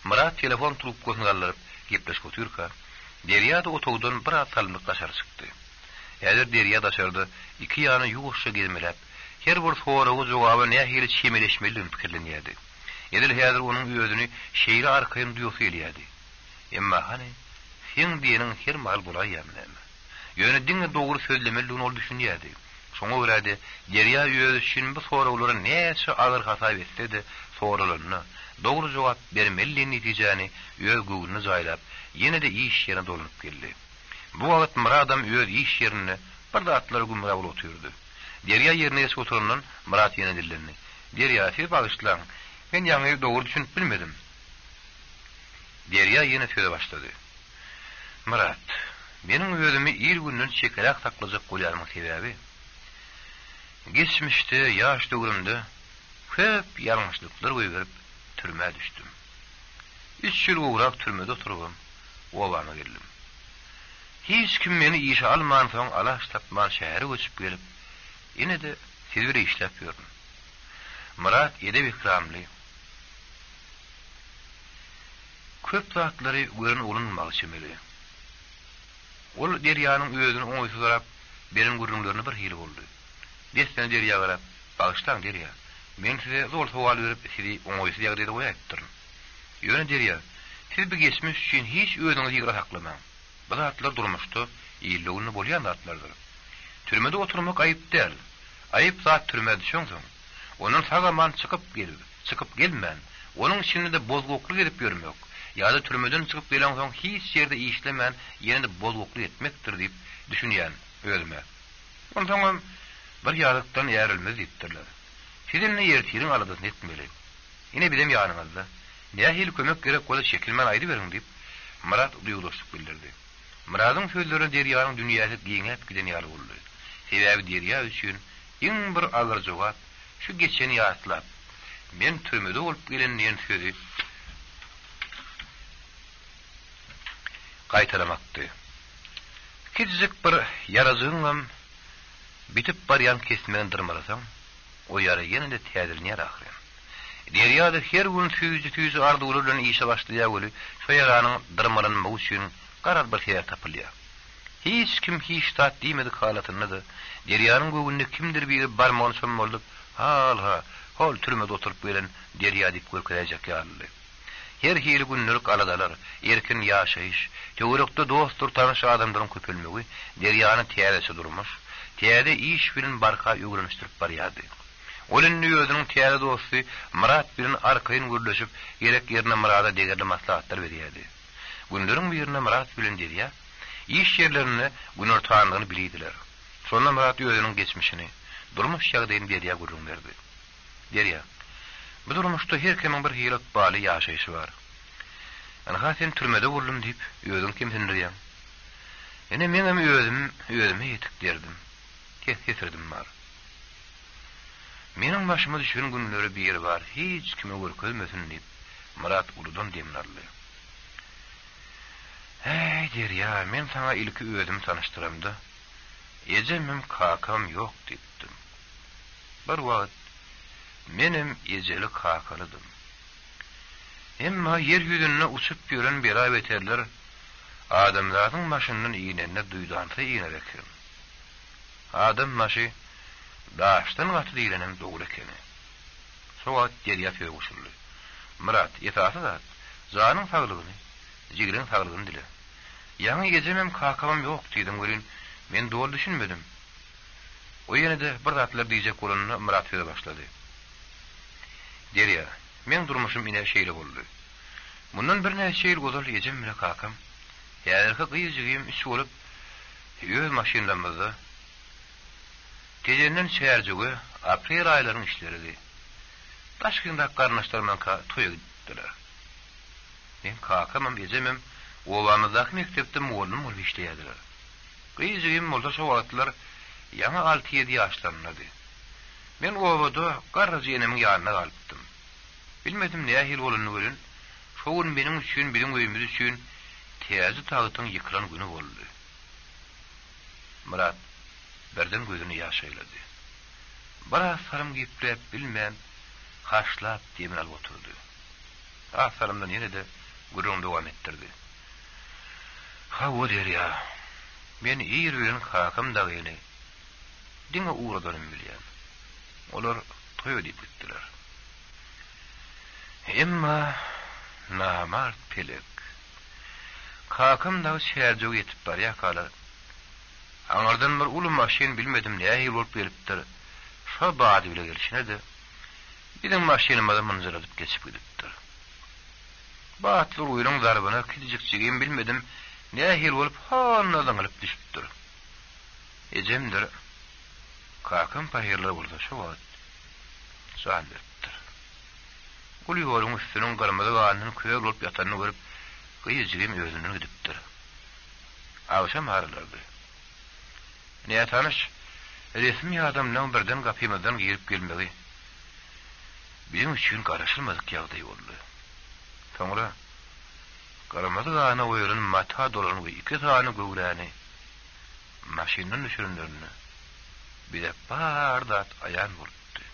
Murat telefon trubkasyny alyp gepleşip oturka, Derya da otogdan bir az salmyk daşary çykdy. Häzir Derya daşardy, iki ýany ýuwuşça gezmelep, her bir soragy jogaby nähili çemeleşmeli pikirlenýärdi. Edil häzir onuň özüni şeýle arkaýyn duýusy elýärdi. Emma hani sen diýeniň her mal bolaýarmy? Ýöne diňe dogry sözlemeli ol düşünýärdi. Şoňa görä Derya ýöz üçin bu soraglary näçe agyr hata etdi, soralaryna dogry jogap bermeli netijäni ýöz göwüne jaýlap, ýene de iş ýerine dolunyp geldi. Bu wagt Muradam ýöz iş ýerine bir zatlar gümra bolup oturdy. Derya ýerine oturundan Murat ýene dillendi. Derya, siz bagyşlaň, men ýaňy dogry düşünüp bilmedim. Derya ýene söze başlady. Murat, meniň özümi ýyl günden çekerek saklajak bolýarmyň sebäbi geçmişde ýaş döwrümde köp ýalňyşlyklar öýberip türme düşdüm. 3 ýyl uğrak türmede oturubam, obama geldim. Hiç kim meni işe alman soň alaş tapman şähere göçüp gelip, ine de sizbire işläp ýördüm. Murat edep ikramly. Köp zatlary görün olunmagy çemeli. Ol Deryanyň özüni oňoýsuz arap, benim gurrunlaryny bir hili boldy. Desden Derya garap, bagyşlaň Derya. Men size zor sowal berip, sizi oňoýsuz ýagdaýda goýaýdyr. Ýöne Derya, siz bu geçmiş üçin hiç özüňizi ýygra saklamaň. Bu zatlar durmuşdy, ýyllygyny bolýan zatlardyr. Türmede oturmak aýyp däl. Aýyp zat türmede düşüňsoň, onuň sagaman çykyp gelmän, onuň içinde de bozgokly edip ýörmek. ýa-da türmeden çykyp gelen soň hiç ýerde işlemän, ýene de bozgokly etmekdir diýip düşünýän özüme. Ondan bir ýarykdan ýerilmez diýipdirler. Sizinle ýertirin aladyny etmeli. Ine bilem ýanyňyzda. Nähili kömek gerek bola şekilmen aýdy beriň diýip Murat duýulaşyp bildirdi. Muradyň sözleri Deryanyň dünýäsi giňep giden ýaly boldy. Sebäbi Derya üçin iň bir agyr jogap şu geçen ýatlap. Men türmede bolup gelen diýen sözi gaýtaramakdy. Kiçik bir ýarazyňam bitip barýan kesmeden dyrmalasaň, o ýara ýene de täzirlenýär ahyryn. Derya da her gün tüýüzi arduwly bilen işe başlaýar bolup, şo ýaranyň dyrmalanmagy üçin garar bir sebäp tapylýar. Hiç kim hiç tat diýmedi halatyny da, Deryanyň göwünde kimdir biri barmagyny çömmeldi. Hol türmede oturup gelen Derya diýip görkezjek ýaly. Her hili günlük aladalar, erkin ýaşaýyş, töwerekde dostlar tanyş adamlaryň köpelmegi Deryanyň täzesi durmuş, täze iş bilen barka ýögrenişdirip barýardy. Olun özüniň täze dosty Murat bilen arkaýyn gürleşip, gerek ýerine Murada degerli maslahatlar berýärdi. Günleriň birine Murat bilen Derya iş ýerlerine gün ortaýanlygyny bilýdiler. Sonra Murat özünün geçmişini, durmuş ýagdaýyny Derýa gurrun berdi. Derýa, bu durmuşda her kimin bir hilat baly ýaşaýşy bar. Ana sen türmede boldum diýip özüň kimsindirýän. Ene men hem özüme ýetik derdim. Kesirdim bar. Mening başyma düşen günleri bir bar, hiç kime görkezmesin diýip Murat uludan demlerli. Hey Derýa, men sana ilki özüm tanıştyramda. Ejemim kakam ýok diýdim. Bir wagt menim ejeli kakalydım. Emma yer ýüzüne uçup ýören bir beterler adamlaryň başyndan iýnenine duýdansa iýnerekim. Adam başy daşdan gaty diýlenem dogry ekeni. Şoňa Derýa feýguşuldy. Murat, ýetasy zat, zanyň saglygyny, jigiriň saglygyny dile. Ýa-ni ejemim kakam ýok diýdim görün. Men doğru düşünmedim. O yine de bir zatlar diyecek olanına Murat söze başladı. Derya, men durmuşum ine şeyle oldu. Bundan bir ne şeyle oldu yiyeceğim bile kakam. Yarıka kıyıcığım iş olup öz maşinlamızda. Gecenden şehircığı april ayların işleriydi. Taşkında karnaşlarımdan toya gittiler. Ben kakamım yiyeceğimim ovamızdaki mektepte oğlum olup işleyediler. Kıyıcığım olda şu vakitler yana 6-7 yaşlarındadı. Ben ovada garracı yenemin yanına kalıptım. Bilmedim ne ahil olanını görün. Şoğun benim üçün, benim öyümüz üçün teyazı tağıtın yıkılan günü oldu. Murat birden gözünü yaşayladı. Biraz sarım giplep bilmeyen haşlap demin alıp oturdu. Sarımdan yine de gururunu devam ettirdi. Ha o der ya. Men ýerlerin kakam dagyny diňe uğradanym bilýän. Olar toýa diýip gitdiler. Emma namart pelek. Kakam da şäherje ýetip barýar kala. Aňardan bir uly maşin bilmedim näme bolup gelipdir. Şo bady bile gelişine de bizim maşinymyza mınjyradyp geçip gidipdir. Batly uýunyň darbyna kidijikçigim bilmedim. Nähil bolup hannadan alyp düşüpdir. Ejemdir. Kakam paýyrlar bolsa şu wagt. Sual beripdir. Uli ýoluň üstüniň garmada ganyny köýe bolup ýatanyny görüp, gyýjygym özünden gidipdir. Awşam harlardy. Näme tanış? Resmi adamlaryň birden gapymyzdan girip gelmegi. Bizim üçin garaşylmadyk ýagdaý boldy. Soňra Karamazı gana oýuran mata dolan we iki tane göwräni maşinanyň düşürenlerini bir de bardat ayan bolupdy.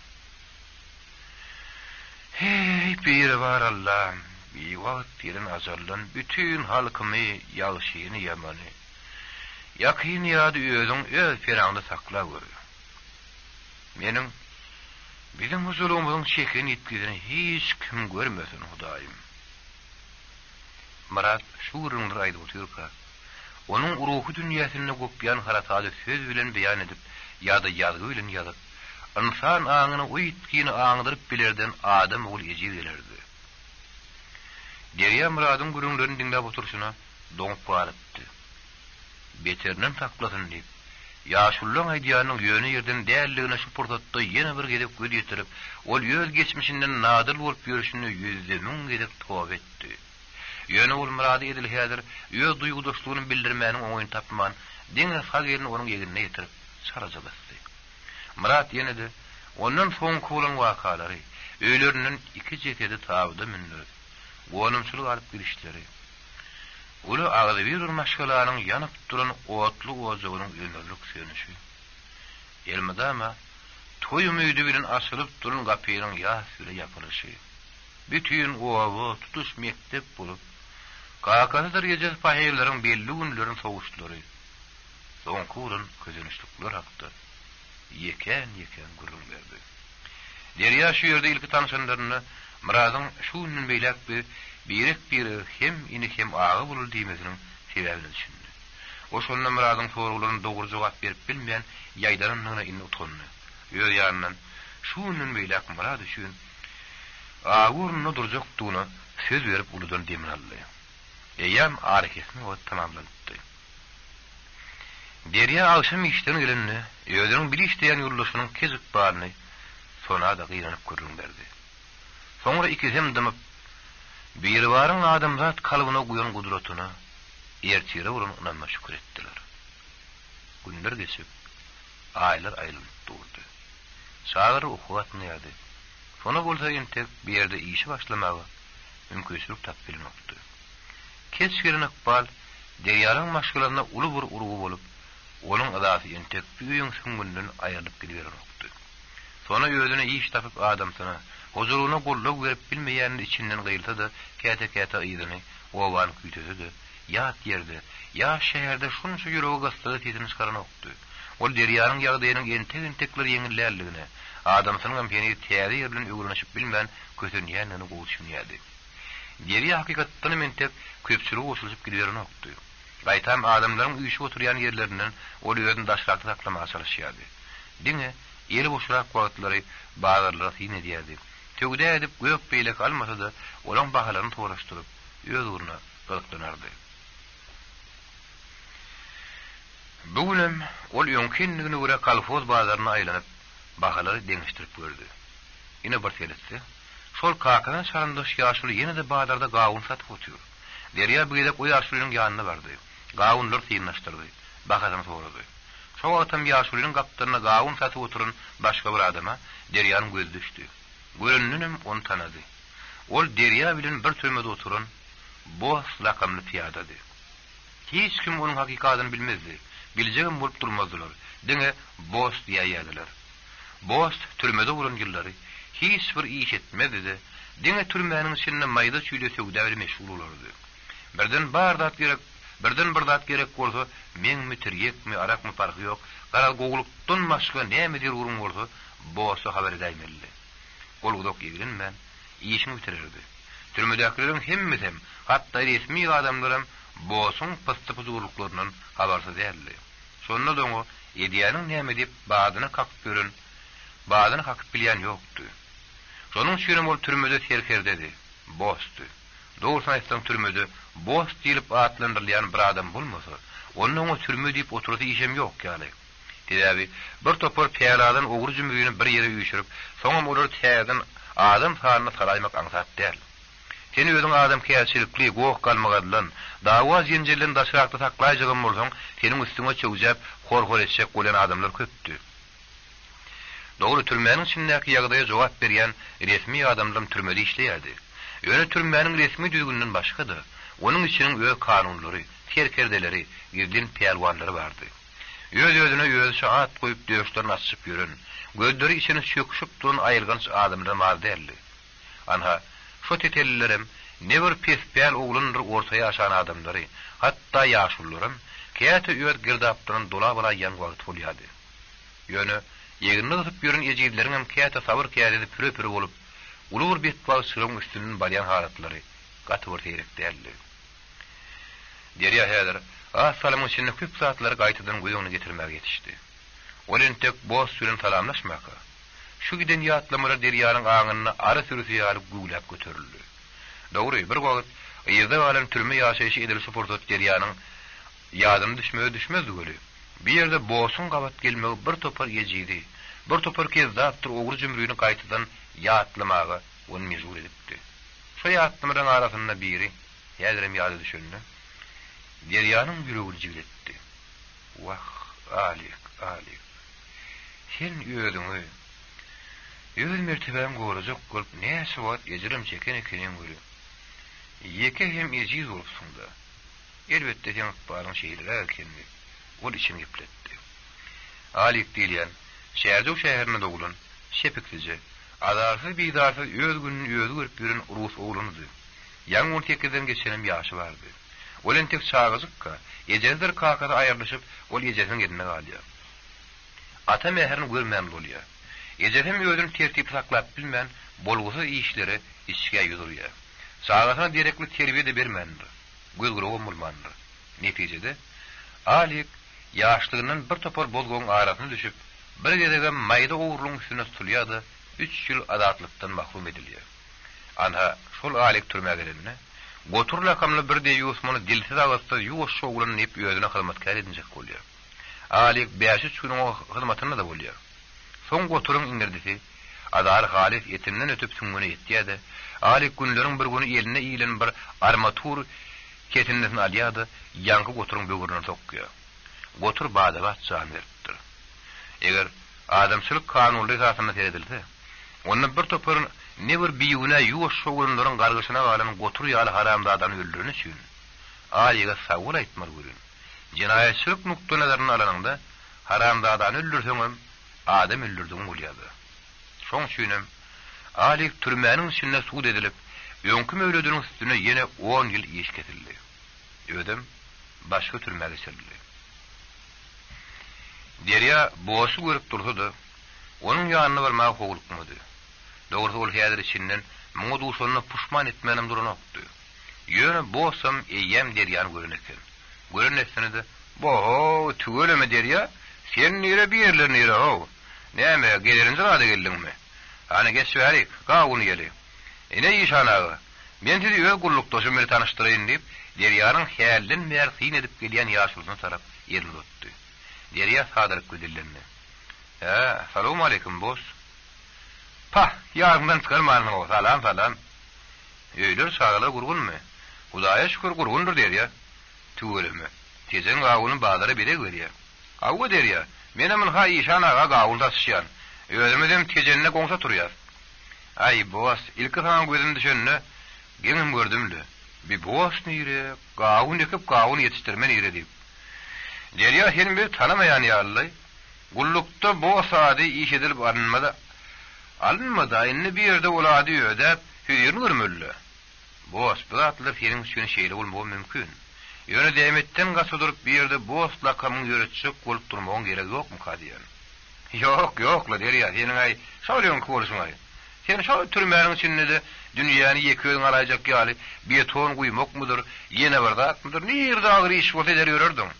Hey bir var Allah, bir wagt ýerin azarlan bütün halkymy ýagşyny ýamany. Ýakyn ýady özüň öz peraňda sakla gör. Mening bizim huzurumyzyň şekini ýetkizeni hiç kim görmesin Hudaýym. Murat şuurun raydı oturka. Onun ruhu dünyasını kopyan haratadı söz bilen beyan edip, ya da yazgı bilen yazıp, insan ağını o itkini ağındırıp bilerden adam oğul eci verirdi. Derya Murat'ın gurunlarını dinlep otursuna donk bağırıptı. Beterinin taklasın deyip, yaşullun aydiyanın yönü yerden değerliğine şu portatta yine bir gedip göl yetirip, ol yüz geçmişinden nadir olup görüşünü yüzdemin gedip tövbe etti. Yönü ol murady edilýärdir, ýö duýgudaşlygyny bildirmäniň oňyny tapman, diňe fagerini onuň ýerine ýetirip çaraja bastdy. Murat ýene de ondan soň bolan wakalary, öýleriniň iki jetedi tabyda mindir. Gonumçylyk alyp girişleri. Uly agdy bir maşgalanyň ýanyp duran otly ojagynyň ömürlük sönüşi. Elmadama toý ümidi bilen açylyp duran gapynyň ýa-süre ýapylyşy. Bütün owa tutuş mektep bolup Kakasydyr gece paýyrlaryň belli günleriň sowuşlary. Soňkurun közenişlikler hakda. Yeken gurrun berdi. Derya şu ýerde ilki tanışanlaryny Muradyň şu günün beýlek bir hem ini hem agy bolur diýmesiniň sebäbini düşündi. O şonda Muradyň soraglaryna dogry jogap berip bilmeýän ýaýdarynyna inni utandy. Ýöz ýaryndan şu günün beýlek Murad üçin agurny durjakdygyna söz berip uludan demin aldy. Eýam areketini o tamamladypdy. Derya akşam işten gelenini, özünün bir işleyen yurdaşının kezip bağını sonra da kıynanıp görünberdi. Sonra ikisem dımıp, bir varın adamzat kalıbına koyan kudretine, ertire vurun onama şükür ettiler. Günler geçip, aylar durdu. Sağları okuvatını yadı. Sonra bolsa entek bir yerde işi başlamağı, mümkünçülük tap bilinoktu. Keskerin Akbal, Derya'nın maşgılarına ulu bir urugu bolup, onun adası entek büyüyün süngünden ayrılıp gidiverenoktu. Sonra özüne iş tapıp adamsına, huzuruna kolluk verip bilmeyenin içinden kıyılsa da, kete ıydını, ovan kütüsü de, yat yerde, ya şehirde şunsu yüreği gıstığı titini çıkaranoktu. O Derya'nın yağdayının entekleri yengillerliğine, adamsının ampiyeni teyze yerden uğranaşıp bilmeyen kötün yenini koğuşun yedi. Derya hakikattan mentek köpçülüğü oşuluşup gidiverenoktu. Gaytam adamların uyuşup oturuyan yerlerinden o özünü daşrakta saklamaya çalışıyordu. Dine, eli boşurak vakitleri bağlarlara tin ediyordu. Tövde edip gök beylek almasa da olan bahalarını toğraştırıp öz uğruna ılıklanardı. Bugünem ol yönkenligine göre kalfoz bazarına aylanıp bahaları deniştirip gördü. Yine bir telesi, şol kakadan şarındaş yaşlı yine de bağlarda gavun satıp otuyor. Derya büyüdek o yaşlının yanına vardı. Gavunlar tiyinlaştırdı. Bakadan soğradı. Çoğu atam yaşlının kaptanına gavun satıp oturun başka bir adama Derya'nın gözü düştü. Görününüm onu tanıdı. Ol Derya bilen bir türmede oturun Boz lakamlı piyadadı. Hiç kim onun hakikatını bilmezdi. Bileceğim bulup durmazdılar. Dine Boz diye yediler. Boz türmede olun yılları hiç bir iş etmedi de dine türmenin içinde mayda çüyle sögdäwli meşgul olardy. Birden bir zat gerek bolsa, men mi tiryek mi arak mı farkı yok. Garal goglukdan başka nämedir urun bolsa, Boz'a haber edäýmeldi. Ol udok ýegilen işini bitirirdi. Türmedekilerin hemmeti, hatta resmi adamlarım Boz'un pıstıpı zorluklarından habersiz däldi. Sonra da o Ediýanyň näme diýip badyny kakıp görün, badyny kakıp bilýän ýokdy. Şonun üçin ol türmede serker dedi. Bozdy. Doğrusu aýtsam türmede Boz diýilip atlandyrylýan bir adam bolmasa, onun o türme diýip oturdy işem ýok ýaly. Diýäbi, bir topar peýaladan ogur jümüýüni bir ýere üýşürip, soňam olar täzeden adam sanyny saraýmak aňsat däl. Sen özüň adam käçilikli gowuk galmagadylan, dawa zenjirlerini daşrakda saklaýjagyn bolsaň, seniň üstüňe çöwjäp, hor etjek bolan adamlar köpdür. Doğru türmenin içindeki ýagdaýa jogap berýän resmi adamlar türmede işleýärdi. Öňe türmenin resmi düzgünden başgadır. Onun içinin öz kanunları, terkerdeleri, girdin peýalwanlary bardy. Öz-özüne öz şahat goýup döşden açyp ýörün, gözleri içine çöküşüp duran aýyrgans adamlar bar derli. Anha, şu tetellilerim, ne bir pespeýal oglundyr ortaýa aşan adamlary, hatta ýaşullarym, käte öýet girdapdyryň dola bala ýan wagt bolýardy. Ýöne, ýeginni tutup ýörün ejizleriň hem käte sabır käde püre bolup, ulur betbal sürüň üstünden barýan halatlary gaty bir teýrek däldi. Derya häzir salamyň içinde köp saatlar gaýtadan goýuny getirmäge ýetişdi. Olen tek Boz sürün salamlaşmaka. Şu giden ýatlamalar Deryanyň aňyna ara sürüsi ýalyp güýläp göterildi. Dogry, bir wagt ýerde balan türme ýaşaýşy edilse portot Deryanyň ýadyna düşmezdi göli. Bir ýerde Boz'un gabat gelmegi bir topar ýejidi. Bir topar kezdapdyr ogur jümrüýini gaýtadan ýatlamaga onu mejbur edipdi. Şu ýatlamaryň arasynda biri ýadyram ýady düşündi. Deryanyň ýüregi jigletdi. Wah, alik. Sen özüňi öz mertebem gorajak bolup näse wagt ejrim çeken ekeniň göre. Ýeke hem ejiz bolupsyň-da. Elbetde sen baryň şeýlere keldi. Ol içim gepletdi. Alik diýilýän şäherde şäherine dogulun, şepiklice, adarsız bidarsız öz gününi özü görüp ýüren Rus oglunydy. Ýan 18-den geçenem ýaşy bardy. Olen tek çağızykka, ejezdir kakada aýarlaşyp, ol ejezin ýerine galýar. Ata meherini görmän bolýar. Ejedim özüni tertip saklap bilmän, bolgusy işleri işge ýudurýar. Çağasyna direkli terbiýe de bermändir. Gözgüröw bolmandyr. Netijede Alik ýaşlygynyň bir topar bolgoň arasyna düşüp, bir gedege maýda owurluň üstüne tutulýardy, 3 ýyl adatlykdan mahrum edilýär. Anha şol Alik türmägelerine gotur lakamly bir de ýusmany dilsiz agasta ýuwaş şoğulany nep özüne hyzmatkar edinjek bolýar. Alik 5-3 günün o hizmetinde da bolýar. Soň goturun indirdisi, adar Halif etimden ötüp süngüne etdiýärdi. Alik günleriň bir güni eline iýilen bir armatur ketinlerini alýardy, ýanky goturun böwrüne sokýar. Gotur badabat jan beripdir. Eger adamçylyk kanunly zatyna teredilse, onu bir topar ne bir biýüne ýuwaş şowunlaryň gargyşyna galan gotur ýaly haramdadan öldüreni üçin aýyga sawul aýtmaly görün. Jinayetçilik nuktalaryny alanynda haramdadan öldürseňem adam öldürdiň bolýardy. Şoň üçin alik türmäniň içinde suud edilip, öňkü mevlüdüniň üstüne ýene 10 ýyl iş ketildi. Ödüm başga türmäge geçirildi. Derya boşu görüp durdy. Onun ýanyna barmagy howlukmady. Dogry ol häzir içinden muňa duşanyny puşman etmenim duranokdy. Ýöne boşsam eýem derýany görüneken. Görünetsinde bo tügeleme derýa, sen nire birler nire ho. Näme gelerince gada geldiňmi? Hani geçýärik, gaýuny geli. Ene ýyşanagy. Men sizi öýe gullukdaşym bilen tanıştyraýyn diýip, derýanyň hällin mersin edip gelýän ýaşulyny tarap ýerini tutdy. Derya sadyryp güdillendi. Salamu aleykum boş. Pah, ýarymdan çykarmalyň o. Salam salam. Öýler sagala gurgunmy? Hudaýa şükür gurgundur derya. Tügeleme. Tezen gaýuny bazara bile görýär. Awu derya. Menem ha ýyşanaga gaýulda şýan. Özümizem tejenne goňsa turýar. Ay boş, ilki sana gözüm düşenne geňim gördümdi. Bir boş nire, gaýun ekip gaýun ýetişdirmen ire diýip. Derya hem bir tanamayan ýaly. Gullukda bu sady iş edilip alınmada inni bir ýerde olady ödep hüýürini görmeli. Boş bilatlar senin üçin şeýle bolmagy mümkin. Ýöne demetden gasadyryp bir ýerde boş lakamyň ýöretçik bolup durmagyň gerek ýokmy kadiýan? Yok la derya, senin ay şaýlyň kurşuňy. Sen şo türmäniň içinde de dünýäni ýeküň alajak ýaly bir ton guýmakmydyr, ýene bir zatmydyr, nirde agyr iş bolup ederýördiň.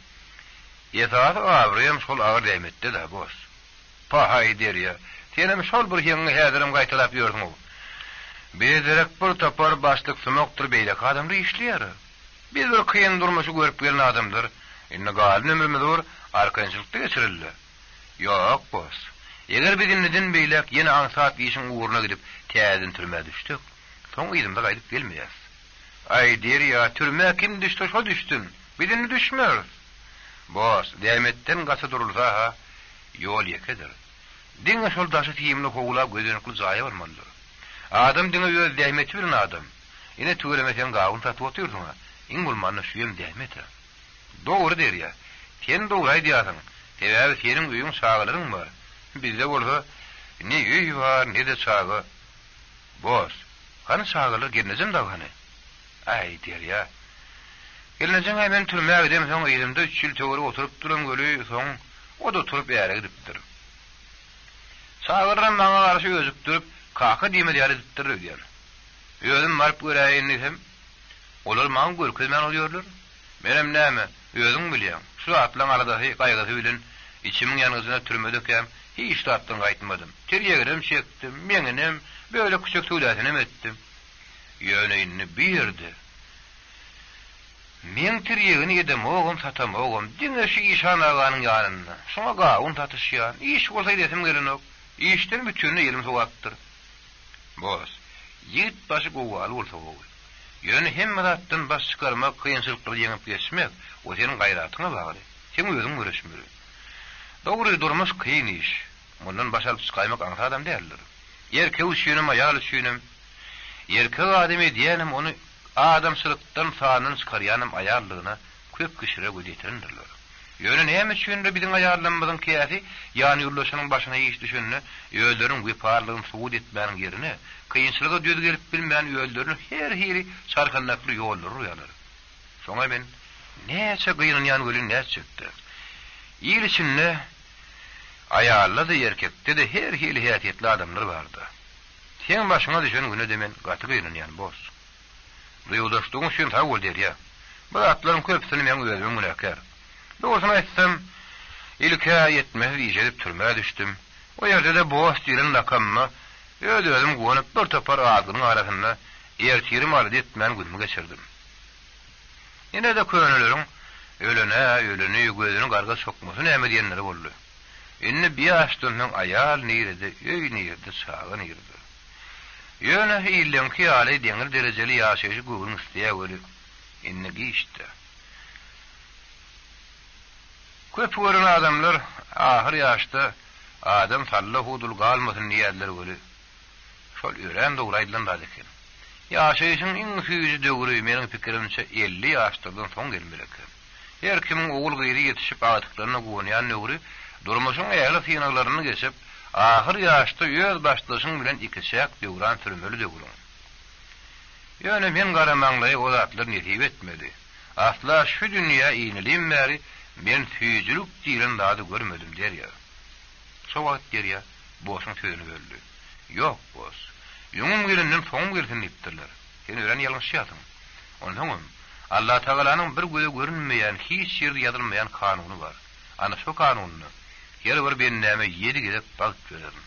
Ýetat awrym şol agyr demetde de boş. Pahay derya, senem şol bir ýeňi häzirim gaýtalap ýördiň. Bezerek bir topar başlyk sumokdur beýle adamdy işleýär. Bir kıyın durmuşy görüp gelen adamdyr. Inne galyn ömrümizdir, arkançylykda geçirildi. Yok boş. Eger biz inneden beýlek ýene ansat işin uğruna gidip täzin türmäge düşdik. Soň ýylymda gaýdyp gelmeýäs. Ay derya, türmäge kim düşdi, şo düşdün. Bizini düşmür. Boş, demetden gasa durulsa ha, ýol ýekedir. Diňe şol daşy tiýimli howlap gözünekli jaýa barmalydyr. Adam diňe öz demetçi bir adam. Ine tügelemesen gaýun tatyp oturýardyň. İň bolmany şu ýem dehmete. Dogry derýär. Sen dogry aýdýarsyň. Sebäbi senin öýüň sagalaryň bar. Bizde bolsa ne öýü bar, ne de saga. Boş. Hany sagalar gelnejem da hany. Ay derýär. Gelnejem hemen türmäge dem soň ýerimde 3 ýyl töwere oturup duran göli soň o da oturup ýere gidipdir. Sagalar maňa garşy özüp durup kaka diýme diýerdir diýär. Özüm marp göräýin desem, olar maňa görkezmän bolýarlar. Menem näme? Özüň bilýän. Şu atlan aradaky gaýgasy bilen içimiň ýanygyna türmedekəm, hiç tatdan gaýtmadym. Terýegerim çekdim, meňinem böyle küçük tüýläsinem etdim. Ýöneýini birdi. Men terýegini edem, ogum satam, ogum diňe şu işan aganyň ýanynda. Şoňa gaýun tatyşýan, iş bolsa dedim gelenok. İşden bütünü ýelim sogatdyr. Boş. Ýigit başı gowaly bolsa gowy. Ýöne hemme zatdan baş çykarmak, kıyınçylykly ýeňip geçmek, o senin gaýratyňa bagly. Sen özüň görüşmüri. Dogry durmuş kıyın iş. Mundan baş alyp çykaýmak aňa adam däldir. Erkek üçinem, aýal üçinem. Erkek adamy diýenim onu adamçylykdan sanyny çykarýanym aýallygyna köp kişire gödetirindirler. Ýöne näme üçin biziň aýarlanmadyň käsi, ýani ýurlaşanyň başyna iş düşenni, ýölderiň wyparlygyny suwud etmäniň ýerine, kıyınçylyga düz gelip bilmeýän ýölderiň her hili çarkanlakly ýollary ýalar. Şoňa men näçe gynanýan gölün näçekdi. Ýyl içinde aýallar da erkekde de her hili häsiýetli adamlar bardy. Sen başyňa düşen güne de men gaty gynanýan boş. Bu ýoldaşdygyň üçin tawul derýär. Bu atlaryň köpsini men özüm mülakar. Doğrusu etsem, ilke yetmez iyice türmeye düştüm. O yerde de boğaz diyelim lakamma, ödürdüm guvanıp bir topar ağzının arasında ertirim alıdı etmeyen günümü geçirdim. Yine de köyünlerin Öleni gözünü garga sokmasın näme diýenleri boldy. Inni bir yaşdanyň ayal nirede, öý nirede, sağa nirede. Ýöne hillenki ýaly deňir derejeli ýaşaýyşy göwün isleýär. Inni giýişdi. Köp görän adamlar ahir ýaşda adam sallahu galmasyn diýerler bolu. Şol ören doguraýdylan da eken. Ýaşaýyşyň iň süýji döwri meniň pikirimçe 50 ýaşlardan soň gelmelek. Her kimin oğul gyry ýetişip atyklaryna gownýan nöwri durmuşyň ägli synaglaryny geçip ahir ýaşda ýöz başlaşyň bilen ikişäk döwran sürmeli döwrün. Ýöne men garamaňly o zatlar netip etmedi. Asla şu dünýä iňilim bäri men süýjülük diýilen dady görmedim derýär. Şo wagt derýär, boşun sözüni böldü. Ýok boş. Ýüňüm gelenden soň gelsin diýipdirler. Sen ören ýalňyş ýatyň. Ondan Allah Taala'nın bir göze görünmeyen, hiç ýerde ýazylmayan kanuny bar. Ana şu kanuny her bir bennäme 7 gerek bag görerim.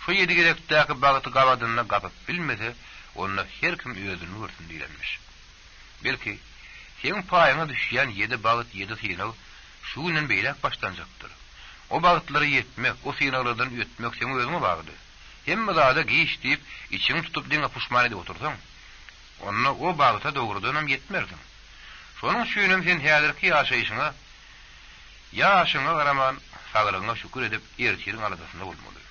Şu 7 gerekdäki bagyty gawadyna gapyp bilmese, onda her kim özüni görsin diýilmiş. Belki seň paýyňa düşýän 7 bagyt 7 synaw şu günden beýlek başlanjakdyr. O bagytlary ýetmek, o synawlardan ötmek seň özüňe bagly. Hemme zada giýiş diýip içiň tutup diňe puşman edip otursaň, onda o bagyta dogrudanam ýetmerdiň. Şonuň şüýnem sen häzirki ýaşaýyşyňa garaman saglygyňa şükür edip ertiriň aladasynda bolmaly.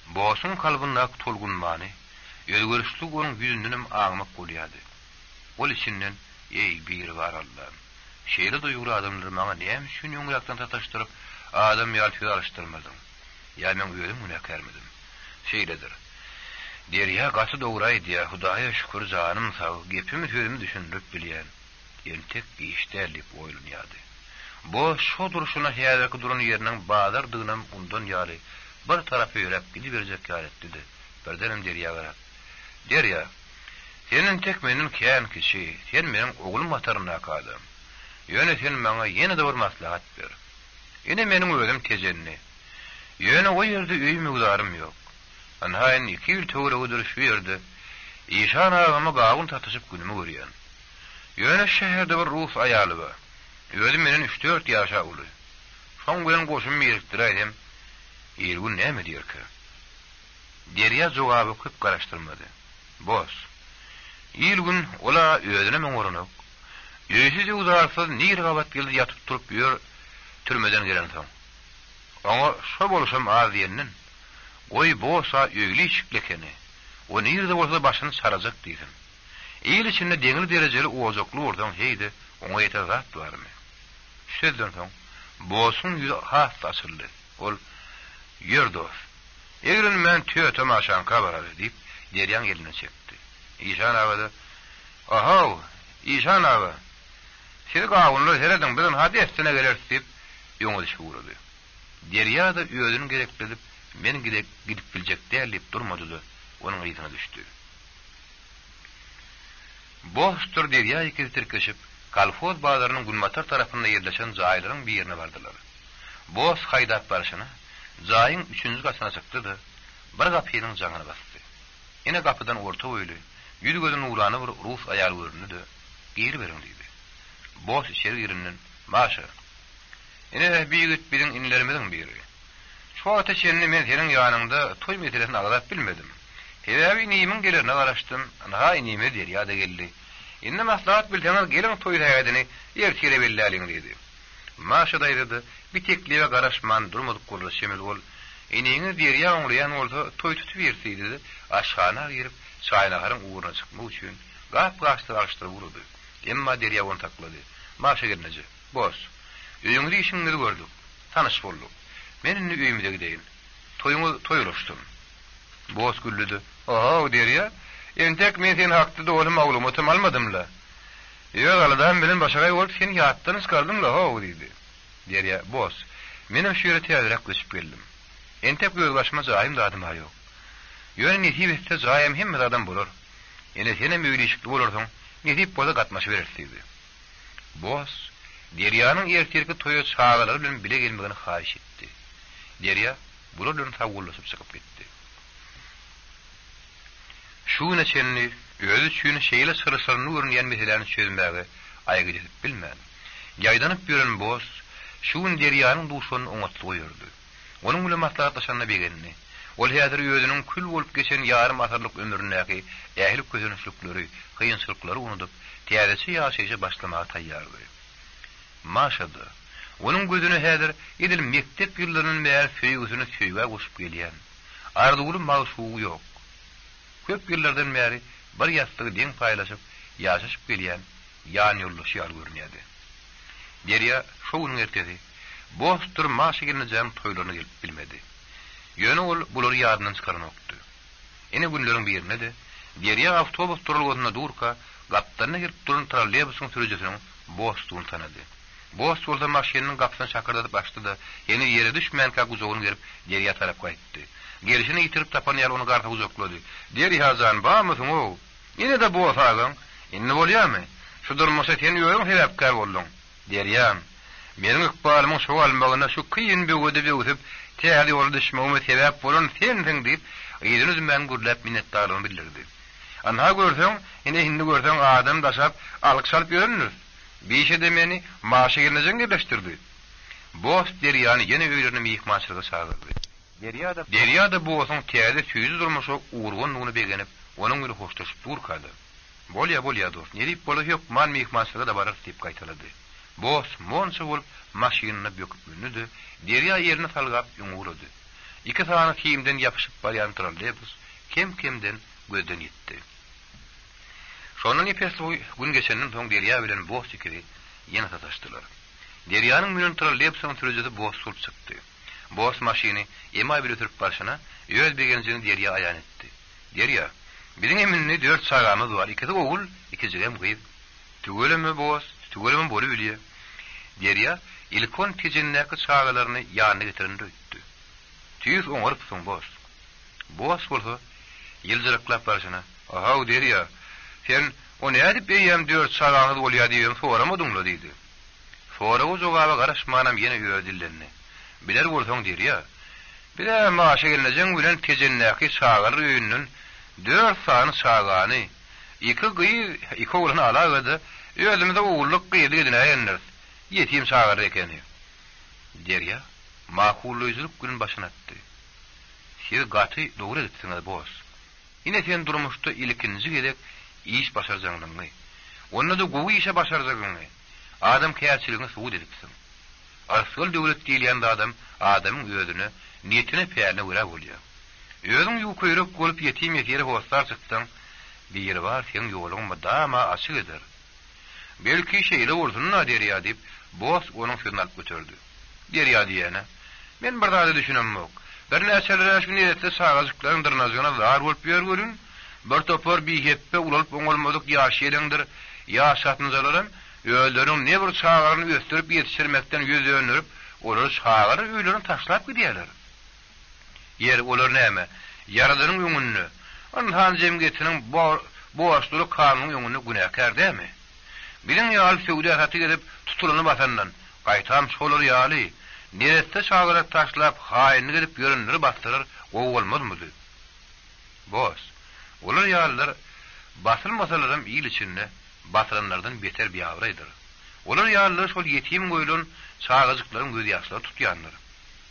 Boşun kalbyna tolgunmany, özgörüşli onun yüzünden ağmak bolýady. Ol içinden ey bir var Allah'ım. Şeýle duýgry adamlar maňa näme şunu ýöňrakdan tataşdyryp adam ýalçy alışdyrmadym. Ya men özüm münekermedim. Şeýledir. Derýä gaçy dogray diýä Hudaýa şükür janym sag, gepimi sözümü düşündirip bilýän. Ýentek giýişdärlik oýlanýardy. Bu şu duruşuna häzirki duran ýerinden bazardygynym undan ýaly bir tarapy ýörep gidip berjek ýaretdi. Birdenem derýä garap. Derýä, senin tek meniň kän kişi, sen meniň oglum mataryna kadam. Ýöne sen maňa ýene de bir maslahat ber. Ine meniň özüm tejenni. Ýöne o ýerde öý mugdarym ýok. Anhaýyn 2 ýyl töwre ödürüş berdi. Işan agama gawun tatyşyp günümi görýän. Ýöne şäherde bir Rus aýaly bar. Özüm meniň 3-4 ýaşa uly. Şoň bilen goşum mirikdirýdim. Ýergun näme diýerki? Derýä jogaby köp garaşdyrmady. Boş. Ýylgün ola özüne meňoranyp, ýöýsiz uzarsyz nir gabat geldi ýatyp turup ýör türmeden gelen soň. Oňa şo bolşam az diýenden, goý boşa ýöýli şiklekeni, o nirde bolsa başyny sarajak diýdim. Ýyl içinde deňil derejeli ozokly ordan heýdi, oňa ýeter zat barmy? Şeýden soň boşun ýüzi has açyldy. Ol ýerdos. Egerin men töýe maşanka barar diýip derýän eline çekdi. İşan ağadı, "Aha, İşan ağa, seni gawunlu hereden bilen hadi estine geler" diýip ýöňe düşüp urdy. Derýa da özüni gerekdirip, men gidip biljek diýip durmady, onuň ýygyna düşdi. Boştur derýa ýekiltirkeşip, Kalfoz bazarynyň Günmatar tarapynda ýerleşen jaýlaryň bir ýerine bardylar. Boş haýdap barşyna, jaýyň 3-nji gatyna çykdy, bir gapynyň jaňyna basdy. Ine gapydan orta boýly, ýüzi gözüň urany bir Rus aýal göründü. Geri berin diýdi. Boş içeri girinden, "Maşa. Ine bir ýigit bilen inlerimizden biri. Şu ateşini men senin ýanynda toy meselesini aglap bilmedim. Heýäbi niýemin gelerini garaşdym, ana niýeme der ýa-da geldi. Indi maslahat bilseňiz gelin toy häýädini ýertire belläliň" diýdi. Maşa daýdy, "Bir tekliwe garaşman durmadyk bolsa şemel bol. Iniňiz derýä oňlaýan bolsa toy tutup ýertidi, aşgana girip çaýnagarın uğruna çykmak üçin gap-gaştyr urdy. Emma derýä onu taklady. Maşa gelneje. Boş. Öýüňde işiňleri gördük. Tanyş boldyk. Meniň öýümde gideýin. Toýuňy toýulaşdym. Boş güllüdi. "Aha, derýä. Entek men seni hakda dolum maglumaty almadymla. Ýög aladan bilen başga bolup seni ýatdan çykardymla ha" diýdi. Derýä, "Boş. Menim şu ýere täzerek geçip geldim. Entek göz başma jaýym dadym ha ýok. Ýöne netip etse jaýym hemme adam bolar. Ene seni möýleşikli bolarsyň, netip bola gatmaşy berersiňiz." Boş, Derýanyň ertirki toýa çağalary bilen bile gelmegini haýyş etdi. Derýa bular bilen tawullaşyp çykyp gitdi. Şuňa çenli, özü üçin şeýle sırsyryny görünýän meselelerini çözmäge aýgy edip bilmän. Yaydanyp ýören boz şuun derýanyň duşuny oňatly goýardy. Onuň bilen maslahatlaşanyna begenni. Ol häzir özüniň kül bolup geçen ýarym asyrlyk ömründäki ähli közençlikleri, kıyınçylyklary unutup, täzesi ýaşaýjy başlamaga taýýardy. Maşady. Onuň gözüne häzir edil mektep ýyllarynyň meýer söýgüsini söýge goşup gelýän. Arzuly mawşugy ýok. Köp ýyllardan bäri bir ýastygy deň paýlaşyp ýaşaşyp gelýän ýan ýoldaşy ýar görünýärdi. Derýa şowunyň ertesi bostur maşygyny jam toýlaryny gelip bilmedi. Ýöne ol bulary ýadynyň çykarmakdy. Ene günleriň birinde de Derýa awtobus durulgyna durka gapdaryna gelip duran trolleýbusyň sürüjesiniň bostugyny tanady. Bost bolsa maşynyň gapysyny şakardatyp açdy da ýene ýere düşmän kaguzogyny berip Derýa tarap gaýtdy. Gelişini ýitirip tapan ýaly ony garta uzaklady. Derýa hazan bamysyň o? Ine de bu asagyň. Inne bolýarmy? Şu durmuşa sen ýöreň sebäpkär boldun. Derýa, meniň ykbalymyň şu almagyna şu kıyın böwede böwüp täze ýolda düşmegime sebäp bolan sendiň diýip ýeriniz men gurlap minnetdarlygyny bildirdi. Anha görseň, ine hindi görseň adam daşap alyk salyp ýörenler. Beýşe de meni maşygynyň gelişdirdi. Bost Derýany ýene öýlerine mihmançylyga çagyrdy. Derýa da bu osoň täze süýüz durmuşy uğurgunlygyny begenip, onuň bilen hoşlaşyp durkady. Bolýa dost, nerip bolup ýok, man mihmançylyga da barar diýip gaýtalady. Boz monça bolup maşynyny böküp münüdi, Derýa ýerine salgap ýuňurdy. Iki sany kiyimden ýapyşyp barýan trolleýbus kem-kemden gözden ýetdi. Şondan epesli gün geçenden soň Derýa bilen Boz ikisi ýene sataşdylar. Derýanyň bilen trolleýbusyň sürüjesi Boz sulup çykdy. Boz maşyny ema bir ötürüp barşyna ýöz begenjini Derýa aýan etdi. Derýa, biziň eminni 4 sagamyz bar, ikisi ogul, ikisi hem gyz. Tügelemi Boz, tügelemi bolup bilýär. Derýa ilkon tejennäki çağalaryny ýanyna getirindi ötdi. Tüýüz oňarypsyň Boz. Boz bolsa ýyldyraklap barşyna, "Aha Derýa, sen o nädip beýem 4 çağanyz bolýar diýen soramadyňla" diýdi. Soragy jogaby garaşmanam ýene ýördillenni. Biler bolsaň Derýa, bile maşa gelenjek bilen tejennäki çağlar öýünden 4 sany çağany, iki gyz, iki oglan alagady, özümde ogullyk gyzy edine ýenler. Ýetim çağlar ekeni. Derýa makullyjylyk günün başyna atdy. Siz gaty dogry etdiňiz Boz. Ine sen durmuşda ilkinji gedek iş başarjagyňy. Onda da gowy işe başarjagyňy. Adam käçiligini suwud edipsiň. Asıl döwlet diýilýän adam adamyň özüne, niýetine päýärne görä bolýar. Özüň ýukaýryk bolup ýetim ýeri hostar çyksaň, bir ýeri bar sen ýoluň dama açyk eder. Belki şeýle bolsunna Derýa diýip Boz onuň sözüni alyp götürdi. Derýa diýene, men bir zady düşünemok. Bir näçeler şu niýetde sagajyklaryň dyrnazyna zar bolup ýörgürün, bir topar bir heppe ulalyp oňalmadyk ýaşaýandyr, ýaşatynjalarym öýlerin ne bir çağlaryny östürip ýetişdirmekden ýüz dönürüp, olar çağlary öýlerini taşlap gidýärler. Yer olar näme? Yaradanyň öňünde. Onhan jemgyýetiniň bu aşlyk kanunyň öňünde günäkär dämi? Bilen ýaly söwde haty edip tutulany basandan, gaýtam şolar ýaly, niýetde çağlara taşlap haýynlyk edip ýörenleri bastyrar, o bolmazmydy? Boz, olar ýalylar basylmasalarym ýyl içinde batıranlardan beter bir avraydır. Olar ýalylar şol ýetim goýulan çağajyklaryň göz ýaşlary tutýanlar.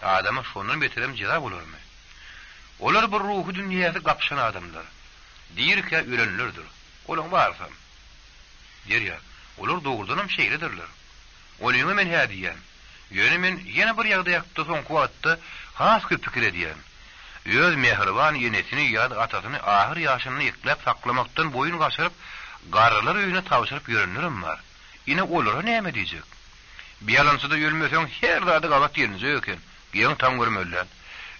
Adama şondan beterem jera bolarmy? Olar bir ruhy dünýäde gapşan adamlar. Diýirkä ölenlerdir. Olaň barsam. Derýa, olar dogrudanam şeýledirler. Olyňy men hädiýän. Ýöne men ýene bir ýagda ýakdy soň kuwatda has pikir edýän. Öz mehriban ýenetini ýa-da atasyny ahyr ýaşyny ýeklep saklamakdan boyun gaşyryp garrylar öýüne tawşyryp ýörenlerim bar. Ine olara näme diýjek? Biýalansyda ýölmeseň her zady gabat ýerinize öken. Giň tam görmeller.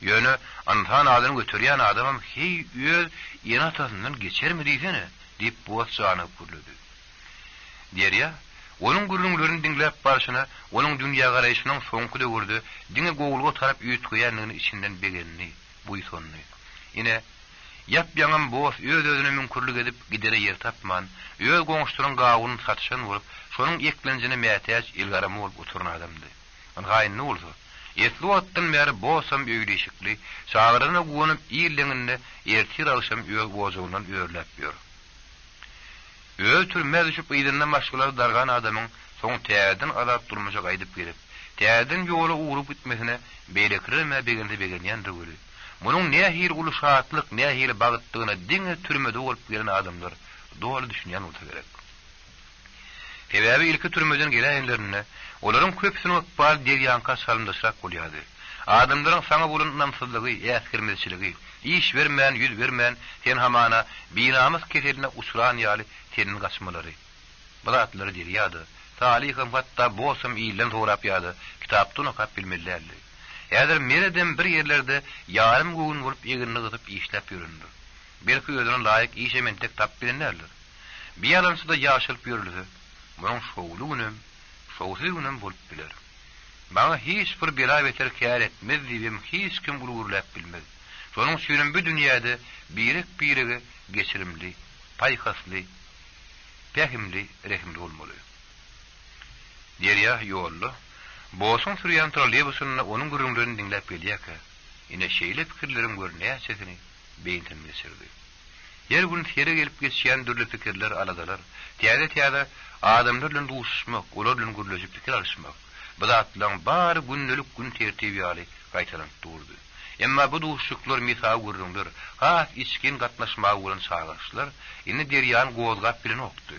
Ýöne antan adyny götürýän adamam hey öz ýene atasyndan geçermi diýsene diýip boz jany gurlady. Derýa onuň gurulmaryny dinläp barşyna, onuň dünýä garaýşynyň soňky döwürde diňe gowulga tarap ýetýänligini içinden begenni, buýsonny. Ine ýap-ýaňam Boz öz-özüne mümkünlik edip gidere yer tapman, öz goňuşlaryň gawyny satşan bolup, şonuň eklenjine mätäç ilgaramy bolup oturan adamdy. Gaýynly bolsa, etli wagtdan bäri Bozam öýleşikli, çağlaryna gowunyp ýyldyňynda ertir alşam öz gowjundan öýrläp ýör. Öz türmäz düşüp ýydyna maşgulary dargan adamyň soň täzeden azat durmuşa gaýdyp gelip, täzeden ýola uğrup gitmesine beýlekirme begeldi göri. Munuň nähir uly şatlyk, nähir bagytdygyna diňe türmede bolup gelen adamlar dogry düşünýän bolsa gerek. Sebäbi ilki türmeden gelenlerine olaryň köpsüniň ykbal derýanka salyndyşrak bolýardy. Adamlaryň saňa bolan namsızlygy, ýaskirmezçiligi, iş bermän, ýüz bermän, sen hamana binamyz keseline uçuran ýaly senin gaçmalary. Bulatları derýady. Talihim hatta bosum iýlen sorap ýady. Kitapdan okap bilmellerdi. Ýa-da mereden bir ýerlerde ýarym gün bolup ýegirini gyzyp işläp ýöründi. Belki özüne laýyk iş ementek tap bilenlerdir. Bir ýalansyda ýaşylyp ýörülse, munuň şowly günüm, şowsy günüm bolup biler. Bana hiç bir bela beter kâr etmez diýip hiç kim gururlap bilmez. Şonuň üçin bu dünýäde birigi geçirimli, paýhasly, pähimli, rehimli bolmaly. Derýa ýolly, boşun sürýän trolleýbusyny onuň gürüňlerini dinläp gelýärkä, ine şeýle pikirlerim görnäçesini beýinten geçirdi. Yer gün tere gelip geçýän dürli pikirler aladalar, täze adamlar bilen duşmak, olar bilen gürleşip pikir alışmak. Bu zatlaryň bary günnelik gün tertibi ýaly gaýtaryp durdy. Emma bu duşuklar misal gürrüňdir. Has içkin gatnaşmagy bolan çağırşlar, indi derýan gozgap bilen okdy.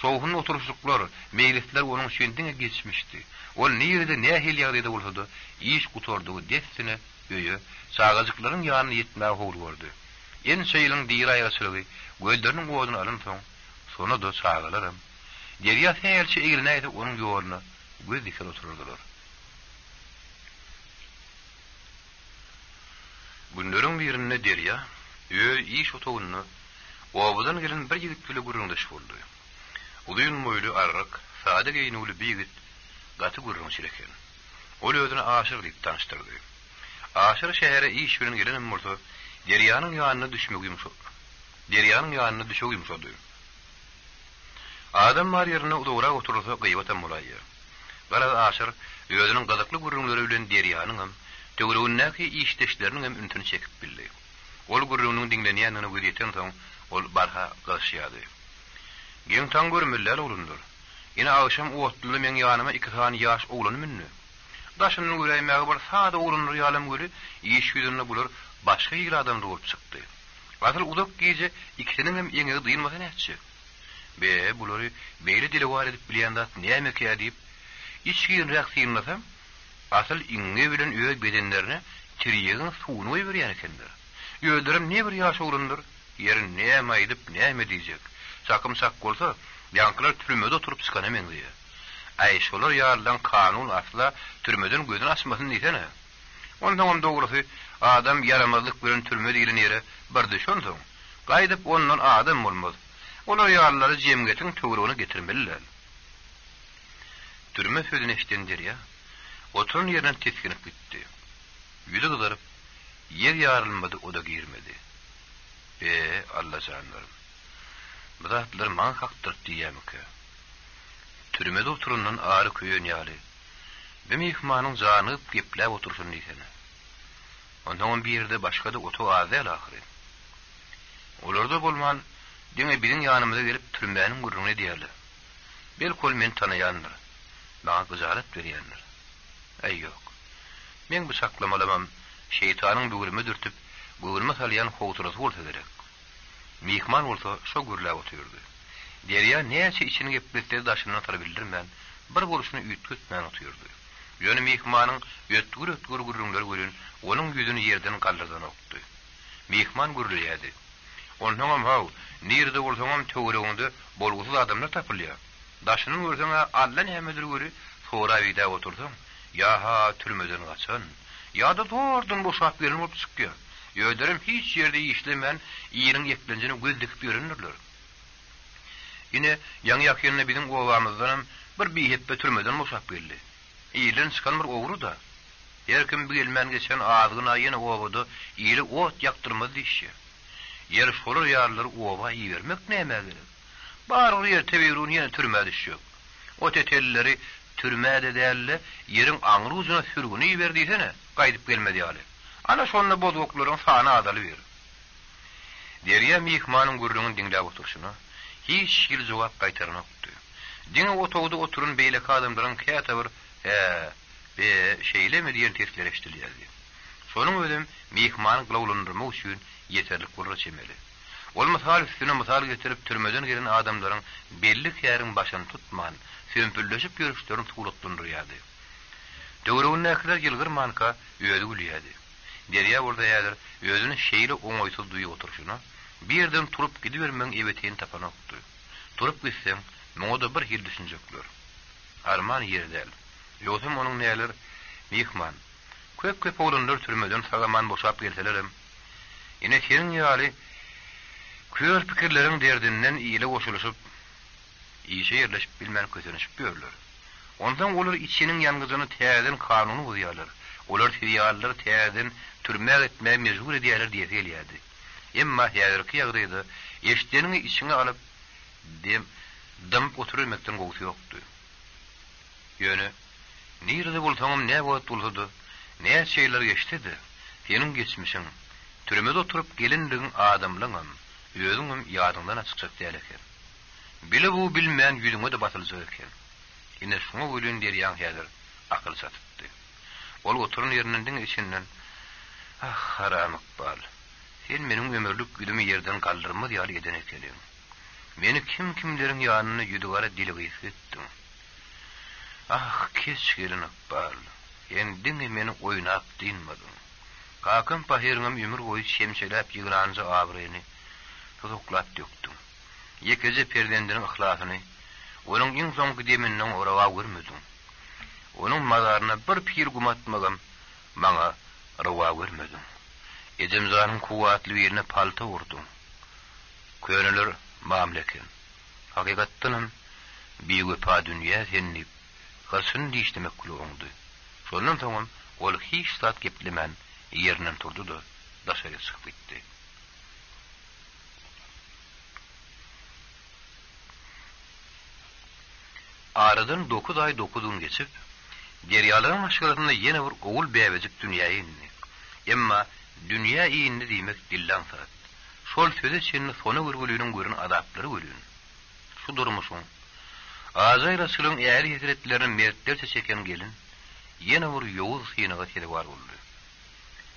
Soğuğun oturuşluklar, meylisler onun şündine geçmişti. O neyirde ne ahil ýagdaýda bolsa-da, iş gutorduğu destine öýe, sağacıkların ýanyna ýetmäge howul gördü. En şeýliň diýir aýaçylygy, gözleriniň goýuny alyn soň, sonu da sağalaram. Derýa täýelçi egilnäýdi onuň ýolyna, göz dikir otururdylar. Günleriň birinde derýa, iş otogyny, obadan gelen bir ýigit bile gürrüňdeş boldy. Ulyň moýly arryk, sade geýnüli bir ýigit gaty gürrüňçil eken. Ol özüne aşyk diýip tanıştyrdy. Aşyr şähere iş bilen gelen bolsa, derýanyň ýanyna düşmek ýumşady. Adam bar ýerine udagra otursa gyýbatan bolaýar. Garaz aşyr özüniň gazakly gürrüňleri bilen derýanyň hem töwregindäki işdeşleriniň hem üntüni çekip bildi. Ol gürrüňiň diňlenýänini görýän soň ol barha gaşýady. Gen taň görmeler olundur. Ine akşam oğutlu men ýanyma 2 tane ýaş oğlan minni. Daşynyň göreýmäge bir sada oğlanlar ýalym göri, iş ýüzünde bular başga ýyl adam bolup çykdy. Wasyl udak gece ikisiniň hem ýeňe duýulmasa näçe. Bulary beýle dile war edip bilýändat näme kär diýip, içgin reaksiýonlasam, asyl iňe bilen öýe bedenlerine tirýegiň suwuny berýän ekendir. Ýöldürüm ne bir ýaş oğlandyr, ýerin näme aýdyp näme diýjek. Sakımsak bolsa, ýankylar türmede oturup çykan emeňdi. Aýşolar ýarlan kanun asla türmeden gözüni açmasyn diýsene. Ondan dogrusy adam yaramazlyk bilen türmede ýeren ýere bir düşen soň, gaýdyp ondan adam bolmaz. Olar ýarlary jemgetin töwregine getirmeliler. Türme sözüni eşitdendir ýa. Oturun ýerinden teskinip gitdi. Ýüzi gyzaryp, ýer ýarylmady, oda girmedi. Allah janlarym. Bu zatlar maňa hakdyr diýämki. Türmede oturundan ary köýen ýaly. Bir mehmanyň janyp gepläp otursun diýsene. Ondan bir ýerde başga da oto azel ahyry. Olarda bolman diňe biriň ýanymyza gelip türmäniň gürrüňe diýerler. Belkol men tanaýandyr. Maňa gyzarat berýändir. Ey ýok. Men bu saklamalamam şeytanyň böwrüme dürtüp, böwrüme salýan howturasy bolsa gerek. Mehman bolsa şo gürläp oturdy. Derýa näçe içini gepletleri daşyna atar bildirmän, bir boluşyny üýtgetmän oturdy. Ýöne mehmanyň ötgür gürrüňleri görün, onuň ýüzüni ýerden galdyrdan okdy. Mehman gürlýärdi. Ondan haw, nirde bolsaňam töwreginde bolgusyz adamlar tapylýar. Daşyny görseňe Allah nämedir göri, sonra ýa otursaň, ýa-ha türmeden gaçan, ýa-da dordun boşap gelip bolup çykýar. Ýöderim hiç ýerde işlemän, ýeriň ýeklenjini göz dikip ýörenirler. Ine ýaňy ýakynna bizim gowamyzdan bir biheppe türmeden boşap geldi. Ýerden çykan bir ogru da. Ýerkim bilmän geçen ağzyna ýene gowady, ýeri ot ýaktyrmaz diýişi. Yer şolar ýarlary owa ýermek näme gerek? Bar ýer tebirun ýene türmäde düşýär. O tetelleri türmäde dälle ýeriň aňry uzyna sürgüni ýerdiýsene, gaýdyp gelmedi ýaly. Ana şonda bozoklaryň sany adaly ber. Derýa mehmanyň gürrüňin diňläp oturşyna hiç ýyl jogap gaýtarmakdy. Diňe otogda oturun beýleki adamlaryň käte bir şeýle mi diýen tesler eşdilýärdi. Şonuň özüm mehman gylawlandyrmak üçin ýeterlik bolar çemeli. Ol mysal üstüne mysal getirip türmeden gelen adamlaryň belli kärin başyny tutman, sömpülleşip görüşlerini tuğlatlandyrýardy. Döwrüň näkler ýylgyrmanka öýüdi gülýärdi. Derýä bolda ýadyr, özüni şeýle oňaýsy duýup oturşyna, birden turup gidibermeň ebetin tapanokdy. Turup gitseň, muňa da bir hil düşünjekler. Arman ýerdäl. Ýösüm onuň näler mehman. Köp oglanlar türmeden sagaman boşap gelselerem, ine senin ýaly kör pikirleriň derdinden ýyle goşulyşyp, iýişe ýerleşip bilmän kösenişip görler. Ondan olar içiniň ýangyzyny täzeden kanuny boýarlar. Olar ýalylar täzeden türmäk etmäge mejbur edýärler diýe gelýärdi. Emma ýa-da ýagdaýda eşdeniňi içine alyp dymp oturmakdan gowsy ýokdy. Ýöne nirde bolsaňam ne bolup boldy? Ne şeýler geçdidi? Senin geçmişiň, türmede oturup gelindiň adamlaňam, özüňem ýadyňdan açykçak däl eken. Bile bu bilmän ýüzüňe de batyljak eken. Ine şoňa gülün derýän häzir akyl satypdy. Ol oturun ýerinden içinden, ah haram bar. Sen meniň ömürlük güdümi ýerden galdyrma diýär eden ekenim. Meni kimleriň ýanyna ýüdügara dili gysdyň. Ah keç gelin akbar. Endingi meni oýnap dinmedin. Kakam pahiriňem ömür boýy şemşelep ýygranjy abryny tutuklap döktüm. Ýekece perdendiriň ihlasy, onuň iň soňky deminden oraga görmedim. Onuň mazaryna bir pir gumatmagam, maňa rawa görmedim. Edemzanyň kuwatly ýerine palta urdum. Köneler mamleken. Hakykatdan biýe pa dünýä senip, gasyn diýişdemek kulağındy. Şondan soň ol hiç saat geplemän ýerinden turdy da daşary çykyp gitdi. Aradan 9 ay 9 gün geçip, derýalaryň aşgaryna ýene bir ogul bäbejik dünýäye indi. Emma dünýä indi diýmek dillan saat. Şol söze çenni sona görgülüğünün görün adaplary görün. Şu durmuşun, Azay Rasulun eğer hizretlerini mertlerce çeken gelin, yine bir yoğuz hinaga teli var oldu.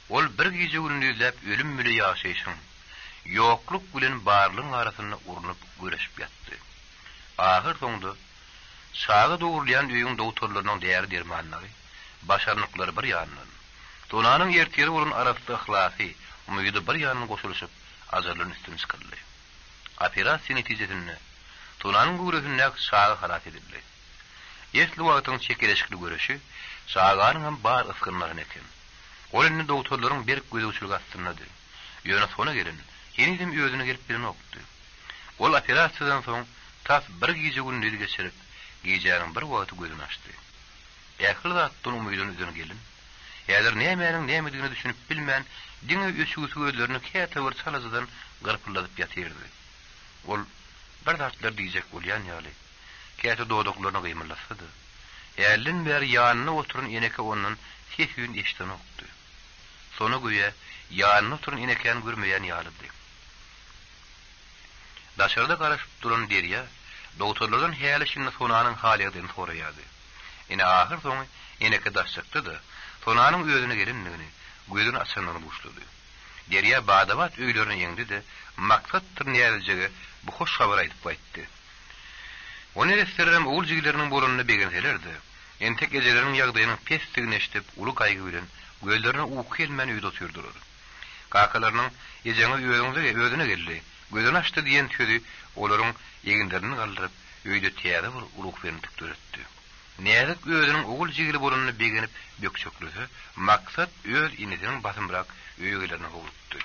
Ol bir gece ürünlüzlep ölüm müle yaşaysın, yokluk bilen barlığın arasında urunup güreşip yattı. Ahir sondu, sağı doğrulayan öyün doktorlarının değer dermanları, başarılıkları bir yanından, donanın yerteri olun arasında ıhlası, umuydu bir yanına koşuluşup, azarlığın üstünü sıkırlı. Operasyon neticesinde, Tunanın görüşünde sağı harat edildi. Esli wagtyň çekileşikli görüşü, sağanyň bar ıskınlaryny eken. Olany doktorlaryň berip gözüçülük astynady. Ýöne sona gelin, ýenidim özüne gelip birini okdy. Ol operasiýadan soň tas bir gece gündüz geçirip, geceňiň bir wagty gözüni açdy. Ýakyrda atdyň umydyny üzerine gelin. Ýa-da nämenin nämedigini düşünüp bilmän, diňe ösügüsü gözlerini käte bir salazydan gyrpyladyp ýatyrdy. Ol bir dartlar diýjek bolýan ýaly. Käte doduklarına gymylasady. Ýerlin ber ýanyna oturun eneke onuň sesini eşden okdy. Sona goýa ýanyna oturun enekeni görmeýän ýalydy. Daşarda garaşyp duran derýä, doktorlardan häýelişini sonanyň halygyny soraýardy. Ine ahir soň eneke daşjakdy-da, sonanyň özüne gelindigini, gözüni açanyny boşlady. Derýä badabat öýlerini ýeňdi-de, maksat tyrnýaryjygy bu hoş habar aýdyp gaýtdy. Onu resterem oğul jigleriniň bolanyny begenselerdi. Entek ejeleriň ýagdaýynyň pestigini eşitip, uly gaýgy bilen gözlerine uyku gelmän öýde oturdular. Kakalarynyň ejeňi özüne geldi. Gözüni açdy diýen tödi olaryň ýeginlerini galdyryp, öýde täze bir uluk berdik döretdi. Näzik özüniň oğul jigli bolanyny begenip bökçöklüse, maksat öz inidiniň basymrak öýgelerini gowrupdy.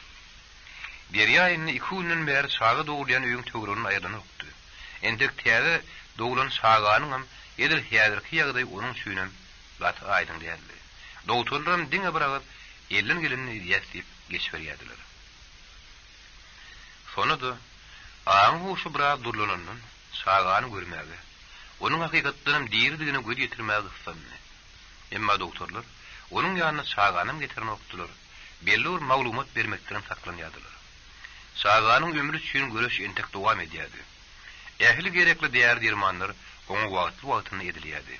Derýaýyny 2 günden beri sağa dogulyan öýüň töwrüni aýrdan okdy. Entek täze dogulan saganyň edil häzirki ýagdaý onuň süýnem gaty aýdyn diýerdi. Doktorlaryň diňe biragyp elden gelenini ýetip geçberýärdiler. Sonada aň huşy bira durlananyň sagany görmäge, onuň hakykatdan diýirdigine göz ýetirmäge ýoksandy. Emma doktorlar onuň ýanyna saganyň getiren okdylar. Belli bir maglumat bermekden saklanýardylar. Saganyň ömrü üçin görüş entek dowam edýärdi. Ähli gerekli diýer dermanlar Oňa wagtly edilýärdi.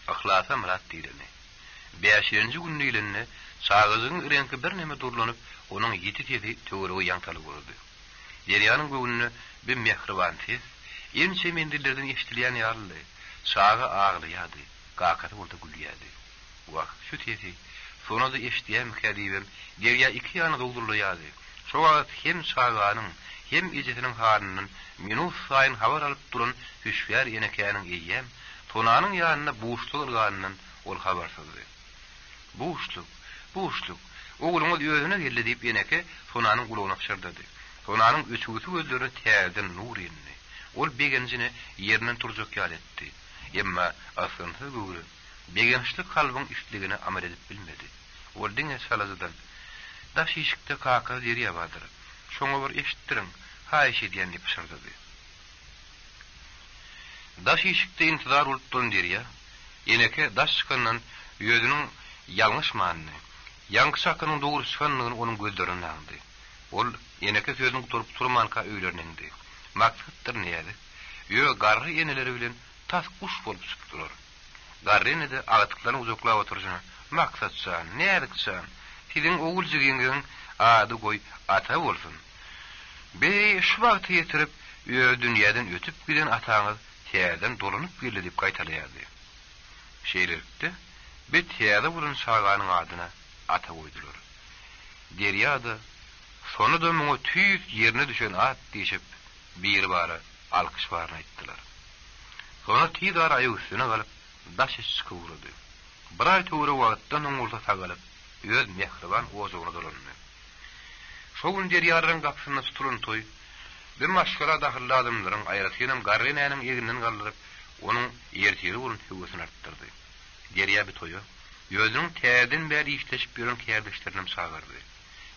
Ahlasa murat diýildi. 5-nji günni ilenne sagyzyň rengi bir neme durlanyp, onuň ýeti tezi töweregi ýaňtaly boldy. Derýanyň göwnüne bir mehriban ses, ençe mendillerden eşitilýän ýarly, saga ağlýardy, gakaty boldy gülýärdi. Wagt şu tezi, sonunda eşitýän kälibem derýa iki ýanyna doldurulýardy. Şo wagt hem saganyň hem ejetiniň haranynyň minut saýyn habar alyp duran hüşgär ýenekäniň eýýem, tonanyň ýanyna buuşluk ılganynyň ol habarsızdy. Buuşluk. Oguluňyz ýözüne geldi diýip ýeneke tonanyň gulagyna çyrdydy. Tonanyň üçügüsi gözleri täzeden nur ýenni. Ol begenjini ýerinden turjak ýal etdi. Emma asynty göwri begençlik kalbyň üstligini amal edip bilmedi. Ol diňe salazydan daş ýeşikde kaka derýä bardyr. Şoňa bir eşitdirin, haýyş edýän diýip çyrdydy. Daş ýeşikde intizar bolup duran derýä, ýeneke daş çykandan ýözüniň ýalňyş manyny, ýaňky şakanyň dogry çykanlygyny onuň gözlerine aldy. Ol ýeneke sözüň turup turmanka öýlernendi. Maksatdyr näde? Ýö garry eneleri bilen tas kuş bolup çykyp durar. Garry enede agatyklaryny uzaklap oturjana, maksatçan, nädikçan, tiling ogul jigingen ady goý ata bolsun. Şu wagty ýetirip, ýö dünýäden ötüp giden ataňyz täzeden dolanyp geldi diýip gaýtalýardy. Şeýlerikde bir täze bolan saganyň adyna ata goýdular. Derýada sonuda muňa tüýük ýerine düşen at diýip bir bara alkyş barny aýtdylar. Sonra tüýdar aýyg üstüne galyp daş çykyp urdy. Bir aý töwre wagtdan oňulda sagalyp öz mehriban ozugyna dolandy. Şo gün derýaryň gapysyna tutulan toy bir maşgala dahilli adamlaryň aýratýanym garrynanyň eginden galdyryp onuň ýertiri bolan höwesini artdyrdy. Derýa bir toýu ýözüniň täzeden bäri işleşip ýören kärdeşlerinem sagardy.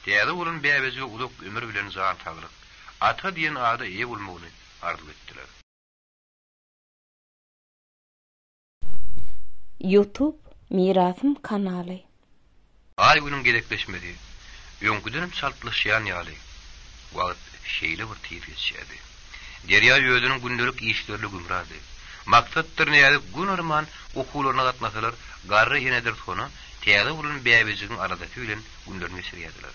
Täze bolan bäbezi uzak ömür bilen zat tagyryk ata diýen ady eýe bolmagyny arzu etdiler. YouTube Mirasym kanaly. Ay günüm gerekleşmedi. Öňküden saltlaşýan ýaly. Wagt şeýle bir tiýip geçýärdi. Derýa ýözüniň gündelik işlerle gümradi. Maksatdyr näde gün orman okularyna gatnasalar, garry enedir sonu täze bolan bäbejiň aradaky bilen günlerini geçirýärdiler.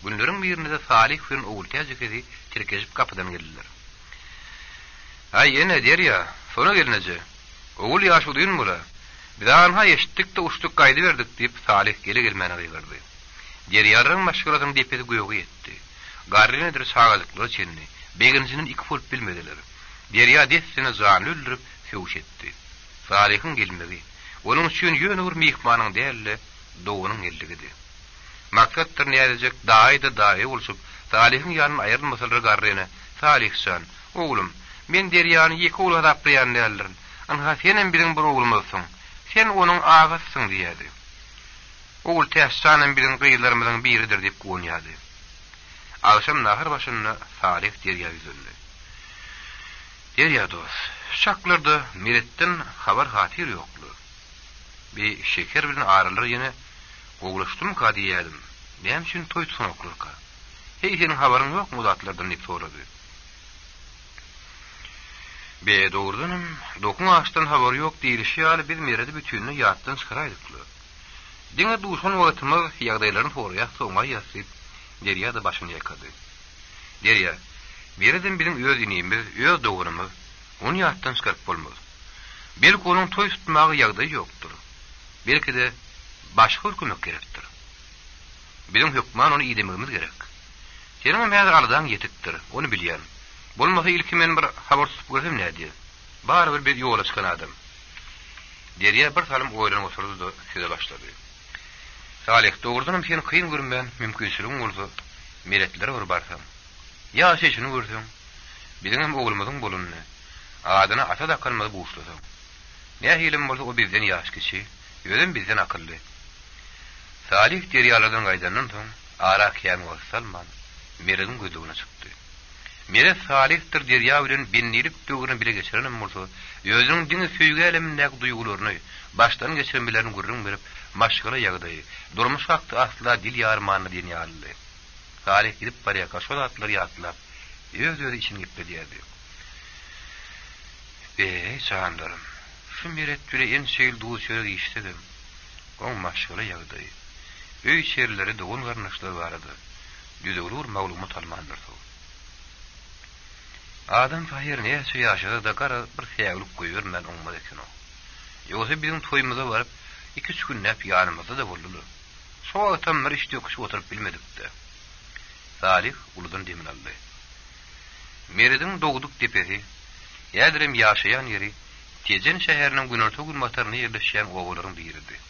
Günleriň birinde Salih bilen ogul täzekedi tirkeşip kapydan geldiler. Hay ene derýa, sona gelneje. Ogul ýaşy diýin bula. Bidan ha eşitdik de uçtuk gaýdy berdik diýip Salih gelmeni gaýgardy. Derýaryň maşgulatyny depeti goýgy etdi. Garry enedir sagazyklar çenni. Begenjinin iki bolup bilmediler. Derýa dessini zany öldürüp höwüş etdi. Salihin gelmegi, onuň üçin ýöne bir mihmanyň dälle, dowunyň elligidi. Maksatdyr nädejek daýy bolsup, Salihin ýanyna aýrylmasalar garryna, Salihsan, oglum, men derýany iki oğul adapdaýan däldirin. Anha senen bilen bir oğlumysyň, sen onuň agasysyň diýdi. Oğul tässanen bilen gyýlarymyň biridir diýip goňýady. Akşam nahar başynda Salih derýa ýüzünde. Derýa dost, şaklarda miretden habar hatir ýoklu. Bir şeker bilen aralar ýene goglaşdym ka diýedim. Näme üçin toý sonoklarka? Hey senin habaryň ýokmy zatlardan diýip sorady. Be dogurdanım, dokun ağaçtan haber yok diýilişi ýaly bir meredi bütünni ýatdan çykaraydyklary. Diňe duşan wagtymyz ýagdaýlaryny soraýak soňa ýasyp, derýa da başyny ýakady. Derýa, mereden bilen öz inimiz, öz dogurymyz, onu ýatdan çykaryp bolmaz. Belki onuň toý tutmagy ýagdaý ýokdur. Belki de başga hökümek gerekdir. Bizim hükman onu idememiz gerek. Senin mäze aladan ýetikdir, onu bilýän. Bolmasa ilki men bir habar tutup görsem näde? Bar bir ýola çykan adam. Derýa bir salym oýlanyp oturdy da söze başlady. Salih dogurdanam seni kıyın görmän mümkinçiligim bolsa, meretlere bir barsam. Ya şeýçini görsem, bizim hem oğlumyzyň bolunny, adyna ata da kalmady buuşlasam. Ne hilim bolsa o bizden ýaş kişi, ýönem bizden akylly. Salih derýalardan gaýdandan soň ara kýan bolsalman, meredin gözüne çykdy. Mere Salih'tir derýa bilen binnilik döwrüni bile geçirenem bolsa, özüniň diňe söýgü elemindäki duýgularyny başdan geçirenbilerini gurrun berip, maşgala ýagdaý, durmuş wagty asla dil ýarmany diýen ýaly. Salih gidip barýaka şol atlary ýatlap, öz içini gitdi diýerdi. Canlarım, şu meretçüle en şeyil duğuşöre iştedim. On maşgıla yağday. Öy şerleri doğun garnaşlar vardı. Düze olur mağlumat almanırdı. Adam fahir neyse yaşadı da kara bir xeyaglık koyuyor men onma ekin o. Yoksa bizim toyumuza varıp 2-3 gün nep yanımızda da bolulu. Soğa atamlar işte yokuş oturup bilmedik de. Salih uludan demin aldı. Meredin doğduk tepesi, yadırım yaşayan yeri, Tezen şehirinin günörtü gün matarını yerleşen oğulların biriydi.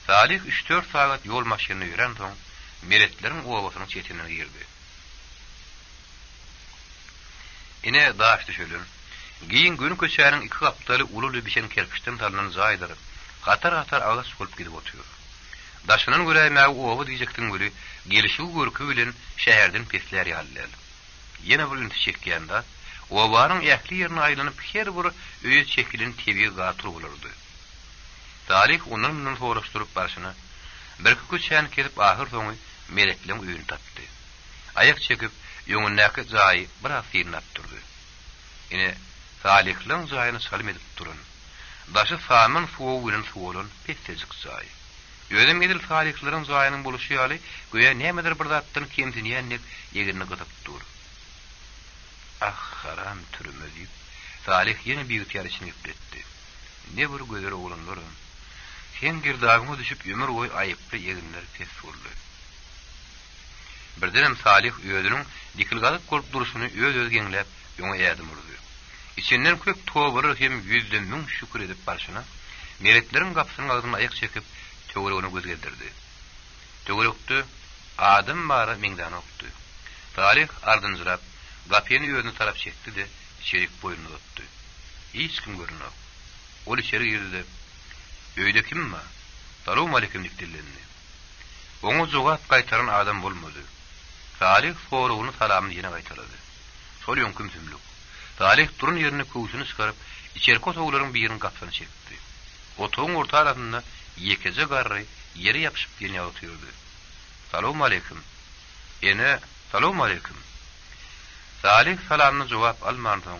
Salih 3-4 saat yol maşinini yören son, meretlerin ovasının çetinine girdi. Ine daştı şölün, giyin gün köşeğinin 2 kaptalı ululu biçen kerpiçten talının zaydarı, katar ağız solup gidip otuyor. Daşının göremeği ova diyecektin gülü, gelişi görkü bilen şehirden pesler yalilel. Yine bir ünti çekkiyanda, ovarın ehli yerine aylanıp her bir öğüt çekilin tebiği gatır olurdu. Salih ondan soruşturup başına, bir köşeğini kesip ahır sonu meleklerin öğünü tattı. Ayak çekip, yönündeki zayı biraz serinap durdu. Yine Salih'lerin zayını salim edip durun. Daşı sağımın soğuğunun soğuğunun pestecik zayı. Özüm edil Salih'lerin zayının buluşu yali, göğe nemedir bir zattın kemsini yenlik yegirini kıtıp dur. Ah haram türümü deyip, Salih yine bir ihtiyar için ipletti. Ne bir gözleri oğlunlarım. Sen girdağıma düşüp ömür boyu ayıplı yeginler pes oldu. Birdenem Salih özünün dikilgalık korup duruşunu öz genglep yöne eğdim urdu. İçinden kök toğbırır hem yüzden mün şükür edip başına, meretlerin kapısının ağzına ayak çekip tögürüğünü göz geldirdi. Tögürüktü, adım bağırı mingdan oktu. Salih ardıncırap, kapıyını özünü taraf çekti de içerik boyunu tuttu. Hiç kim görünüyor. Ol içeri girdi de, "Öyde kim mi? Salamu aleyküm" dikdillerini. Onu zugat kaytaran adam bulmadı. Salih soruğunu salamını yine kaytaladı. Sol yönküm tümlük. Salih durun yerine kuvusunu çıkarıp içerik otoğuların bir yerin kapısını çekti. Otoğun orta arasında yekece garrı yeri yapışıp yeni yalıtıyordu. "Salamu aleyküm." "Ene, salamu aleyküm." Salih salamını cevap almandan,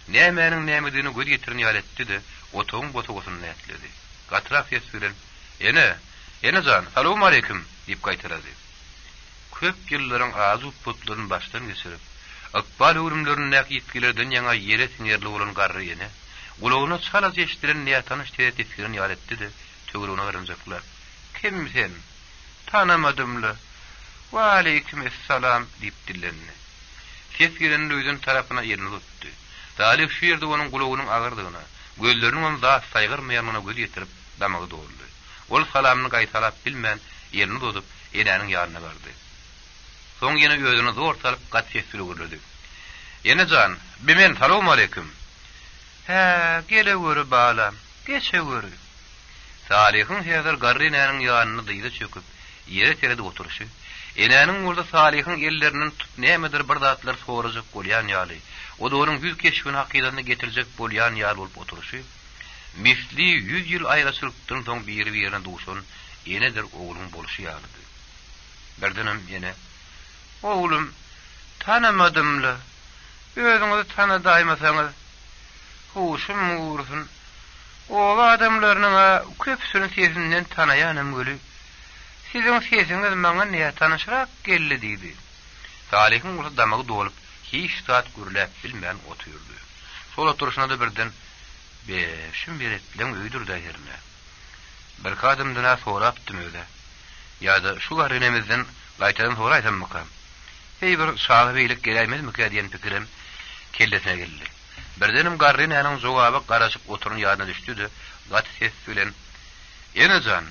nemenin nemediğini göz getirin yaletti de otoğun botogosunu netledi. Katraf ses veren, "Ene can, salamu aleyküm" deyip kaytaladı. Köp yılların ağzı putlarının baştan geçirip, akbal uğrumlarının yetkilerden yana yere sinerli olan garrı yene, kulağına çalaz eştiren neye tanış teğet etkilerini yaletti de tögürüğüne varınacaklar. "Kim sen?" "Tanımadımlı." "Ve aleykümesselam" deyip dillerini. Ses gelenin öydün tarafına yerini tuttu. Salih şu yerde onun kulağının ağırdığına, gözlerinin onu daha saygırmayanına göz getirip damağı doğurdu. Ol salamını kaytalap bilmeyen yerini tutup enenin yanına vardı. Son yine gözünü zor salıp kat sesli görüldü. "Yine can, bimen salamu aleyküm." "He, gele görü bağlam, geçe görü." Salih'in hazır garri enenin yanını dıydı çöküp, yere teredi oturuşu. Enenin orada Salih'in ellerinin tut nemedir bir zatlar soracak bolyan yali. O da onun 100 keşfini hakidatını getirecek bolyan yali olup oturuşu. Misli 100 yıl ayrasılıktan son bir yerine doğuşun, enedir oğlun boluşu yalıdı. Birdenem yine, "Oğlum, tanımadımlı. Özünüzü tanıdaymasanız, huşum uğursun. O adamlarına köpsünün sesinden tanıyanım gülü. Sizin sesiniz bana neye tanışarak geldi" deydi. Salih'in orta damağı dolup, hiç saat gürlep bilmeyen otuyordu. Sol oturuşuna da birden, "Beşim bir etlen öydür da yerine. Bir kadımdına sonra aptım öyle. Ya da şu garinemizden gaytadan sonra aytam mıkam. Hey bir sahibilik geleymez mi ki diyen fikirim kellesine geldi. Birdenim garinenin cevabı karışıp oturun yanına düştü de, gat ses söylen, "Yine can,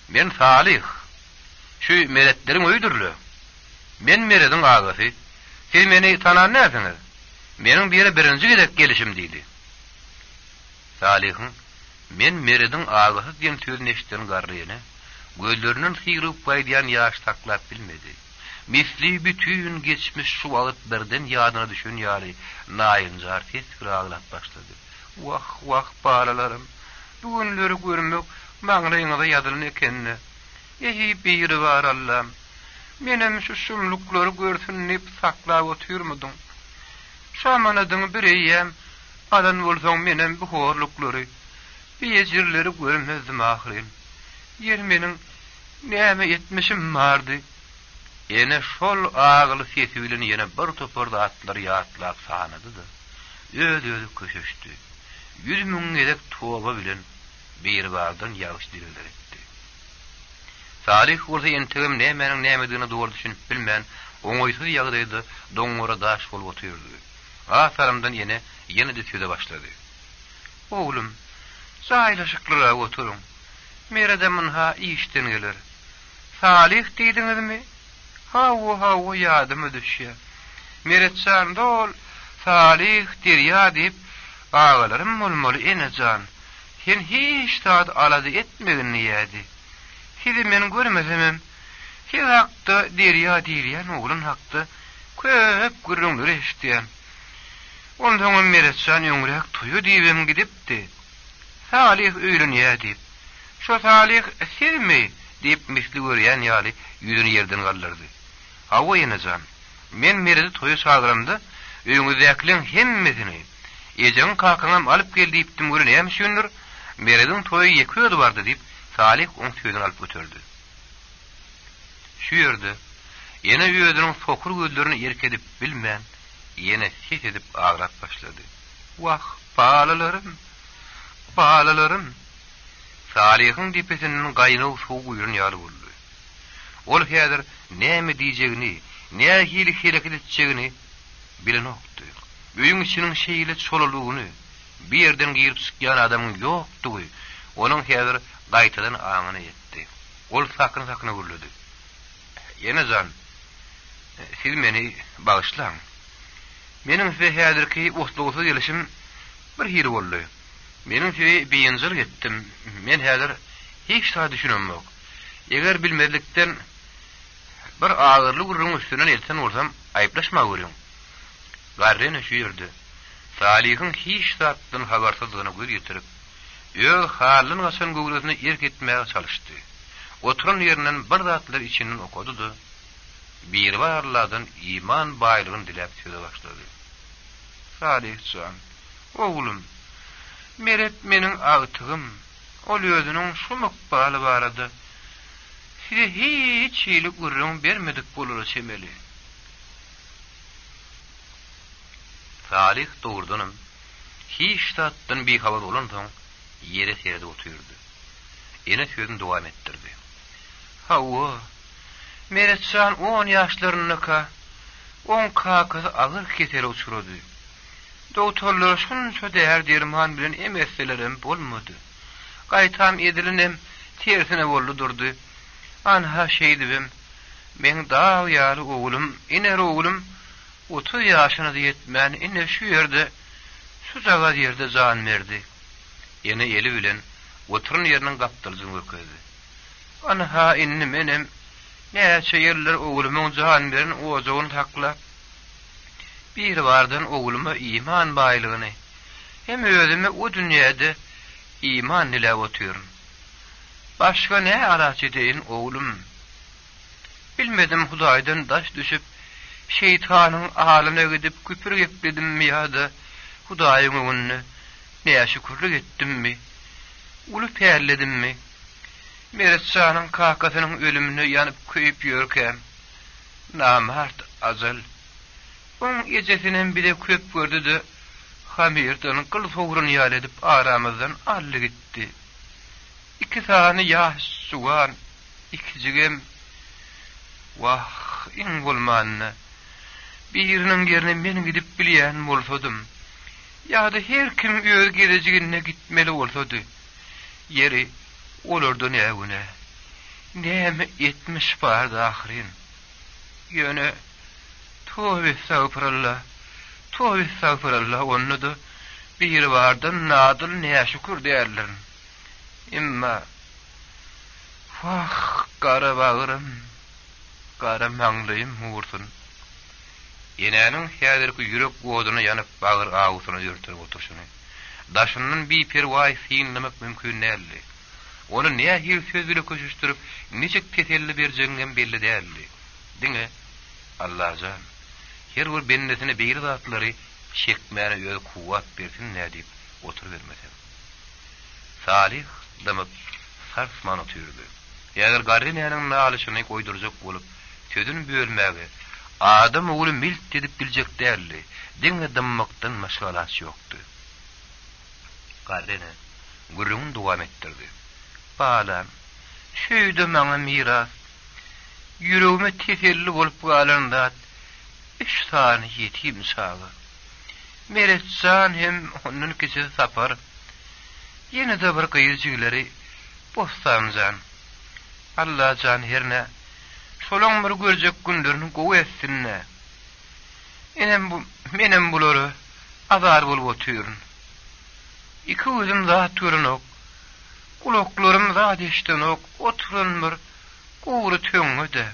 men Salih. Şu meretlerin öydürlü. Men meredin ağası. Siz meni tanan nersiniz? Menin bir yere birinci gidek gelişim" deydi. Salih'in, "Men meredin ağası" diyen sözünü eşitlerin garriyene, gözlerinin sıyırıp baydayan yağış taklap bilmedi. Misli bütün geçmiş şu alıp birden yadına düşün yali, nayıncar ses ağlap başladı. "Vah vah bağlalarım, bugünleri görmek mağrayına yazılın ekenine. Ehi biri var Allah'ım. Menem şu şumlukları görsünleyip saklap oturmudun. Şamanadın bir eyyem, Adan bolsaň menen bu horluklary, bir görmezdim ahirin. Yer meniň näme etmişim bardy. Ene şol ağıly sesi bilen ýene bir toparda atlar ýatlap sahanydy-da. Öýdü köşüşdi. 100 000 gedek toba bilen bir bardan ýagyş dirildir etdi. Salih bolsa entegim nämenin nämediğini dogry düşünüp bilmän, oňoýsuz ýagdaýda doňgora daş bolup oturdy. Asaramdan ýene de söýde başlady. Oglum, saýlaşyklyra oturuň. Meredemün ha işten gelir. Salih diýdiňizmi? Hawa ýadyma düşýär. Meretçan dol Salih dirýa diýip ağalarym bolmaly enejan. Sen hiç taat alady etmegin ýa-di. Sizi men görmesem, siz hakda dirýa diýýän oglun hakda köp gürrüňler eşitýän. Ondan meretçan ýöňrek tuýu diýibem gidipdi. Salih öýlenýär diýip. Şo Salih sizmi diýip misli görýän ýaly ýüzüni ýerden galdyrdy. Hawa enejan. Men meredi toýu sagyrymda öýüňizdäkileň hemmesini ejeň kakanyň alyp geldi diýipdim görünýär şundur. Merediň toýu ýeködi bardy diýip Salih oň tüýden alyp götürdü. Şu ýerde ýene ýödüniň sokur gözlerini erkedip bilmän, ýene ses edip ağrap başlady. Wah, balalarym. Salihyň dipesiniň gaýnaw suw guyurun ýaly boldy. Ol häzir näme diýjegini, näme hareket etjegini bilenokdy. Öýüň içiniň şeýle çolalygyny, bir ýerden girip çykýan adamyň ýokdugy, onuň häzir gaýtadan aňyny etdi. Ol sakyn gürledi. Ýene-jan, siz meni bagyşlaň. Meniň size häzirki oslugysyz gelişim bir hiri boldy. Meniň size beýenjil getdim. Men häzir hiç daha düşünemok. Eger bilmedikden bir ağırly gurrun üstüne elsen bolsam aýyplaşma görüň. Garrene şu ýerde Salihyň hiç zatdan habarsyzlygyny göz ýetirip, ýög halyn gaçan göwresini erk etmäge çalyşdy. Oturan ýerinden bir zatlar içinden okudy-da, bir barlardan iman baýlygyny dilep söýde başlady. Salihjan, oglum, meret meniň agtygym, ol özüniň şu mukbaly barada size hiç ýylyk gurrun bermedik bolar çemeli. Salih doğurdanım, hiç tatdan bir habar olan soň yere seride oturdu. Ene sözünü devam ettirdi. Hawa, meretçan 10 ýaşlarynyka, 10 kakasy agyr keseri uçurdy. Doktorlar şunça däher derman bilen emeslerim bolmady. Gaýtam edilinem tersine boldy durdy. Anha şeýdibim, men daw ýaly oglum, iner oglum 30 ýaşyna ýetmän ine şu ýerde, şu zaga ýerde jan berdi. Ýene eli bilen oturun ýeriniň gapdylzyny ökedi. Anha inni menem näçe ýerler oglumyň jan berin ojagyny taklap bir bardan ogluma iman baýlygyny hem özüme o dünýäde iman ile oturýarym. Başga ne araç edeyin oğlum? Bilmedim Hudaýdan daş düşüp, şeytanın ahalyna gidip küpür gepledim mi ya da Hudaýyň öňünde näme şükürlik etdim mi? Uly perledim mi? Meretçanyň kakasynyň ölümine ýanyp köýüp ýörkem, namart azal. Oň ejesiniň bile köp gördü-de, hamirdan gyl sowrun ýaly edip aramyzdan ally gitdi. 2 tane yaş sugan, 2 jigem. Wah, in bolmanna. Biriniň ýerine men gidip bilýän bolsadym, ýa-da her kim öz gelejigine gitmeli bolsady, ýeri olardan näme? Näme etmiş bardy ahyrin? Ýöne tövbe estağfurullah onu da bir bardan nadıl näme şükür diýerler. Imma vah kara bağırım, kara maňlaýym uğursun. Ýeneňiň häzirki ýürek goduny ýanyp bağır ağusyna ýörtürip oturşuny. Daşynyň bir perwaý synlamak mümkin näli. Onu näme hil söz bilen köşüşdirip, niçik teselli berjeginem belli däldi. Diňe, Allahjan, her bir bendesine bir zatlary şekmäne ýöl kuwwat bersin nädip oturuvermesem. Salih dymyp sarsman otyrdy. Ýager garrynyň nalyşyny goýdurjak bolup tödün bölmäge adam oğlu milt edip biljek däldi. Diňe dymmakdan maşgalat ýokdy. Garryny gurrun dowam etdirdi. Balam, şeýde maňa miras, ýüregime teselli bolup galanda 3 tane ýetim sagy. Meretcan hem onun kişi sapar. Yine de bir kıyıcıları bostancan. Allah can herne. Solan bir görecek günlerini govu etsinne. Menem buluru azar bulup oturun. İki uzun zat turun ok. Kulaklarım zat eşten ok. Oturun bir kuğru töngü de.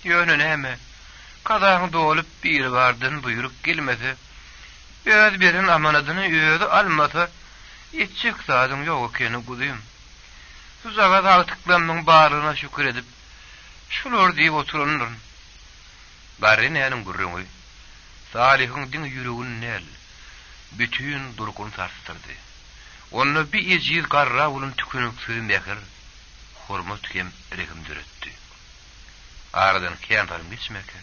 Yönün heme. Kazağın dolup bir vardın buyurup gelmesi. Öz birin amanadını öýüde almasa, etjek zadyň ýok ekeni gudym. Suzaga daltyklarymyň barlygyna şükür edip, şular diýip oturundyr. Garrynyň gurruňy, Salihyň diň ýüregini näl, bütün durkuny tartdyrdy. Onu bir ejir garra bolun tükünüksüz mehir, hormat hem rehim döretdi. Aradan kentarym geçmeke,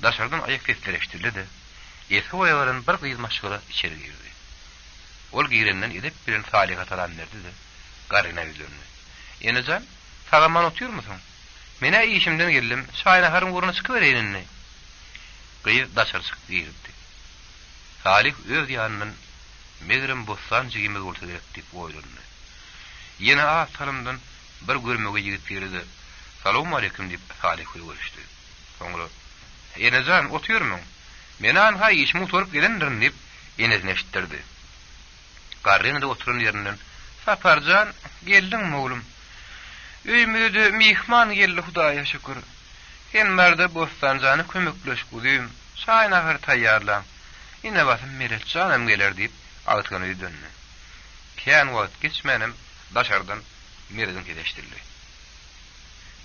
daşardan ayak sesleşdirdi. Eski oyaların bir kıyız maşgala içeri girdi. Ol girenden edip birin Salih'a talan verdi de garrına yüzlerine. Enecan, sağaman otuyor musun? Mene işimden geldim, şayna harın uğruna çıkıvereyim ne? Kıyız daşar çıktı girdi. Salih öz yanının megrim bostan cigimiz olsa gerek deyip oylunne. Yine ağız salımdan bir görmege yigit girdi. Salamu aleyküm deyip Salih'e görüştü. Sonra, Enecan otuyor musun? Menan hay işimi sorup gelendirin deyip enezine eşittirdi. Garryny da oturun yerinden Saparcan, geldin mi oğlum? Öýümde mihman geldi Hudaýa şükür. Henmerde bostancany kömekleş gudym. Şaýyn ahir taýýarlan. Ine basym Meretcanam geler deyip agtyny ýdönne. Kän wagt geçmenim daşardan Meredin kedeşdirdi.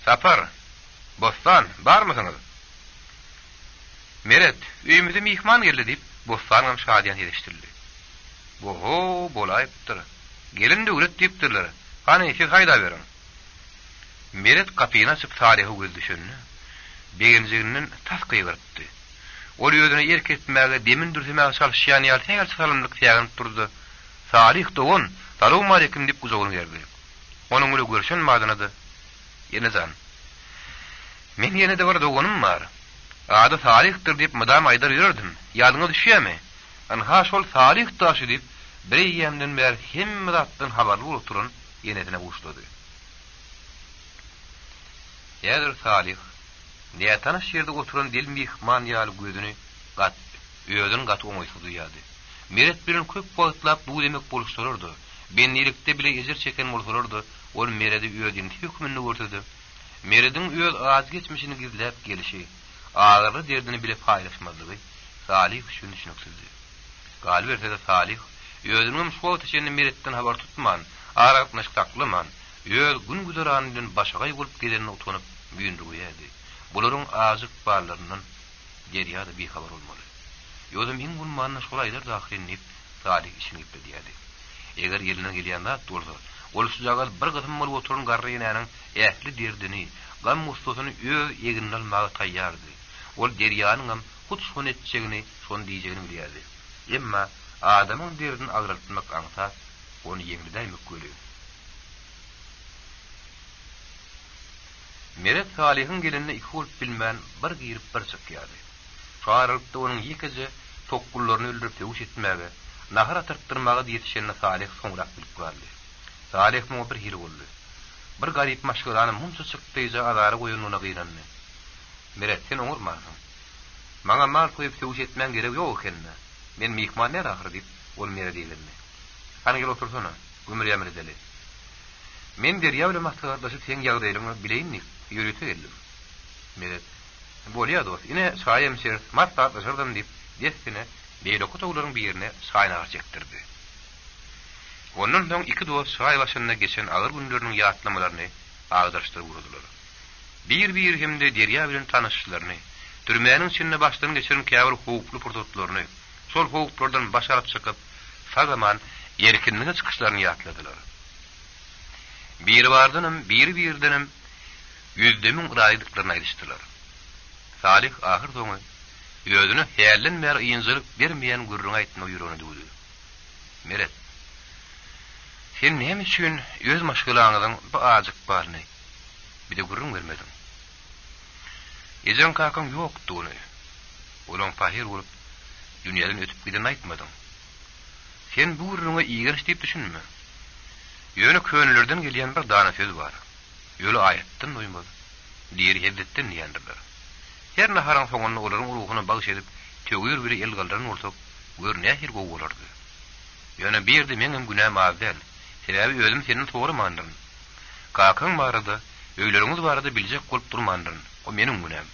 Sapar, bostan barmysyňyz? Meret, öýümde mihman geldi deyip bostanam şadiýan kedeşdirdi. Boho, bolayıptır. Gelin de üret deyipdirler. Hani siz hayda verin. Meret kapyny açyp Salih'e göz düşenni. Begenjiginin tas kıýgyrtdy. Ol ýödüne erketmäge demin dürtmäge çalışýan ýaly tägel salymlyk tägin turdy. Salih dogun, "Salamu aleyküm" diýip guzagyny berdi. Onuň bilen görüşen madyna-da Enejan. Men ýene de bir dogunum bar. Ady Salih'tir diýip mydam aýdar ýördim. Ýadyňa düşýärmi? Anha şol Salih taşy diýip bir ýemden ber hemme zatdan habarly bolup turun ýenetine guşlady. Ýa-da Salih diýe tanaş ýerde oturan dil mihman ýaly gözüni gat, öýüdün gat oňaýsydy ýady. Meret bilen köp wagtlap bu demek boluşdururdy. Benlilikde bile ezir çeken bolurdy. Ol Meredi öýüdin hükmünde görtüdi. Meredin öýüd az geçmişini gizläp gelişi, ağırly derdini bile paýlaşmadygy Salih şunu düşünüksüzdi. Galip etse Salih, öýüdüniň şu wagtçyny Meretden habar tutman, aratnaş taklyman, öýüd gün güzeranyň başagay bolup gelenini utanyp büýündürýärdi. Bularyň azyk barlarynyň derýada bir habar bolmaly. Ýödüm hiň gün manyň şolaýlar dahylinip Salih işini ipledýärdi. Eger ýerine gelýän zat bolsa, ol şu jagal bir gysym bolup oturan garrynyň ähli derdini, gam mustasyny öýüd egini almagy taýýardy. Ol derýanyň hut şon etjegini, şon diýjegini bilýärdi. Emma adamyň derdini agratmak aňsa, onu ýeňirdäýmek görýär. Meret Salih'in gelenine iki olup bilmän bir girip bir çykýardy. Şu aralıkda onuň ýekiji tokgullaryny öldürip döwüş etmäge, nahara tyrtdyrmaga ýetişende Salih soňrak bilip galdy. Salih mu bir hili boldy. Bir garip maşgulany munça çykdyjy azary goýunyna gynandy. Meret sen oňurmasyň. Maňa mal koýup döwüş etmän gerek ýok ekenne. Men mihman näde ahir diýip ol mere diýildi. Hani gel otursana, ömür ýamry deli. Men derýa bilen maslahatlaşyp sen ýagdaýlaryňy bileýinni. Yürütü geldim. Meret, bolýa dost, ine şaýym şer, maslahatlaşyrdan diýip, destine beýle kutaglaryň bir ýerine şaýna çekdirdi. Ondan soň iki dost şaý başynda geçen agyr günleriniň ýatlamalaryny agdarşdyryp urdular. Bir hemde derýa bilen tanyşyklaryny, türmäniň içinde başlaryň geçiren käbir howply purtutlaryny, Şol howuklardan başaryp çykyp, sagaman erkinliğe çıkışlarını ýatladylar. Biri bardynym, biri birdenim, yüzdemin ıraýdyklaryny aýdyşdylar. Salih ahir soňy özüne häýerlenmeýär ýynjylyk bermeýän gürrüň aýtdyny ýüregine dugdy. Meret, sen näme üçin öz maşgulaňyzyň bu azyk barny bir de gürrüň bermedin? Ejen kakam ýokduny. Olaň pahir bolup dünýäden ötüp giden aýtmadyň. Sen bu gürrüňe iýgiriş diýip düşünme. Ýöne köňüllerden gelýän bir dana söz bar. Ýöle aýatdan doýmaz. Diýeri hedetden ýandylar. Her naharan soňunda olaryň ruhuny bagyş edip, tögür biri el galdaran bolsak, gör nähir gowy bolardy. Ýöne birdi meňem günäm azdan. Sebäbi özüm seni toğry mandyryn. Kakaň barada, öýleriňiz barada biljek bolup durmandyryn. O meniň günäm.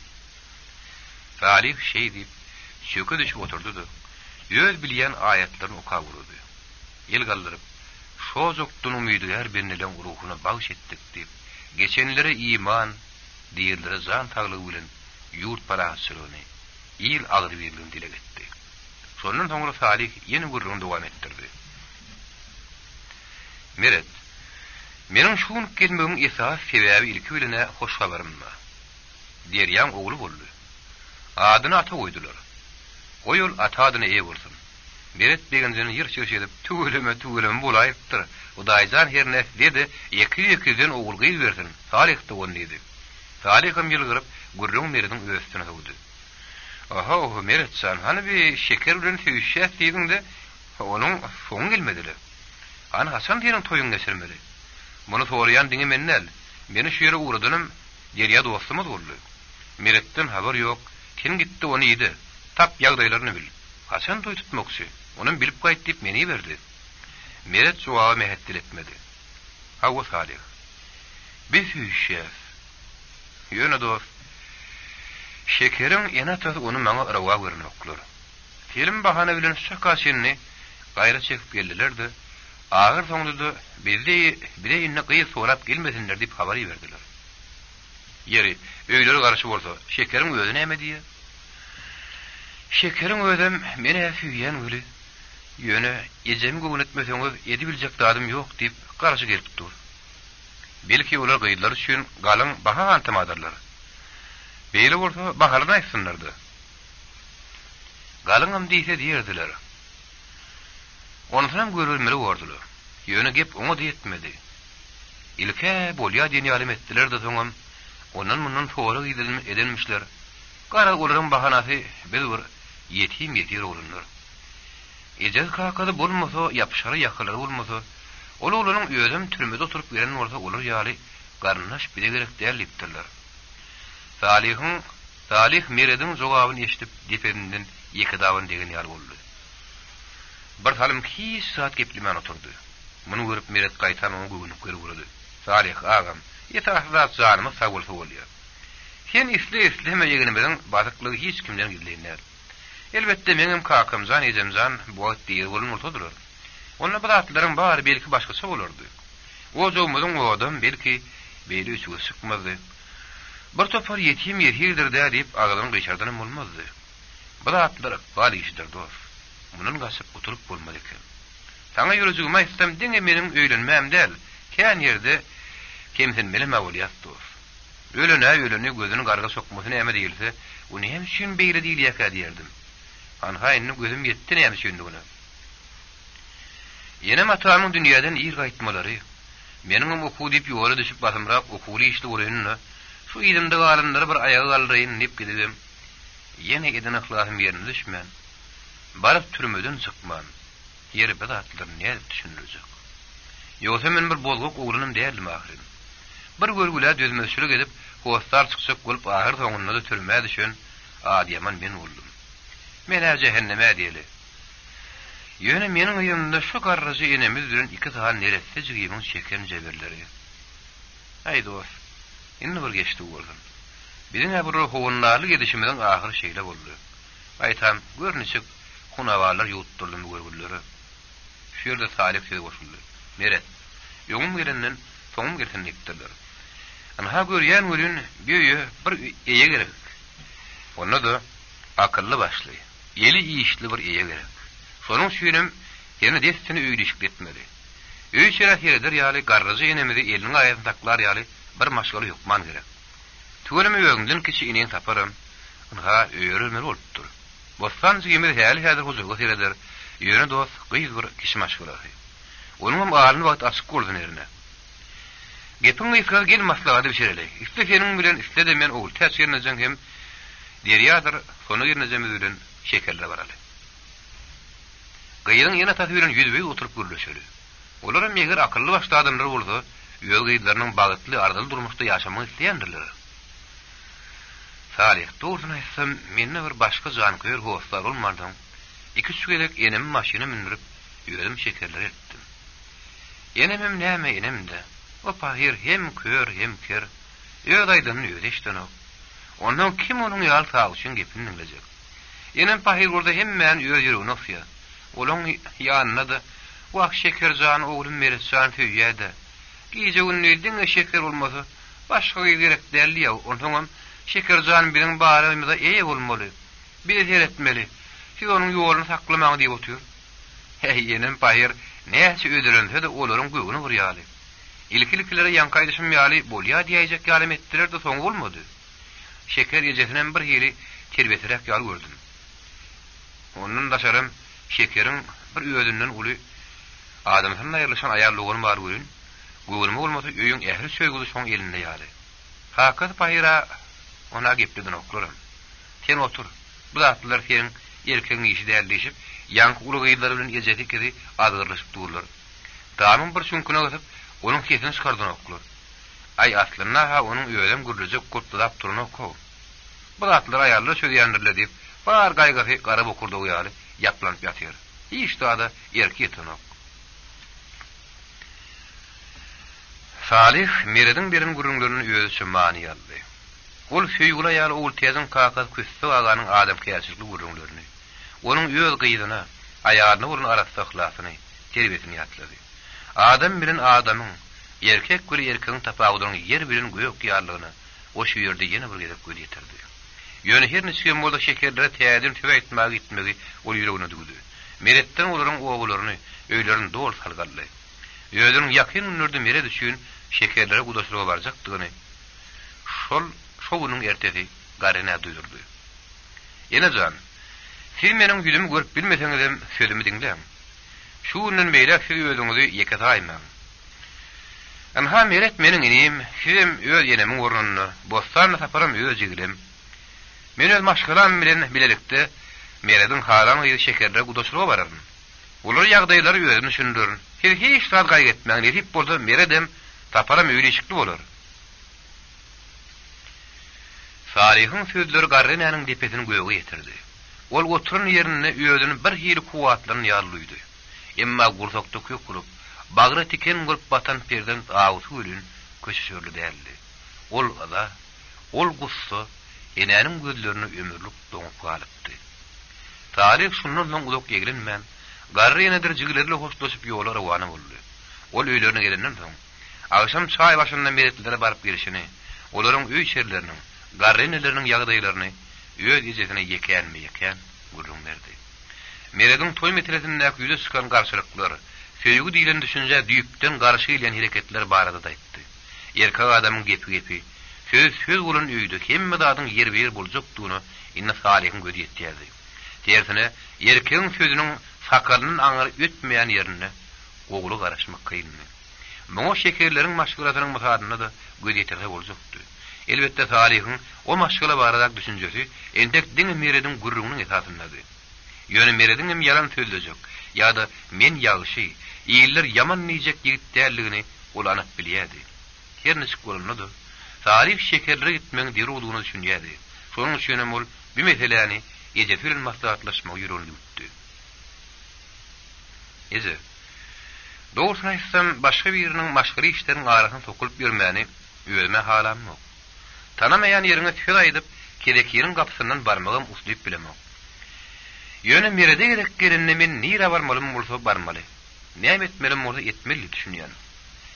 Salih şey diýip, şöke düşüp oturdy. Öz bilýän aýatlaryny okap urdy. El galdaryp, şozokdun umydy her biriniň ruhuny bagyş etdik diýip, geçenlere iman, diýerlere zan taglygy bilen ýurt parasylyny, il agyr birligini dile getdi. Şondan soňra Salih ýene gurrun dowam etdirdi. Meret, meniň şuň gelmegiň esas sebäbi ilki biline hoş habarym bar. Derýän ogly boldy. Adyny ata goýdular. O ýol ata adyny eýe bolsun. Meret degenjeni ýyrçyş edip tüweleme bolaýypdyr. Udaýjan herne dedi, ýeki-ýekiden ogul gyz bersin. Salih de onu dedi. Salih hem ýylgyryp gurrun Meret'iň öýüstüne howdy. Aha, o Meret san, hani bir şeker bilen söýüşýär diýdiňde, onuň soň gelmediler. Ana Hasan diýen toýun geçirmedi. Muny soraýan diňe mennel. Meni şu ýere uğradynym, derýa dostumyz boldy. Meret'den habar ýok. Kim gitdi onu ýedi. Tap ýagdaýlaryny bil. Hasan toý tutmokçy. Onuň bilip gaýt diýip meni berdi. Meret jogaby mehetdil etmedi. Hawa Salih. Bir söýüşýär. Ýöne dost. Şekeriň ýene töz onu maňa rawa görnoklar. Film bahana bilen şakaşyny gaýra çekip geldiler-de. Ağır soňda bize ýene gyýy sorap gelmesinler diýip habar berdiler. Ýeri öýleri garşy bolsa, şekeriň özü näme diýer? Şekeriň özüm meni süýýän güli. Ýöne ejemi göwün etmeseňiz edi biljek dadym ýok diýip garşy gelip dur. Belki olar gyýylar üçin galyň baha antamadarlar. Beýle bolsa bahalyny aýtsynlardy. Galyňam diýse diýerdiler. Ondan görülmeli boldular. Ýöne gep oňa diýetmedi. Ilke bolýa diýen ýalym etdiler de soňam ondan mundan toğra edilmişler. Gara olaryň bahanasy biz bir ýetim ýetir bolunlar. Ejaz kakady bolmasa, ýapşary ýakylary bolmasa, olaryň özüm türmede oturup gelen bolsa olar ýaly garnaş bile gerek däl diýipdirler. Salih Meret'iň jogabyny eşitip depeninden ýeki dawan degen ýaly boldy. Bir salym 2 saat geplemen oturdy. Muny görüp Meret gaýtan oňa göwnüp görüwrdi. Salih agam, ýetahzat janymy sag bolsa bolýar. Sen islemeýänimiň bazyklygy hiç kimden gizlenýär. Elbetde meňem kakamjan, ejemjan bu diýer bolmalydyr. Onda bilatlaryň bary belki başgaça bolardy. O jogmyň odam belki beýle üçüge çykmazdy. Bir topar ýetim ýerdir diýip agadan gyşardan bolmazdy. Bilatlar bali işdir dost. Munun gaşyp oturup bolmady eken. Saňa ýürejigime istem diňe meniň öýlenmem däl. Kän ýerde kimsin bilme bolýar dost. Ölene gözünü garga sokmasyna näme diýilse, o näme üçin beýle diýilýär diýerdim. Anhaýyny gözüm ýetdi näme üçin bunu. Ýene matamyň dünýäden ýyr gaýtmalary, meniň okuw diýip ýola düşüp basymrak okuwly işli görünýär. Şu ýerimde galynlary bir ayagy galdyryň diýip gidip, ýene giden ahlasym ýerine düşmän. Baryp türmeden çykman. Ýeri bidatlar näme düşünüljek? Ýogsa men bir bolguk ugrunym däldim ahyry. Bir görgüle dözmezçilik edip, howastar çykjak bolup ahyr soňunda da türmäge düşen adyaman men boldum. Men cehenneme diýeli. Ýöne meniň ýerinde şu garraja enemiz bilen 2 saat neresi jigimiň şeker jeberleri. Ay dost, indi bir geçdi boldum. Biziň bir howunlarly gedişimiň ahyr şeýle boldy. Aýtam, görnüçik hunawarlar ýutdurdum bu görgülleri. Şu ýerde Salih söýüp goşuldy. Meret, ýoňum gelenden soňum gelsen diýipdirler. Ana görýän görün bir eýe gerek. Onda da akylly başly. Eli iyişli bir eye gerek. Sonun süýnem ýene destini öýdüşik etmeli. Öý şeref ýerdir ýaly garryjy enemidi eliniň aýagyny taklar ýaly bir maşgaly ýokman gerek. Tügelimi öňden kişi inen taparym. Ynha öýrelmeli bolupdyr. Bostan jymy häzir huzurga seredir. Ýöne dost gyýyz bir kişi maşgulaty. Onuň alyny wagt açyk boldy nerine. Gepin ýykyr gelmaslygy bir şerele. İşte senin bilen istede men ol täsirlenjek hem derýadyr, sonu girnejemi bilen şekerle baraly. Gyýyň ýene taswiren ýüzübi oturup görleşeli. Olar meger akylly başly adamlar bolsa, ýöl gyýlarynyň bagtly ardyl durmuşda ýaşamagy isleýändirler. Salih, doğrudan etsem, menne bir başka canköýür howslar bolmadyň. İki sügelek enemi maşyna mindirip, ýüredim şekerler etdim. Enemim näme enemde? O pahir hem kör hem ker. Ýödaýdan ýödeşden o. Ondan kim onuň ýal tagy üçin gepini dinlejek? Enem pahir urda hemmen ýöýürüň ofya. Olaň ýanyna da wak şekerjan oglum meresjan töýýärdi. Giýje ünlüdiň şeker bolmasa, başga gerek däl ýa. Ondan şekerjan bilen barymyzda eýe bolmaly. Bir etmeli. Siz onuň ýoluny saklamagy diýip otur. Hey, enem pahir näçe ödülense de olaryň göwüni gurýaly. İlkilikilere yankaýdyşym ýaly bolýa diýjek ýalym etdiler de soň bolmady. Şeker ýejesinden bir hili terbetirek ýal gördüm. Ondan daşarym şekeriň bir öýünden uly adamsyna ýerleşen aýarlygyny bar görün. Göwünme bolmasa öýüň ähli söýgüdi şoň elinde ýaly. Hakat pahira ona gepden oklarym. Sen otur. Bu zatlar senin erkeğin işi däldişip, ýanky uly gyýdlary bilen ejeti kiri adyrlyşyp durlar. Tamam bir şunkuna gatyp, onuň kesini çykardan oklar. Ay aslynda ha onuň öýlem gürlejek gurtlap turuny okau. Bu zatlar aýarly söýýändirler diýip, bar gaýgasy garap okurdy ýaly ýaplanyp ýatyr. Hiç da erkeğin ok. Salih merediň birin gürüňlerini öýü üçin many aldy. Ol söýgüle ýaly ol tezin kakas küssü aganyň adam käçikli gürüňlerini. Onuň öýüz gyýdyna, aýaryny urun arasy ıhlasyny, terbiyetini ýatlady. Adam bilen adamyň, erkek bir erkegiň tapagydyň ýer bilen göýük ýarlygyny o şu ýerde ýene bir gezip göýdirdi. Ýöne her näçe molda şekerlere täzin tüwe etmäge gitmegi ol ýüregine dugdy. Meretden olaryň oglaryny, öýlerini dol salgarly. Ýödüň ýakyn nurdy mere düşün şekerlere gudaşlyga barjakdygyny. Şowynyň ertesi garyna duýdurdy. Ýene jan, siz meniň ýüzümi görüp bilmeseňizem sözümi dinleň. Şu günden beýle siz özüňizi ýeke taýmaň. Anha meret meniň inim, sizem öz ýenemiň ornuny, bostan taparym öz jigirim. Men öz maşgalam bilen bilelikde merediň halan ýa şekerlere gudaşlyga bararym. Olar ýagdaýlary özüni düşündirin. Siz hiç rahat gaýgetmäň, netip bolsa meredem taparym öýleşikli bolar. Salihin sözleri garrynyň depesini göýe getirdi. Ol oturun ýerine öýüdüni bir hili kuwatlaryny ýarlydy. Emma gursakda kökülüp, bagry tiken gurp batan perden awsy ölün köşüşörli däldi. Ol ada, ol gussa, enäniň gözlerini ömürlük doňup galypdy. Salih şundan soň uzak ýegilenmän, garry ýenedir jigilerle hoşlaşyp ýola rawany boldy. Ol öýlerine gelenden soň, akşam çaý başyndan meretlere baryp gelişini, olaryň öý şerleriniň, garryneleriniň ýagdaýlaryny öz ýejesine ýeken gurrun berdi. Merediň toý meselesinde ýüze çykan garşylyklar, söýgü diýilen düşünje düýpden garşy gelen hereketler barada da aýtdy. Erkek adamyň gepi, söz bolan öýde hemme dadyň ýer-bir boljakdygyny inne Salihin gözi ýetdi. Tersine erkegiň sözüniň sakarynyň aňyry ötmeýän ýerine ogly garaşmak kynmy. Muňa şekerleriň maşgulatynyň mysadyna da gözi ýetirse boljakdy. Elbette Salih'in o maşgula baradak düşüncesi endek diňe merediň gurrunun esasyndady. Ýöne merediň hem yalan söýlejek, ýa-da men ýagşy, ýeller yaman niýjek ýigit dälligini ol anyk bilýärdi. Her näçe bolanydy. Salih şekerlere gitmeň diri olduğunu düşünýärdi. Şonuň üçin hem ol bu meseleni ýeje bilen maslahatlaşmak ýürüni tutdy. Ýeze doğrusyny aýtsam, başga biriniň maşgary işleriň arasyna sokulyp ýörmäni öýme halam ýok. Tanamayan ýerine tüýe aýdyp, kerek ýeriň gapsyndan barmagym uslyp bilemok. Ýöne merede gerek gelenine men nira barmalym bolsa barmaly. Näme etmelim bolsa etmeli düşünýän.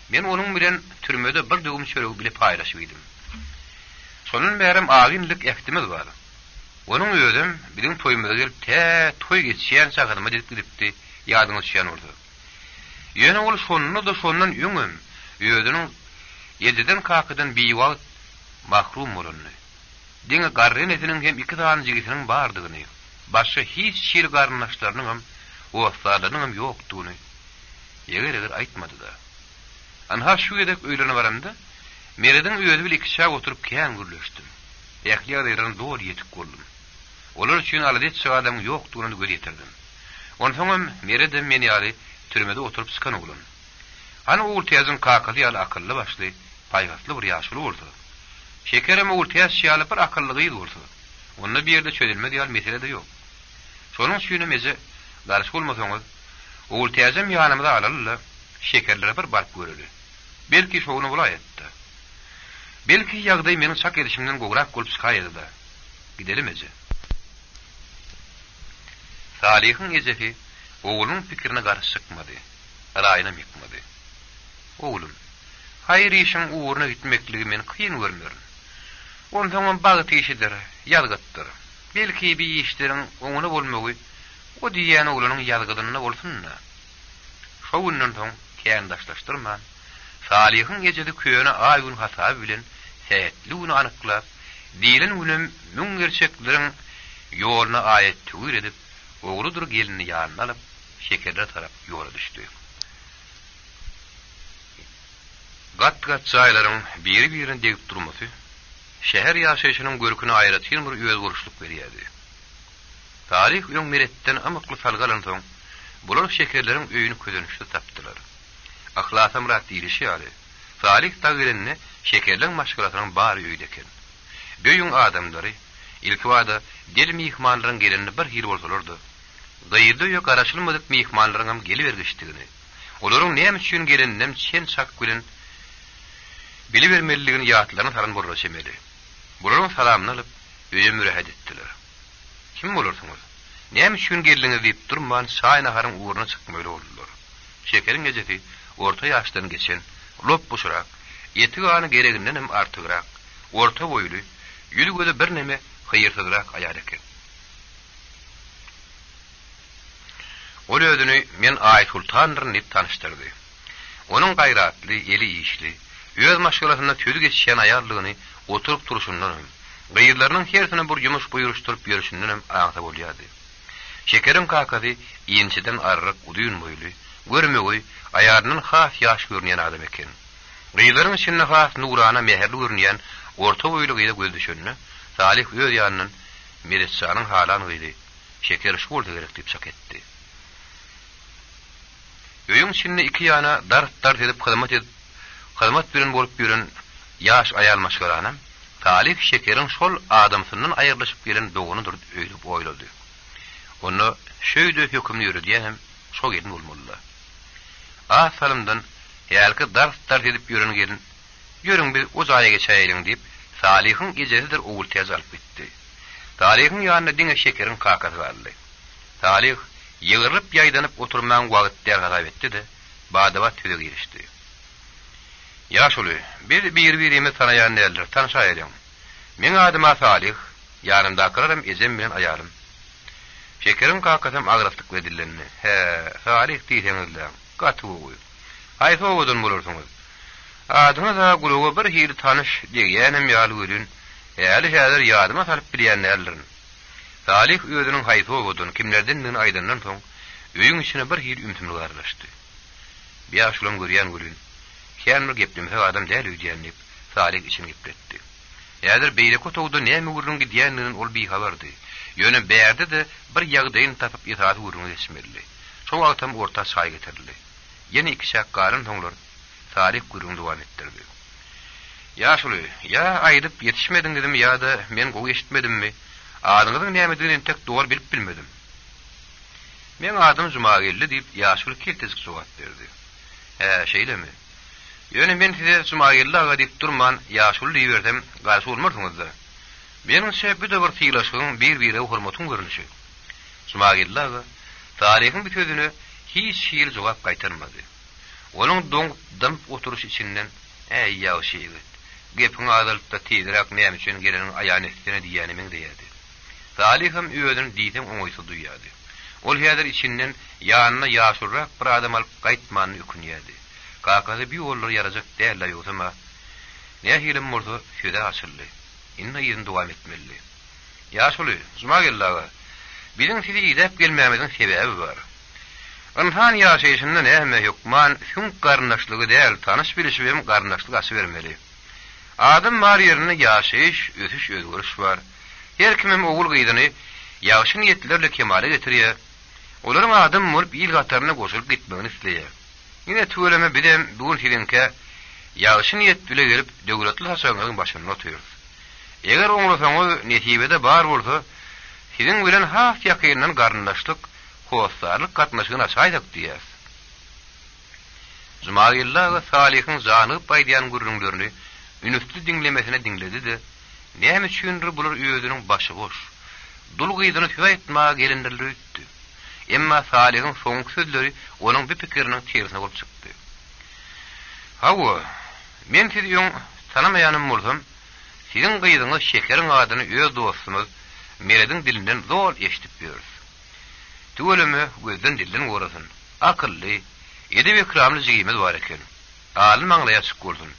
Men onuň bilen türmede bir dögüm çöregi bile paýlaşyp idim. Şonun bärim agynlyk ähtimiz bar. Onun özüm bizim toyumuzda gelip toy geçýän çagadyma edip gidipdi, ýadyňa düşýän boldy. Ýöne ol şonunu da şondan üňüm, özüniň ýediden kakydan biýwagt mahrum bolandy. Diňe garryn etiniň hem iki tane jigitiniň bardygyny, başga hiç şir garnaşlarynyň hem owaslarynyň hem ýokdugyny ýeger aýtmady da. Anha şu edek öýlene baranda, mereden özü bil iki şag oturup kän gürleşdim. Ýakly ýerden dol ýetip boldum. Olar üçin aladet şadam ýokdugyny görýetirdim. Onsoň mereden meni ýaly türmede oturup sıkan oğlan. Hani oğul teyazın kakılı ýaly akıllı başly, paýgasly bir ýaşly boldy. Şekerem oğul teyaz şiýaly bir akyllygy boldy. Onda bir ýerde çözülmedi ýaly mesele de ýok. Şonuň üçin meze garşy bolmasaňyz, oğul teyazym ýanymda alalla, şekerlere bir barp göreli. Belki şoňuny bulaýatdy. Belki ýagdaý meniň çak edişimden gograk bolup çykaýdy da. Gidelim eze. Salihin ezefi oğlunun fikrine garşy çykmady, raýyna mykmady. Oğlum, haýır işiň uğruna gitmekligi meni kıyın görmüyorum. Ondan bagyty işidir, ýalgatdyr. Belki bir işleriň oňuna bolmagy, o diýýän oğlunyň ýalgadynyna bolsunna. Şo günden soň kändaşlaşdyrman, Salihin gejede köýüne aýgün hasaby bilen sähetligini anyklap, diýilen günem müň gerçekleriň ýoluna aýet tügür edip, oğludur gelini ýanyna alyp, şekerler tarap ýola düşdi. Gat-gat çaýlaryň biri-birini degip durmasy, şäher ýaşaýyşynyň görküne aýratýan bir öýe guruşlyk berýärdi. Tarih öň meretden amykly salgalan soň, bular şekerleriň öýüni közenişde tapdylar. Ahlasa murat diýilişi ýaly, Salih tagirini şekerleň maşgulatynyň bary öýdeken. Böýüň adamlary ilk wada dil mihmanlaryň gelenini bir hil bolsalardy. Gaýyrda ýok garaşylmadyk mihmanlaryň hem gelibergişdigini, olaryň näme üçin geleninem çen çak bilen bilibermeliligini ýatlaryny saran borlaşemeli. Bularyň salamyny alyp öýe mürahat etdiler. Kim bolarsyňyz? Näme üçin geldiňiz diýip durman şaýna haryn uğruna çykmaly boldular. Şekeriň gejeti orta ýaşdan geçen, lop buşurak, ýeti gany gereginden hem artygyrak, orta boýly, ýüzüge bir neme hyýyrsyzrak aýar eken. Ol özüni men Aý Sultandyr diýip tanışdyrdy. Onuň gaýratly, eli işli, öz maşgulatyna tüdü geçýän aýarlygyny oturup duruşundan hem, gaýyrlarynyň hersine bir ýumuş buýruşdyryp berişinden hem aňsa bolýardy. Şekerim kakady ýençiden arryk udyn boýly, görmegi aýarynyň has ýaş görnýän adam eken. Gaýyrlaryň içinde has nurana meherli görnýän orta boýly gyýda göz düşenni, Salih öz ýanynyň meretçanyň halany gydy. Şeker şu boldy gerek diýip çak etdi. Öýüň içinde iki ýana dart edip hyzmat bilen bolup ýören ýaş aýal maşgaranam, Salih şekeriň şol adamsynyň aýyrlyşyp gelen dogunydyr öýdüp oýlady. Onu şöýde hökümli ýürüdýän hem şo gelin bolmaly. Asalymdan ýalky dart edip ýören gelin, ýörüň bir uzaýa geçäýliň diýip Salihin gejesidir oğul tez alyp gitdi. Salihin ýanyna diňe şekeriň kakasy bardy. Salih ýygyryp ýaýdanyp oturman wagtda garap etdi de, badawa tüde girişdi. Ýaşuly, bir-birimi tanaýan näler, tanışaýarym. Men adyma Salih, ýarymdakylarym ezem bilen aýalym. Şekeriň kakasym agraflyk wedillenni. Salih diýseňizler, gatyw. Aýso odun bolarsyňyz. Adyňyz da guluga bir hili tanış diýenem ýaly görün. Äli häzir ýadyma salyp bilýän nälerin. Salih özüniň haýsy odun kimlerden bilen aýdandan soň öýüň içine bir hili ümtümli garlaşdy. Biýaşulym görýän görün. Kän bir geplemse adam däl öýdýänlik Salih için gepletdi. Ýa-da beýle kotowda näme urun gidýänliginden ol bir habardy. Ýöne bärde de bir ýagdaýyny tapyp ýetaty urun geçmeli. Şol wagtam orta çaý getirildi. Ýene iki şak garyn toňlar Salih gurun duan etdirdi. Ýaşuly, ýa aýdyp ýetişmediň dedim ýa-da men gowy eşitmedimmi? Adyňyzyň näme tek dogry bilip bilmedim. Men adym Jumagelli diýip ýaşuly keltezik jogap berdi. Şeýlemi? Ýöne men size Jumagelli aga diýip durman ýaşuly diýberdim, garşy bolmarsyňyz da. Meniň sebäbi de bir fiýlaşygyň bir-birine hormatyň görünüşi. Jumagelli aga Salihin bir sözüne hiç şiir jogap gaýtarmady. Onun dımp oturuş içinden ey ýawşy ýigit, gepiň adalypda tezirek näme üçin gelenin aýanysyna diýänimin diýdi. Salihim öýüdün diýsen oňoýsy duýýardy. Ol häzir içinden ýanyna ýaşurrak bir adam alyp gaýtmany ökünýärdi. Kakazy bir ýollar ýarajak däl ýoksa nähilim bolsa şeýle açyldy. Inna ýerinde dowam etmeli. Ýaşuly, zuma gellaga. Bizim sizi gidip gelmemizin sebebi var. İnsan ýaşaýyşynda näme hukman şun garnaşlygy däl, tanış bilişim garnaşlyk asy bermeli. Adam bar ýerine ýaşaýyş, ösüş özgürüş var. Her kimim ogul gydyny ýaşy niýetlerle kemale getirýär. Olaryň adam bolup ýyl gataryna goşulyp gitmegini isleýär. Ýene töweleme bidem bugun hilinke ýaşy niýet bile gelip döwletli hasaňyň başyna oturýar. Eger oňlasaňyz netibede bar bolsa, siziň bilen has ýakyndan garnaşlyk, howsarlyk gatnaşygyna açaýdyk diýär. Zumaýylla we Salihin zanyp paýdaýan gurrunlaryny ünüstü dinlemesine dinledi-de, näme üçindir bular öýüdüniň başy boş. Dul gydyny tüýetmä gelindirdi. Emma Salihin soňky sözleri onuň bir pikiriniň tersine bolup çykdy. Hawa, men sizi ýoň tanamaýanym bolsam, siziň gydyňyz şekeriň adyny öz dostumyz Merediň dilinden zor eşitip ýörüs. Tüweleme gözden dilden gorasyn. Akylly, edip ikramly jigimiz bar eken. Alim aňlaýa çyk bolsun.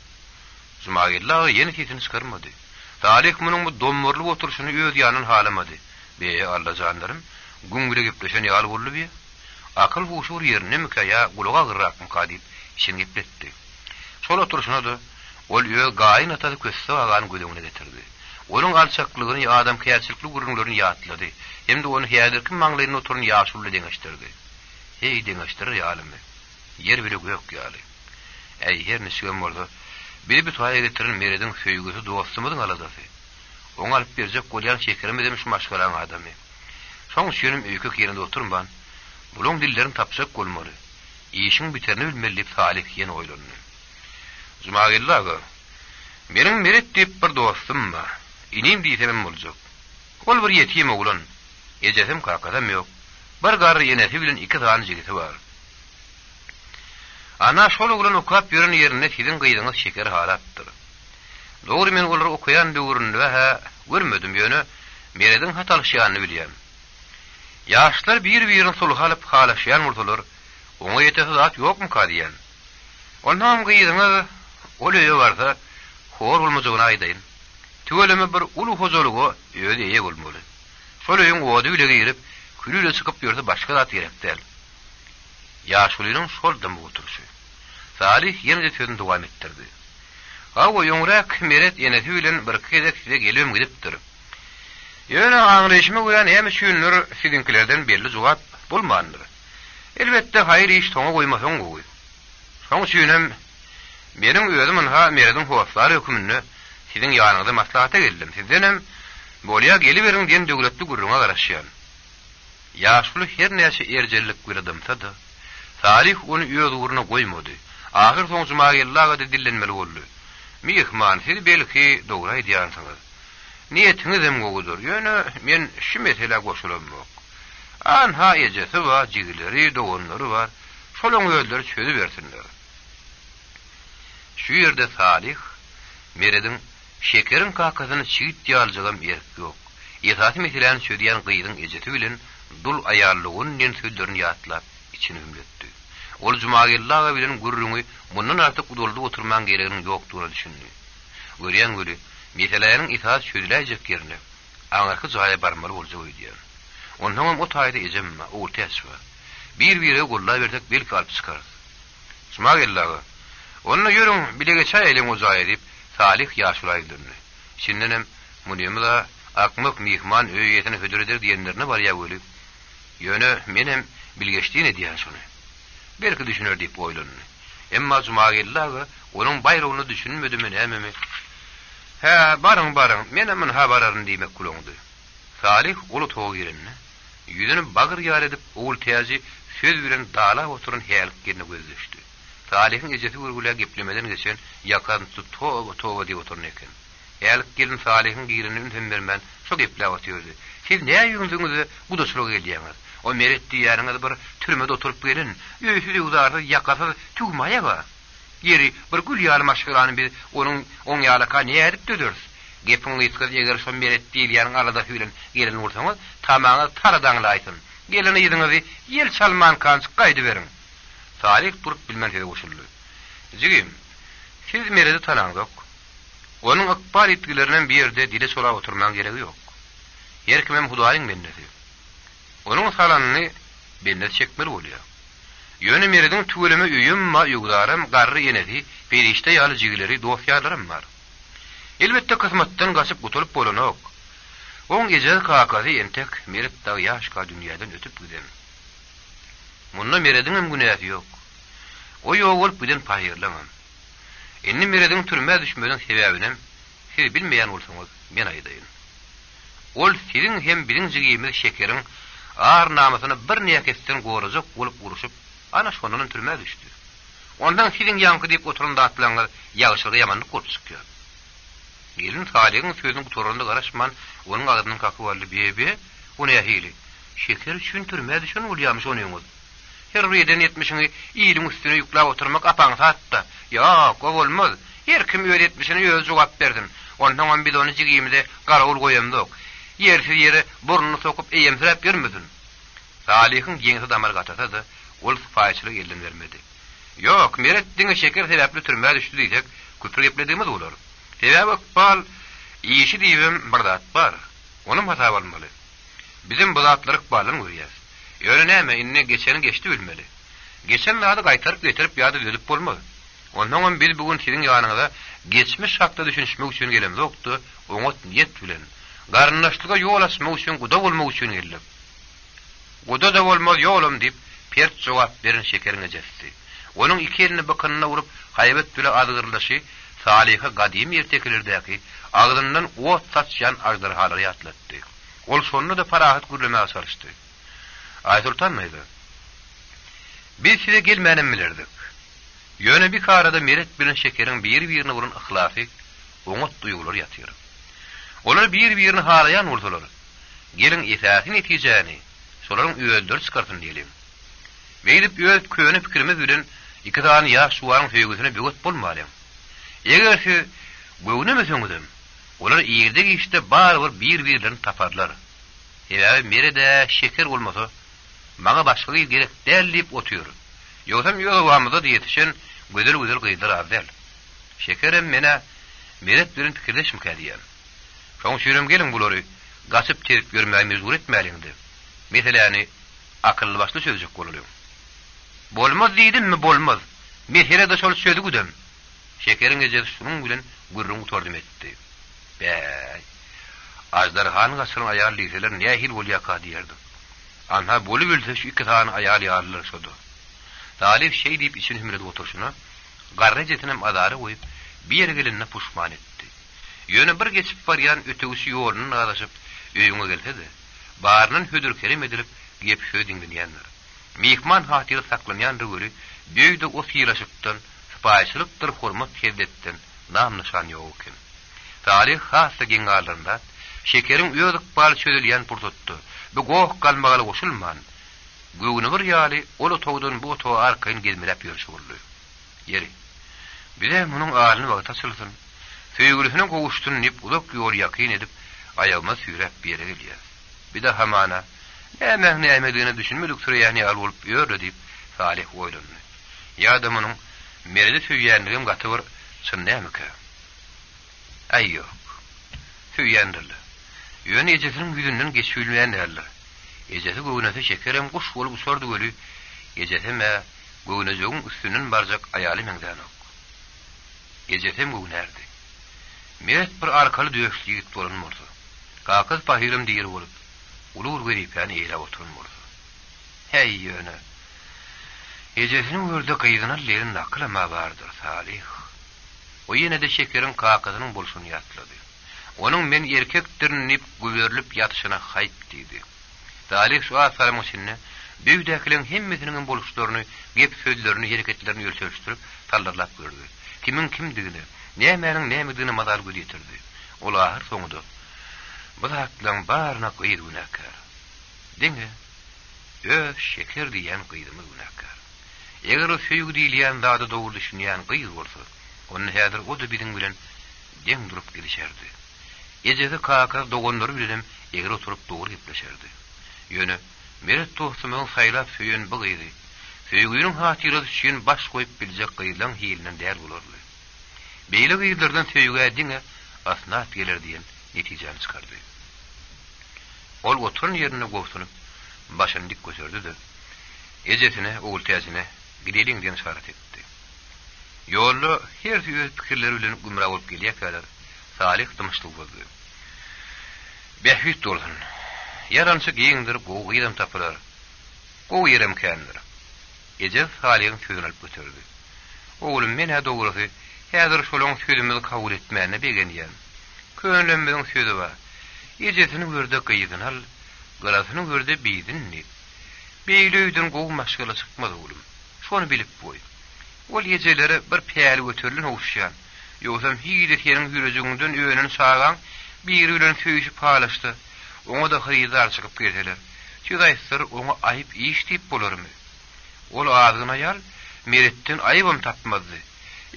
Zumaýylla ýene sesini çykarmady. Salih munyň bu domurly oturuşyny öz ýanyny halamady. Be Allah jandarym, güňgüle gepleşen ýaly boldy. Akyl huşur ýerine mikaya gulaga gyrrak mukadip işin gepletdi. Şol oturuşyna da ol ýöl gaýyn atady kösse agan gödüňine getirdi. Onun alçaklygyny adam käçilikli gurrunlaryny ýatlady. Hemde onu häzirki maňlaryna oturan ýaşuly deňeşdirdi. Hey deňeşdir ýalymy. Yer bile gök ýaly. Ey her nişgem bolsa, biri bir toýa getirin Merediň söýgüsi dostumyň aladasy. Oň alyp berjek golyan şekerim demiş maşgalan adamy. Şoň şeýlerim öýkek ýerinde oturman. Bulan dillerin tapşak bolmaly. İşin biterini bilmeli Salih ýene oýlandy. Zumaýyllaga, meniň Mered diýip bir dostum bar. İnim diýsem boljak. Ol bir ýetim oglan. Ejesem kakadam ýok. Bir garry ýenesi bilen iki zany jigiti bar. Ana şol oglan okap ýören ýerine siziň gyýdyňyz şeker halatdyr. Dogry men olary okuyan döwründe ha görmedim ýöne Merediň hatalşýanyny bilýän. Ýaşlar bir-birini sulh alyp halaşýan bolsalar, oňa ýetesi zat ýokmy kadiýän. Ondan gyýdyňyz olýa barsa, hor bolmajagyny aýdaýyn. Tüweleme bir ulu hojalygy öýde ýe bolmaly. Şol öýüň gowdy bile girip, külüle çykyp ýörse başga zat gerek däl. Ýaşulynyň şol damy oturuşy. Salih ýene-de sözüni dowam etdirdi. Hawa ýoňrak Mered ýenesi bilen bir kedek size gelýüm gidipdir. Ýöne aňryşyma görä näme üçindir sizinkilerden belli jogap bolmandyr. Elbetde haýır iş toňa goýmasaň gowy. Şoň üçinem meniň özüm ha Merediň howsary hökmünde siziň ýanyňyza maslahata geldim. Sizdenem bolýa geliberiň diýen döwletli gurrunga garaşýan. Ýaşuly her näçe erjellik biradymsa-da, Salih onu öz uğruna goýmady. Ahir soň Zumaýyllaga da dillenmeli boldy. Mihman, siz belki dogry aýdýarsyňyz. Niýetiňiz hem goýdur. Ýöne men şu mesele goşulamok. Anha ejesi we jigileri, dogonlary bar. Şolaň öýleri çözüp bersinler. Şu ýerde Salih Merediň şekerin kakasyny çyýyp ýaljagan ýerek ýok. Ýetasy meseleni söýdýän gyýdyň ejeti bilen dul aýarlygyny nen sözlerini ýatlap içini ümletdi. Ol Zumaýyllaga bilen gurrungy mundan artyk uduldy oturman geregini ýokdugyny düşündi. Görýän göri meselelerin itaat söýdiläjek ýerine aňarky joýa barmaly boljak diýär. Ondan o taýda ejemma, o täswa. Bir-bire golla berdik belki alyp çykar. Zumaýyllaga onu ýörüň bilege çay elin o joýa diýip Salih ýaşulaýdy. Şindenem munymyla akmak mihman öýetini hödüreder diýenlerine bar ýa bölüp. Ýöne menem bilgeçdiğine diýen şonu. Belki düşünür diýip oýlandy. Emma Zumaýyllaga onuň baýragyny düşünmedimi näme? Ha, barıň, menem ha bararyn diýmek kulundy. Salih ulu togy ýerine ýüzüni bagyr ýar edip oğul täzi söz bilen dala oturan häliklerini gözleşdi. Salih'in ejeti gurgula geplemeden geçen yakan towa diýip oturan eken. Hälik gelin Salih'in giýirini hem bermän şo gepläp otyrdy. Siz näme ýüňüňizi bu doşluga gelýäňiz? O Mered diýäriňiz bir türmede oturup gelin, ýöýsüzi uzardy, ýakasy tugmaýa ba. Ýeri bir gül ýaly maşgulany bir onuň oň ýalaka näme edip dödürs? Gepin ýetkir eger şo meret diýýän arada hülen gelen bolsaňyz tamaňy taradanlaýsyn. Geleni ýediňizi ýel Salman Kan gaýdy berin. Salih durup bilmän hede goşuldy. Jigim, siz meredi talaňdyk. Onuň akbar etgilerinden bir ýerde dile sola oturmaň geregi ýok. Her kimem Hudaýyň bendesi. Onuň salanyny bende çekmeli bolýar. Ýöne merediň tügeleme üýüm ma ýugdarym garry ýenedi, berişde ýaly jigileri dosýalarym bar. Elbetde kısmatdan gaçyp gutulup bolanok. Oň ejel kakazy entek meret da ýaşka dünýäden ötüp giden. Munda merediň hem günäsi ýok. O ýok bolup giden paýyrlaňam. Enni merediň türme düşmeden sebäbini siz bilmeýän bolsaňyz men aýdaýyn. Ol siziň hem birin jigimiz şekeriň ağır namasyny bir näkesten gorajak bolup uruşup ana şondan türme düşdi. Ondan siziň ýanky diýip oturanda atlaňlar ýagşyry ýamanlyk bolup çykýar. Gelin Salih'in sözünün kuturunda garaşman, onun adının kakı varlı bebe, o ne hili? Şeker üçün türmeye düşün olyamış onuyumuz. Her birden etmişini iyiliğin üstüne yüklap oturmak apan saatta. Ya, kov olmaz. Her kim öğretmişini öz cevap verdin. Ondan bir de onu cigiyimde karavul koyamdık. Yersiz yere burnunu sokup eğimsirep görmedin. Salih'in genisi damar katasa da, ol sıfayçılık elden vermedi. Yok, merettiğine şeker sebepli türmeye düştü diyecek, küfür eplediğimiz olur. Sebäbi bal ýeşi diýibim bir zat bar. Onuň hata bolmaly. Bizim bu zatlaryk balyn görýär. Ýöne näme inne geçeni geçdi bilmeli. Geçen zady gaýtaryp getirip ýa-da dödüp bolmaly. Ondan biz bugün siziň ýanyňyza geçmiş hakda düşünmek üçin gelemez okdy. Oňa niýet bilen garnaşlyga ýol açmak üçin guda bolmak üçin geldim. Guda da bolmaz ýolum diýip pert jogap berin şekeriňe jefdi. Onuň iki elini bakanyna urup haýbat bilen adgyrlaşy Salih'e gadim yertekilerdeki ağzından o saçyan ajdarhaları yatlattı. Ol sonunu da parahat gürlemeye sarıştı. Ay Sultan mıydı? Biz size gelmeyenim bilirdik. Yöne bir karada meret birin şekerin bir-birini vurun ıhlafı, onut duygular yatıyor. Onlar bir-birini harayan vurdular. Gelin itaati neticeni, soların üyedir çıkartın diyelim. Meydip üyet köyünü fikrimiz bilen iki tane yaş suvarın söygüsüne bir ot bulmalıyım. Eger ki göwnemesňizem, olar ýerde işte bar bir-birlerini taparlar. Eger merede şeker bolmasa, maňa başga bir gerek däl diýip otyr. Ýogsa ýolawamyzda diýetişen gözel gyýdyr abdel. Şekerem mene meret bilen pikirleşim kädiýär. Şoň şeýrem gelin bulary gaçyp terip görmäge mezur etmäliňdi. Meseleni akylly başly sözjek bolarym. Bolmaz diýdimmi bolmaz. Mesele de şol söýdi güdem. Şekerin gecesi şunun bilen gürrüň tordum etdi. Bäy. Ajdarhan gaçyryň aýal liseler nähil bolýaka diýerdi. Anha bolup ölse şu iki tane aýal ýarlar şodu. Talip şey diýip içini hümrede oturşuna, garrejetinem adary goýup bir ýere gelenine puşman etdi. Ýöne bir geçip barýan ötegüsi ýoluny adaşyp öýüňe gelse de, barynyn hödürkerim edilip gep şöýdiňdenýänler. Mihman hatyry saklanýan röwri beýde o fiýlaşykdan Paýçylykdyr hormat herdetden nam nişan ýok eken. Talih hassa gengarlarynda şekeriň öýdük bal çözelýän purtutdy. Bu goh galmagaly goşulman. Göwüni bir ýaly ol togdan bu toga arkayn gelmelep ýörüşürdi. Yeri. Bize munyň alyny wagt açylsyn. Söýgülisiniň gowuşdyny nip ulak ýol ýakyn edip aýagyma süýrep bere gelýär. Bir de hamana näme düşünmedik türeýäni al bolup ýördi diýip Salih oýlandy. Ýa-da munyň merede söýýändigim gatyr çynnaýmyka? Aýýok. Söýýändirler. Ýöne ejesiniň ýüzünden geçilmeýän derler. Ejesi göwnesi şekerem guş bolup usordy göli. Ejeseme göwnejüň üstünden barjak aýaly meňdanok. Ejesem göwnerdi. Meret bir arkaly döýüşli ýigit bolanmady. Kakız pahirim diýer bolup, ulur beripän eýle oturmady. Hey ýöne. Ejesiniň görde gyýdyna lerin naklama bardyr Salih. O ýene de şekerin kakazynyň bolşuny ýatlady. Onuň men erkekdirin nip güberlip ýatyşyna haýp diýdi. Salih şu asalyň üçin büýdäklerin hemmesiniň boluşlaryny, gep sözlerini, hereketlerini ýölçüşdirip tallarlap gördi. Kimin kimdigini, nämenin nämedigini madal göýtirdi. Ol ahir soňuda bu zatlaryň barına gyýdy günäkär. Diňe, şeker diýen gyýdymy günäkär. Eger o söýgü diýilýän zady dogry düşünýän gyýy bolsa, onu häzir o da biziň bilen deň durup gelişerdi. Ejesi kaka dogonları bilenim eger oturup doğru gepleşerdi. Yönü meret dostumyň saýlap söýen bu gyzy. Söýgüniň hatyrasy üçin baş goýup biljek gyýlan hilinden däl bolardy. Beýle gyýlardan söýgüge diňe asnat geler diýen netijany çykardy. Ol oturun ýerine gowsunup başyny dik götürdi-de ejesine, oğul täzine gidelim diýen şarat etdi. Ýolda her türlü pikirler bilen gümrah bolup gelýär. Salih tymyşlyk boldy. Behüt bolsun. Yarançy giýindir, gowy ýerem tapylar. Gowy ýerem kendir. Ejes Salihyň sözüni alyp götürdi. Oğlum men dogrusy häzir şolaň sözümizi kabul etmäni begenýän. Köňlümiň sözü bar. Ejesini görde gyýdyn al, garasyny görde biýdinni. Beýleýden gowy maşgala çykmady oğlum. Şonu bilip boý. Ol ejelere bir päli götürülen owşýan. Ýogsam hiýdir senin ýüregiňden öýünen sagan bir bilen söýüşip palaşdy. Oňa da hyýdar çykyp gelseler. Şugaýsyr oňa aýyp iş diýip bolarmy? Ol ağzyna ýal, meretden aýybam tapmazdy.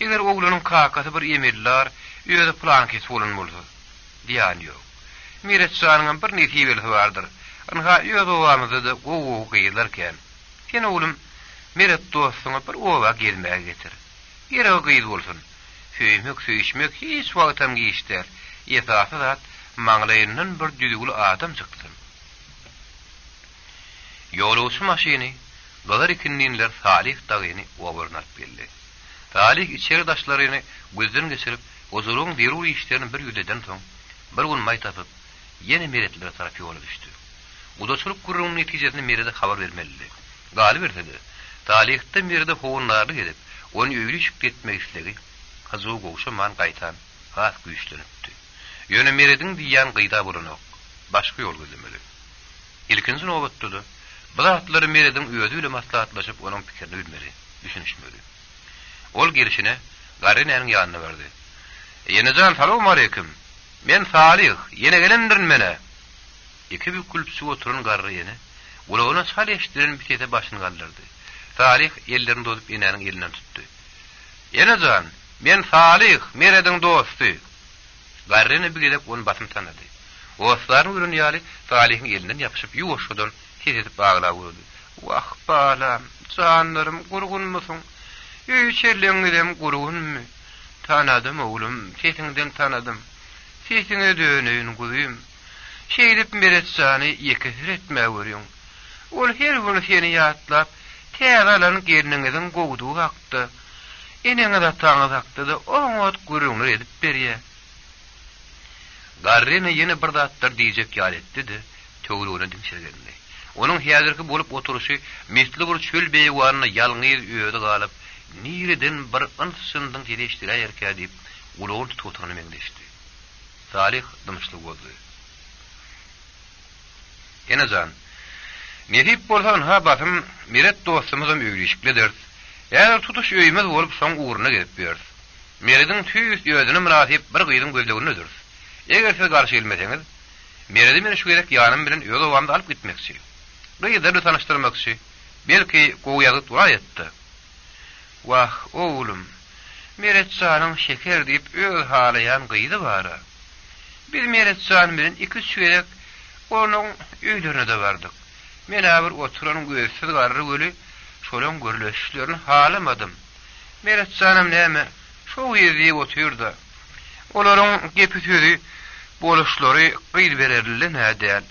Eger oglanyň kakasy bir emellar, öýde plan kesip bolan bolsa, diýan ýok. Meret şanyň bir netibeli bardyr. Anha ýöde owamyzda da gowy gyýlarken, sen oglum meret dostuňa bir owa gelmäge getir. Gerek gyýdy bolsun. Söýüşmek hiç wagtam giýişdir. Ýetasy zat maňlaýyndan bir düdügli adam çykdy. Ýoluşy maşyny galar ikinninler Salih dagyny owarnap geldi. Salih içeri daşlaryny gözden geçirip ozuruň derul işlerini bir ýüdeden soň bir gün may tapyp ýene meretlere tarap ýola düşdi. Udaçylyk gurrunun netijesini merede habar bermeli. Galy berdi. Salihde merede howunlary gelip onu öýrüşip etmek istegi hazyw gowşa man gaýtan has güýçlenipdi. Ýöne meredin diýen gyýda bolanok başga ýol gözlemeli. İlkinji nowbatda da bu zatlary meredin öýüdü ile maslahatlaşyp onuň pikirini bilmeli, düşünüşmeli. Ol girişine Garynyň ýanyna berdi. "Ýenejan salam aleykum. Men Salih, ýene gelendirin mene." Iki bir kulpsy oturan Garry ýene ulaguna çal eşdiren bitete başyny galdyrdy. Salih ellerini dozup inäniň elinden tutdy. "Ýenejan, men Salih, merediň dosty." Garryny bilip onu basym tanady. Ostlaryň ürün ýaly Salihyň elinden ýapyşyp ýuwaşdan tezedip baglap urdy. "Wah balam, canlarym gurgunmysyň? Ýeşerleňem gurgunmy? Tanadym oglum, sesiňden tanadym. Sesine döneýin guzym. Şeýdip meretjany ýekesir etmäge görýän. Ol her gün seni ýatlap, täzelen gelniňiziň gowdugy hakdy. Eneňe de taňyz hakdy da oňa gurunlar edip berýär." Garryny ýene bir zatlar diýjek ýal etdi-de, töwrüne dimşirgendi. Onuň häzirki bolup oturuşy misli bir çöl beýwaryna ýalňyz öýde galyp, nireden bir ınsyndyň dileşdirýärkä diýip ulagyn tutanyny meňdeşdi. Salih dymşlyk boldy. "Ýenejan, nedip bolsan ha batym meret dostumyzam öýrüşiklidir. Eger tutuş öýmez bolup soň uğruna gelip berdi. Meredin tüýüs ýödüne münasip bir gyýdyň gözleginidir. Eger siz garşy gelmeseňiz, meredi meni şu gerek ýanym bilen öýde owamda alyp gitmekçi. Gyýdyny tanyşdyrmakçy, belki gowy dura etdi." "Wah oğlum, meret sanyň şeker diýip öýl halaýan gyýdy bara. Biz meret sany bilen iki süýerek onuň öýlerine de bardyk. Men aber oturan gözsiz garry göli şolaň görleşlerini halamadym. Meret sanym näme? Şo ýerde oturdy. Olaryň gepütüri boluşlary gyýdy bererli nädäl.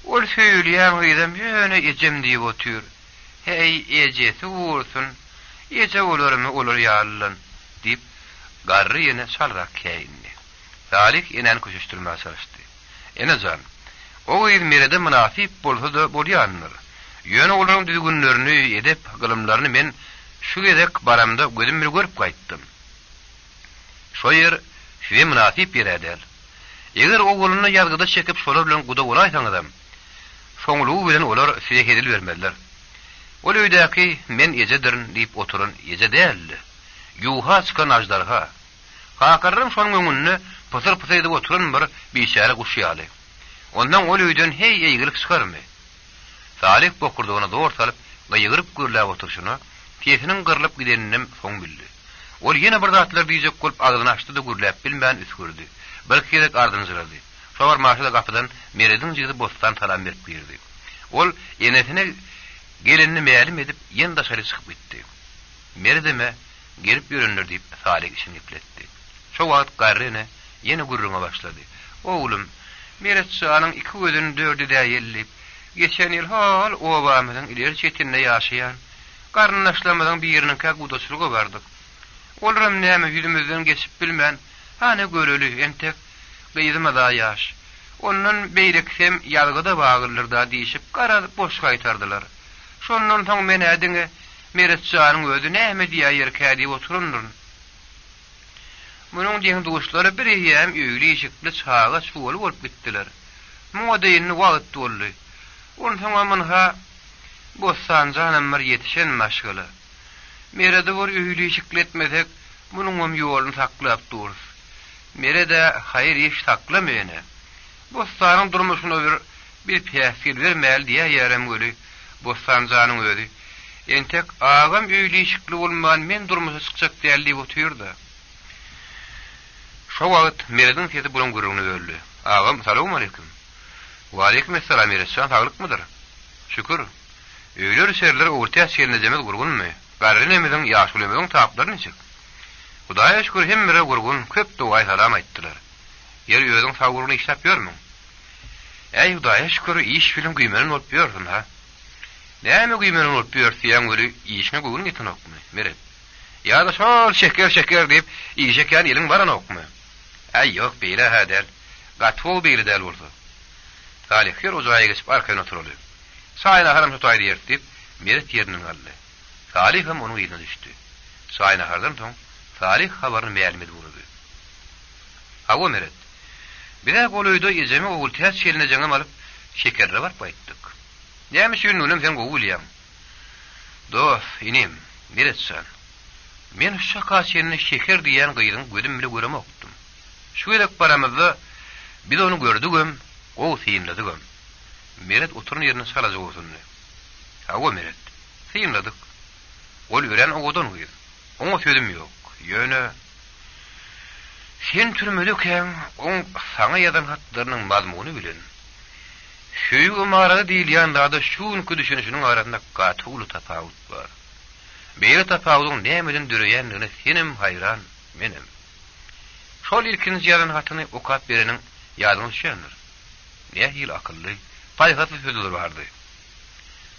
Ol söýülýän gyýdam ýöne ejem diýip otur. Hey ejesi ursun. Ýeje olarmy olar ýallan diýip Garry ýene çalrak käýindi. Salih inen köşüşdirmäge çalışdy. "Enejan, o gyýdy merede münasip bolsa da bolýandyr. Ýöne olaryň düzgünlerini edep gylymlaryny men şu gerek baramda gözüm bir görüp gaýtdym. Şo ýer şeýle münasip ýerdäl. Eger ogluny ýazgyda çekip şolar bilen guda bolaýsaňyzam, şoňlugy bilen olar size hedil bermeliler. Ol öýdäki men ejedirin diýip oturan eje däldi. Ýuha çykan ajdarha. Hakarrym şoň göňünde pysır-pysır edip oturan bir biçare guş ýaly. Ondan ol öýden hey eýgilik çykarmy? Salih bokurdugyna dowr salyp, gyýyryp görläp oturşyna, kesiniň gyrlyp gidenini soň bildi. Ol ýene bir zatlar diýjek bolup agzyny açdy da gürläp bilmän üskürdi. bir kerek ardınjylady. Şobar maşyla gapydan Meredin jygy bostan talan berip girdi. Ol enesine gelinini meýlim edip ýen daşary çykyp gitdi. Meredime gelip görünür diýip Salih işini ipletdi. Şo wagt garryny ýene gurrunga başlady. Oğlum, Mered şanyň iki gözüni dördüde ýellip, geçen ýyl hal obamyň ileri çetinde ýaşaýan, garnaşlamadan bir ýerine kak udaşlyga bardyk. Olaram näme ýüzümizden geçip bilmän, hane göreli entek gyýdyma da ýaş. Ondan beýleksem ýalgyda bagyrlyrda diýişip garadyp boş gaýtardylar. Şondan soň men ädiňe Mered şanyň özü näme diýär ýerkädi oturundur. Munyň diýen duşlary bir ýem öýli ýeşikli çağa şuwaly bolup gitdiler. Muňa deýinni wagt boldy. Ondan soň manha bossan janymlar ýetişen maşgala. Merede bor öýli ýeşikli etmesek, munyň ýoluny saklap durur. Merede haýır iş saklamaýany. Bossanyň durmuşyna bir päsir bermäli diýär ýerem göli. Bossan janyň özi. Entek agam öýli ýeşikli bolman men durmuşa çykjak diýerli oturdy. Şo wagt Meredin sesi bulan gurrunu böldü. Agam, salamu aleykum. Wa aleykum esselam, Mered şan saglyk Şükür. Öýler şerler orta şerine demek gurgunmy? Garrynemizin ýaşulemizin tapdary niçik? Hudaýa şükür hemmire gurgun köp duay salam aýtdylar. Yer özüň saglygyny işläp ýörmüň? Ey Hudaýa şükür iş film güýmelen bolup ýördün ha. Näme güýmelen bolup ýörsiň öli işine gurgun gitän okmy? Mered. Ýa-da şol şeker diýip işeken ýylyň baran okmy? Ay ýok beýle häder. Gatwol beýle däl bolsa. Salih ýer ojaýa geçip arkaýyna oturdy. Saýna haram tutaydy ýertip, Mered ýerinden galdy. Salih hem onuň ýerine düşdi. Saýna hardan soň Salih habaryny meýälmedi boldy. Hawa Mered. Bire goloýda ýezemi ogul täs şeline jaňam alyp şekerle barp aýtdyk. Näme şün unem sen gowulýam? Dost, inim, Mered şan. Men şaka şeline şeker diýen gyýdyň gözüm bile göremokdum. Şu elek baramyzda biz onu gördügüm, o syýmladyk. Mered oturun ýerine salajak olsundy. Hawa Mered. Syýmladyk. Ol ören ogodan gyýdy. Oňa sözüm ýok. Ýöne sen türmedeken on saňa ýazan hatlarynyň mazmuny bilen. Şeýle marada diýilýän da şuňky düşünüşiniň arasynda gaty tapawut bar. Beýle tapawutyň nämeden döreýändigine senim hayran, menim. Şol ilkinji ýazan hatyny okap bereniň ýadyny düşendir. Nähil akylly, paýgatly sözler bardy.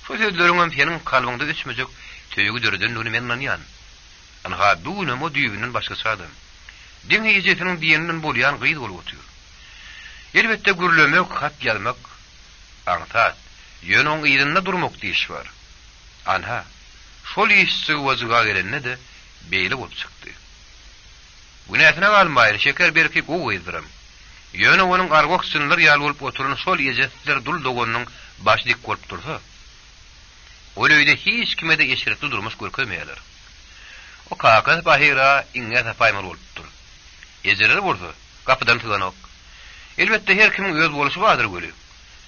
Şu sözleriň senin kalbyňda üçmejek töýgü döredindigini men anlaýan. Anha duna mo düýünden başga sadam. Diňe ýejetiniň diýeninden bolýan gyýdy bolup otur. Elbetde gürlemek, hat ýazmak, aňtat, ýöne oň ýerinde durmak diýiş bar. Anha, şol işçi wazyga gelende de beýle bolup çykdy. Bu näsine galmaýar, şeker berip goýdyrym. Ýöne onuň argok sünler ýaly bolup oturan şol ýejetler dul dogonyň başlyk bolup dursa. Öýde hiç kime de eşiretli durmuş görkemeýärler. O kaka bahira inge tapaymal bolupdyr. Ejeler bolsa, kapydan tyganok. Elbetde her kimiň öz boluşy bardyr göli.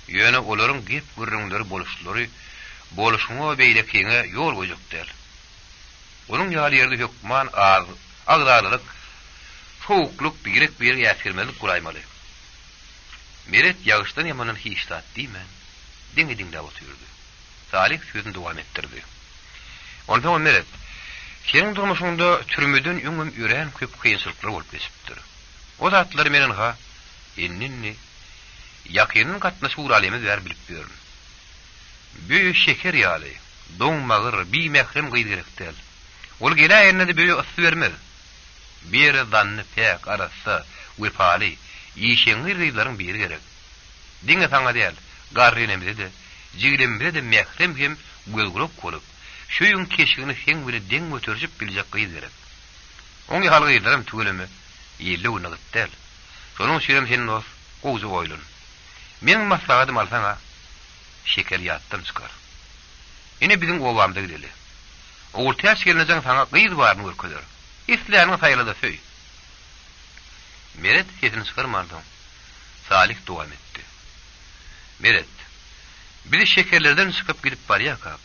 Ýöne olaryň gep gürrüňleri boluşlary, boluşmagy beýlekiňe ýol goýjakdyr. Onuň ýaly ýerde hökman agdalyk, soğukluk bir ýaşyrmalyk guraýmaly. Mered ýagyşdan ýamanyň hiç tat diýmen, diňe oturdy. Salih sözüni dowam etdirdi. Ondan Mered, senin durmuşunda türmüdün üňüm üren köp kıyınçylyklar bolup geçipdir. O zatlary menen ha, enninni, ýakynyň gatnaşy uralemy ber bilip görün. Büýük şeker ýaly, doňmagyr, bimehrem gyýdyrekdel. Ol gele ýerine büýük ysy bermez. Bir zanny pek arasy, wefali, ýeşeňir gyýlaryň biri gerek. Diňe taňa diýel, garrynemde de, jigilemde de mehrem hem gölgürok bolup, şoýun keşigini sen bile deň götürjip biljek gyýdyrek. Oňa hal gyýdarym tügelemi, ýelde unagytdyl. Şonuň şeýlem senin os, gowy goýlun. Meniň maslahatym alsaňa, şeker ýatdan çykar. Ine biziň obamda gideli. Oğul täs gelnejeň saňa gyýdy baryny görkezler. İsläniň saýlada söý. Mered sesini çykarmady. Salih dowam etdi. Mered, biz şekerlerden çykyp gidip barýak.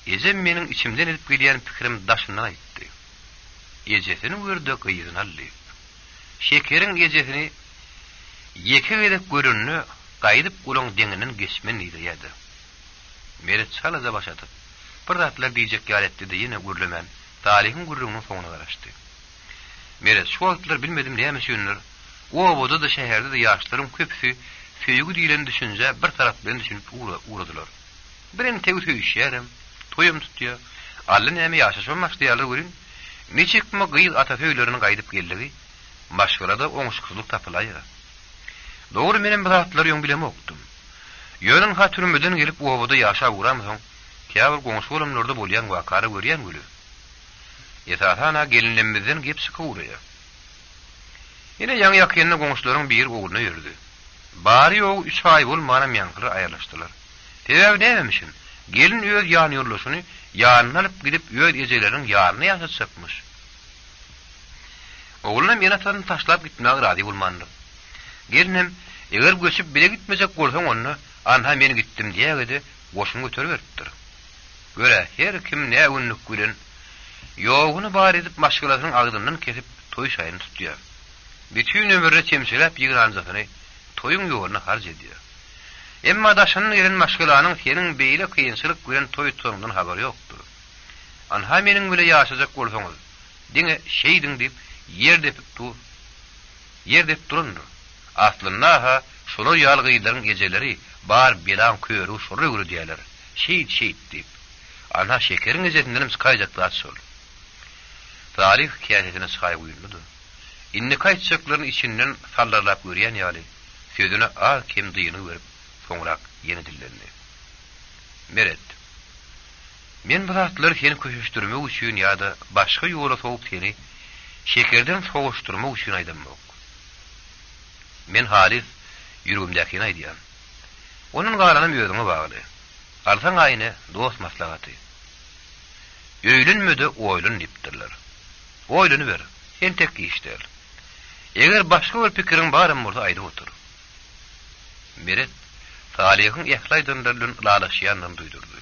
Ejem meniň içimden edip gelýän pikirim daşyndan aýtdy. Ejesini gördi gyýdyn aldy. Şekeriň ejesini Yeke gelip görününü gaýdyp ulan deňinin geçmen ýa-da. Meret salaza başadyp bir zatlar diýjek ýaletdi ýene gürlemen, talihin gürrüňiň soňuna garaşdy. Meret şu wagtlar bilmedim näme düşünür. O boda da şäherde de ýaşlaryň köpüsi söýgü diýilen düşünje bir tarap bilen düşünüp uradylar. Birini tegi söýüşýärem, toýum tutýar. Alla näme ýaşaşan başlaýarlar görün. Neçikme gyýyl ata söýlerini gaýdyp geldigi, başgalada oňuşsuzlyk tapylaýar. Doğru menin bu zatlar ýoň bilemokdum. Ýörün hatyrymdan gelip o boda ýaşa uramyň. Käbir goňşularymlarda bolýan wakara görýän gülü. Ýetahana gelinlerimizden gep sıkıwrýar. Ýene ýaňy ýakynly goňşularyň bir oğluna ýördi. Bari ýok 3 ay bolmanan ýaňkyry aýarlaşdylar. Sebäbi nämemişin? Gelin öz ýany ýurlaşyny ýanyna alyp gidip öz ejeleriň ýanyna ýaşatjakmyş. Oğlunam ýene taýdan taşlap gitmäge rady bolmandy. Gelinim, eger göçüp bile gitmejek bolsaň onu, anha men gitdim diýägedi, goşuny göterip beripdir. Göre her kim ne günlük bilen ýoguny bar edip maşgalatynyň agdyndan kesip toý şaýyny tutýar. Bütün ömürde temsilap ýigran zatyny toýuň ýoluny harj edýär. Emma daşanyň gelen maşgalanyň senin beýle kıyınçylyk bilen toý tutanyndan habary ýokdur. Anha meniň bile ýaşajak bolsaňyz, diňe şeýdiň diýip ýer dep durundur. Aslynda ha şonu ýalgylaryň gejeleri bar bilan köýrü şuru gürü diýerler. Şeýit diýip. Anha şekeriň gejetinden sykaýjaklar şol. Tarih kiýasetine sykaý goýuldy. Inni kaýtjaklaryň içinden sallarlap görýän ýaly, sözüne a kim dyýyny berip, soňrak ýene dillendi. Meret. Men bu zatlar seni köşüşdirmek üçin ýa-da başga ýola soğup seni şekerden soğuşdurmak üçin aýdamok. Men halis ýürügimdäkini aýdýan. Onuň garanyny ýöňe bagly. Alsaň aýny dost maslahaty. Öýlenmedi oýlun dipdirler. Oýluny ber, sen tek işler. Eger başga bir pikiriň barym bolsa aýdyp otur. Meret Salihin ýaklaýdyndan lalaşýandan duýdurdy.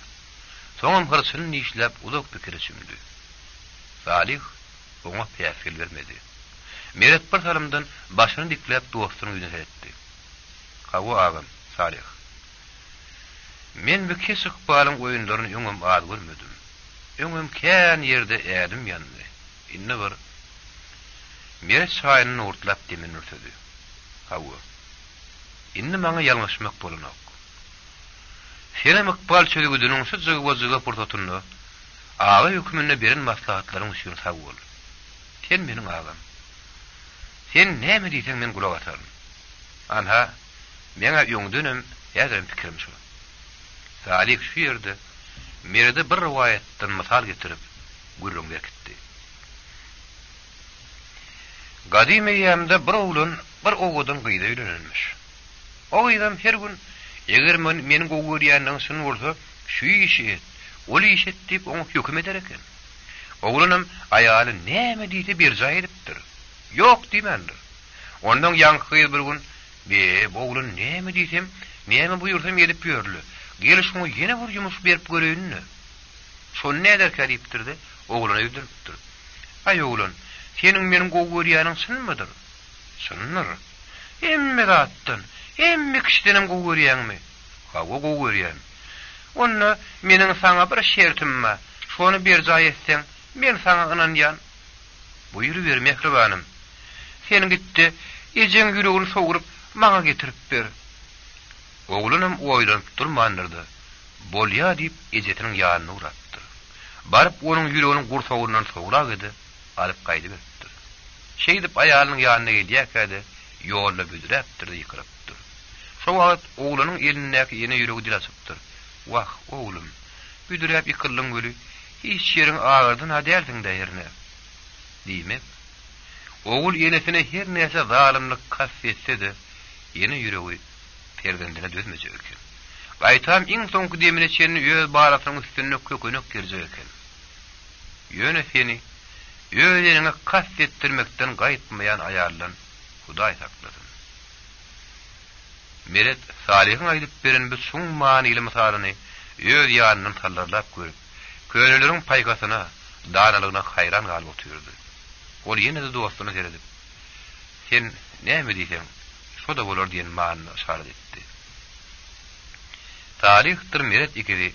Soňam hırsyny işläp uzak pikir düşündi. Salih oňa päsgil bermedi. Meret bir tarymdan başyny dikläp dostuny ýüne etdi. Hawa agam, Salih. Men bu kesik balyň oýunlaryny öňüm az görmedim. Öňüm kän ýerde ädim ýandy. Inne bir Meret şaýyny urtlap demin urtady. Hawa. Inne maňa ýalňyşmak bolanok. Senem ikbal çölügüdüniň şu jygy purtatyny aga hökmüne beren maslahatlaryň üçin sag bol. Sen meniň agam. Sen näme diýsen men gulak atarym. Anha meňe ýöňdünim ýa-da pikirim şu. Salih şu ýerde Merede bir riwayatdan misal getirip gurrun berkitdi. Gadim ýamda bir oğudan gyýda ýörenilmiş. O gyýdam her gün eger meniň gowgurýanyň şunu bolsa, şu işi et, ol iş et diýip oňa hökm eder eken. Oğlunam aýaly näme diýse bir jaý edipdir. Ýok diýmendir. Ondan ýanky bir gün, oğlun näme diýsem, näme buýursam edip ýörli. Gel şunu ýene bir ýumyş berip göreýinni. Şonu näder kädipdirdi? Oğluna ýüldüripdir. Ay oğlun, senin meniň gowgurýanyň şunmydyr? Şunnyr. Emme zatdan, emme kişidenem gowgurýanmy? Hawa gowgurýan. Onu meniň saňa bir şertim bar. Şonu bir jaý etseň, men saňa ynanýan. Buyury ber mehribanym. Sen gitdi, ejeň ýüregini soňurup maňa getirip ber. Oğlunam oýlanyp durmandyrdy. Bolýa diýip ejetiniň ýanyna uratdy. Barıp onuň ýüreginiň gursagyndan soňrak edi, alyp gaýdy berdi. Şeýdip aýalynyň ýanyna gelýärkede ýolda büdräpdir, ýykyrypdyr. Şo wagt oğlunyň elindäki ýene ýüregi dilasypdyr. Wah, oğlum, büdräp ýykyldyň göli, hiç ýeriň ağırdan hadälsiň däýerine. Diýmek. Oğul ýenesine her näse zalimlik kasetsede, ýene ýüregi perdendine dözmejek eken. Gaýtam iň soňky demine çenni öz barasynyň üstüne kökünük girjek eken. Ýöne seni öýlerine kastetdirmekden gaýtmaýan aýarlan Hudaý saklasyn. Meret Salihin aýdyp beren bu şuň manyly misalyny öz ýanynyň tallarlap görüp, köýneleriň paýgasyna, danalygyna haýran galyp oturdy. Ol ýene de dostuny seredip, sen näme diýsen, şoda bolar diýen maňyny işaret etdi. Talihdir meret ikidi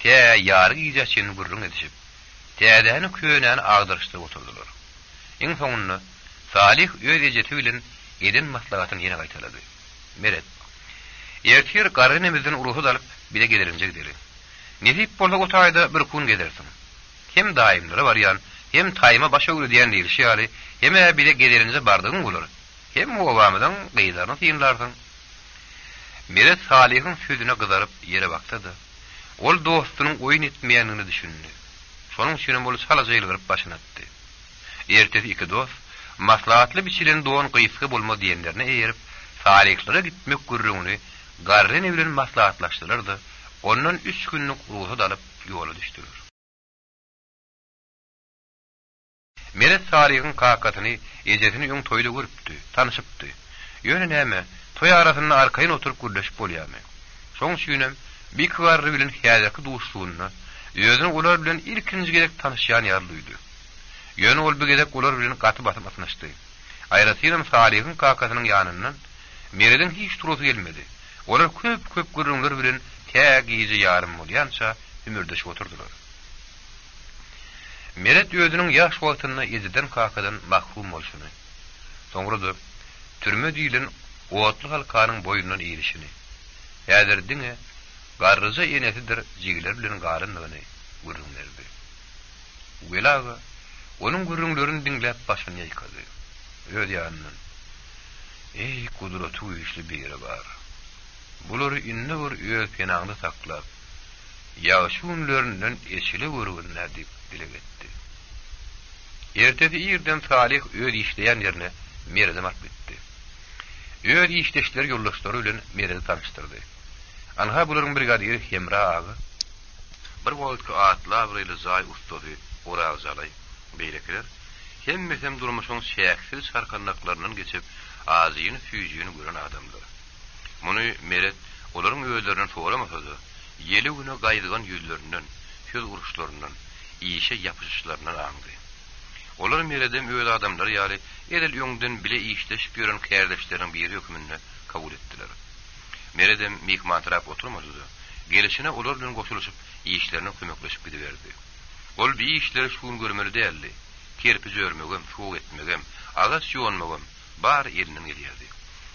te ýary giýjaçyny gurrun edişip täzäni köýnäni agdyrşdyryp oturdular. Iň soňunda Salih öz ejeti bilen eden maslahatyny ýene gaýtalady. Meret ertir garrynymyzyň uruhy dalyp bile gelirinjek deri. Nesip bolsa o taýda bir kun gedersin. Hem daimlere baryan, hem taýma başa öwrü diýen diýilşi ýaly, hem bile gelirinje bardygyň bolar. Hem owamydan gyýlaryny tyýynlarsyň. Meret Salih'in sözüne gyzaryp ýere bakdy. Ol dostunyň oýun etmeýänini düşündi. Şonuň üçin bolup salajylygyp başyna atdy. Ertesi iki dost maslahatly biçilen doğan gysgy bolma diýenlerine eýerip Salihlara gitmek gurrunny garryn bilen maslahatlaşdyrlardy. Ondan 3 günlük ruhu dalıp yola düştüler. Meret Salih'in kakatyny, ejetini ýoň toýda görüpdi, tanışypdy. Ýöne näme, toy arasynda arkaýyn oturup gürleşip bolýarmy. Şoň üçin bir garry bilen häzirki duşlugyny, ýöne olar bilen ilkinji gerek tanışýan ýarlydy. Ýöne ol bir gerek olar bilen gaty batyp atnaşdy. Aýratynam Salih'in kakatynyň ýanyndan Meredin hiç turusy gelmedi. Olar köp gürrünler bilen täg ýyzy ýarym bolýança ümürdeşip oturdular. Meret özüniň ýaş wagtyny ejeden kakadan mahrum bolşuny, soňra türme diýilen owatly halkanyň boýundan eýilişini, häzirdiňe garryja enesidir jigiler bilen garynlygyny gürrünlerdi. Welaga onuň gürrünlerini diňläp başyny ýykady. Öz ýanyndan ey kudrety güýçli biri bar. Bulary inne bir öz penaňda saklap, ýaşunlerinden eşile görüňler diýip dilek etdi. Ertesi ýerden Salih öz işleýän ýerine Merede mark bitdi. Öz işleşler ýoldaşlary bilen Merede tanışdyrdy. Anha bularyň brigadyry Hemra agy bir wagtky atlar bilen zaý ustady Orazalay beýlekiler hemmesem durmuşyň şäksiz şarkandaklarynyň geçip azyny füýjüni gören adamlar. Muny Meret olaryň öýlerini soramasa-da, ýeli güne gaýdygan ýüzlerinden, söz uruşlaryndan, işe ýapyşyşlaryndan aňdy. Olar Meredem öýle adamlar ýaly edil ýöňden bile işleşip ýören kärdeşleriň biri hökmünde kabul etdiler. Meredem mihman tarap oturmady-da, gelişine olar bilen goşulyşyp işlerine kömekleşip gidiberdi. Ol bir işleri şuun görmeli däldi. Kerpiç örmegem, soğuk etmegem, ağaç ýonmagam bar elinden gelýärdi.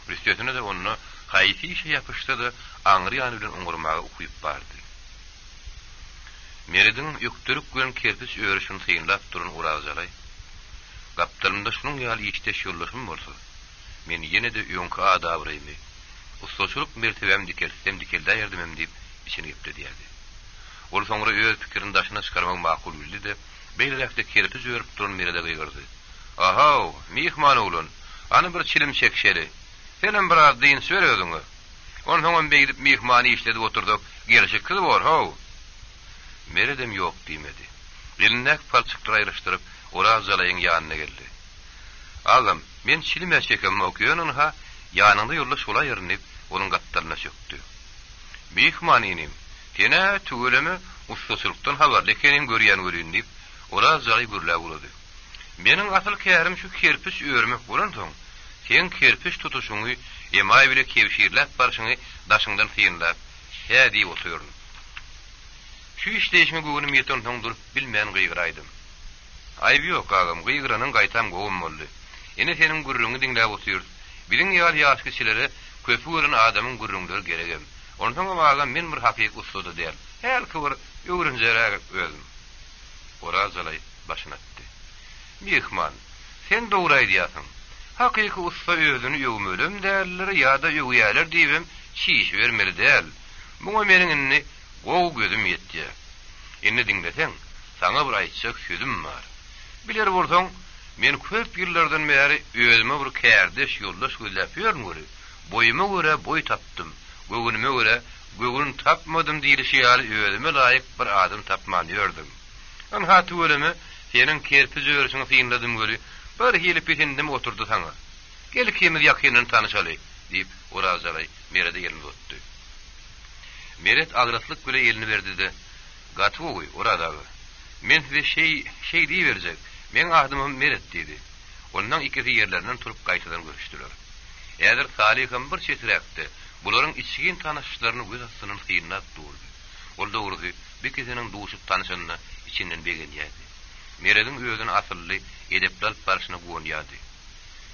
Rüstüýetine de onu haýsy işe ýapyşdy da aňry ýany bilen oňurmagy ukuyup bardy. Meredin ýöktürük gören kerpiç örüşini tyýynlap duran Urazalay. Gapdarymda şunuň ýaly işleş ýollaşym bolsa, men ýene de ýöňki adabyrymy, ustaçylyk mertebem dikelsem dikelde ýardymem diýip içini gepdi diýerdi. Ol soňra öz pikirini daşyna çykarmak makul bildi de, beýlerekde kerpiç örüp duran Merede gyýgyrdy. Aha, mihman oğlun, any bir çilim çekşeli. Senem biraz diýin söýledиňi. Ondan beýdip mihmany işledip oturduk, gelişik kız bor, haw. Meredem ýok diýmedi. Elinden palçyklar aýryşdyryp Orazalayň ýanyna geldi. Agam, men çilim çekem okýanyň ha, ýanynda ýoldaş bola ýeriniп, onuň gatlaryna çökdi. Mihmanynym, tene tügelemi ustaçylykdan habarly ekenim görýän görýän diýip, Orazalay gürläp bolady. Meniň asıl kärim şu kerpiç örmek bolandyň. Sen kerpiç tutuşuňy emaý bile kewşirläp barşyňy daşyňdan tyýynlap, hä diýip oturýardy. Şu işleýişime göwnüm ýetendiň durup bilmän gyýgyraýdym. Aýby ýok agam, gyýgyranyň gaýtam gowum boldy. Ene seniň gürrüňi diňläp oturýar. Biliň ýaly ýaşky kişilere köpü gören adamyň gürrüňleri geregem. Ondan agam men bir hakyk ustada diýer. Her kıvır öwrünjerä özüm. Orazalay başyna atdy. Mihman, sen dogry aýdýasyň. Hakyky usta özüni ýöwmelem dälleri ýa-da ýöwýärler diýibem, çiş bermeli däl. Muňa meniň inni gow gözüm ýetdi. Indi diňleseň, saňa bir aýtjak sözüm bar. Biler bolsaň, men köp ýyllardan bäri özüme bir kärdeş ýoldaş gözläp ýörmüri. Boýuma görä boý tapdym, göwnüme görä göwün tapmadym diýilişi ýaly özüme laýyk bir adam tapman ýördüm. An hatu ölemi senin kerpiç örüşüňi tyýynladym göri, bir hili petindim oturdu saňa. Gel kemiz ýakynyn tanışaly diýip Orazalay Merede ýelini otdy. Meret agratlyk bilen elini berdi de, "Gatwy oradagy. Men size şey diýberjek. Men adymym Meret" diýdi. Ondan ikisi ýerlerinden turup gaýtadan görüşdiler. Eğer Salih'ın bir çetirekti, buların içkin tanışçılarını göz astının hıyınat durdu. Ol doğrusu bir kesinin duşup tanışanına içinden begeniydi. Meredin özün asıllı edeplal parşına goňýady.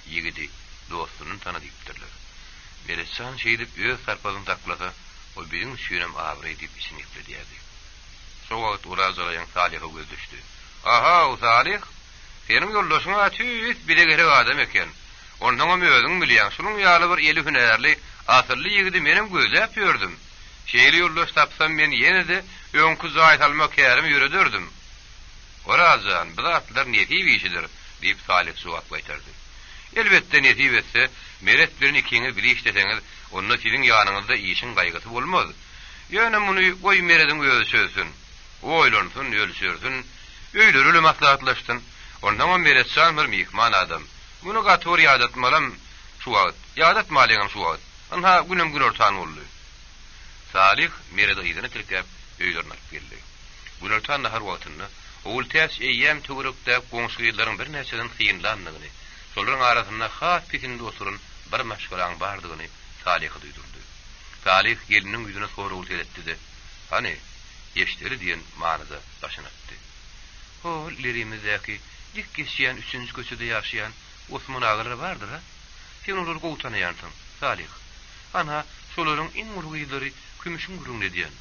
Yigidi dostunun tanıdypdyrlar. Meresan şeýdip öz sarpazyny taklasa, o biziň süýnem agry diýip içini ýetledi. Şo wagt urazalayan Salih'a göz düşdi. Aha, o Salih, senin yoldaşyňa tüýüt bile gerek adam eken. Ondan özüň bilýän, şunun ýaly bir eli hünerli, asylly ýigidi menem gözläp ýördüm. Şeýle yoldaş tapsam men ýene de öňkü zaýat almak kärim ýöredürdim. Orazan, bu zatlar netip işidir, diýip Salih suwap gaýtardy. Elbetde netip etse, meret birini ikiňiz biri işleseňiz, onda siziň ýanyňyzda işin gaýgysy bolmaz. Ýöne muny goý merediň özü sözsün, oýlansyn, ýölsürsün, öýlerle maslahatlaşdyn. Ondan meret sanmyr mihman adam. Bunu gator ýadatmalam şu wagt, ýadatmalygyň şu wagt. Anha günüm gün ortan boldy. Salih merede ýygyny tirkep öýlerine geldi. Gün ortan nahar wagtyny ol täs eýem töwerekde goňşylaryň bir näçeden hynlandygyny, şolaryň arasynda has pikinde oturun bir maşgalaň bardygyny Salih duýdurdy. Salih geliniň ýüzüne sonra ul teretdi. Hani ýeşderi diýen manada başyny atdy. O lerimizdäki dik geçýän 3-nji köçede ýaşaýan Osman agary bardyr ha? Sen olary gowy tanaýansyň, Salih. Ana şolaryň iň ulugylary kümüşüň gurun edýän.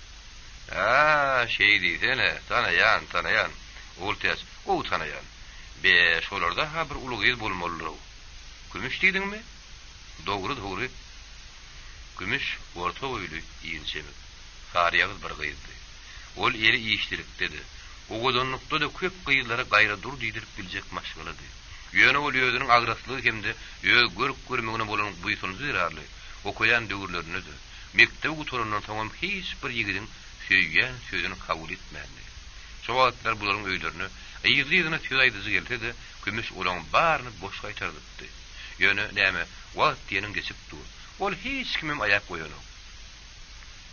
Şeý diýsene, tanaýan. Oltýas, gowy tanaýan. Be şolarda ha bir ulugyl bolmaly. Kümüş diýdiňmi? Dogry. Kümüş orta boýly, ýynçemik. Sariýagy bir gyýdy. Ol eri ýeşdirip dedi. O godonlukda da köp gyýylara gaýra dur diýdirip biljek maşgalady. Ýöne ol ýödüniň agraslygy hemde ýöz görmegine bolan buýsuny zirarly. Okuyan döwürlerini de mektep guturundan tamam hiç bir ýigidiň söýgen sözüni kabul etmändi. Şo wagtlar bularyň öýlerini ýygydyna tüýaýdyzy gelse de Kümüş olaň baryny boş gaýtardypdy. Ýöne näme wagt diýeniň geçip dur. Ol hiç kimim aýak goýanok.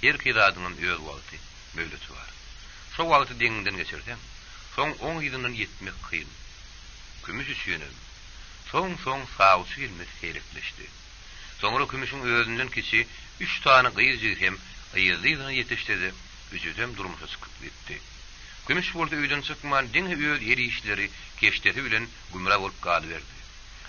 Her kidadynyň öz wagty, möhleti bar. Şo wagty deňinden geçirsem, soň 10 ýyldan ýetmek kyn. Kümüş üsýenem. Soň saýçy ilmi seýrekleşdi. Soňra Kümüşiň özünden keçi 3 tane gyýyjy hem ýyzyna ýetişdirdi. Üjüdem durmuşa çykyp gitdi. Kümüş boldy öýden çykman diňe öz eri işleri keşdeti bilen gümra bolup galyberdi.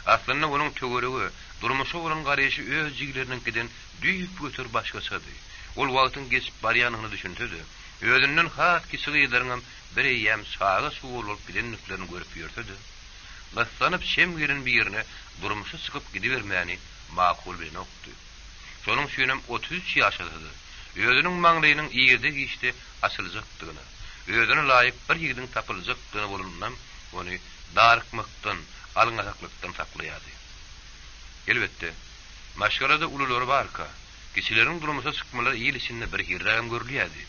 Aslynda onuň töweregi durmuşa bolan garaşy öz jiglerininkiden düýüp götür başgaçady. Ol wagtyň geçip barýanyny düşündi. Özünden has kişileriniň bir ýem sağa suw bolup bilenliklerini görüp ýördi. Lastanyp şemgirin bir ýerine durmuşa çykyp gidibermäni makul bir nokty. Şonuň süýnem 33 ýaşady. Özüniň maňlaýynyň ýerde geçdi açyljakdygyny, özüne laýyk bir ýigdiň tapyljakdygyny bolundan ony darykmakdan, alňasaklykdan saklaýady. Elbetde, maşgalada ululary barka, kişileriň durmuşa çykmalary ýyl içinde bir hirragam görülýärdi.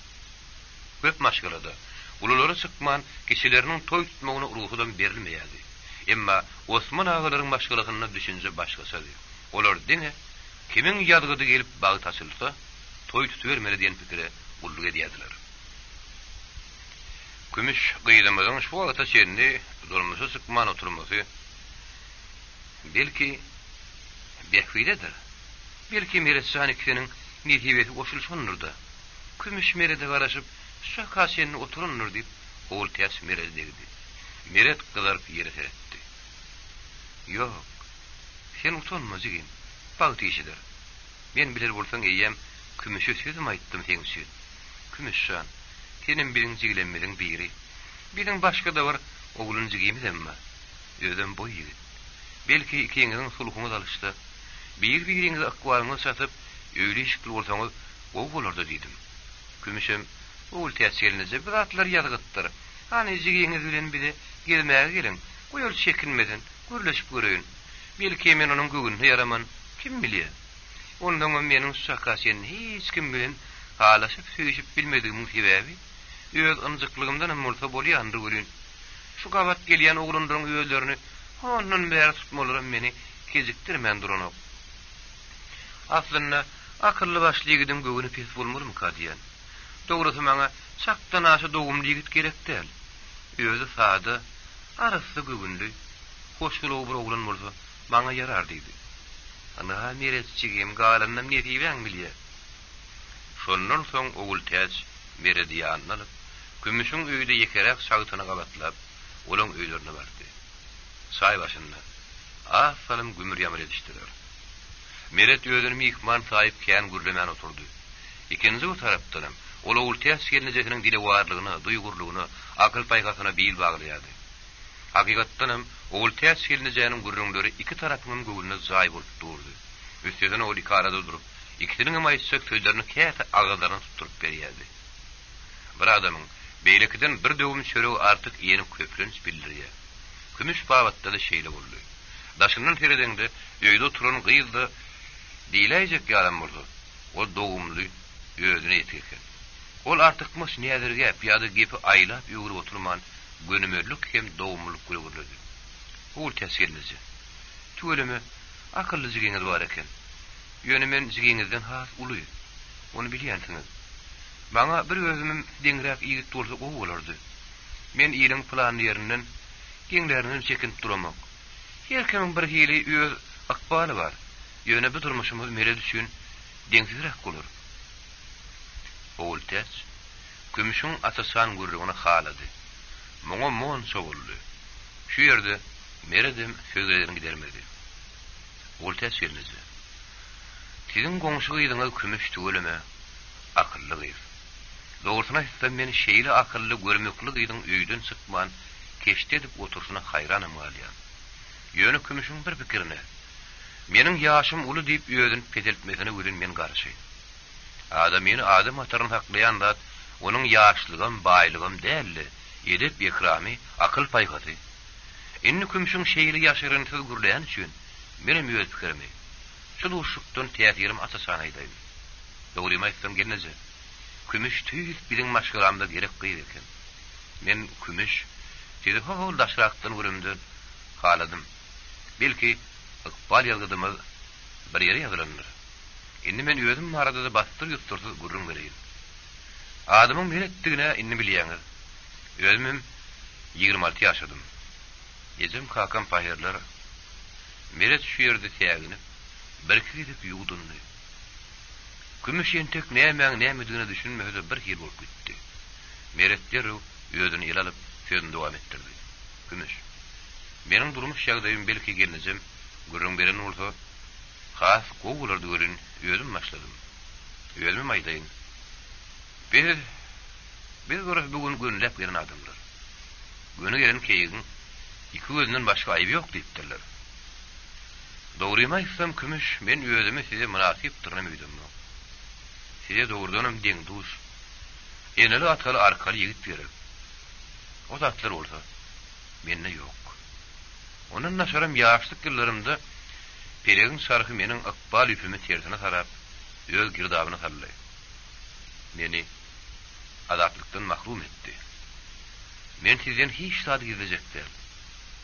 Köp maşgalada ululary çykman kişileriniň toý tutmagyna ruhudan berilmeýärdi. Emma Osman agalaryň maşgalagyna düşünje başgaçady. Olar diňe kimin ýadgydy gelip bagy taşylsa, toý tutubermeli diýen pikire ulluk edýärdiler. Kümüş gyýdymyzyň şu wagta çenli durmuşa çykman oturmasy belki behwidedir. Belki meretsan ikisiniň netibeti goşulşandyr. Kümüş merede garaşyp şu kaşyny oturunur diýip ol täs merede degdi. Meret gyzaryp ýere seretdi. Ýok, sen utanma jigin. Bagty işidir. Men biler bolsaň eýem Kümüşe sözüm aýtdym sen üçin. Kümüşşan, senin birinjigilenmediň biri. Biziň başga da bir oglun jigimiz emma. Özüm boý ýigit. Belki ikiňiziň sulhuňyz alışdy. Bir-biriňizi akwaryňyza satyp, öýle işikli bolsaňyz, o bolardy diýdim. Kümüşem, ol täsirinize bir atlar ýadgytdyr. Hani jigiňiz bilen bide gelmäge geliň. Goýul çekinmeden, görleşip göreýin. Belki men onuň gögünde ýaraman, kim bilýär? Ondan meniň şakasyny hiç kim bilen halaşyp söýüşip bilmediğim sebäbi öz ynjyklygymdan bolsa bolýandy görün. Şu gabat gelýän oglundyň öýlerini ondan bäri tutmalary meni kezikdirmän duranok. Aslynda akylly başly ýigidim gögüni pes bolmalymy kadiýan. Dogrusy maňa çakdan aşy dogumly ýigit gerek däl. Özü sada, arasy gögünli, hoşgul bir oglan bolsa maňa ýarar diýdi. Ana meretçigim galandan ne diýen bilýär. Şondan soň ogul täç merediýanyny alyp, Gümüşüň öýde ýekerek şagtyny gabatlap, olaň öýlerine bardy. Çay başynda asalym gümür ýamar edişdiler. Meret öýdüni mihman saýyp kän gürlemän oturdy. Ikinji o tarapdan ola ultiýas gelnejekiniň dile warlygyny, duýgurlygyny, akyl paýgasyna bil baglaýady. Hakykatdan hem ultiýas gelnejekiniň gürrüňleri iki tarapynyň göwüne zaý bolup durdy. Üstüden o likarada durup, ikisiniň maýçyk söýlerini käte agadaryn tutup berýärdi. Bir adamyň beýlekden bir döwüm çöreg artyk ýeni köplenç bildirýär. Gümüş babatda da şeýle boldy. Daşynyň teredende öýde oturan gyýyldy, diýläjek ýalam boldy. O dogumly öýdüne ýetken. Ol artykmys näderge ýa-da gepi aýlap ýöwürip oturman gönümörlük hem dogumlyk gürgürledi. Ol täsirliji. Tüweleme akyllyjygyňyz bar eken. Ýönemen jigiňizden has uly. Onu bilýänsiňiz. Bana bir özümüm deňrek ýigit bolsa o bolardy. Men ýylyň plany ýerinden geňlerinden çekinip duramak. Herkemiň bir hili öz akbaly bar. Ýöne bu durmuşymyz mere düşün deňsizrek bolar. Ol täç Gümüşüň atasan gürrüňini halady. Moňa mon sowuldy. Şu ýerde meredim sözlerini gidermedi. Ol täç gelmedi. Sizin goňşy gyýdyňyz Gümüş tüweleme akylly gyýdy. Doğrusuna isten meni şeýle akylly görmekli gyýdyň öýden çykman keşte edip oturşuna hayranım alýan. Ýöne Gümüşüň bir pikirine. Meniň ýaşym uly diýip öýdün pedeltmesine görün men garşy. Adam meni adam ataryny haklaýan zat onuň ýaşlygym, baýlygym däldi. Edip ikramy, akyl paýgasy. Inni Gümüşüň şeýle ýaşarynysyz gürleýän üçin menim öýt pikirimi. Şu uşukdan täsirim atasana aýdaýyn. Dogry maýsam gelneje. Gümüş tüýüp biziň maşgalamda gerek gyýdy eken. Men Gümüş sizi howul daşrakdan görümden haladym. Belki ykbal ýalgydymyz bir ýere ýazylandyr. Indi men özüm arada da bastyr ýuttursyz gurrun berýin. Adamyň meretdigine inni bilýäňiz. Özümem 26 ýaşadym. Ejim kakam paýerler. Meret şu ýerde täginip bir kirip ýugdundy. Gümüş entek nämedigini düşünmede bir hil bolup gitdi. Meretler öýdüni ýylalyp sözüni dowam etdirdi. Gümüş. Meniň durmuş ýagdaýym belki gelnejem, gürrüň beren bolsa, has gowular döwrin özüm başladym. Özüm aýdaýyn. Biz bugün günläp gelen adamlar. Güni gelen keýigin iki gözünden başga aýby ýok diýipdirler. Dogrymy aýtsam Gümüş, men özümi size münasip durnaýdym. Size doğrudanım deň duş. Eneli atgaly arkaly ýigit berip. O zatlar bolsa menne ýok. Onun naşaram ýaşlyk ýyllarymda peregin şarhy meniň akbal üpümi tersine tarap öz girdabyny sallaý. Meni adatlykdan mahrum etdi. Men sizden hiç sady gizlejekdir.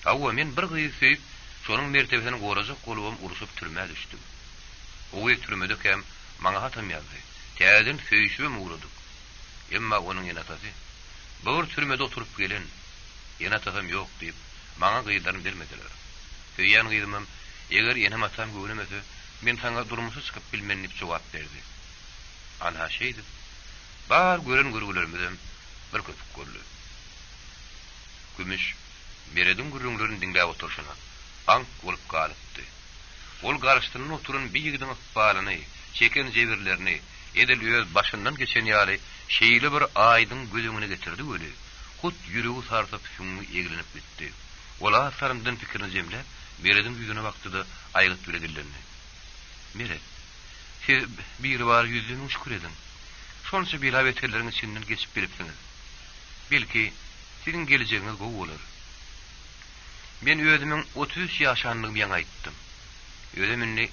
Awwa men bir gyýy söýüp, şonuň mertebesini gorajak bolubam uruşup türmäge düşdüm. O türmede hem maňa hatam ýazdy. Täzin söýüşüme uğradyk. Emma onuň ýenatasy bir türmede oturup gelen ýenatasam ýok diýip maňa gyýdaryny bermediler. Söýýän gyýdymam, eger ýene matam göwülemese, men saňa durmuşy çykyp bilmän diýip jogap berdi. Ana şeýdi. Bar gören gürgülerimizden bir köpük gördi. Gümüş meredin gürrüňlerini diňläp oturşyna ank bolup galypdy. Ol garşynyň oturun bir ýigdiň ykbalyny, çeken jebirlerini edil öz başyndan geçen ýaly şeýle bir aýdyň gözüňe getirdi öli. Hut ýüregi sartyp şuňy eglenip gitdi. Ola saryndan pikirini jemläp, meredin ýüzüne bakdy, aýgyp bilegillerni. Meret, siz bir bar ýüzüňi şükür edin. Şonça bilawetleriň içinden geçip bilipsiňiz. Belki siziň gelecegiňiz gowy bolar. Men özümiň 33 ýaşanlygymy ýa aýtdym. Özümni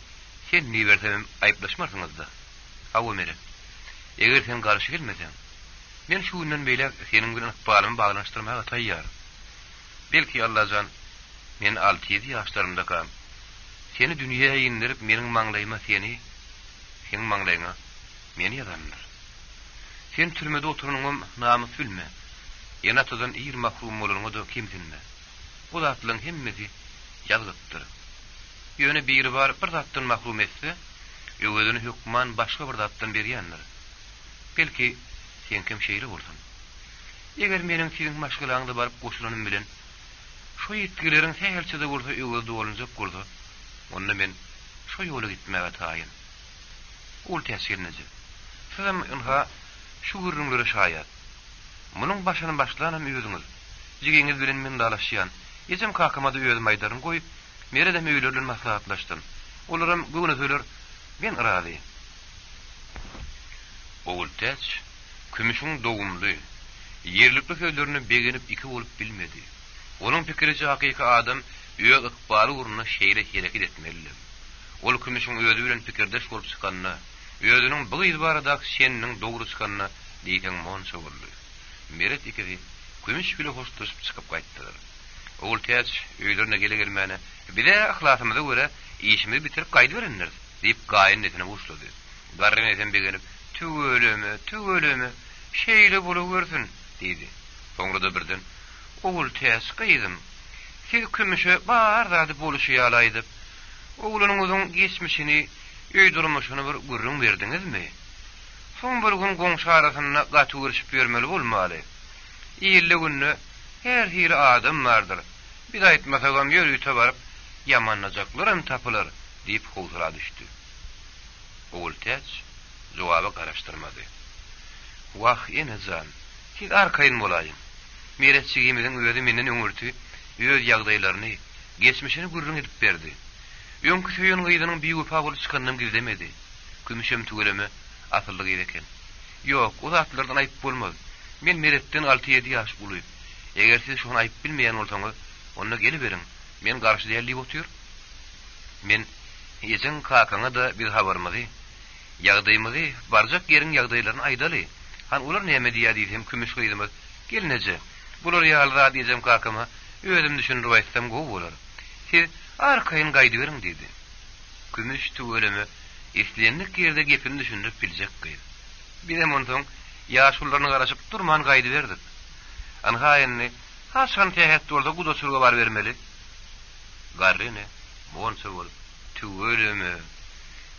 sen niwersem aýplaşmarsyňyz da. Hawa meret. Eger sen garşy gelmeseň, men şu günden beýle seniň bilen ykbalymy baglanşdyrmaga taýýar. Belki Allahan men 6-7 ýaşlarymda kam. Seni dünýäge indirip meniň maňlaýyma seni, seň maňlaýyňa meni ýazandyr. Sen türmede oturuňam namys bilme. Ýenatadan ýer mahrum bolanyňy da kimsinme. Bu zatlaryň hemmesi ýazgypdyr. ýöne biri bar bir zatdan mahrum etse, öwedini hükman başga bir zatdan berýändir. Belki sen kim şeýle bolsun. Eger meniň siziň maşgalaňda baryp goşulanym bilen şu ýetgileriň sähelçede bolsa öwede bolanjak bolsa, onda men şu ýola gitmäge taýyn. Ol täsirnije. Sizem ünha şu gürrüňlere şaýat. Munyň başyny başlanan öýüňiz. Jigiňiz bilen men dalaşýan. Ýejem kakama da öýüm aýdaryn goýup, mere de meýlerden maslahatlaşdym. Olaram göwüne söyler, ben iraly. Oğul täç, kümüşüň dogumly, yerlikli sözlerini begenip iki bolup bilmedi. Onun pikirçe hakyky adam öýe ykbaly uruna şeýle hereket etmeli. Ol kümüşüň öýüdi bilen pikirdeş bolup çykanyna, öýüdüniň bu ýyzbaradaky şeniniň dogry çykanyna diýen monça boldy. Meret ikisi kümüş bilen hoşlaşyp çykyp gaýtdylar. Oğul täç öýlerine gelmäne, "Bide ahlasymyza görä işimi bitirip gaýdy berenler" diýip gaýyn etine boşlady. Garryn eten begenip, "Tügölemi, şeýle boluversin" diýdi. Soňra da birden, "Oğul täç gaýdym. Siz kümüşe bar zady boluşy ýalaýdyp, oğlunuňyzyň geçmişini, öý durmuşyny bir gürrüň berdiňizmi? Soň bir gün goňşy arasyna gaty görüşip bermeli bolmaly. Ýyly günni her hili adam bardyr. Bir aýtmasagam ýörüýte baryp ýamanlajaklaram tapylar" diýip howsala düşdi. Oğul täç jogaby garaşdyrmady. "Wah enejan, siz arkaýyn bolaýyn. Meretçigimiziň öýüdi menden öňürti, öýüd ýagdaýlaryny, geçmişini gürrüň edip berdi. Öňkü söýün gyýdynyň bir upa bolup çykanyny gizlemedi. Kümüşem tügeleme atyldyk eken. Ýok, o zatlardan aýyp bolmaz. Men meretden 6-7 ýaş bulyp, eger siz şonu aýyp bilmeýän bolsaňyz, onda geliberiň. Men garşy däldi otur. Men ýejen kakaňa da bir habarmady. Ýagdaýymyzy, barjak ýeriň ýagdaýlaryny aýdaly. Han ular näme diýýär kümüş gyýdymyz. Gelneje. Bular ýalda diýjem kakama, özüm düşünür aýtsam gowy bolar. Siz arkaýyn gaýdy beriň diýdi. Kümüş tügelemi islenlik ýerde gepini düşünüp biljek gyýdy. Birem onsoň ýaşullaryny garaşyp durman gaýdy berdi. Anhaýynny haşan tähet bolsa gudoçurga bar bermeli. Garryny monça bolup tügelemi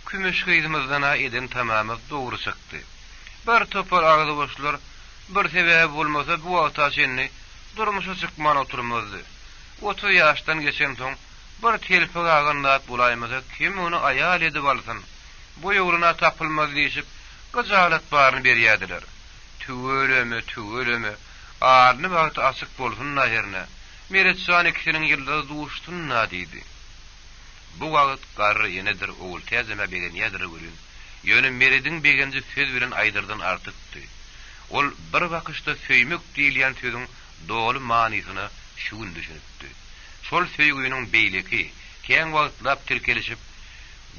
kümüş gyýdymyzdan eden tamamy dogry çykdy. Bir topar agdy boşlar, bir sebäp bolmasa bu wagta şenni durmuşa çykman oturmazdy. 30 ýaşdan geçen soň bir telefon agandat bulaýmasa kim onu aýal edip alsyn? Bu ýoluna tapylmaz diýip gajalat barny berýärdiler. Tügelemi, arny wagt açyk bolsun näherne. Meretçan ikisiniň ýyldary duşdunna diýdi. Bu wagt garry ýenedir oğul täzeme begen ýadyry görün. Ýöne merediň begenji söz bilen aýdyrdan artykdy. Ol bir wagtda söýmek diýilýän sözüň dogry manysyny şu gün düşünipdi. Şol söýgüniň beýleki keň wagtlap tilkelişip,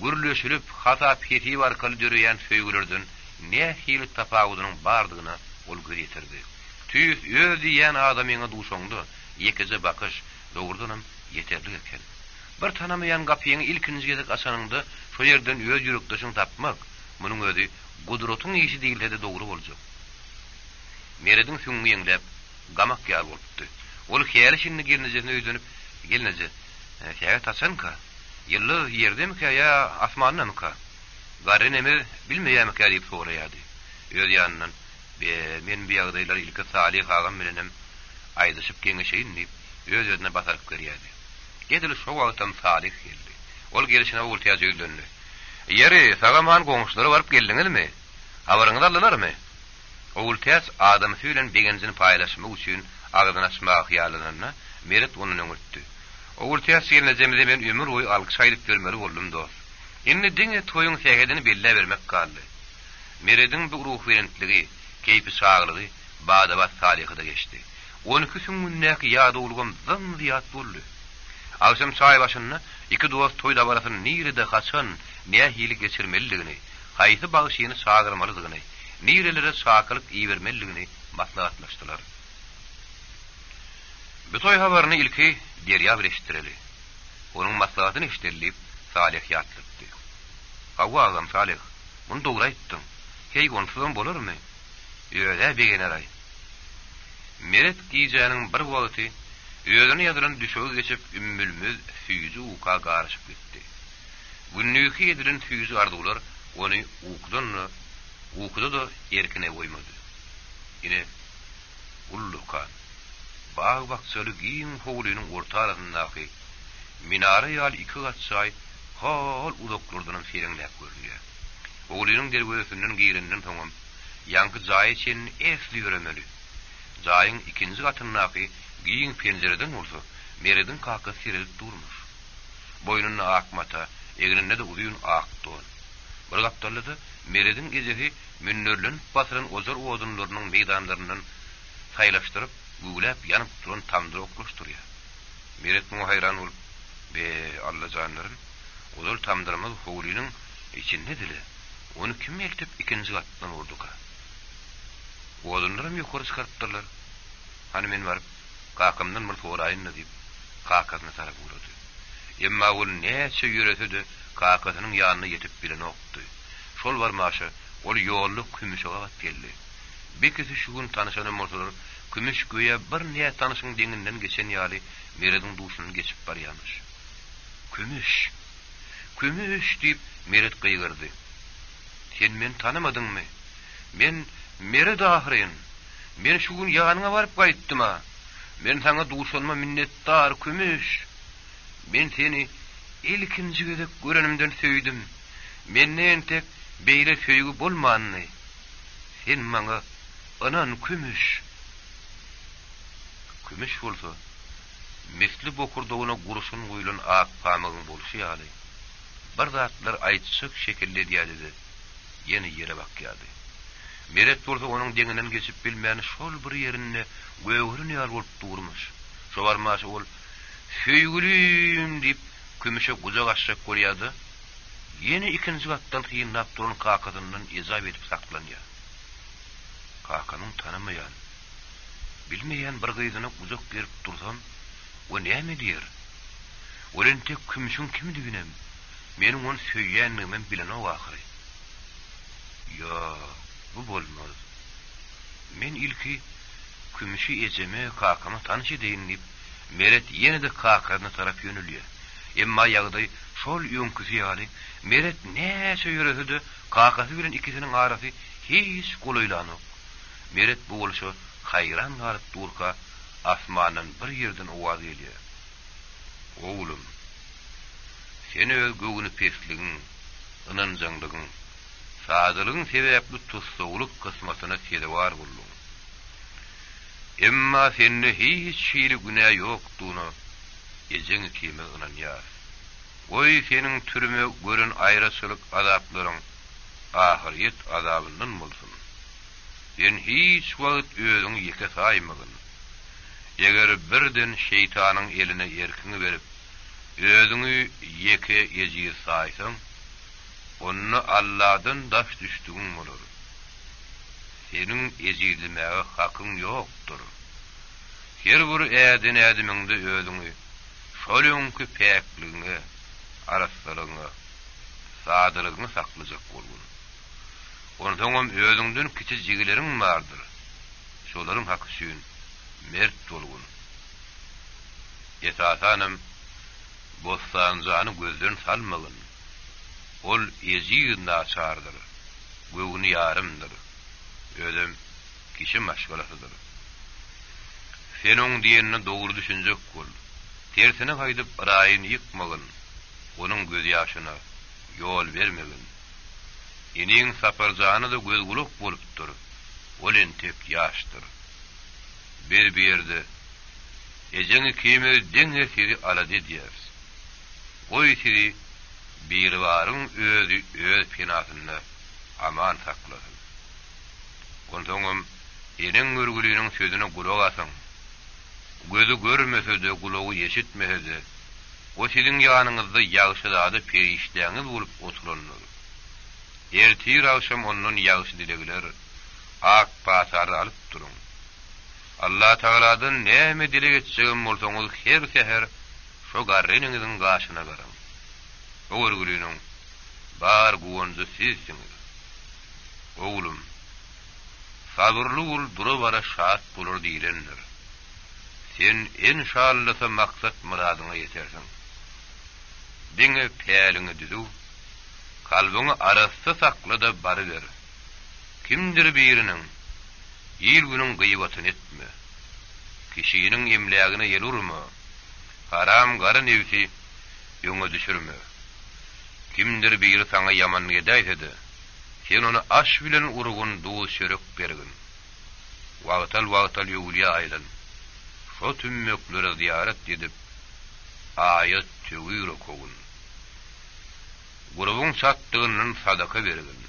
gürleşilip, hata peti barkaly döreýän söýgülerden ne hili tapawudynyň bardygyna ol göretirdi. Tüýüs öz diýen adamyňa duşoňdy, ýekije bakyş dogrudanam ýeterli eken. Bir tanamayan gapyňy ilkinji gezek açanynda şo ýerden öz ýürekdeşiň tapmak, munyň özi gudratyň işi diýildi dogry boljak. Merediň süňňi ýeňlep gamak ýar bolupdy. Ol häýär şinni gelnejeňe öýdünip, "Gelneje, täze tasanka, ýylly ýerdemika ýa asmannamyka?" Garryn emir bilmeýärmika diýip soraýardy. Öz ýanyndan, "Men bu ýagdaýlar ilki Salih agam bilenem aýdyşyp geňeşeýin" diýip öz-özüne basaryp görýärdi. Gedil şo wagtdan Salih geldi. Ol gelişine oğul täze öýdündi. "Ýeri, sagaman goňşulary baryp geldiňizmi? Habaryňyzy aldylarmy?" Oğul täze adam süýlen begenjini paýlaşmak üçin agdyny açmak ýalynyna meret onuň öňürtdi. Oğul täze gelnejemde men ömür boýy algyş aýdyp görmeli boldum dost. Indi diňe toýuň sägedini belle bermek galdy. Merediň bu ruh berentligi, keýpi saglygy bada Salih'e de geçdi. 12 süňündäki ýada ulgam zyndyýat boldy. Akşam çay başynda iki dost toýda barasyn nirede kaçan, näme hili geçirmeliligini, haýsy bagşyny sagyrmalydygyny, nirelere sakylyk iýermeliligini maslahatlaşdylar. Bu toy habaryny ilki Derýa bileşdireli. Onuň maslahatyny işledip Salih ýatlypdy. "Hawa agam Salih, muny dogry aýtdyň. Hey gonsudan bolarmy?" "Ýöne begeneray." Meret giýjäniň bir wagty özüni ýadyran düşegi geçip ümmülmüz süýüji uka garaşyp gitdi. Günnüki edilen füýüz ardular onu ukuda da erkine koymadı. Yine ulluka bağ bakçalı giyin hoğulunun orta arasındaki minare yal iki gatçay hal udoklardan ferenlep görüyor. Hoğulunun dergösünün giyirinden toňam yankı jaý için esli göremeli. Jaýyň ikinji gatyndaky giyin penjereden bolsa meredin kakı sirilip durmuş. Boynuna akmata, egrinde de uzun ak don. Bir gapdalydy meredin gejesi münnörlün basyryň ozar odunlarynyň meýdanlarynyň saýlaşdyryp, güýläp ýanyp duran tamdyr oklaşdyrýar. Meret muňa hayran bolup, "Be Allah janlarym, ozar tamdyrymyz hoğulynyň içinde dile. Onu kim eltip ikinji gatdan urduka?" Odunlarym ýokary çykartdylar. Hani men baryp, kakymdan bir soraýyn diýip, kakasyna tarap urdy. Emma ol näçe ýöretdi, kakasynyň ýanyna ýetip bilen okdy. Şol barmaşy, ol ýolly kümüşe gat geldi. Bir kisi şu gün tanışanyň bolsalar, kümüş göýe bir näçe tanışyň deňinden geçen ýaly merediň duşuny geçip barýarmyş. Kümüş diýip meret gıýgyrdy. "Sen meni tanımadyňmy? Men Mered ahyryn. Men şu gün ýanyňa baryp gaýtdym ha. Men saňa duşanma minnetdar kümüş. Men seni ilkinji gezek görenimden söýdüm. Menden tek beýle söýgü bolmanyny. Sen maňa anan kümüş." Kümüş bolsa, misli bokurdogyna guruşun goýulan ak pamygyň bolşy ýaly. Bir zatlar aýtşyk şekilde diýdi. Ýene ýere bakýady. Meret bolsa onuň deňinden geçip bilmän şol bir ýerinde göwrün ýar bolup durmuş. Şo barmaşy ol "Söýgülüm" diýip kümüşe guzak aşşak bolýady. Ýene ikinji gatdan hynap duran kakadyndan ejab edip saklanýar. Kakanyň tanamaýan, bilmeýän bir gyzyna guzak berip dursam, o näme diýer? Olen tek kümüşüň kimdiginem, meniň onu söýýänligimi bilen o ahyry. "Yo, bu bolmaz. Men ilki kümüşi ejeme kakama tanış edeýin" diýip meret ýene de kakasyna tarap ýönelýär. Emma ýagdaý şol ýönküsi ýaly meret näçe ýöretdi, kakasy bilen ikisiniň arasy hiç golaýlanok. Meret bu bolşa hayran galyp durka asmandan bir ýerden owaz gelýär. "Oğlum, seni öz göwüni pesligiň, ynanjaňlygyň, sadylygyň sebäpli tutsuglyk kysmatyna sedewar boldum. Emma sende hiç şeýle günä ýokdugyna ejeň kime ynanýar. Oy seniň türüme gören aýraçylyk azaplaryň ahiret azabyndan bolsun. Sen hiç wagt özüňi ýeke saýmagyn. Eger birden şeytanyň eline erkiňi berip, özüňi ýeke ejir saýsaň, onu Allah'dan daş düştüğün olur. Senin ejizlimäge hakyň ýokdur. Her bir ädimiňde özüňi, şolunky päkligiňi, araslygyňy, sadylygyny saklajak bolgun. Ondan özüňden kiçik jigileriň bardyr. Şolaryň haky üçin mert bolgun. Esasanam bostanjany gözden salmagyn. Ol ejir naçardyr. Göwüni ýarymdyr. Özüm kişi maşgalasydyr. Seniň diýenine dogry düşünjek bol. Tersine gaýdyp raýyny ýykmagyn. Onuň göz ýaşyna ýol bermegin. Eniň saparjany da gözguluk bolupdyr. Ol entek ýaşdyr. Bir ýerde ejeňi kime deňe siri alady diýer. Oý siri bir barın öz pinasında aman saklasın. Ondan eniň görgülüğünün sözüne kulak asın. Gözü görmese de kulağı eşitmese de o sizin ýanyňyzda ýagşyda periştläňiz bolup oturanlar. Ertir akşam onun ýagşy dilegler ak pasarda alyp durun. Allah Taala'dan näme dile geçjegim bolsaňyz her seher şo garrynyňyzyň gaşyna garaň. O görgülüğünün bar guwonjy sizsiňiz. Oğlum, sabırlı ol, dura bara şahat bulur diýilendir. Sen inşallahsa maksat muradyňa ýetersiň. Diňe päliňi düzü, kalbyňy arasda saklada barıger. Kimdir biriniň ýyl günüň gıýbatyny etme. Kişiýiniň emlägine ýelurmy? Haram gara nefsi ýöňe düşürme. Kimdir biri saňa ýamanlyk edýärdi, sen onu aş bilen urugun duýu şörek bergin. Wagtal ýöwülýä aýlan. Şo tümmöklere ziyaret edip ayet tüwür okowun. Gurubyň satdygynyň sadaka bergin.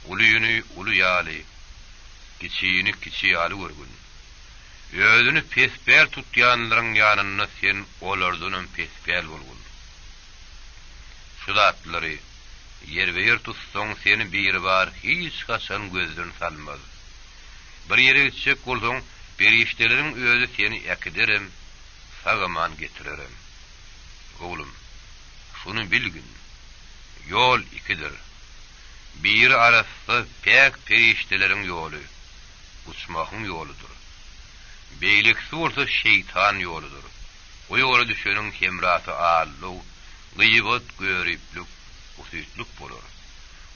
Ulyny uly ýaly, kiçiýini kiçi ýaly görgün. Özüni pesbel tutýanlaryň ýanyna sen olardan pesbel bolgun. Şu zatlary ýer tutsaň seni bir bar hiç gaçan gözden salmaz. Bir ýere gitjek bolsaň, perişteleriň özü seni äkiderim, sagaman getirerim. Oğlum, şunu bilgin. Yol ikidir. Bir arasda pek perişteleriň ýoly, uçmagyň ýoludur. Beýleksi bolsa şeytan ýoludur. O ýola düşeniň hemraty allyk, gıýbat görüplük, usytluk bolar.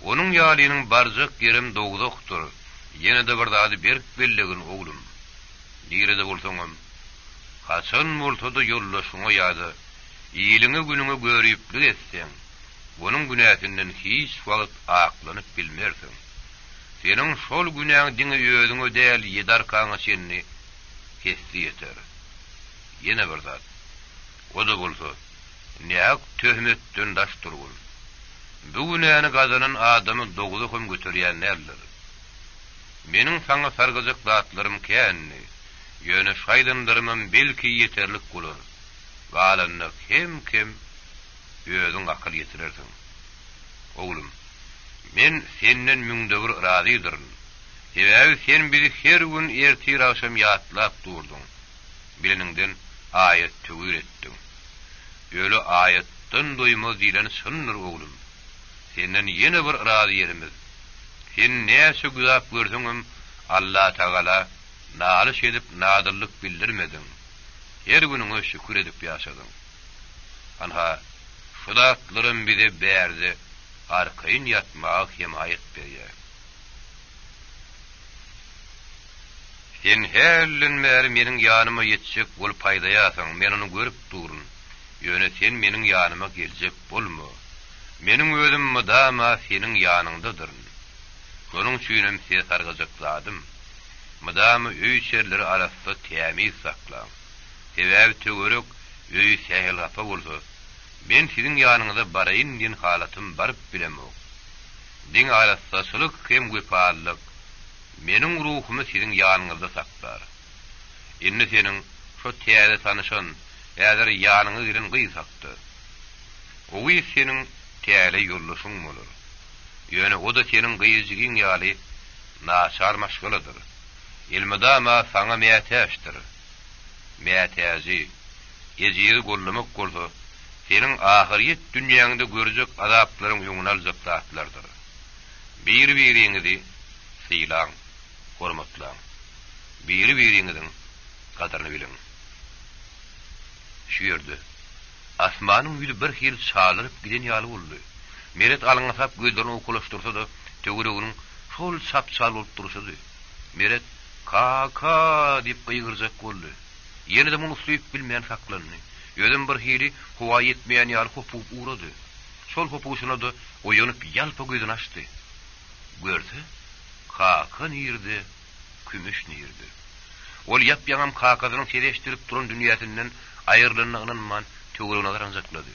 Onuň ýalynyň barjak ýerim dogdokdur. Ýene de bir zady berk bellegin oglum. Nirede bolsaňam, kaçan bolsa da ýollaşyňa ýady. Ýylyňy günüňe görüplük etseň, onuň günäsinden hiç wagt aklanyp bilmersiň. Seniň şol günäň diňe özüňe däl ýedar kaňa seni kesdi ýeter. Ýene bir zat. O da bolsa, näk töhmetden daş durgun. Bu günäni gazanan adamy dogdy hem götürýän näler? Meniň saňa sargajak zatlarym känni. Ýöne şaýdandyrmam belki ýeterlik bolar. Galanna kim özüň akyl ýetirersiň. Oglum, men senden müňdegir razydyrum. Sebäbi sen bizi her gün erti raşam ýatlap durdyň. Bileniňden ayet tüwür etdiň. Ýöle ayetden doýmaz diýlen şundur oglum. Senden ýene bir razy ýerimiz. Sen näçe güzap görseňem Allah Taala nalyş edip nadyrlyk bildirmedin. Her günüňe şükür edip ýaşadyň. Anha şu zatlarym bize berdi, arkaýyn ýatmak himayet berýär. Sen hellin bäri meniň ýanyma ýetjek bol paýdaýasaň, men onu görüp durun. Ýöne sen meniň ýanyma geljek bolma. Meniň özüm mydama seniň ýanyňdadyryn. Şonuň üçin sen sargajak mydama öý şerleri arasynda tämiz sakla. Sebäbi töwerek öý sähel gapa bolsa, men siziň ýanyňyza baraýyn diýen halatym baryp bilemok. Diň arasyndaçylyk hem güparlyk meniň ruhumy siziň ýanyňyzda saklar. Indi seniň şo täze tanyşan, ýa-da ýanyňa giren gysakdy. O seniň täze ýollaşyň bolar. Ýöne o da seniň gyýjygyň ýaly naçar maşgaladyr. Ilmidama saňa mätäşdir. Mätäji ejiri gollamak bolsa, seniň ahiret dünýäňde görjek azaplaryň ýoňuna aljak zatlardyr. Bir-biriňizi syýlaň, hormatlaň. Bir-biriňiziň kadaryny biliň. Şu ýerde asmanyň ýüzi bir hil çalyryp giden ýaly boldy. Meret alyňa sap gözlerini okulaşdyrsa da töwereginiň şol sapçal bolup durşady. Meret ka diýip gıýgyrjak boldy. Ýene de muny suýup bilmeýän saklandy. Ýödüm bir hili howa ýetmeýän ýaly hopup urady. Şol hopuşyna da oýanyp ýalpa gözüni açdy. Gördi, kaka nirdi, kümüş nirdi. Ol ýap-ýaňam kakasynyň sereşdirip duran dünýäsinden aýrylanynyň töweregine garanjaklady.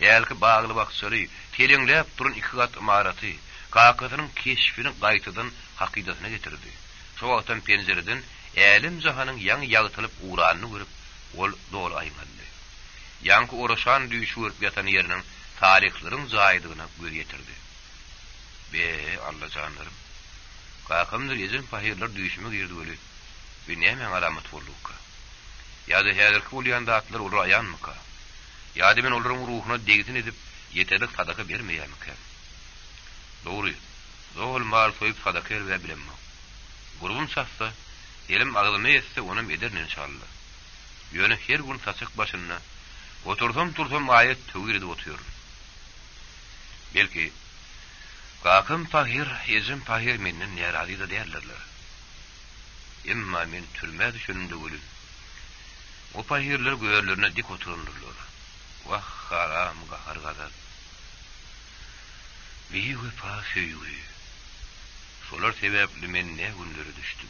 Ýalky bagly bakşary, teleňläp duran iki gat imaraty, kakasynyň keşfini gaýtadan hakykatyna getirdi. Şo wagtdan penjereden älim jahanyň ýaňy ýagtylyp uranyny görüp, ol dol aýmandy. Ýaňky oraşan düýşürip ýatan ýeriniň taryhlaryň jaýdygyna göz ýetirdi. Be Allah canlarım. Kakamdır ýezin pahirler düýşüme girdi böli. Bir näme alamat boldukka. Ýa-da häzirki bolýan zatlar olar aýanmyka. Ýa-da men olaryň ruhuny degizin edip ýeterlik sadaka bermeýärmika. Dogry. Zol mal soýup sadaka berýär bilemmi? Gurbum çatsa, elim aglyma etse onuň ederin inşallah. Ýöne her gün saçyk başyna otursam ayet töwür edip oturýar. Belki Kakım pahir, ezim pahir menden neradi da derlerler. Emma men türme düşünümde gülüm. O pahirler göğerlerine dik otururlar. Vah haram gahar gadar. Bihi vefa söyüğü. Solar sebepli men ne günleri düştüm.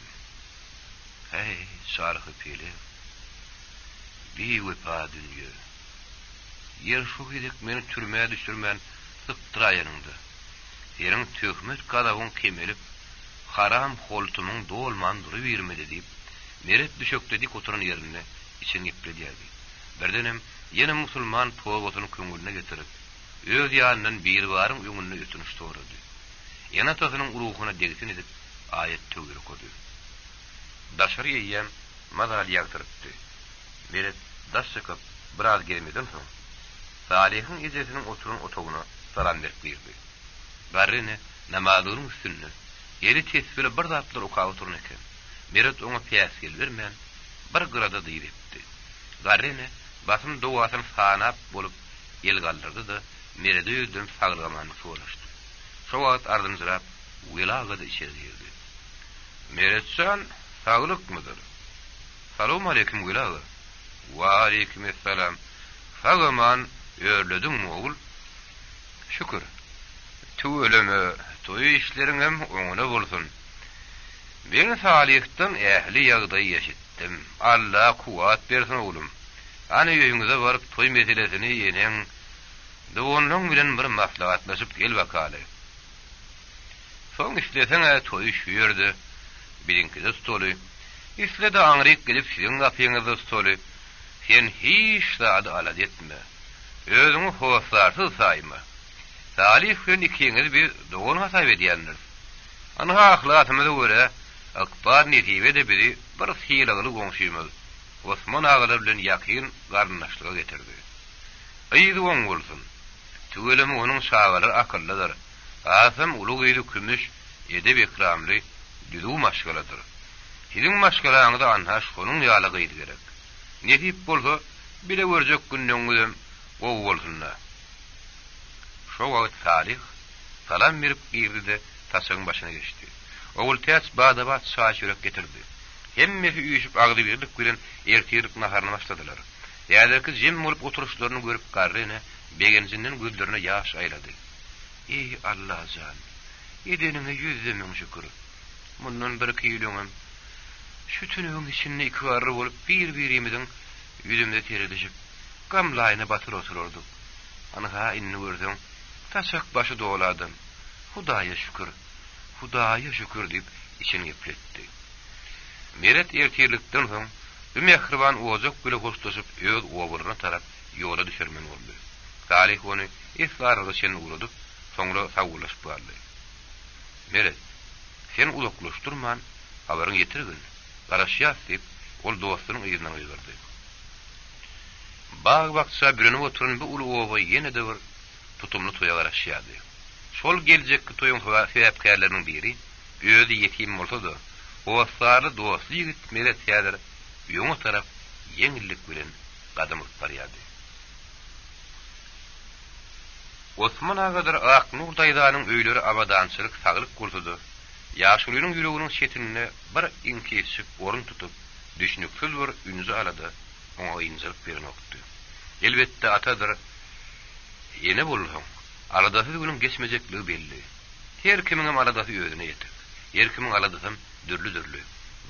Hey sarıkı pili. Bihi vefa dünya. Yer şu gidip meni türmeye düşürmen sıktıra yanımda. Senin töhmet kadavun kemelip, haram holtumun dolman duru vermedi deyip, meret düşökte dik oturun yerine için iple derdi. Berdenem yine musulman toğutunu köngülüne getirip, öz yanından bir varın öngülüne ötünüş doğradı. Yana tasının uruhuna degsin edip, ayet tövgürü kodu. Daşarı yiyem, madal yaktırıptı. Meret daş çıkıp, biraz gelmeden son, Salih'in izzetinin oturun otoğuna salam verip girdi. Garrine namazının üstünne, yeri tesbile bir zatlar oka oturun eken, Meret ona piyaskel vermeyen, bir gırada dıyır etti. Garrine, basın doğasını sağınap bolup, el kaldırdı da, Meret'e yüzdürüm sağırgamanı soğulaştı. Şu vaat ardımcırap, Vilaga da içeri girdi. Meretcan, sağlık mıdır? Salamu aleyküm Vilaga. Wa aleykümselam. Sağıman, örledin mi oğul? Şükür. Tu ölümü, toyu işlerinem oňuna bolsun. Ben Salih'ten ehli ýagdaý ýeşitdim. Allah kuwat bersin oğlum. Ani öýüňize baryp toy meselesini ýeneň dowunlaň bilen bir maslahatlaşyp gel bakaly. Soň işleseň toy şüýerdi. Biriňki de stoly. İşlede aňryk gelip siziň gapyňyzda stoly. Sen hiç de adalet etme. Özüňi howasarsız saýma. Salih gün ikiňiz bir doğun hasap edýändir. Ana ahlakymyza görä akbar netibe de biri bir hilagaly goňşymyz. Osman agalar bilen ýakyn garnaşlyga getirdi. Aýdy oň bolsun. Tügelem onuň şagalary akyllydyr. Asym ulug ýyly kümüş edep ikramly düdü maşgaladyr. Hiziň maşgalaňyzda anhaş onuň ýalygy gerek. Netip bolsa bile görjek günnüňizem o bolsunlar. Şo wagt Salih salam berip girdi de taşyň başyna geçdi. Oğul täç badabat şaşyrek getirdi. Hemmesi üýüşüp agdy birlik bilen ertirik naharna başladylar. Ýa-da jim bolup oturuşlaryny görüp garryna begenjinden gözlerine ýaş aýlady. Ey Allah jan, edenine yüzümiň şükür. Mundan bir kiýileňem şu tünüň içinde iki garry bolup bir-birimiziň yüzümde teredişip gamlaýyna batyr otururdyk. Anaha inni gördüm. Taşak başı doğuladım. Hudaya şükür. Hudaya şükür deyip içini yepletti. Meret ertirlikten soň bir mehriban ozak bile hoşlaşıp öz oğuluna tarap yola düşermen oldu. Salih onu islarla sen uğradıp sonra savgulaşıp aldı. Meret, sen uzaklaştırman, haberin getirgin. Garaşyas deyip ol dostunun ýyzyna ýygyrdy. Bağ baksa birine oturun bir ulu oba yine de bir tutumlu toya garaşýady. Şol geljekki toyun sebäpkärleriň biri özi ýetim bolsa da, o sarı dostly ýigit Meret ýadyr, ýoňa tarap ýeňillik bilen gadam atyp barýardy. Osman agadyr Aknur daýdanyň öýleri abadançylyk saglyk gursudy. Ýaşulynyň ýüreginiň şetinine bir iňkesip orun tutup, düşnüksiz bir ünüzi alady, oňa ýynjylyp beren okdy. Elbetde atadyr, ýene bolýar. Aladasy günüm geçmejekli belli. Her kimiň aladasy özüne ýetir. Her kimiň aladasy dürlü.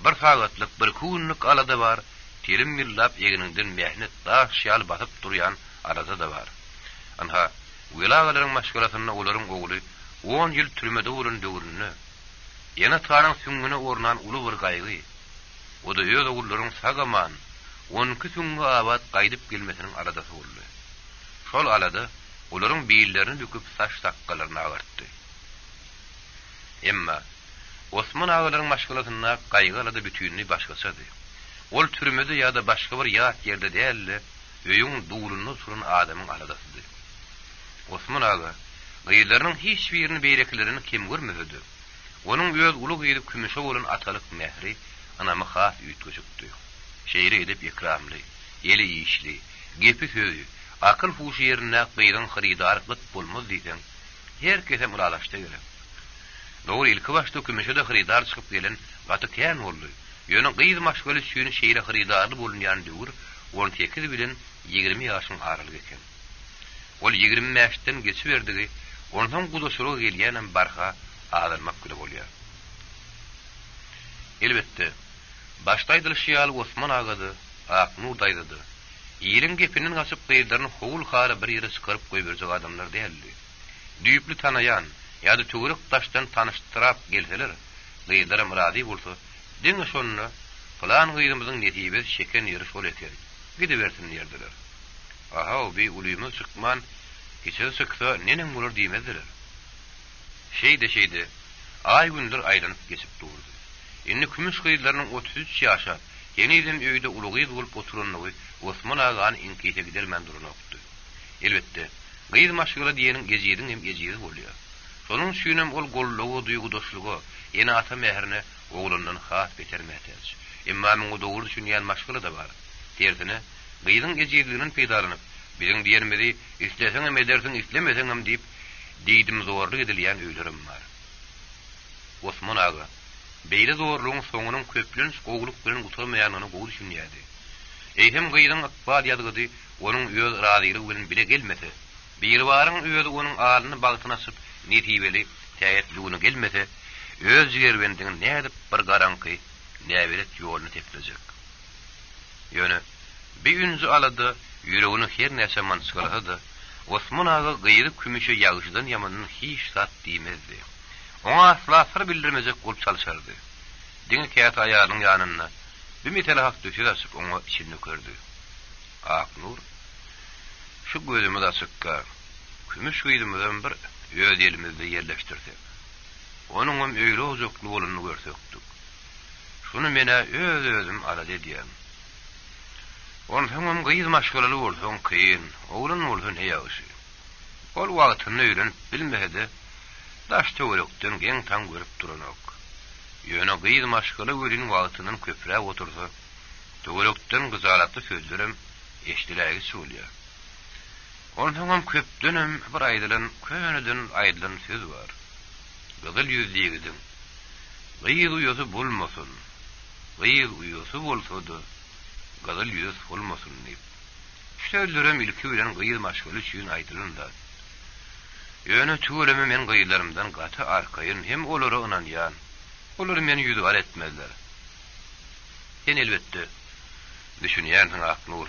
Bir sagatlyk, bir kunluk alada bar, terim millap ýegininden mehnet daş ýaly basyp durýan alada da bar. Anha wilagalaryň maşgalasyna olaryň oğly 10 ýyl türmede bolan döwrüne ýene tanyň süňüne ornan uly bir gaýgy. O da ýöne oğullaryň sagaman 12 süňe abat gaýdyp gelmesiniň aladasy boldy. Şol alada olaryň beýillerini döküp saç takkalaryny agartdy. Emma Osman agalaryň maşgalasyna gaýgy alada bütünli başgaçady. Ol türmede ýa-da başga bir ýat ýerde däl, öýüň duruny surun adamyň aladasy. Osman aga gaýlarynyň hiç birini beýreklerini kim görmedi. Onuň öz uly gaýdy kümüşe bolan atalyk mehri anamy has üýtgeşikdi. Şeýre edip ikramly, ýeli işli, gepi söýü, akyl huşy ýerine gaýdan harydarlyk bolmaz diýsen, her kese muralaşdy gerek. Doğru ilki başda kümüşe de hıridar çıkıp gelen gatı kän boldy. Ýöne gyýdy maşgaly süýüni şeýle hıridarly bolunýan döwür 18 bilen 20 ýaşyň aralygy eken. Ol 20 ýaşdan geçip berdigi, ondan gudaşyryk gelýän barha adalmak güle bolýar. Elbetde, başdaýdyl şeýal Osman agady, Aknur daýdydy. Ýylyň gepinin gaçyp gyýdaryny howul hara bir ýere çykaryp goýberjek adamlar däldi. Düýpli tanayan ýa-da töwerek taşdan tanıştyrap gelseler, gyýdarym rady bolsa, diňe şonu falan gyýdymyzyň netibesi şeken ýeri şol eken. Gide bersin ýerdiler. Aha, o bir ulýmy çykman, geçe çyksa nenen bolar diýmezdiler. Şeýde, ay günler aýlanyp geçip durdy. Indi kümüş gyýdlarynyň 33 ýaşa, ýeniden öýde ulugy bolup oturanlygy Osman agany inkite gidermen duranokdy. Elbetde, gyýd maşgala diýeniň gejýidiň hem gejýidi bolýar. Şonuň süýnem ol gollugy, duýgudaşlygy, ýene ata mehrini oğlundan has betermätdir. Emma muňa dogry düşünýän maşgala da bar. Tersine, gyýdyň gejýidiginiň peýdalanyp, biziň diýermedi, isleseň hem edersiň, islemeseň hem diýip diýdim zorly edilýän öýlerim bar. Osman aga, beýle zorlugyň soňunyň köplenç gowluk bilen gutarmaýanyny gowy düşünýärdi. Eýhem gyýdyň aqbal ýadygy onuň öz radylygy bilen bile gelmese, bir baryň öýde onuň alyny bagtyna açyp netibeli täýetligini gelmese, öz ýerbendiň nädip bir garanky näbiret ýoluny tepleşek. Ýöne bir ünzi alady, ýüregini her näçe mançgalady. Osman aga gyýdy kümüşe ýagşydan ýamanyň hiç zat diýmezdi. Oňa asla sır bildirmejek bolup çalşardy. Diňe käýat aýalynyň ýanyna bir metal hak döşe açyp oňa içini gördü. Aknur şu gözümi de açykka kümüş gyýdymyzdan bir öýde elimizde ýerleşdirdik. Onuň hem öýle ozokly boluny görsekdik. Şunu mene özüm alady diýem. On hem gyýdy maşgalaly bolsaň kyn, oğlun bolsun heýaşy. Ol wagtyny öýrenip bilmehede daş töwerekden geň taň görüp duranok. Ýöne gyýdy maşgala görün wagtynyň köpräk otursa, töwerekden gyzaratly sözlerim eşdilägi söýlýär. On hem köpdenem bir aýdylan, könüden aýdylan söz bar. Gyzyl ýüzligidiň gyýdy ýözi bolmasyn. Gyýdy ýözi bolsady, gyzyl ýüz bolmasyn diýip. Sözlerim ilki bilen gyýdy maşgala üçin aýdylanda. Ýöne tüwelemi men gyýdarymdan gaty arkaýyn hem olary ynanýan. Olar meni ýüzgar etmezler. Sen elbetde düşünýärsiň Aknur.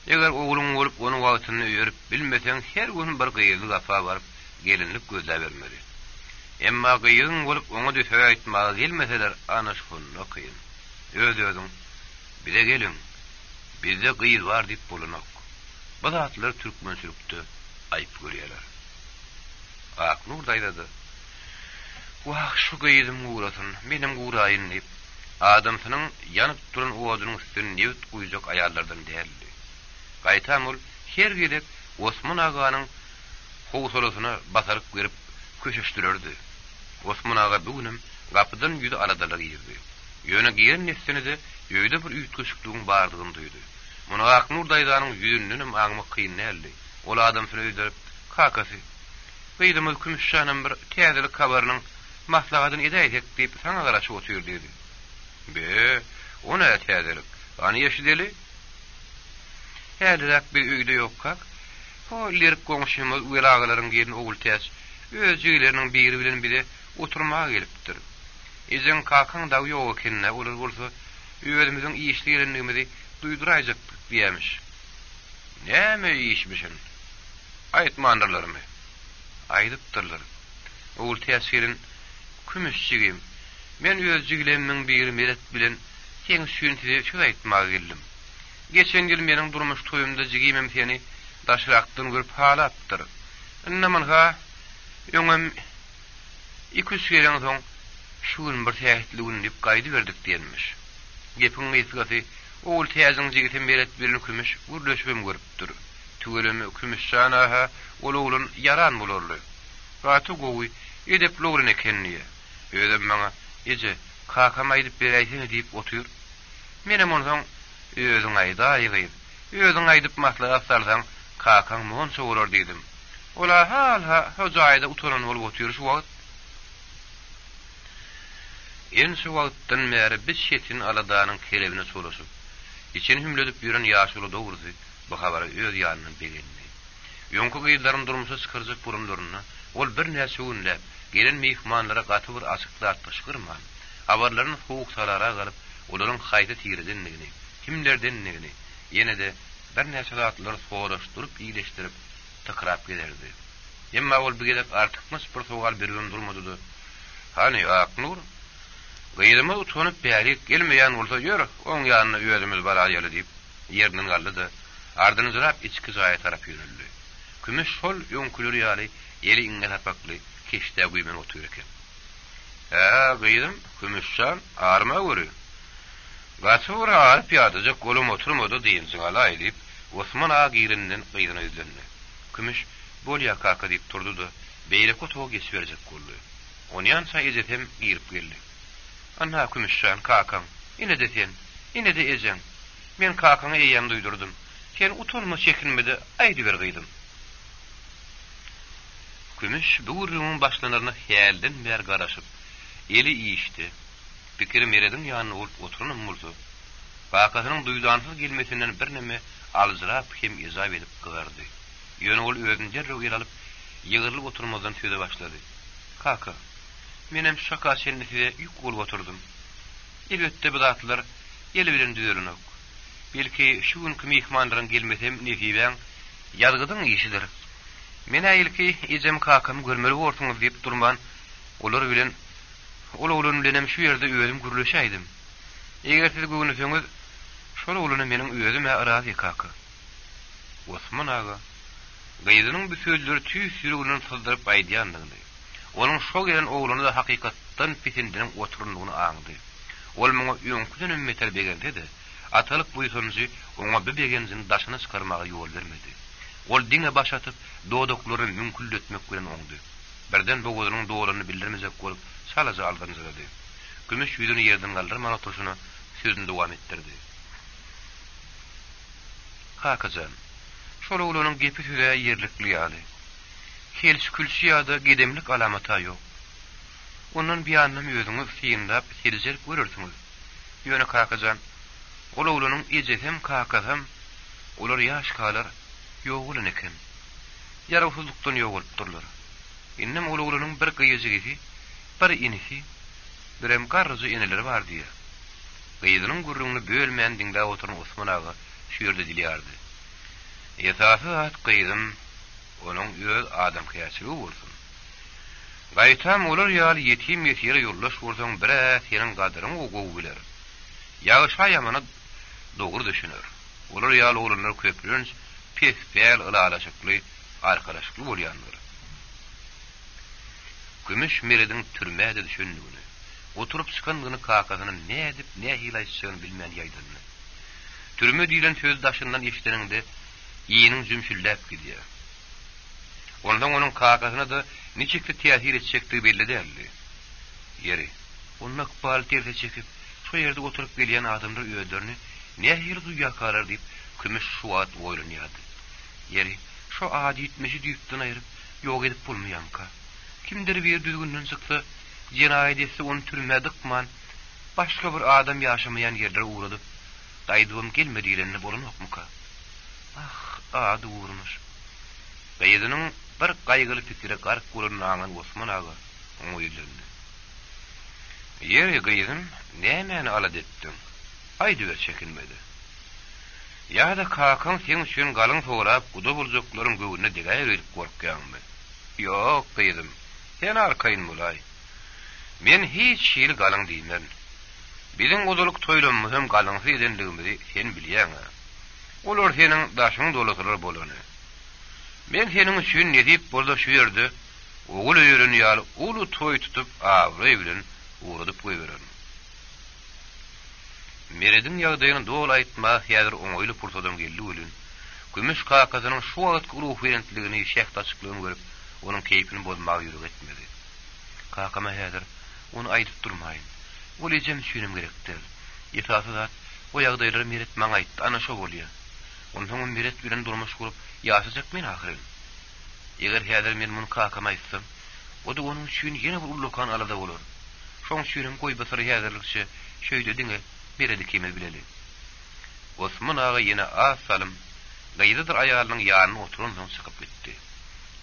Eger oğlum bolup onuň wagtyny öýrüp bilmeseň her gün bir gyýyly gafa baryp gelinlik gözläp bermeli. Emma gyýyň bolup oňa düşe aýtmagy gelmeseler ana şonu kyn. Öz-özüň bize gelin. Bizde gyýyl bar diýip bolanok. Bu zatlar türkmençilikde aýyp görýärler. Aknur daýdady. Wah şu gyýdym uğrasyn, menim uğraýyn diýip adamsynyň ýanyp duran owadynyň üstüne newt guýjak aýallardan däldi. Gaýtamul her gelip Osman aganyň howsalasyna basaryp berip köşeşdirerdi. Osman aga bugünüm gapydan ýüzi aladalar ýerdi. Ýöne giýen nesini de ýöýde bir üýtgeşikligiň bardygyny duýdy. Muny Aknur daýdanyň ýüzünden hem aňmak kyn näli. Ol adam şunu öýdürip, kakasy. Beýdimiz kümüşşanam bir täzelik kabarynyň maslahatyny edäýek diýip saňa garaşyp otur dedi. Be, ona täzelik. Any ýeşdeli? Häzirek bir öýde ýokkak. O lirik goňşymyz welagalaryň gelin ogul täz. Öz ýylarnyň biri bilen biri oturmaga gelipdir. Izen kakaň da ýok ekenne, olar bolsa öýdümiziň işligirini duýdurajak diýemiş. Näme işmişin? Aýtmandylarmy? Aýdypdyrlar. Ogul täsirin kümüşçigim. Men öz jigilemiň biri meret bilen sen süýünti şu aýtmaga geldim. Geçen ýyl meniň durmuş toýumda jigimem seni daşrakdan görüp halapdyr. Innaman ha ýöňem 200 ýylyň soň şuun bir tähetligini diýip gaýdy berdik diýenmiş. Gepiň ýetgäsi ogul täziň jigitin meret bilen kümüş gurleşmem görüpdir. Tüwelemi kümüşçana ha olugulun yaran bolarly. Gaty gowy edep logryny kenniye. Öýdem maňa ije kakam aýdyp beräýsin diýip otur. Menem onsoň özüň aýdaýygy. Özüň aýdyp maslahat salsaň kakam monça bolar diýdim. Ola hal ha hojaýda oturan bolup otur şu wagt. Ensi wagtdan bäri biz şetin aladanyň kelebine solaşyp, içini hümledip ýören ýaşuly dogurdy, bu habary öz ýanyna begendi. Ýoňky gyýlaryň durmuşa çykyrjak burunlaryna, ol bir näse ünläp, gelen mehmanlara gaty bir açyklar atışgyrman. Habarlaryň howuk salara galyp, olaryň haýda tiredenligini, kimlerdenligini, ýene-de bir näse zatlary soğulaşdyryp, iýleşdirip, tykrap giderdi. Emma ol bigelip artykmys bir sogal bergen durmady. Hani Aknur, gyýdymy utanyp bärik gelmeýän bolsa ýör, oň ýanyna öýdümiz barar ýaly diýip ýerinden galdy. Ardyny zırap içki zaýa tarap ýöneldi. Kümüş sol ýoňkuly ýaly ýeli iňe tapakly keşde güýmen otur eken. Gyýdym, kümüşşan arma görü. Gaçyr aryp ýadyjy golum oturmady diýensiň ala edip, Osman ağa girinden gyýdyny izlendi. Kümüş bolýa kaka diýip turdy, beýle kotow geçberjek boldy. Onyan saýyjetem girip geldi. Anna kümüşşan kakam, ine de ejen. Men kakaňy eýen duýdurdum. Sen utanma çekinmedi, aýdy ber gyýdym. Kümüş bu gurrumyň başlanaryna häýelden bäri garaşyp, eli iýişdi. Pikiri merediň ýanyna oturunyň boldy. Kakasynyň duýdansyz gelmesinden bir neme alzyrap hem izah edip gygardy. Ýöne ol özünde röwgel alyp, ýygyrylyp oturmadan söýde başlady. Kaka, menem şaka senlide ýük bolup oturdum. Elbetde bu zatlar ýeli bilen düýelenok. Belki şu günkü mehmanlaryň gelmesem nefiben ýazgydyň işidir. Men aýylky ejem kakamy görmeli bolsaňyz diýip durman, olar bilen bilen şu ýerde öýüm gürleşäýdim. Eger siz göwnüseňiz, şol oglany meniň öýüme arazy kaka. Osman ağa, gyýdynyň bu sözleri tüýs ýüreginden sızdyryp aýdýandygy. Onun şo gelen oğlunu da hakikattan pisindinin oturunluğunu ağındı. Ol muňa ýöňküden ümmetel begende de, atalyk buýsanyjy oňa bir begenzini daşyna çykarmagy ýol bermedi. Ol diňe baş atyp, dodoklary mümkünletmek bilen oňdy. Birden bu gözüniň doğrulygyny bildirmejek bolup, salaja aldanjyrady. Gümüş ýüzüni ýerden galdyrman oturşyna sözüni dowam etdirdi. Kakajan, şol oğlanyň gepi süre ýerlikli ýaly. Kelsi külsi ýa-da gedemlik alamata ýok. Ondan biýanam özüňiz syýndap, serjer görürsiňiz. Ýöne kakajan, ol oglanyň ejesem kakasam, olar ýaş kalar, ýogulan eken. Ýaragsyzlykdan ýok bolup durlar. Innem ol oglanyň bir gyýyjygy, bir inisi, birem garryjy eneleri bar diýär. Gyýdynyň gurrugyny bölmän diňde oturan Osman ağa şu ýerde dilýärdi. Ýetasy at gyýdym, onun öz adam kıyasığı bolsun. Gaytam olur ýaly yetim ýetire ýollaş bolsaň bir senin gadryň ogow biler. Ýaşa ýamana dogry düşünür. Olur ýaly olanlar köprüň pesbel ulalaşykly arkadaşlyk bolýandyr. Gümüş merediň türmäde düşünýüni, oturup çykandygyny kakasyny ne edip ne hilaýsyny bilmän ýaýdyny. Türme diýilen söz daşyndan eşitdeninde ýynyň jümşüllep gidýär. Ondan onun kakasyna da niçikli täsir etjekdi belli däldi. Ýeri, onun akbal terse çekip, şu ýerde oturup gelýän adamlar öýlerini nähir duýakarar diýip kümüş şuat oýlanýardy. Ýeri, şu ady etmesi diýipden aýryp ýok edip bolmaýanka. Kimdir bir düzgünden çyksa, jenaýat etse onu türmäde dykman, başga bir adam ýaşamaýan ýerlere uğradyp, daýdywam gelmediýlerini bolanokmuka. Ady uğramış. Gyýdynyň bir gaýgyly pikire garp bolanyň Osman ağa oýlandy. Ýere gyýdym, näme ala detdim? Aýdy ber çekinmedi. Ýa-da kakaň sen üçin galyň sorap, guda boljaklaryň göwüne degäýer edip gorkýanmy? Ýok gyýdym. Sen arkaýyn bolay. Men hiç şeýle galyň diýmem. Biziň odalyk toýlanmaz hem galyňsy edenligimizi sen bilýäň. Olar seniň daşyň dolatylary bolany. Men seniň üçin ne diýip bolsa şu ýerde ogul öýren ýaly uly toý tutup awry bilen uğradyp goýberim. Meredin ýagdaýyny dol aýtma häzir oňoýly pursadan geldi bolun. Gümüş kakasynyň şu wagt uruw berentligini şäht açyklygyny görüp, onun keyfini bozmagy ýürek etmedi. Kakama häzir onu aýdyp durmaýyn. Ol ejem düşünüm gerekdir. Ýetasy zat o ýagdaýlary meret maňa aýtdy, ana şo bolýar. Ondan meret bilen durmuş gurup ýaşajak men ahyryn. Eger häzir men muny kakama aýtsam, o da onun üçin ýene bir ullukan alada bolar. şoň şüýrem goý basary häzirlikçe şöýde diňe beredi kime bileli. Osman ağa ýene az salym gaýdydyr aýalynyň ýanyna oturundan çykyp gitdi.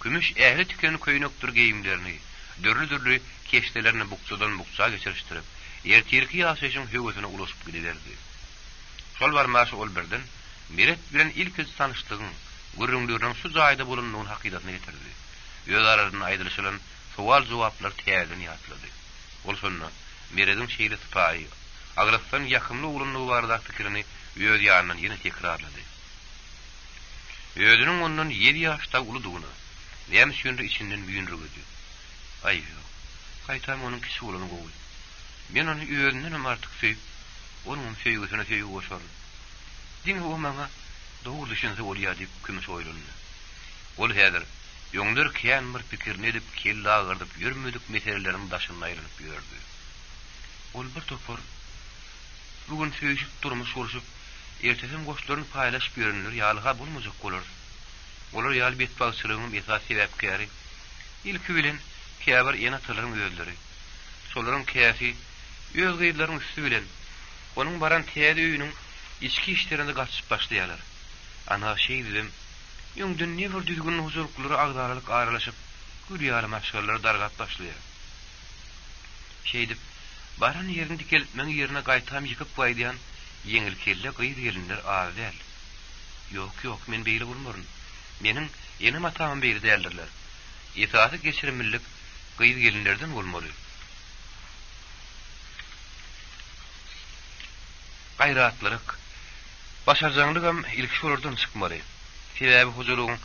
Kümüş ähli tükeni köýnekdir geýimlerini, dürli keşdelerini bukçadan bukça geçiriştirip, ertirki ýaşaşyň höwesine ulaşyp giderdi. Şol barmaşy ol birden Miret bilen ilk öz tanışdygyň, gürrüňlüğüniň şu jaýda bolanlygyny hakykatyna getirdi. Öz aralarynda aýdylyşylan sual jogaplar täzeden ýatlady. Ol şonda Miret'in şeýle sypaýy, agrasdan ýakymly ulanlygy barada pikirini öz ýanyna ýene tekrarlady. Özüniň ondan 7 ýaşda uludygyny, näme şüňre içinden büýünrügidi. Aý ýok, gaýtam onuň kişi bolany gowy. Men onu özünden artyk söýüp, onuň söýgüsine söýüp goşarym. Diňe o maňa dogry düşünse bolýar diýip kümüş oýlandy. Ol häzir ýoňdur kän bir pikirini edip kelle agyrdyp ýürmedik meselelerini daşyna aýrylyp ýördi. Ol bir topar bugün söýüşip durmuş bolşup ertesi goşlaryny paýlaşyp ýörenler ýalyga bolmajak bolar. Olar ýaly betbagyçylygynyň esas sebäpkäri ilki bilen käbir ýene tylaryň özleri. Şolaryň käsi öz gyýlaryň üstü bilen onuň baran täze öýüniň içki işlerinde gaçyp başlaýarlar. Ana şeý dedim, ýöňden näme bir düzgün huzurlary agdaralyk aýrylaşyp, gürýäli maşgallar dargat başlaýar. Şeý dip, baran ýerini dikelitmeň ýerine gaýtam ýykyp goýdyan, ýeňil kelle gyýr gelinler az däl. Ýok, men beýle bolmaryn. Meniň ýene matamam beýle däldirler. Ýetasy geçirimlilik gyýr gelinlerden bolmaly. Gaýratlyk başarjaglyk ilk şolardan çykmaly. Sebäbi huzurlugyň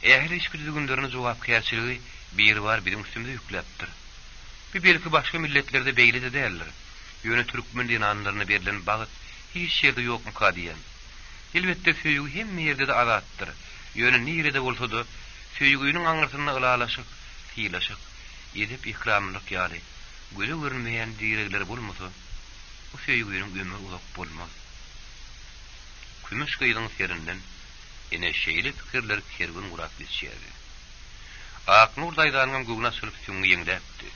ähli işgüdügünlerini jogap kärçiligi bir bar bizim üstümizde ýükläpdir. Bir belki başga milletlerde beýle de däldir. Ýöne türkmen dinanlaryna berilen bagyt hiç ýerde ýokmy ka diýen. Elbetde söýgü hemme ýerde de azatdyr. Ýöne nirede bolsa-da söýgüniň aňyrtyna ılalaşyk, tiýlaşyk edip ikramlyk ýaly. Göle görünmeýän diýeregler bolmasa, bu söýgüniň ömrü uzak bolmaz. Kümüş gyýdyň serinden ene şeýle pikirler kergün gurak geçýärdi. Aknur daýdanyň göwüne sürüp süňňi ýeňdäpdi.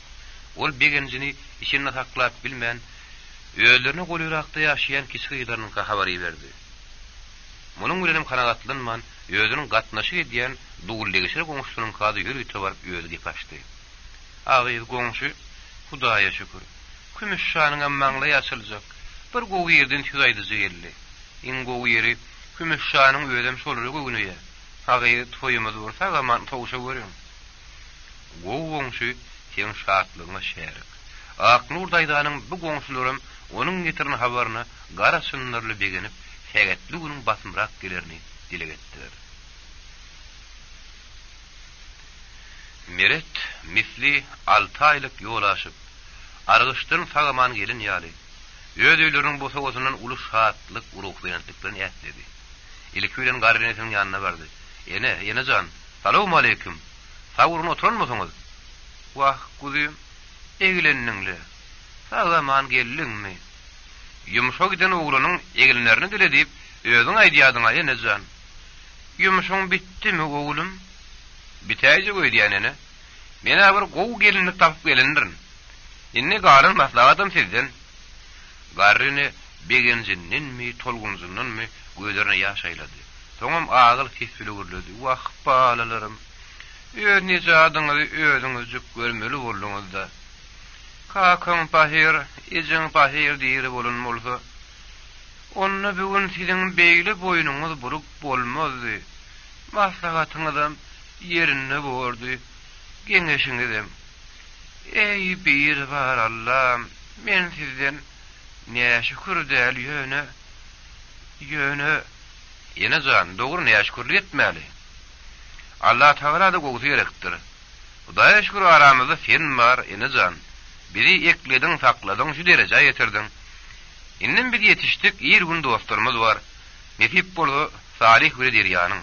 Ol begenjini işini taklap bilmän, öýlerine goýurakda ýaşaýan kişi gyýlarynyň habary berdi. Munyň bilenim kanagatlanman, özüniň gatnaşy edýän dugullegişer goňşunyň kady ýürüýte barıp öýdi dipaşdy. Agy goňşy, Hudaýa şükür. Kümüş şanyň ammaňla ýaşyljak. Bir gowy ýerden tüzaýdy zeyli. İň gowy ýeri kümüş şanyň öýdem şolary goýunyýa. Agy toýumyz bolsa gaman towuşa görýän. Gowy goňşy sen şatlygyna şerik. Aknur daýdanyň bu goňşularym onuň getiren habaryny gara sünnürli begenip, segetli günün basymrak gelerini dile getdiler. Miret misli 6 aýlyk ýol aşyp, argyşdyryn sagaman gelin ýaly. Öýdüýleriň bu sowasynyň ulu şatlyk uruq berendiklerini ýetledi. Ilki bilen garynetiň ýanyna bardy. Ene jan, "Salamu aleykum. Sawurun oturmasyňyz?" "Wah, guzym, egilenniňle. Sagaman gelliňmi?" Ýumşak giden oglanyň egilenlerini diledip, özüň aýdýadyňa ene jan. "Ýumşaň bitdimi oglum?" "Bitäýje goýdýanene. Mena bir gow gelinlik tapyp gelendirin. Inni garyn maslahatym sizden." Garryny begenjinninmi, tolgunjundanmy gözlerine ýaş aýlady. Soňam agyl kesbili gürledi. "Wah, balalarym. Öňe jadyňyzy özüňiz jüp görmeli bolduňyzda. Kakam pahir, ejin pahir diýeri bolan bolsa, onna bugün siziň beýle boýnuňyz burup bolmazdy. Maslahatyňyzam ýerine bordy. Geňeşiňizem. Ey bir bar Allah'ım, men sizden näme şükür däl ýöne ýene jan dogry näme şükürlik etmeli. Allah Taala da gowy gerekdir. Hudaýa şükür aramyzda sen bar ene jan. Biri ekledin, sakladyň, şu derejä ýetirdin. Innin bir ýetişdik, ýer gün dostlarymyz bar. Nefip bolu salih bir derýanyň.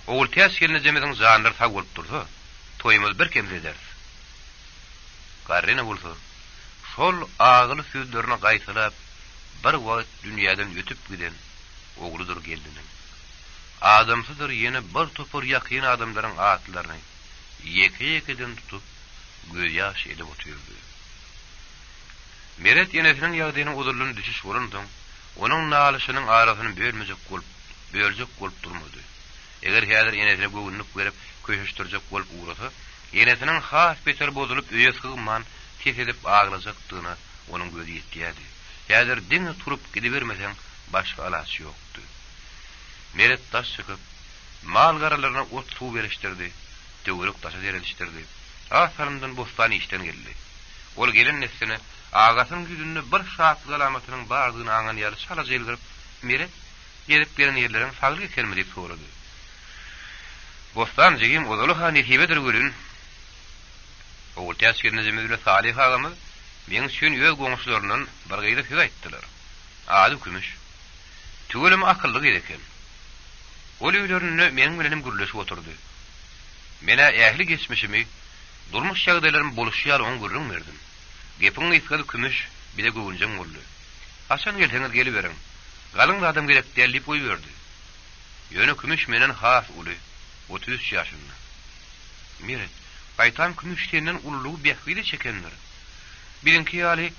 Oğul täs gelene jemediň janlar sag bolup dursa, toýumyz bir kemze eder. Garryna bolsa, şol agyl sözlerine gaýtylap, bir wagt dünýäden ötüp giden ogludur geldiniň. Adamsydyr ýene bir topur ýakyn adamlaryň atlaryny ýeke-ýekeden tutup göz ýaş edip oturdy. Meret enesinin ýagdaýynyň uzunlygyny düşüş bolandyň, onuň nalyşynyň arasyny bölejek bolup durmady. Eger häzir enesine göwünlük berip köşeşdirjek bolup uğrasa, enesiniň has beter bozulup öýe sygman tes edip aglajakdygyna onuň gözi ýetýärdi. Häzir diňe turup gidibermeseň başga alasy ýokdy. Meret taş çykyp mal garalaryna ot suw berişdirdi, töwerek taşa derelişdirdi. Asalyndan bostan işten geldi. Ol gelen nesine agasyň güdünde bir şahatlyk alamatynyň bardygyny aňan ýaly şala jelgirip, Meret gelip gelen ýerleriň sagly ekenmi diýip sorady. Bostan jegim odaly hanihebedir görün. Oğul täsirine jemizle Salih agamy meň üçin öz goňşularynyň bir gaýda söz aýtdylar. Ady kümüş. Tügelim akylly gereken. Ol öýlerini meniň bilenim gürleşip oturdy. Mene ähli geçmişimi, durmuş ýagdaýlarym boluşýar oň görüň berdim. Gepiň ýetgedi kümüş, bile göwünjeň boldy. Haçan gelseňiz gelip beriň. Galyň adam gerek diýip goý berdi. Ýöne kümüş menen has uly, 33 ýaşynda. Meret, Baytan kümüşlerinden ululuğu behvide çekenler. Birinki ýaly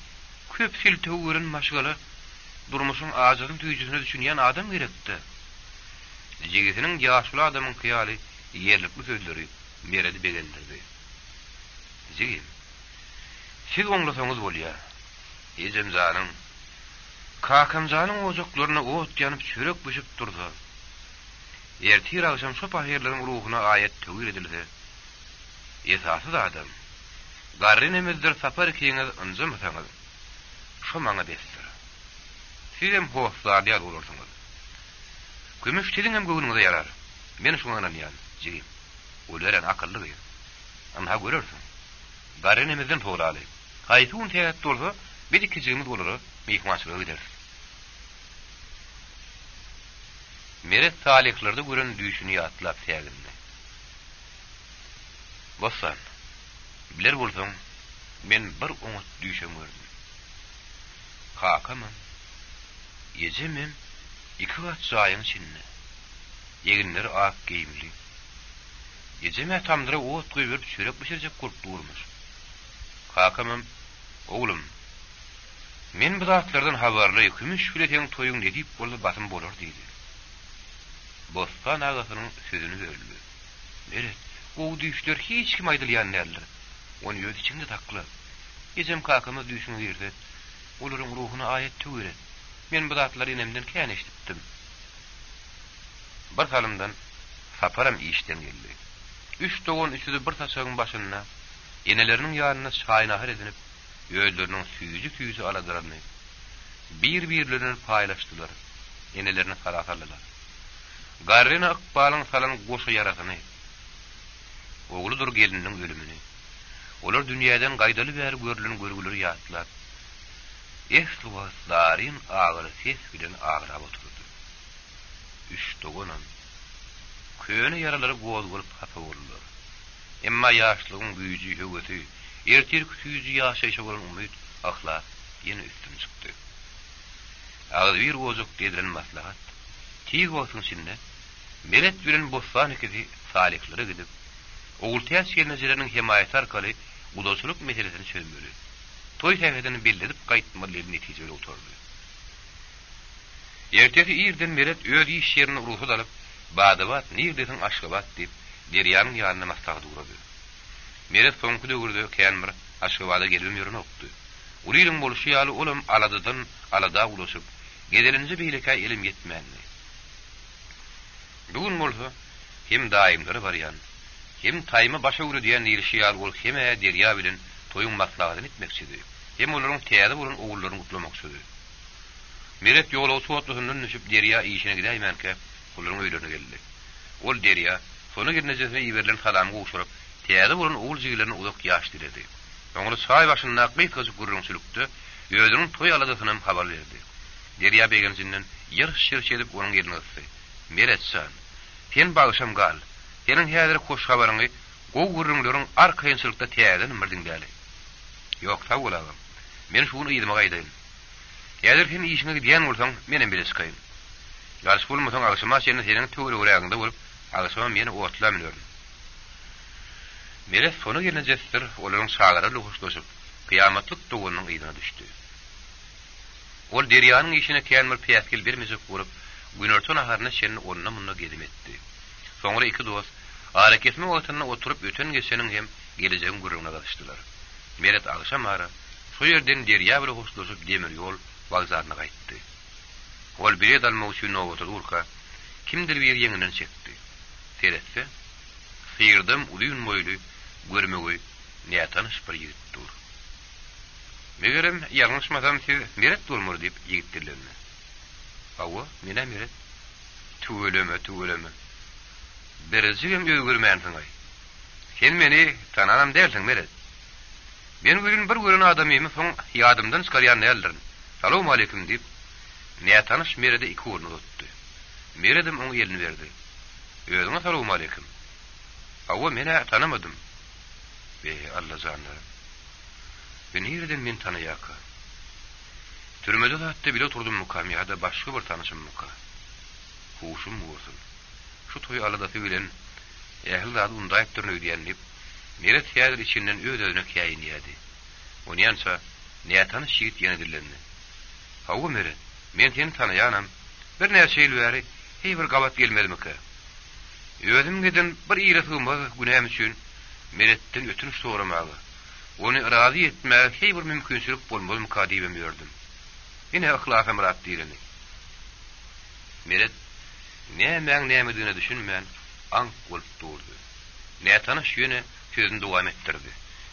köp siltewürün maşgaly durmuşyň ajasyň tüýjüsine düşünýän adam gerekdi. Jigitiniň ýaşly adamyň ýaly ýerlikli sözleri Meredi begendirdi. Jigit, siz oňlasaňyz bolýar. Ejem zanyň Kakamjanyň ojaklaryna ot ýanyp çörek büşüp durdy. Ertir akşam şu pahirlerin ruhuna ayet tevhir edildi. Esasy da adam. Garrinemizdir sapar kiňiz ynjymysaňyz. Şu maňa destir. Sizem hoşlar diýär bolursyňyz. Kümüş teliň hem göwünüňize ýarar. Men şuňa ynanýan, jigim. Oleren akylly bir. Ama görürsiň. Garrinemizden toğraly. Haýtun täýät bolsa, bir iki jigimiz bolar, mehmançylyga gider. Meret salihlerde gören düşünü ýatlap tägindi. Bossan, biler bolsaň, men bir oňat düşen gördüm. Hakamam, ejemem, iki wat jaýyň içinde. Eginler ak giyimli. Ejeme tamdyra ot goýup çörek pişirjek bolup durmuş. Hakamam, oğlum, men bu zatlardan habarly, kümüş bileteň toýuň ne diýip boldy batym bolar diýdi. Bostan agasynyň sözüni böldü. Meret, o düşler hiç kim aýdylýan näler. Onu ýöz içinde takly. Ejem kakamy düşüňe girdi. Olaryň ruhuna ayet tügüre. Men bu zatlary enemden kän eşitdim. Bir salymdan saparam işden geldi. 3 dogon üçüde bir taşagyň başyna, eneleriniň ýanyna çaýnahar edinip, ýöýleriniň süýjü aladyryny bir-birlerini paýlaşdylar. Enelerini saratarlylar. Garryna ykbalyň salan goşa ýarasyny. Ogludur geliniň ölümini. Olar dünýäden gaýdaly bäri görülen görgüleri ýatlar. Ehsuwaslaryn agyry ses bilen agrap oturdy. 3 dogonan köne ýaralary goz bolup hapa boldular. Emma ýaşlygyň büýüji höweti, ertir küýüji ýaşaýşa bolan umyt, ahlak ýene üstün çykdy. Agyr bir gozuk dedilen maslahat. Tiýig bolsun içinde Meret bilen bostan ikisi salihlere gidip, oğul täsirlenejleriniň himaýaty arkaly udaçylyk meselesini çözmeli. Toy täwedini belledip gaýtmaly netijeli oturdy. Ertesi ýerden Meret öz iş ýerini ruhsat alyp, Badabat, Nirdetin Aşgabat diýip Derýanyň ýanyna maslahat gurady. Meret soňky döwürde känmir Aşgabada gelip ýörünokdy. Ulylyň boluşy ýaly olam Aladadan Alada ulaşyp, gedelince beýleke elim ýetmänli. Bugün bolsa hem daimleri baryan, hem taýmy başa ury diýen ýerşi ol hem derýa bilen toýuň maslahatyny etmekçidi. Hem olaryň täze bolan ogullaryny gutlamakçydy. Meret ýola sowatlygynyň düşüp derýa işine gideýmenke, olaryň öýlerine geldi. Ol derýa sonu girnejese ýeberilen salamga uşuryp, täze bolan ogul jiglerini uzak ýaş diledi. Oňly çaý başynda akyt gurrunçylykdy, ýöňüň toý aladasynyň habar berdi. Derýa begenjinden ýyrş-ýyrş edip onuň ýerine gitdi. Meretsan, sen bağışam gal. Senin häzir hoş habaryňy gow gurrunlaryň arkaýynçylykda täzen mirdiň däli. Ýok, sag bolagam. Men şunu ýydyma gaýdym. Häzir sen işine gidýän bolsaň, menen bile çykaýyn. Garşy bolmasaň agşama seni senin töwre öýräginde bolup, agşama meni ortla minýärdim. Meret sonu gelene jestir, olaryň şagara luguşlaşyp, kıyamatlyk doganyň ýygyna düşdi. Ol derýanyň işine känmir piýaskil bir müzik gurup, günerton aharına şenin onunla munna gedim etdi. Soňra iki dost, araketme otaryna oturup öten geçeniň hem geleceğin gurruna galışdylar. Meret agşam ara, şu yerden derýa bilen hoşlaşyp demir ýol wagzaryna gaýtdy. Ol bire dalmak üçin owatyr urka, kimdir bir ýeňinden çekdi. Teretse, sıyırdım uluyun boylu, görmegi, ne tanış bir ýigit dur. Megerem ýalňyşmasam siz Meret durmur diýip ýigitlerine. Awa, mene Meret. Tüweleme. Berejigem öýgürmänsiň ay. Sen meni tananam dersiň Meret. Men bugün bir gören adamymy soň ýadymdan çykarýan nälerdim. Salamu aleykum diýip ne tanış Merede iki urnu tutdy. Meredem oňa elini berdi. Özüňe salamu aleykum. Awa meni tanamadym. Allah zanlarım. Ben nereden men tanıyaka? Türmede de hatta bile oturdum mukam ya da başka bir tanışım muka. Huşum vursun. Şu toyu aladası bilen ehli adı undayıp durunu ödeyenlip Meret yadır içinden ödöğüne kâyin yadi. Onu yansa neye tanış yiğit yenidirlerini. Havu Meret, men seni tanıyanam. Bir neye şeyl veri, hey bir kabat gelmedi mika. Ödüm giden bir iyre sığınmaz günahım için Meret'ten ötünüş soğramağı. Onu razı etmeye hey bir mümkünsülük bolmaz mukadibem gördüm. Yine ahlakım rahat değilini. Meret, neyemediğine düşünmeyen ank olup durdu. Neye tanış yöne sözünü devam ettirdi.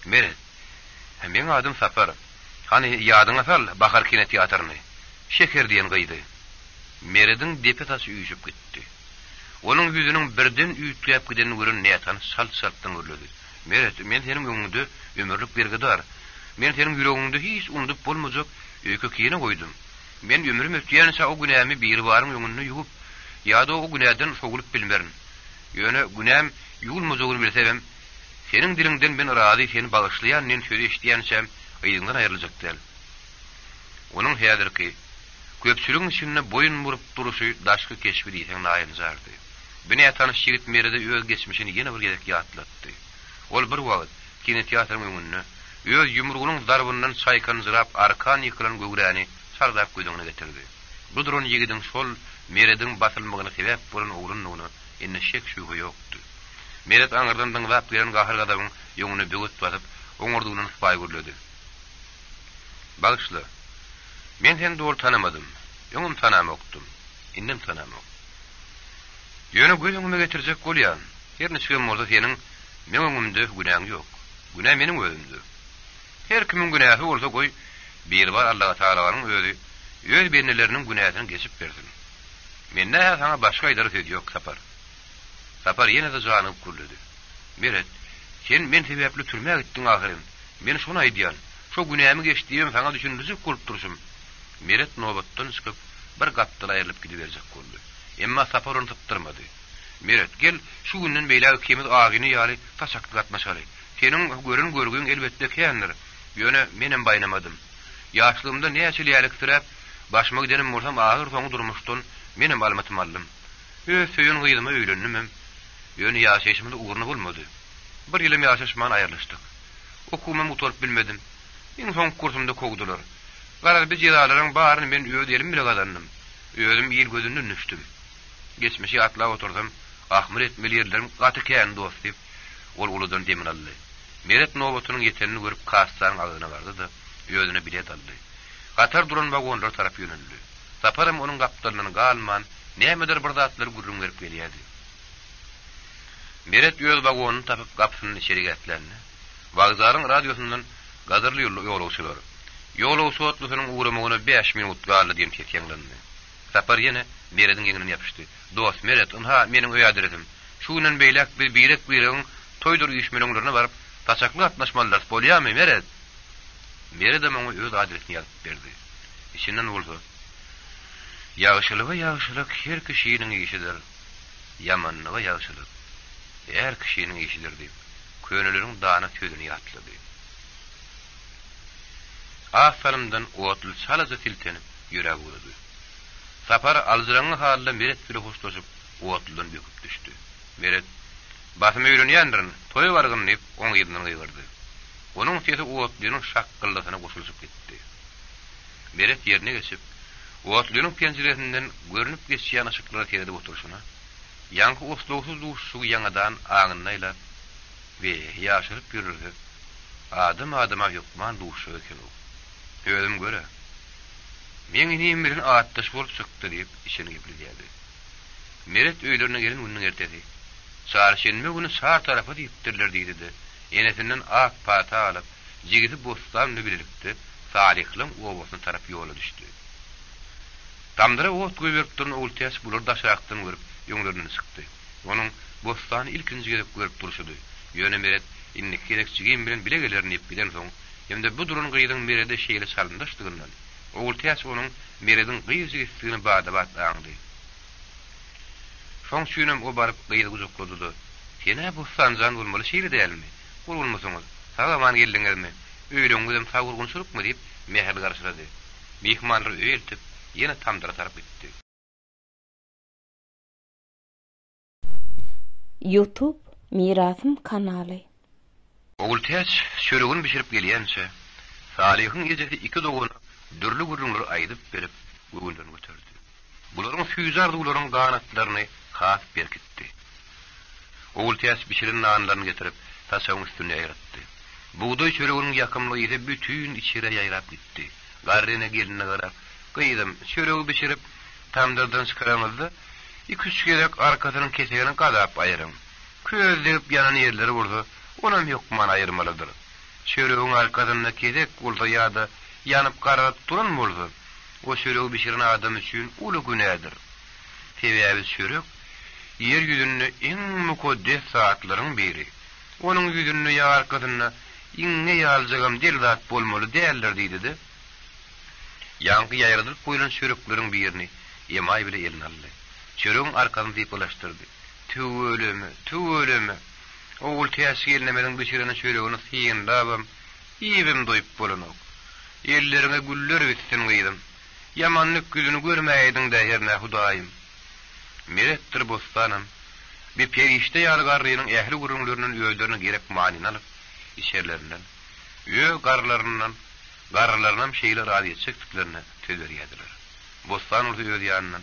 Meret, benim adım Sapar. Hani yadına sal Bakar Kine Tiyatrını. Şeker diyen gıydı. Meret'in depe taşı üyüşüp gitti. Onun yüzünün birden üyütleyip gidenini görün neye tanış salttan örledi. Meret, men senin öňüňde ömürlük berge dar. Men senin yüreğinde hiç unutup bolmajak öýke kiyine koydum. Men ömrüm ötýänse o günämi bir barym öňünde ýuwup, ýa-da o günäden sogulup bilmerin. Ýöne günäm ýuwulmajagyny bilsem, senin dilinden ben razy seni bagyşlaýan men söýle işleýänsem, aýdyňdan aýryljak däl. Onuň häzirki köpçüligiň içinde boyun burup duruşy daşky keşfi diýsen naýyljardy. Bine tanış ýigit merede öz geçmişini ýene bir gezek ýatlatdy. Ol bir wagt kine teatrın öňünde öz ýumrugynyň darbyndan çaýkan zırap arkan ýykylan göwräni sardap göýdüňe getirdi. Bu durum ýigidin şol Meredin basylmagyna sebäp bolan ogrunyny enne şek şübhe ýokdy. Meret aňyrdan diňlap gelen gahyr gadamyň ýöňüne böget basyp oňurdugyny ispaý görledi. Bagyşla, men seni dogry tanamadym. Ýöňüm tanamokdum. Innem tanamok. Ýöne göýüňe getirjek bolýan. Her näçe bolsa seniň men öňümde günäň ýok. Günä meniň özümde. Her kimiň günähi bolsa goý, bir bar Allah Taala'nın öz bennelerinin günähini geçip bersin. Men näme sana başga ýylar edýok Sapar. Sapar ýene de janyp gürledi. Meret, sen men sebäpli türmäge gitdiň ahyryn. Men şonu aýdýan, şu günämi geçdiýim sana düşündürjek bolup durşum. Meret nobatdan çykyp bir gatdyla aýrylyp gidiberjek boldy. Emma Sapar onu tutturmady. Meret, gel şu günden beýle kemit agyny ýaly taşakly gatnaşaly. Senin görgüň elbetde kändir. Ýöne menem baýnamadym. Ýaşlygymda näçe ýalyk sürep, başyma gidenim bolsam agyr soňy durmuşdun, menem almatym aldym. Söýün gyýdyma öýlendim. Ýöne ýaşaşymda uğurny bolmady. Bir ýylym ýaşaşman aýrlyşdyk. Okumam uturup bilmedim. Iň soň kursumda kogdular. Garar bir jýalaryň baryny men öýdelim bile gazandym. Özüm ýyl gözünden düşdüm. Geçmişi atlap oturdum. Ahmir etmeli ýerlerim gaty kän dost diýip ol uludan demin aldy. Meret nobatynyň ýetenini görüp kastaryň agyna bardy da ýözüne bilet aldy. Gatar duran wagonlar tarap ýöneldi. Saparym onuň gapdalyny galman, nämedir bir zatlar gurrun berip gelýärdi. Meret öz wagonuny tapyp gapsyny içeri getlendi. Wagzaryň radiosundan gazarly ýolawçylar. Ýolawçy otlusynyň uğramagyna 5 minut galdy diýip tetýänlendi. Sapar ýene Meredin ýeňine ýapyşdy. Dost Meret, ha meniň öýe adresim. Şuňdan beýlek bir birek bireň toýdur ýüşmeleňlerine baryp taşakly atnaşmalar bolýarmy Meret? Meret de meňe öz adresini ýazyp berdi. İçinden bolsa, ýagşylyk her kişiniň işidir. Ýamanlygy ýagşylyk her kişiniň işidir diýip könülleriň dana sözüni ýatlady. Afarymdan otly çalaza tiltenip ýüregi boldy. Sapar alzyraňy halda Meret bilen hoşlaşyp otlydan böküp düşdi. Meret basmy öýrenýändirin, toý bargyn diýip oň ýerine gyrdy. Onuň sesi otlynyň şakkyllygyna goşulyp gitdi. Meret yerine geçip, Oğatlığının penceresinden görünüp geçýän ışıklara teredi oturuşuna, yankı oslowsuz duşuşu ýanadan aňynayla we ýaşyryp ýürürdi. Adım-adyma ýokman duşu eken o. Özüm göre. Men inem bilen atdaş bolup çykdy diýip işini gepirdi. Meret öýlerine gelen günüň ertesi. Çarşenbe günü şahar tarapy diýipdirler diýdi. Enesinden ak pata alyp, jigidi bostanly birlikde Salihliň owasyna tarap ýola düşdi. Tamdyra ot goýup durun ultiýas bular daşakdan görüp ýöňlerine çykdy. Onuň bostany ilkinji gelip görüp duruşdy. Ýöne Meret inni kerekçigin bilen bile gelerini bilen soň, hemde bu durun gyýdyň Merede şeýle salyndaşdygyndan, ultiýas onuň Meredin gyýjygystygyny bada-bad aňdy. Şoň şünem o baryp gyýdy gujuklady. "Sene bu sanjan bolmaly şeýle dälmi? Ol bolmasaňyz, sagaman geldiňizmi? Öýleň bilen sagurgun surupmy?" diýip mehel garşylady. Mehmanlar öýeltip, ýene tamdyra tarap gitdi. YouTube Mirasym kanaly. Ogultäç şöregün bişirip gelýänçe, Salihyň ejesi iki doguny dürli gurrunlar aýdyp berip göwünden götürdi. Bularyň süýzardy ularyň ganatlaryny has berkitdi. Ogultäç bişirin nanlaryny getirip taşagyň üstüne ýaratdy. Buğday şöregüniň ýakymlygy ise bütün içire ýaýrap gitdi. Garryna geline garap, gyýdym, şöregi bişirip tamdyrdan çykaramyzda, 2-3 gerek arkasynyň kesegini gadap aýyrym. Közlegip yanan yerleri bolsa, onam ýokman aýyrmalydyr. Şöregiň arkasyna kesek bolsa ýa-da ýanyp garap duran bolsa, o şöregi bişiren adam üçin uly günädir. Sebäbi şörek yer ýüzünde iň mukaddes saatlaryň biri. Onuň ýüzünde ýa arkasyna iňe ýaljagam delzat bolmaly däldir diýdi. Yankı ýaýradyp goýulan şörekleriň birini ýemay bile elin aldy. Şöregiň arkasyny diýiplaşdyrdy. Tüwölemi. Ogul täsir gelmeden bişirenen şöregini syýndabam, ýebim doýup bolanok. Ellerine güller bitsin gyýdym. Yamanlyk güzüni görmäýdiň de herne Hudaýym. Meretdir bostanam. Bir perişte ýalgarrynyň ähli gurunlarynyň öýlerini gerek manyn alyp, işerlerinden, garlarynam şeýle radiýet çekdiklerini tezberýärdiler. Bostan uly öýdýänlen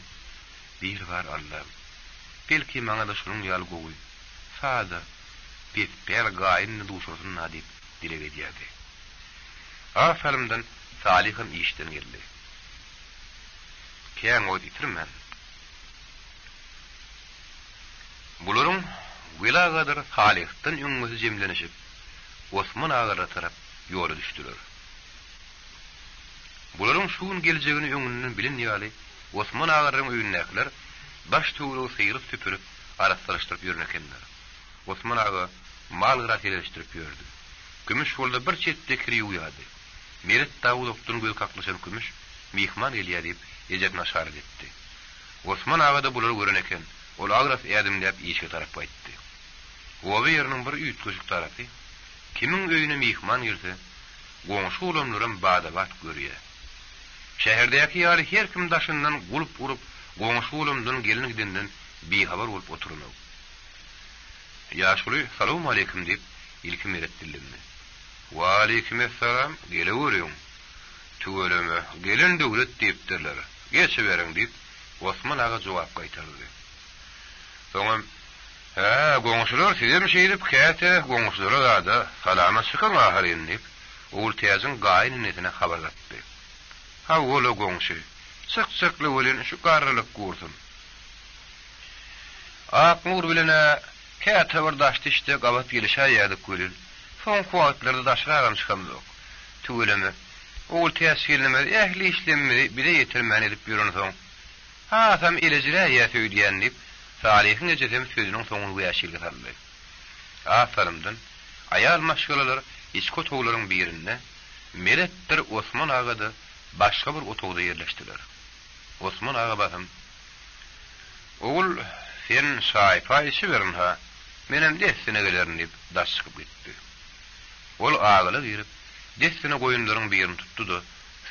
bir bar Allah'ım. Belki maňa da şunun ýaly gowy. Sada bir gaýyny duşursun diýip dile edýärdi. Afarimden Salihym işden geldi. Käň oý bitirmän. Bularyň Wilagadyr Salihden öňüňizi jemlenişip, Osman agara tarap ýola düşdiler. Bularyň şuun geljegini öňünden bilen ýaly Osman agaryň öýünnäkler baş tuğru sıyırıp süpürüp araştırıp yürünekenler. Osman ağa mal gırateleştirip yördü. Gümüş bolda bir çette kiri uyadı. Meret Davudov'tun göl kaklaşan gümüş mihman elýär diýip ejek naşar etdi. Osman ağa da bular görüneken ol agras edimlep işe tarap aýtdy. O ýeriniň bir üýtgüçük tarapy kimin öýüne mihman girse goňşy ulamlaryň bada-bad görýär. Şäherdäki ýaly her kim daşyndan gulup urup goňşy ulamdan gelin gidinden bihabar bolup oturunok. Ýaşuly "Salamu aleykum" diýip ilki Meret dillendi. "Wa aleykumussalam, gelewerin. Tüweleme, gelin döwlet diýipdirler. Geçiberiň" diýip Osman ağa jogap gaýtardy. Soňam "Ha, goňşylar sizem şeýdip käte goňşylara da salama çykan aharyň" diýip ol täziň gaýynynetine habarlatdy. "Ha, ola goňşy, çyk-çykly bolan şu garrylyk gursun. Akmur bilene käte bir daşdy işte gabat gelişäýärdi görün. Soň kuwatlarda daşragan çykamdyk. Tüweleme, ol täsirleme ähli işlemleri bile ýetirmän edip ýören soň. Ha, tam elejire ýetýän diýip Salihyň ejesem sözüniň soňuny ýaşylga saldy. Afarimden aýal maşgalalar içki otoglaryň birinde Meretdir Osman agada başga bir otogda ýerleşdiler. Osman ağa basym, "Ogul, sen şaýpa işi berin ha, menem destine gelerin" diýip daş çykyp gitdi. Ol ağaly girip, destine goýunlaryň birini tutdy da,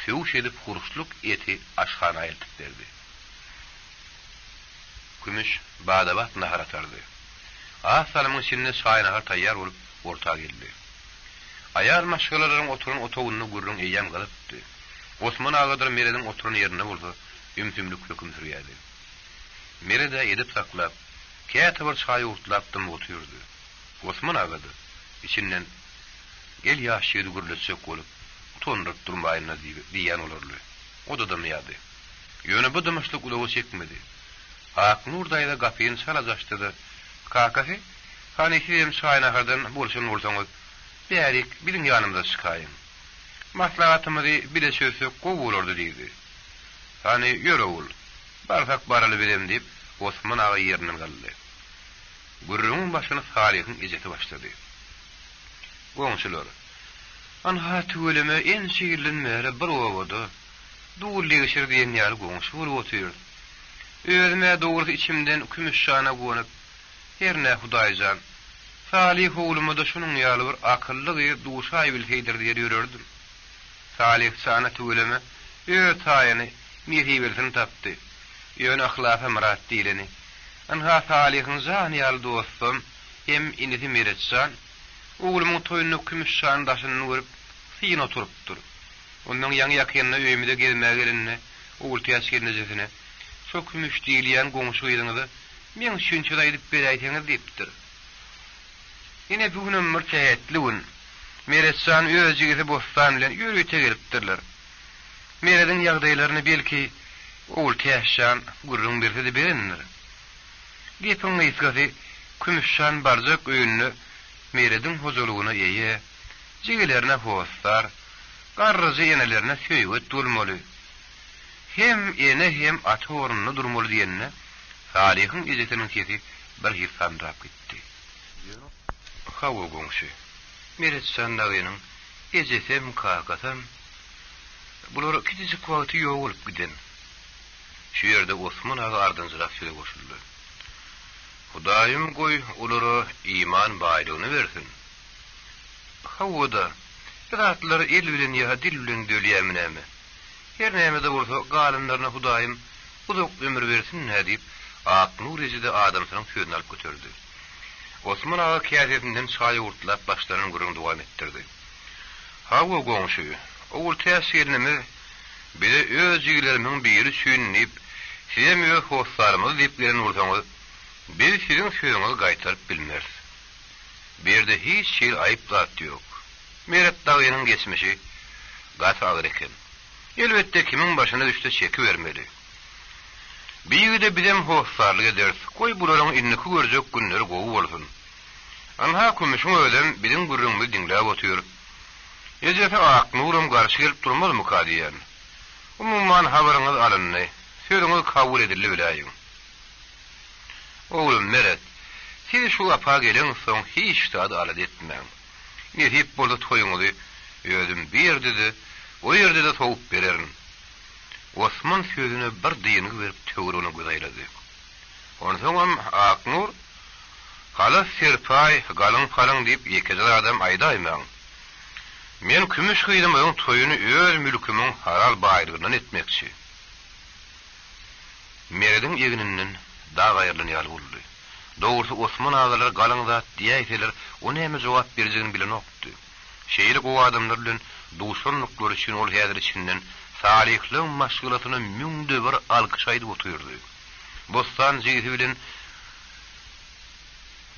süýüş edip huruşluk eti aşhana eltip berdi. Gümüş bada-bad nahar atardy. Asalymyň içinde şaýy nahar taýýar bolup ortaga geldi. Aýal maşgalaryň oturan otogyny gurrun eýem galypdy. Osman agadyr mereden oturan yerine bolsa, ümtümlük hüküm sürýärdi. Mere de edip saklap, käte bir çay urtlapdym oturýardy. Osman agadyr içinden gel ýaş ýeri gürletsek bolup, tondurup durmaýyna diýen olarly. O da dymýady. Ýöne bu dymışlyk ulagy çekmedi. Aknur daýda gapyny salajaşdydy. Kakasy, hani hem çaýnahardan bolşun bolsaňyz, bärik biziň ýanymyza çykaýyn. Maslahatymyzy bile söýsek gowy bolardy diýdi. Hani ýöre ol. Barsak baraly berem diýip Osman aga ýerinden galdy. Gürrüň başyny Salyhyň ejeti başlady. Goňşular. Anha tüweleme en şeýirlenmäre bir owada dugully geçir diýen ýaly goňşy bolup oturýar. Özüme dogry içimden kümüşşana gonyp, herne Hudaýjan, Salyh oğlumy da şunuň ýaly bir akylly we duşaý bilheýdir diýip ýörerdim. Salyh sana tüweleme taýyny miri bilsin tapdy. Ýöne ahlaka murat diýleni. Anha Salyhyň zany ýaly dostum, hem inidi meretsan, oğlumyň toýuny kümüşşan daşyny görüp, syn oturupdyr. Ondan ýaňy ýakynyna öýmide gelmäge gelinne, oğul täsirlenjesine, şo kümüş diýilýän goňşy ýygyňyzy men şunça da edip beräýteňiz diýipdir. Ine bugün mürtähetliwin. Meretsan özüňizi bostan bilen ýürüte gelipdirler. Merediň ýagdaýlaryny belki oğul täsirlen gurrun berse de berenler. Gepin ýetgäsi kümüşşan barjak öýünni merediň huzurlugyna ýeýe, jigilerine howstar, garryjy enelerine söýgüt durmaly. Hem ene hem ata orunna durmaly diýenne, Salyhyň ejetiniň sesi bir hirsandrap gitdi. Hawa goňşy. Meretsan dagynyň ejetem kakasam, bular kitijik wagty ýok bolup giden. Şu ýerde Osman aga ardynjyrak söýle goşuldy. Hudaýym goý ulara iman baýlygyny bersin. Hawada zatlar el bilen ýa dil bilen dölýämnäme. Her näme de bolsa galynlaryna Hudaýym uzak ömür bersin diýip Aknur ejide adamsynyň sözüni alyp götürdi. Osman aga käsetinden çaý urtlap başlaryny gurrun dowam etdirdi. Hawa goňşy, oğul täsirlenimi bile öz ýiglerimiň biri süýnüp, "Size möhür howslarymyz" diýip gelen bolsaňyz, bir siziň sözüňizi gaýtaryp bilmez. Berde hiç şey aýyplat ýok. Meret dagynyň geçmişi gat agyr eken. Elbetde kimiň başyna düşse çeki bermeli. Biýigide bizem howsarlyk ederiz. Koy bularyň inniki görjek günleri gowy bolsun. Anha kümüşüň ölen biziň gurrunmy diňläp otur. Ejete Aknurum garşy gelip durmalymy kadiýan? Umumyň habaryňyz alyndy. Sözüňiz kabul edildi biläýin. Oğlum Meret, siz şu apa gelen soň hiç taýda alat etmäň. Nerip boldy toýuňyzy özüm berdi, o ýerde de soňup bererin. Osman sözüne bir diýenig berip töwrüne gözaýlady. Onsoň Aknur hala serpay galyň falaň diýip ýekide adam aýdaýmaň. Men kümüş gyýdymyň toýuny öz mülkümiň halal baýrygyndan etmekçi. Merediň ýegininden daha gaýrlyny ýaly boldy. Dogrusu Osman agalar galyň zat diýýärler, o näme jogap berjegini bilen okdy. Şeýle o adamlar bilen duşanlyklary üçin ol häzir içinden Salyhyň maşgulatyny müňde bir alkyş aýdyp oturdy. Bostan jigiti bilen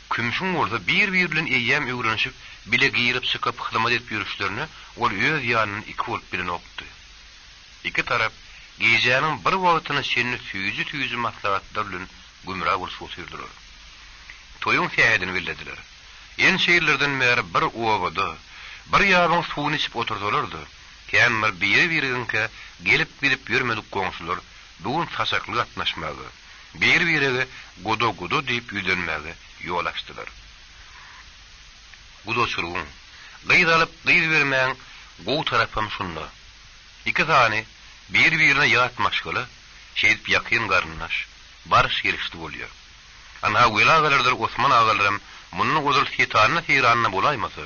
kümüşüň bolsa bir bilen eýýäm öwrenişip bile giyirip çykyp hyzmat edip ýürüşlerini ol öz ýanyny iki bolup bilen okdy. İki tarap giyjäniň bir wagtyny şeýle tüýüji maslahatlar bilen gümrah bolup oturdylar. Toýuň sähedini billediler. En şeýlerden bäri bir owada bir ýabyň suwuny içip oturdylardy. Kämmir biri-biriňke gelip gidip ýörmedik goňşular bugün taşaklyk atnaşmagy, biri-birige godo diýip ýüzenmäge ýol açdylar. Gudoçuluň gyýdalyp gyýd bermäň gowy tarapam şunda. İki tany bir-birine ýatmaşgaly, şeýdip ýakyn garnaş, barış gelişdi bolýar. Anha welagalardyr Osman agalarym muny gozul şeýtanyna hiranna bolaýmasy.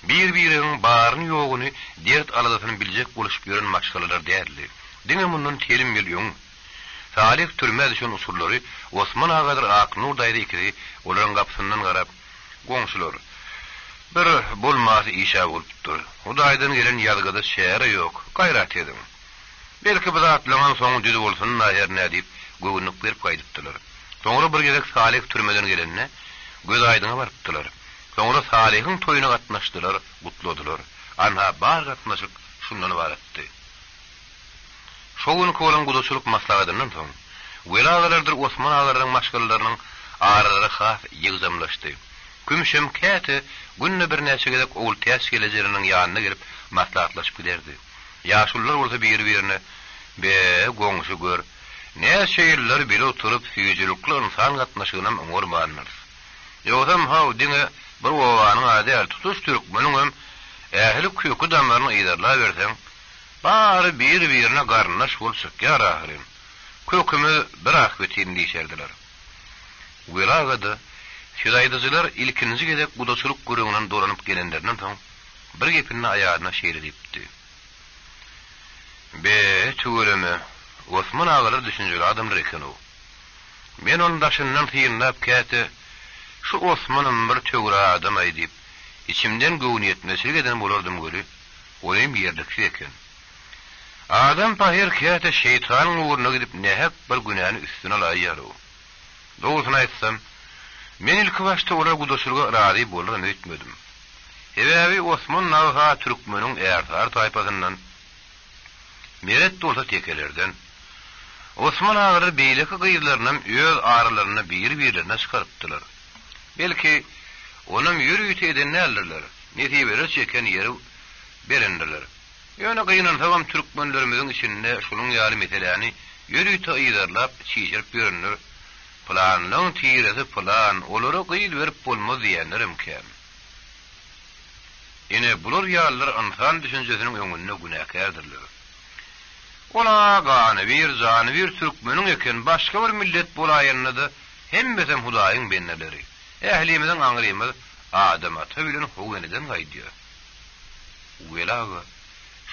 Bir-biriniň baryny ýoguny dert aladasyny biljek boluşyp ýören maşgalalar däli. Diňe mundan telim milyon. Salyh türmäde şol usullary Osman agadyr Aknur daýdy ikisi olaryň gapsyndan garap, goňşular bir bolmasy işe bolupdyr. Hudaýdan gelen ýazgada şeýere ýok, gaýrat edin. Belki bu zatlaman soňu düzi bolsun näher diýip göwnük berip gaýdypdylar. Soňra bir gezek Salih türmeden gelenine göz aýdyna barypdylar. Soňra Salihiň toýuna gatnaşdylar, gutladylar. Anha bar gatnaşyk şundan ibaretdi. Şoň kolan gudaşylyk maslahatyndan soň welagalardyr Osman agalaryň maşgalarynyň arary has ýygzamlaşdy. Kümşem käte günne bir näçe gezek ol täs gelejäriniň ýanyna gelip maslahatlaşyp giderdi. Ýaşullar bolsa bir-birine be goňşy gör. Näçe ýyllar bile oturup süýjülükli insan gatnaşygyna öňürmanlar. Ýogam haw diňe bir owanyň ady tutuş türkmeniň ähli kökü damlaryny ýydarla berseň, bary bir-birine garnaş bolsak ýarahyryn. Kökümi bir ahwetin diýşerdiler. Welagada şeýleýdiler ilkinji gezek gudaçylyk görüňinden doranyp gelenlerden soň bir gepini aýagyna şeýledipdi. Be tüweleme Osman agalar düşünjeli adamlar eken o. Men onun daşyndan tyýynlap käte şu Osmanyň bir töwre adam aýdyp içimden göwni etmesini geden bolardym göri. Oýym ýerdeki eken. Adam paher käte şeytanyň uğruna gidip nähep bir günäni üstüne alaýar o. Doğrusyny aýtsam, men ilki başta olar gudaşylyga razy bolarym öýtmedim. Hebäbi Osman naga türkmeniň ýertar taýpasyndan meret bolsa tekelerden Osman agary beýleki gyýylarynyň öz aralaryny bir-birlerine çykarypdylar. Belki onuň ýürüýte edenlerler, netibere çeken ýeri berendirler. Ýöne gyýynan tamam türkmenlerimiziň içinde şunuň ýaly meseleni ýürüýte ýydarlap çiýjirip berenler. Planlaryň tiresi plan, olara gyýyl berip bolmaz diýenlerim käm. Ine bular ýalylar insan düşünjesiniň öňünde günäkärdirler. Ola gany bir türkmeniň eken başga bir millet bolaýanyna da hemmesem Hudaýyň benneleri. Ählimizin aňrymyz adama töwülen howgeniden gaýdýar. Welaga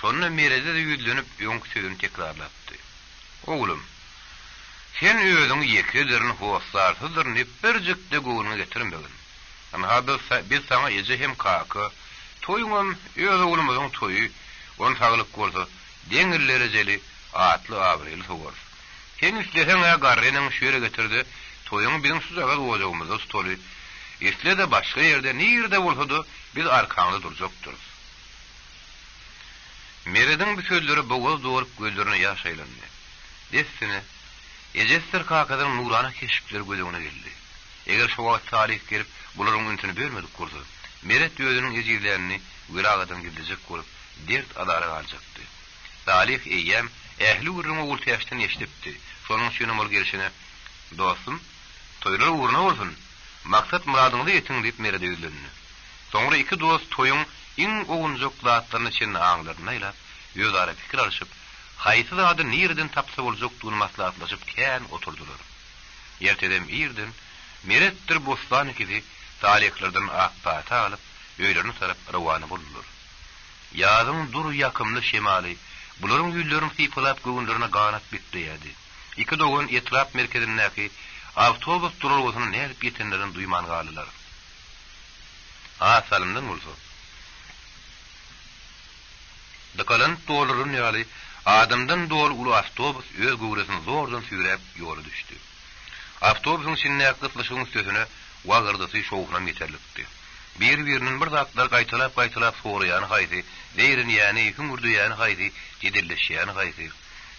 şonu merede de ýüzlenip ýoňky sözüni tekrarlatdy. Oglum, sen özüň ýekederin howaslarsydyr ne birjikde göwüne getirmegin. Ama biz sana ýeje hem kaka, toýuňam öz oglumyzyň toýy, on saglyk bolsa, deňillere jeli atly abrely sowar. Sen isleseň garrynyň şöýre getirdi, toýuň biziň suzaga gowjagymyzda tutuly. Isle de başga ýerde nirde bolsady, biz arkaňda durjakdyr. Meredin bu sözleri boğaz doğurup gözlerine yaş aylandı. Desine, Ejester kakadan nurana keşifleri gözüne geldi. Eger şu vaat Salih gelip buların üntünü bölmedik kurdu. Meret gözünün ecirlerini Welagadan gidecek kurup dert alara alacaktı. Salih eyyem ehli uğruna uğultu yaştan yeştipti. Sonun suyuna mol gelişine, dostum, toylar uğruna olsun, maksat muradını da yetin deyip Mered'e yüzlerini. Sonra iki dost toyun in oğuncuk zatlarını çenini ağlarına ile yozara fikir alışıp, haýsy zady nirden tapsa boljakdygyny maslahatlaşyp kän oturdular. Ertedem irden Meretdir bostany gibi Salihlerden akpata alyp öýlerini tarap rawany boldular. Ýazyň dur ýakymly şemali bularyň ýüzlerini sypylap göwünlerine ganat bitdiýärdi. Iki dogan etrap merkezindäki awtobus durulgysyny nädip ýetenlerini duýman galylar. Salymdan bolsa Dakalan dolaryn ýaly adamdan dol ulu awtobus öz gowresini zordan süýräp ýola düşdi. Awtobusyň içinde ýaklaşygyň üstüne wagardasy şowunam ýeterlikdi. Bir-biriniň bir zatlar gaýtalap soraýan haýdy, deýrin ýani hüngürdi ýani haýdy, jedilleşýän haýdy.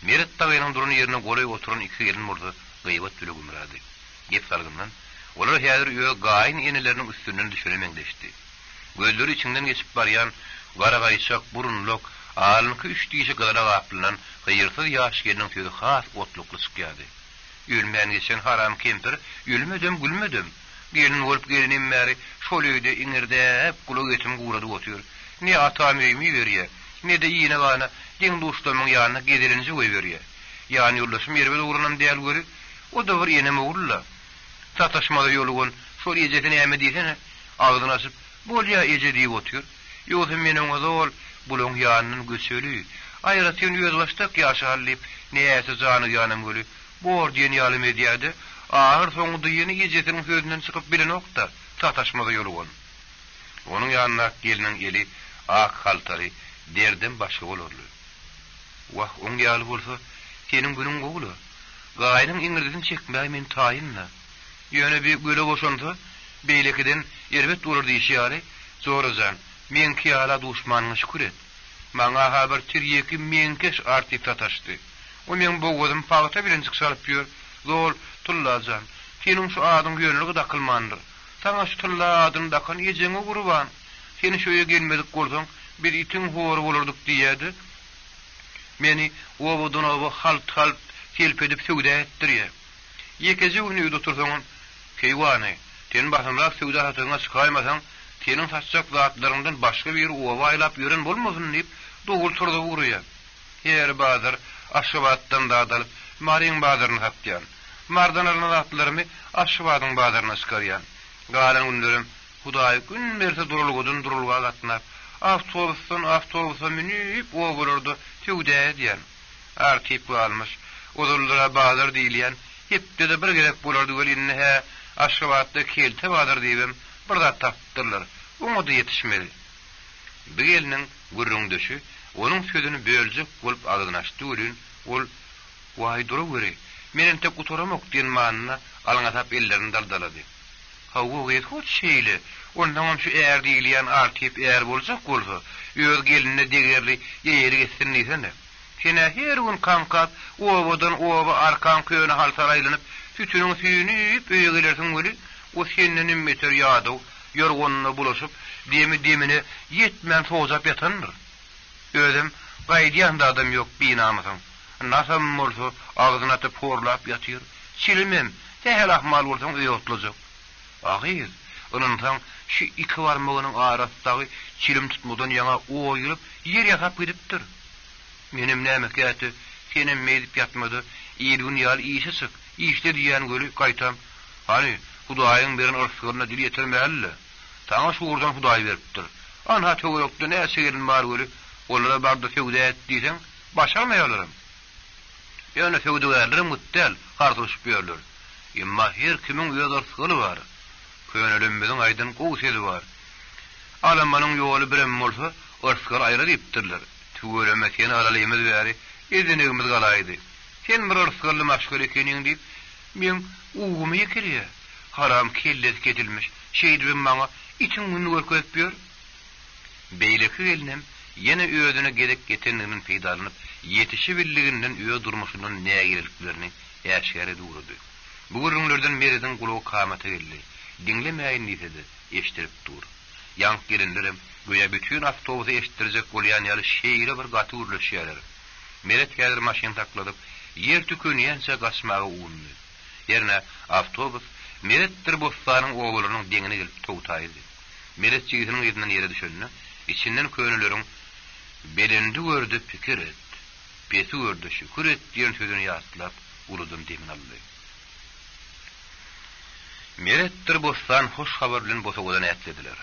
Meret tagynyň durun ýerine goly oturan iki gelin boldy, gıýbat tülü gümradi. Gep salgyndan olar häzir ýöne gaýyn eneleriniň üstünden düşüremeňleşdi. Gözleri içinden geçip barýan garagaýçak burunluk alınky üç diýişe kadar gaplanan hyýrsyz ýaş geliniň sözü has otlukly çykýardy. Ýülmän geçen haram kempir, ýülmedem gülmedem. Gelin bolup gelinim märi şol öýde iňirdäp gulak etim gurady otýar. Ne atam öými berýär, ne de ýene gana diň dostumyň ýanyna gedilinji goý berýär. Ýani ýoldaşym ýerbel ugrunam diýär göri, o da bir ýene mowulla. Sataşmada ýolugun şol ejetini äme diýsene, agzyny açyp bolýa eje diýip otýar. Ýogsa meniň ozol buluň ýanynyň göçeli, aýratyn ýöz başdak ýaşy hallyp, näýse jany ýanam göli, bor diýen ýaly medýady, ahir soňda ýene ejetiniň sözünden çykyp bilen okda, sataşmada ýolugun. Onuň ýanyna geliniň eli ak haltary derden başga bolarly. Wah, oň ýaly bolsa, senin günüň gowlu. Gaýnyň iňirdin çekmäý men taýynla. Ýöne bir göle boşansa, beýlekiden erbet bolar diýýär. Zorajan, men kiýala duşmanyň şükür et. Maňa habar tirýeki menkeş artyp tataşdy. O men bowgadym pagta bilen çyksalyp ýör. Zol tullajan, senin şu adyň ýönlügi dakylmandyr. Sana şu tulla adyny dakan ýejeňe gurban. Seni şöýe gelmedik bolsaň, bir itin hory bolardyk diýýärdi. Meni owadan owa halt telpedip söwda etdirýär. Ýekezi güni ýurda otursaň, keýwany, sen bahymrak söwda hatyňa çykaýmasaň, senin saçak zatlarından başga bir owa aýlap ýören bolmasyn diýip dogul turda urýar. Her bazar Aşgabatdan dadalyp Maryň bazaryny tapýan. Mardanlaryň zatlarymy Aşgabatyň bazaryna çykarýan. Galan günlerim Hudaý gün berse durulgudan durulga gatnap, awtobusa minip o bolurdy, söwda edýän. Artyp almyş, odurlara bazar diýilýän, hepde de bir gerek bolardy gelinne Aşgabatda kelte bazar diýibem, bir zat tapdyrlar. Oňa da ýetişmedi. Bir geliniň gürrüňdeşi onuň sözüni böljek bolup agyny açdy ölün, ol "Waý dura göre, menen tek oturamok" diýen manyna alyňa tap ellerini daldalady. Hawa wet hot şeýle, ondan şu eğer diýilýän artyp eğer boljak bolsa, öz gelinine degerli ýeri geçsin diýsene. Sene her gün kankat, owadan owa arkan köýüne halsar aýlanyp, tütüniň süýünip öýgelersiň göli, o senden meter ýady, ýorgonyna bulaşyp, demine ýetmän sozap ýatandyr. Özüm gaýdýan da adam ýok binamysyň. Nasam bolsa agzyny atyp horlap ýatyr. Çilimem, tehel ahmal bolsaň öýe otlajak. Agyr, onundan şu iki barmagynyň arasyndaky çilim tutmadan ýaňa oýuryp ýer ýasap gidipdir. Menim näme käti, senem medip ýatmady, ýergün ýal işe çyk, işde diýen göli gaýtam. Hani Hudaýyň beren arsygyna dil ýetirmäli. Taňa şuurdan Hudaý beripdir. Ana töwerokda näçe gelin bar göli, olara barda söwda et diýsen, başarmaýarlarym. Ýöne söwda berlerim mutdal, hardyşyp ýörler. Emma her kimiň öz arsygy bar. Köňelimizin aýdyn gowsedy bar. Alamanyň ýoly bilen bolsa, arsygar aýra diýipdirler. Tüweleme seni alalymy bäri, edenigimiz galaýdy. Sen bir arsygarly maşgul ekeniň diýip, men uwumy ýekirýär. Haram kellet ketilmiş. Şeýdibim maňa içiň günü görkezip ýör. Beýleki gelinem ýene öýüne gerek getenliginiň peýdalanyp, ýetişi billiginden öýe durmuşynyň nägeliklerini ýaşary durdy. Bu gürrüňlerden meriden gulagy kamaty geldi. Dinlemeýän diýdi, eşdirip dur. Ýank gelinlerim göýe bütün awtobusa eşitdirjek bolýan ýaly şeýle bir gaty urlaşýarlar. Meret kädir maşyn takladyp, ýer tükünýänse gaçmagy uğundy. Ýerine awtobus Merettir bostanyň owlarynyň deňine gelip towtaýdy. Meret çigitiniň ýerinden ýere düşenni, içinden köňülleriň belendi gördü pikir et. Pesi gördü şükür et diýen sözüni ýatlap uludym demin aldy. Merettir bostan hoş habar bilen bosagodan ätlediler.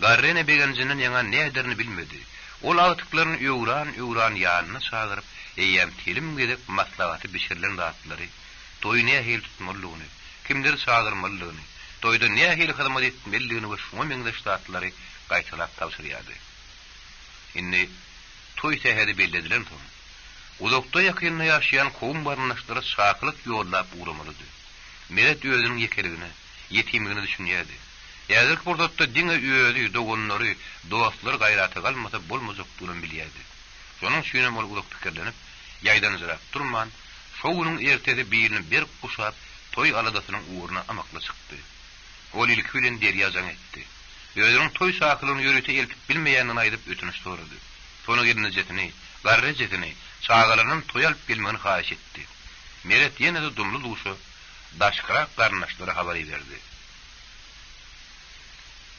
Garrene begenjinin ýaňa näderini bilmedi. Ol agtyklaryny öwran ýanyna çagyryp, eýem telim gedip maslahaty bişirilen zatlary, toýuna hel tutmalygyny, kimdir çagyrmalygyny, toýda näme hel hyzmat etmeliligini we şoňa meňdeş zatlary gaýtalap tapşyrýardy. Inni toý seheri belledilen soň, uzakda ýakynda ýaşaýan kowum barnaşdary şaklyk ýollap uramalydy. Meret özüniň ýekeligini, ýetimligini düşünýärdi. Ýazgyk portatda diňe öýüdi, dogonlary, dostlar gaýraty galmasa bolmazykdygyny bilýärdi. Şonuň şeýle bol uluk pikirlenip, ýaýdan jyrak durman, şowunyň ertesi birini bir kuşap, toy aladasynyň uğruna amakla çykdy. Ol ilki bilen derýajan etdi. Özüniň toy şaklygyny ýöretip elpip bilmeýänini aýdyp ötünüç sorady. Şonu gelnejetini, garrejetini, çağalarynyň toy alyp gelmegini haýyş etdi. Meret ýene de dumly duşy, daşkırak garnaşlara habari berdi.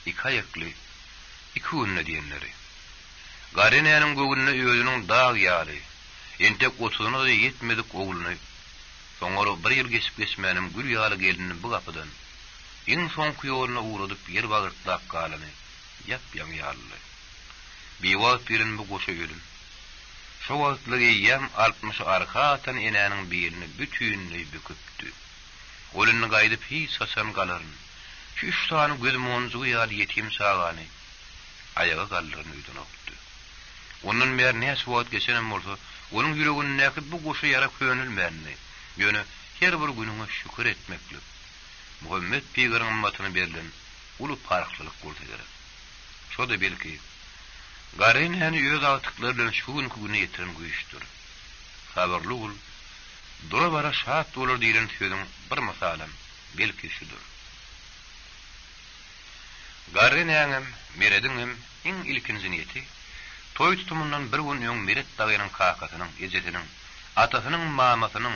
İki ayaklı, iki ünlü diyenleri. Gareneýanyň gögünne özüniň dağ ýaly, entek otuzyna da ýetmedik oğluny. Soňra bir ýyl geçip geçmänim gül ýaly gelini bu gapydan. Iň soňky ýoluna uğradyp ýer bagyrtlap galany, ýap-ýaň ýaly. Biwat bilen bu goşa ýödüm. Şo wagtlar ýem 60 arkatan enäniň birini bütünli büküpdi. Olunny gaýdyp hiç saçan galaryn. Şu üç tane gözüm oncuğu ýaly ýetim sagany. Ayaga galdyryn öýden okdy. Onun mer näse wagt geçenem bolsa, Onun yüreğindeki bu goşa yara könülmänni. Ýöne her bir günüňe şükür etmekli. Muhammed Peygamber ummatyna berilen ulu parklylyk bolsa gerek. Şo da belki garyn hani öz atyklary bilen şu güne ýetiren güýçdür. Habarly ol, dura bara şahat bolar diýilen sözüň bir misalam belki şudur. Garyn ýaňam, merediňem iň ilkinji niýeti toy tutumundan bir gün ýöň meret dagynyň kakasynyň, ejetiniň, atasynyň, mamasynyň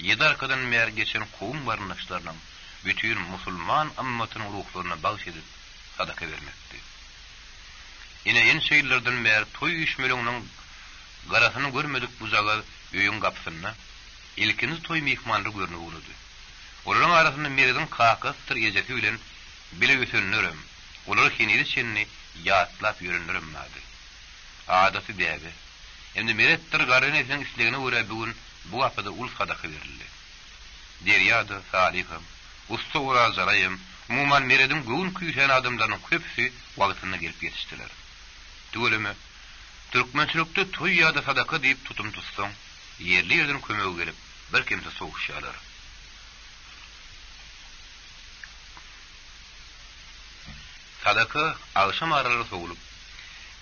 ýedarkadan mer geçen kowum barnaşlarynyň bütün musulman ammatynyň ruhlaryna bagş edip sadaka bermekdi. Ine en şeýlerden mer toy işmeliňiň garasyny görmedik buzaga öýüň gapsyna ilkinji toy mehmanly görnüp boldy. Olaryň arasynda merediň kakasy ejeti bilen bile götürnürüm. Olar hiniri çenni ýatlap ýörünürüm mady. Adasy däbi. Endi meretdir garynesiň islegine görä bugün bu apada ul sadaka berildi. Derýada saliham, usta urazarayım, umuman meredin göğün küýsen adamlaryň köpüsi wagtyna gelip ýetişdiler. Döwlemi Türkmençilikde toy ýa-da sadaka diýip tutum tutsaň, ýerli ýerden kömek gelip bir kimse sowuşýarlar. Sadaka agşam aralary sowulup,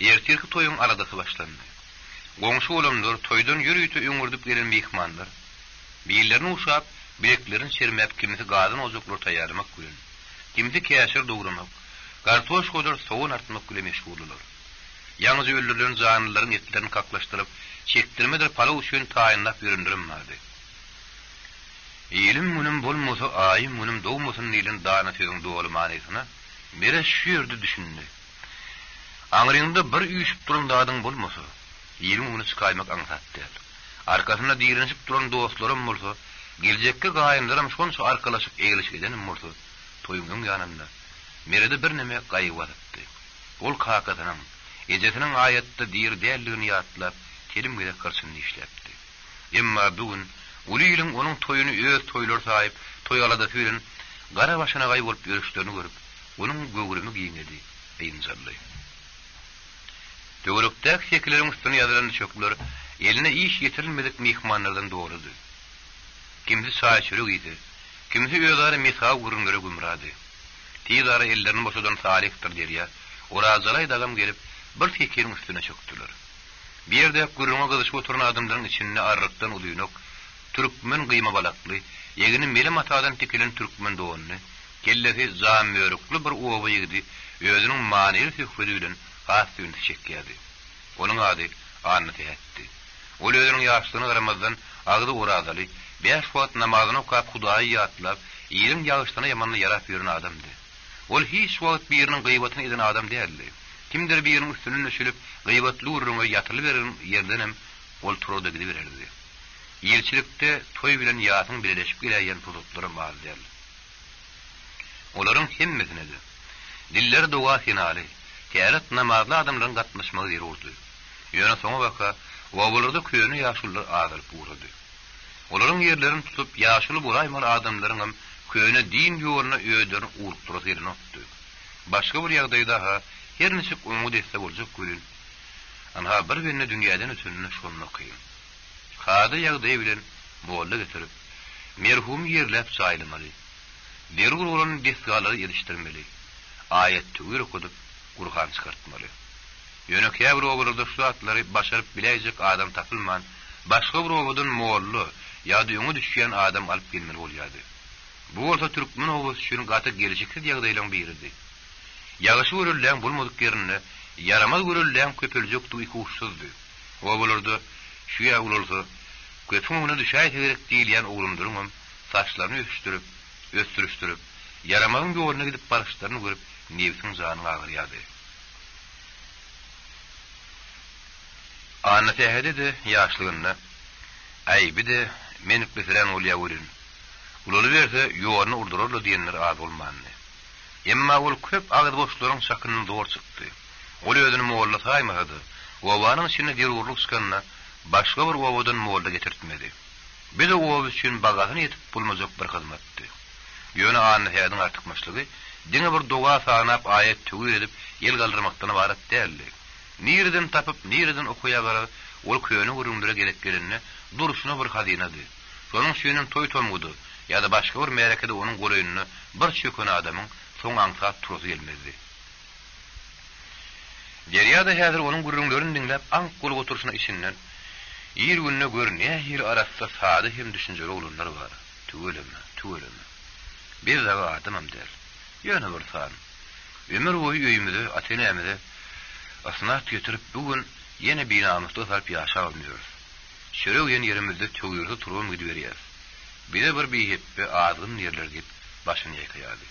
ertirki toyun aradasy başlandy. Goňşy olamlar toydan ýürüýte öňürdip gelen mehmanlar, beýlerini uşap, bileklerini çermep kimisi gazyny ozuklar taýýarmak bilen, kimisi käşir doguramak, gartoş godar sowun artmak bilen meşguldylar. Ýalňyz öldürilen janylaryň etlerini kaklaşdyryp, çekdirmedir palaw üçin taýynlap ýöründirilmedi. Elim munum bolmasa aýym munum dowmasyn diýilen dana sözüň dogry manysyna mere şu ýerde düşündi. Aňryňda bir üýşüp duran dadyň bolmasa, ýerim ony çykaýmak aňsatdy. Arkasyna diýirenip duran dostlarym bolsa, geljekke gaýynlarym şonça arkalaşyp eýilişip edenim bolsa, toýumyň ýanynda merede bir neme gaýywatdy. Ol kakasynyň, ejetiniň aýatda diýir dälligini ýatlap, kelim gerek karşyny işlepdi. Emma bugün ulylyň onuň toýuny öz toýlar saýyp, toýgalada bilen gara başyna gaý bolup ýörüşlerini görüp, onuň göwrümi giýinedi, beýinjarly. Döwrekdäk şekilleriň üstüne ýazylan çökler eline iş ýetirilmedik mehmanlardan doğrudy. Kimisi saýçylyk idi, kimisi ýödary mesab gurunlary gümrady. Tiýdara ellerini boşadan salihdir derýär. Orazalay dagam gelip bir fikiriň üstüne çöktüler. Bir ýerde gurunga gyzyşyp oturan adamlaryň içinde arrykdan ulynyk, türkmen gyýma balakly, ýegini melim atadan tikilen türkmen doganny, kellesi zam mörükli bir oba ýigdi, özüniň manyly söhbeti bilen hasyn çekýärdi. Onuň ady Anna etdi. Ol özüniň ýaşlygyna garamazdan agdy orazaly, 5 wagt namazyny okap Hudaýy ýatlap, ýerim ýaşlygyna ýamanly ýarap ýören adamdy. Ol hiç wagt biriniň gıybatyny eden adam däldi. Kimdir biriniň üstüne nöşülip gıybatly urunga ýatyly beren ýerdenem ol turada gidip berdi. Ýelçilikde toy bilen ýasyň birleşip gelýän pudutlary bar däldi. Olaryň hemmesine de diller doga finaly, käret namazly adamlaryň gatnaşmagy ýeri boldy. Ýöne soňa baka, owalarda köýüni ýaşullar adylyp urdy. Olaryň ýerlerini tutup ýaşuly bolaýmar adamlaryň köýüne din ýoluna öýdürüp urup duran ýerini otdy. Başga bir ýagdaýda her nişik umud etse boljak görün. Anha bir birine dünýäden ötününe şonuna kıyın. Hada ýagdaý bilen molla getirip, merhum ýerläp saýlamaly. Dergur olan desgalary ýetişdirmeli. Aýatdy öýrekudyp, Kur'an çykartmaly. Ýöne käbir owalarda şu atlary başaryp bileýjek adam tapylman, başga bir owadan mollu ýa-da öňe düşýän adam alyp gelmeli bolýardy. Bu bolsa türkmen owasy üçin gaty gelecekli ýagdaýlaryň biridi. Ýagyşy görülýän bolmadyk ýerine yaramaz görülýän köpeljek duýy kuşsuzdy. Owalarda şu ýagulursa köpüň öňüne düşäýe gerek diýilýän oglumlaryň saçlaryny östürüşdirip, yaramazın ýoluna gidip barışlaryny görüp, nebisiň janyny agyrýardy. Anna tehedidi ýaşlygynda, "Aýby de menip bilen bolýa görün. Uly berse ýoluna urdurarlar" diýenler az bolmandy. Emma ol köp agyr boşlaryň şakynyň dogry çykdy. Ol özüni molla saýmady. Owanyň içine derurluk çykanyna başga bir owadan molla getirtmedi. Bir de owaw üçin bagasyny ýetip bulmazak bir hyzmatdy. Ýöne Anna tehediň artykmaçlygy diňe bir doga saňap aýat tügür edip ýel galdyrmakdan ibaret däldi. Nirden tapıp nirden okuya gara ol köýüne gurrundyra gerek gelenine duruşuna bir hazinadı. Şonuň süýünün toý tomgudy ýa-da başga bir merekede onuň goraýyny bir çökön adamyň soň aňsat turasy gelmezdi. Derýada häzir onuň gurrunlaryny diňläp aňk bolup oturuşyna işinden ýer günne görnäýär ýer arasynda sady hem düşünjeli olanlar bar. Tügeleme. Bir zaga adamam der. Ýöne bir san. Ömür boyu öýümizde, atenämizde asnat götürüp bugün ýene binamyzda salyp ýaşap almýarys. Şörew ýene ýerimizde tögürde turup gidiberýär. Bize bir beýhepde azgyn ýerler gip başyny ýaýkaýdy.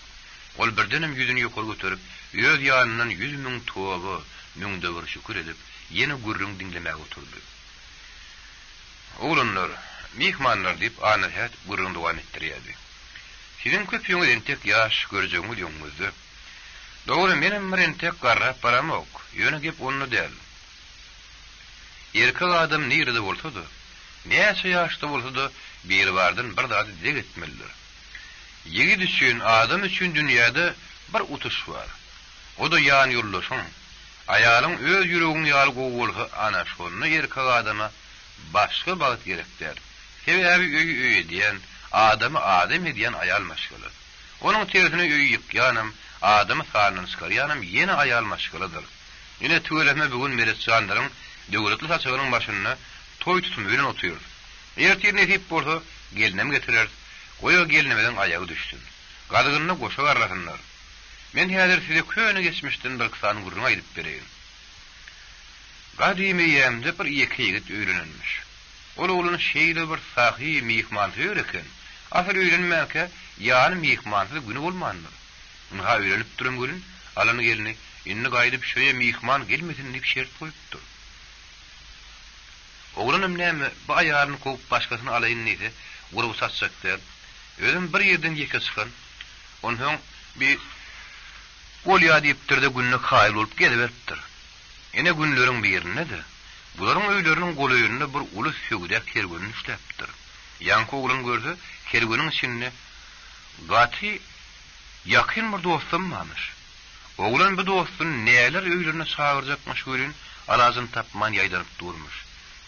Ol birdenem ýüzüni ýokary götürüp, ýöz ýanyndan 100.000 toba, 1000 döwür şükür edip, ýene gurrun diňlemäge oturdy. Oglanlar, mihmanlar diýip anyrhat gurrun dowam etdirýärdi. Sizin köp ýöňden tek ýaş görjegiňiz ýoňmuzdy. Dogry menem bilen tek garra param ok. Ýöne gep onu däl. Erkek adam nirde bolsa-da, näçe ýaşda bolsa-da bir bardyn bir zady deg etmelidir. Ýigit üçin, adam üçin dünýäde bir utuş bar. O da ýan ýollaşyň. Aýalyň öz ýüregini ýaly gowulgy ana şonu erkek adama başga bagyt gerekdir. Sebäbi öýü diýen, adamy adam edýän aýal maşgaly. Onuň tersine öýü ýykýanam, adamy sarnyny çykarýanam ýene aýal maşgalydyr. Ýene tügeleme bugün meretçanlaryň döwletli saçagynyň başyna toý tutumy bilen oturýar. Ertine hep bolsa gelinem getirer. Goýa gelinimden aýagy düşsün. Gadygyny goşa garlasynlar. Men häzir size köne geçmişden bir kysany gurrun aýdyp bereyim. Gadymy ýemde bir iki ýigit öýlenmiş. Ol oğlun şeýle bir sahy mihmanty ýöreken. Asyl öýlenmäke ýany mihmanty güni bolmandyr. Muňa öýlenip durum gülün, alany gelini inni gaýdyp şöýe mihman gelmesin diýip şert goýupdyr. Oğlanım näme bu aýaryny koýup başgasyny alaýyn diýse, gurup satjakdyr. Özüm bir ýerden ýeke çykan, onuň bir golýa diýipdir de günne haýl bolup geleberipdir. Ene günleriň bir ýerinde bularyň öýleriniň golaýyny bir ulus sögüde kergünü işläpdir. Ýanky oğlan gördi, kergüniň içinde gaty ýakyn bir dostum varmış. Oğlan bu dostun näler öýlerine çagyrjakmyş görün, alazyny tapman ýaýdaryp durmuş.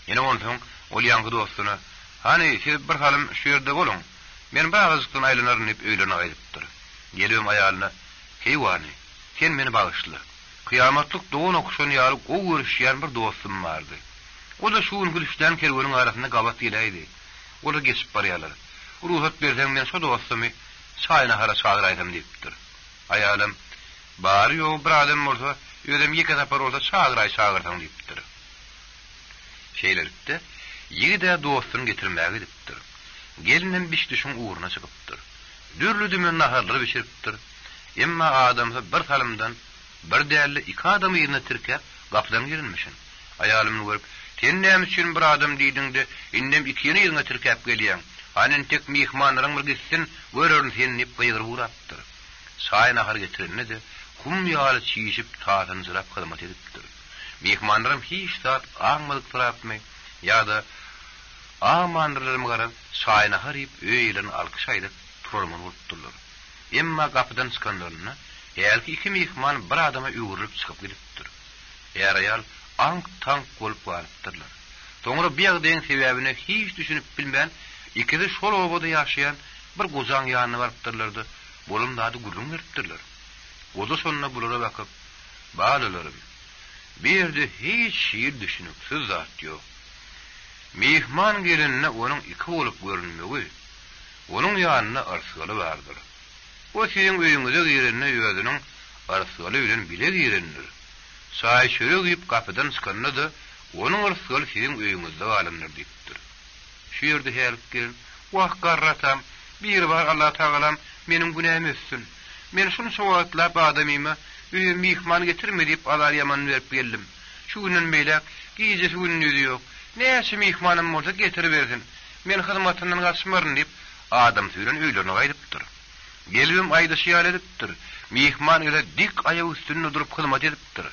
Ene onuň ol ýanky dostuny, "Hani siz bir halym şu ýerde bolun. Men bagysykdan aýlanaryn" diýip öýlerine gaýdypdyr. Gelýüm aýalyna, "Heýwany, sen meni bagyşla. Kıyamatlyk doğun okuşan ýaly o görüşýän bir dostum bardy. O da şu gülüşden kergüniň arasynda gabat gelýärdi. Ola geçip barýarlar. Ruhat berseň men şu dostumy çaýna hara çagyraýdym" diýipdir. Aýalym, "Bar ýok, bir adam bolsa, özüm ýeke tapar bolsa çagyraýsam" diýipdir. Şeýlelikde ýigide dostun getirmäge gidipdir. Gelinim biş düşün uğruna çykypdyr. Dürlü dümen naharlary biçiripdir. Emma adamsa bir salymdan bir däli iki adamy ýerine tirkep gapdan girinmişin. Aýalymny görüp, "Sen näme üçin bir adam diýdiňde, indem iki ýerine tirkep gelýän? Hanen tek mihmanlaryň bir gitsin, görürün sen" diýip bygyr urapdyr. Çaý nahar getirenine de kum ýaly çiýişip taýdan jyrap hyzmat edipdir. Mihmanlarym hiç zat aňmadyk turapmy, ýa-da amanlarym garap çaý nahar ýyp öýlerini alkyşaýdyp turman bolupdyrlar. Emma gapydan çykanlaryna Eğer iki mihman bir adama üwürüp çykyp gidipdir. Eğer aýal ank-tank bolup galypdyrlar. Toňra bir ýagdaýyň sebäbini hiç düşünüp bilmän, ikisi şol obada ýaşaýan bir gozaň ýanyna barypdyrlardy. Bolum dady gurrun beripdirler. Goza sonuna bulara bakyp, "Balalarim, bir ýerde hiç şiir düşünüpsiz zat ýok. Mihman gelinine onuň iki bolup görünmegi, onuň ýanyna arsygaly bardyr. O sizin öýüňize girenine ýödüniň arsygaly bilen bile girendir. Çaý çörek ýyp gapydan çykanda da onuň arsygaly sizin öýüňizde galandyr" diýipdir. Şu ýerde help gelin, "Wah garratam, bir bar Allah Taalam meniň günäm etsin. Men şunu sowatlap adamyma öýe mihman getirme" diýip alar ýaman berip geldim. Şu günden beýle giýje günüňiz ýok. Näçe mihmanym bolsa getirip bersin. Men hyzmatyndan gaçmaryn diýip adam süýren öýlerine gaýdypdyr. Gelbim aýdaşy ýaly edipdir. Mihman ile dik aýagy üstünde durup hyzmat edipdir.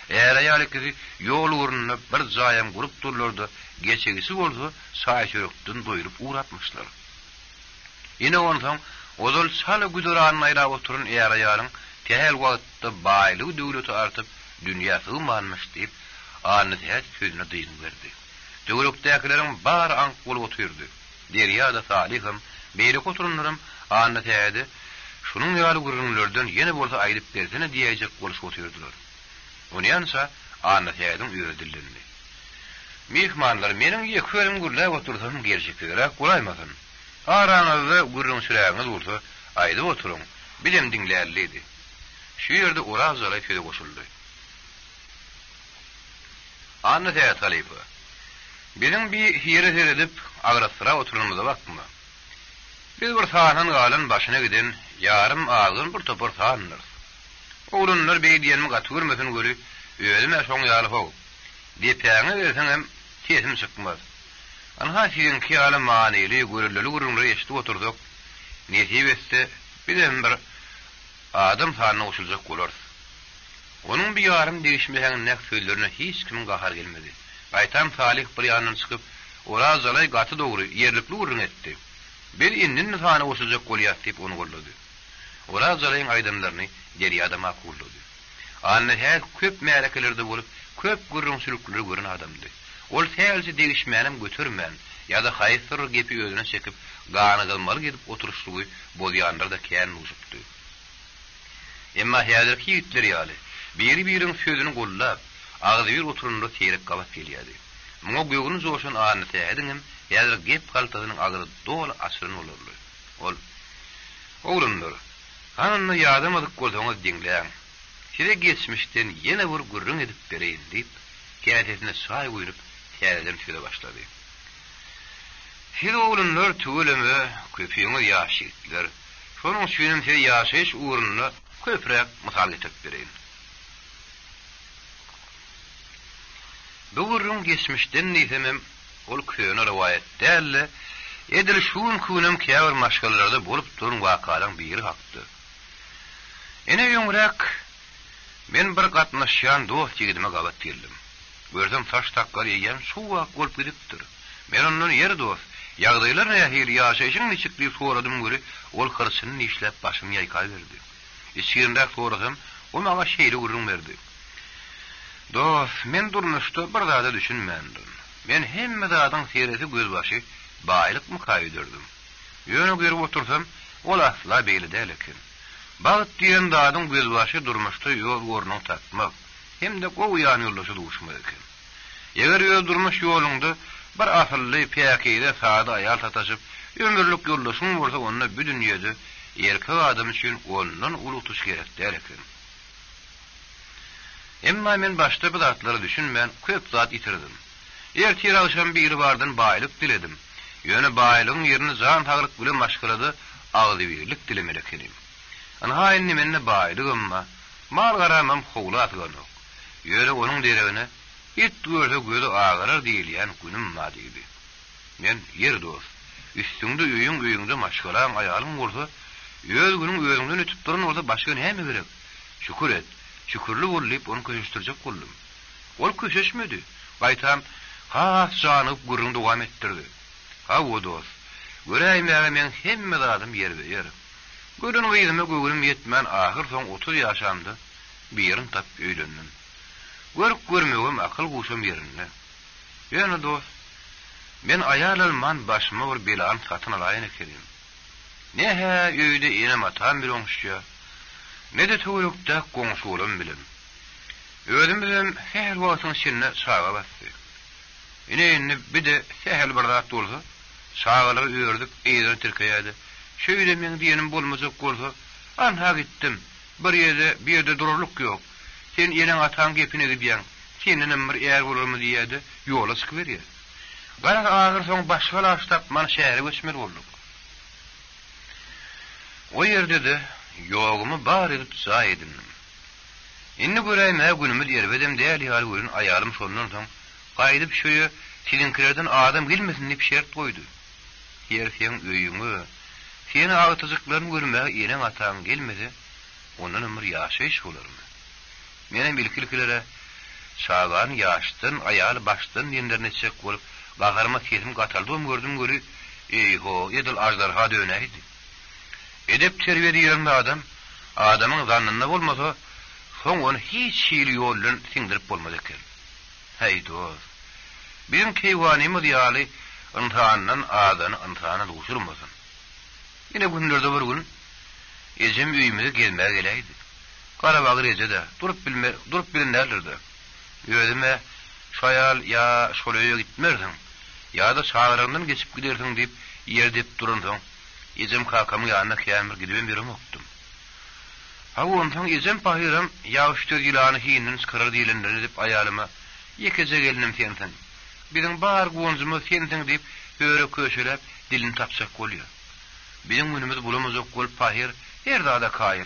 Eğer aýal ikisi ýol uğruna bir jaýam gurup durlardy, geçegisi bolsa çaý çörekden doýurup uğratmışlar. Ine onsoň ozal çaly güdüranyny aýrap oturan eýer aýalyň tehel wagtda baýlyk döwleti artyp dünýä sığmanmış diýip anysihat sözüne diýin berdi. Döwlükdäkilerin bar ank bolup oturdy. Derýa-da Salihim, beýle oturunlarym annatädi. Şunun ýaly gurrunlardan ýene bolsa aýdyp bersene diýejek bolup oturdylar. Onyansa annatädiň öýre dillendi. Mehmanlar meniň ýeklerim gurlap otursam gerçekdigirä gulaýmasyn. Araňyzda gurrun süräňiz bolsa aýdyp oturuň. Bilim diňlärlidi. Şu ýerde Oraz zalay köde goşuldy. Annatädi talypy. Bizim bir ýere seredip agrasra oturmamyza bakma. Biz bir sahan galan başyna giden yarım ağzyn bir topar sahanlar. Oğlunlar beýdiýenmi gatyrmesin göri öýdüme şoň ýaly hok. Diýeňe berseň hem kesim çykmaz. Anha siziň kiýaly manyly görüllüli gurulary eşitip oturduk. Nesip etse bizim bir adam sanyna goşuljak bolar. Onun bir yarım değişmeýän näk söýlerine hiç kimin gahar gelmedi. Baytam Salih bir ýandan çykyp Oraz zalay gaty dogry ýerlikli urun etdi. Bir indin sanyna goşuljak bolýar diýip onu gollady. Oraz zalayın aydınlaryny derýada makullady. Anna her köp märekelerde bolup köp gurrun sülükleri görün adamdy. Ol täze değişmänem götürmän ýa-da haýsyr gepi özüne çekip ganygalmaly gedip oturuşlugy bolýanlarda kän uçupdy. Emma häzirki ýigitler ýaly biri-biriň sözüni gollap agzy bir oturunda terek galap gelýärdi. Muňa göwüni joşan anna tädiňim häzir gep galtasynyň agyry doly aşyryn bolardy. Ol oğlumlar hanna ýadamadyk bolsaňyz diňläň. Size geçmişden ýene bir gurrun edip bereýin diýip käsesine çaý goýup täzeden söýle başlady. Siz oğlumlar tüweleme köpüňiz ýaşytdylar. Şonuň üçin size ýaşaýyş uğruna köprek mysal etip bereýin. Bu gurrun geçmişden diýsem ol köýüne rivayet dälle edil şuň künem käbir maşgalalarda bolup durun wakalaň biri hakdy. Ene ýöňrek men bir gatnaşýan dost ýigidime gabat geldim. Gördüm taş takkar ýegen şuw wak bolup gidipdir. Men ondan ýer dost ýagdaýlar nähili ýaşaýyşyň niçikli soradym göri ol hyrsyny işläp başymy ýaýkal berdi. Işgyrynda soradym, o maňa şeýle gurrun berdi. Dost, men durmuşda bir zada düşünmendim. Men hemme zadyň sereti gözbaşy baýlyk mukaýydirdim. Ýöne görüp otursam, ol asla beýle däl eken. Bagyt diýen zadyň gözbaşy durmuşda ýol gornuň tapmak, hem de gowy ýan ýoldaşy duşmak eken. Eger ýol durmuş ýoluňda bir asylly päkide sada aýal tataşyp, ömürlük ýoldaşyň bolsa onda bu dünýede erkek adam üçin ondan ulutuş gerek däl eken. Emma men başda bu zatlary düşünmän köp zat itirdim. Ertir akşam biri bardan baýlyk diledim. Ýöne baýlygyň ýerini jan taglyk bilen maşgulady agdy birlik dilemek edim. Ana haýynny menne baýlyk emma mal garamam howla atganyk. Ýöne onuň deregine it görse gözü ağarar diýilýän günüm ma diýdi. Men ýer dost, üstüňde öýüňde maşgulaň aýalyň bolsa, ýöl günüň özüňden ötüp duran orada başga näme gerek? Şükür et. Şükürlü bolup onu köşüştirjek boldum. Ol köşeşmedi. Baytam has janyp gurrun dowam etdirdi. Ha o dost. Göräýmäge men hemme zadym ýer. Görün gyzyma göwürüm ýetmän ahyr soň 30 ýaşamdy. Birin tap öýlendim. Görüp görmegem akıl guşam ýerinde. Ýöne dost. Men aýal alman başyma bir belan satyn alaýyn ekenim. Nähe öýde ýene matam bir oňşya. Ne de töwrükde goňşulym bilen. Özüm bilen her wagtyň şinne şaga basdy. Ine bir de sehel bir zat bolsa, şagalar öýürdük, eýden tirkeýärdi. Şöýle men diýenim bolmajak bolsa, anha gittim. Bir ýerde dururluk ýok. Sen ýene ataň gepine gidýän. Senin bir ýer bolurmy diýdi, ýola çykyp berýär. Gara agyr soň başga laşdap man şähere göçmer bolduk. O ýerde de ýogumy bar edip çay edindim. Inni göräýmä günümi ýerbedem däl ýaly görün aýalym şondan soň gaýdyp şöýe silinkilerden adam gelmesin diýip şert goýdy. Ýer sen öýüňe, seni agtyjyklaryny görmäge ýene ataň gelmedi, ondan ömür ýaşaýyş bolarmy? Menem bilkilere şagan ýaşdyn, aýal başdyn ýenlerine çek bolup, gagarma sesim gataldym gördüm göri, eyho, edil ajdarha dönäýdi. Edep terbiýe diýen adamyň zannynda bolmasa, soň onu hiç şeýle ýoldan siňdirip bolmaz eken. Hey dost, Bizim keyvanımız ýaly yntandan adany yntana duşurmasyn. Yine günlerde bir gün ejem üýümize gelmäge geleydi. Garabag rejede durup bilinlerdi. Ödüme şayal ya şolaya gitmersin ya da çağırından geçip gidersin deyip yerdep durundan ejem kakamın yanına kemir gidip birim oktum. Ha ondan ejem pahiram ya üçtür yılanı hiyinin çıkarır diýilenler edip ayalıma yekece gelinim sensin. Bizim bar gonzumuz sensin deyip böyle köşelep dilini tapsak bolýar. Bizim günümüz bulamaz ok bol pahir her dada kayıl.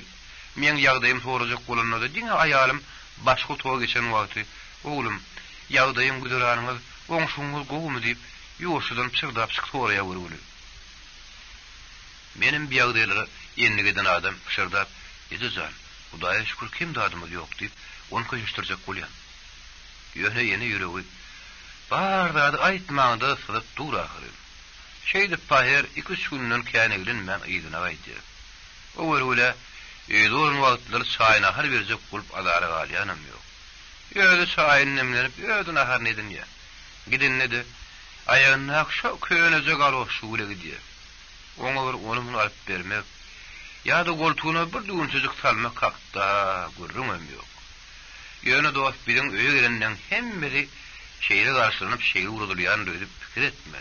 Men ýagdaýym sorajak bolanlarda diňe ayalym başga toğa geçen wagty oğlum ýagdaýym güzeranyňyz oňşuňyz goýmy diýip ýoşudan çyrdap çyk soraýa berýär. Menim bir ýagdaýlary ýenligeden adam pişirdap "Edejan, Hudaýa şükür kim dadymyz ýok" diýip onu köşüşdirjek bolýar. Ýöne ýüregi barda aýtmaňda syzyp dur ahyry. Şeýdi pahir 2-3 günden känegilin men ýygyna gaýdy. O werule Eýdorun wagtlar çaýyna har berjek bolup adara galýanam ýok. Ýöne çaýyny nemlenip ýödün ahar nedin ýa. Gidinledi. Aýagyny akşa köýneze galyp şuwle gidýär. Oňa bir onu alyp bermek ýa-da goltugyna bir düğün çocuk salmak hakda görürüm ýok. Ýöne dost bilen öýe gelenden hemmesi şeýle garşylanyp şeýle urulýan diýip pikir etme.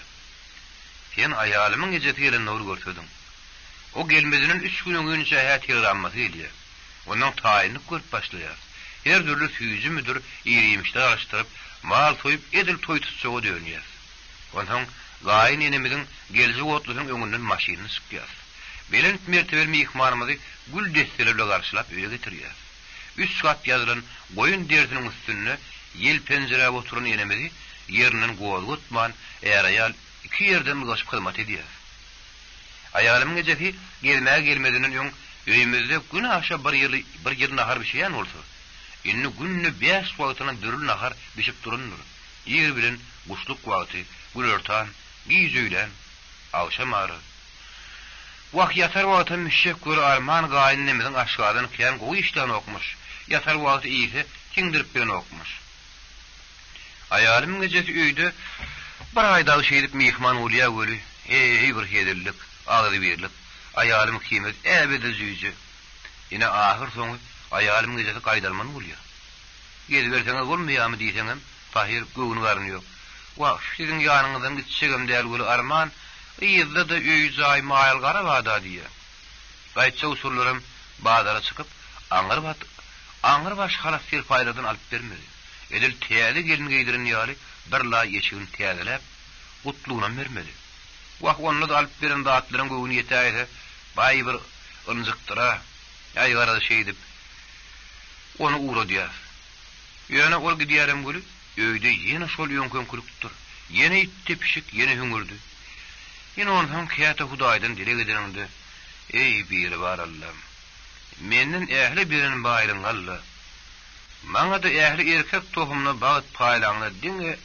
Sen ayalymyň gejeti gelen nur görsedin. O gelmezinin 3 gün önce hayat yıranması geliyor. Ondan tayinlik görüp başlıyor. Her türlü füyücü müdür iyiymişler araştırıp mal soyup edil toy tutsuğu dönüyor. Ondan gayin enemizin gelzi otlusun önünden maşinini sıkıyor. Belen mertebelmi ihmarımızı gül destelerle karşılap öyle getiriyor. 3 kat yazılan boyun dersinin üstününe yel pencereye oturan enemizi yerinin goğalı tutman eğer ayal 2 yerden kaçıp hizmet ediyor. Ayalımın gecesi gelmediğinin yon öýümizde gün aşa bir yıl nahar bir şeyen olsa. Inni günni 5 wagtyna dürül nahar bişip durundur. Ýer bilen guşluk wagty, gülörtan, giýjüýlen, awşam ary. Wagt ýatar wagty müşek gör arman gaýynymyzyň aşgadan kän gowy işlerini okmuş. Ýatar wagty iýse kiňdirip bilen okmuş. Ayalymyň gecesi öýde bir aýdagy şeýdip mihman bolýar göli. Ey bir hedillik. Ağzı birlik, ayalım kıymet, ebede züyücü. Yine ahir sonu ayalım gecesi kaydalmanı buluyor. Gezi verseniz olmuyor mu diyseniz, Tahir göğünü karınıyor. Vah, sizin yanınızdan gideceğim değil gülü arman, iyizde de öýüzü ay mayal karabada diye. Gaytça usullarım bağdara çıkıp, ağır baş halas bir faydadan alıp vermedi. Edil teyeli gelin giydirin yali, birla yeşiğin teyedelep, utluğuna vermedi. Wah onu da alıp veren dağıtların göğünü yetayse bayi bir ınzıktıra aygara şeydip onu uğra diyar. Yöne ol gidiyarım gülü öýde yine şol yönkön kuluktur. Yine itti pişik yine hüngürdü. Yine ondan kıyata Hudaýdan dile gidenimdi. Ey biri var Allah'ım. Menden ehli birinin bayılın Allah. Maňa da ehli erkek tohumna bağıt paylaňla diňe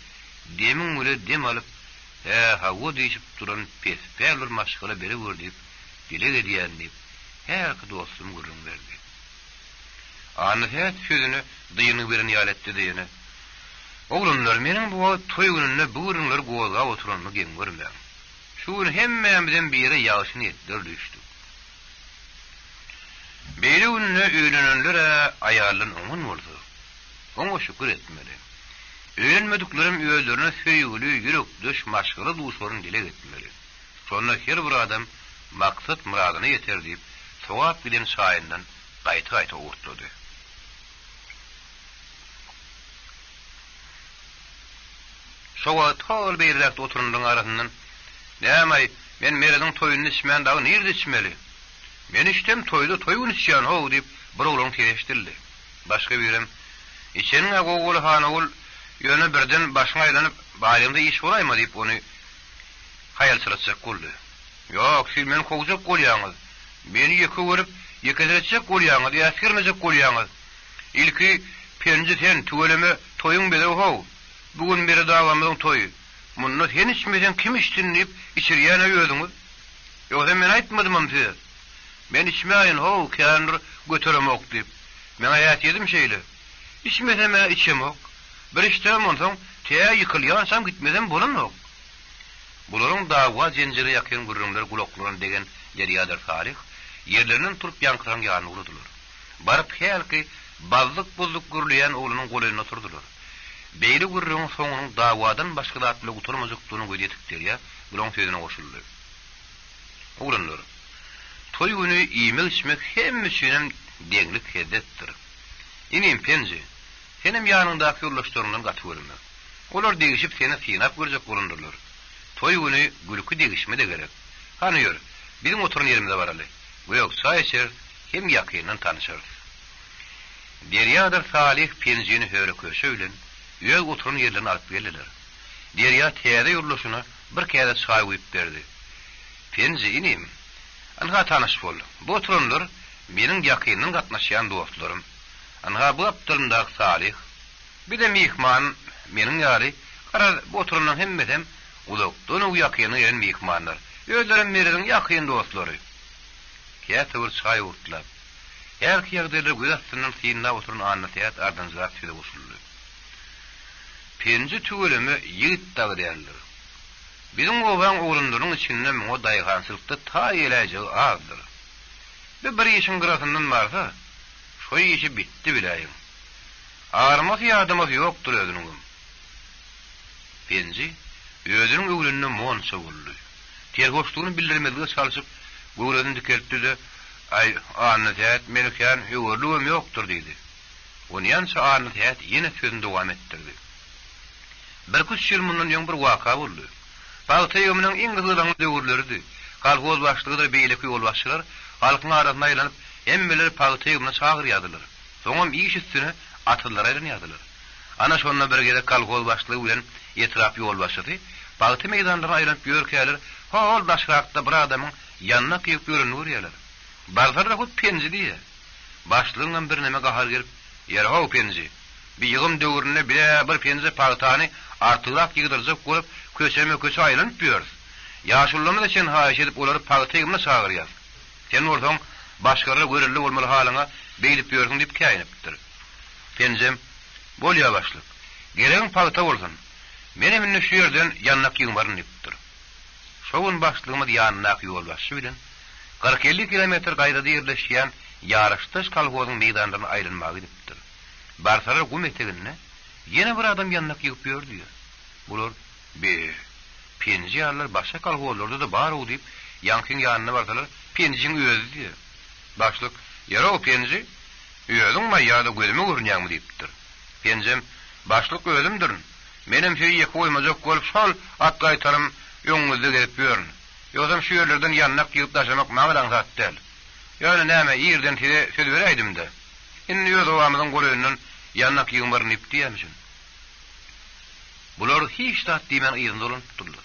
demin öle dem alıp hawa diýip duran pespeler maşgala beri gördük. Dile gediýän diýip her dostum gurrun berdi. Anhyat sözüni dyýyny beren ýaletdi diýene. Oglunlar meniň bu toy gününe bu gurrunlar goýga oturanyny gem görmän. Şu gün hemmemizden biri ýaşyny etdir düşdi. Beri gününe öýlenenlere aýalyň oňun boldy. Oňa şükür etmeli. Öýlenmediklerim öýlerine söýgüli ýürek düş maşgala duşurun dile getmeli. Sonra her bir adam maksat muradyna ýeter diýip sowap bilen şaýyndan gaýta urtdy. Şowa tol beýlerde oturanyň arasyndan "Näme, men merediň toýuny içmän dagy nirde içmeli? Men içtem toýda toýun içýän how" diýip bir oglan tereşdirdi. Başga birim "İçeniň agogul hanagul ýöne birden başyna aýlanyp baýlymda iş bolaýma" diýip onu hayal sıratacak boldy. "Ýok, siz meni kowjak bolýaňyz. Meni ýeke görüp ýekeletjek bolýaňyz, ýa-skirmejek bolýaňyz. Ilki penji sen tügeleme toýuň beder how. Bugün beri dawamyň toýu. Munny sen içmeden kim içtin diýip içirýäne ýödüňiz. Ýoksa men aýtmadymam size. Men içmeýän how kändir göteremok diýip. Men aýat ýedim şeýle. İçmesem içemok. Bir iştem onsoň Te yıkılyansam gitmeden bolanok. Buların dawa jenjiri yakyn gurrumlar guloklaryn degen Deryadır Salih, yerlerinden turup yankıran yağını vurdular. Barıp helki bazlık bulduk gürleyen oğlunun golünü oturdular. Beyli gurrunun sonunun davadan başka da atlı oturmazıktığını gödetikler ya, bulan sözüne koşuldu. Oğlanlar, toy günü yemek içmek hem müsünen denglik hedettir. İnim penzi, senin yanındaki yollaşlarından katı görünme. Olar değişip seni sinap görecek bulundurlar. Toy günü gülükü değişme de gerek. Hanıyor, bizim oturun yerimizde var ali. Bu yok sayışır, hem yakından tanışırız. Deryadır Salih penzini höre köşöylen, üye oturun yerlerini alıp geldiler. Derya teyade yollaşına bir kere çay uyup verdi. Penzi inim, anha tanış bol. Bu oturunlar, benim yakından katnaşayan dostlarım. Anha bu aptalımdak Salih, bir de mihman, benim yari, karar bu oturundan hemmedem, uzaktan o yakını yeren mihmanlar. Özlerim veridin yakın dostları. Kâtavır çay urtlar. Her ki yagdaylar güzastının siyinna oturun anlatayat ardancılar tüyde usullu. Penci tügülümü yiğit dağıdayandır. Bizim oğlan oğlunların içinden o dayıgansılıkta ta yelacağı ağızdır. Bir işin kırasından varsa, şu işi bitti bilayım. Ağırması yardımı yoktur ödünün. Penci, özünün öğlününe monsa vurdu. Terhoşluğunu bildirmediğine çalışıp, Gurudun dikeltti de, ay anlatayat melken yugurluğum yoktur dedi. Onu yansa anlatayat yine sözünü devam ettirdi. Bir kuş yılmından yon bir vaka buldu. Bağıtay yomunun en kızılan dövürlerdi. Kalkoz başlığıdır beylik yol başlar, halkın arasına aylanıp, emmeleri Bağıtay yomuna çağır yadılar. Soğum iş üstüne atıllar aylan yadılar. Ana şonuna bir gede kalkoz başlığı ulan etraf yol başladı. Bağıtay meydanlarına aylanıp yörkeler, hol başrakta bir adamın yanına kıyıp görünür yalar. Barzarda hut penzi diye. Başlığından bir neme kahar gelip, yerhav penzi. Bir yığım dövürüne bir penzi partani artığırak yıgıdıracak olup, köşe aylanıp yiyoruz. Yaşullama da sen hayiş edip oları partı yığımına çağır yaz. Senin ortadan başkarı görürlü olmalı halına beylip yiyorsun deyip kâyiniptir. Penzim, bol yavaşlık. Gelen partı olsun. Benim ünlü şu yerden yannak yığım varın deyiptir. Şovun başlığımı yannak yol başı bilen, 40-50 kilometr gayrada yerleşen yarıştış kalkozun meydanlarına ayrılmağı ediptir. Barsalar kum eteğine yine bir adam yannak yıkıyor diyor. Bular penci yarlar başka kalkozlarda da bar o deyip yankın yanına varsalar pencinin özü diyor. Başlık yara o penci özün ma ya da gözüme görünüyor mu deyiptir. Pencim başlık özümdür. Benim şeyi yıkı koymazak olup sol at kaytarım yolunuzda gelip görün. Yoksa şu yerlerden yannak yığıp taşımak mağadan zat değil. Yani neyme yerden size söz vereydim de. Şimdi öz ovamızın golünün yannak yığımlarını ip diyemişsin. Bular hiç tahtdimen iyizinde olun tutuldu.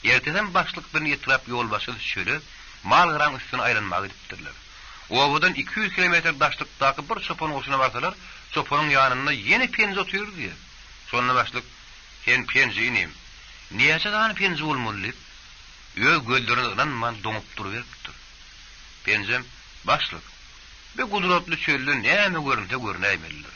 Erteden başlık bir etraf yol başı düşürü, mal gıran üstüne ayrılmağı ediptirler. Ovadan 200 kilometre daşlıktaki bir sopanın hoşuna varsalar, sopanın yanında yeni penzi otuyor diye. Sonra başlık, sen penzi ineyim. Niyece daha penzi olmalı? Öz gözlerinden man donup duruveriptir. Penzem başlık. Bir kudretli çöllü neyme görünte görüneymeldir.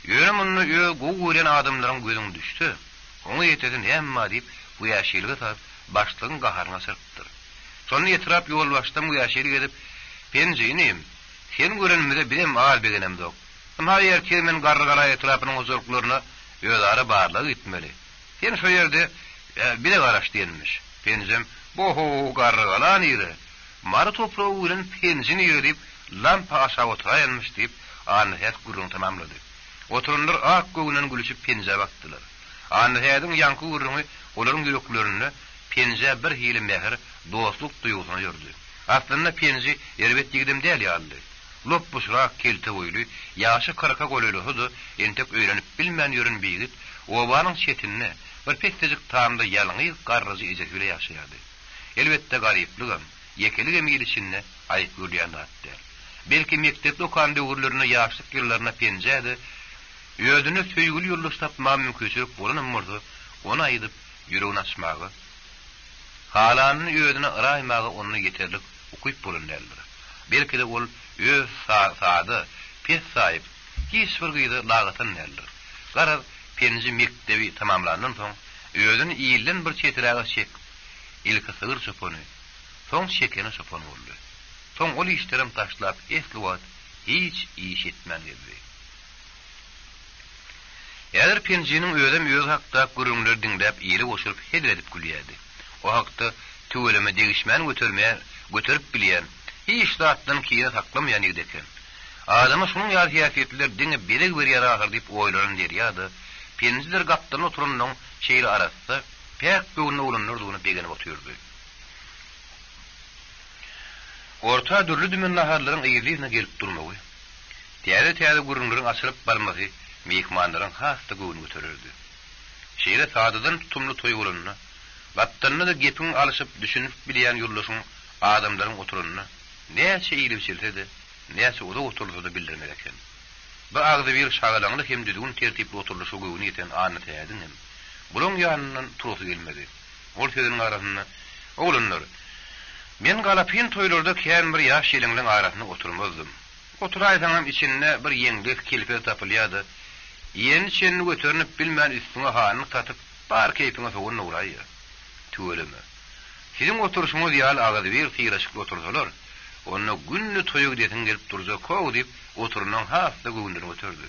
Yörümunlu gören adamların gözün düştü. Onu yetedin emma deyip bu yaşaylığı tabi başlığın kaharına sırptır. Sonra etraf yol baştan bu yaşaylığı edip penceyneyim. Sen görünmede benim ağır begenem yok. Ama yer kelmen garragara etrafının huzurluklarına ödara bağırlığı gitmeli. Sen şu yerde bir de araç denilmiş. Penzem boho garragala nire. Marı toprağı uğran penzini yürü deyip lampa aşağı oturayanmış deyip anlayat gurrunu tamamladı. Oturunlar ak göğünden gülüşüp penze baktılar. Anlayatın yankı gurrunu onların yüreklerine penze bir hili mehir dostluk duygusuna yürüdü. Aslında penzi elbet yigdim değil yaldı. Lop busrak kelte boylu, yaşı kırka goluylu hudu, entek öğrenip bilmeyen yörün bir obanın çetinine bir pektecik tağımda yalını garrazı izeküyle yaşayadı. Elbette garipliğim, yekelik emiyilişinne ayıp görüyen attı. Belki mektep lokanda uğurlarına yaşlık yıllarına penzeydi, ödünü söygül yollu tapmağı mümkünsürüp oranın murdu, onu ayıdıp yüreğin açmağı, halanın ödünü ıraymağı onu yeterlik okuyup bulun derler. Belki de ol öz sağdı, pes sahip, hiç bir gıydı lağıtın derler. Garaz, Penji mektebi tamamlandan soň özüni iýilden bir çetiräge çek. İlki sığır çopony. Soň şekeni çopony boldy. Soň ol işlerim taşlap esli wagt hiç iş etmedi. Eger penjinin özüm öz hakda gurulmalar dinläp ýeri boşurup heder edip gülýärdi. O hakda tüweleme degişmän götürüp bilýän, hiç zatdan kiýe saklamaýan ýerdeken. Adama şunun ýa-hiýetler diňe berek bir ýara ahir diýip oýlanan derýady. Penjiler gapdan oturanyň şeýle arasynda pek göwnü ulanlardygyny begenip oturdy. Orta dürlü dümen naharlaryň eýerliğine gelip durmagy. Täze gurulmaryň açylyp barmasy mehmanlaryň hasda göwnü götürürdi. Şeýle sadydan tutumly toý bolanyny, gatdanna da gepin alyşyp düşünüp bilýän ýurlaşyň adamlaryň oturanyny näçe iýilip çeltedi, näçe oda oturuldy bildirmek eken. Bu agdy bir şagalaňly hem düzgün tertipli oturuluşy göwnü ýeten any täýädin. Bulan ýanyndan turusy gelmedi. Ol sözüniň arasynda oglanlar. Men galapyn toýlarda kän bir ýaş ýeliňiň arasynda oturmazdym. Oturaýsaňam içinde bir ýeňlik kelpe tapylýady. Ýeni çenni götürnüp bilmän üstüne hanyny tatyp bar keypiňe soňra uraýar. Tüweleme. Sizin oturuşuňyz ýaly agdy bir tyraşykly otursalar, onu günni toýuk detin gelip durja kow diýip oturunan hasta göwündürip oturdy.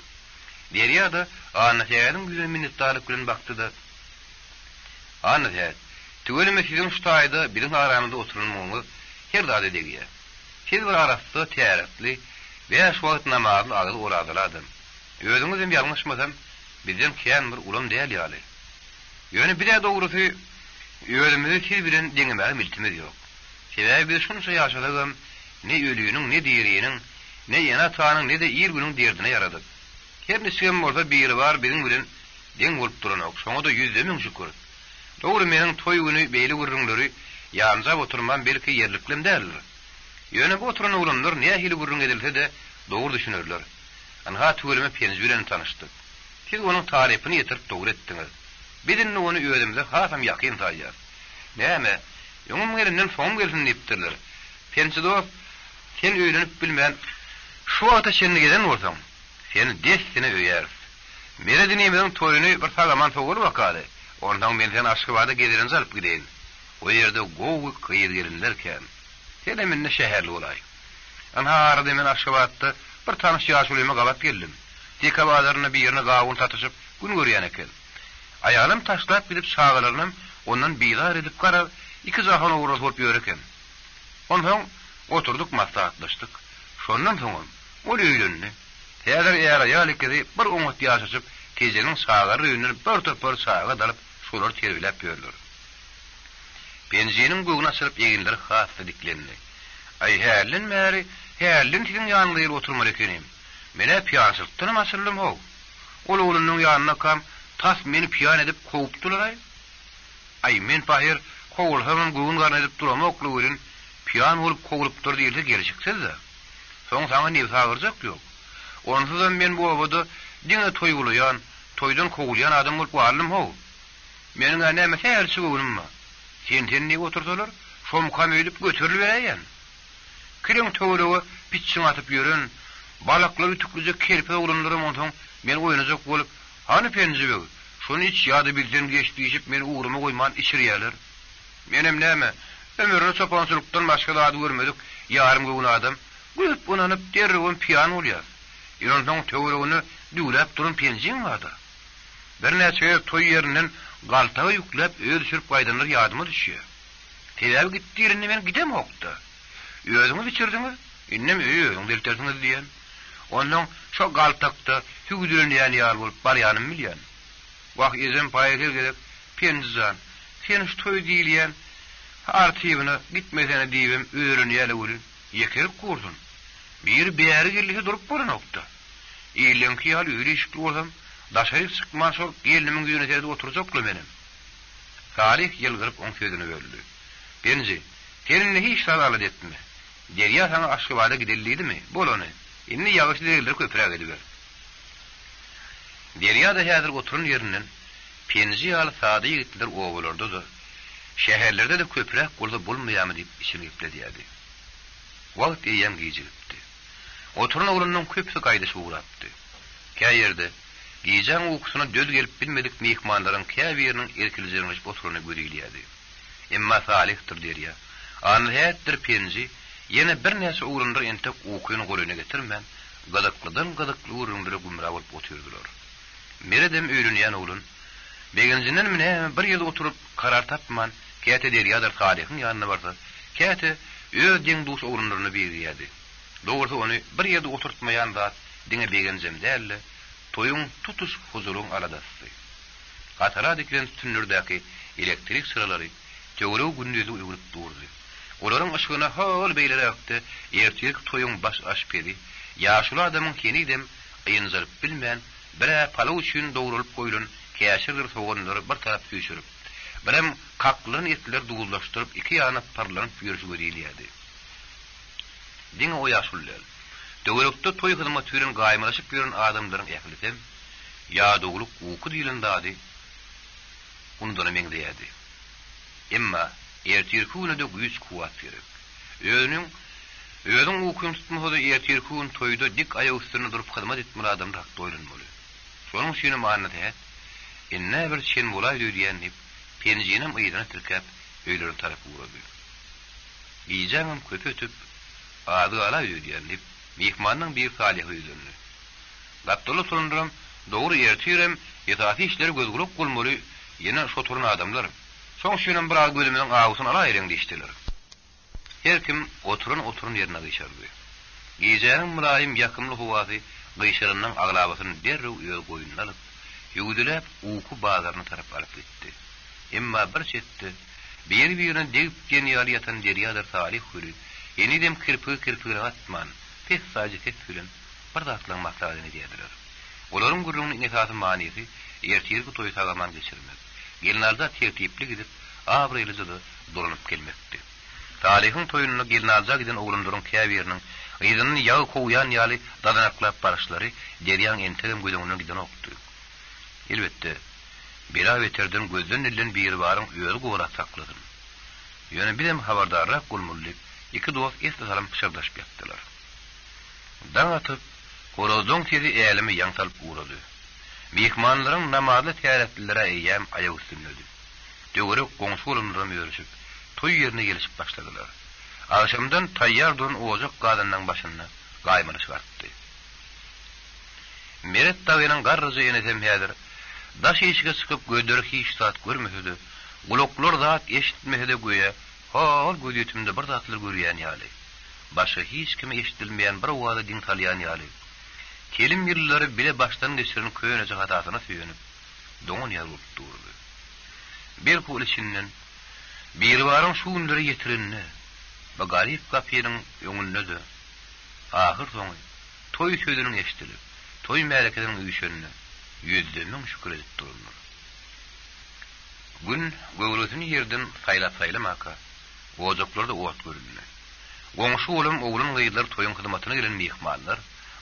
Derýada annaýaryň güzel minnetdarlyk bilen bakdy da. Annaýar, tüweleme sizin şutaýda birin aramyzda oturmagyňyz her dady degýär. Siz bir arasda täretli we şu wagt namazyny agdy oradyladym. Özüňiz hem ýalňyşmasam, bizden kän bir ulam däl ýaly. Ýöne bir de dogrusy özümizi siz bilen deňemäge miltimiz ýok. Sebäbi biz şunça ýaşadygam, ne ölüýüniň, ne diýeriniň, ne ýene taanyň, ne de ýer günüň derdine ýaradyk. Her nisem bolsa biri bar, biziň bilen deň bolup duranok. Şoňa da 100 000 şükür. Dogry meniň toý güni beýle gurrunlary ýanjap oturman belki ýerliklim däldir. Ýöne bu oturan ulanlar näme hili gurrun edilse de dogry düşünürler. Anha tüweleme penji bilen tanışdyk. Siz onuň tarypyny ýetirip dogry etdiňiz. Bizin onu özümüze hasam ýakyn taýýar. Näme? Ýöňüm gelenden soň gelsin diýipdirler. Penjido sen öýlenip bilmän şu wagta seni geden bolsaň, seni destine öýär. Mene dinimiň toýuny bir sagaman togur wakaly. Ondan men seni Aşgabatda gederin alyp gideýin. O ýerde gowy kıyır gerinlerken, seni minne şäherli bolay. Anha arada men Aşgabatda bir tanış ýaş ulema galat geldim. Deka bazaryna bir ýerine gawun tatyşyp gün görýän eken. Ayalym taşlap gidip şagalarynym ondan biýdar edip garap iki zahana uğraş bolup ýöreken. Ondan oturduk maslahatlaşdyk. Şondan soň ol öýlenni. Häzir ýara ýalikdi bir umut ýaşaşyp tejeniň şagary öýünü bir topar şaga dalyp şolar terbilep ýörler. Penjinin göwüne açylyp ýeginler hasda diklendi. Ay hälin märi, hälin sizin ýanynda oturmar ekenim. Mene piýançylykdan masylym hok. Ol oğlunyň ýanyna kam tas meni piýan edip kowupdylar. Ay men paýer kowulhamam göwün garna edip duramokly werin piýan bolup kowulup dur diýilse gerçekçi-de. Soň saňa ne sagyrjak ýok. Onsyzdan men bu obada diňe toý bolýan, toýdan kowulýan adam bolup barlym hok. Meniň näme häýerçi göwünüm bar. Sen ne otursalar, şom kam edip götürüp berýän. Kireň töwrege pitçiň atyp ýören, balaklar ütüklüje kelpe ulanlarym ondan men oýnajak bolup, hani penjibe, şonu hiç ýady bildim geçdiýip meni uğruma goýman içirýärler. Menem näme, ömürde çopansylykdan başga da ady görmedik, ýarym göwün adam, güýüp bunanyp derrewin piýan bolýar. Ýönüň töwregini düwläp durun penjiň barda. Bir näçe toý ýerinden galtaga ýüklep öýe düşürip gaýdanlar ýadyma düşýär. Teläp gitdirini men gidem hokda. Özüňiz içirdiňiz, innem öýüň deltersiňiz diýen. Ondan şo galtakda hügüdülen ýaly bolup barýanym bilýän. Wagt izin paýyr gerek, penjizan, sen şu toý diýilýän, artybyna gitmesene diýibim öýrün ýaly bolun, ýekirip gurdun. Bir bäri gelýär durup bolan nokta. Eýlenki ýaly öýle işikli bolsam, daşary çykman şol gelinimin güýüne terdi oturjakly menim. Salih ýylgyryp oň sözüni böldü. Penji, seninle hiç sadalat etme. Derya sana Aşgabatda gidildiydi mi? Bolony. Inni ýagaşy derler köpräk ediber. Derya da häzir oturun ýerinden penji ýaly sady ýigitler owalarda da şäherlerde de köpräk bolsa bolmaýarmy diýip işini ýepledi. Wagt eýem giýjipdi. Oturun oglanyň köpsi gaýdysy uğrapdy. Käýerde Giýjän ukusuna döl gelip bilmedik mihmanlaryň käbiriniň erkiljerini oturuny görýärdi. Emma salihdir derýär. Anhätdir penji, ýene bir näçe ugrundyr entek ukuny golyna getirmän, gadaklydan urundyr gumra bolup otyrdylar. Meredem öýrünýän ulun, begenjinden mine bir ýyl oturup karar tapman, käte derýärdir tarihyň ýanyna barsa, käte öýdüň dus ugrundyryny berýärdi. Dogry ony bir ýerde oturtmaýan zat diňe begenjem dälle, toyun tutuş huzuruň aladasy. Gatara dikilen tünlürdäki elektrik sıralary töwre gündüzi uýguryp durdy. Olaryň ışıgyna hol beýleräkde ertek toyun baş aşperi, ýaşuly adamyň kenidem ýynjyryp bilmän bir palaw üçin dogrulyp goýulan käşirdir soğunlary bir tarap ýüşürip, birem kaklyň etler dugullaşdyryp iki ýana parlanyp ýürüşi görýärdi. Diňe o ýaşulylar. Döwrekde toy hyzmatçylaryň gaýmalaşyp ýören adamlaryň ählisem, ýa doguluk uku diýilen dady, undan meňdeýärdi. Emma ertirkûne de güýç kuwat berip, özüň ukuny tutmasa da ertirkûn toýda dik aýak üstüne durup hyzmat etmeli adam rak doýlanmaly. Şonuň üçin maňnaty het, inne bir şen bolay diýýänip, penjinem ýygyna tirkäp öýlerin tarapy urady. Giýjäňem köp ötüp, ady ala diýýänip, mihmanyň bir salihy ýüzünde. Gapdaly sonundyrym, dogry ertirem, ýetaty işleri gözgürük bolmaly, ýene şoturun adamlar. Soň şunun bir bölüminiň agysyny ala ýerinde işdiler. Her kim oturun ýerine gyşardy. Giýjäniň mülayim ýakymly howasy gyşarynyň aglabasyny derrew ýöl goýundan alyp, ýugdulap uku bazaryna tarap alyp gitdi. Emma bir çetde bir-birine degip genýal ýatan derýalar salih huri, ýenidem kirpigi atman, pes saje tetfilen bir zatlaň maksadyny diýerler. Olaryň gurrunun esasy manysy ertirki toy tagaman geçirmek. Gelnalda tertipli gidip abrelyjyly duranyp gelmekdi. Talihyň toyunyna gelnalda giden oglunlaryň käbiriniň ýygyny ýagy kowýan ýaly dadanaklap barışlary derýan entegem gödüňinden giden okdy. Elbetde bela beterden gözden illen bir baryň öýü gowrak sakladym. Ýöne bilem habardarrak bolmaly, iki dost esde salam pişirdaşyp ýatdylar. Daň atyp, horozdun tezi ýalimy ýaňsalyp urady. Mihmanlaryň namazly täretdilere eýem aýak üstünde. Döwrek goňşy ulunlaryň ýörüşip, toy ýerine gelişip başladylar. Akşamdan taýýar duran ojak gadanyň başyna gaýmany çykartdy. Meret tawynyň garryjy enesem häzir, daş eşige çykyp gödürk hiç saat görmesedi. Guloklar zat eşitmehede goýa, hol gödütümde bir zatlar görýän ýaly. Başa hiç kimi eşitilmeýän bir wada din talýan ýaly. Kelim ýylları bile başdan geçiren köýene hatasyna süýenip, doňun ýalyp durdy. Bir kul içinden bir baryň şu günleri ýetirenni, bu garyp gapynyň ýöňünde ahir soňy toy sözüniň eşitilip, toy märeketiniň üýşenini ýüzlemiň şükür edip dururlar. Gün göwrüsini ýerden saýlap-saýlamaka, ojoklarda owat görünýär. Goňşy ulum oglun gyýdylar toyun hyzmatyna gelen mihmanlar,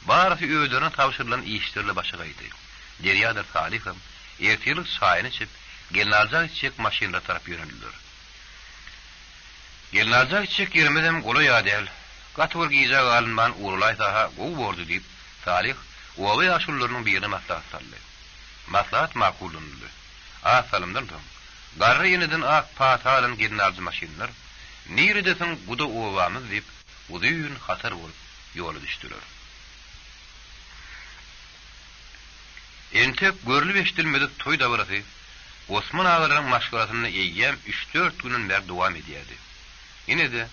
barasy öýlerine tawşyrylan işlerle başygaýdy. Derýadyr salihym, ertirlik şaýyny içip, gelnaljak içek maşynlara tarap ýöneldiler. Gelnaljak içek girmedem gola ýadel, gatwar giýjak alynman urulay saha gow boldy diýip, salih owa ýaşullarynyň birine maslahat saldy. Maslahat makulundy. Asalymdan soň, garry ýeniden ak patalan gelnaljy maşynlar, "Niredesin guda owamyz" diýip, udyň hatar bolup ýola düşdiler. Entek görülüp eşitilmedik toy davrasy Osman agalaryň maşgulatyny eýýäm 3-4 günden beri dowam edýärdi. Ine de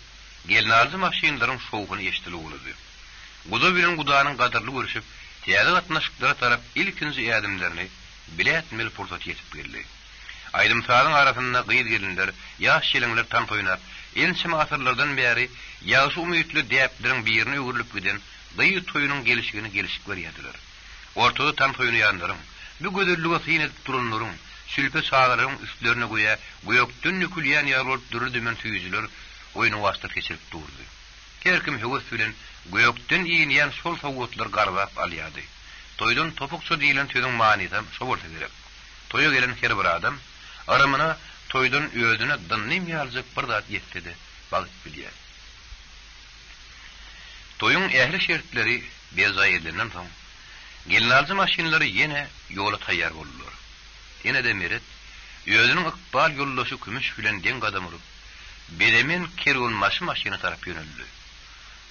gelnaljy maşynlaryň şowguny eşitili boldy. Guda bilen gudanyň gadarly görüşüp, täze gatnaşyklara tarap ilkinji ýadymlaryny biletmeli pursat ýetip geldi. Aýdymsalyň arasynda gyýyr gelinler, ýaş şeliňler tan toýnap, ençime asyrlardan beri ýaşy umytly däpleriň birine öwürlüp giden gyýyr toýunyň gelişigini gelişik berýärdiler. Ortada tan toýnaýanlaryň, bu gödürlüge syn edip duranlaryň, sülpe çağlaryň üstlerine goýa, goýokdan nükülýän ýarlar dürüdümen tüýüjler oýuny wagtyr geçirip durdy. Herkim höwes bilen goýokdan ýyňýan şol sowgatlar garwap alýardy. Toýdan topukça diýilen töýüň manysy şo bolsa gerek. Toýa gelen her bir adam aramyna toýdan özüne dynnym ýaljak bir zat ýetdi, bagyp bilýär. Toýuň ähli şertleri bezaý edilenden soň Gelnalzy maşinlary ýene ýola taýýar boldular. Ýene de Meret özüniň ykbal ýoldaşy Kümüş bilen deň gadam urup, beremen kerwon maşyny tarap ýöneldi.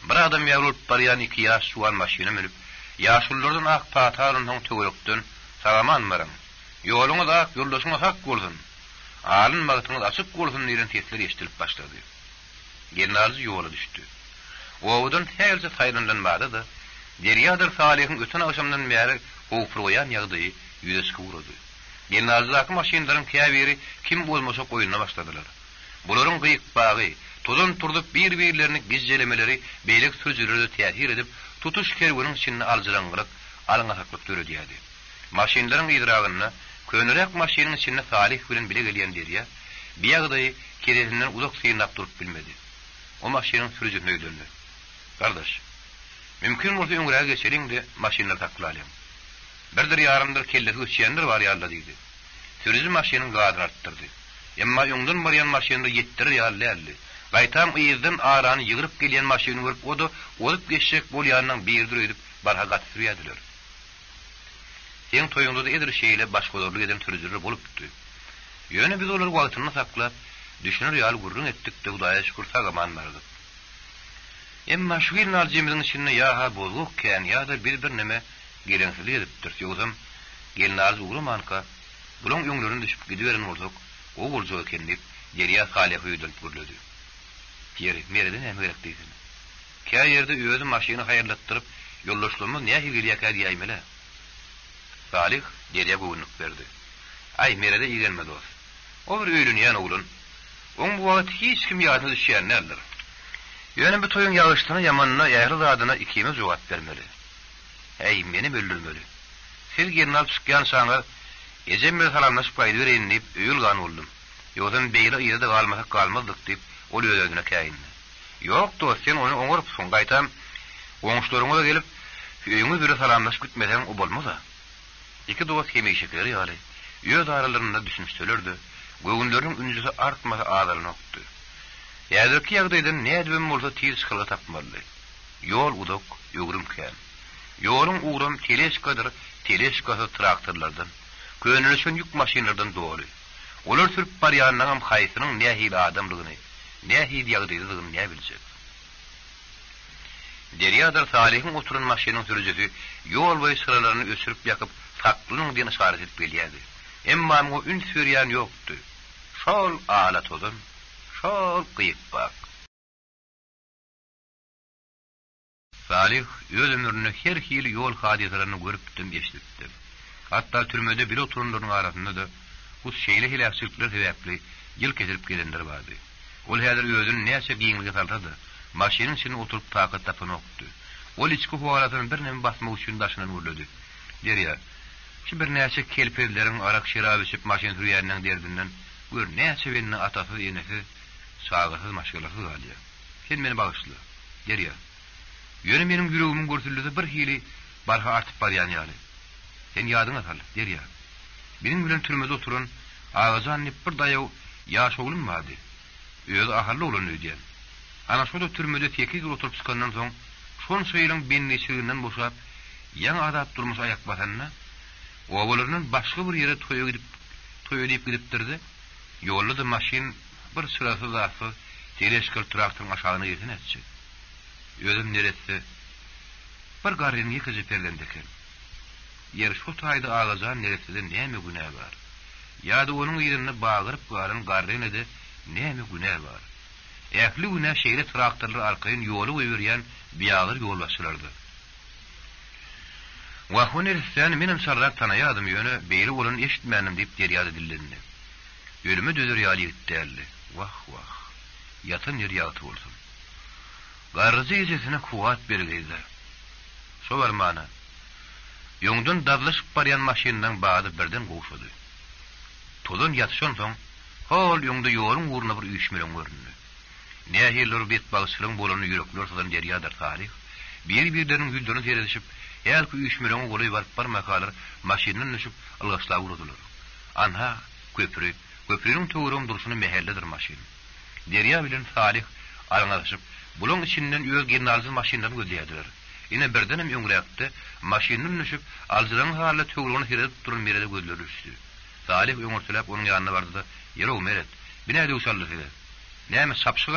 Bir adam ýagryp barýan 2 ýaş suwan maşyna minip, ýaşullardan ak patarynyň töwerekden "Salaman maram. Ýoluňyz ak, ýoldaşyňyz hak bolsun. Alyn magtyňyz açyk bolsun" diýen tesler eşdilip başlady. Gelnalzy ýola düşdi. Owdan täze taýlanlanmady da, Derýadyr Salihiň öten akşamdan bäri howpurýan ýagdaýy ýüzeşke urady. Gelnalzy maşynlaryň käbiri kim bolmasa goýuna başladylar. Bularyň gyýykbagy, tozan turdup bir-birlerini gizjelemeleri beýlik sözlerde täsir edip, tutuş kerwanyň içinde alжyrangyrak, alaňatlyk törediýärdi. Maşynlaryň ýydragyna, könürek maşynyň içinde Salih bilen bile gelýän Derýa, bir ýagdaýy keresinden uzak syýnap durup bilmedi. O maşynyň sürüjüne öýdündi. "Gardaş, mümkin bolsa öňräge geçeriň de maşynlar taklalym. Birdir ýarymdyr kellesi geçýändir bar ýarla" diýdi. Sürüjü maşynyň gadyr artdyrdy. Emma ýoňdan barýan maşynda ýetdirir ýarly. Gaýtam ýyzdan arany ýygyryp gelýän maşyny görüp, oda odup geçjek bolýanyň birdir öýdüp barha gatyrýardylar. Seň toýuňda da edir şeýle başgolorlyk eden türüjleri bolupdy. Ýöne biz olar wagtyny saklap, düşünür ýaly gurrun etdik de Hudaýa şükür sagamanlardyk. Emma şu gelnaljymyzyň içinde ýa-ha bozguk kän ýa-da bir neme geleňsizlik edipdir. Ýogam gelnalzy ugrumanka, bulan ýöňlerini düşüp gidiberen bolsak, o bolsa ekendik, Derýa Salihy ýüdülip gürledi. "Ýeri, mereden hem gerek diýsin. Kä ýerde özü maşyny haýırlatdyryp, ýoldaşlarymyz näme gelýär diýmeli?" Salih Derýa goýunyp berdi. "Ay, merede ýelenme dost. O bir öýlenýän oglun. Oň bu wagt hiç kim ýadyna düşýän nädir? Ýöne bu toýun ýagyşdyna ýamanyna ýagry zadyna ikimiz jogap bermeli. Hey, meni öldürmeli. Siz gelnal çykýan şaňa ejem bilen salamlaşyp gaýdy bereýin diýip öýülgän boldum. Ýogdan beýle ýerde galmasak galmazdyk diýip ol öýüne käýindi. Ýok dost, sen onu oňurup gaýtam. Oňuşlaryňa da gelip öýüňe bir salamlaşyp gitmesen o bolmaz. İki dost hemeýşekleri ýaly. Ýöz aralarynda düşünýärlerdi. Göwünleriň ünsüzi artmasa ağlaryny okdy. Ýa-da ýagdaýdan nädibem bolsa tiz çykylga tapmaly. Ýol udak, ýogrym kän. Ýoluň uğram teleşkasy traktorlardan, könülüşen ýük maşynlardan doly. Olar sürüp barýandan haýsynyň nähili adamlygyny, nähili ýagdaýyny näme biljek. Derýadyr Salihiň oturan maşynyň sürüjüsi ýol boýy sıralaryny ösürüp ýakyp saklynyň diýen işaret edip gelýärdi. Emma o ün sürýän ýokdy. Şol alat odun, şol gyýykbak. Salih öz ömrüne her hili ýol hadiselerini görüpdim, eşitdim. Hatta türmede bir oturunlaryň arasynda da bu şeýle hilafçylyklar sebäpli ýyl kesirip gelenler bardy. Ol häzir özüni näçe giňlige saltady, maşynyň içine oturup takat tapan okdy. Ol içki howalatyny bir näme basmak üçin daşynan urlady. Derýa, şu bir näçe kelpeleriň arak şerap içip maşyn sürýäniň derdinden gör näçe belini atasy enesi sagysız maşgylasy galýar. Sen meni bagyşla. Derýa. Ýöne meniň ýüregimiň görtülýüde bir hili barha artyp barýan ýaly. Sen ýadyňa sal, Derýa. Benim bilen türmede oturan ağazan bir dayaw ýaş oglum bardy. Öz ahally olan öýdýän. Ana şoda türmede 8 ýyl oturup çykandan soň şon şeýleň benneçiliginden boşap ýaňy adap durmuş ayak basanna, owalarynyň başga bir ýere toýa edip gidipdirdi. Ýolda da maşyn bir sırasy zarfy teleşkal traktoryň aşagyna ýetin etdi. Özüm neresi? Bir garryny ýykyjy perlendeken. Yer şu taýda ağajan neresinde näme günä bar? Ýa-da onuň ýerine bagyryp garan garryny de näme günä bar? Ähli günä şeýle traktorlar arkaýyn ýoly öýürýän biýagyr ýolbaşçylardy. Wa hunersen menim şarrat tanaýadym ýöne beýle bolan eşitmänim diýip Derýa dillendi. Ölüme dözer ýaly ýetdi. Wah wah. Ýatan ýer ýaty bolsun. Garryjy ýejesine kuwat berýärdi. Şo bar mana. Ýoňdan dadlaşyp barýan maşyndan bagy birden goşdy. Tolun ýatşan soň, hol ýoňda ýoluň uğruna bir üýşmelen göründü. Nähiller bet bagyşlyň bolany ýürekler sadan Derýadyr Salih, bir-birleriň güldürüni teredişip, ýa-da üýşmelen goly barıp barmakalar maşyndan düşüp algaçla urdular. Anha köprüniň töwereginde duruşyny mehelledir maşyn. Derýa bilen Salih araňlaşyp, bulan içinden öz gelnalzy maşynlary gözleýärdiler. Ine birdenem öňürekde maşynyň düşüp alжydan hally töwrüni hiredip duran merede gözleri düşdi. Salih öňürselep onuň ýanyna bardy da "Ýere meret, binäde usaldy size. Näme sapşy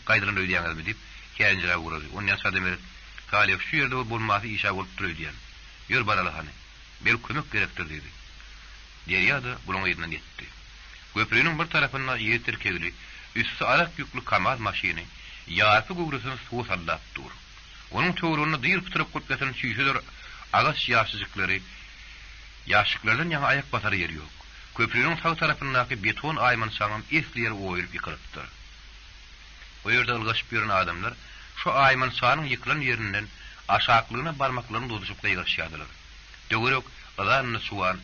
gaýdyran öýdýäňizmi?" diýip känjire gurady. Onuň ýa-da meret Salih şu ýerde bolmasy işe bolup durýar. "Ýör baraly hany. Bir kömek gerekdir" dedi. Derýa da bunuň ýerine ýetdi. Köprüniň bir tarapynda ýetirkegli, üstü arak ýüklü kamaz maşyny ýarpy gowrusyny suwa sallap dur. Onuň töwrüni dyr pytyryp gotgasan şüýşeler agaç ýaşyjyklary, ýaşyklardan ýa ayak basary ýeri ýok. Köprüniň sag tarapyndaky beton aýman saňam esliýär oýuryp ýykylypdyr. O ýerde ylgaşyp ýören adamlar şu aýman saňyň ýykylan ýerinden aşaklygyna barmaklaryny dozuşyp gaýgaşýardylar. Döwürek adanyny suwan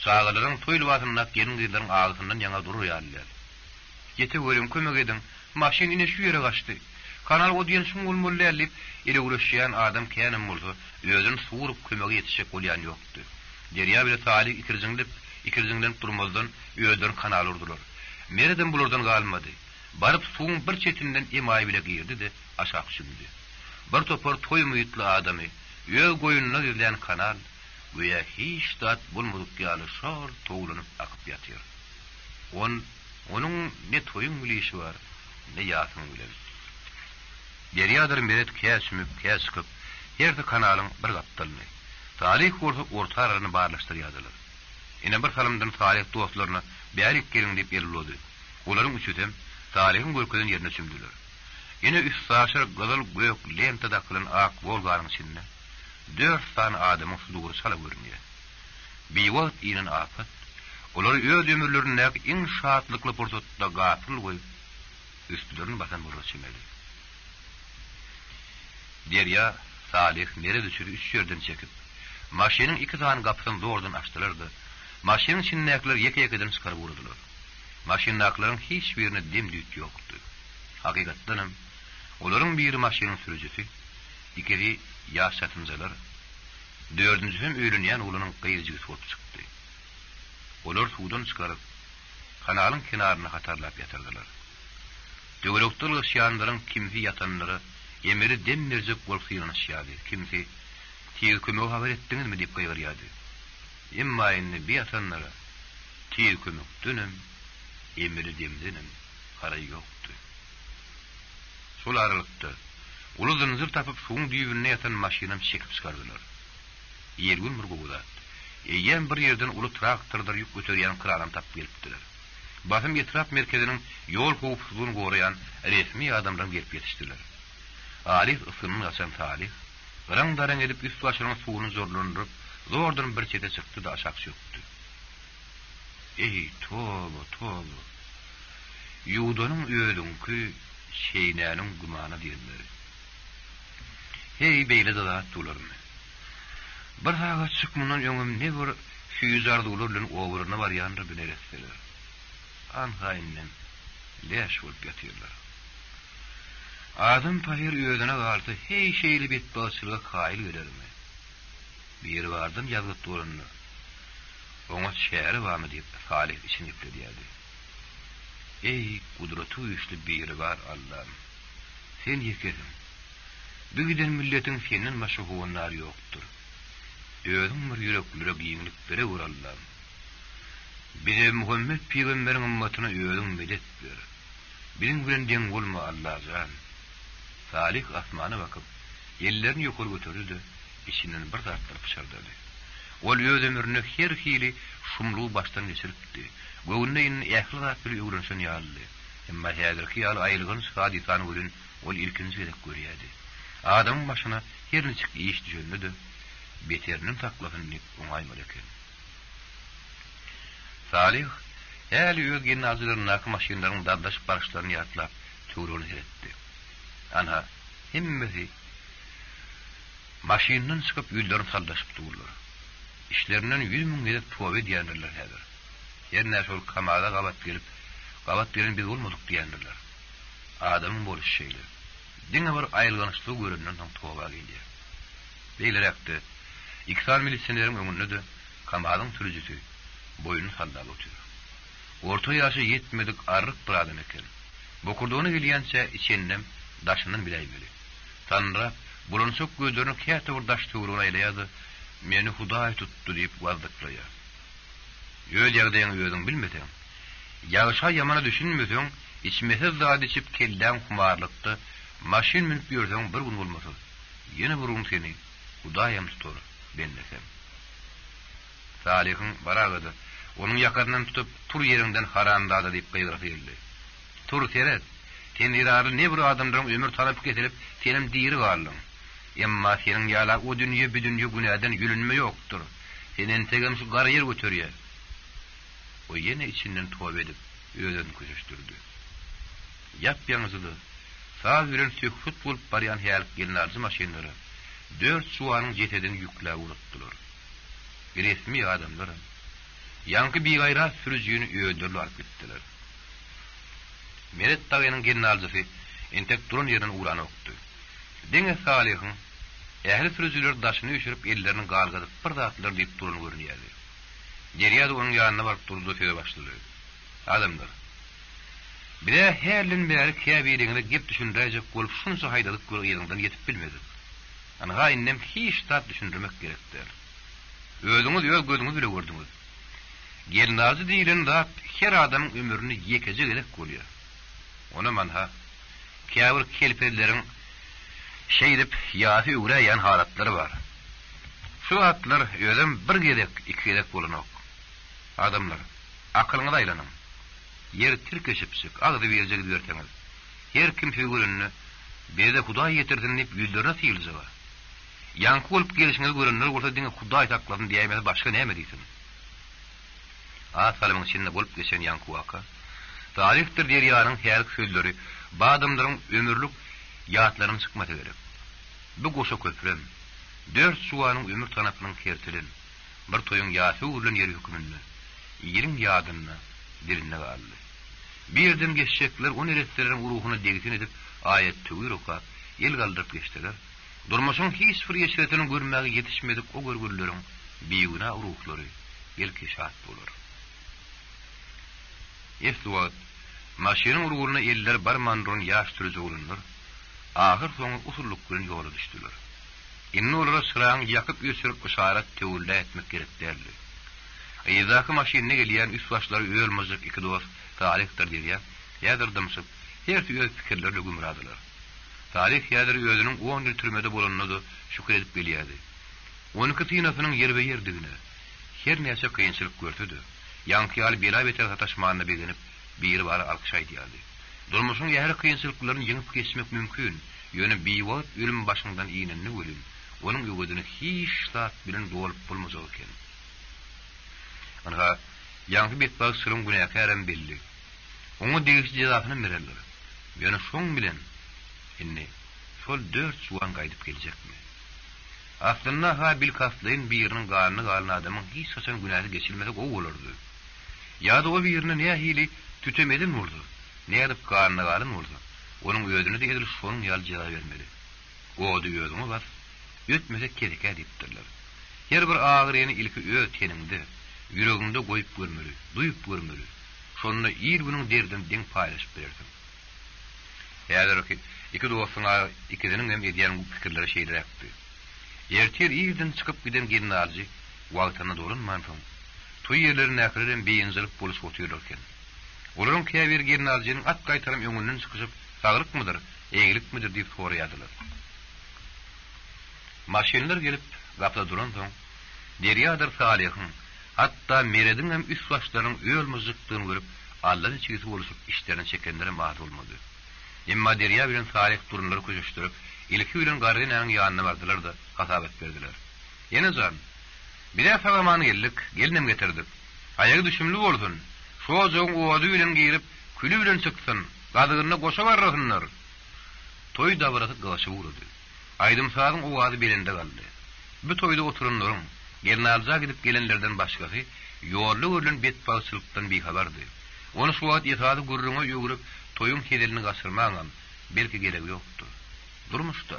çağalaryň toýluwatyna gelin gyýlaryň ağzyndan ýaňa durýarlar. Ýete görüm kömek edin, maşyn ine şu ýere gaçdy. Kanal o diýen şuň ulmulläp ile ulaşýan adam känem bolsa, özüni suwurup kömegi ýetişek bolýan ýokdy. Derýa bile Salih ikirziňden durmazdan öýden kanal urdular. Mereden bulardan galmady. Baryp suwuň bir çetinden emaý bile girdi-de aşağı düşdi. Bir topar toý müýitli adamy öýe goýunyna girilen kanal goýa hiç dat bolmadyk ýaly şol toğlanyp akyp ýatyr. Onuň ne toýuň bilýişi bar, ne ýasyň bilen. Derýadyr meret käsmip käskyp, ýerde kanalyň bir gapdalyny. Salih orta arany barlaşdyrýardylar. Ine bir salamdan Salih dostlaryna "Bärik gelin" diýip ýerledi. Olaryň üçüdem Salih'in görkeden ýerine çümdiler. Ine üç saşar gazal gök lenta dakılan ak volgaryň içinde 4 tane adamyň sudugy sala görünýär. Biwat inen afat. Olar öýe ömürlerinde iň şatlykly pursatda gafil goýup üstlerini basan bolýar çemeli. Derýa Salih mere düşürü 3 ýerden çekip maşynyň 2 tane gapysyny zordan açdylar-da. Maşynyň içindäkiler ýeke-ýekeden çykaryp urdular. Maşynaklaryň hiç birine demdik ýokdy. Hakykatdanam olaryň biri maşynyň sürüjisi, ikisi ýaş satynjalar, dördüncüsü hem öýlenýän ulanyň gyýrjygy solup çykdy. Olar suwdan çykaryp kanalyň kenaryna hatarlap ýatyrdylar. Döwletler ýaşaýanlaryň kimsi ýatanlary emiri demmirjek bolup ýanaşýardy. Kimsi "Tiýil kömek habar etdiňizmi?" diýip gaýrýardy. Emma indi bir ýatanlara "Tiýil kömek dönem, emiri demdinim, haray ýokdy." Şol aralykda uludyň zır tapyp suwuň düýbüne ýatan maşynam çekip çykardylar. Ýergün bir gowda. Ýen bir ýerden uly traktorlar ýük götürýän kranan tapyp gelipdiler. Basym etraf merkeziniň ýol howpsuzlygyny goraýan resmi adamlar gelip ýetişdiler. Alif ısınını açan Salih, gıran-daran edip üst başının suwuny zorlandyryp, zordan bir çete çykdy da aşağı çöktü. Ey toba. Ýudanyň öýdüňki şeýnäniň gumana diýenleri. Hey beýle zat tularmy. Bir haga çykmyndan öňüm ne bir füýzardy ularlyň owaryna barýandyr bileresler. Anhaýyndan leş bolup ýatyrlar. Adam pahir öýdüne gardy, hey şeýli betbaşçylyga kaýyl gelermi? Bir bardan ýazgyp durundy. Oňa şäheri barmy diýip Salih için ýetledi. Ey gudraty güýçli biri bar Allah'ım. Sen ýekedim. Bügiden milletiň senden maşhuwunlar ýokdur. Öýdüň bir ýüreklere giňlik bere gur Allah'ım. Bize Muhammed peýgamberiň ummatyna öýdüň medet ber. Bilen bilen deň bolma Allah'jan. Salih asmana bakyp, ýellerini ýokary götürdi, içinden bir zatlar pişirdi. Ol öýdüňürne her hili şumluw başdan geçiripdi. Göwündeň ähli zat bir öwrenşen ýaly. Emma häzirki ýaly aýlygyn hadisany görün, ol ilkinji gerek görýärdi. Adamyň başyna her niçik iş düşenmedi, beterinin taklasyny oňaýmaly eken. Salih häli öýgen nazyrlaryna maşynlaryň daddaşyp barışlaryny ýatlap töwrüni etdi. Ana hemmesi maşyndan çykyp ýoldaryň saldaşyp durlar. İşlerinden 100 000 edip töwe diýenler häzir. Ýerine şol kamada gabat bilen biz bolmadyk diýenler. Adamyň boluş şeýle. Diňe bir aýlganyşlyk göründen töwe gelýär. Beýlerekde ikisar milisioneriň öňünde de kamadyň sürüjisi boyuny saldap otur. Orta ýaşy ýetmedik arryk bir adam eken. Bokurduny bilýänçe içinden daşynyň bileýmeli. Tanrap Bulunsak gözlerini kete urdaştığırına eyleýärdi. Meni Hudaý tutdy diýip wazdyklaýar. Ýöl ýagdaýyny özüň bilmeseň, ýaşa ýamana düşünmeseň, içmese zady içip kelden humarlykdy, maşin minip ýörseň bir gün bolmasy. Ýene bir gün seni Hudaýam tutar bennesem. Salihin baragady. Onun yakarından tutup tur yerinden harandada diýip gıýdyrak geldi. Tur seret. Sen irary ne bir adamdyň ömür tanap getirip senem diýiri garlyň. Emma senin ýala o dünýe bir dünýe günäden ýülünme ýokdur. Senen tegem şu gary yer götürýär. O ýene içinden towap edip özüni köşüşdirdi. Ýap-ýaňyzy saz bilen sökfut bolup barýan hälik gelnäzi maşinlary 4 suwanyň jeteden ýükläp urutdylar. Resmi adamlar yankı bir gayra sürücüğünü öldürülüp alıp gittiler. Meret Dağı'nın genelcisi entek durun yerine uğranı oktu. Denge Salih'in ehli sürücüler daşını üşürüp ellerinin galgadıp pırdattılar deyip durun görünüyordu. Geriye de onun yanına varıp durduğu söze başladı. Adamlar. Bir de herlin beri kâbirliğine gep düşündürecek olup şunsa haydadık yerinden yetip bilmedik. Anha innem hiç tat düşündürmek gerektir. Özünüz yok gözünüz bile gördünüz. Gelnazı diýilen zat her adamyň ömrüni ýekeje gerek bolýar. Ona manha käbir kelpeleriň şeýdip ýaty öwreýän halatlary bar. Şu atlar özüm bir gerek, iki gerek bolanok. Adamlar akylyňyza aýlanyň. Yer tirkeşipsik, agdy berjek diýerseňiz. Her kim figurynny berde Hudaý ýetirdin diýip ýüzlerine tiýilse. Ýanky bolup gelişiňiz görenler bolsa diňe Hudaý takladyn diýmeli başga näme diýsin? Asalymyň içinde bolup geçen ýanky waka. Tarihtir derýanyň her sözleri, badamlaryň ömürlük ýatlaryny çykmasy gerek. Bu goşa köprem 4 suwanyň ömür tanapynyň kertilen bir toýuň ýasy ulan ýeri hükümünde 20 ýadyna diline galdy. Birden geçecekler o neretleriň ruhuny degizin edip ayet töwürüka el galdyryp geçdiler. Durmuşyň hiç bir ýeşretini görmäge ýetişmedik o görgürleriň biýüna ruhlary elkeşat bolar. Eswat maşynyň urgulyna eller barmandyryn ýaş türüje bolunlar. Ahir soňy usulluk bilen ýola düşdiler. Inni olara sıraň ýakyp ýösürip işaret töwürle etmek gerek derdi. Ýa-da maşynyna gelýän üç başlary öýelmezlik iki dost tarihdir diýär. Ýa-da her türlü pikirlerle gümradylar. Tarih ýa-da özüniň 10 ýyl türmede bolanyny şükür edip bilýärdi. 12 tynasynyň ýerbe ýerdigine her näçe kynçylyk gördi. Yankyal bela beter sataşmanyna begenip bir bar alkyş aýdýardy. Durmuşyň ýaly kynçylyklaryny ýeňip geçmek mümkin. Ýöne biwat ölüm başyndan iýnenni ölüm. Onuň ýögüdüni hiç tat bilen dolup bolmazak eken. Ana ýanky betbag sürüm günäkärem belli. Oňa degişli jezasyny bererler. Ýöne şoň bilen inni şol 4 suwan gaýdyp geljekmi? Aslında ha bil kaslyň biriniň garny galan adamyň hiç haçan günäsi geçilmezek o bolardy. Ýa-da o birini nähili tütemedin boldy. Nädip garny galan boldy. Onuň özüne de edil şonuň ýal jogap bermeli. O diýýärmi bas? Ötmese kereke diýipdirler. Her bir agyr ýene ilki öz teninde, ýüreginde goýup görmeli, duýup görmeli. Şonda ýer günüň derdini deň paýlaşyp berdim. Ýa-da ki iki dostuna ikisinin hem edýän bu pikirleri şeýleräkdi. Ertir ýerden çykyp giden genarjy wagtyna dolanmandyň. Toý ýerlerine äkirden beýinjilik boluş otyrlarken. Olaryň käbir genarjynyň at gaýtarym öňünden çykyp, saglyk-mydyr, eýgilik-midir diýip soraýardylar. Maşinler gelip gapda duran soň, derýadyr Salih'in, hatta Meredin hem üst başlaryň öýelmezlikdiňi görüp, Allah içgisi boluşup işlerini çekenlere maht bolmady. Emma derýa bilen Salih durunlary köşüşdirip, ilki bilen garrynyň ýanyna bardylar da hasabet berdiler. Ýene zan, bir defa zamany geldik, gelinem getirdik. Aýagy düşümli bolsun. Şu ojuň owady bilen girip, külü bilen çyksyn, gadygyna goşa barrasynlar. Toy dabraty gaşy urdy. Aýdym saýdyň owady belinde galdy. Bu toyda oturunlaryň gelnalja gidip gelenlerden başgasy ýolly görülen betbaşçylykdan bihabardy. Onu şu wagt ýetady gurruna ýögürüp toyun hedelini gaşyrmagan belki gerek ýokdur. Durmuşda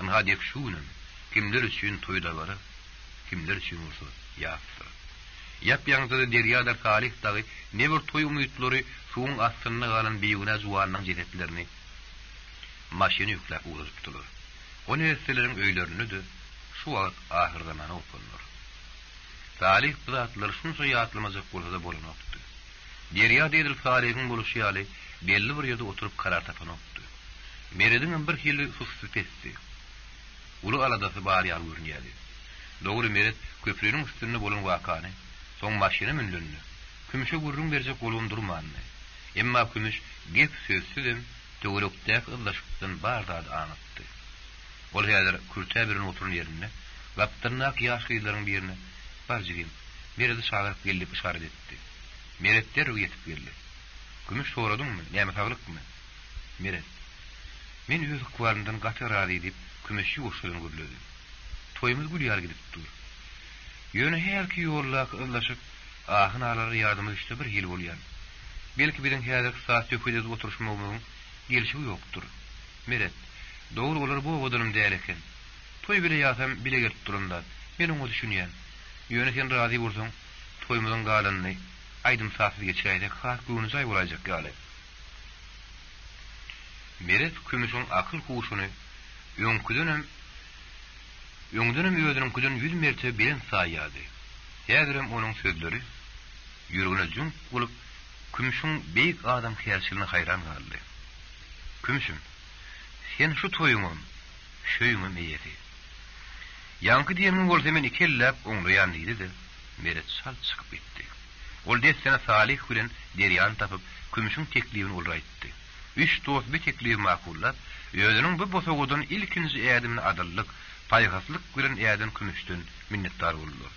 anha diýip şuňam kimler üçin toyda bar, kimler üçin bolsa ýapdyr. Ýap-ýaňyzda derýada Salih dagy ne bir toy umytlary suwun astyna galan beýguna juwanyň jetetlerini maşyny ýükläp urup durýar. O nesillerin öýlerini de şu wagt ahir zamana okunur. Salih zatlar şunça ýatlamazak bolsa da bolanokdy. Derya edil salihin boluşy ýaly belli bir ýerde oturup karar tapanokdy. Meredin bir hili susupesti. Ulu aladasy bar ýar görünýärdi. Dogry meret köprüniň üstünde bolan wakany, soň maşyna minlenni. Kümüşe gurrun berjek bolun durmandy. Emma kümüş gep sözsüzem töwerekdäk yllaşykdan bardady anlatdy. Ol ýaly kürtä birin oturun ýerine, gaptyrnak ýaşgylaryň birine barjygyn meredi şagyryp gelip işaret etdi. Meretler ýetip geldi. Kümüş soradyňmy, näme taglykmy? Meret. Men öz kwaryndan gaty razy edip kümüşi uşulyny görledi. Toýumyz gülýär gidip dur. Ýöne herki ýollak yllaşyk ahyn alary ýardymy işte bir ýyl bolýar. Belki birin häzir saat töküde oturuşmagyň gelişi ýokdur. Meret. Dogry bolar bu wagtym däl eken. Toý bile ýasam bile gelip duranda, men oňa düşünýän. Ýöne sen razy bolsaň, toýumyň galanyny aýdym saatly geçirýärek has göwnüjay bolajak ýaly. Meret kümüşüň akyl huşuny ýöňdünem özüniň küden 100 mertebe bilen saýýardy. Häzirem onuň sözleri ýürüne jüň bolup kümüşüň beýik adam häýerçiligine haýran galdy. Kümüşüm, sen şu toýuňam, şöýüňe meýedi. Ýanky diýeniň bolsa men ikellep oňlaýan diýdi-de, Meret sal çykyp gitdi. Ol desene Salih bilen derýan tapyp kümüşüň teklibini ulraýtdy. 3 dost bir teklibi makullap, özüniň bu bosagudan ilkinji ädimini adallyk, paýhaslyk bilen äden kümüşden minnetdar boldy.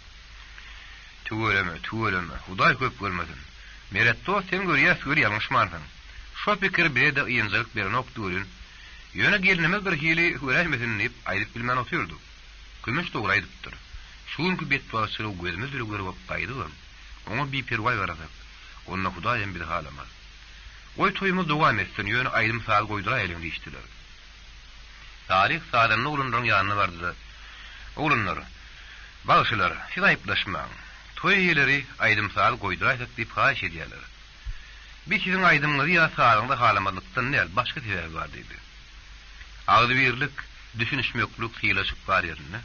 Tuweleme, Hudaý köp görmedin. Meret dost sen görýäs ýalňyşmarsyň. Şo pikir bire de ýynjylyk beren okduryn. Ýöne gelinimiz bir hili höräýmesin diýip aýdyp bilmän oturdy. Kümüş dogry aýdypdyr. Şuňky betbaşyly gözümiz bir görüp gaýdy. Oňa bir perwaý garadak. Onda Hudaýym bir halamaz. Oy toýumyz dowam etsin, ýöne aýdym saal goýdyra elin diýişdiler. Salih saadanyň ulunlaryň ýanyna bardy. Ulunlar, bagşylar, siz aýyplaşmaň. Toý ýerleri aýdym saal goýdyraýsak diýip haýyş edýärler. Bir sizin aýdymyňyzy ýa saalynda halamadykdan näl başga sebäp bar diýdi. Agdy birlik, düşünişmeklik hyýlaşyp bar ýerine.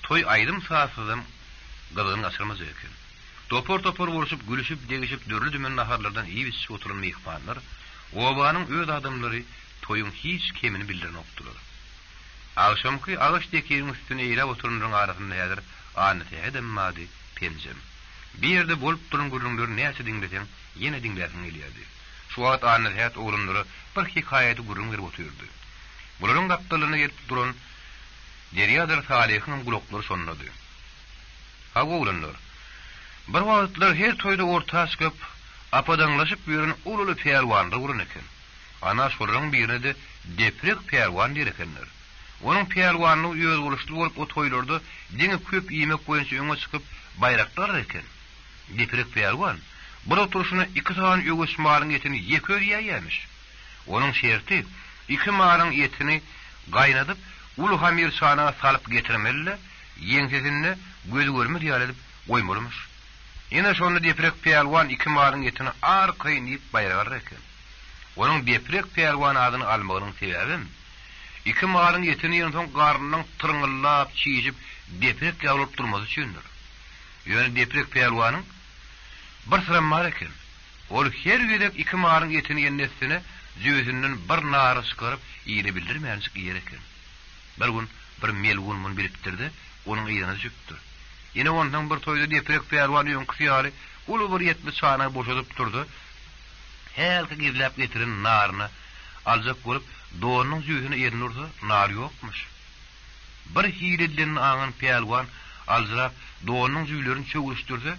Toý aýdym saatsyzym gyzygyny açyrmaz eken. Topor vuruşup, gülüşüp, degişip, dörlü dümen naharlardan iyi bir oturun mihmanlar, obanyň öz adamlary toyun hiç kemini bildiren okdular. Akşamky ağaç dekeriň üstüne eýlep oturundyň arasynda ýadyr, anyty hedem mady penjem. Bir ýerde bolup duran gürrüňler näçe diňleseň, ýene diňläsiň gelýärdi. Şu wagt anyty het oğlunlary bir hikaýaty gürrüň berip oturdy. Bularyň gapdalyny gelip duran derýadyr Salihiň gulaklary şonlady. Ha oğlunlar, bir wagtlar her toýda orta çykyp, apadaňlaşyp ýören ululu peýelwanlar gurun eken. Ana şolaryň birine de deprek peýelwan diýer ekenler. Onuň peýelwanlygy ýöz boluşdy bolup o toýlarda diňe köp ýemek goýunça öňe çykyp baýraklar eken. Deprek peýelwan bir oturuşyna 2 saat öwes maryň etini ýekör ýaýýarmyş. Onuň şerti 2 maryň etini gaýnadyp, ulu hamir şana salyp getirmeli, ýeňsizini göz görmez ýalyp goýmalymyş. Ýene şonu deprek peýelwan 2 maryň etini arkaýynyp baýragar eken. Onuň deprek peýelwan adyny almagynyň sebäbi 2 maryň etini ýene garnynyň tırňyllap çiýip deprek ýalyp durmazy üçindir. Ýöne deprek peýelwanyň bir sıra mar eken. Ol her ýerek 2 maryň etini ýennesine jöýünden bir nary çykaryp ýene bildirmänçik ýer eken. Bir gün bir melgun mun birikdirdi, onuň ýerine çykdy. Ýene ondan bir toýda deprek peýelwan ýöňküsi ulu bir ýetli çana boşadyp durdy. Helki girilip getirin naryny aljak bolup doğanyň jöýüne ýerinurdy, nar ýokmuş. Bir hiýreden aňan peýelwan aljak doğanyň jöýlerini çöwüşdirdi.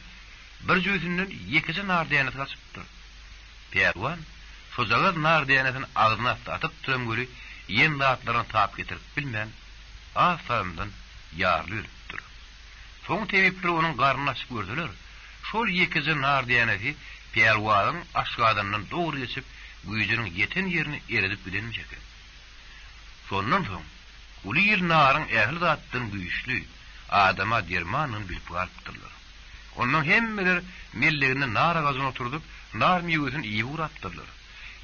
Bir jöýünden 2 nar däne taşypdy. Peýelwan şojaga nar dänesini agzyna atyp turam göri ýen latlaryny tap getirip bilmän asandan ýarlypdyr. Soň tebipleri onuň garnyna açyp gördüler. Şol 2 nar dänesi peýelwanyň aşgadandan dogry geçip güýjüniň ýeten ýerini eredip bilenmiş eken. Şondan soň uly ýer naryň ähli zatdan güýçli adama dermanyny bilip galypdyrlar. Ondan hemmeler melleginde nar agazyna oturdup, nar miýüsini iýip uratdyrlar.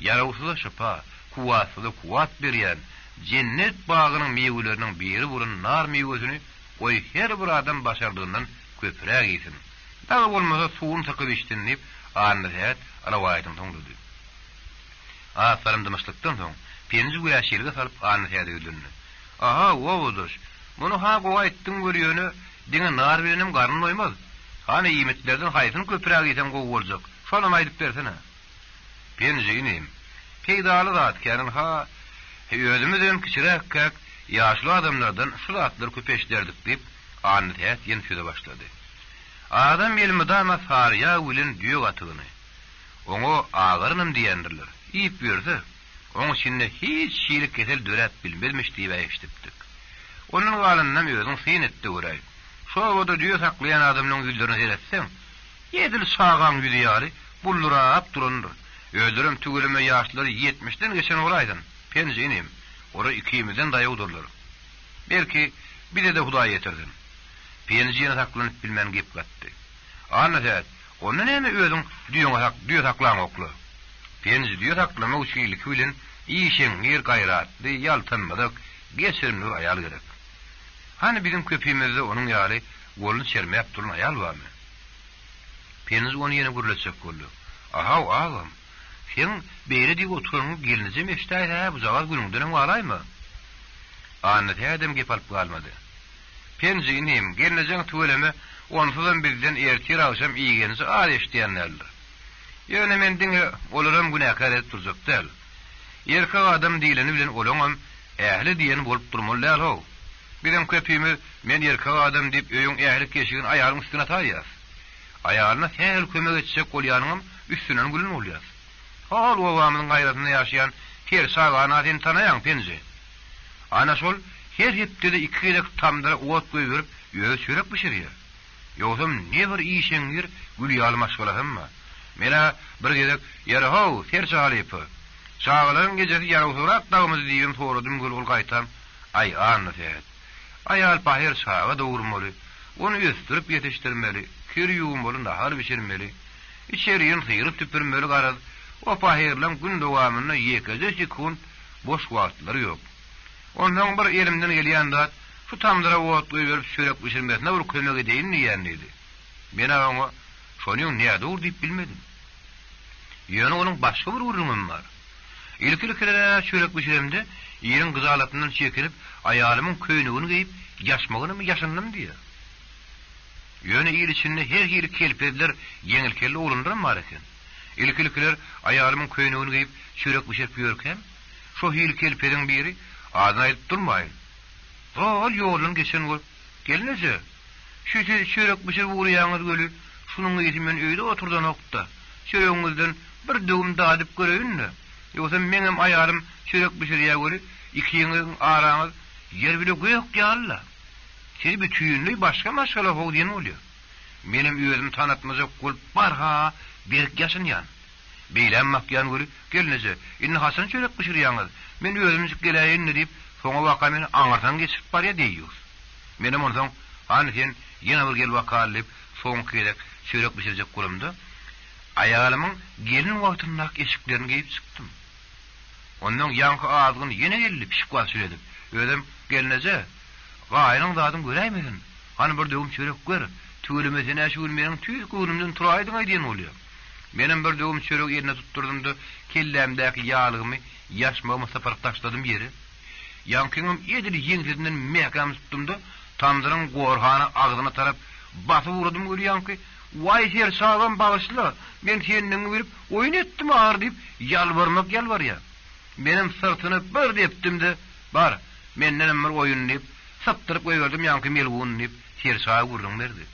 Ýarawsyza şapa, kuwatsyza kuwat berýän, cennet bağının meyvelerinin biri burun nar meyvesini oy her bir adam başardığından köpürek giysin. Dağı olmasa suğun takıp içtin deyip annet alavayetini tonladı. Aferin demişlikten soň penji güýäşiligi salyp annet öldürdi. Aha, owadyş. Bunu ha gowa etdiň görýöni diňe nar berenim garny doýmaz. Hani iýmitlerden haýsyn köpürek giysen gowy boljak. Şonu aýdyp bersene. Penji inim. Peýdaly zat kärin ha özümizden kiçirek kak yaşlı adamlardan şulatlar köpeşlerdik deyip annet yen söze başladı. Adam elmi dama sarıya wilin düýek atygyny. Oňa ağırnım diýendirler. Iýip berdi. Oň içinde hiç şiýlik kesel döret bilmezmiş diýip eşitdik. Onun galyndan özüň syn etdi göräý. Şowada düýe saklayan adamyň ýüzlerini seretseň, ýedil şagan ýüzýäli bullurap durandyr. Öldürüm tügülüme yaşlıları 70'den geçen olaydın. Penji inim. Ora ikimizden daýagdyrlar. Belki bir de Hudaý ýetirdin. Penjiýe saklanyp bilmän gep gatdy. Annet, onu näme özüň düýe saklan okly. Penji düýe saklamak üçin ilki bilen işin ýer gaýratly, ýaltanmadyk, geçirimli aýal gerek. Hani bizim köpüýmizde onuň ýaly goluny çermep duran aýal barmy? Penji onu ýene gürleçek boldy. Aha, agam. Sen beýle diýip oturuň gelinize meştaýa bu zawal günüňden waraýmy? Annet edem gep alyp galmady. Penji inim gelinize tüweleme onsudan bizden ertir awşam iýgenisi ar eşdiýänlerdir. Ýöne men diňe olaram günäkar edip durjak däl. Erkek adam diýileni bilen olaňam ähli diýen bolup durmaly ol. Bilen köpüými men erkek adam diýip öýüň ähli keşigin aýalyň üstüne taýýas. Aýalyna her kömek etsek bolýanyňam üstünden gülen bolýas. Hal owamyň gaýratyny ýaşaýan her sagan adyn tanaýan Penji. Ana şol her hepde de iki kelek tamdyra owat goýup ýöne çörek pişirýär. Ýogsa ne bir işiň ýer gülýaly maşgalasyňmy? Mena bir gezek ýere haw terçe alypy. Çağlaryň gejesi ýarawsurak dagymyzy diýen soradym gol gaýtam. Ay annet. Aýal pahyr şaga dowurmaly. Onu östürüp ýetişdirmeli. Kir ýuwmaly, nahar bişirmeli. İçeriýin syýryp tüpürmeli garaz. O pahirlan gün dowamyny ýekede sekund boş wagtlary ýok. Ondan bir elimden gelýän zat şu tamdyra owat goýup çörek pişirmesine bir kömek edeýin diýendi. Men oňa şonuň näde ur diýip bilmedim. Ýöne onuň başga bir urunum bar. İlkilkilere çörek pişiremde ýerin gyzalatyndan çekilip aýalymyň köýnegini giyip ýaşmagyny ýaşandym diýer. Ýöne ýer içinde her ýeri kelpediler ýeňil kelli urundyram bar eken. İlkilkiler aýalymyň köýnegini giyip çörek pişirip ýörkem, şo ýeri kelpediň biri aýdyp durmaýyn. Zol ýolun geçen gol. Gelnece. Şu çörek pişirip urýaňyz göli. Şunuň için men öýde oturdan okda. Çöreğiňizden bir döwüm daýyp göreýin. Ýogsa meňem aýalym çörek pişirýär göli. İkiňiň araňyz ýer bile goýak ýalla. Siz bir tüýünli başga maşgala how diýen bolýar. Menim özüm tanatmajak bolup barha berk ýaşanýan. Beýlenmek ýan göli gelnece. Inni hasan çörek pişirýäňiz. Men özüm geleýin diýip soňa waka meni aňartan geçip barýar diýýär. Menem ondan hani sen ýene bir gel waka alyp soňky kelek çörek pişirjek bolumda. Aýalymyň gelin wagtynda eşiklerini geyip çykdym. Ondan ýanky azyny ýene gelip pişip başladyp. Özüm gelnece gaýryň zadym göräýmedin. Hani bir döwüm çörek gör. Tüýlemesine şuul meniň tüýs gönümden turaýdyň aýdyn bolýar. Menem bir döwüm çörek ýerine tutdurdym da kellämdäki ýalygymy ýaşmagymy saparyp taşladym ýere. Ýankyňym ýedili ýeňlerinden mehkam tutdum da tamdyryň gorhany agzyna tarap basyp uradym görýänki, "Wai her sağlam bagyşla, men senden berip oýun etdim ağır" diýip ýalbarýar. Menim sırtyny bir depdim de, "Bar, menden bir oýun" diýip saptyryp goýberdim ýanky melwun diýip her sağa gurrun berdi.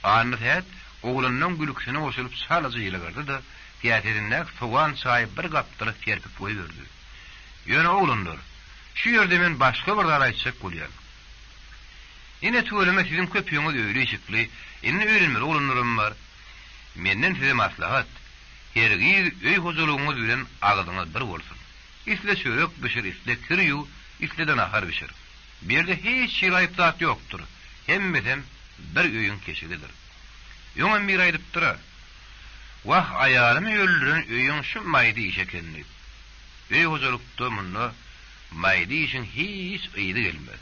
Annet oğlunun gülüksüne oşulup salaca ýylagardy da ýaterinden soğan çaý bir gapdyryp terpip goýberdi. Ýöne oğlundur. Şu ýerde men başga bir dara aýtsak bolýar. Ine tüweleme sizin köpüýüňiz öýle işikli, ine öýrenmeli oğlunlarym bar. Menden size maslahat. Hergi öý huzurluğuňyz bilen agydyňyz bir bolsun. Isle çörek pişir, isle kirýu, isle de nahar pişir. Berde hiç şiraýat zat ýokdur. Hemmedem bir öýün keşigidir. Ýöňem bir aýdypdyr. Wah aýalymy öldüren öýüň şu maýdy işekenli. Öý huzurlukda munda mayda işin hiç iyidi gelmez.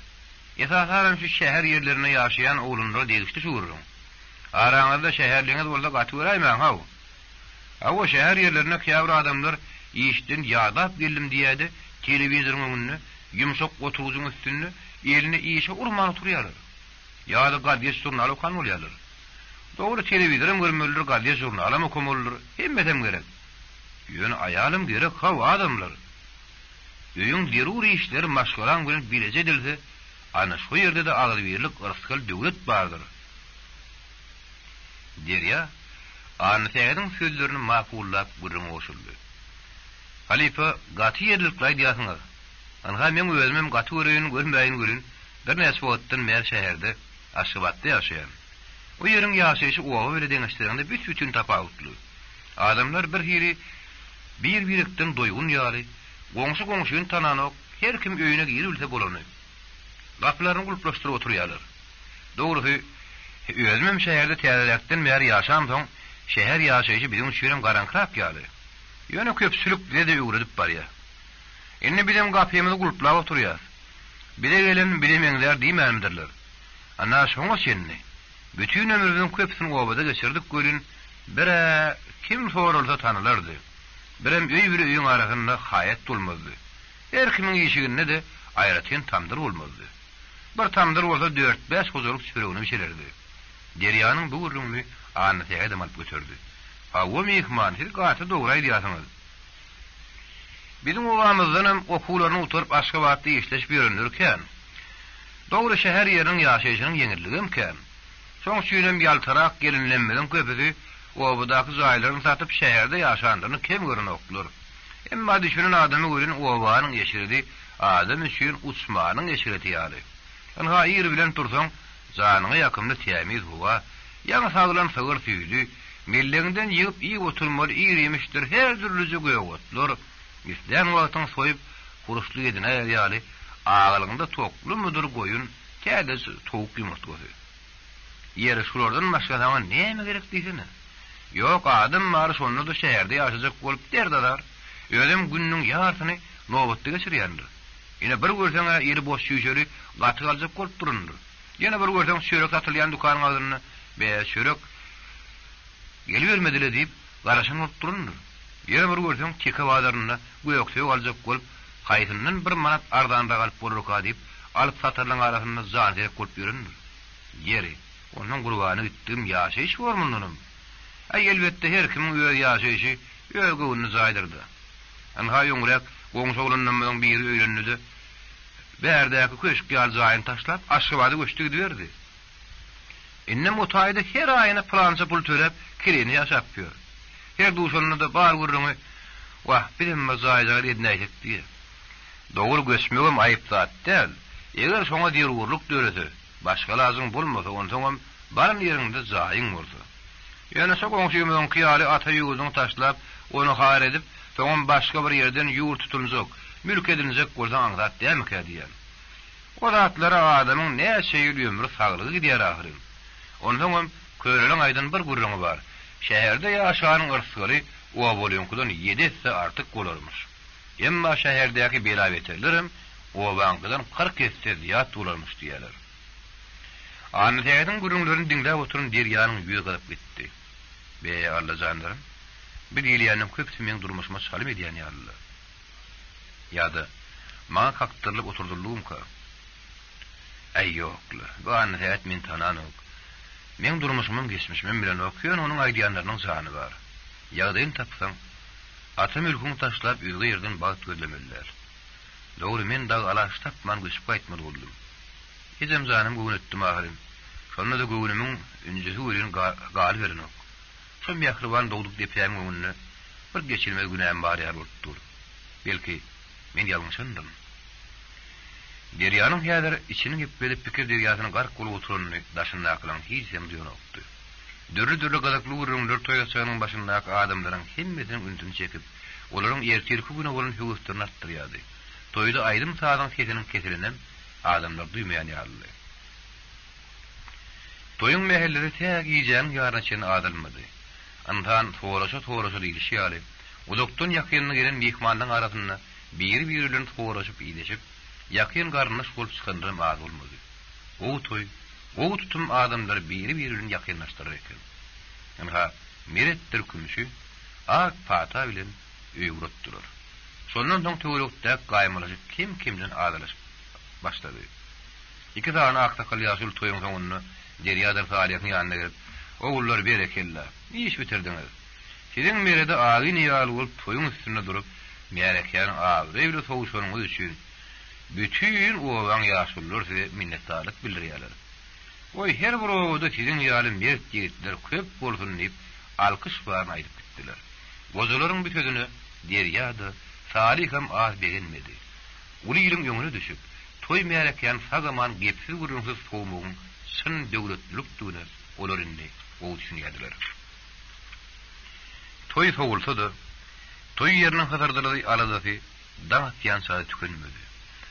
Esasaram şu şehir yerlerine yaşayan oğlunları değişti şuurun. Aranızda şehirliğiniz olsa katıverayman hav. O şehir yerlerine kıyavru adamlar işten yadap geldim diyedi, televizorun önüne, yumuşak oturucun üstünü, eline işe urman oturuyorlar. Ya da gazete jurnal okan oluyorlar. Doğru televizorun görmelidir, gazete jurnal okumalıdır, hemmeten gerek. Yön ayalım gerek hav adamlar. Öýüň deruri işleri maşgalan bilen bilece edilse, ana şu yerde de ağır birlik ırskal döwlet bardyr. Derya, Annetäňiň sözlerini makullap gurrun oşuldy. Halifa gaty yerlik diýýasyňyz. Anha men özümem gaty görýän görmäýin görün, bir näse wagtdan mer şäherde, Aşgabatda ýaşaýan. O ýeriň ýaşaýşy owa bile deňişlerinde bütün tapawutly. Adamlar bir hiri bir-birikden doýgun ýaly, goňşy-goňşyny tananok, her kim öýüne girip bilse bolany. Gapylaryny gulplaşdyryp oturýarlar. Dogry, özümem şäherde täzelekden bäri ýaşam soň, şäher ýaşaýjy bizim üçin garankrap ýaly. Ýöne köpçülik dede öwredip barýar. Indi bizim gapymyzy gulplap oturýar. Bile gelen bilemeňler diýmändirler. Ana şoňa şenni. Bütün ömrümiň köpsini obada geçirdik görün, bire kim sorulsa tanılardy. Birem bir öýüň arasynda haýat bolmazdy. Her kimiň ýeşiginde de aýratyn tamdyr bolmazdy. Bir tamdyr bolsa 4-5 huzurluk süpürüni biçerdi. Deryanyň bu gurrunly Annetäňe de alyp götürdi. Hawa mehman hil gaty dogry diýýarsyňyz. Bizim owamyzdan okularyny oturup Aşgabatda işleş berýändirken, dogry şäher ýeriniň ýaşaýyşynyň ýeňilligi imkan. Soň şüýnem ýaltarak gelinlenmeden köpüdi, obadaky jaýlaryny satyp şäherde ýaşandyryny kim görnoklar. Emma düşünen adamy görün owanyň ýeşirdi, adam üçin uçmanyň ýeşireti ýaly. Anha ýer bilen tursaň, janyňa ýakymly tämiz howa, ýa-da saglan sagyr tüýdi, mellerinden ýygyp iyi oturmaly ýemişdir, her türlüje goýotlar. İslen wagtyň soýup, kuruşly edine ýaly, ağalygynda toklu mudur goýun, täze towuk ýumurtlasy. Ýere şulardan başga zaman näme gerek diýsene? Ýok, adam bar şonu da şäherde ýaşajak bolup derdadar. Özüm günniň ýartyny nobatda geçirýändir. Ýene bir görseň ýeri boş ýüşeri gaty galjak bolup durundur. Ýene bir görseň şörek satylýan dukanyň aldyny we şörek gelbermedile diýip garaşyny alyp durundur. Ýene bir görseň çeke bazarynda göýekse galjak bolup haýtyndan bir manat ardanda galyp bolurka diýip alyp satarlaryň arasynda zahir bolup ýöründir. Ýeri onuň gurbany gitdim ýaşaýyş formundanam. Elbetde her kimiň öz ýaşaýyşy öz göwüni zaýdyrdy. Anha ýöňrek goňşy oglundan biri öýrenýärdi. Bärdäki köşk ýal zaýyn taşlap Aşgabatda göçdi giderdi. Inne mutaýda her aýyna plança pul törep kireni ýaşap ýör. Her duşanyna da bar gurrumy wah bilen mazaýlar ednäýek diýer. Dogry göçmegem aýyp zat däl. Eger şoňa derwurluk dörese, başga lazım bolmasa onsoň barın ýerinde zaýyň bolsa. Ýöne şo goňşymyň kyýaly ata ýuwuzyny taşlap, onu har edip, soňam başga bir ýerden ýurt tutulmazok, mülk edilecek bolsa aňzat dämeke diýer. O zatlara adamyň näçe ýyl ömrü saglygy gidýär ahyry. Onsoň köýreliň aýdan bir gurrumy bar. Şäherde ýaşanyň ırskary o bolýankydan 7 esse artyk bolarmyş. Emma şäherdäki belaweterlerim o bankydan 40 esse ýat bolarmyş diýerler. Annetäňiň gurrunlaryny diňläp oturan Deryanyň ýüzi galyp gitdi. Be Allah jandarym, bir ýylýanyň köpsi meň durmuşyma şalym edýän ýalylar. Ýa-da maňa kaktyrylyp oturdurlugymka. Ay ýokly, bu annetäňit men tananok. Men durmuşymyň geçmişim bilen okýan onuň aýdýanlarynyň sany bar. Ýagdaýyn tapsaň, ata mülküni taşlap ýüzge ýerden bagyt gözlemeliler. Dogry men dag alaş tapman güçüp gaýtmaly boldum. Edem zanym göwün etdim ahyrym. Şonda da göwünimiň öňjesi öýün gal berenok. Şol ýakrban dogduk depýän göwünni bir geçirme günäm bar ýar bolupdyr. Belki men ýalňyşyndyr. Deryanyň häzir içini gepledip pikir deryasyny gark bolup oturanyny daşynda aklan hiç hem diýenokdy. Dürli galakly urunlar toýaçanyň başyndaky adamlaryň hemmesiniň üntüni çekip, olaryň ertirki güne bolan hüwüstlerini artdyrýardy. Toýda aýdym saýdan kesiniň kesilinem adamlar duýmaýan ýaly. Toyun mehelleri täg ýyjän ýarnaçyny adalmady. Andan toraşa diýişi ýaly. Udaktyn ýakynyna gelen mehmanyň arasynda biri-birilen soğuraşıp iyileşip, yakın garnaş bolup çıkanlarım az olmadı. O tutum adamlar biri-birilen yakınlaştırır eken. Ama mirettir kümüşü, ak pata bilen öýgürotdular. Şondan soň töwerekde gaýmalaşyp kim-kimden adalaşyp başlady. İki tane aksakal ýaşul toýuň soňunda Derýadyr Salihyň ýanyna gelip, "Oğullar berekella, iş bitirdiňiz. Siziň merede agy ýaly bolup toýuň üstünde durup, merekýän agry sowuşanyňyz üçin bütün owaň ýaşullar size minnetdarlyk bildirýärler. Oy her bir owada siziň ýaly mert ýigitler köp bolsun diýip alkyş baryn aýdyp gitdiler. Gozalaryň bir sözüne Derýady Salih hem az beğenmedi. Uly ýylyň ýöňüne düşüp, toy merekýän sagaman gepsiz gurunsyz sowmagyň şyn döwletlikdigine olar indi, o düşünýärdiler. Toy sowulsa da, toy ýeriniň hazırdygy aladasy daňatýan saat tükenmedi.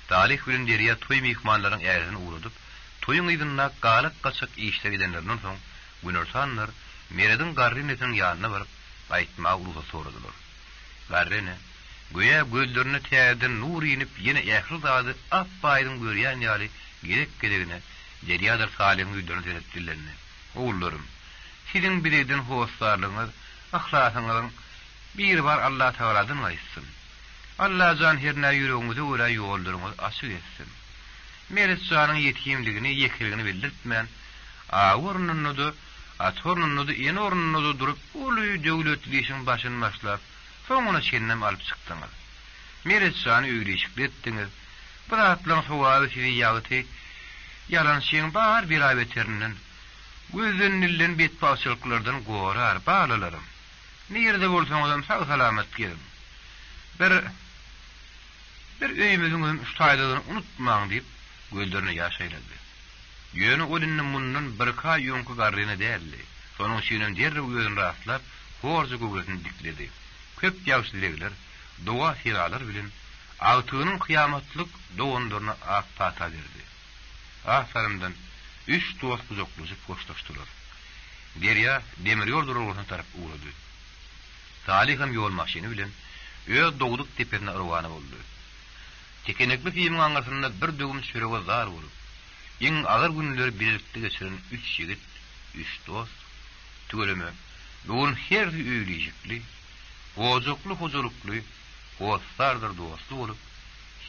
Salih bilen Derýa toy mehmanlaryň äýrini uğradyp, toyuň ýygyna galyk gaçak işler edenlerden soň Günersanlar Meredin Garrinetin ýanyna baryp aýtmak urusa soradylar. Garrine göýe gözlerine täýärden nur ýenip ýene ähli zady appaýdyň görýän ýaly gerek-geregine Derýadyr Salihyň ýüzüne seretdilerni. Oğullarym, siziň bileýden howaslarlygyňyz, ahlakyňyz bir bar Allah Teala'dan gaýsyn. Allah jan herne ýüregiňizi gören ýollaryňyz açyk etsin. Meres janyň ýetimligini, ýekligini bildirtmän, awurnunudy, atornunudy, ýene ornunudy durup, uly döwletliğiň başyny başlap, soňuna şennem alyp çykdyňyz. Meres jany öýleşik etdiňiz. Bir atlaň sowaly sizi ýagyty, yalan şeň bar bir aýbeterinden, gözünillen betpaçylyklardan gorar balalarym. Nerede bolsaňyz sag salamat gelin. Bir öýümizin ustaýlygyny unutmaň diýip gözlerini ýaşaýlady. Ýöne olinnin mundan bir ka ýonky garryny däldi. Sonuň şeýlen derre gözüni rastlap, horja göwresini dikledi. Köp ýagşylylar, doğa hiralar bilen agtygynyň kıyamatlyk dogandyrna ak pata berdi. Ahtarymdan 3 dost buzoklaşyp hoşlaşdylar. Derýa demir ýol durulgyny tarap uğrady. Salih hem ýol maşyny bilen öýe dogduk teperine rawany boldy. Tekenekli filmiň aňarsynda bir dögüm sürege zar bolup, iň agyr günleri birlikde geçiren 3 ýigit, 3 dost, tügeleme, bugun her öýleşikli, hozurlukly, howaslardyr dostly bolup,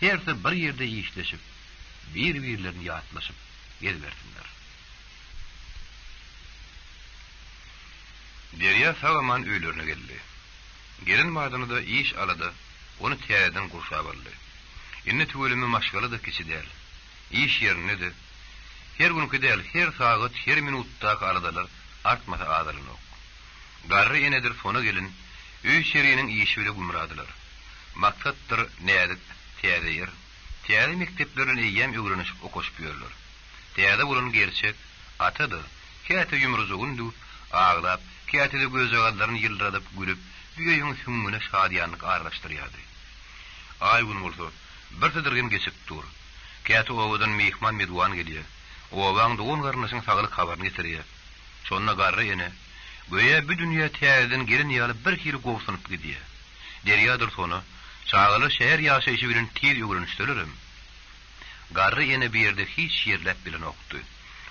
herse bir ýerde işleşip, bir-birlerini ýatlaşyp gelberdiler. Derýa sagaman öýlerine geldi. Gelin maýdanyda iş alady, onu täzeden gurşap aldy. Indi tügelimi maşgala da kişi däl. İş ýerine de her günkü däl, her sagat, her minutda aradalar artmasa adalyn ok. Garry enedir sona gelin, öý şeriniň işi bile gumradylar. Maksatdyr nädik täze ýer. Täze mekteplerine ýem öwrenişip okuşyp ýörler. Täze bolan gerçek atady. Käte ýumruzygundy, aglap, käte de gözagallaryny ýyldyryp gülüp, ýüregiň sümmüne şadýanlyk arlaşdyrýardy. Ay gün bolsa bir tedirgin geçip dur. Käte owadan mehman medwan gelýär. Owaň dogan garnaşyň saglyk habaryny getirýär. Şonda garry ene, göýe bu dünýä täzeden gelin ýaly bir hili gowsunyp gidýär. Derýadyr sonu, çağılı şehir ýaşaýşy bilen tez öwrenişdilerim. Garry ene bir ýerde hiç ýerläp bilen okdy.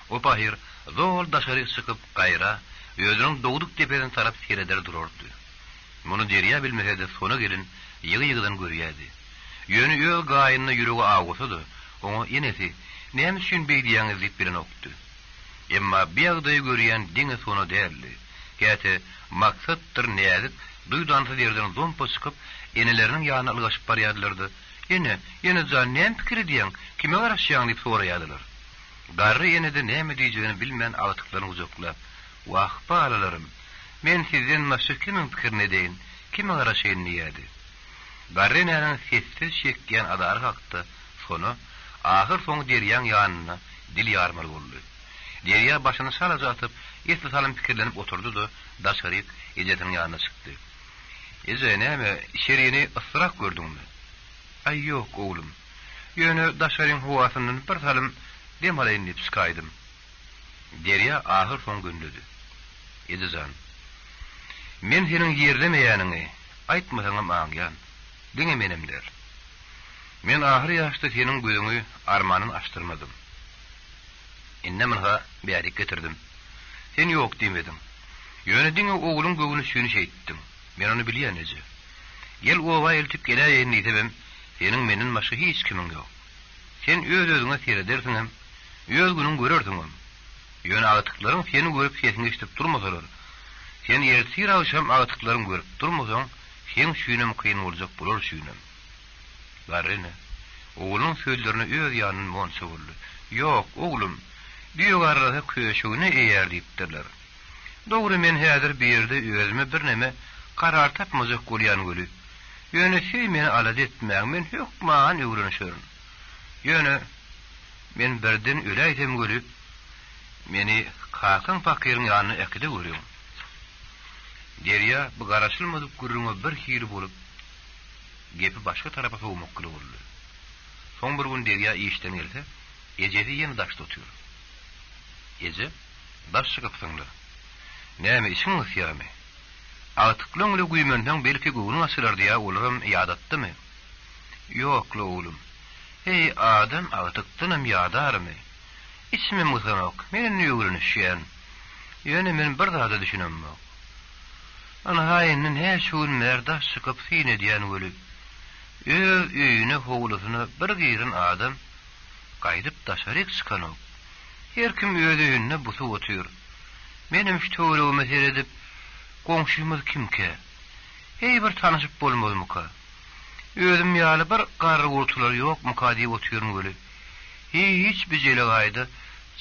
O pahir zol daşary çykyp gaýra, özüniň dogduk tepeden tarap sereder durardy. Muny Derýa bilmese de sona gelin ýygy-ýygydan görýärdi. Ýöne öýe gaýynyna ýüregi agusady, oňa enesi näme üçin beýdiýäňiz diýip bilen okdy. Emma biýagdaý görýän diňe sona däldi. Käte maksatdyr nädik, duýdansa derden zompa çykyp, eneleriniň ýanyna algaşyp barýardylardy. Ene jan näme pikir edýäň, kime garaşýaň diýip soraýardylar. Garry enede näme diýjegini bilmän awatlyklaryny uzaklap, "Wah balalarym, men sizden başga kimin pikirini edýän, kime garaşýan diýdi." Garry näme sessiz şekýän adary hakdy. Sonu ahyr soň Derýaň ýanyna dil ýarmaly boldy. Derýa başyny şalaja atyp, esli salam pikirlenip oturdy-da, daşary ejediniň ýanyna çykdy. "Eje näme, şerini ısrak gördüňmi?" "Ay ýok oğlum. Ýöne daşaryň howasynyň bir salam demalaýyn diýip çykaýdym." Derýa ahyr soň gündüdi. "Ejejan, men seniň ýerlemeýäniňi aýtmasaňam aňýan. Diňe menem der. Men ahir ýaşda senin gözüňi armanyn açtyrmadım. Inde minha bärik getirdim. Sen ýok diýmedin. Ýönediň oğlun göwüni süýni şeýtdim. Men onu bilýän ejim. Gel owa eltip gelýän diýdim. Senin meniň başga hiç kimim ýok. Sen öz-özüňe seyredersiň, öz günüň görersiň. Ýöne agtyklaryň seni görüp sesini işitip durmasalar, sen ýertir awşam agtyklaryň görüp durmasaň, sen süýnem kyn boljak bolar süýnem. Garryny, oğlun sözlerini öz ýanyny monsa boldy. Ýok, oğlum, diýgarda köşegine eýer diýipdirler. Dogry men häzir bir ýerde özüme bir neme karar tapmazak bolýan göli. Ýöne şeý meni alad etmäň, men hökman öwrenişerim. Ýöne men birden öläýdim göli. Meni kakan pakyryň ýanyna ekide görýär. Derýa bu garaşylmadyk gürrüňe bir hiri bolup gepi başga tarafa sowmakly boldy. Soň bir gün Derýa işden gelse, ejedi ýene daş tutýar. Eje, daş çykypsyňlar. Näme işiň ýa-me? Agtyklyňly güýmenden belki göwüň asyrar diýä olaram ýadatdymy? Ýok oğlum. Hey adam agtykdynam ýadarmy? İsmim Muzanok, meni öwrenişýän. Ýöne men bir zada düşünemmi. Ana haýynyň her şuun merda çykyp sine diýen göli. Öz öýüne howlusyna bir girin adam gaýdyp daşaryk çykanok. Her kim öz öýüne busup otyr. Menim ştöwregime seredip, goňşymyz kimke? Hey bir tanyşyp bolmadymyka? Özüm ýaly bir garry gurtular ýokmuka diýip otyryn göli. Hiç bir jele gaýdy,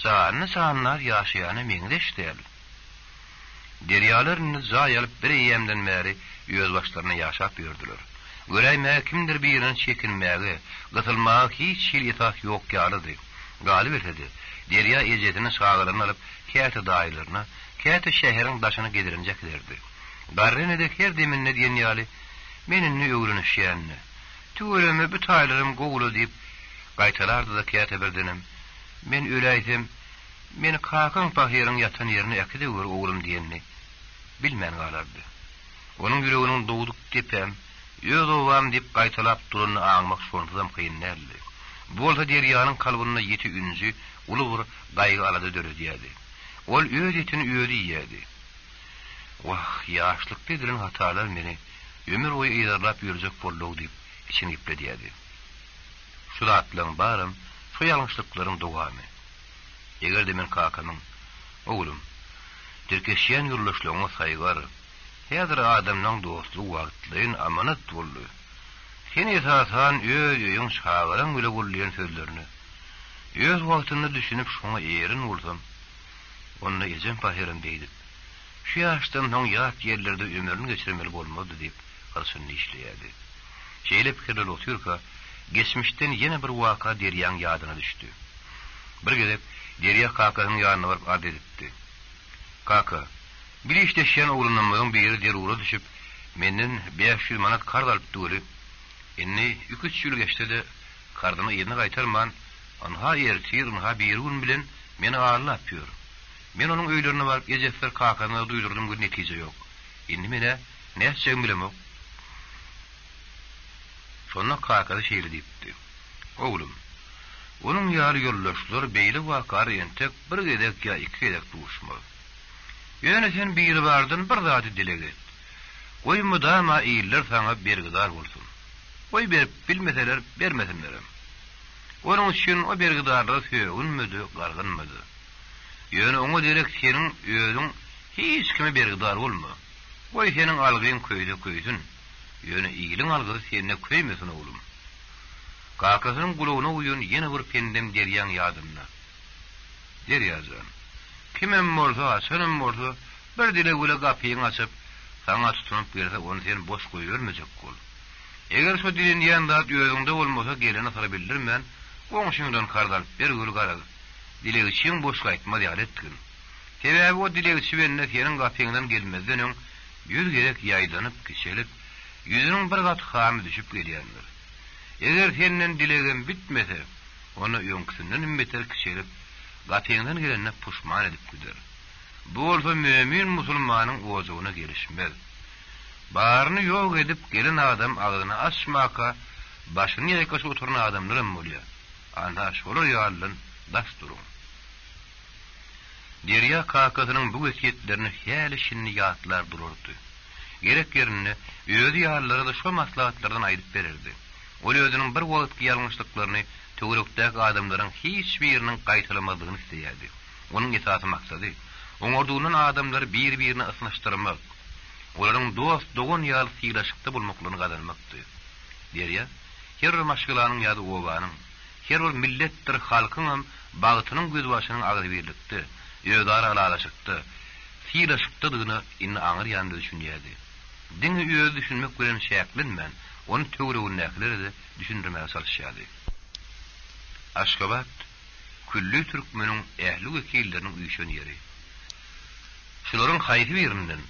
zany sanlar ýaşaýany meňde işdäl. Derýalaryny zaýalyp bir ýemden bäri öz başlaryna ýaşap ýördiler. Göräýme kimdir birin çekinmäge, gysylmaga hiç şeýletak ýok ýalydy. Galyp etdi. Derýa ejedini sagaryny alyp käte daýlaryna, käte şäheriň daşyny gedirinjeklerdi. Garryny her deminne diýen ýaly, meniň öwrenişýänni. Tüweleme bu taýlarym gowulu diýip gaýtalardy da käte birdenim. Men öläýdim. Meni kakan pahyryň ýatan ýerine ekide gör oğlum diýenni. Bilmän galardy. Onuň ýüreginiň dowduk tepem, öz owam diýip gaýtalap duruny aňmak şonzam kyn näli. Bolsa Derýanyň kalbyna ýeti ünji, uly bir gaýgy alady döredýärdi. Ol öz etini öýdi ýerdi. Wah, ýaşlykda edilen hatalar meni ömür boýy ýydarlap ýürjek bolýar diýip içini ipledýärdi. Şu zatlaryň barym, şu ýalňyşlyklaryň dogamy. Eger de men kakanyň, oğlum, dirkeşýän ýurlaşlygyňa saýgar, häzir adamnyň dostlugy wagtlyň amanat boldy. Sen esasan öz öýüň şagaryň bile bolýan sözlerini, öz wagtyny düşünip şoňa erin bolsam, onda ejem pahyryň diýip, şu ýaşdan soň ýat ýerlerde ömrüni geçirmeli bolmady diýip garşyny işleýärdi. Şeýle pikirler otyrka, geçmişden ýene bir waka Derýanyň ýadyna düşdi. Bir gelip Derýa kakanyň ýanyna baryp ady etdi. Kaka, bir işleşýän oğlunymyň biri derura düşüp, menden 500 manat kard alypdy göli. Inni 2-3 ýyl geçdi de kardyny ýerine gaýtarman, anha ýertir, anha bir gün bilen meni ağırlap ýör. Men onuň öýlerine baryp ejesler kakanyna duýdurdum, bir netije ýok. Inni mene näçe bilemok. Şonda kakada şeýle diýipdi. Oğlum, onun ýaly ýollaşlar beýle wakar ýentek bir gedek ýa iki gedek duşmaly. Ýöne sen biri bardyn bir zady dileg et. Oý mudama iýiller saňa bergidar bolsun. Oý berip bilmeseler bermesinler. Onun üçin o bergidarly söýünmedi, gargynmady. Ýöne oňa direk seniň özüň hiç kime bergidar bolma. Oý seniň algyň köýde köýsün. Ýöne iýiliň algy sende köýmesin oğlum. Kakasynyň gulagyna uýun ýene bir pendem Derýanyň ýadyna. Derýajan, kimem bolsa, senem bolsa, bir dile gule gapyňy açyp, saňa tutunup berse, onu sen boş goýbermejek bol. Eger şu dilin ýanda özüňde bolmasa gelene sara bildirmän, goňşuňdan kardalyp bir gül garaz. Dilegi çiň boş gaýtma diýär etgin. Sebäbi o dilegi çiwenne seniň gapyňdan gelmezden öň ýüz gerek ýaýdanyp, kişelip, ýüzüniň bir gat hamy düşüp gelýändir. Eger senden dilegin bitmese, onu öňkisinden beter kişelip, gapyňdan gelenne puşman edip gider. Bu bolsa mümin musulmanyň ozugyna gelişmez. Baryny ýok edip gelen adam agyny açmaka, başyny ýaýkaşyp oturan adamlarym bolýar. Ana şolar ýalyň dasturun. Derya kakasynyň bu wesiýetlerini häli şinni ýatlar dururdy. Gerek ýerine öýdi ýarlara da şo maslahatlardan aýdyp bererdi. Ol özüniň bir wagtky ýalňyşlyklaryny töwerekdäki adamlaryň hiç biriniň gaýtylamadygyny isleýärdi. Onuň esasy maksady oňordugynyň adamlary bir-birini ısnaşdyrmak, olaryň dost dogan ýaly syýlaşykda bolmaklaryny gazanmakdy. Derya her bir maşgylanyň ýa-da obanyň, her bir milletdir halkyň hem bagytynyň göz başynyň agyry birlikdi, ýödara alalaşykdy, syýlaşykdygyny inni aňyr ýandy düşünýärdi. Diňi öýü düşünmek bilen şäklenmän, onu töweregine näklerdi düşündirmäge çalışýardy. Aşgabat külli türkmeniň ähli wekilleriniň üýşen ýeri. Şolaryň haýsy birinden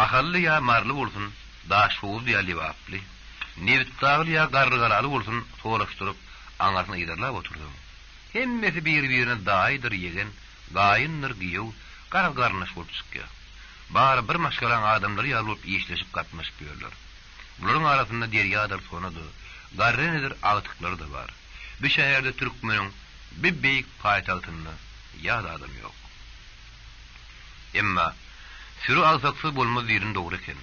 ahally ýa marly bolsun, daşuwuz ýa libaply, nebitdagly ýa garrygaraly bolsun, solaşdyryp aňaryna ýydarlap oturdy. Hemmesi bir-birine daýdyr ýegen, gaýyndyr giýew, gargarnaş bolup çykýar. Bari bir maşgalan adamlary ýalyp işleşip gatnaşyp ýörler. Bularyň arasynda derýadyr, sonady, garrenedir agtyklary da bar. Bu şäherde türkmeniň bir beýik paýtagtynda ýa-da adam ýok. Emma sürü alsaksız bolmaz ýerin dogry eken.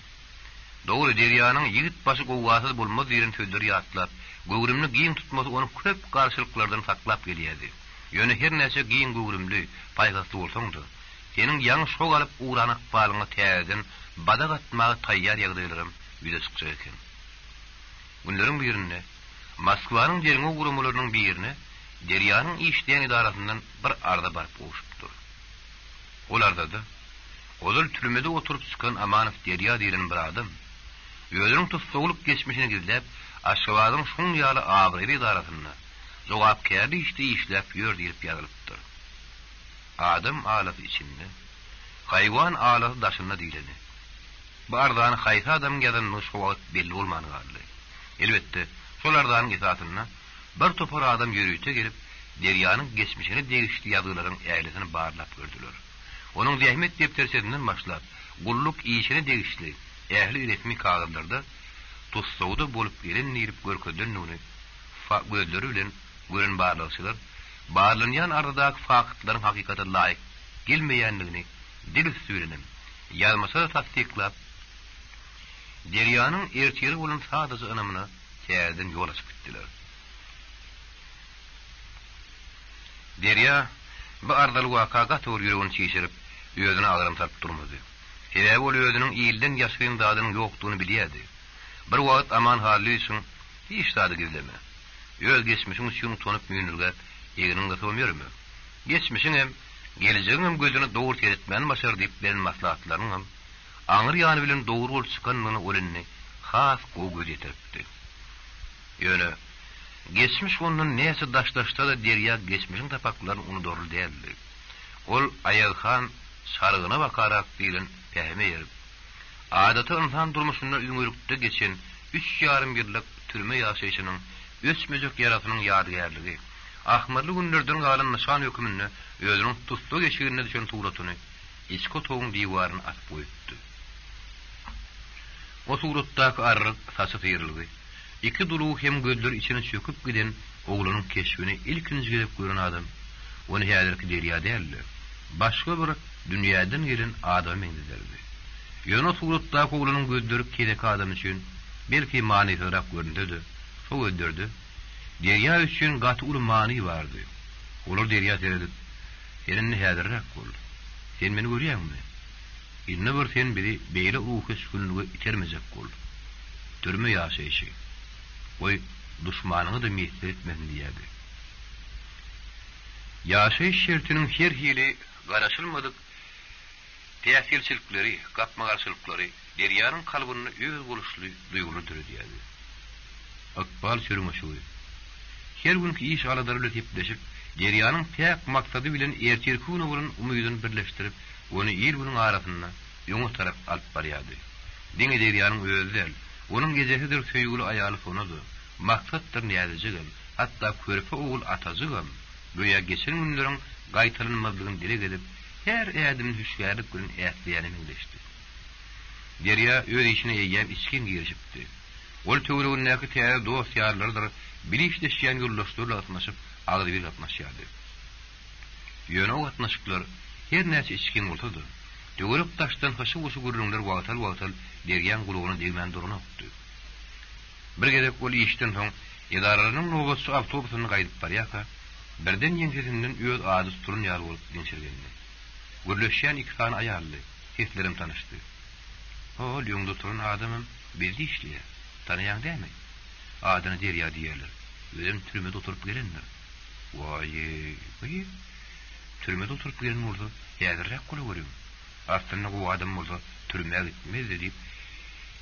Dogry derýanyň ýigit başy gowwasyz bolmaz ýerin söýdür ýatlap, göwrümni giň tutmasy onu köp garşylyklardan saklap gelýärdi. Ýöne her näçe giň göwrümli, paýgasly bolsaňda, seniň ýaňy şok alyp uğranak balyňy täzen badak atmagy taýýar ýagdaýlarym ýüze çykjak eken. Günleriň birinde Moskwanyň derňe gurumlarynyň birine derýanyň işleýän idarasyndan bir arda barıp goşupdyr. Olarda da ozul türmede oturup çykan Amanow derýa diýilen bir adam özüniň tutsagylyk geçmişini gizläp Aşgabatyň şuň ýaly abyry idarasyna jogapkärli işläp ýör diýip ýazylypdyr. Adam alasy içinde, haýwan alasy daşynda diýildi. Bu ardan haýsy adam ýa-da nuşwat belli bolmanyňy. Elbetde, şolardan esatyna bir topar adam ýürüýte gelip derýanyň geçmişini degişli ýazylaryň äýlesini barlap gördüler. Onuň zähmet depterserinden başlap, gulluk işini degişli ähli resmi kagazlarda tutsawda bolup gelen nirip görkezden nuny gözleri bilen gören barlygylar barlanýan aradaky fakatlaryň hakykata laýyk gelmeýänligini dil üstünem ýalmasa tasdiklap derýanyň ertiri bolan sadagy anamyna täzeden ýola çykdylar. Derýa bu ardaly wakaga tory ýüregini çeşirip özüne agyram tarp durmady. Sebäbi ol özüniň ýyldan ýaşaýan zadynyň ýokdugyny bilýärdi. Bir wagt aman hally üçin hiç zady gizleme. Öz geçmişiň üçin tonyp müýnürge ýeginiň de söýmermi? Geçmişiň hem gelecegiň hem gözüne dogry teretmän başar diýip beren maslahatlaryň hem aňyr ýany bilen dogry bolup çykanyny olenni has gowy ýetiripdi. Ýöne geçmiş ondan näse daşdaşda da derýa geçmişiň tapaklaryny unudur däldi. Ol Aýalhan şargyna bakarak diýilen pähme ýerip adaty insan durmuşynda üňürükde geçen 3,5 ýyllyk türme ýaşaýyşynyň öçmejek ýaratynyň ýadygärligi, ahmarly günlerden galan nişan hökmünde özüniň tutlu geçigine düşen suratyny içki toğun diýwaryny atyp goýupdy. O suratdaky arryk saçy tyýryldy. İki duru hem gözler içine çöküp giden oğlunun keşfini ilkinci gelip gören adam onu häzirki derýa däldi. Başga bir dünýäden gelen adam eňdilerdi. Ýöne suratdaky oğlunun gözleri kedek adam üçin belki manysyrak göründü. Şo gözlerde derýa üçin gaty ul many bardy. Olar derýa seredip "Senin häzirrak bol. Sen meni görýärmi? Inne bir sen biri beýle uky şükünlügi itermejek bol. Türme ýaşaýyşy. Oy düşmanyny da meýil etmeli diýdi. Ýaşaýyş şertiniň her hili garaşylmadyk täsirçilikleri, gapmagarçylyklary derýanyň kalbyny öz boluşly duýgulydyr diýdi. Akbal sürüňüşi. Her günkü iş aladary ötüpleşip derýanyň täk maksady bilen ertirküni bolan umydyny birleşdirip onu ýeriniň arasynda ýoňa tarap alyp barýardy. Diňe derýanyň özüdel onun gecesidir söýgüli aýaly sonudy. Maksatdyr nädejigem, hatda körpe oğul atajygam. Goýa geçen günleriň gaýtylynmadygyny dile gelip, her ädimiň hüşgärlik bilen ätleýänini bilişdi. Derýa öz işine ýeýen içkin girişipdi. Ol töwregündäki täze dost ýarlardyr, bilişleşýän ýoldaşlarla gatnaşyp, agdy bir gatnaşýardy. Ýöne o gatnaşyklar her näçe içkin bolsa-da, töwerek taşdan haşy-guşy gürrüňler wagtal derýän gulugyny degmän durunapdy. Bir gezek ol işden soň idaralaryň nowbatçy awtobusyny gaýdyp barýaka, birden ýeňsesinden öz ady turun ýar bolup geçirgendi. Gürleşýän iki tane aýarly seslerim tanışdy. O ýoňda turun adamym bizde işleýär. Tanıyan değil mi? Adını Derya diýerler. Özüm türmede oturup gelenler. Vay, türmede oturup gelen olsa, häzirrek gola görüyorum. Aslında bu adam olsa türmeye gitmez deyip,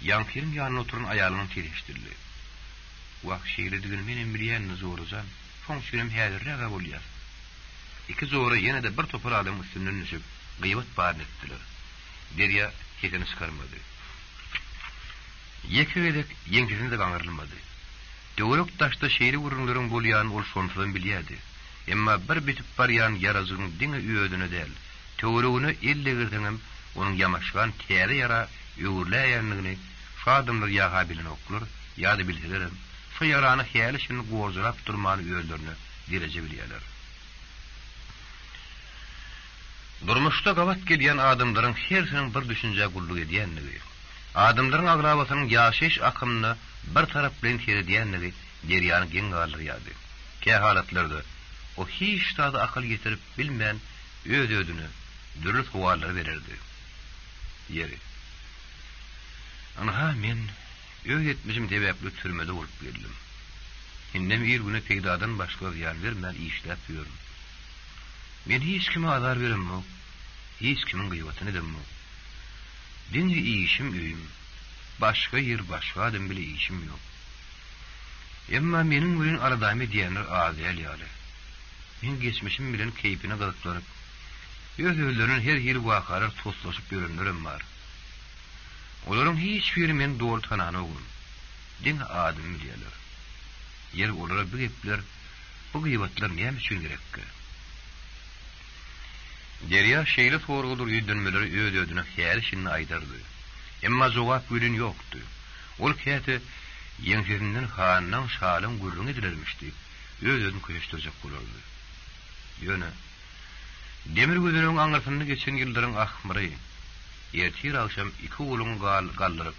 Yankirin yanına oturan ayarının teliştirdi. Vak şehirli digin menin bilýänini zoruzan, son şünem häzirrek bolýar. İki zora yine de bir topar adam üstünden düşüp, gıybat barın ettiler. Derya ketini çıkarmadı. Yekevedek yeňkesini de gaňyrylmady. Töwerek taşda şeýle gurunlaryň bolýan ol şondan bilýärdi. Emma bir bitip barýan yarazygyň diňe üýedine däl. Töweregine elle girdiňem onuň ýamaşgan täze yara öwürläýänligini şu adamlar ýaga bilen oklar, ýa-da bilselerem, şu yarany häli şunu gowjurap durmany öýlerini derece bilýärler. Durmuşda gabat gelýän adamlaryň hersiniň bir düşünje gulluk edýänligi, adamlaryň agrabasynyň ýaşaýyş akymyny bir tarap bilen terediýänligi derýany geň galyrýardy. Kä halatlarda o hiç tada akıl getirip bilmän öz-özüne dürüst huwalar bererdi. Yeri. Ana men öz etmişim debäpli türmede bolup geldim. Hindem bir güne tegdadan başga ýar bermän işläp ýördüm. Men hiç kime azar beremmi? Hiç kimin gıybatyny edemmi? Dinli işim öýüm. Başga ýer başga adam bile işim ýok. Emma meniň bilen aradamy diýenler az ýaly. Men geçmişim bilen keypine galypdyryp, öz-özleriniň her ýeri wakalar toslaşyp görenlerim bar. Olaryň hiç biri men dogry tanany ogum. Din adam diýerler. Ýer olara bir gepler, bu gıybatlar näme üçin gerekki? Derya şeýle sorgudur ýüdünmeleri öz-özüne häli şinni aýdardy. Emma jogap bilen ýokdy. Ol käte ýeňsesinden hanyň şalyň gurrun edilermişdi. Öz-özüni köşdirjek bolardy. Ýöne demir gözüniň aňyrsyny geçen ýyldaryň ahmary, ertir akşam iki ulun gallyryp,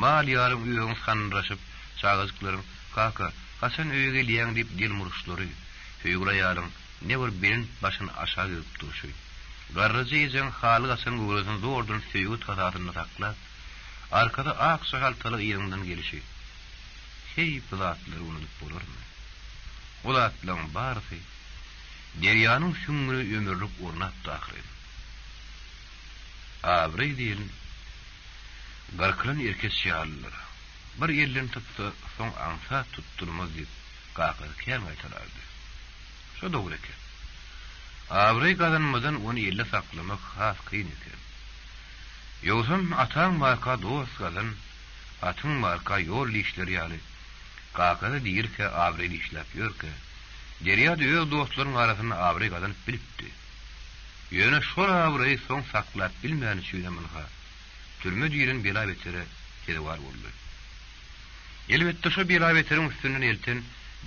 mal ýarym üýüň sanraşyp, çagızklaryň kaka, hasan öýe gelýän diýip dil muruşlary, höýgülaýaryň ne bir birin başyn aşağı görüp duruşy. Garryjy ýejen haly hasan gowrasyny zordan söýgü tatatyny taklap, arkada ak şahaltaly ýerinden gelişi. Hey pılatlar unutup bolarmy? Olatlaň barysy Deryanyň süňňüni ömürlük ornatdy ahyryn. Abry diýen garkylan erkes ýalylar. Bir ýerden tutdy, soň ansa tutdurmaz diýip gakyr kän aýtalardy. Şo dogry eken. Abry gadanmadan onu ýelde saklamak has kyn eken. Ýogsa ataň marka dost gadan, atyň marka ýol işleri ýaly. Gakyr diýirke abry işläp ýörke. Derya öz dostlaryň arasyny abry gadan bilipdi. Ýöne şol abry soň saklap bilmän üçin ha. Türme diýilen bela betere kedewar boldy. Elbetde şo bela beteriň üstünden elten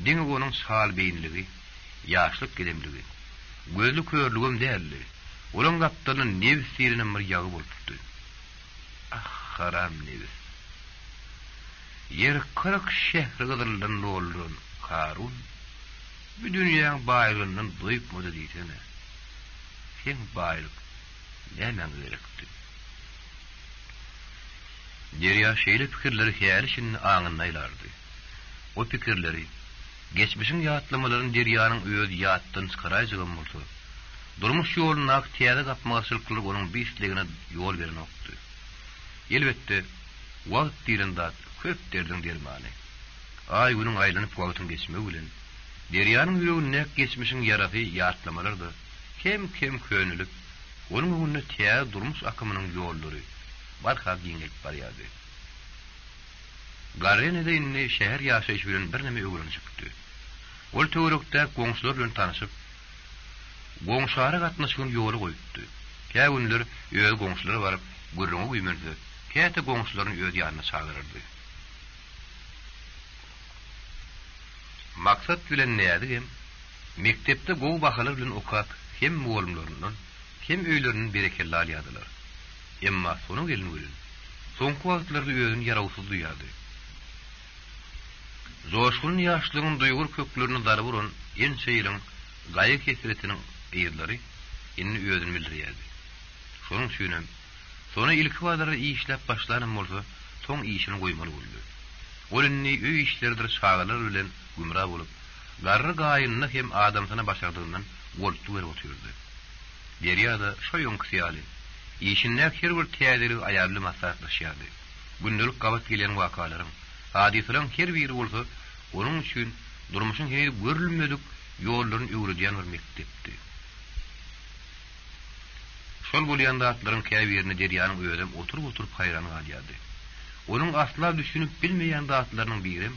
diňe onuň şal beýinligi, ýaşlyk gedemligi, gözlü körlügüm däldi. Olaň gapdalyň nebis ýerine bir ýagy bolupdy. Ah, haram nebis. Yer 40 şähri gydyryldan dolduran Harun bu dünýäň baýlygynyň doýup moda diýsene. Sen baýlyk näme gerekdi? Derya şeýle pikirleri häli şinni aňyndaýlardy. O pikirleri geçmişin ýatlamalaryn Deryanyň öz ýatdan çykaraýjygy bolsa, durmuş ýoluny täze gapmagysylyk kılıp onuň biýisligine ýol beren okdy. Elbetde wagt diýilende köp derdiň dermany. Ay günüň aýlanyp wagtyň geçmegi bilen Deryanyň ýüregine geçmişin ýarasy ýatlamalardy. Kem könülip, onuň öňünde täze durmuş akymynyň ýollary barha giňip barýardy. Garrenede inni şäher ýaşaýyş bilen bir näme öwrenjikdi. Ol töwerekde goňşular bilen tanyşyp, goňşary gatnaşygan ýoly goýupdy. Kä günler öz goňşulary baryp gürrüňe güýmerdi. Käte goňşularyň öz ýanyna çagyrdy. maksat bilen nädigem? Mektepde gowy bahalar bilen okap, hem muallimlerinden, hem öýleriniň berekelli alýadylar. Emma sonu gelin görün. Soňky wagtlarda özüni yarawsuz duýardy. Joşgun ýaşlygyň duýgur köklerini daryburan en şeýleň gaýy kesretiniň eýirleri inni özüni bildirýärdi. Şonuň üçin sonu ilki wagtlarda işläp başlanan bolsa, soň işini goýmaly boldy. Olinni öý işlerdir şagalar bilen gümra bolup, garry gaýyny hem adamsyna başardygyndan goltu berip oturdy. Derýada şo ýonky ýaly. İşinler her bir täzeli aýarly maslahatlaşýardy. Gündelik gabat gelen wakalaryň, hadiselerin her biri bolsa, onun üçin durmuşyň her görülmedik ýollaryny öwredýän bir mektepdi. Şol bolýanda atlaryň käbirini derýanyň öýüdem oturup haýran galýardy. Onun asla düşünüp bilmeýän zatlarynyň biri,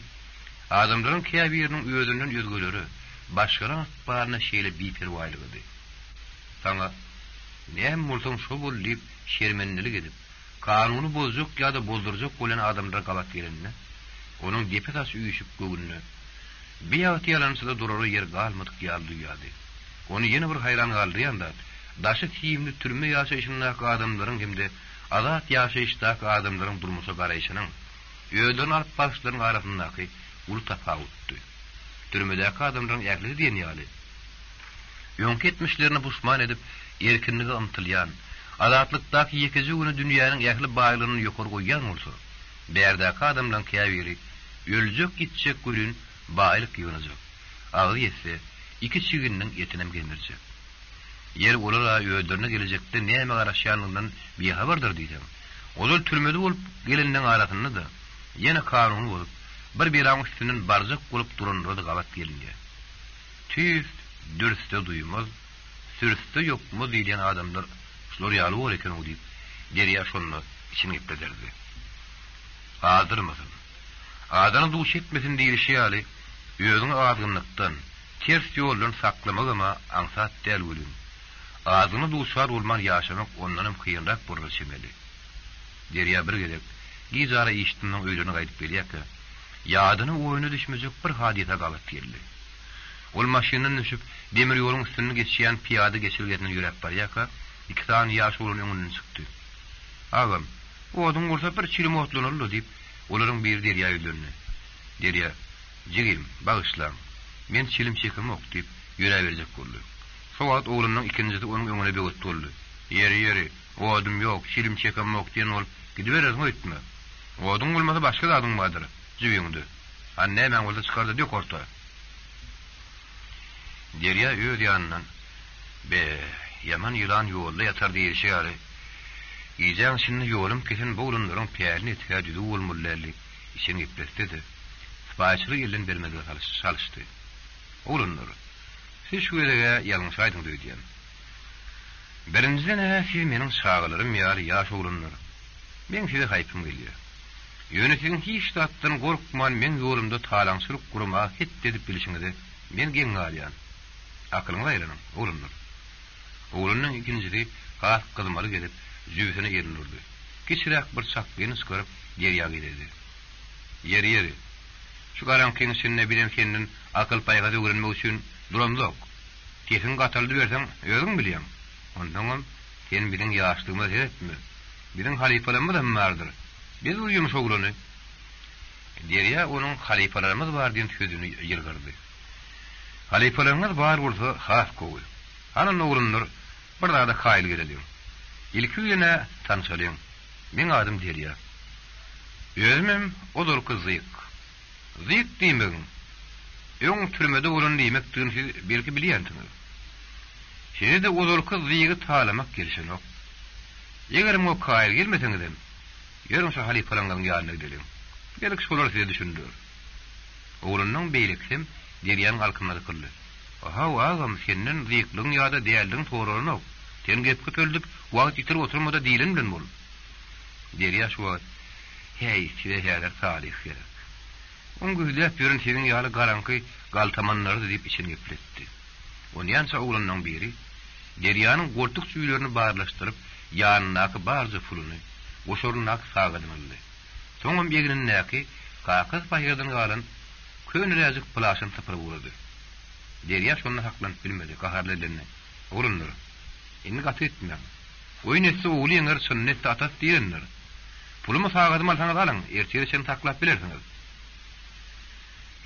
adamlaryň käbiriniň öýüdünden özgeleri, başgaran atbaryna şeýle biperwaýlygydy. Saňa näme bolsaň şo bolyp şermenlilik edip, kanuny bozjak ýa-da bozdurjak bolan adamlara gabat gelenine, onuň depetasy üýüşip gögünne, bir ýaty ýalançyda durary ýer galmadyk ýaly duýýardy. Onu ýene bir haýran galdyrýanda, daşy tiýimli türme ýaşaýşyndaky adamlaryň hemde azat ýaşaýşdaky adamlaryň durmuşa garaýşynyň öýden alyp başlaryň arasyndaky ul tapawutdy. Türmedäki adamlaryň ýaglysy diýen ýaly. Ýonky etmişlerini puşman edip erkinlige ymtylýan, azatlykdaky ýekeji güni dünýäniň ýagly baýlygyny ýokary goýýan bolsa, bärdäki adamlaryň käbiri öljek gitjek görün baýlyk ýonajak. Agy ýetse iki çiginiň etinem gelirjek. Yer olara öýderine gelecekde näme garaşýanlygyndan bir habardyr diýdim. Ozal türmede bolup gelenden arasynda da ýene kanuny bolup bir biraň üstünden barjak bolup duranlary gabat gelinýär. Tüýs dürste duýmaz, sürste ýokmy diýen adamlar şolar ýaly bol eken o diýip derýä şonu içine geplerdi. Adyrmasyn. Adany duş etmesin diýilişi ýaly özüň azgynlykdan ters ýoldan saklamak ama aňsat däl bolýar. Azyny duşar bolman ýaşamak ondan hem kıyınrak bolýar şemeli. Derýä bir gelip, gizara işitdiňiň öýlerine gaýdyp gelýär. Ýadyny oýuna düşmejek bir hadisa galat geldi. Ol maşynyň düşüp demir ýoluň üstünden geçýän piýada geçirgenini ýürep barýar. İki tane ýaş uluny öňünden çykdy. Agam, oduň bolsa bir çilim otlanarly diýip, olaryň bir derýä öýlerine. Derýä, "Jigim, bagyşla. Men çilim çekemok" diýip ýüre berjek boldy. Şowat oğlumnyň ikincisi onuň öňüne begit boldy. "Ýeri, odum ýok, çilim çekemok" diýen ol, "Gidibereň öýtme. Oduň bolmasa başga zadyň bardyr, jibiňde. Anne men bolsa çykardy diýip korkdy." Derýä öýd ýanyndan, "Be, yaman ýylan ýolda ýatar diýilşi ýaly. Ýeňň şinni ýolum kesin bu ulunlaryň piýerine etkädi bolmullarly işin gepleşdi. Spaýçylyk ýerden bermezge çalışdy. Ulunlar siz şu ýerge ýalňyş aýdyň diýdim. Birinciden siz meniň şagalarym ýaly ýaş ulunlar. Men size haýpym gelýär. Ýönetiň hiç tatdan gorkman men ýolumda talaňçylyk gurma het edip bilişiňizde men geň galýan. Akylyňy aýranyň ulunlar. Oğlunun ikincisi gaz kızmalı gelip zübüsüne erinirdi. Kiçirek bir çapkını çıkarıp derya giderdi. Yeri. Şu karankyň içinde bilen kendin akıl paygazy öwrenmek üçin duramzok. Kesin gataldy bersen özüň bilýän. Ondan sen bilen ýaşlygymy etme. Bilen halifalarymyz hem bardyr. Biz uyumuş oglany. Derya onuň halifalarymyz bar diýen sözüni ýylgyrdy. Halifalarymyz bar bolsa has gowy. Hanan oğlunlar bir daha da hayl gelelim. İlki ýene tanışalyň. Men adym Derya. Özümem odol kızıyık. Zıyık diýmegin. Öň türmede bolan diýmek diýen belki bilýändiňiz. Şeýle odol kızıyıgy talamak gelişenok. Eger o hayl gelmeseňizem, ýörüm şu halifalaryň ýalyna gidelim. Gerek şolar size düşündir. Oğlunun beýliksim Derýanyň alkymady kıldy. "Aha, agam senden zyklyň ýa-da däldin toralyny. Sen gepke töldüp, wagt ýitirip oturmada diýilen bilen bol." Derýa şu wagt, "Hey, size häzir salih gerek. On güýlep ýörün senin ýaly garanky galtamanlary" diýip içine gepletdi. Onýança oğlunun biri Derýanyň goltuk süýlerini barlaşdyryp, ýanynaky barjy puluny goşorunak sagadyny. Soňam beginin näki kakaz paýgadan galan Könülecek plaşyn tıpır buladı. Derya şonu haklanıp bilmedi, gaharly edenine. Oğlunlar, inni gatı etmeýän. Oýun etse oğlu ýeňer sünnet atas diýenler. Pulumy sagadım alsaňyz alyň, ertege sen taklap bilersiňiz.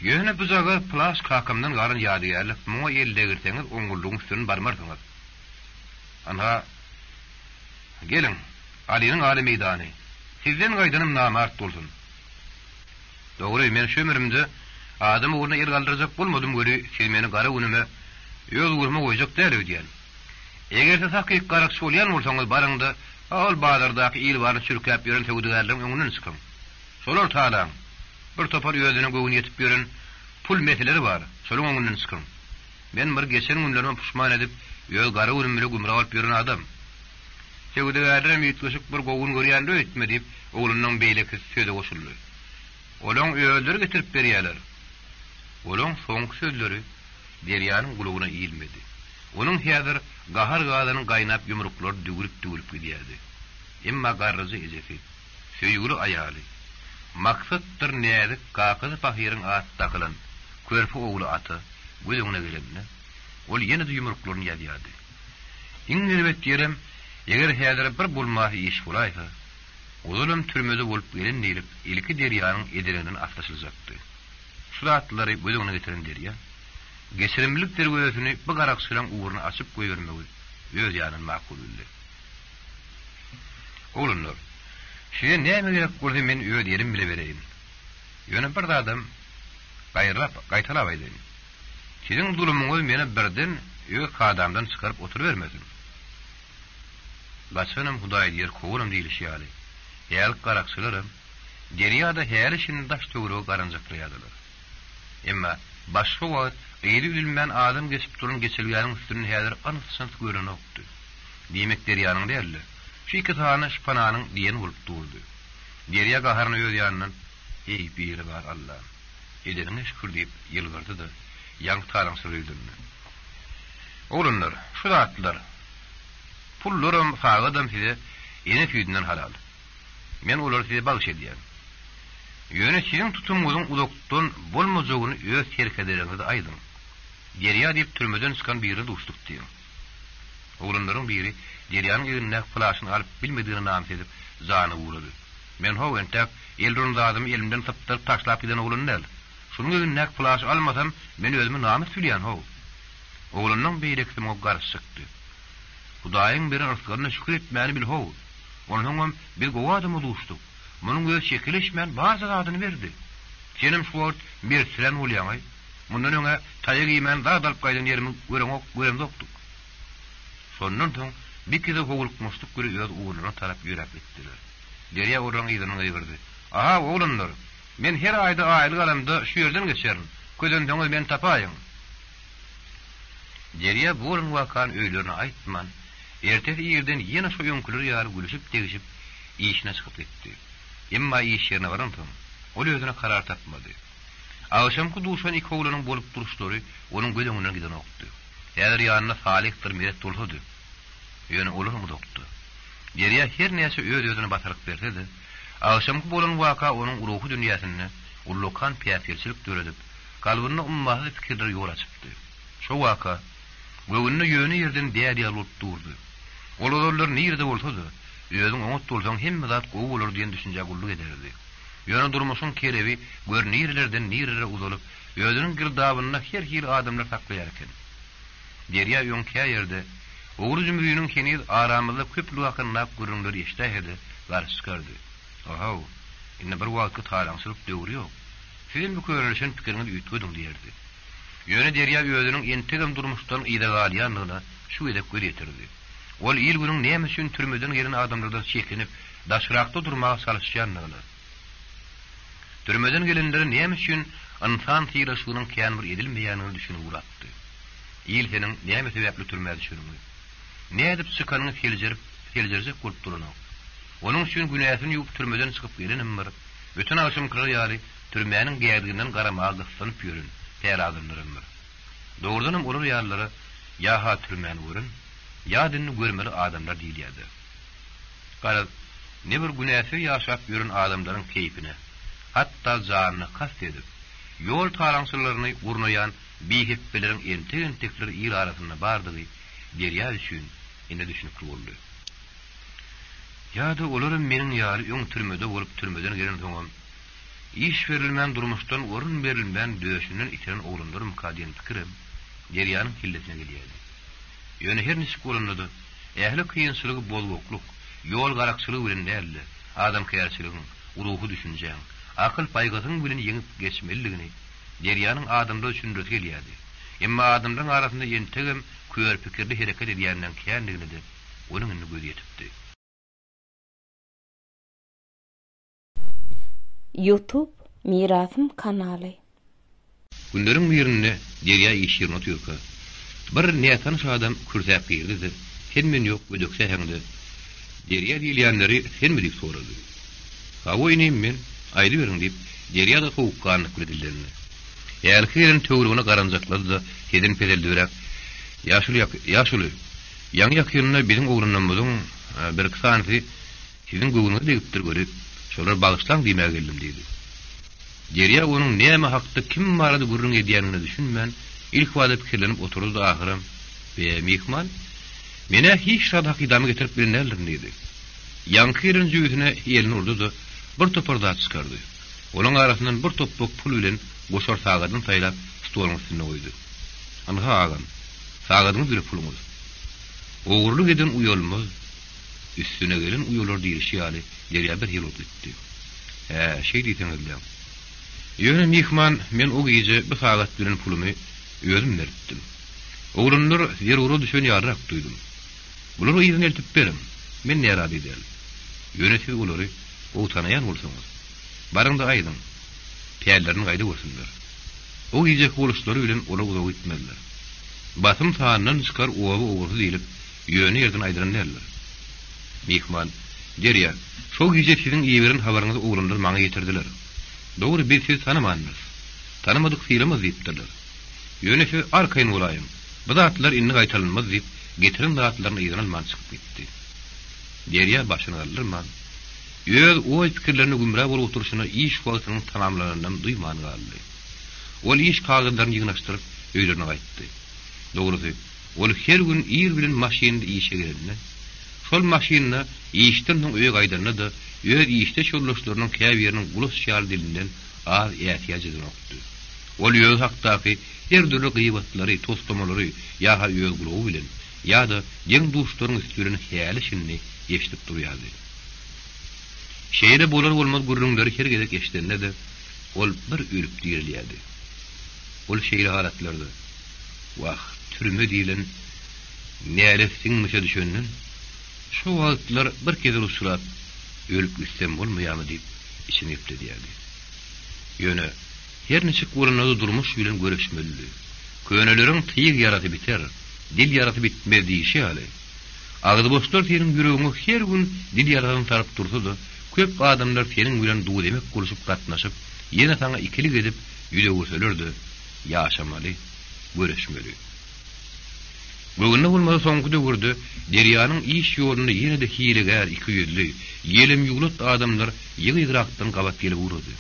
Ýöne buzaga plaş kakamdan garyn ýadygerlik, muňa elde girseňiz oňgullygyň üstüne barmarsyňyz. Ana, gelin, Ali'nin Ali meydany. Sizden gaýdanym namart bolsun. Dogry, men şu ömrümde adam uğruna yer galdıracak bolmadym göri, siz meni gara önüme ýol gurma goýjak däl diýen. Eger siz hakyky garakçy bolýan bolsaňyz barňda al bazardaky il bary çürkäp ýören töwdügerliň öňünden çykyň. Şolar taýdan bir topar ýözüne göwün ýetip ýören pul meseleri bar. Şolaryň öňünden çykyň. Men bir geçen günlerime puşman edip ýöl gara önümle gümra alyp ýören adam. Töwdügerliň ýetişik bir gowun görýände öýtme diýip oğlundan beýleki söze goşuldy. Olaň öýölleri getirip berýärler. Olaň soňky sözleri Deryanyň gulugyna iýilmedi. Onuň häzir gahar gadanyň gaýnap ýumruklary dügürip gidýärdi. Emma garryjy ejefi, söýgüli aýaly. Maksatdyr näde gakyzy pahyryň at takylan, körpü ogly aty gözüňe gelenine. Ol ýene-de ýumruklaryny ýadýardy. Iňelbet ýerem, eger häzir bir bulmahy iş bolaýsa, oğlum türmede bolup gelen diýip, ilki Deryanyň edireninden atlaşyljakdy. Şu atlary gözüňe getiren Derya, geçirimlik derwezini bir garakçylaryň uğruna açyp goýbermegi öz ýanyny makul bildi. Oğlunlar, şeýle näme gerek bolsa men öýde ýerim bile bereýin. Ýöne bir adam gaýtalap aýdyn. Siziň zulumuňyz meni birden öýe kadamdan çykaryp oturuvermesin. Başynam Hudaý diýer kowurum diýilýär. Ýaly garakçylarym Derýada her işini daş töwregi garanjaklaýardylar. Emma başga wagt eýli bilmän adam geçip duran geçilýäniň üstüne häzir anysant görenokdy. Diýmek Deryanyň däli. Şu iki tane şpananyň diýen bolup durdy. Derya gaharyny öz ýanyndan "Ey biri bar Allah, edirine şükür" diýip ýylgyrdy da ýangy taýlaň sürýüldü. Oğlunlar, şu zatlar. Pullarym fagadam size ene füýünden halal. Men olary size bagş edýär. Ýöne siziň tutumyňyň ulukdan bolmajagyny öz terkederinizi aýdym. Derya diýip türmeden çykan biri duşduk diýär. Oğlunlaryň biri Deryanyň ýerine flaşyny alyp bilmediğini nam edip zany uğradı. Men howentek eldurun zadymy elimden tapdyryp taşlap giden oğlun näl. Şunuň ýerine flaş almasam men özümi namyt bilýän ho. Oğlunlaryň beýlekdim o garşykdy. Hudaýyň bir rızkyna şükür etmäni bil ho. Onuň bir gowa adamy duşduk. Munyň göz çekilişmän bazı adyny berdi. Senim şu wagt bir siren bolýan. Mundan öňe taýyk ýemen zat alyp gaýdan ýerimi görem doktuk. Sondan soň bir kide howlukmuşdyk göre öz uğruna tarap ýörep etdiler. Derya oraň ýygyny ýygyrdy. "Aha oğlunlar, men her aýda aýlyk alamda şu ýerden geçerim. Ködendeňiz men tapaýyn." Derya bu wakan öýlerini aýtman, ertesi ýerden ýene şu ýönküler ýaly gülüşip tegişip işine çykyp gitdi. Emma iş ýerine barantam, ol özüne karar tapmady. Awşamky duşan iki oğlanyň bolup duruşlary onuň gözüňden giden okdy. Häzir ýanyna salihdir meret bolsady. Ýöne olurmy dokdy. Derya her näse öz-özüne basaryk berdi. Awşamky bolan waka onuň ruhy dünýäsini ullukan piýatirçilik döredip, galbyny ummahy pikirler ýol açypdy. Şo waka göwünni ýöne ýerden däriýa bolup durdy. Olarlar nirde bolsady, özüň oňat bolsaň hemme zat gowy bolar diýen düşünje gullyk ederdi. Ýöne durmuşyň kerebi görnirlerden nirere uzalyp, özüniň girdabyna her hil adamlar saklaýar eken. Derya ýonka ýerde oğru jümüýüniň keniz aramyzda köp wagtynda görünleri eşdähedi, bar çykardy. Aha, inne bir wagt taýlaň sürup döwri ýok. Siziň bu görünüşin pikiriňiz ýetgediň diýerdi. Ýöne Derya özüniň entegem durmuşdan ýa-da şu edep göretirdi. Ol il günüň näme üçin türmeden gelen adamlardan çekinip daşrakda durmaga çalışýanlygyny. Türmeden gelenleri näme üçin insan tyraşynyň kän bir edilmeýänini düşünüp uratdy. Il seniň näme sebäpli türmäde düşürmüş? Nädip çykanyny feljerjek bolup durany? Onuň üçin günäsini ýup türmeden çykyp gelenim bir. Bütün awşamkylar ýaly türmäniň gärdirinden garamaga gysynyp ýörün, täradynlarym bir. Dogrudanam olar ýarlary ýa-ha türmäni görün, ýa dinni görmeli adamlar diýilýärdi. Gara ne bir günäsi ýaşap ýören adamlaryň keýpine, hatda janyny kast edip, yol talansırlarını urnayan bihepbelerin entek-entekleri il arasında bardığı derya üçün ene düşünüp oldu. Ya da olarım menin ýaly öň türmede bolup türmeden gelen soňam iş verilmän durmuşdan orun berilmän döşünden itiren oğlunlarım kadiyen pikirim deryanın killesine gelýärdi. Ýöne her nişik bolundy. Ähli kıyınçylygy bolgokluk, yol garakçylygy bilen däldi. Adam kärçiligiň, uruhy düşünjäň, akıl paýgatyň bilen ýeňip geçmeligini deryanın adamda üçin rötgelýärdi. Emma adamdan arasynda entegem köýer pikirli hereket edýänden kändigini de onuň indi göz ýetipdi. YouTube Mirasym kanaly. Günleriň birinde derya işirin otyrka. Bir nätan şu adam kürsäp girdi. Henmen ýok ödükse heňde. Derya diýilýänleri sen bilik sorady. Hawa inim men aýdy beriň diýip derýada sowukkanlyk bildirildi. Ýa-da töwrüne garanjaklady da heden pedeldirek. Ýaşuly. Ýaňy ýakynyna biziň oglunamyzyň bir kysanyny sizin göwüňe degipdir görüp, şolar bagyşlaň diýmäge geldim diýdi. Derya onuň näme hakda kim barady gurrun edýänini düşünmän, ilk wada pikirlenip oturdy da ahyrym we mehman mene hiç şadak idamı getirip bilinlerdir diýdi. Ýankyryň ýüzüne elini urdy da bir toparda çykardy. Onun arasyndan bir topuk pul bilen goşar sagadyň saýlap stoluň üstüne goýdy. Anha agam, sagadyň bir puluňyz. Ogurluk eden uyolmaz, üstüne gelen uyolar diýişi ýaly derýa bir ýyl ötdi. Şey diýdiňizler. Ýöne mehman men o gece bir sagat bilen pulumy özüm berdim. Oğlunlar zerura düşen ýarrak duydum. Bular ýerine eltip berim. Men nerade edel. Ýönesiz ulary o tanayan bolsaňyz. Barynda aýdym. Piýerlerini gaýda bolsunlar. O gece boluşlary bilen ola uzaw gitmediler. Batym sahandan çykar owagy ogurdy diýilip ýöne ýerden aýdyrynlar. Mehman, derýa, şo gece siziň iýerin habaryňyzy oğlunlar maňa getirdiler. Dogry bir siz tanymanyňyz. Tanamadyk fiilimiz diýipdirler. Ýönesi arkaýyn bolaýym. Bu zatlar inni gaýtalynmaz diýip getirin zatlaryny ýygynan man çykyp gitdi. Derýa başyny aldyrman. Ýöz o pikirlerini gümrä bolup oturuşyna iş wagtynyň tamamlanandan duýman galdy. Ol iş kagynlaryny ýygnaşdyryp öýlerine gaýtdy. Dogrusy, ol her gün ýer bilen maşynda işe girenler. Şol maşyna işden soň öýe gaýdanyna da öýer işde şollaşlarynyň käbiriniň ulus şýal dilinden az ähtiýaty ýokdy. Ol ýöz hakdaky her türlü gıybatlary, toslamalary ýa-da ýöz gulugy bilen ýa-da ýeň duşlaryň üstüne häýälişini eşitip durýardy. Şeýle bolar bolmaz gurrunlary hergede geçdende de ol bir ürüp diýilýärdi. Ol şeýle halatlarda wah türme diýilen nälesin müşe düşünün. Şu wagtlar bir kez usulap ölüp gitsem bolmaýarmy diýip içini ýepdi diýerdi. Ýöne her neçik bolanyny durmuş bilen görüşmeli. Köňeleriň tyýyg ýaraty biter, dil ýaraty bitmez diýişi ýaly. Agdy boşlar senin ýüregiňe her gün dil ýaratyny tarap dursa da, köp adamlar senin bilen duw demek guruşup gatnaşyp, ýene taňa ikilik edip ýüregürselerdi. Ýaşamaly, görüşmeli. Bugünne bolmasa soňky döwürde derýanyň iş ýoluny ýene de hileger, iki ýüzlü, ýelim ýuglut adamlar ýygy-ýygrakdan gabat gelip urdy.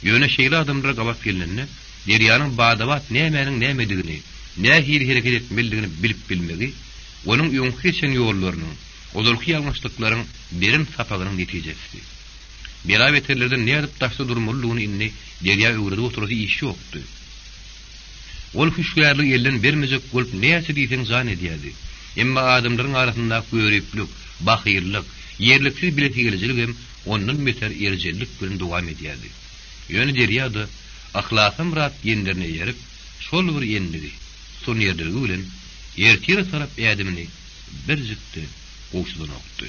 Ýöne şeýle adamlar gabat gelende derýanyň badawat nämeniň nämedigini, nä hile hereket etmeligini bilip bilmegi, onuň ýoňky geçen ýollarynyň, odurky ýalňyşlyklaryň berim sapagynyň netijesi. Berabeterlerden näme edip taşda durmalygyny inni derýa öwrede oturdy iş ýokdy. Ol hüşgärli elden bermejek bolup näse diýsen zan edýärdi. Emma adamlaryň arasynda görüplik, bahyrlyk, ýerliksiz bileti gelejek hem ondan beter erjellik bilen dowam edýärdi. Ýöne derýada ahlakym rat ýenlerine ýerip, şol bir ýendigi, son ýerdirgi bilen ertire tarap ädimini bir jykdy, goşudan okdy.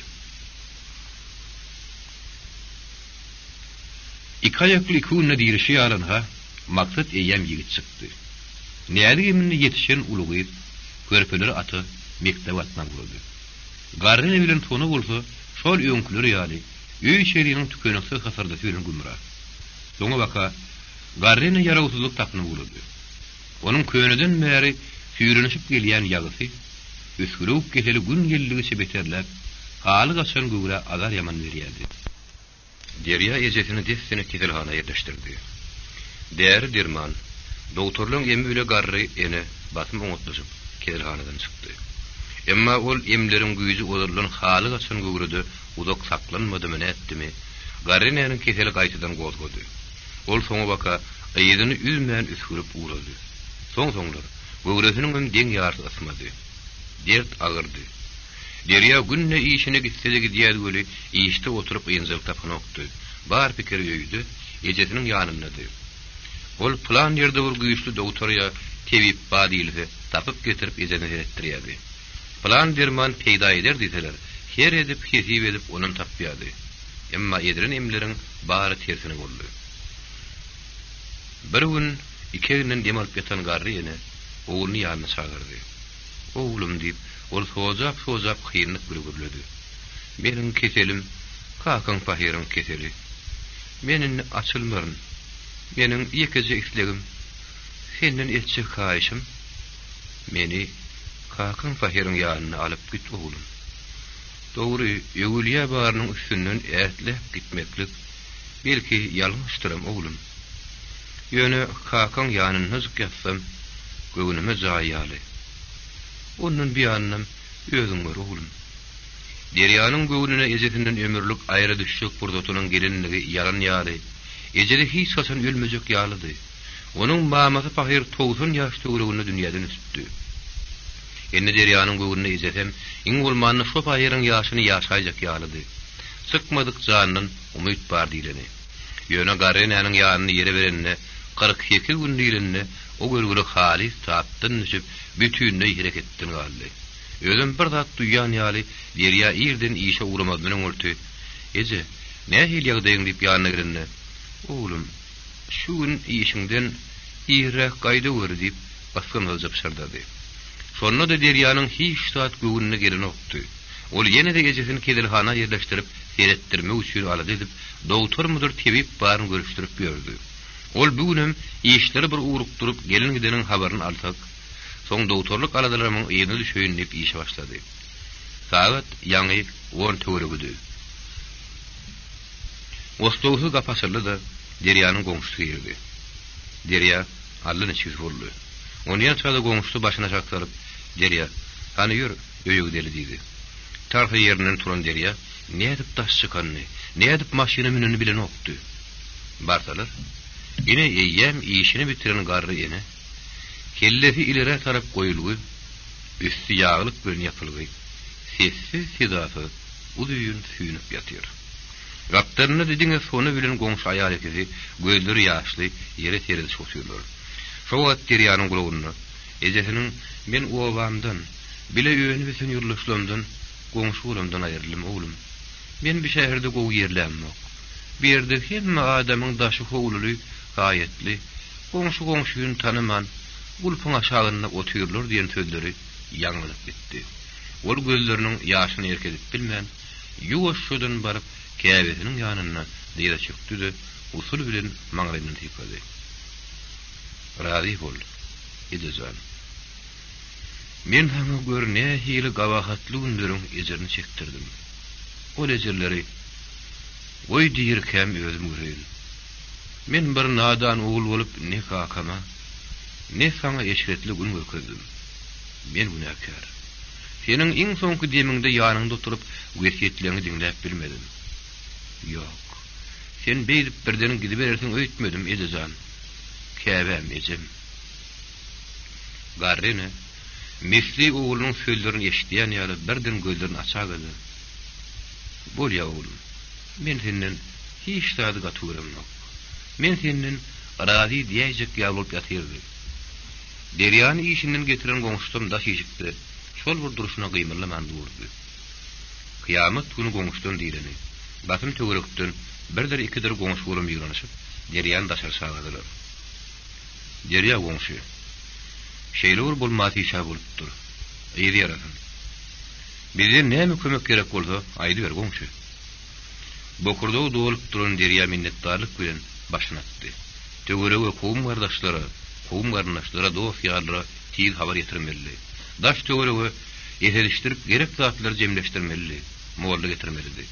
İkayakly kunna diýişi ýalanha maksat eýem ýigit çykdy. Nädegimini ýetişen ulugy, körpeleri aty mektep atman boldy. Garryny bilen tonu bolsa, şol öňküleri ýaly, öý şehriniň tükenekse hasarda bilen gümra. Soňa baka, garryny ýarawsuzlyk tapny boldy. Onuň köýneden bäri süýrenişip gelýän ýagysy, üskürük keseli gün gelligi sebeterler, haly gaçan göwre agar ýaman berýärdi. Derýa ejesini desene keselhana ýerleşdirdi. Değer dirman. Doktorluğun emi bile garry ene batım oňutlaşyp kelhanadan çykdy. Emma ol emlerin güýji olurlan haly gaçan göwrüde uzak saklanmady mı etdimi? Garry nänin keseli gaýtadan gozgody. Ol soňa baka ýerini üzmän üsgürüp uğradı. Soňlar göwresiniň hem deň ýarty asmady. Dert agyrdy. Derya günne işine gitse de gidýär göli işde oturup ýenjek tapyny okdy. Bar pikir ýöýdi, ejesiniň ýanynda. Ol plan ýerde bir güýçli doktorya tebip badylgy tapyp getirip ejeni etdirýärdi. Plan derman peýda eder diýseler, her edip kesip edip onuň tapýardy. Emma edirin emlerin bary tersine boldy. Bir gün ikeginin demalyp ýatan garry ene oğluny ýanyna çagyrdy. Oğlum diýip ol sozap kıyınlık gürgürledi. Benim keselim, kakan pahirin keseli. Menin açılmırın, menin yekece islegim, senden etçe kayışım, meni kakan pahirin yanına alıp git oğlum. Doğru, övülye bağırının üstünden ertlep gitmeklik, belki yalmıştırım oğlum. Yönü kakan yanına hızık yatsam, göğünüme zayiyalı. Onun bir anlam özüm var oğlum. Deryanın göğününe ejetinden ömürlük ayrı düşecek burdotunun gelinliği yalan yağlı. Ejeli hiç saçan ölmeyecek yağlıdı. Onun maması pahir 90 yaş tuğruğunu dünyadan üstü. Enne deryanın göğününe ejetem, in olmanını şu pahirin yaşını yaşayacak yağlıdı. Sıkmadık canının umut bar dilini. Yöne garrenanın yağını yere verenine, 42 gün dilinine, o gölgülük halis taaptın düşüp, bütünne harekettin galdy. Özüm bir zat duýan ýaly derya ýerden işe uğramadynyň ulty. Eje, näme ýagdaýyň diýip ýanyna girenine. Oğlum, şu gün işiňden ýerek gaýda gör diýip baskan aljap şardady. Şonda da derýanyň hiç saat göwünne gelen okdy. Ol ýene de ejesini kedelhana ýerleşdirip seretdirmek üçin alady edip, doktor mudur tebip baryň görüşdirip berdi. Ol bugünüm işleri bir uğrup durup gelin gidenin haberini alsak, son doktorluk aladalarımın ýerine düşeýin diýip işe başlady. Saat ýaňy 10 töweregidi. Ostowsy gapasyrly da Deryanyň goňşusy girdi. Derya allyny çiz boldy. Onu ýa-da goňşusy başyna çaksaryp, "Derya, hani ýür, öýüg deli" diýdi. Tarhy ýerinden turan Derya, "Ne edip taş çykanyny, ne edip maşyna minini bilen okdy." Barsalar, ine eýem işini bitiren garry ene, kellesi ilere tarap goýulgy, üstü ýağlyk bilen ýapylgy, sessiz sedasy udyň süýnüp ýatyr. Gaptaryny dediňe sonu bilen goňşy aýal ekesi, gözleri ýaşly, ýere teridi şoşýarlar. Şo wagt Deryanyň gulagyny, ejesiniň "Men owamdan, bile öýüni bilen ýurlaşlamdan, goňşy gulamdan aýrylym oğlum. Men bir şäherde gowy ýerlämok. Bir ýerde hemme adamyň daşy howluly, gaýetli, goňşy tanyman, gulpyň aşagyna otyrlar" diýen sözleri ýaňylyp gitdi. Ol gözleriniň ýaşyny erkedip bilmän, ýuwaşşydan baryp käbesiniň ýanyna diýe çykdy, usul bilen maňraýyny typady. "Razy bol, edejan. Men haňa görne hili gawahatly günleriň ejerini çektirdim. Ol ejerleri oý diýirkem özüm görýän. Men bir nadan oğul bolup ne kakama, ne sana eşretli gün görkezdim. Men günäkär. Senin iň soňky demiňde ýanyňda oturup wesiýetlerini dinläp bilmedim. Ýok. Sen beýdip birden gidip berersiň öýtmedim edejan. Käbem ejem." Garryny misli oğlunyň sözlerini eşitýän ýaly birden gözlerini açagydy. "Bolýa oğlum, men senden hiç taýdy gatyrym ýok. Men senden razy diýjek ýaly bolup ýatyrdy." Deryany işinden getiren goňşusym da şeýikdi. Şol bir duruşuna gymyrlaman durdy. Kıyamet günü goňşudan diýileni. Batym töwerekden birdir ikidir goňşy bolan ýyganyşyp, Deryan daşar şagadylar. Derya goňşy. Şeýler bolmaty işe bolupdyr. Eýdi ýaradym. Bize näme kömek gerek bolsa, aýdy ber goňşy. Bokurda dolup duran Derya minnetdarlyk bilen başyny atdy. Töwerege kowum gardaşlara, dost ýarlara tiýiz habar ýetirmeli. Daş töwerege ýetelişdirip gerek zatlar jemleşdirmeli, moğolly getirmeli.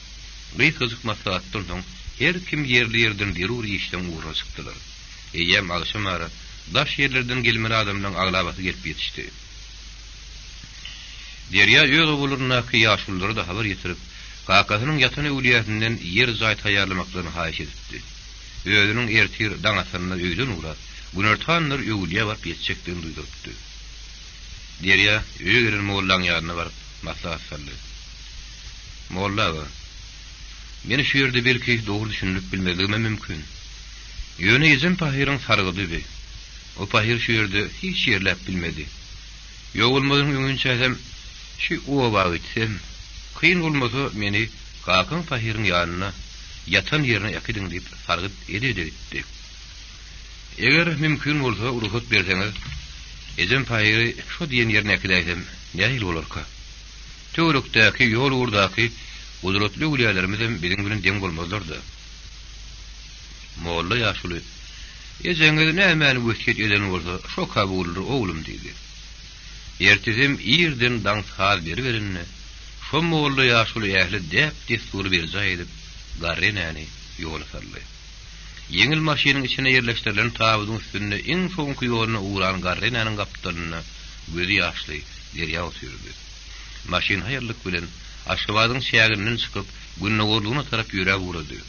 Gyz gyzyk maslahatdan soň her kim ýerli ýerden derur işden uğra çykdylar. Eýem agşamara daş yerlerden gelmeli adamdan aglabasy gelip ýetişdi. Derya ýöle bolurnaky ýaşullary da habar ýetirip, gakasynyň ýatan öwliýatynyň ýer zaý taýýarlamaklaryny haýyş etdi. Özüniň ertir daňasyna öýden uğrar, günörtanlar öwliýa barp ýetişekdigini duýdurupdy. Derya öýgeren mollaň ýadyna barp maslahat saldy. Molla, meni şu ýerde belki dogry düşünüp bilmegime mümkin. Ýöne ýezem pahyryň sargydy. O pahyr şu ýerde hiç ýerläp bilmedi. Ýok bolmadyň öňünçe hem şu oba gitsem, kıyın bolmasa meni gakyň pahyryň ýanyna ýatan ýerine ýakydyn diýip sargyp ededi. Eger mümkin bolsa uruhut berseňiz, ejem pahyry şu diýen ýerine ýakydysam, nähil bolarka? Töwrekdäki ýol urdaky guduratly uliýalarymy bilen bilen deň bolmazlardy. Molla ýaşuly, "Ejeňiz nämäni wekit eden bolsa, şo kabuldur oglum" diýdi. Ertizim ýerden daň saz beriberinne, şo molla ýaşuly ähli dep destur berjä edip, garrenäni ýola saldy. Yeňil maşynyň içine ýerleşdirilen tabydyň üstünde iň soňky ýoluna uğran garrenäniň gapdalyna gözi ýaşly derýa otyrdy. Maşyn haýyrlyk bilen aşgabadyň şägirinden çykyp günnägorlugyna tarap ýörä urady.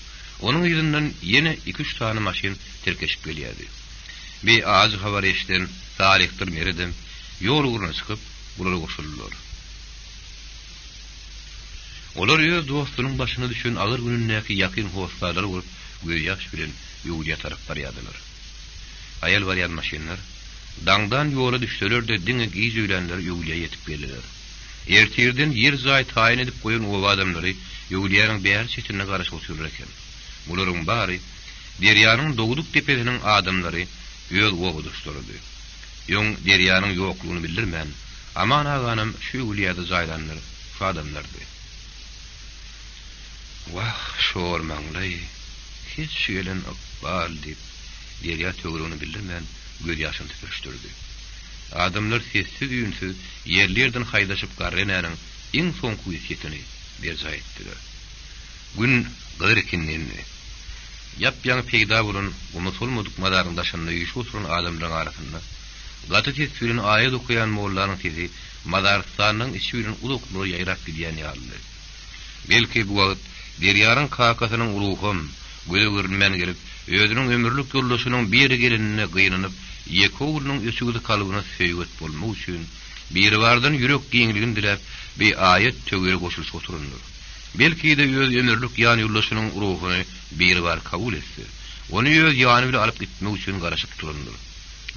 Onun ýerinden ýene 2-3 tane maşyn terkeşip gelýärdi. Bir ağaç habar eşden salihdir meredim, ýol uğruna çykyp bulara goşuldylar. Olar ýöz dostunyň başyna düşen agyr günündäki ýakyn howslarlar bolup, göz ýaş bilen ýöwliýa tarap barýardylar. Aýal barýan maşynlar daňdan ýola düşseler-de diňe giýjülenler ýöwliýa ýetip geldiler. Ertirden yer zaý taýin edip goýan o adamlary ýöwliýanyň bäri çetine garaşyp oturýar eken. Bularyň bary Deryanyň doguduk tepesiniň adamlary ýöl oguduşdyrydy. Ýöň Deryanyň ýoklugyny bildirmän, aman aganym şu ýöwliýada zaýlanlar, şu adamlardy. Wah, şol maňly, hiç şeýlen akbal diýip Derya töwrüni bildirmän göz ýaşyny töküşdirdi. Adamlar sessiz ýünsiz ýerlerden haýdaşyp garrenäniň iň soňky wesiýetini berjä etdiler. Gün gyr ekenini ýap-ýaňy peýda bolan unusulmadyk madaryň daşynda ýyşy oturan adamlaryň arasynda gaty tesbirini aýat okuyan mollanyň sesi Madarstanyň içi bilen ulukly ýaýrap gidýän ýaly. Belki bu wagt Deryaryň kakasynyň ruhum göze görünmän gelip özüniň ömürlük ýoldaşynyň biri gelenine gynanyp ýeki oglunyň ösügide kalybyna söýgüt bolmak üçin biri bardan ýürek giňligini dilep bir aýat töwere goşulyp oturundyr. Belki de öz ömürlük ýany ýoldaşynyň ruhuny biri bar kabul etse, onu öz ýany bilen alyp gitmek üçin garaşyp turundyr.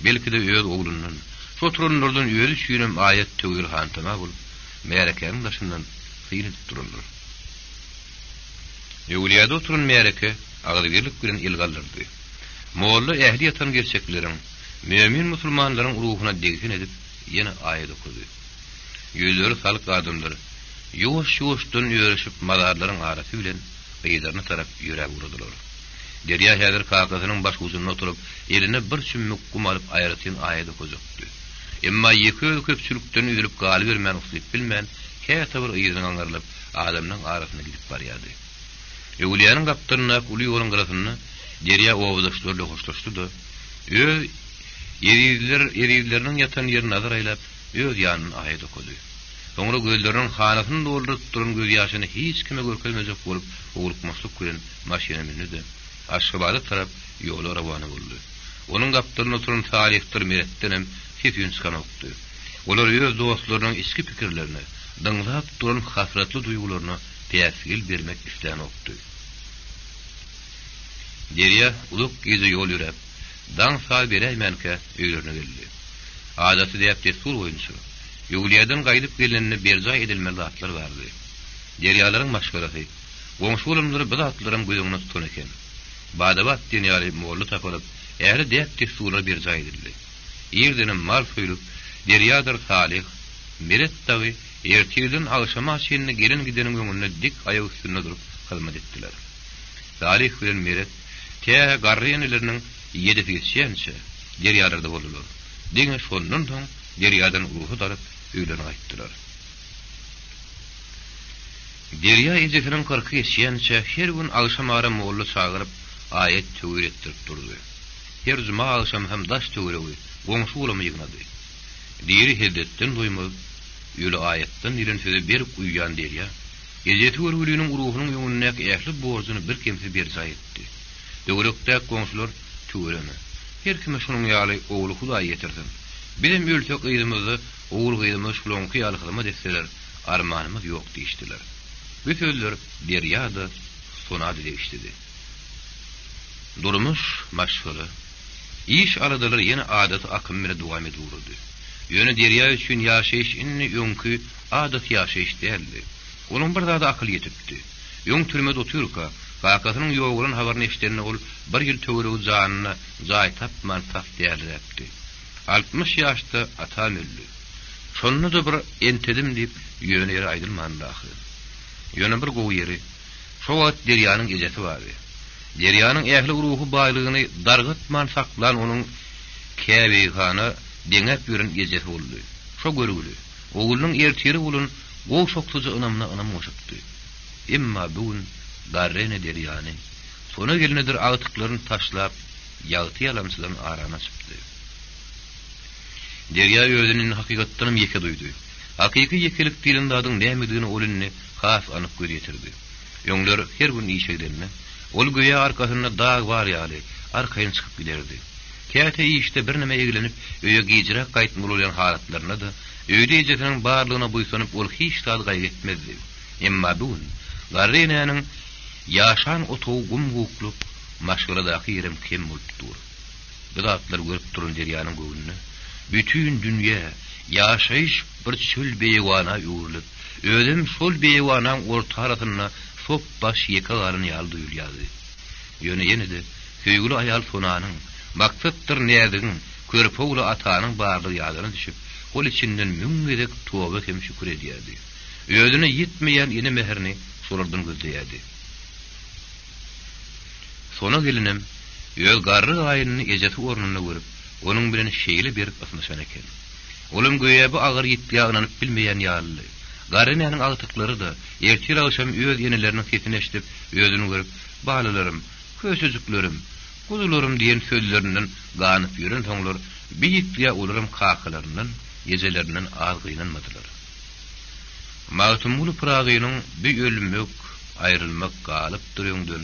Belki de öz oglunyň şu turunlardan özü şüýnem aýat töwere hantama bolup merekeniň daşyndan syýryp turundyr. Ýöwliýada oturan mereke agyrlyk bilen ilgallyrdy. Molla ähli ýatan gerçekleriň mümin musulmanlaryň ruhuna degsin edip ýene aýat okudy. Ýüzleri salyk adamlar ýuwaş-ýuwaşdan ýöreşip madarlaryň arasy bilen gyýdaryna tarap ýörä urdylar. Derya häzir kakasynyň baş ucundan oturup eline bir çümmük kum alyp aýratyn aýat okujakdy. Emma ýeki köpçülükden üzülip galy bermän usyp bilmän käte bir ýygyny aňarlyp adamnyň arasyna gidip barýardy. Ýöwliýanyň gapdalyna uly ýolun garasyna Derya owuzdaşlarla hoşlaşdy da Ýerizleriniň ýatan ýerine nazar aýlap öz ýanyny aýat okudy. Soňra gözleriniň hanasyny dolduryp duran göz ýaşyny hiç kime görkezmejek bolup ogurukmaşlyk bilen maşyna minidi. Aşgabada tarap ýola rawany boldy. Onuň gapdalyna oturan salihdir meretdenem sepýün çykan okdy. Olar öz dostlarynyň eski pikirlerini, diňlap duran hasratly duýgularyny täsir bermek isleýän okdy. Derya uluk gizi ýol ýürep, daň sal beräýmänke öýlerine geldi. Adaty diýip destur boýunça ýöwliýadan gaýdyp gelenine berjä edilmeli zatlar bardy. Derýalaryň maşgarasy, goňşy ulumlary bir zatlaryň gözüňe tutan eken. Badabat dünýäli molla tapalyp, ähli diýip destur berjä edildi. Ýerdenim mal soýup, Deryadyr salih, meret tawy ertirden agşama şeýle gelen gideniň öňünde dik aýak üstünde durup hyzmat etdiler. Salih bilen meret te garryenleriniň ýedip geçýänçe Deryalarda boldular. Diňe şondan soň Deryadan ruhy daryp öýlerine gaýtdylar. Derya ejekiniň 40 geçýänçe her gün agşam ara molla çagyryp aýat töwür etdirip durdy. her cuma akşam hem daş töwereği goňşy ulamy ýygnady. Diýeri heddetten doýmaz, ýöle aýatdan dilen söze berip uýýan derýa. Gejeti örgülüğünün ruhunun ýöňündäki ähli borjyny bir kimse berse etdi. Döwrekde goňşular töwereme. Her kime şonuň ýaly ogly Hudaý ýetirsin. Bizim ülke gyýdymyzdy, oğul gyýdymyz şolon kyýalyklyma desseler, armanymyz ýok diýişdiler. Bu sözler derýada sona diýişdi. Durmuş maşgula. İş aradalar ýene adat akymyna dowam edýärdi. Ýöne derýa üçin ýaşaýyş inni ýöňkü adat ýaşaýyş däldi. Onun bir zada akyl ýetipdi. Ýöň türmede oturka, wakatynyň ýogulan habaryny eşitende ol bir ýyl töweregi janyna jaý tapman tap däldi. 60 ýaşda atam öldü. Şonu da bir entedim diýip ýöne ýere aýdylmanda ahir. Ýöne bir gowy ýeri. Şo wagt derýanyň gejesi bardy. Derýanyň ähli ruhy baýlygyny dargatman saklan onuň käbegana deňep ýören gejesi boldy. Şo görüldü. Ogulunyň ertiri bolun gow şoktuzy ynamna ynam oşupdy. Emma bugün darrene derýany. Sona gelinedir agtyklaryny taşlap, ýagty ýalamçylaryň arana çypdy. Derýa özüniň hakykatdan ýeke duýdy. Hakyky ýekelik dilinde adyň nämedigini olunny has anyk görýärdi. Ýöňler her gün işegdenme, ol göýe arkasynda dag bar ýaly, arkaýyn çykyp giderdi. Käte işte bir näme egilenip öýe gijrak gaýtmaly bolan halatlaryna da öýde ejetiniň barlygyna buýsanyp ol hiç tad gaýretmezdi. Emma bugün garrenäniň ýaşan otow gumguklup maşguladaky ýerim kim bolupdyr. Bidatlar görüp duran derýanyň göwnüne bütün dünýä ýaşaýyş bir çöl beýwana ýurulyp, ödüm şol beýwanaň orta aratyna sop baş ýeka garyn ýaly duýulýardy. Ýöne ýene-de höýgüli aýal sonanyň maksatdyr nädigiň körpegli atanyň barlygy ýadyna düşüp, ol içinden müňgedek towa hem şükür edýärdi. Özüne ýetmeýän ýene meherini şolardan gözleýärdi. Sona gelinem ýöl garry aýyny ejeti ornuny görüp, onun bilen şeýle bir ysynşan eken. Olum göýe bu agyr ýetýäňini bilmeýän ýaly. Garrenäniň agtyklary da ertir akşam öz ýenelerini sesini eşitip, özüni görüp, "Balalarym, kösüzüklerim, kuzularym" diýen sözlerinden ganyp ýören soňlar biýitliýe olaryň kakalarynyň, ýejelerinden az gynanmadylar. Mawtumul pragynyň bir ölmek, aýrylmak galyp durýandan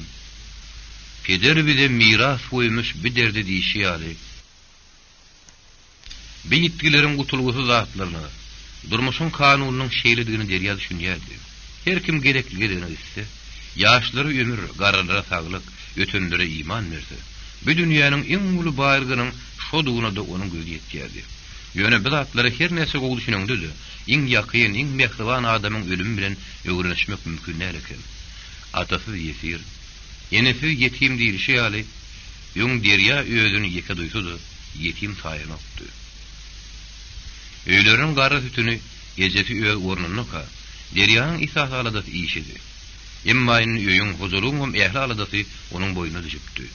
peder bize miras goýmuş bir derdi diýişi ýaly. Biýitlilerin gutulgusy zatlaryny, durmuşyň kanunynyň şeýledigini derýä düşünýärdi. Her kim gerekligini etse, ýaşlary ömür, garrylara saglyk, ötünlere iman berdi. Bu dünýäniň iň uly baýlygynyň şodugyna da onuň gözi ýetýärdi. Ýöne bu zatlary her näse gowy düşünýärdi. Iň ýakyn, iň mehriban adamyň ölüm bilen öwrenişmek mümkin eken. Atasy ýesir, yenesi ýetim diýilişi ýaly, ýöň derýä özüni ýeke duýsudy, ýetim saýlanykdy. Öýlerin garry sütüni ejeti öýe ornuny ka, derýanyň isas aladasy işidi. Emma ýöňüň huzuruň ähli aladasy onuň boýuna düşüpdi.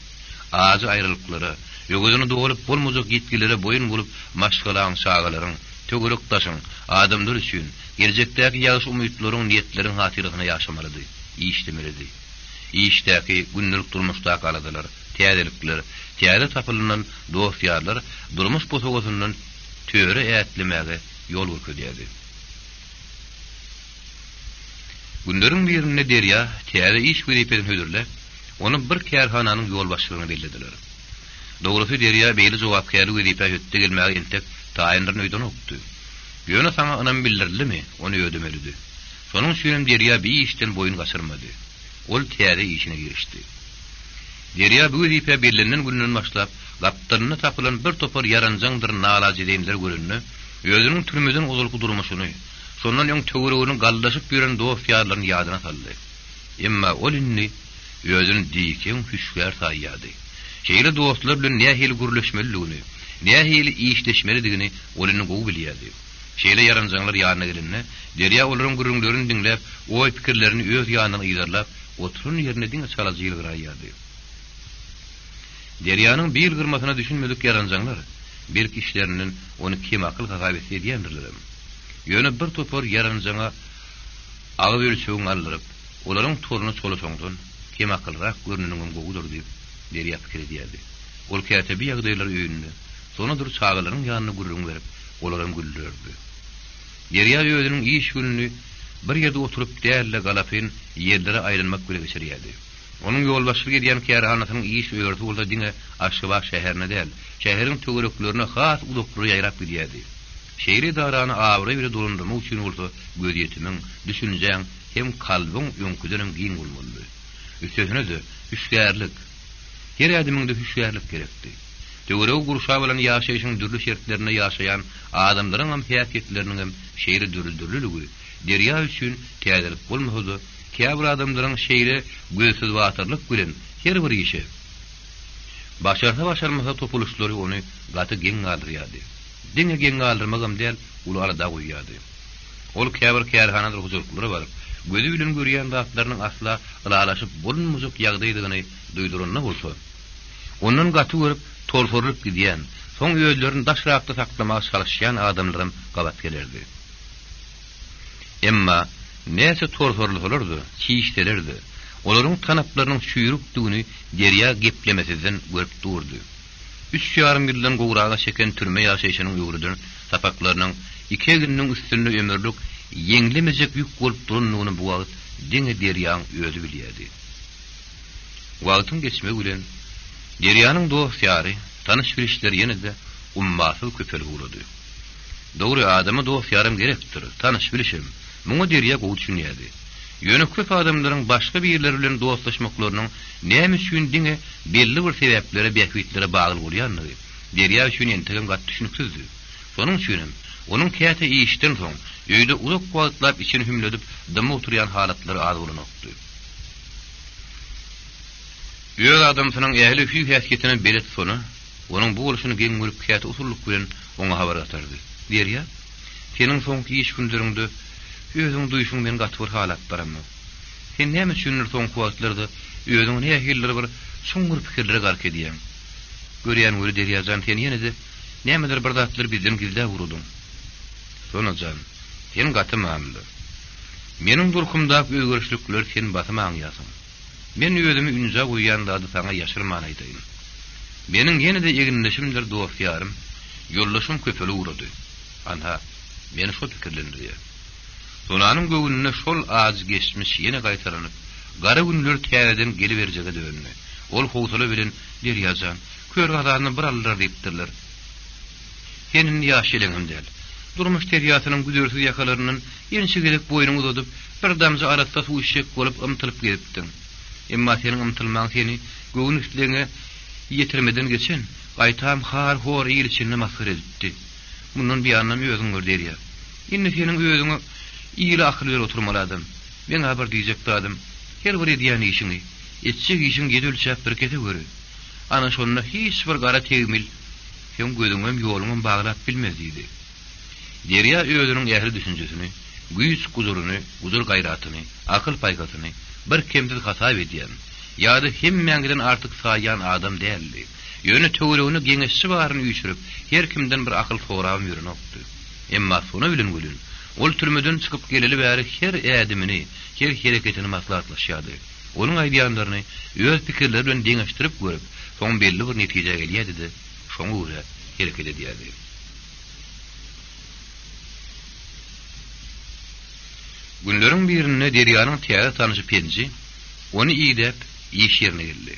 Azy aýrylyklara, ýögüdüni dogrup bolmazak ýetkilere boyun bolup maşgalaň şagalaryň, tögürek taşyň adamlar üçin gelecekdäki ýaş umytlaryň niýetleriniň hatyrygyna ýaşamalydy, işlemelidir. İşdäki günlük durmuşdaky aladalar, täzelikler, täze tapylynan dostýarlar durmuş posogasyndan töre ätlemäge ýol görýärdi. Günleriň birinde derýa täze iş görýän hödürler onu bir kärhananyň ýol başçylygyna bellidiler. Dogrusy derýa beýle jogap käri görýän hötde gelmäge entek taýyndyr öýden okdy. Ýöne saňa anam bildirildi, onu ödemelidi. Sonuň üçin derýa bir işden boyun gaçyrmady. Ol täze işine girişdi. Derýa bu diýip bellinden günden başlap gapdaryny tapylan bir topar yaranjaňdyr nalaji diýenler görünni, özüniň türmeden uzulky durmuşyny, sondan ýöň töweregini galdaşyp ýören dostýarlaryny ýadyna saldy. Emma ol inni özüni diýken hüşgär saýýardy. Şeýle dostlar bilen nähili gürleşmeliligini, nähili işleşmelidigini olyny gowy bilýärdi. Şeýle yaranjaňlar ýadyna gelinne, derýa olaryň gürüňlerini diňläp, oý pikirlerini öz ýanyna ýydarlap, oturun ýerine diňe çalajylygyna ýardy. Derýanyň bir gyrmasyna düşünmedik yaranjaňlar, bir kişilerinin onu kim akıl gagabet edýändirler. Ýöne bir topar yaranjaňa agy ölçügiň aldyryp, olaryň toruny çolaşoňdan kim akylrak görnüniň gowudur diýip derýa pikir edýärdi. ol käte bir ýagdaýlar öýünde. Sonra dur çağalaryň ýanyna gurrun berip, olaryň güldürdi. Derýa özüniň iş gününi bir ýerde oturup dälle galapyn ýerlere aýlanmak bilen geçirýärdi. Onuň ýolbaşçylyk edýän kärhanasynyň iş öýreti bolsa diňe Aşgabat şäherine däl, şäheriň töwereklerine has uluklury ýaýrap gidýärdi. Şehri darany awry bir dolundurmak üçin bolsa göz ýetimiň, düşünjeň hem kalbyň öňküdeniň giň bolmaly. Üstesine de hüşgärlik. Her adamyň da hüşgärlik gerekdi. Töwerek gurşa bilen ýaşaýyşyň dürli şertlerine ýaşaýan adamlaryň hem häsiýetleriniň hem şehri dürlüligi derýa üçin täzelik bolmady. Käbir adamlaryň şehri gözsiz watyrlyk bilen her bir işe başarmasa topuluşlary ony gaty geň galdyrýardy. Diňe geň galdyrmagam däl, ulu arada goýýardy. Ol käbir kärhanada huzurlary bar. Gözü bilen görýän zatlarynyň asla ılalaşyp bolmaýak ýagdaýdygyny duýdurunna bolsa, onuň gaty görüp torsorlup gidýän, soň öýlerini daşrakda saklamak çalışýan adamlarym gabat gelerdi. Emma näse torsorluklardy, çiýişlerdi. Olaryň tanaplarynyň şüýrükdigini derýa geplemesinden görüp durdy. 3,5 ýyldan gowraga çeken türme ýaşaýyşynyň ýurduny sapaklarynyň 2 günniň üstünde ömürlük ýeňlemejek ýük bolup duranyny bu wagt diňe derýaň özü bilýärdi. Wagtyň geçmegi bilen derýanyň dostýary, tanış bilişler ýene-de ummasyl köpeli boldy. Dogry adamy dostýarym gerekdir, tanış bilişim. Muňa derýa gowy düşünýärdi. Ýöne köp adamlaryň başga bir ýerler bilen dostlaşmaklarynyň näme üçin diňe belli bir sebeplere, behwitlere bagly bolýanlygy derýa üçin enten gat düşünüksizdi. Şonuň üçin onuň käte işden soň öýde uzak wagtlap içini hümledip dymy oturýan halatlary az bolanokdy. Ýöne adamsynyň ähli hüýt häsiýetine belet sonu, onuň bu boluşyny geň görüp käte usullyk bilen oňa habar atardy. Derýa, seniň soňky iş günlerinde özüň duýuşyň men gaty bir halatlaramy. Sen näme üçin soňky wagtlarda özüň nähilleri bir şoňgur pikirlere gark edýän? Görýän öýle derýajan sen ýene-de nämedir bir zatlar bizden gizlä gurudyň. Sonajan, sen gaty mamly. Meniň durkumdaky özgörüşlikler sen batymaň ýasyň. Men özümi ünje goýýan zady saňa ýaşyrman aýdaýyn. Meniň ýene-de eginleşimdir dostýarym, ýollaşym köpeli urady. Ana, meni şo pikirlendirýär. Sonanyň göwnüne şol az geçmiş ýene gaýtaranyp, gara günler täzeden geliberjege dönüne. Ol howsala bilen derýajan, kör gadaryny bir allar diýipdirler. Senin ýaşylygyň däl. Durmuş terýatynyň güdürsiz ýakalarynyň ýençe gelip boýnuny uzadyp, bir damja aratda suw içek bolup ymtylyp gelipdiň. Emma seniň ymtylmaň seni göwün üstüne ýetirmeden geçen, gaýtam har hor ýylçyny mashyr etdi. Mundan bir anlam özüň görderýär. Indi seniň özüňe ýyly akyl ber oturmaly adam. Men habar diýjek adam, her bir edýän işini, etjek işin gedülçäp bir kete görü. Ana şonda hiç bir gara tegmil, sen gözüňem ýoluňam baglap bilmez diýdi. Derýa özüniň ähli düşünjesini, güýç guzuruny, guzur gaýratyny, akyl paýgatyny bir kemsiz hasap edýän, ýa-da hemmeňden artyk saýan adam däldi. Ýöne töweregini geňeşçi baryny üýçürüp, her kimden bir akyl soram ýürnokdy. Emma şonu bilen gülün, ol türmeden çykyp geleli bäri her ädimini, her hereketini maslahatlaşýardy. Onuň aýdýanlaryny öz pikirleri bilen deňeşdirip görüp, soň belli bir netije gelýärdi-de, şoňa görä hereket edýärdi. Günleriň birinde derýanyň täze tanyşy penji, ony iýdep, iş ýerine geldi.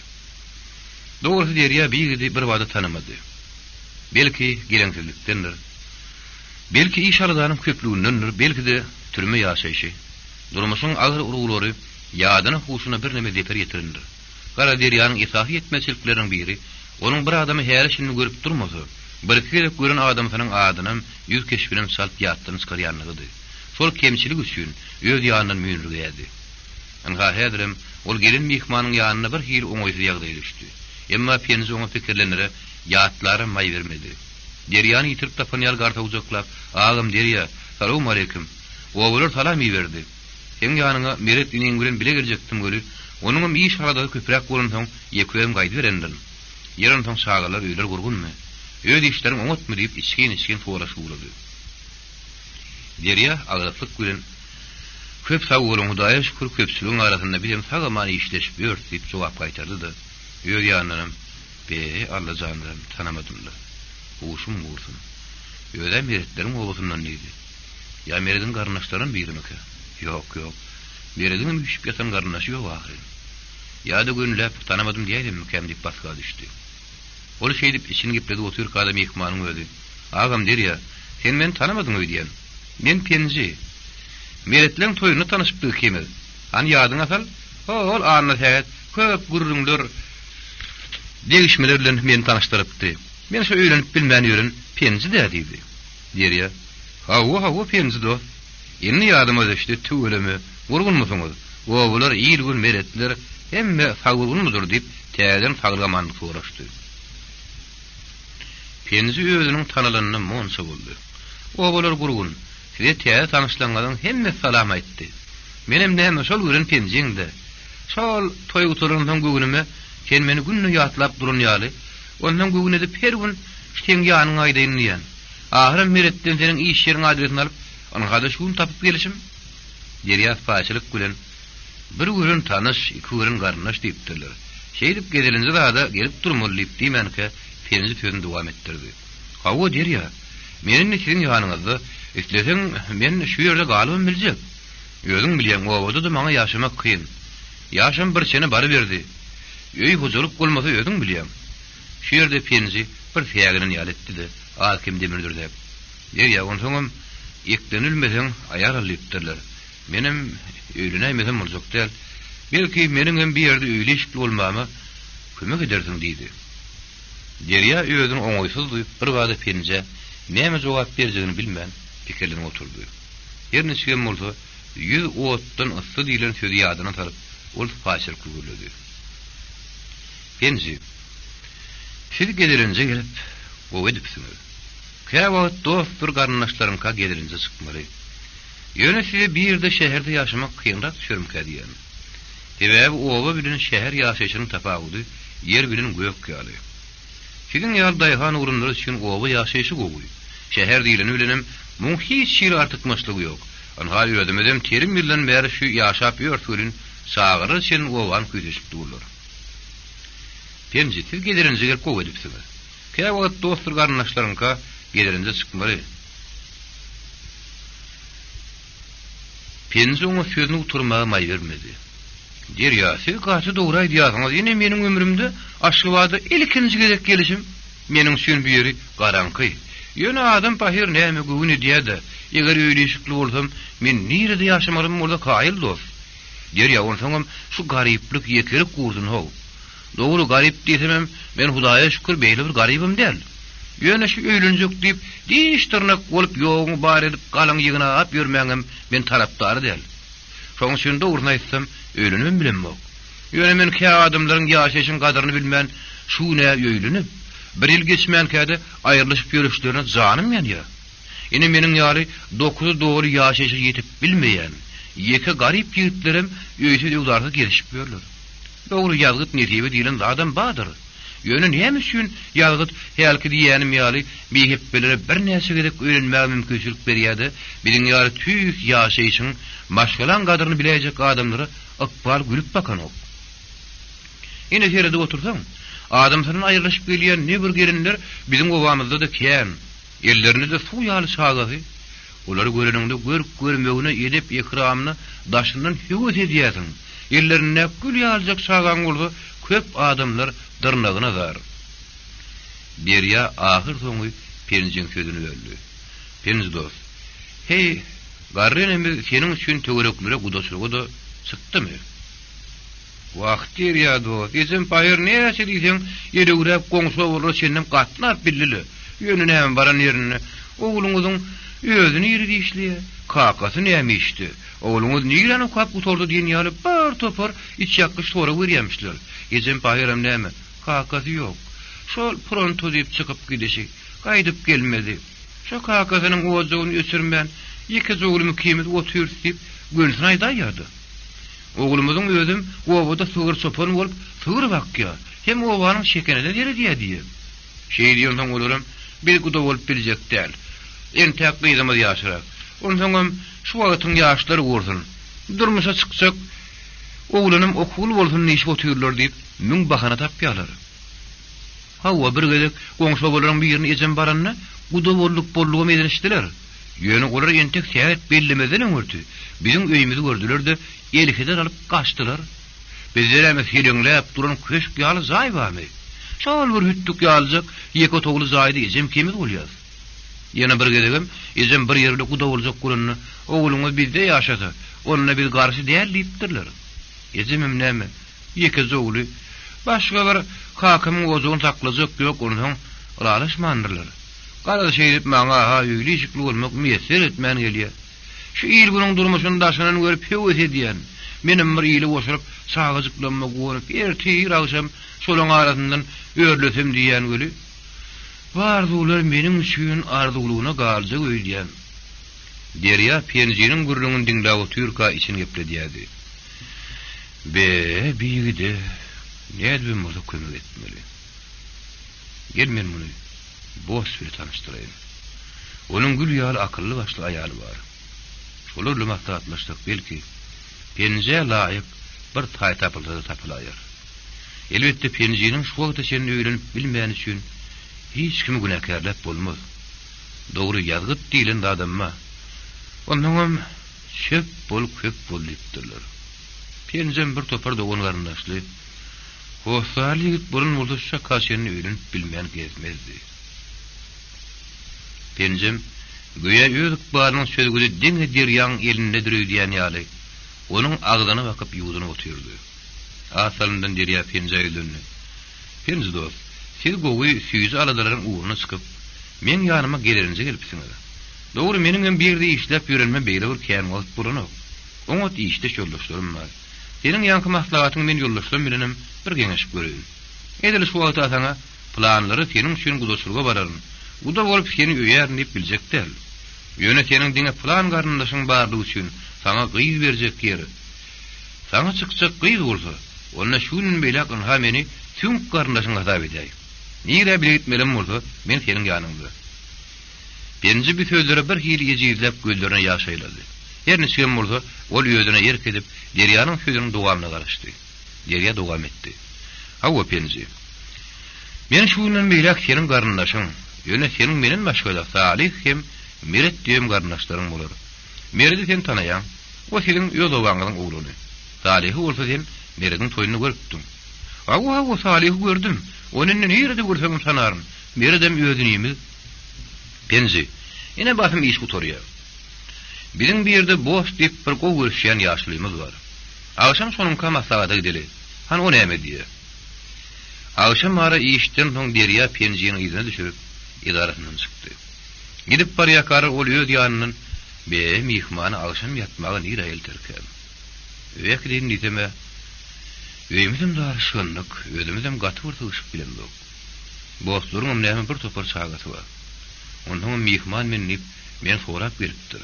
Dogry derýa bir wada tanymady. Belki geleňsizlikdendir. Belki iş aradanyň köplüğündendir, belki de türme ýaşaýşy. Durmuşyň agyr uruglary ýadyna huşuna bir neme deper ýetirindir. Gara derýanyň isafy etmeçilikleriň biri, onuň bir adamy her işini görüp durmasy, bir kere gören adamyň adynyň ýüz keşbiniň salt ýatdyny çykarýanlygydy. Şol kemçilik üçin öz ýanyny müýnürge edi. Anha hädirim, ol gelin mihmanyň ýanyna bir hil oňaýsy ýagdaý düşdi. Emma penji oňa pikirlenere ýatlary may bermedi. Derýany ýitirip tapanýar garta uzaklap, "Agam derýa, salam aleykum." Oğullar salam berdi. Sen ýanyňa meret inen bilen bile geljekdim göli. Onuň iş arada köprek bolan soň ýeküem gaýdy berendin. Ýerin soň şagalar öýler gurgunmy? Öýd işleriň oňatmy diýip içken soraşy boldy. Derýa agratlyk bilen köp sagolun Hudaýa şükür köpçüligiň arasynda bilen sagamany işleşip ýörtüp jogap gaýtardy-da. Öýd ýanyny Be Allah canlarım tanamadım da. Uşum vursun. Öyle meretlerin oğuzundan neydi? Ya meredin karnaşların biri mi ki? Yok. Meredin üşüp yatan karnaşı yok ahirin. Ya da gönüllep tanamadım diyelim mi kemdik baskığa düştü. Onu şeydip içini gipledi otur kadam yıkmanın ödü. Ağam der ya, sen beni tanımadın öy diyen. Men penci. Meretlerin toyunu tanışıptığı kimi? Hani yadın asal? Ol anla seyret, köp gururundur. Değişmelerle beni tanıştırıptı. Men şu öğrenip bilmeyen yörün penci dediydi. Der ya, havu penci do. Inni yadıma düştü tüülümü. Vurgun musunuz? Oğular iyilgün meretler emme fagurgun mudur deyip täzen fagırgamanlık uğraştı. Penzi özünün tanılanına monsa buldu. Oğular gurgun. Size täze tanışlangadan hemme salam aytdı. Menem näme şol görün penziňde. Şol toy uturundan gögünüme sen meni günni yatlap durun ýaly. Ondan gögün edip her gün sen ýanyň aýdaýyn diýen. Ahirem meretden senin iş ýeriň adresini alyp, onuňa da şuny tapyp gelişim. Derýat paçylyk bilen bir görün tanış, iki görün garnaş diýipdirler. Şeýdip gedelince da gelip durmaly diýip diýmenke penzi sözüni dowam etdirdi. Hawa derýa, meniň sizin ýanyňyzda isleseň men şu ýerde galybym biljek. Özüň bilýän owada da maňa ýaşamak kyn. Ýaşam bir sene bary berdi. Öý huzurluk bolmasa özüň bilýän. Şu ýerde penzi bir feýagini ýaly etdi-de, hakim demirdir dep. Derýa, onsoň eklenilmeden aýar alypdyrlar. Menim öýlenämesem boljak däl. Belki meniň hem bir ýerde öýleşikli bolmama kömek edersiň diýdi. Derýa özüň oňaýsyz duýup bir wada penje näme jogap berjegini bilmän pikirlenip oturdy. Ýerine çykan bolsa 100 otdan ıssı diýilen sözi ýadyna salyp ol paçyl kugurlady. Penji, siz gelirince gelip o edipsiniz. Käwagt dostdur garnaşlaryňka gelirince çykmaly. Ýöne size bir ýerde şäherde ýaşamak kynrak düşürmkä diýen. Sebäbi oba bilen şäher ýaşaýyşynyň tapagudy ýer bilen gök ýaly. Sizin ýal daýhan urunlary üçin oba ýaşaýyşy gowy. Şäher diýileni bilenem, muň hiç şeýle artykmaçlygy ýok. Anha ýödemedem terim bilen bäri şu ýaşap ýörtürin sağırı sen owan küýdeşip durlar. Penji, siz gelirince gelip gowy edipsiňiz. Käwagt dostur garnaşlaryňka gelirince çykmaly. Penji oňa sözüni uturmaga maý bermedi. Derýa, siz gaçy dogry diýýäňiz, ýene meniň ömrümde aşgybada ilkinji gerek gelişim meniň üçin bir ýeri garanky. Ýöne adam pahyr näme göwün edýärdi. Eger öýleşikli bolsam, men nirede ýaşamarym bolsa kaýyl dost. Derýa, onsoň şu garyplyk ýekerek gurdun how. Dogry garyp diýsem, men Hudaýa şükür beýle bir garybym däl. Ýöne şu öýlenjek diýip, diýişdirnek bolup ýogyny bar edip galaň ýygyna ap ýörmäňem men tarapdary däl. Şoň üçin dogry aýtsam, öýlenmem bilenmok. Ýöne men kä adamlaryň ýaşaýyşyň gadyryny bilmän, şu näme öýlenip, bir ýyl geçmänkäde aýrylyşyp ýörüşlerine janym ýa. Ine meniň ýaly 9 dogry ýaşaýyşy ýetip bilmeýän, ýeke garyp ýigitlerim öýse ýugdarda gelişip ýörler. Dogry ýalgyt netibe diýilen adam badyr. Ýöne näme üçin ýalgyt helki diýänim ýaly beýhep belere bir näse gerek öýrenmäge mümkinçilik berýärdi. Biziň ýaly tüýük ýaşaýyşyň maşgalan gadyryny bileýek adamlara ykbal gülüp bakan ok. Ine ýerde otursaň, adamlaryň aýrylyşyp gelýän ne bir gelinler biziň owamyzda da kän. Ellerini de suw ýaly çagazy. Olary göreninde görmegine edip ikramyny daşyndan hüwet edýärsiň. Ellerine gül ýaljak çagan bolsa köp adamlar dyrnagyna zar. Berýa ahyr soňy penjiň sözüni böldi. Penji dost, hey, garrenemi seniň üçin töwereklere gudaşygy da çykdymy? Wagt derýa dost, ejem paýer näçe diýseň, ýere-gürep goňşa bolar senden gatnap billili. Ýöne näme baran ýerine, oğluňyzyň özüni ýeri diýişli, kakasy näme işdi? Oğluňyz niýerine kap utordy diýen ýaly bir topar iç ýaklyş tora görýärmişler. Ejem paýeram näme? Kakasy ýok. Şol pronto diýip çykyp gidişi, gaýdyp gelmedi. Şo kakasynyň owazyny öçürmän, ýeke oğlumy kimit otur diýip gönüsini aýdaýardy. Oğlumyzyň özüm owada sygyr sopan bolup, sygyr bakýa. Hem owanyň şekerine diýär. Şeýdiýänden olaram bir guda bolup biljek däl. Enti haqqydymyz ýaşarak. Ondan şu wagtyň ýaşlary gursun. Durmuşa çyksak, oğlunum okul bolsun niş oturlar diýip müň bahana tapýarlar. Hawa bir gezek goňşa bolaryň birini ejem baranna uda bollugy medenişdiler. Ýöne olar entek säät bellemeden öňürdi. Bizim öýümüzi gördüler de elhiden alyp kaçdylar. Bizler emes ýelenläp duran köşk ýaly zaý barmy? Şol bir hüttük ýalyjak, ýeke togly zaýdy ejem kemiz bolýar. Ýene bir gezegem ejem bir ýerde uda boljak gurunny, oğlumy bizde ýaşady. Onunla bir garşy däl diýipdirler. Ejemim näme? Ýeke zowly başga bir hakymyň ozugyny taklajak ýok, onuň ulalaşmandyrlar. Gara şeýdip maňa ha ýüýlişikli bolmak meýser etmän gelýär. Şu ýyl günüň durmuşyny daşynyň görüp hewes edýän. Menim bir ýyly boşaryp sagyjyklanmak gonup ertir awşam şolaň arasyndan öýrlesem diýen göli. Bardular menim üçin arzulygyna galjak öýdýän. Derya penjinin gurrunun dinläp oturka için gepledýärdi. Be biýigide nädem bolsa kömek etmeli. Gel men muny boş bir tanıştırayım. Onun gül ýaly akıllı başly aýaly bar. Şolarly maktatlaşdyk belki. Penje laýyk bir taý tapylaýar. Elbetde penjinin şu wagtda seni öýrenip bilmän üçin hiç kimi günäkärlep bolmaz. Dogry ýazgyt diýilen adamma. Ondan şep bolup köp bolýardylar. Penjem bir topar dogun garyndaşly. Hoşsaly burun bolsa kaşyny öýrenip bilmän gezmezdi. Penjem göýe ýörük baryň sözüni diňe derýän elinde dürüýdýän ýaly. Onuň agzyna bakyp ýuwuny oturdy. Asalyndan derýä penje ýüldünni. Penje dost, siz gowy süýüz aladalaryň uğruna çykyp, men ýanyma gelerinje gelipsiňiz. Dogry meniň birde işläp ýörenme beýle bir kän wagt burunok. Oňa işde şoldaşlarym bar. Senin ýanky maslahatyň men ýoldaşlarym bilenim bir geňeşip görýün. Edil şu wagtda sana planlary seniň üçin gudaşurga bararyn. Uda bolup seni öýär diýip biljekdir. Ýöne seniň diňe plan garyndaşyň barlygy üçin sana gyýy berjek ýeri. Sana çykjak gyýy bolsa, onda şunun beýle ha meni tüm garyndaşyň hatap edýär. Nire biletmelim bolsa, men seniň ýanymda. Penji bir sözlere bir hili ejizlep gözlerine ýaş aýlady. Ýerni şeýle bolsa, ol ýödüne ýerk edip, Deryanyň sözüniň dowamyna garaşdy. Derya dowam etdi. Hawa penji. Men şunun beýle seniň garyndaşyň, ýöne seniň menen başga salih hem meret diýem garyndaşlaryň bolar. Meredi sen tanaýan, o seniň ýozowaňyň ogluny. Salihy bolsa sen merediň toýuny görüpdiň. Hawa Salihy gördüm. Onuň nerede görsem sanaryn. Meredem ýödünýimiz. Penji. Ine basym iş gutorýar. Bizim bir ýerde boş diýip bir gowy görüşýän ýaşlymyz bar. Awşam şonuň kamasagada gideli. Han o näme diýer? Awşam ara işden soň Derya penjiňi ýüzüne düşürip idaratyndan çykdy. Gidip barýakar ol ýöd ýanynyň be mihmany awşam ýatmagy nire elterken. Öýekden diteme öýümizem darşynlyk, özümizem gaty bir tyşyp bilendik. Boşlaryň näme bir topar çagaty bar. Ondan mihman men sorap beripdir.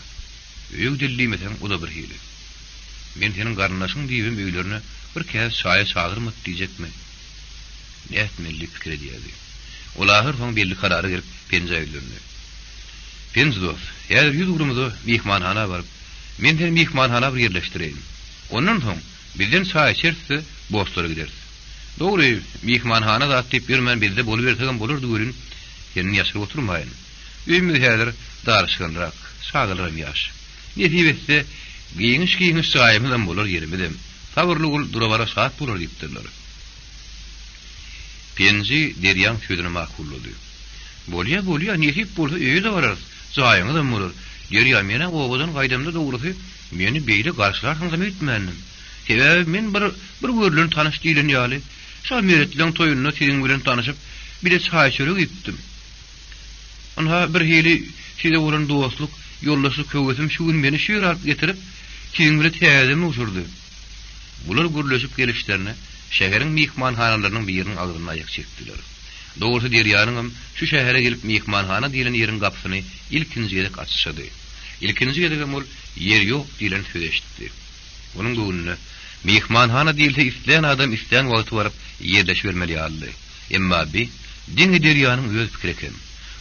Öýük dillimesen o da bir hili. Men senin garyndaşyň diýibim öýlerine bir käz çaýa çagyrmak diýjekmi? Näetmeli pikir edýärdi. Olahir soň belli karary gerip penje öýlerine. Penje dost, ýa-da ýüz gurumyzy mihmanhana baryp, men seni mihmanhana bir ýerleşdireýin. Ondan soň bizden çaý içerse boşlara gideriz. Dogry, mihmanhana zat diýip bermän bizde bolup bersegem bolardy görün. Senin ýaşaryp oturmaýyn. Üýümüz häzir darşgynrak, sagylrym ýaş. Netibetde giňiş çaýymyzdan bolar ýerimizem. Sabrly ol durabara saat bolar diýipdirler. Penji Deryan sözüne makullady. Bolýa, netip bolsa öýde barar. Jaýyňyzdan bolar. Derya meni owadan gaýdamda dogrusy meni beýle garşylarsyňyz etmändim. Sebäbi men bir görülen tanyş diýilen ýaly. Şo meretliň toýunyna seniň bilen tanyşyp bir de çaý içerek gitdim. Onha bir hili şeýle bolan dostluk, ýoldaşlyk köwetim şuň meni şeýle alyp getirip, kiň bilen täzemi uçurdy. Bular gürleşip gelişlerine şäheriň mihmanhanalarynyň biriniň agzyna aýak çekdiler. Dogrusy Deryanyň şu şähere gelip mihmanhana diýilen ýeriň gapysyny ilkinji ýerek açşady. İlkinji ýerge ol ýer ýok diýilen söz eşitdi. Onuň göwnüne mihmanhana diýilse isleýän adam isleýän wagty baryp ýerleşip bermeli ýaly. Emma bi diňe Deryanyň öz pikiri eken.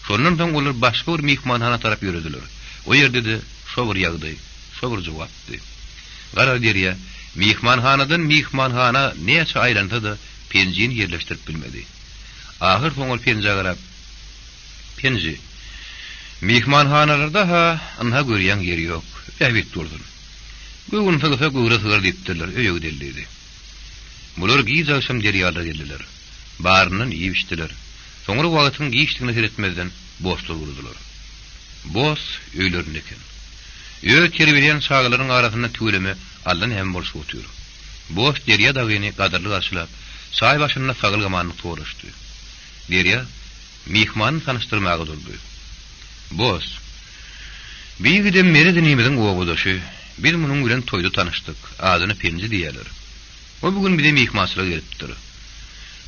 Şondan soň olar başga bir mihmanhana tarap ýörediler. O ýerde de şo bir ýagdaý, şo bir jogapdy. Gara Derya mihmanhanadan mihmanhana näçe aýranta da penjini ýerleşdirip bilmedi. Ahir soňul penje garap. Penji. Mihmanhanalarda anha görýän ýeri ýok. Äbit durdun. Göwün fagsa göwre sygar diýipdirler, öýe gideldi. Bular giz akşam derýada geldiler. Baryndan ýeşdiler. Soňra wagtyň giýişdigini seretmezden boşlar urdular. Boş öýlerindeki. Öýe terbilen şagalaryň arasynda tüwleme aldan hem bolşy otur. Boş derýa dagyny gadarlyk açylap, çay başynda sagylgamanyny toğraşdy. Derýa mihman tanyşdyrmagy durdy. Boş. Biýigidem meredinimiziň ogudaşy. Biz munuň bilen toýda tanyşdyk. Adyny Penji diýerler. O bugün bize mihmançylyk gelipdir.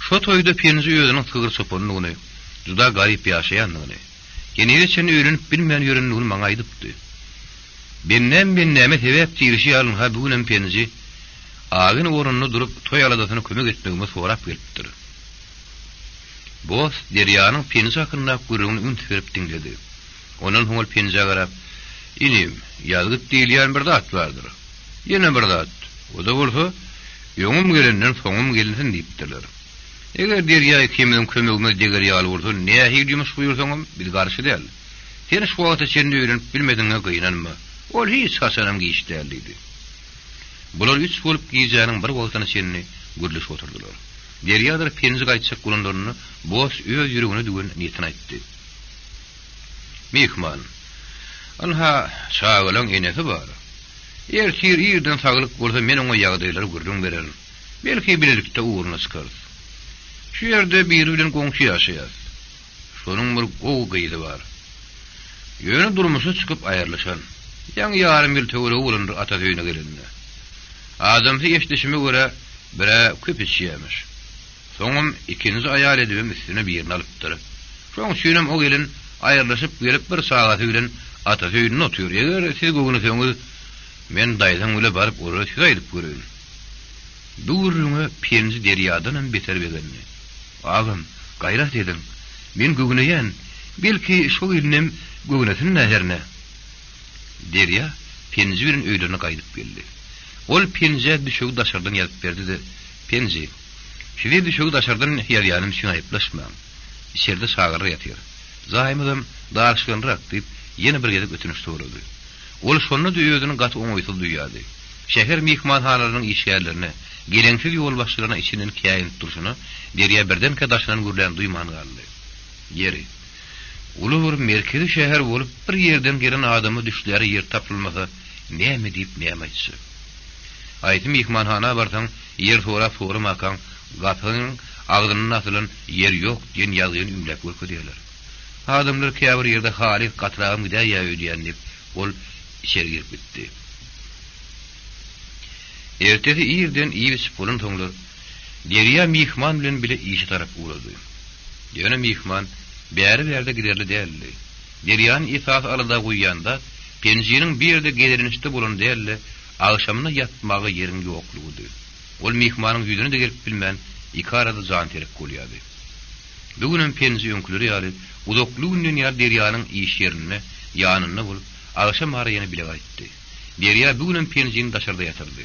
Şo toýda Penji özüniň sygyr sopanyny, juda garyp ýaşaýanyny, genelçe öýrenip bilmeýän ýörenligini maňa aýdypdy. Bennem sebäp tirişi alyn ha bugün Penji agyn orunny durup toý aladasyna kömek etmegime sorap gelipdir. Boş derýanyň Penji hakynda gurulgyny ünt berip diňledi. Onuň hoňul Penji'ye garap, "Inim, ýazgyt diýilýän bir zat bardyr. Ýene bir zat. O da bolsa, ýoňum gelenden soňum gelinsin" diýipdirler. Eger derýa kimiň kömegine deger ýaly bolsa, nähili ýumyş buyursaňam bil garşy däl. Sen şu wagtda çenni öýrenip bilmediňe gynanma. Ol hiç hasanam giýişdäldi. Bular üç bolup giýjäniň bir wagtyny çenni gürleş oturdular. Derýadyr Penji gaýtsak gulanlaryny boş öz ýüregine dügen niýetini aýtdy. Mihman. Anha şagalaň enesi bar. Ertir ýerden saglyk bolsa men oňa ýagdaýlary gürlüň bererim. Belki bilelikde uğruna çykar. Şu ýerde biri bilen goňşy ýaşaýar. Şonuň bir gowy gyýdy bar. Ýöne durmuşa çykyp aýarlaşan. Ýa-ni ýarym bir töwre ulandyr ata höýüne gelenine. Adamsy ýeşdişime görä bire köpüç ýemiş. Soňam ikinji aýal edibim üstüne bir ýerini alypdyr. Şoň şüýnem o gelin aýarlaşyp gelip bir sagaty bilen ata höýüne otur. Eger siz göwüňiz men daýdan öle baryp orada siz aýdyp görün. Durruňa Penji derýadan beter begenni. Agam, gaýrat edin. Men göwüneýän, belki şol ilnem göwünesin näherne. Derýa Penji bilen öýlerine gaýdyp geldi. Ol Penji düşüg daşardan ýazyp berdi-de, "Penji, şeýle düşüg daşardan ýarýanym üçin aýyplaşma. İçeride sagary ýatýar. Zaýmydym darşgynrak" diýip ýene bir gezek ötünüş sorady. Ol şonu da özüniň gaty oňoýsuz duýýardy. Şäher mihmanhanalarının işgärlerine, gelensiz ýol başlaryna içinden käýinip durşuny, derýa birdenke daşynan gürlen duýman galdy. Ýeri. Ulur merkezi şäher bolup bir ýerden gelen adamy düşleri ýer tapylmasa, näme diýip näme aýtsa. Aýtym mihmanhana barsaň, ýer soňra makan, gatynyň agdynyň asylan ýer ýok diýen ýazyny ümlep görkezýärler. Adamlar käbir ýerde halik gatragym gida ýaýýan diýip ol içeri girip gitti. Ertesi ýerden iýip bolun soňlar derýa mihman bilen bile işi tarap uğradı. Ýöne mihman bäri berde giderli däldi. Derýanyň esas alada goýýanda Penji'niň bir ýerde gelirinişde bolan däldi, agşamyna ýatmagy ýeriň ýoklugy. Ol mihmanyň ýüzüne de gelip bilmän iki arada jan terek bolýardy. Bugün Penji öňküleri ýaly uzaklygynyň ýa derýanyň iş ýerine ýanyna bolup agşam araýany bile gaýtdy. Derýa bugün Penji'ni daşarda ýatyrdy.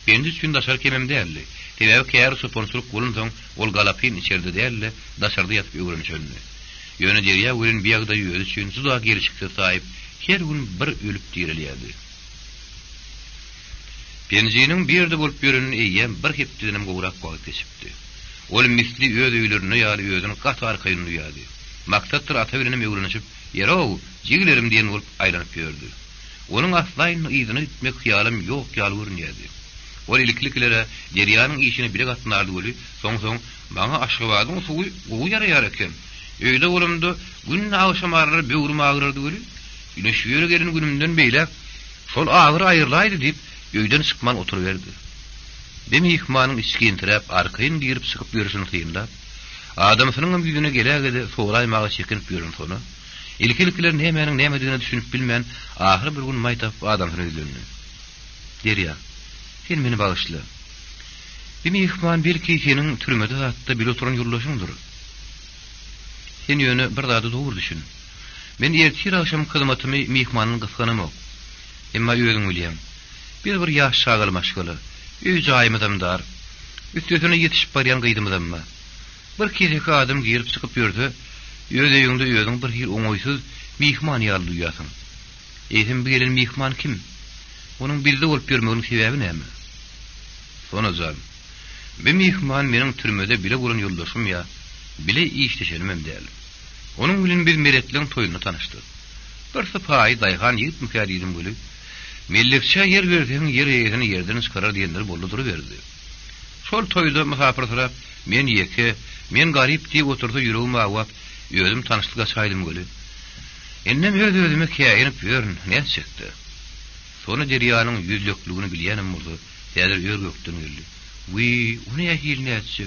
Penji üçin daşar kemem däldi. Sebäbi käýär soponçylyk bolunsoň ol galapyn içeride däldi, daşarda ýatyp öwrenişeldi. Ýöne derýa ölen biýagda ýözi üçin juda gelişikde saýyp, her gün bir ölüp dirilýärdi. Penji'niň bir ýerde bolup ýörenini eýýän bir hepdinim gowrak wagt geçipdi. Ol misli öz öýlerine ýaly özüniň gaty arkaýyny duýardy. Maksatdyr ata bilen öwrenişip, "Ýerow, jigilerim" diýen bolup aýlanyp ýördi. Onuň aslaýyny ýygyny etmek hyýalym ýok ýaly görünýärdi. Ol iliklikilere derýanyň işini bile gatnardy bolup, soň "Maňa aşgabadyň suwy gowy ýaraýar eken. Öýde bolamda gün agşam arary böwrüm agyrdy bolup, ýene şu ýere gelen günümden beýle şol agyr aýyrlaýdy" diýip öýden çykman oturuverdi. Mihmanyň içkin tirap arkaýyn girip çykyp ýörüşini hyýynda, adamsynyň ýüzüne gelägede soğraýmagy çekinip ýörün sonu. İlkilikler nämenin näme diýeni düşünip bilmän, ahyry bir gün maýtap adamsyny ýüzüne. "Derýa, sen meni bagyşla. Mihman belki seniň türmede zatda bile oturan ýurlaşyňdyr. Sen ýöne bir zady dogry düşün. Men ertir akşam hyzmatymy mihmanyň gysganymok. Emma ýöňüň bilýän. Bir ýaş şagal maşgaly. Üç aýmydam dar. Üstüne ýetişip barýan gyýdymdamma. Bir kesek adam gelip çıkıp yurdu. Ödeýüňde öýüň bir hir oňoýsuz mihman ýaly duýasyň. Eýsem bu gelen mihman kim? Onuň bizde bolup ýörmeginiň sebebi näme? Sonajam. Bu mihman meniň türmede bile bolan ýoldaşym ýa, bile işleşenim däl. Onuň bilen bir meretliň toýuny tanışdyk. Bir sypahy daýhan ýigit mükärridim bolup, milletçe yer berdiň yer ýerini ýerden çykarar diýenler boldy duruberdi. Şol toýda musafir tarap men ýeke, men garip diýip oturdy ýüregim awap, özüm tanışlyga çaýdym göli. Ennem özüme käýinip ýörün, näme çekdi? Sonra derýanyň ýüzlükligini bilýänem boldy. Häzir ýör gökden geldi. Wy, ony ýahil näçe?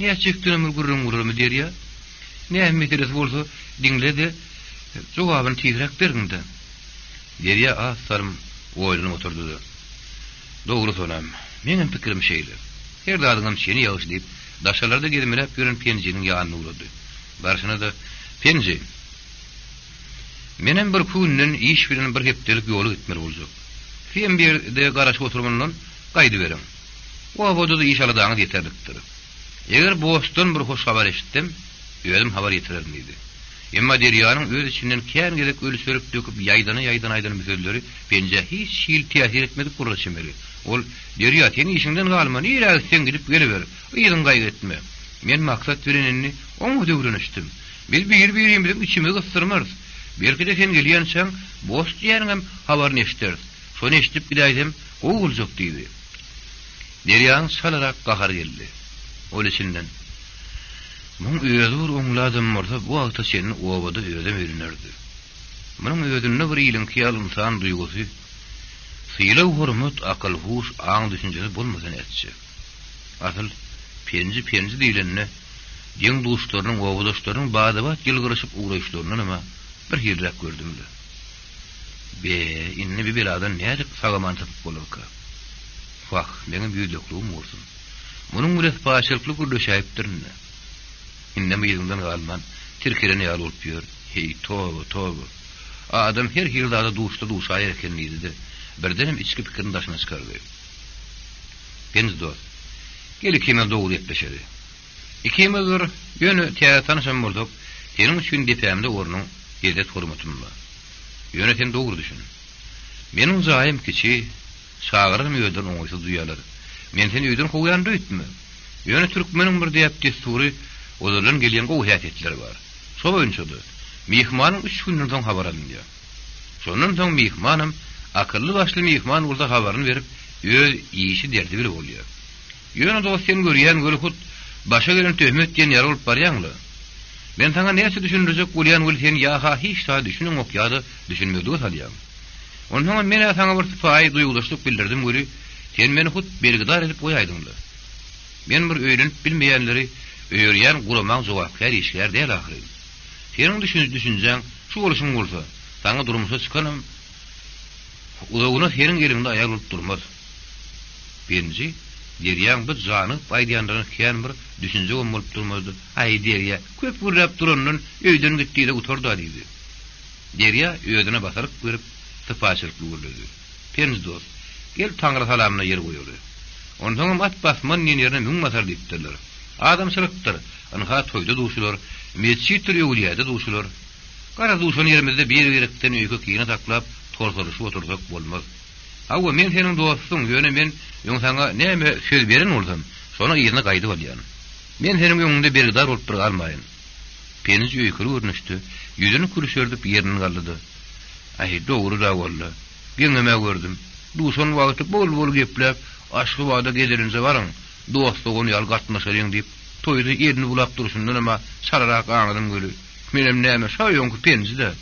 Näçe çekdiňmi gurrun derýa? Näme meselesi bolsa, diňledi. Jogabyny tezrek bergindi. Derýa asarym oýlunyp oturdy. Dogry sonam. Menin pikirim şeýle. Her dadyňam seni ýaşy diýip, daşalarda gedimlep ýören penjiniň ýanyna urady. Barşyna da penji. Menem bir kunun iş bilen bir hepdelik ýoly gitmer boljak. Hem bir de garaşyp oturmandan gaýdy berim. O wagtda iş aladaňy ýeterlikdir. Eger boston bir hoş habar eşitdim, özüm habar ýetirerdim diýdi. Emma derýanyň öz içinden kän gerek öli sörüp döküp ýaýdana müselleri bence hiç şiil täsir etmedi gurraşymary. Ol derýa seni işiňden galman, ýere sen gidip geleber. Ýygyň gaýgy etme. Men maksat bilenini oňa döwrenişdim. Biz bir-birimiň bilen içimi gysdyrmaz. Belki de sen gelýänçäň bost ýerňem habaryny eşitdir. Şonu eşitip gideýdim, o boljak diýdi. Derýan şalarak gahar geldi. Ol içinden. Mun öýür oňladym bolsa bu wagtda seni owada öýdem öýrünerdi. Munyň öýdünde bir ýylyň kyýalynsan duýgusy, syýlaw hormat, akal huş, aň düşünjesi bolmasan etçi. Asyl penji diýilenne diň duşlarynyň owadaşlarynyň badabat ýylgyryşyp uğraşlaryny ama bir hirrak gördümdi. Be, inni bir beladan nädip sagaman tapyp bolarka. Fak, meňe büýüdükligim bolsun. Munyň bilen paşyrykly gurdaşaýypdyrny. Innem ýygyňdan galman, tirkelene ýaly bolup ýör. Hey, toba. Adam her hirlada duşaýar ekenligidi. Birdenem içki pikirini daşyna çykardy. Penji dost. Gel ikimiz dogry etleşedi. İkimiz bir ýöne täze tanışan bolsak, senin üçin depämde ornuň ýerde hormatym bar. Ýöne sen dogry düşün. Meniň zaýym kiçi, şagyrym ýöden oňaýsy duýalar. Men seni ýöden hoýandy etme. Ýöne türkmeniň bir diýip destury, olardan gelýän goýat etler bar. Şo boýunça mihmanyň 3 günden soň habar alındy. Şondan soň mihmanym akylly başly mihman bolsa habaryny berip, öz işi derdi bile bolýar. Ýöne dost sen görýän gölhut başa gelen töhmet diýen ýer bolup barýanly. Men taňa näçe düşündirjek bolýan bol sen ýa-ha hiç ta düşünüň ok ýa-da düşünmegdi salýam. Ondan men taňa bir sypahy duýgulaşlyk bildirdim göri, sen meni hut belgidar edip goýaýdyňlar. Men bir öýrenip bilmeýänleri öýrýän guramaň jogapkar işler däl ahyry. Senin düşünjäň şu boluşyň bolsa, taňa durmuşa çykanam, uzagyna senin gelinde aýal bolup durmaz. Penji derýän bir jany paýdaýandyryň kän bir düşünje bolup durmazdy. Ay derýä, köp gurrap durandan öýden gitdiýde uturdy diýdi. Derýä öýdüne basaryp görüp sypaçylyk gördi. Penji dost, gel Taňra salamyna ýer goýdy. Ondan at basman ýerine müň masar diýipdirler. Adamçylykdyr. Anha toýda duşular, mesçitdir ýöwlýärde duşular. Gara duşan ýerimizde bir gerekden öýke kiyine taklap, torsalyşyp otursak bolmaz. Hawa men seniň dostum, ýöne men ýöň saňa näme söz beren bolsam, şonu ýerine gaýdy bolýan. Men seniň ýöňünde bergidar bolup duralmaýyn. Penji öýküri görnüşdi, ýüzüni kuruşerdik ýerini galdydy. Ay, dogry da boldy. Giňeme gördüm. Duşan wagty bol geplep, aşky wagda gelirinje baryň. Dostlugyny ýal gatnaşaryň diýip, toýdy ýerini bulap duruşundan ama şararak aňladym göli. Menem näme şaýonky penjide.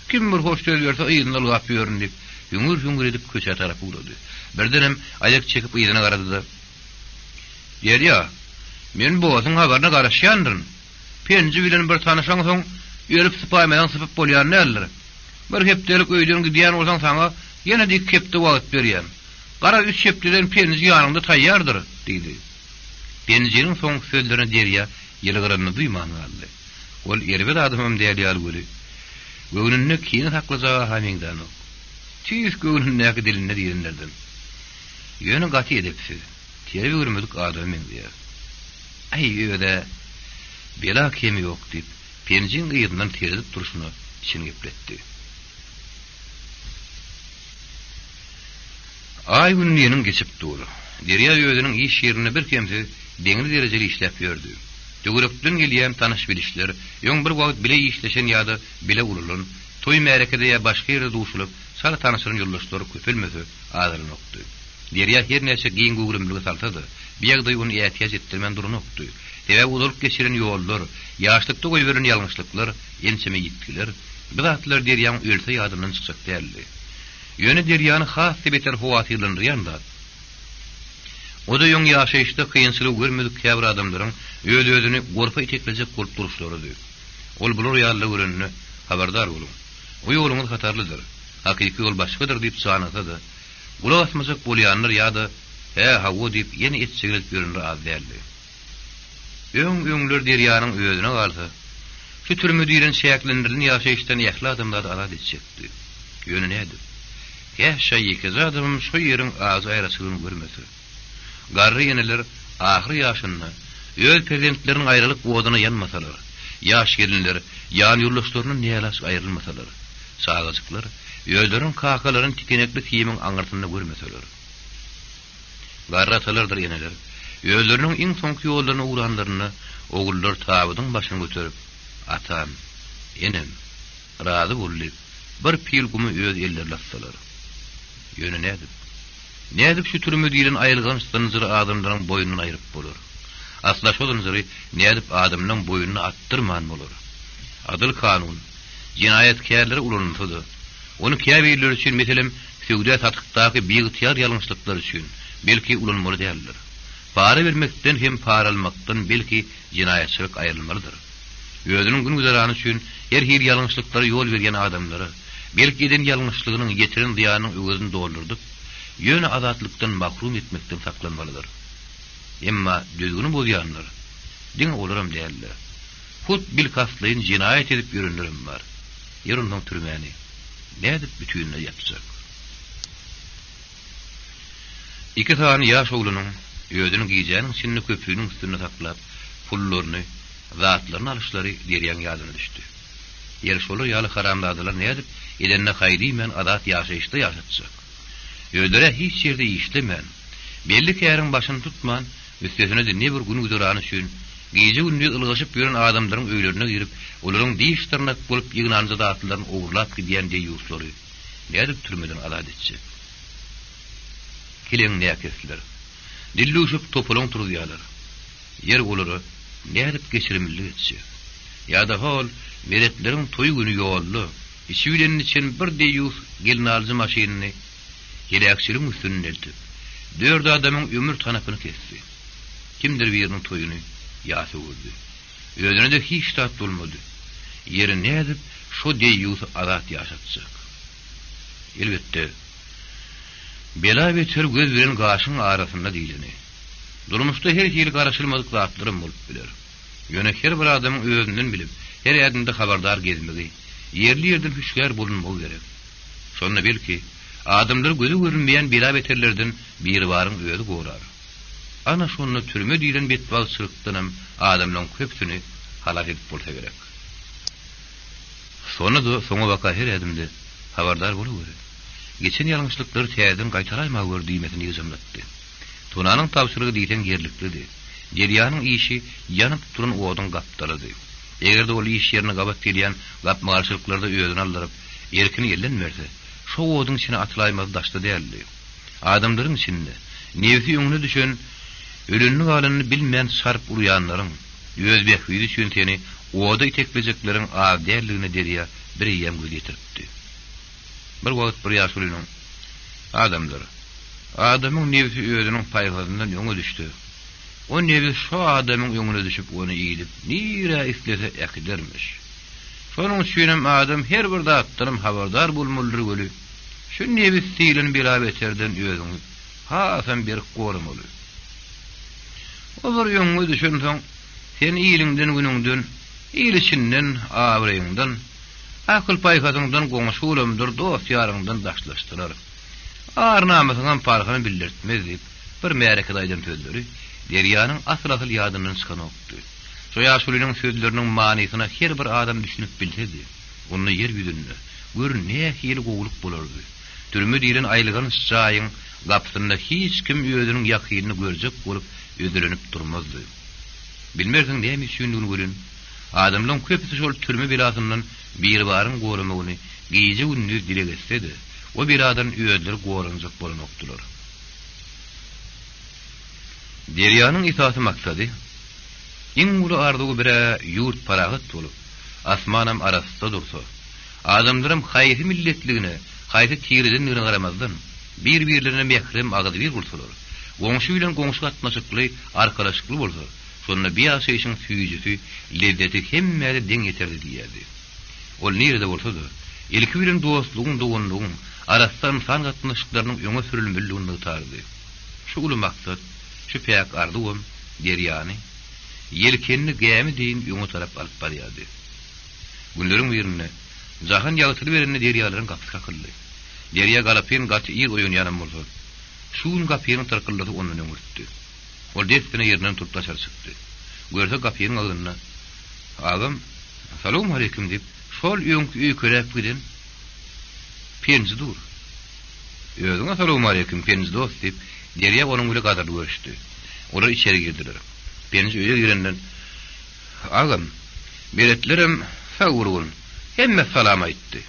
Kim bir hoş söz berse ýygyny alyp ýörün diýip, ýüngür edip köçe tarapy urady. Birdenem aýak çekip ýygyna garady. Derýa, men bu osyň habaryna garaşýandyryn. Penji bilen bir tanışaň soň ýörüp sypaýmadan sypyp bolýar näler. Bir hepdelik öýden gidýän bolsaň saňa ýene dik kepde wagt berýän. Gara 3 hepdeden penji ýanynda taýýardyr diýdi. Penjiniň soň sözlerini derýä ýylgyryny duýman galdy. Ol ýerber adamym diýýär göri. Göwnünde kine haklaja hamingdan. Tüýüs göwnünde diline diýenlerden. Ýöne gaty edipsiz. Tiýe görmedik adamym diýär. Ay ýöde Bela kemi yok deyip, pencin gıyından terzip duruşunu için gepletti. Ay günlüğünün geçip doğru. Derya öğünün iş yerini bir kemsi dengli dereceli işlep gördü. Dögürüktün geliyen tanış bilişler, yon bir vakit bile işleşen ya da bile urulun, toy merekede ya başka yerde duşulup, sarı tanışırın yollaşları köpülmesi ağzını noktu. Derya her neyse giyin gugurumluğu saltadı, bir yagday onu ihtiyaç ettirmen durun noktu. Deve udulup geçiren yollar, yaşlıkta koyverin yalnızlıklar, enseme yitkiler, bir atlar Derya'nın ölse yadından çıkacak değerli. Yönü Derya'nın hası beter huvatıylanır yandan. O da yon yaşayışta kıyınsılığı görmedik kâbir adamların özünü gorpa iteklecek kolup duruşlarıdır. Ol bulur yağlı görününü haberdar olun. O yolumuz hatarlıdır. Hakiki yol başkadır deyip sağınatadı. Kula basmacak bolyanlar ya da havu deyip yeni etçilik görünür az değerli. Öňler Derya'nın özüne kalsa, şu tür müdirin şeýeklendirilini yaşayıştan ýakly adamlar da alad etjekdi. Yönü nädir? Ýaşa ýekiz adamym şu ýerin azy aýrasylygyny görmesi. Garry ýeneler ahir ýaşynda öz prezidentlerin aýrylyk boğadyna ýanmasalar, ýaş gelinler ýan ýurdaşlarynyň näýeläs aýrylmasalar, sagajyklar özleriň kakalaryň tikenekli kiýimin aňyrtyny görmeseler. Garry atalardyr ýeneler özleriniň iň soňky ýollaryna uğranlaryny ogullar tabydyň başyny göterip, atam, enem, razy bolup, bir pilgumy öz ellerine atsalar. Yönü nädir? Nädip şu türmü diýilen aýylgan stanzyry adamlaryň boýunyny aýryp bolar. Asla şu stanzyry nädip adamlaryň boýunyny attyrman bolar. Adyl kanun, jinayetkerleri ulanýardy. Onu käbirler üçin meselem söwde satykdaky biýgitýar ýalňyşlyklar üçin belki ulanmaly däldir. Para vermekden hem para almakdan belki jinayetçilik aýrylmalydyr. Özüniň gün güzarany üçin her hir ýalňyşlyklary ýol bergen adamlary belki eden ýalňyşlygynyň getiren diýanyň özüni doldurdyp, ýöne azatlykdan mahrum etmekden saklanmalydyr. Emma düzgünü bolýanlar, diň olaram däldir. Hut bil kaslyň jinayet edip ýörünlerim bar. Ýeriniň türmäni nädip bütünle ýapjak. İki tane ýaş oglunyň özüniň giýjäniň çinni köpüğiniň üstüne taklap, pullaryny, zatlaryny alışlary Derýanyň ýadyna düşdi. Ýer şolar ýaly haramdadylar nädip edenne haýdymen adat ýaşaýyşda ýaşatjak. Özlere hiç ýerde işlemen, belli käriň başyny tutman, üstesine de ne bir gün güzarany üçin gece günlü ılgaşyp ýören adamlaryň öýlerine girip, olaryň diýişlerine bolup ýygnanjy datlaryny owurlap gidýän ýurtlary nädip türmeden alad etjek. Kileň näkesler, dilluşup topulaň turýarlar. Yer olary nädip geçirimli etjek. Ýa-da hol meretleriň toý güni ýolly, işiýlerini için bir deýus gelin alyjy maşynyny Gelekçilim üstünün eltip, 4 adamın ömür tanapını kesti. Kimdir birinin toyunu yası vurdu. Özüne de hiç tat olmadı. Yeri ne edip, şu deyyusu adat yaşatacak. Elbette, bela ve tür göz veren gaşın arasında değilini. Durmuşta her şeyle karışılmadık zatlarım olup bilir. Yönekler bir adamın özünden bilip, her yerdinde haberdar gezmeli, yerli yerden hüşkar bulunmalı gerek. Sonra bil ki, adamlar gözü görünmeyen bela beterlerden bir varın özü gorar. Ana şonuna türme diýilen betbal çyrykdanam adamlaryň köpsini halak edip bolsa gerek. Sonra da soňa waka her edimde haberdar bolup geçen ýalňyşlyklar täzeden gaýtaraýma gördüýmesini ýazamlatdy. Tunanyň tapşyrygy diýen gerliklidi. Derýanyň işi ýanyp turan owadyň gapdalydy. Egerde ol iş ýerine gabat gelýän gapmagarçylyklarda özüni aldyryp erkini ýellenmerse, şo owadyň içine atylaýmaz daşda däldi. Adamlaryň içinde nefsi öňüne düşen ölünni galanyny bilmeýän sarp urýanlaryň özbekliği üçin seni owada iteklejekleriň awdärligine Derýa bir ýem göýdiripdi. Bir wagt bir ýaşulynyň adamyň nefsi özüniň paýgazyndan öňe düşdi. O nefsi şo adamyň öňüne düşüp onu iýilip nire islese äkidermiş. Şonuň üçin adam her bir zatdan haberdar bolmalydyr göli. Şu nefsi diýilen bela beterden özüňi hasan bir gorumaly. Olur ýöňe düşünseň, sen iýiliňden günüňden, iýilişinden, awraýyňdan, akıl paýgazyňdan goňşulamdyr, dost ýaryňdan daşlaşdyrar. Arnamasyňdan pargyny bildirtmez diýip bir märekede aýdan tözleri Derýanyň asl ýadyndan çykan okdy. Şu ýaşulynyň sözleriniň manysyna her bir adam düşünüp bilsedi. Onu yer yüzünde gör ne hili gowulup bolardy. Türme diýilen aýlygan şaýyň gapsynda hiç kim özüniň ýakynyny görjek bolup ödülenip durmazdy. Bilmersiň näme üçindigini görün. Adamlaryň köpüsi şol türme bilasyndan bir baryn goramagyny giýje ünlü dile getsedi. O bir adam öýdür goranjak bolanokdylar. Derýanyň itaty maksady iň uly arzuwy bir ýurt paragat bolup, asmanam arasynda dursa, adamlarym haýsy milletligine, haýsy tiýridenligine garamazdan bir-birlerine mehrem agady bir bolsalar, goňşy bilen goňşy gatnaşykly, arkadaşykly bolsa, şonda bir ýaşaýyşyň süýjüsi, lezzeti hemmede deň ýeterli diýerdi. Ol nerede bolsa-da, ilki bilen dostlugyň, doganlygyň, arasdan san gatnaşyklarynyň öňe sürilmeliligini tardy. Şu uly maksat, şu pek arzuwym derýany yelkenini gämi deyin öňe tarap alyp barýardy. Günleriň birinde jahan ýagtyly berende derýalaryň gapy kakyldy. Derýa galapyn gaty ýyl oýun ýanam bolsa. Şuň gapynyň tarkyldygy onuň öňürtdi. Ol destine ýerinden turup taşar çykdy. Görse gapynyň agyna "Agam, assalamu aleykum" diýip şol öňkü öýkerep giden penji dur. "Özüňe assalamu aleykum penji dost" diýip derýa onuň bilen gadary görüşdi. Olar içeri girdiler. Penji öýe girenden "Agam, beretlerim sag urgun." Hemme salam aýtdy.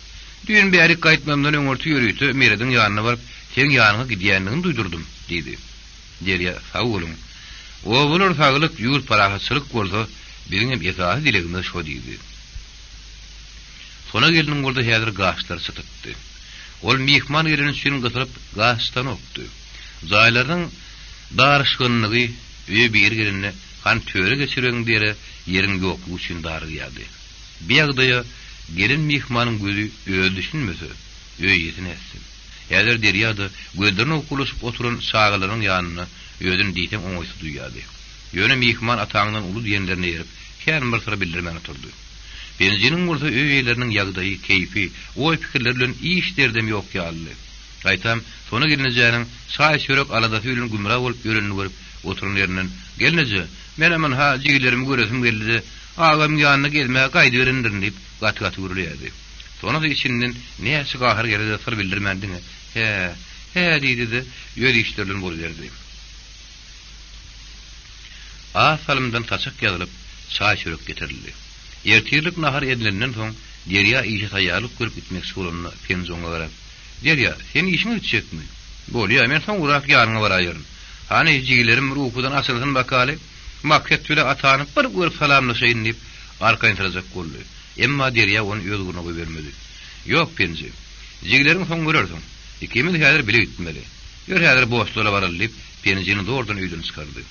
Düýün bäri gaýtmamdan öňürti ýürüýdi, merediň ýanyna baryp, "Sen ýanyna gidýändigini duýdurdum" diýdi. Derýa "Sag bolun. O bular saglyk ýurt parahatçylyk bolsa, biziň hem ýetäsi dilegimiz şo" diýdi. Sona geldiň bolda häzir gaçlar çytypdy. Ol mihman geleni üçin gysyryp gaçdan okdy. Zaýlaryň darışgynlygy we bir gelende han töre geçireň diýere ýeriň ýoklugy üçin darýady. Biýagdaýa gelin mihmanyň gözü öýe düşünmese, öýetin etsin. Häzir derýada gözlerini okuluşup oturan şagalaryň ýanyna öýdün diýsem oňaýsy duýýardy. Ýöne mihman ataňdan uly diýenlerine ýerip, kän bir sıra bildirmän oturdy. Benzinin bolsa öýeleriniň ýagdaýy, keýfi, oý pikirler bilen işlerdem ýok ýaly. Gaýtam, sona gelinejäniň şaý çörek aladasy bilen gümra bolup ýörenini görüp oturan ýerinden "Gelneje, men hemen ha jigilerimi göresim geldi. Agam ýanyna gelmäge gaýdy berendir" diýip gat-gat gürülýärdi. Sonra da içinden näçe gahar geldi sır bildirmändiňe. He diýdi-de ýöre işlerden bolýardy. Asalymdan taçak ýazylyp çaý çörek getirildi. Ertirlik nahar edilenden soň derýa işe taýýarlyk görüp gitmekçi bolanyna penjoňa garap "Derýa, sen işiňi bitjekmi?" "Bolýar, men soň urak ýanyňa baraýaryn. Hani jigilerim ruhudan asylsyn bakaly, makket bile atanyp bir görüp salamlaşaýyn" diýip arkaýyn tarajak boldy. Emma derýa onu ýolguny bermedi. "Ýok penji, jigilerim soň görersiň. Ikimiz häzir bile gitmeli. Ýör häzir boşlara baralym" diýip penjini doğrudan öýden çykardy.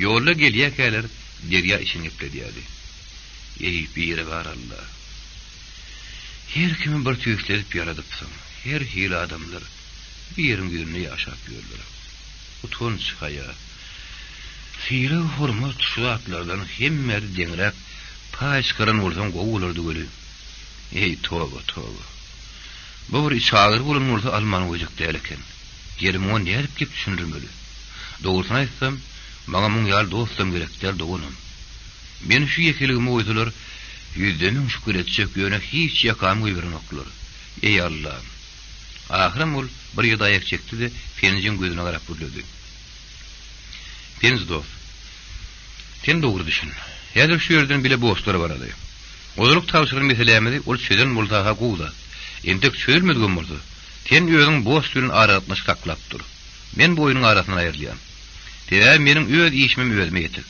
Ýolda gelýärkäler derýa işini epledýärdi. "Ey bir var Allah. Her kimi bir tüýsledip ýaradypsyň. Her hili adamlar bir günni ýaşap ýörler. Utunç haýa. Fiýle hormat şu atlardan hemmer deňrek paýşkaran bolsaň gowulardy göli. Ey toba toba. Bu bir çağır bolan bolsa alman wejek däleken. Yerim on ýerip gip düşündirmeli. Dogrusyny aýtsam, maňa muň ýal dostum gerekdir dogunum. Men şu ýekeligimi oýdular, ýüzüniň şükür etjek ýöne hiç ýakam goýberin oklar. Ey Allah. Ahyrym ol bir ýydaýak çekdi-de penjin gözüne garap gürledi. "Penj dost, sen dogry düşün. Häzir şu ýerden bile boşlara barady. Oduryk tawşyryň meselemi ol çöden boltaga gowda. Entek çöýülmedigen bolsa, sen özüň boş bilen aratmaş kaklap dur. Men bu oýunyň arasyna aýrylýan. Teä meniň öz işimim özüme ýetek.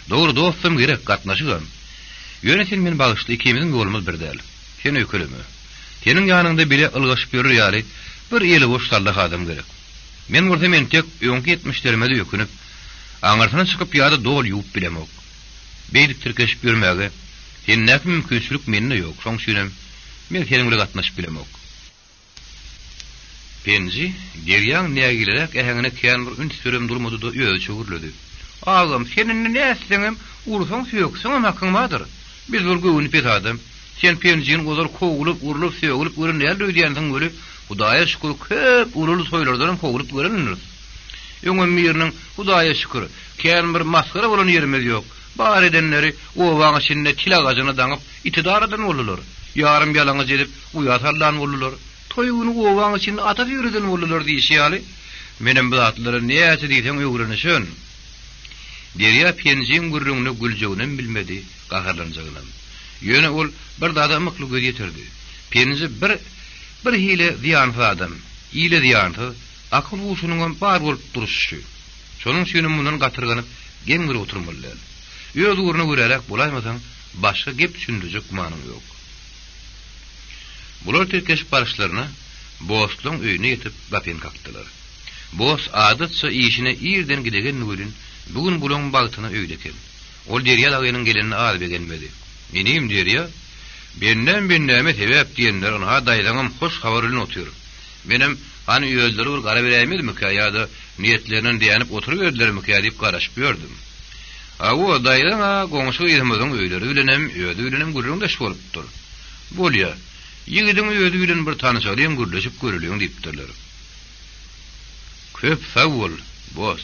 Dogry dostum gerek gatnaşygam. Ýöne sen meni bagyşly, ikimiziň ýolumyz bir däl. Sen öýkeleme. Senin ýanynda bile ylgaşyp ýörür ýaly bir eli boş tarlak adam gerek. Men bolsam entek öňki 70'lerime de ýökünüp, aňarsyna çykyp ýa-da dol ýuwup bilemok. Beýlik tirkeşip ýörmäge, sen näme mümkinçilik mende ýok. Şoň üçin men seniň bilen gatnaşyp bilemok. Penji, derýaň nägilerek ähäňine kän bir üns sürem durmady da ýöze çöwürledi. "Agam, senin näsleňem ursaň söýekseň hakyňmadyr. Biz bir göwünip ýetadym. Sen penjin gozar kowulup, urulup, söýülüp, görün näde öýdýändiň göri, Hudaýa şükür köp ululu soýlardan kowulup görünür. Öňe miriniň Hudaýa şükür, kän bir maskara bolan ýerimiz ýok. bar edenleri owaň içinde til ağacına daňyp itidaradan bolurlar. Yarım yalaňyz edip uyatarlan bolurlar. Toýuny owaň içinde atat ýüreden bolurlar diýişýäli. Menem bu zatlara näçe diýsem öwrenişin. Derya penjin gurrunny güljegini bilmedi, gaharlanjagyny. Ýöne ol bir dada mykly göz ýetirdi. Penji bir hile diýan adam, ýyle diýanty, akıl usunyň bar bolup duruşy. Şonuň üçin mundan gatyrganyp geň bir oturmalylar. Ýöz uğruna görerek bolaýmasaň başga gep düşündirjek gumanyň ýok. Bular terkeşip barışlaryna Bostlaň öýüne ýetip gapyn kakdylar. Boz adatça işine ýerden gidegen nurun bugün bulan bagtyna öýdeken. Ol derýa lagynyň gelenini alyp gelmedi. Menim derýa benden näme sebäp diýenler ona daýlaňam hoş habaryny otyr. Menem hani ýöldüri bir gara berýärmidimi ki ýa-da niýetlerinden diýenip oturup öýdlermi ki diýip garaşyp ýördüm. Awu daýlaňa goňşy ýerimiziň öýleri bilenem, öýdi bilenem gurrundaş bolupdyr. Bolýa, ýigidin öýdi bilen bir tanyşalyň gurlaşyp görülýän diýipdirler. Köp fawul, boz.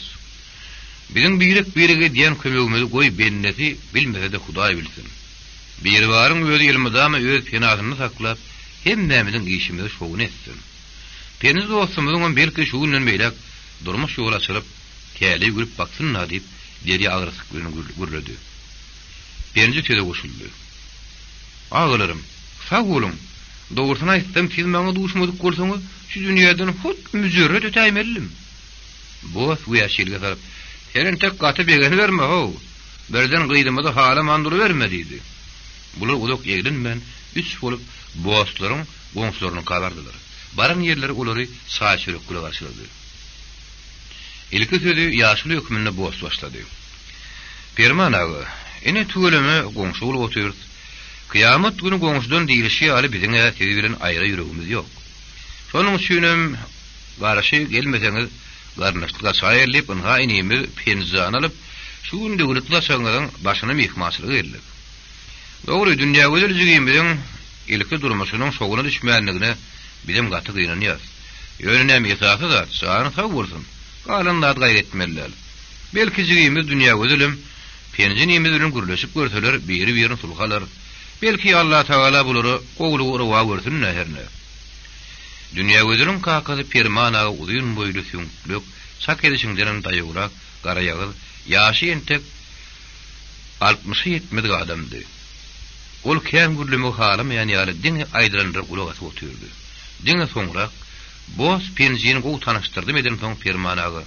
Bizim birige diýen kömegimizi goý benneti bilmese de Hudaý bilsin. Bir barın öýdi ilmidama öýd penahyny saklap, hemmemizin işimizi şogun etsin. Peniz dostumyzyň belki şu günden beýlek durmuş ýola çyryp, käli gürüp baksyna diýip deri agyrsyk bilen gürledi. Birinji tede goşuldy. Aglarym, fawulum. Dogrusyny aýtsam, siz maňa duşmadyk bolsaňyz, şu dünýäden hut müjderret ötäýmelim. Bu ýaşylga tarap. Senen tek gaty begeni berme ho. Berden gydymyda hala mandury berme diýdi. Bular ulak ýeglinmen üç bolup boğazlaryň goňşlaryny kabardylar. Baran ýerleri olary saýçylyk kula garşylady. Ilki sözi ýaşyl hökmünde boğaz başlady. Perman agy, ene tügeleme goňşy bolup oturdy. Kıyamet günü goňşydan diýilişi aly biziň ýa-da bilen aýra ýüregimiz ýok. Şonuň üçin garaşy gelmeseňiz garnaşlyga saýerlip ynha inimi penzan alyp şu günde gurutla saňadan başyna mehmançylyk edilip. Dogry dünýä gözüljigimiziň ilki durmuşynyň şoguny düşmänligine bilim gaty gynanýar. Ýöne mesafy da sany taw bolsun. Galanlar gaýretmeliler. Belki jigimiz dünýä gözülim penzanimiz bilen gurlaşyp görseler biri-birini sulgalar. Belki Allah Taala bulary gowlugy wa görsünler herne. Dünýä gözüliň kakazy permana uzun boýly süňlük, sak edişiňden daýyrak, gara ýagyl, ýaşy entek 60-70 adamdy. Ol kän gürlümi halamaýan ýaly diňe aýdyrandyr ulagat otyrdy. Diňe soňra boz penjini gow tanyşdyrdy eden soň permanaga.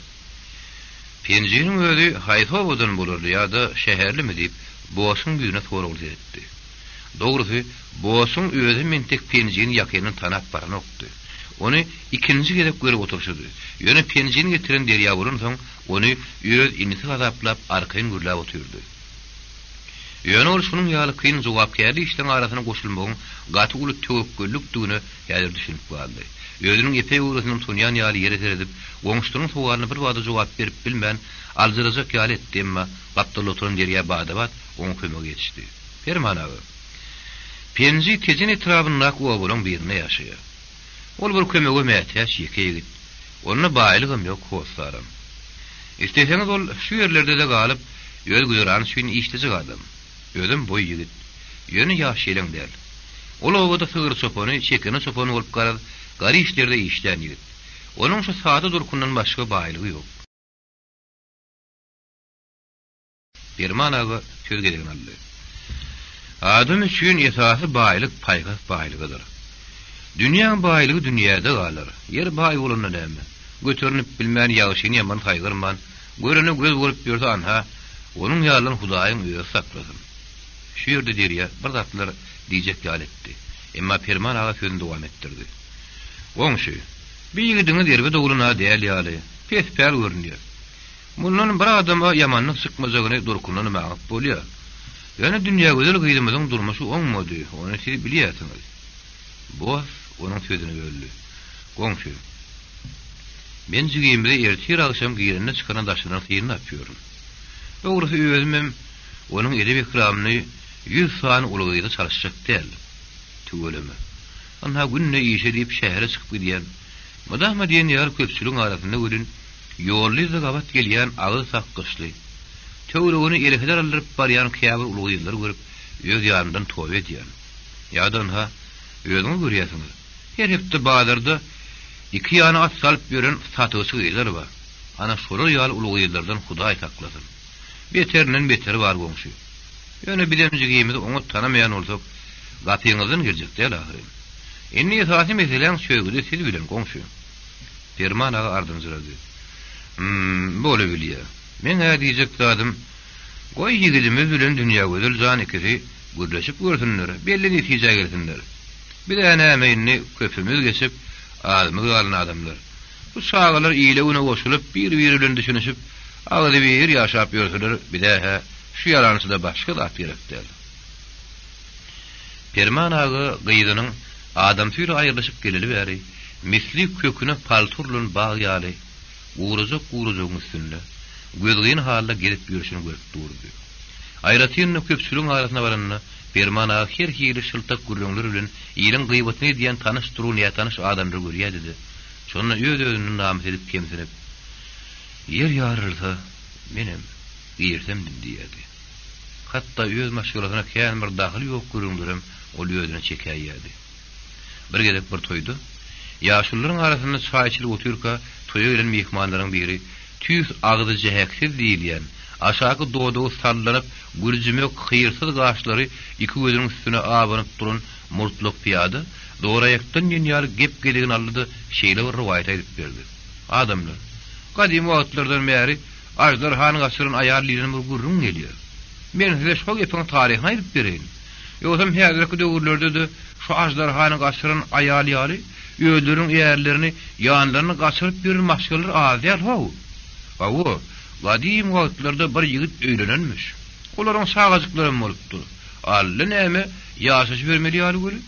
Penjiniň özi Haýtowadan bolardy ýa-da şäherlimi diýip boşyň ýüzüne sorag etdi. Dogrusy boşyň özi mentek penjini ýakyny tanap baranokdy. Onu ikinci gelip görüp oturşdy. Ýöne penjini getiren derýa bolan soň onu öz inisi gazaplap arkayn gürläp otyrdy. Ýöne ol şunuň ýaly kyn jogapkärli işden arasyna goşulmagyň gaty uly töwekkellik düňe ýaly düşünip bardy. Özüniň epey uğraşynyň sonýan ýaly ýere seredip, goňşynyň sowalyna bir wada jogap berip bilmän aljyrajak ýaly etdi, emma gapdaly oturan derýa badabat oň kömek etişdi. Permanagy. Penji tejin etrabyna gowa bolan birine ýaşaýar. Ol bir kömege mätäş ýeke ýigit. Onuň baýlygym ýok hoslarym. Isteseňiz ol şu ýerlerde de galyp, öz güýran üçin işlejek adam. Özüm boy ýigit. Ýöne ýaşylyň däl. Ol owada sygyr sopony, çekene sopony bolup garar, gary işlerde işlän ýigit. Onuň şu saata durkundan başga baýlygy ýok. Permanaga söz gelýän aldy. Adam üçin esasy baýlyk paýgas baýlygydyr. Dünýä baýlygy dünýäde galar. Yer baý bolanda näme? Götürnüp bilmän ýaşyny ýaman haýgyrman, göreni göz bolup ýörse anha, onuň ýalyny Hudaýyň öýü saklasyn. Şu ýerde derýä bir zatlar diýjek ýaly etdi. Emma Perman aga sözüni dowam etdirdi. Goňşy, bir ýigidini derbe doguluna däl ýaly, pesper görünýär. Mundan bir adama ýamanlyk çykmajagyny durkunyny maňyp bolýar. Ýöne dünýä gözül gydymyzyň durmuşy oňmady, onu siz bilýärsiňiz. Bu onun sözünü böldü. Goňşy, men jigimde ertir akşam giýerine çykan daşyny syýryny apýarum. Dogrusy özüm onun edep ikramyny 100 saat ulugyda çalışjak däl. Tügeleme. Anha günne işe diýip şähere çykyp gidýän. Madama diýen ýar köpçüliň arasynda görün, ýolly da gabat gelýän agy sakgyşly. Töwregini elekeder alyp barýan käbir ulugylar görüp öz ýaryndan tow edýän. Ýadan ha, özüňi görýärsiňiz. Her hepde bazarda iki ýany at salyp beren satysy gylar bar. Ana şolar ýaly ulugylardan Hudaý saklasyn. Beterinden beteri bar goňşy. Ýöne bilemjigimizi oňa tanamaýan bolsak, gapyňyzdan girjek däl ahyrym. Inni esasy meselen şöýgüde siz bilen goňşy. Perman aga ardynjyrady. Bole bilýär. Men diýjek zadym, goý ýigidimiz bilen dünýä gözel jan ikisi gürleşip görsünler, belli netije gelsinler. Bir näme köpümüz geçip adamy galan adamlar. Bu şagalar ýyle güne goşulyp bir-biri bilen düşünüşip agdy bir ýaşap ýörseler, bir daha şu ýalançyda başga zat gerekdir. Perman aga gyýdynyň adam türi aýrylyşyp geleli bäri, misli köküne palturlun bagyýaly, uğruzuk üstünde, gözgin halda gelip ýörüşini görüp durdy. Aýratynny köpçüliň arasynda baranyna Perman aga her hili şyltak gürleňler bilen ýylyň gyýbatyny diýen tanyş durun tanış adamlar görýärdi. Şonu öz-özüni namyt edip kemsinip, yer ýarylsa menem giýersem diýýärdi. Hatda öz maşgulatyna kän bir dahyl ýok görüňlerim ol özüne çekäýärdi. Bir gelip bir toýdy. Ýaşullaryň arasynda çaýçylyk otyrka toýa gelen mehmanlaryň biri tüýs agdy jeheksiz diýilýän, aşaky doýdy sallanyp gürjümek hyýrsyz gaşlary iki gözüniň üstüne abanyp duran murtluk piýady, doğraýakdan ýenýär gep geligini aldy, şeýle bir riwayat edip berdi. Adamlar gadim wagtlardan bäri Ajdar-han gaşyryň aýarlygyny bir gurrun gelýär. Men size şo gepiň taryhyny edip bereýin. Ýogsa häzirki döwürlerde de şu Ajdar-han gaşyryň aýarlygy ýöldüriň ýerlerini ýanlaryny gaçyryp beren maşgalar azýar haw. Haw, gadim wagtlarda bir ýigit öýlenenmiş. Olaryň sagajyklary bolupdy. Ally näme ýaşaş bermeli ýaly göre.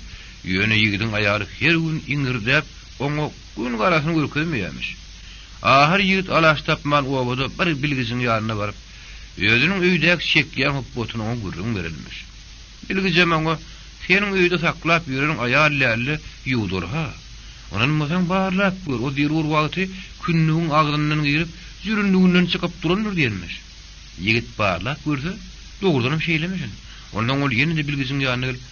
Ýöne ýigidiň aýaly her gün iňirdäp, oňa gün garasyny görkezmeýärmiş. Ahir ýigit alaş tapman obada bir bilgisiň ýaryna baryp, özüniň öýdäki çekýän hukbutyny oňa gurrun berilmiş. Bilgije maňa seniň öýde saklap ýören aýarlarly ýudur ha. Onuň masaň barlap gör, o dirur wagty künnüň agdyndan girip, jürünlüğünden çykyp durandyr diýilmiş. Ýigit barlap görse, dogrudan şeýlemesin. Ondan ol ýene de bilgisiň ýaryna gelip,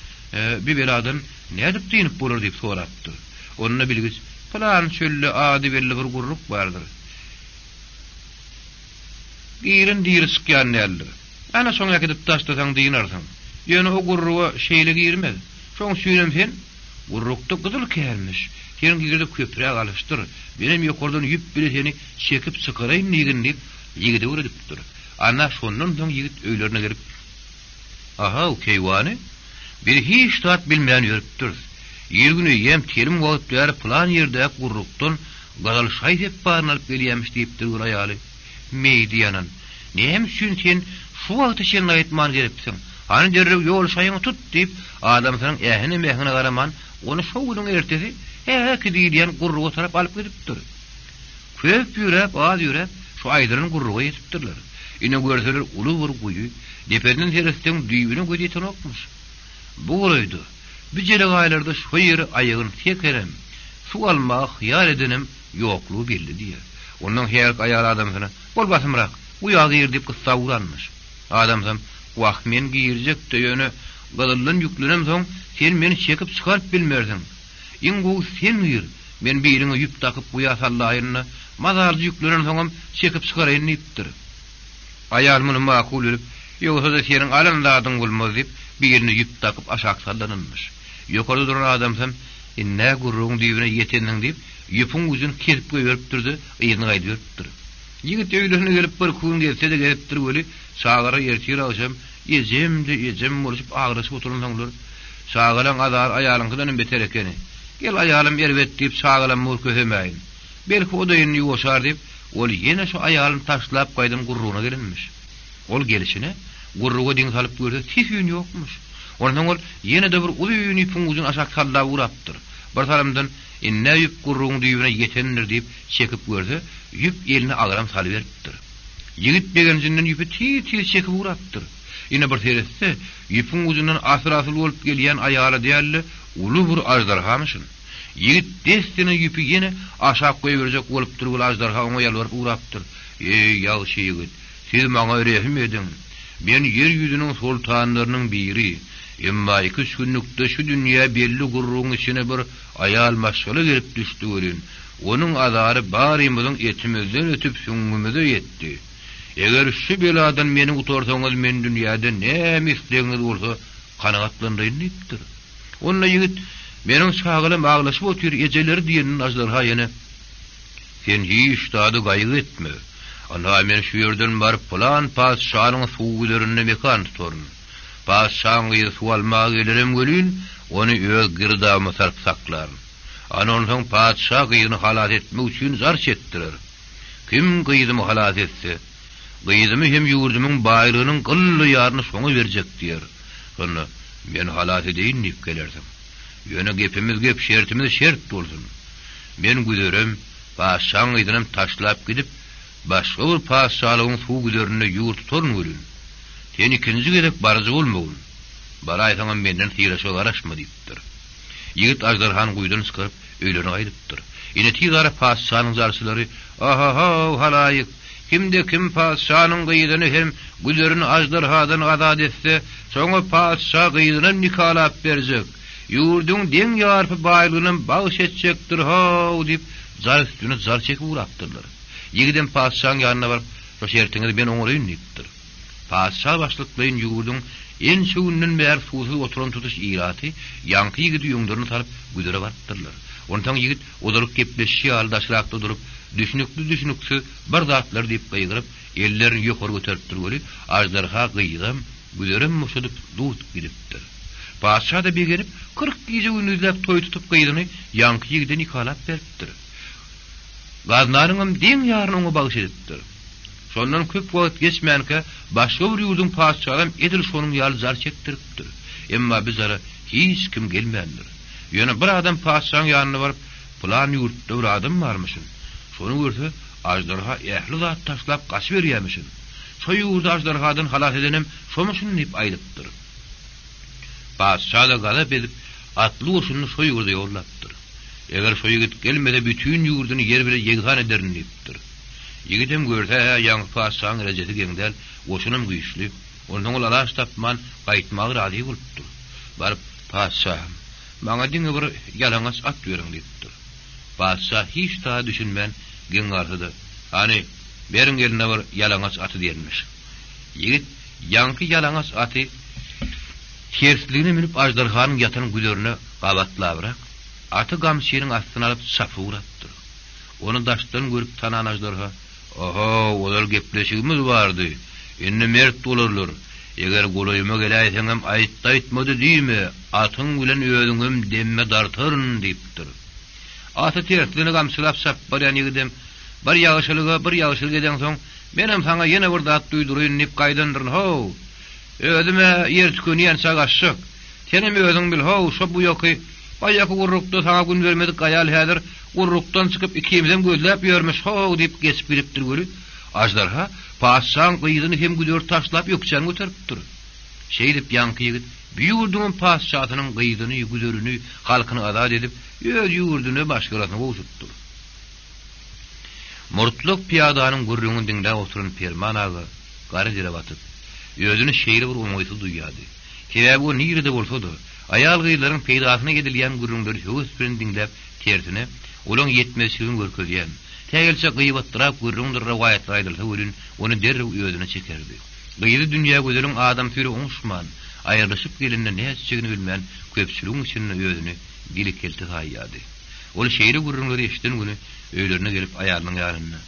bir beladan nädip diýip bolar diýip sorapdy. Onunla bilgis, falan şölle adi belli bir gurruk bardyr. Girin diri sıkyan neldir. Ana soňa gidip taşlasaň diýinarsyň. Ýöne o gurruga şeýle girmez. Şoň süýnem sen, gurrukda gyzyl kelmiş. Sen girdi köprä galyşdyr. Benim ýokardan ýüp bile seni çekip sıkaraýyn diýip ýigide öredipdir. Ana şondan soň ýigit öýlerine gelip, aha, keýwany bir hiç tat bilmeýän ýörüpdir. Ýer güni ýem telim wagtlar plan ýerde gurrukdan garal şaýt hep baryn alyp gelýärmiş diýipdir aýaly. Meýdiýanan. Näme üçin sen şu wagtda şeň aýtman geripsiň? Hani derrew ýol şaýyňy tut diýip adam seň ähine mehine garaman, onu şo güniň ertesi ki diýen gurruga tarap alyp gidipdir. Köp ýürep, az ýürep şu aýdyryň gurruga ýetipdirler. Ine görseler uly bir guýy, deperden terestiň düýbüne gödýeten okmuş. Bu goýdy. Bir jere gaýlarda şu ýeri aýygyny tekerem, su almak ýar edenim ýoklugy belli diýer. Ondan her aýal adamsyna bolbasymrak bu ýagy ýer diýip gysga uranmış. Adamsam wagt men giýirjek diýene gadyldan ýüklenem soň sen meni çekip çykaryp bilmersiň. Iňgu sen ýer, men biriňe ýüp takyp bu ýasallaýyny mazarly ýüklenen soňam çekip çykaraýyn diýipdir. Aýal muny makul edip, ýogsa da seniň alandadyň bolmaz diýip birini ýüp takyp aşak sallanynmış. Ýokarda duran adamsam inne gurrun diýibine ýetendiň diýip ýüpüň uzun kesip goýberipdirdi, ýygyny gaýdyrypdyr. Ýigit öýlesine gelip bir kun gelse de gelipdir böli, sagara ýertir alsam, ýezem boluşyp agyryşyp oturýanlar. Sagalan azar aýalyňdan beter ekeni. Gel aýalym erbet diýip sagalan mur köhemäýin. Belki o da ýene ýoşar diýip, ol ýene şu aýalyny taşlap gaýdym gurruna gelinmiş. Ol gelişine gurruga diň salyp görse tis ýün ýokmuş. Ondan ol ýene de bir uly ýüpüň uzun aşak sallap urapdyr. Bir taramdan inne ýüp gurruň diýibine ýetendir diýip çekip görse, ýüp eline agram salyp beripdir. Ýigit begenjinden ýüpü tis çekip urapdyr. Ine bir teresse ýüpüň uzundan asy-asy bolup gelýän aýaly diýerli uly bir ajdarhamyşyn. Ýigit destine ýüpü ýene aşak goýberjek bolup durýan ajdarha oňa ýalwaryp urapdyr. Ey ýagşy ýigit, Siz maňa rehim edin. Men yer ýüzüniň sultanlarynyň biri. Emma 2 günlükde şu dünýä belli gurruň içine bir ayal maşgala gelip düşdi görün. Onun azary barymyzyň etimizden ötüp süňgümizde ýetdi. Eger şu beladan meni utorsaňyz men dünýäde näme isleňiz bolsa kanagatlandyryň diýipdir. Onda ýigit meniň şagylym aglaşyp otyr ejeleri diýenin ajdarha ýene. Sen hiç tadı gaýgy etme. Ana men şu ýerden baryp plan paşanyň suwlaryny mekan tutaryn. Paşanyň suwalmagy gelirim gelin, onu öz girdama sarp saklar. Anonsoň paşa gyýyny halat etmek üçin zar çetdirer. Kim gyýyny halat etse, gyýyny hem ýurdumyň baýrygynyň gylly ýaryny soňa berjek diýer. Şonu men halat edýin diýip gelerdim. Ýöne gepimiz gep, şertimiz şert bolsun. Men güderem, paşaň gyýyny taşlap gidip, başga bir paşalygyň suw güderini ýurt tutaryn görün. Sen ikinji gedek barjy bolmagyn. Baraýsaňam menden tiraşa garaşma diýipdir. Ýigit ajdarhan guýdan çykyp öýlerine gaýdypdyr. Ine tizara paşanyň jarçylary, "Aha, halaýyk, kimde kim paşanyň gyýdyny hem gülerini ajdarhadan azad etse, soňa paşa gyýdyny nikalap berjek. Ýurdun deň ýarpy baýlygyny bagyş etjekdir ha" diýip jar üstüne jar çekip urapdyrlar. Ýigidem paşanyň ýanyna baryp, "Şo şertiňizi ben oňraýyn" diýipdir. Paşa başlyklyň ýurdun en şuwunyň bäri suwsy oturan tutuş ýyraty, ýanky ýigidi ýuňlaryny taryp güdere bartdyrlar. Ondan ýigit odalyk gepleşýär aldaşrakda durup, düşnükli bir zatlar diýip gaýgyryp, ellerini ýokary göterip durýar, ajdarha gyýdam, güderem muşudyp dut gidipdir. Paşa da begerip 40 gije günüzläp toý tutup gyýdyny ýanky ýigide nikalap beripdir. Gaznaryňam deň ýaryny oňa bagyş edipdir. Şondan köp wagt geçmänke başga bir ýurdun paşalarym edil şonuň ýaly zar çekdiripdir. Emma bizara hiç kim gelmändir. Ýöne bir adam paşanyň ýanyna baryp, "Plan ýurtda bir adam barmyşyn. Şonu görse ajdarha ähli zat taşlap gaç berýärmişin. Şo ýurda ajdarhadan halat edenim, şomuşyn" diýip aýdypdyr. Paşa da galap edip atly urşuny şo ýurda ýollapdyr. Eger şo ýigit gelmede bütün ýurduny yer bile ýeghan ederin diýipdir. Ýigidem görse ýaňy paşanyň rejeti geňdel, oşunum güýçli, ondan ol alaş tapman gaýtmagy razy bolupdyr. Baryp, "Paşa, maňa diňe bir ýalaňaç at beriň" diýipdir. Paşa hiç ta düşünmän geň gardydy. "Hani, beriň eline bir ýalaňaç aty" diýermiş. Ýigit ýanky ýalaňaç aty tersligine minip ajdarhanyň ýatan gülerini gabatlabrak, aty gamşynyň astyna alyp şapy uratdyr. Onu daşdan görüp tanan ajdarha, "Oho, olar gepleşigimiz bardy. Indi mert bolarlar. Eger golaýyma gelaýsaňam aýtmady diýme, atyň bilen öýüňem demme dartaryn" diýipdir. Aty tersligine gamşylap şap barýan ýigidem, "Bir ýagyşlyk eden soň, menem saňa ýene bir zat duýduryn" diýip gaýdandyryn. "Ho, ödüme ýer tüküni ýansa gaşşyk. Senem öýüň bil, ho, şo bu ýoky, baýaky gurrukda saňa gün bermedik gaýal häzir gurrukdan çykyp ikimizem gözläp ýörmüş ho" diýip geçip giripdir göli. Ajdarha paşaň gyýdyny hem güder taşlap ýokçan göteripdir. Şeý diýip ýanky ýigit bir ýurdun paşatynyň gyýdyny, güderini, halkyny azad edip, öz ýurduny başgalasyna gowşupdyr. Murtluk piyadanyň gurrunun diňde oturan Perman aga gary jere batyp, özüni şeýle bir oňaýsy duýýardy. Kebäbi o nirede bolsa-da, ayal gyýlaryň peýdasyna gedilýän gurrunlary höwes bilen diňläp tersine, olaň ýetmezligini görkezýän. Tägelçe gyýbatdyrak gurrunlar rewayatlar aýdylsa bolun, onu derrew özüne çekerdi. Gyýdy dünýä gözüriň adam türi oňşman, aýryşyp gelende näçegini bilmän köpçüligiň içinde özüni dili kelti haýýady. Ol şeýle gurrunlary eşden güni öýlerine gelip aýalynyň ýanyna,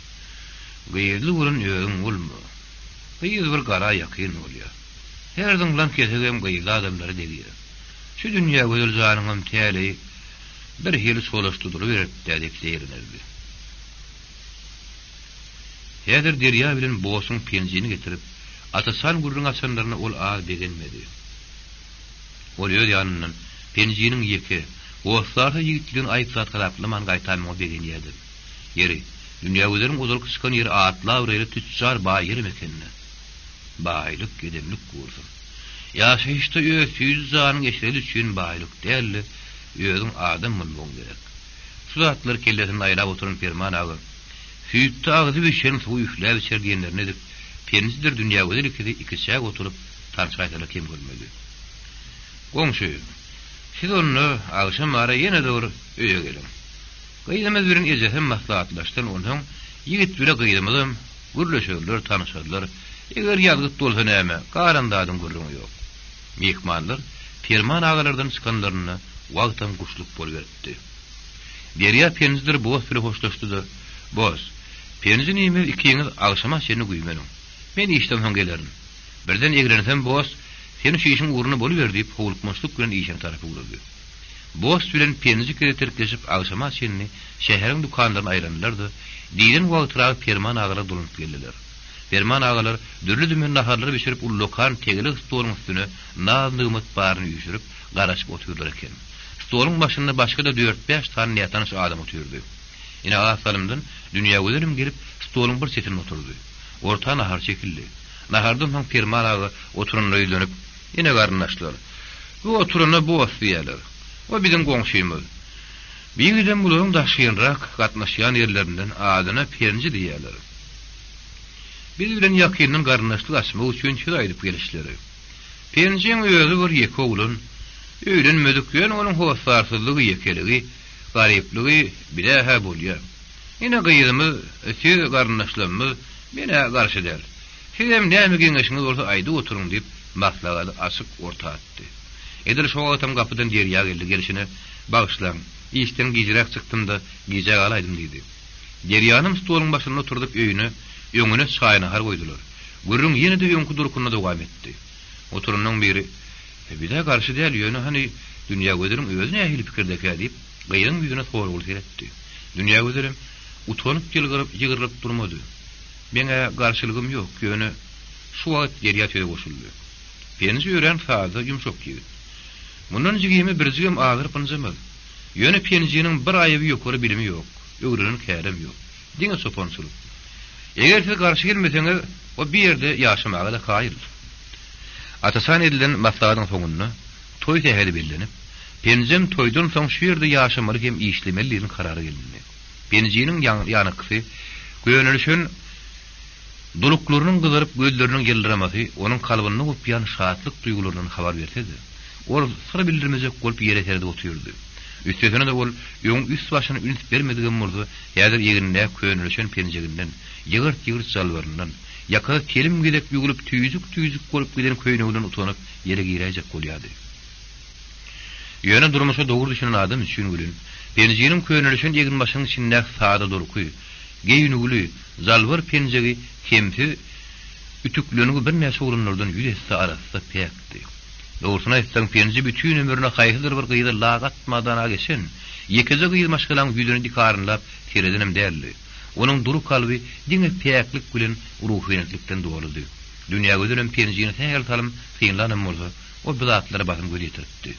"Gyýdy gurrun öýüň bolma. Gyýdy bir gara ýakyn bolýar. Herden bilen kesegem gyýdy adamlary degýär. Şu dünýä gözül janyňam täli bir hili solaşdyryp beripdi" diýip diýerlerdi. Häzir derýa bilen boşuň penjini getirip, atasan gurrun açanlaryna ol ağ degenmedi. Ol öýür ýanyndan penjiniň ýeki, oğuzlarsa ýigitligiň aýtsat galaplyman gaýtamagy degen ýerdi. Ýeri, dünýä gözüriň uzalyk çykan ýeri atla öýle tüçjar baýyr mekenine. Baýlyk gedemlik gursun. Ýaşaýyşda öýüz zanyň eşreli üçin baýlyk dälli, öýüň adam bolmagy gerek. Şu zatlar kellesini aýlap oturan Perman aga, "Süýtde agzy bir şeň suw üfläp içer" diýenlerine edip, Penjidir dünýä gözellikleri iki çäk oturup tarçaytalar kim görmedi. Goňşy, siz onu akşam ara ýene dogry öýe gelin. Gaýdymyz bilen ejehem maslahatlaşdyr onuň ýigit bile gaýdymyzam gürleşerler, tanışarlar. Eger ýalgyt bolsa näme, garandadyň gürrüňi ýok. Mehmanlar Perman agalardan çykanlaryny wagtdan guşluk bolberdi. Derýa penjidir boz bile hoşlaşdy. Boz, penjin ýeme ikiňiz akşama seni güýmenin. Men işden soň gelerim. Birden egrensem boz, seni şu işin uğruna boluver diýip howlukmaşlyk bilen işin tarapy guruldy. Boz bilen penji terkleşip akşama seni şäheriň dukanlaryna aýranlardy. Diýen wagtlara Perman agalar dolunyp geldiler. Perman agalar dürli-dümen naharlary biçirip ul lokan tegelik stoluň üstüne nazly ümit baryny ýüşürip garaşyp oturdylar eken. Stoluň başynda başga da 4-5 tane ýatanyş adam oturdy. Ine asalymdan dünýä gözelim gelip stoluň bir çetine oturdy. Orta nahar çekildi. Nahardan soň Perman aga oturanyna ýönüp ine garnaşdylar. Bu oturana bu asýalar. O bizim goňşymyz. Biýigden bularyň daşýanrak gatnaşýan ýerlerinden adyna Penji diýerler. Biz bilen ýakynlyň garnaşlyk açmak üçin çyraýdyp gelişleri. Penjiň özü bir ýeke oglun, öýlenmedikden onuň howasarsyzlygy, ýekeligi, garyplygy bilehe bolýar. Ine gaýdymyz, siz garnaşlamy mene garşy der. Sizem näme geňeşiňiz bolsa aýdy oturuň diýip maslahaty açyk orta atdy. Edir şo adam gapydan derýä geldi, gelişine bagyşlaň. İşten gijirek çykdym-da gijek alaydym diýdi. Derýanyň stoluň başynda oturdup öýüne, öňüne çaýny har goýdular. Gürrüň ýene de öňkü durkunna dowam etdi. Oturanyň biri, "Bir de garşy däl ýöne hani dünýä gözelim özüne ähli pikirdeki" diýip gaýryň ýüzüne sorgul etdi. Dünýä gözelim utanyp ýygyryp durmady. "Meňe garşylygym ýok, ýöne şu wagt derýä töre goşuldy." Penji ýören faza ýumşak ýigit. Mundan jigimi bir jigim agyr pynjamaz. Ýöne penjiniň bir aýaby ýokary bilimi ýok, öwrünün kärem ýok. Diňe sopançylyk. Eger siz garşy gelmeseňiz, o bir ýerde ýaşamaga da haýyr. Atasan edilen maslahatyň soňunda toý täheli bellenip, penjem toýdan soň şu ýerde ýaşamaly hem işlemeliligini karary geldi. Penjiniň ýanykysy göwnülüşün duluklarynyň gyzyryp gözleriniň ýyldyramasy onuň kalbyny upýan şatlyk duýgularynyň habar bersedi. Ol syra bildirmejek bolup ýere terdi oturdy. Üstesine de ol ýoň üst başyny ünit bermedigen bolsa, ýa-da ýeginde köwnülüşen penjeginden, ýygyrt jalwaryndan, ýakada telim gidip ýugulyp tüýjük bolup giden köýnegden utanyp ýere giräjek bolýardy. Ýöne durmuşa dogry düşünen adam üçin bilen, penjeginiň köwnülüşen ýegin başynyň içinde saada durky, geýnügli, jalwar penjegi kemsi ütüklönügi bir näçe urunlardan ýüzesi arasynda pekdi. Doğrusuna etsen penji bütün ömrüne haýhydyr bir gyýdy lagatmadan geçen, ýekeze gyýdy maşgalan ýüzüni dikarynlap teredenem däldi. Onuň duru kalby diňe peklik bilen ruhwenlikden doludy. Dünýä gözelem penjini tägel talym kynlanam bolsa, o bilatlary basym göretirdi.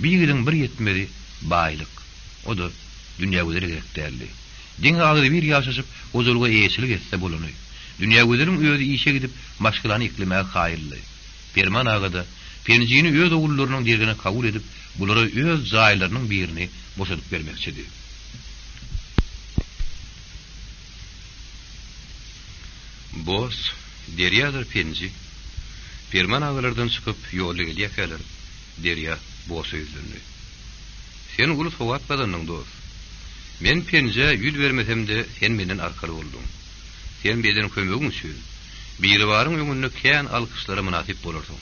Biýigiden bir ýetmedi baýlyk. O da dünýä gözelem gerek däldi. Diňe agyry bir ýaşaşyp ozulga eýeçilik etse bolany. Dünýä gözelem öýde işe gidip maşgalany iklemäge haýyrly. Perman agada penjini öz ogullarynyň dergine kabul edip, bulary öz jaýlarynyň birini boşadyp bermekçidi. Boz, derýädir penji. Perman agalardan çykyp ýolga gelýärler. Derýä boz öýdündi. Sen uly sowat badanyň dost. Men penje ýül bermesem-de sen menden arkaly boldun. Sen beden kömegim üçin biri baryň öňünde kän alkyşlara munasip bolarsyň.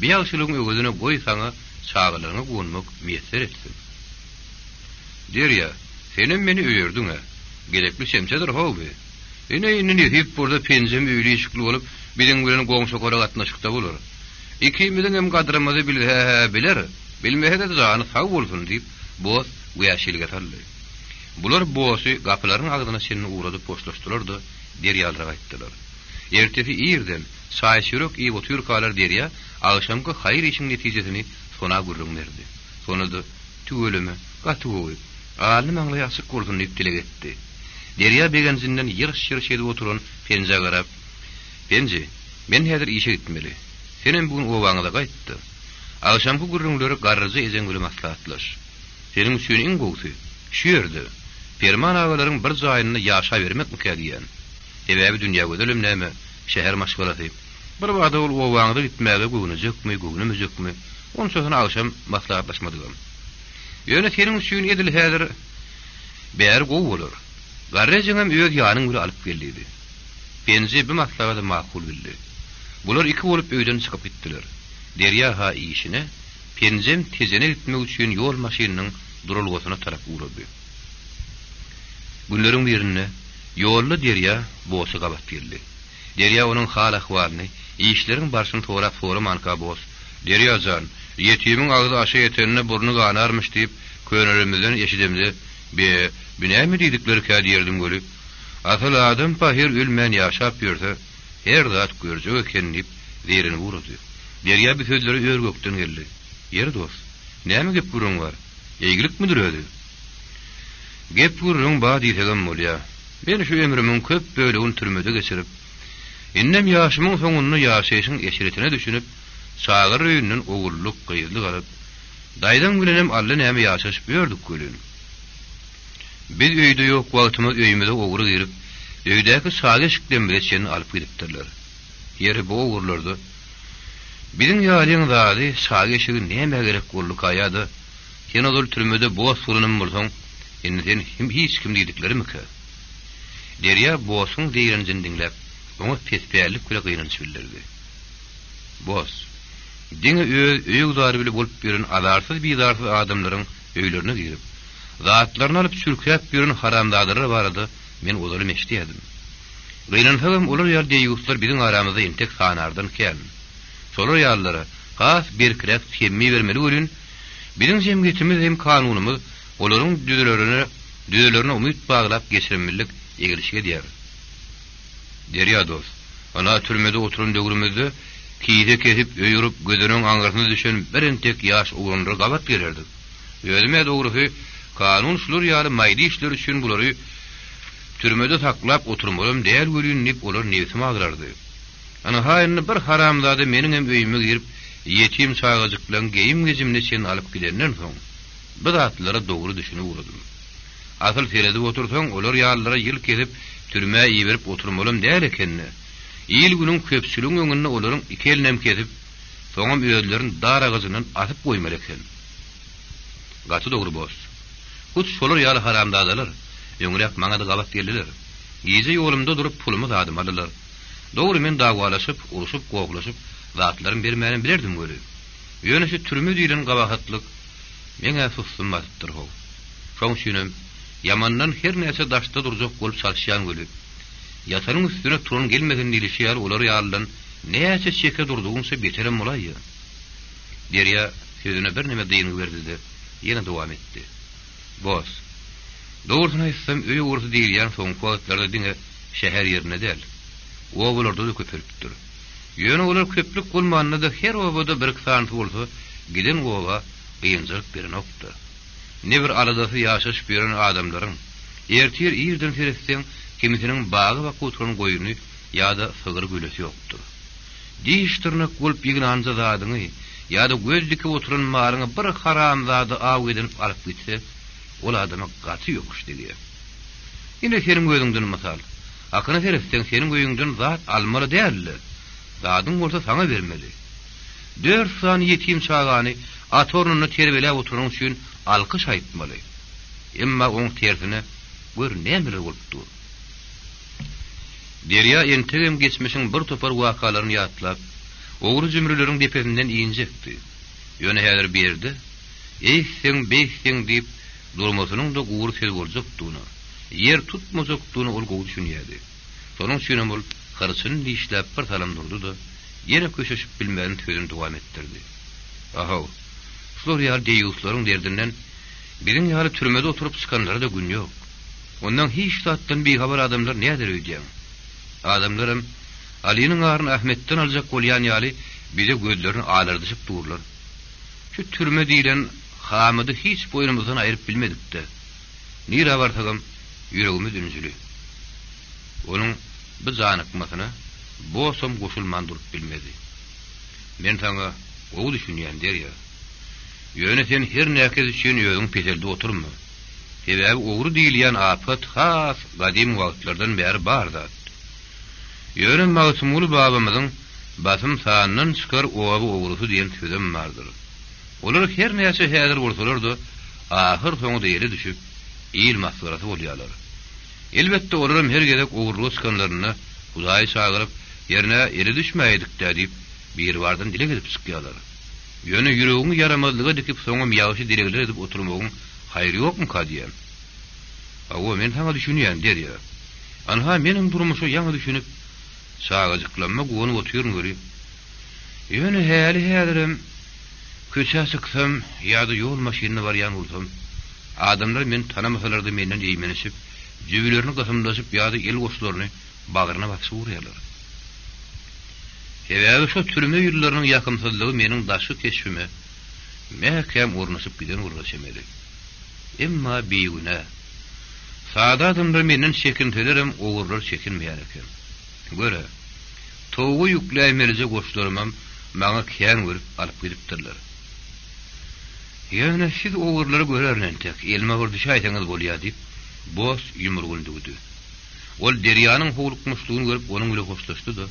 Bir ýagşylygyň ögüdüne goýsaňa çağılaryny goňmak meýser etsin. Derýä, senem meni öýerdiň. Gerekli şemçedir hoby. Ine hep burada penjem öýle ýyşykly bolup, bilen bilen goňşa gora gatnaşykda bolar. İkimiziň hem gadrymyzy biler, bilmehede de jany sag bolsun diýip, boz güýäşilge tarly. Bular boşy gapylaryň agdyna seni uğradyp boşlaşdylar da derýalara gaýtdylar. Ertesi ýerden şaýşyrok iýip oturkalar derýä, agşamky haýır işiň netijesini sona gurrun berdi. Sonunda tüweleme, gatywy, alymy aňlaýasyk bolsun diýip dileg etdi. Derýä begenzinden ýyrş-ýyrş edip oturan penje garap, "Penje, men häzir işe gitmeli. Senem bugun owaňyza gaýtdy. Agşamky gurrunlary garryjy ejen göre maslahatlaş. Senin üçin iň gowsy şu ýerde Perman agalaryň bir jaýyny ýaşa bermek mükemmel diýen. Sebäbi dünýä gözelim näme? şäher maşgalaty. Bir wagda ol o wagda gitmäge göwnüjekmi? Onu sonra akşam maslahatlaşmadygam. Ýöne senin üçin edil häzir bäri gowy bolar. Garrejigem öz ýanyň bir alyp geldi. Benji bir maslahaty makul bildi. Bular iki bolup öýden çykyp gitdiler. Derýa ha işine Penjem tezene gitmek üçin ýol maşynynyň durulgasyna tarap uğradı. Günleriň birinde ýolly Derýa boşa gabat geldi. Derýa onuň hal ahwalyny, işleriň barşyny torap sorum anka boş. Derýajan, ýetimiň agzy aşa ýetenine burnu ganarmyş diýip könerimizden eşidimdi. Binämi diýdikleri kädýerdim görüp, asal adam pahir ölmän ýaşap ýörse, her zat görjek eken diýip derini vurdy. Derýa bir sözleri örgökden geldi. Yer dost, näme gep gurun var? Eýgilik midir ödi? Gep gurun ba diýsegem bolýa. Ben şu ömrümün köp bölügini türmede geçirip, innem ýaşymyň soňuny ýaşaýyşyň eşiretine düşünüp, çağır öýünden ogurluk gyýyly galyp, daýdan bilenem alla näme ýaşaşyp ýördik gölün. Biz öýde ýok wagtymyz öýümizde ogury girip, öýdäki sageşikden bileçeni alyp gidipdirler. Ýeri bu ogurlardy. Bizim ýalyň zady sageşigi näme gerek bolduk aýady. Sen ol türmede boş surunym bolsaň, indi sen hiç kim diýdiklerimi-ki? Derýa boşuň diýerenjin dinläp, oňa pespälik güle gynanç bildirdi. Boş. Diňe öýügdary bile bolup biren adarsyz bidarsyz adamlaryň öýlerine girip, zatlaryny alyp sürkäp biren haramdadary barady, men olary meşdiýädim. Gynansaňam olar ýar diýýükler biziň aramyzda intek sanardan ken. Solar ýarlara has bir kirek semmi bermeli bolýan. Biziň jemgyýetimiz hem kanunumyz olaryň düýlelerine umyt baglap geçirenmelik egilişige diýer. Derýa dost, ana türmede oturan döwrümizde kiýde kesip öýürüp gözüniň aňyryna düşen bir entek ýaş ugranlar gabat gererdik. Özüme dogry kanun şular ýaly maýly işler üçin bulary türmede saklap oturmalym däl görünip olar nefsimi agrardy. Ana haýyny bir haramzady meniň hem öýüme girip ýetim çağajyk bilen geýim gezimni sen alyp gidenden soň bu zatlara dogry düşünip uradym. Asal ferede otursaň olar ýallara ýyl kesip türme ýeberip oturmalym däl ekenni. İl günün köpçülüğün öňünde olaryň iki elinem kesip soňam öýlerini dar agazynyň atyp goýmaly eken. Gaty dogry boş. Hut şolar ýaly haramzadalar öňürek maňa da gabat geldiler. Gize ýolumda durup pulumy zadym aldylar. Dogry men dagwalaşyp, uruşup, gowlaşyp, zatlaryň bermäni bilerdim göli. Ýöne şu türme diýilen gabahatlyk meňe sussunmazdyr ho. Şoň üçin yamandan her näçe daşda durjak bolup çalşýan göli. Ýatanyň üstüne turan gelmeden dilişýär olar ýarlan näçe çeke durdugyňsa beterem bolaýy. Derýa sözüne bir näme diýen berdi, ýene dowam etdi. Boş. Dogrusyny aýtsam öýe urusy diýilýän soň wagtlarda diňe şäher ýerine del. Owalarda da köpüripdir. Ýöne olar köplük bolmanyna da her owada bir kysant bolsa, giden owa gynjyk bir nokta. Ne bir aladasy ýaşaş beren adamlaryň ertir ýerden ferestsen kimisiniň bagy we kutran goýuny ýa-da sygyr gülesi ýokdur. Diýişdirnek bolup ýygnanza zadyny ýa-da gözdiki oturan maryňy bir haram zady aw edip alyp gitse, ol adama gaty ýokmuş diýär. Ine senin gözüňden mysal, akyna ferestsen senin göýüňden zat almaly däldi. Zadyň bolsa saňa bermeli. 4 san ýetim çagany atornuny terbelä oturan üçin alkyş aýtmaly. Emma oň tersine bir näme bolupdy? Derýa entegem geçmişiň bir topar wakalaryny ýatlap, ogry jümreleriň depesinden iňjekdi. Ýöne häzir berdi. Eýsen beýsen diýip durmasynyň da gowur söz boljakdygyny, ýer tutmajakdygyny ol gowy düşünýärdi. Sonuň üçin ol harçyny diýişläp bir salam durdy da, ýene köşeşip bilmän sözüni dowam etdirdi. Aha, şular ýaly diýýüklaryň derdinden biziň ýaly türmede oturup çykanlara da gün ýok. Ondan hiç zatdan behabar adamlar näder öýdýän? Adamlarym Ali'nin ağrını Ahmet'ten alacak bolýan ýaly bize gözlerini ağlardyşyp durlar. Şu türme diýilen hamydy hiç boýnumyzdan aýryp bilmedik de. Nira barsagam ýüregimiz üzüli. Onuň bu janykmasyna boşam goşulman durup bilmedi. Men saňa ow düşünýän derýa. Ýöne sen her näke üçin ýöňüň peselde oturma. Sebäbi ogry diýilýän afat has gadim wagtlardan bäri bardy. Ýöne Mawsumul babamyzyň basym saanyň çykar owaby owrusy diýen sözüm bardyr. Olar her näçe häzir bolsalar-da ahir soňda ýere düşüp ýyl masgarasy bolýarlar. Elbetde olaram her gerek owurlugy çykanlaryny Hudaý çagyryp ýerine ýere düşmeýdik diýip bir bardan dile gelip çykýarlar. Ýöne ýüregiňi yaramazlyga dikip soňa ýaşy dilegler edip oturmagyň haýry ýokmy kadiýen? Awa men taňa düşünýän derýär. Anha meniň durmuşy ýaňy düşünüp çağajyklanmak onu oturuyorum görüyor. Ýöne häli-hälirim köçe çyksam ýa-da ýol maşyny barýan bolsam, adamlar men tanamasalar-da menden eýmenişip, jübilerini gasymlaşyp ýa-da el goşlaryny bagyryna basyp urýarlar. Hebäbi şu türme ýyllarynyň ýakymsızlygy meniň daşy keşfime mähkem urnaşyp giden urnaşamady. Emma beýgüne saada adamlar menden çekintelerim, owurlar çekinmeýär eken. Göre, toğu yükläýmelice goşlarymam maňa kän görüp alyp gidipdirler. Ýöne siz owurlary görerlentek, elme wurdy şaýtaňyz bolýar diýip, boş ýumurgundy. Ol derýanyň howlukmuşlygyny görüp onuň bilen hoşlaşdy-da,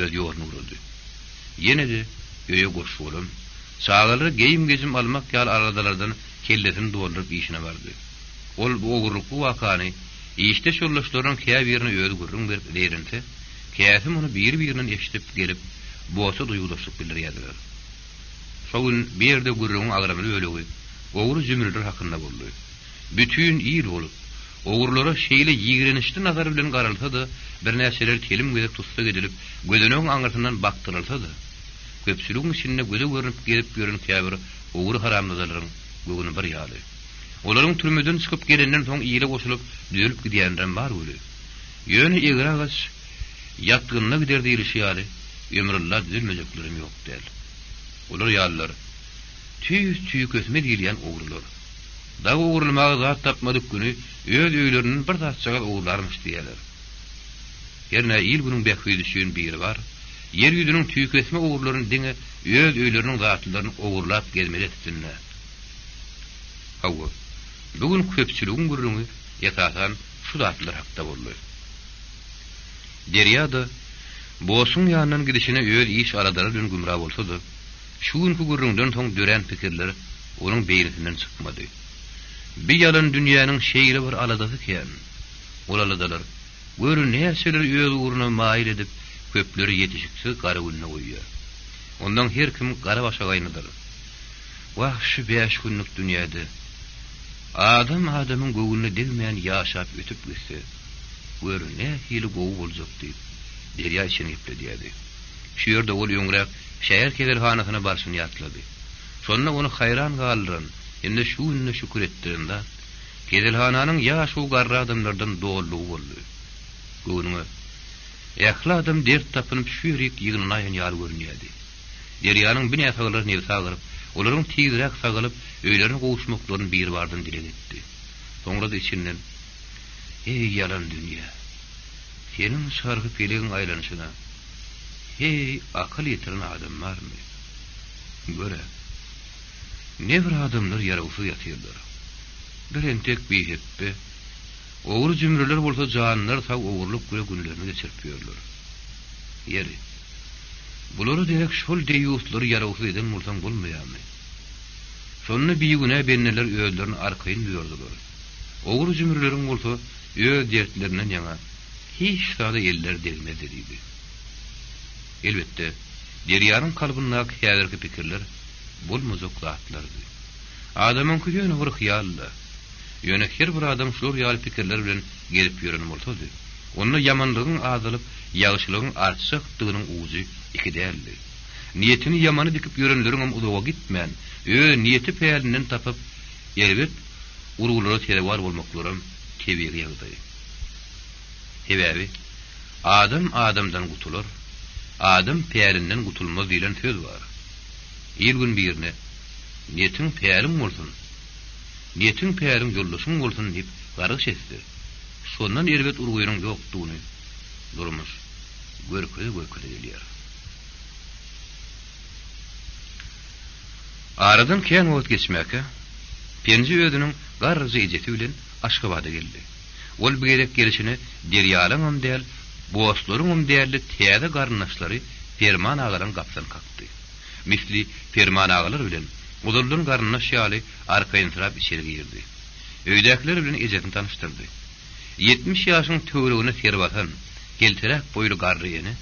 öz ýoluna uruldy. Ýene-de öýe goşulym, çağalary geýim-gejim almak ýaly aradalardan kellesini doldurup işine bardy. Ol bu owurlukly wakany işte şollaşlaryň käbirini öz gurrun berip derinte, käsim onu bir-birinden eşitip gelip boşa duýgulaşyp bildirýärler. Şoň bir ýerde gurrun agramyny ölegi, owur jümürler hakynda boldy. Bütün ýyl bolup, owurlara şeýle ýigrenişli nazar bilen garalsa-da, bir näçeler telim gezip tutsa gedilip, gözüniň aňyrtyndan baktyrylsa-da, köpçüligiň içinde göze görünüp gelip görün käbir owur haramlylaryň gögüni bir ýaly. Olaryň türmeden çykyp gelenden soň ýyla goşulyp dölüp gidýänler bar öle. Ýöne egragaç ýatgynyna gider diýilişi ýaly, ömürler düzülmejeklerim ýok däl. Olar ýalylar tüýüs kösme diýilýän owurlar. Da owurlamagy zat tapmadyk güni öz öýleriniň bir zatçaga owurlarmyş diýerler. Ýerine ýyl günüň bähwi düşýän biri bar. Yer ýüzüniň tüýkesme owurlaryny diňe öz öýleriniň zatlaryny owurlap gelmeli etsinler. Hawa bugün köpçüligiň gurrunu ýatasan şu zatlar hakda boldy. Derýada boşun ýanyndan gidişine öz iş aradary bilen gümra bolsa-da, şu günkü gurrundan soň dören pikirler onuň beýninden çykmady. Bir ýalan dünýäniň şeýle bir aladasy eken. Ol aladalar görün näçeler öz uğruna maýil edip köpleri ýetişikse gara gününe goýýar. Ondan her kim gara başagaýnydyr. Wah şu 5 günlük dünýäde adamyň göwüne degmeýän ýaşap ötüp gitse, görün nähili gowy boljak diýip derýa içine ipledýärdi. Şu ýerde ol ýöňrek şäher kelerhanasyna barşyny ýatlady. Şonda onu haýran galyran, indi şu günne şükür etdirinde, kelerhananyň ýaş u garra adamlardan doldugy boldy. Göwüne ýakly adam dert tapynyp şu ýürek ýygynaýan ýaly görünýärdi. Derýanyň bir näçeler nebsa agyryp, olaryň tizrek sagylyp öýlerini gowuşmaklaryny bir bardan dile getdi. Soňra da içinden ey ýalan dünýä, seniň şargy pelegiň aýlanyşyna hey akıl ýetiren adam barmy? Göre ne bir adamlar ýarawsy ýatyrlar. Bir entek bir hepbe owur jümreler bolsa janlar sag owurluk göre günlerini geçiripýärler. Ýeri bulary derek şol deýuslary ýarawsy eden bolsaň bolmaýarmy? Şonu biýigine benneler öýlerini arkaýyn ýördiler. Owur jümreleriň bolsa öýe dertlerinden ýaňa hiç sada ýerler delmedi diýdi. Elbetde derýanyň kalbyndaky häzirki pikirler bolmazok zatlardy. Adamyň köýüne bir hyýallar. Ýöne her bir adam şol ýaly pikirler bilen gelip ýören bolsady, onu yamanlygyň azalyp ýagşylygyň artşykdygynyň uzy iki däldi. Niyetini ýamany dikip ýörenleriň hem uzaga gitmän, niyeti peýelinden tapyp elbet urgulara terewar bolmaklaryň kebiri ýagdy. Hebäbi adam adamdan gutulur, adam peýelinden gutulmaz diýilen söz bar. Ýyl birine niyetin peýelim bolsun, niyetin peýelim ýoldaşyň bolsun diýip garryş etdi. Şondan elbet urguýynyň ýokdugyny durmuş görkede gelýär. Aradan kän wagt geçmäke, penji ödüniň garryjy ejeti bilen Aşgabat'a geldi. Ol bu gerek gelişini derýalaňam däl, boğazlaryň däýerli täze garnaşlary Perman agaryň gapdan kakdy. Misli Perman agalar bilen Ulurluň garnaş ýaly arkaýynsyrak içeri girdi. Öýdäkiler bilen ejetini tanıştyrdy. 70 ýaşyň töweregine serbatan, geltirek boýly garryny,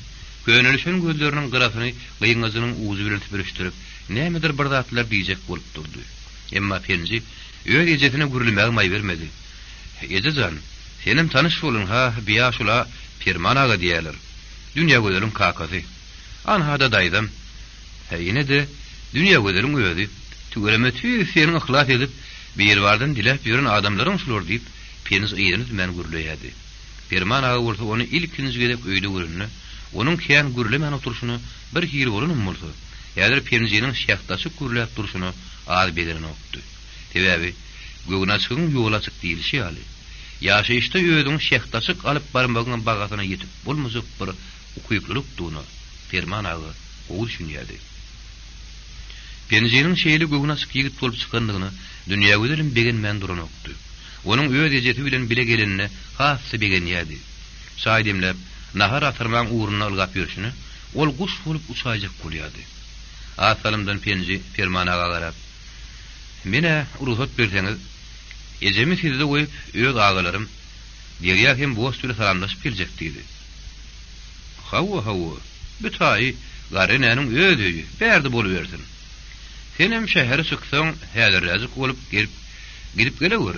gönülşen gözleriniň gyrasyny gyýňyzynyň uzy bilen tüpürüşdirip, nämedir bir zatlar diýjek bolup durdy. Emma Penji öýe ejetine gurilmäge may bermedi. Ejejan, senem tanış bolun ha, biýaşula Perman aga diýerler. Dünýä gözleriň kakasy. Anhada daýdam. Ýene de dünýä gözleriň öýdi. Tügereme tüy seni ihlas edip, bir bardan dilep ýören adamlaryň şular diýip, Penji ýeriniz men gurleýärdi. Perman aga bolsa onu ilkinji gelip öýde görünni, onun kiýen gurlemen oturşuny bir hir bolanyň bolsa, ýa-da Penjiň şähtaşy gurläp durşuny az belirini okdy. Sebäbi gögnaçygyň ýola çyk diýilşi ýaly. Ýaşaýyşda öýdüň şähtaşyk alyp barmagyň bagasyna ýetip bolmazak bir ukuyuklyk duny Perman aga o düşünýärdi. Penjiň şeýli gögnaçyk ýigit bolup çykandygyny dünýä gözlerim begen men duran okdy. Onun öýe ejeti bilen bile gelenine hasy begenýärdi. Şaýdymlap nahar atyrmaň uğruna ılgap ýörüşini ol guş bolup uçaýjak bolýardy. Asalymdan Penji Perman aga garap, "Mene ruhsat berseňiz, ejemi sizde goýup öýe agalarym diýýär hem bu wagtda salamlaşyp geljek" diýdi. "Hawa, bütäi garenäniň öýdügi, berdi boluversin. Senem şäheri çyksaň, häzir razyk bolup gidip gelewer.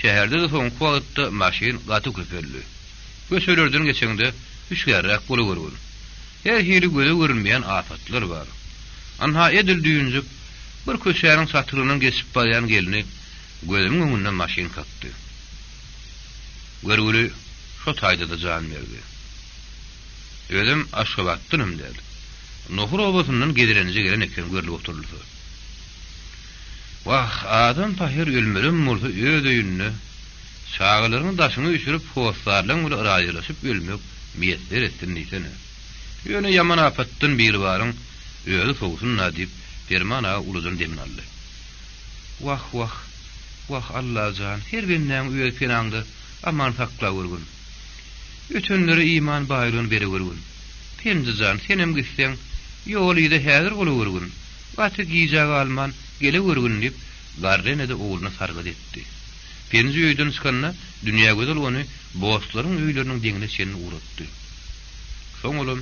Şäherde de soňky wagtda maşyn gaty köperli. Köşelerden geçeňde üçgärrak boluwer. Her hili göze görünmeýän afatlar bar. Anha edil düýünjük bir köşäniň satyrynyň geçip barýan gelini gözümiň öňünden maşyn kakdy. Görüli şo taýda da jan berdi. Özüm aşgabatdym dedi. Nohur obasynyň gedirenje gelen eken görülip oturuldy. Wah, adam tahir ölmerim bolsa öýdüýünni, şagalaryň daşyny üçürip howsarlaryň bilen raýylaşyp ölmek miýetler etdim diýsene. Ýöne ýaman apatdan bir baryň öýde sowsun nadip Perman aga uluzun demin aldy. Wah Allah jan, her birinden öýde penandy, aman sakla görgün. Ötenleri iman baýryn bere görgün. Penji jan, senem gitseň ýolyda häzir boluvergün. Gaty giýjak alman gele görgün diýip garrene de oğluna sargıt etdi. Penji öýden çykanyna dünýä gözel ony boğazlaryň öýleriniň deňine çenini uğratdy. Soň olam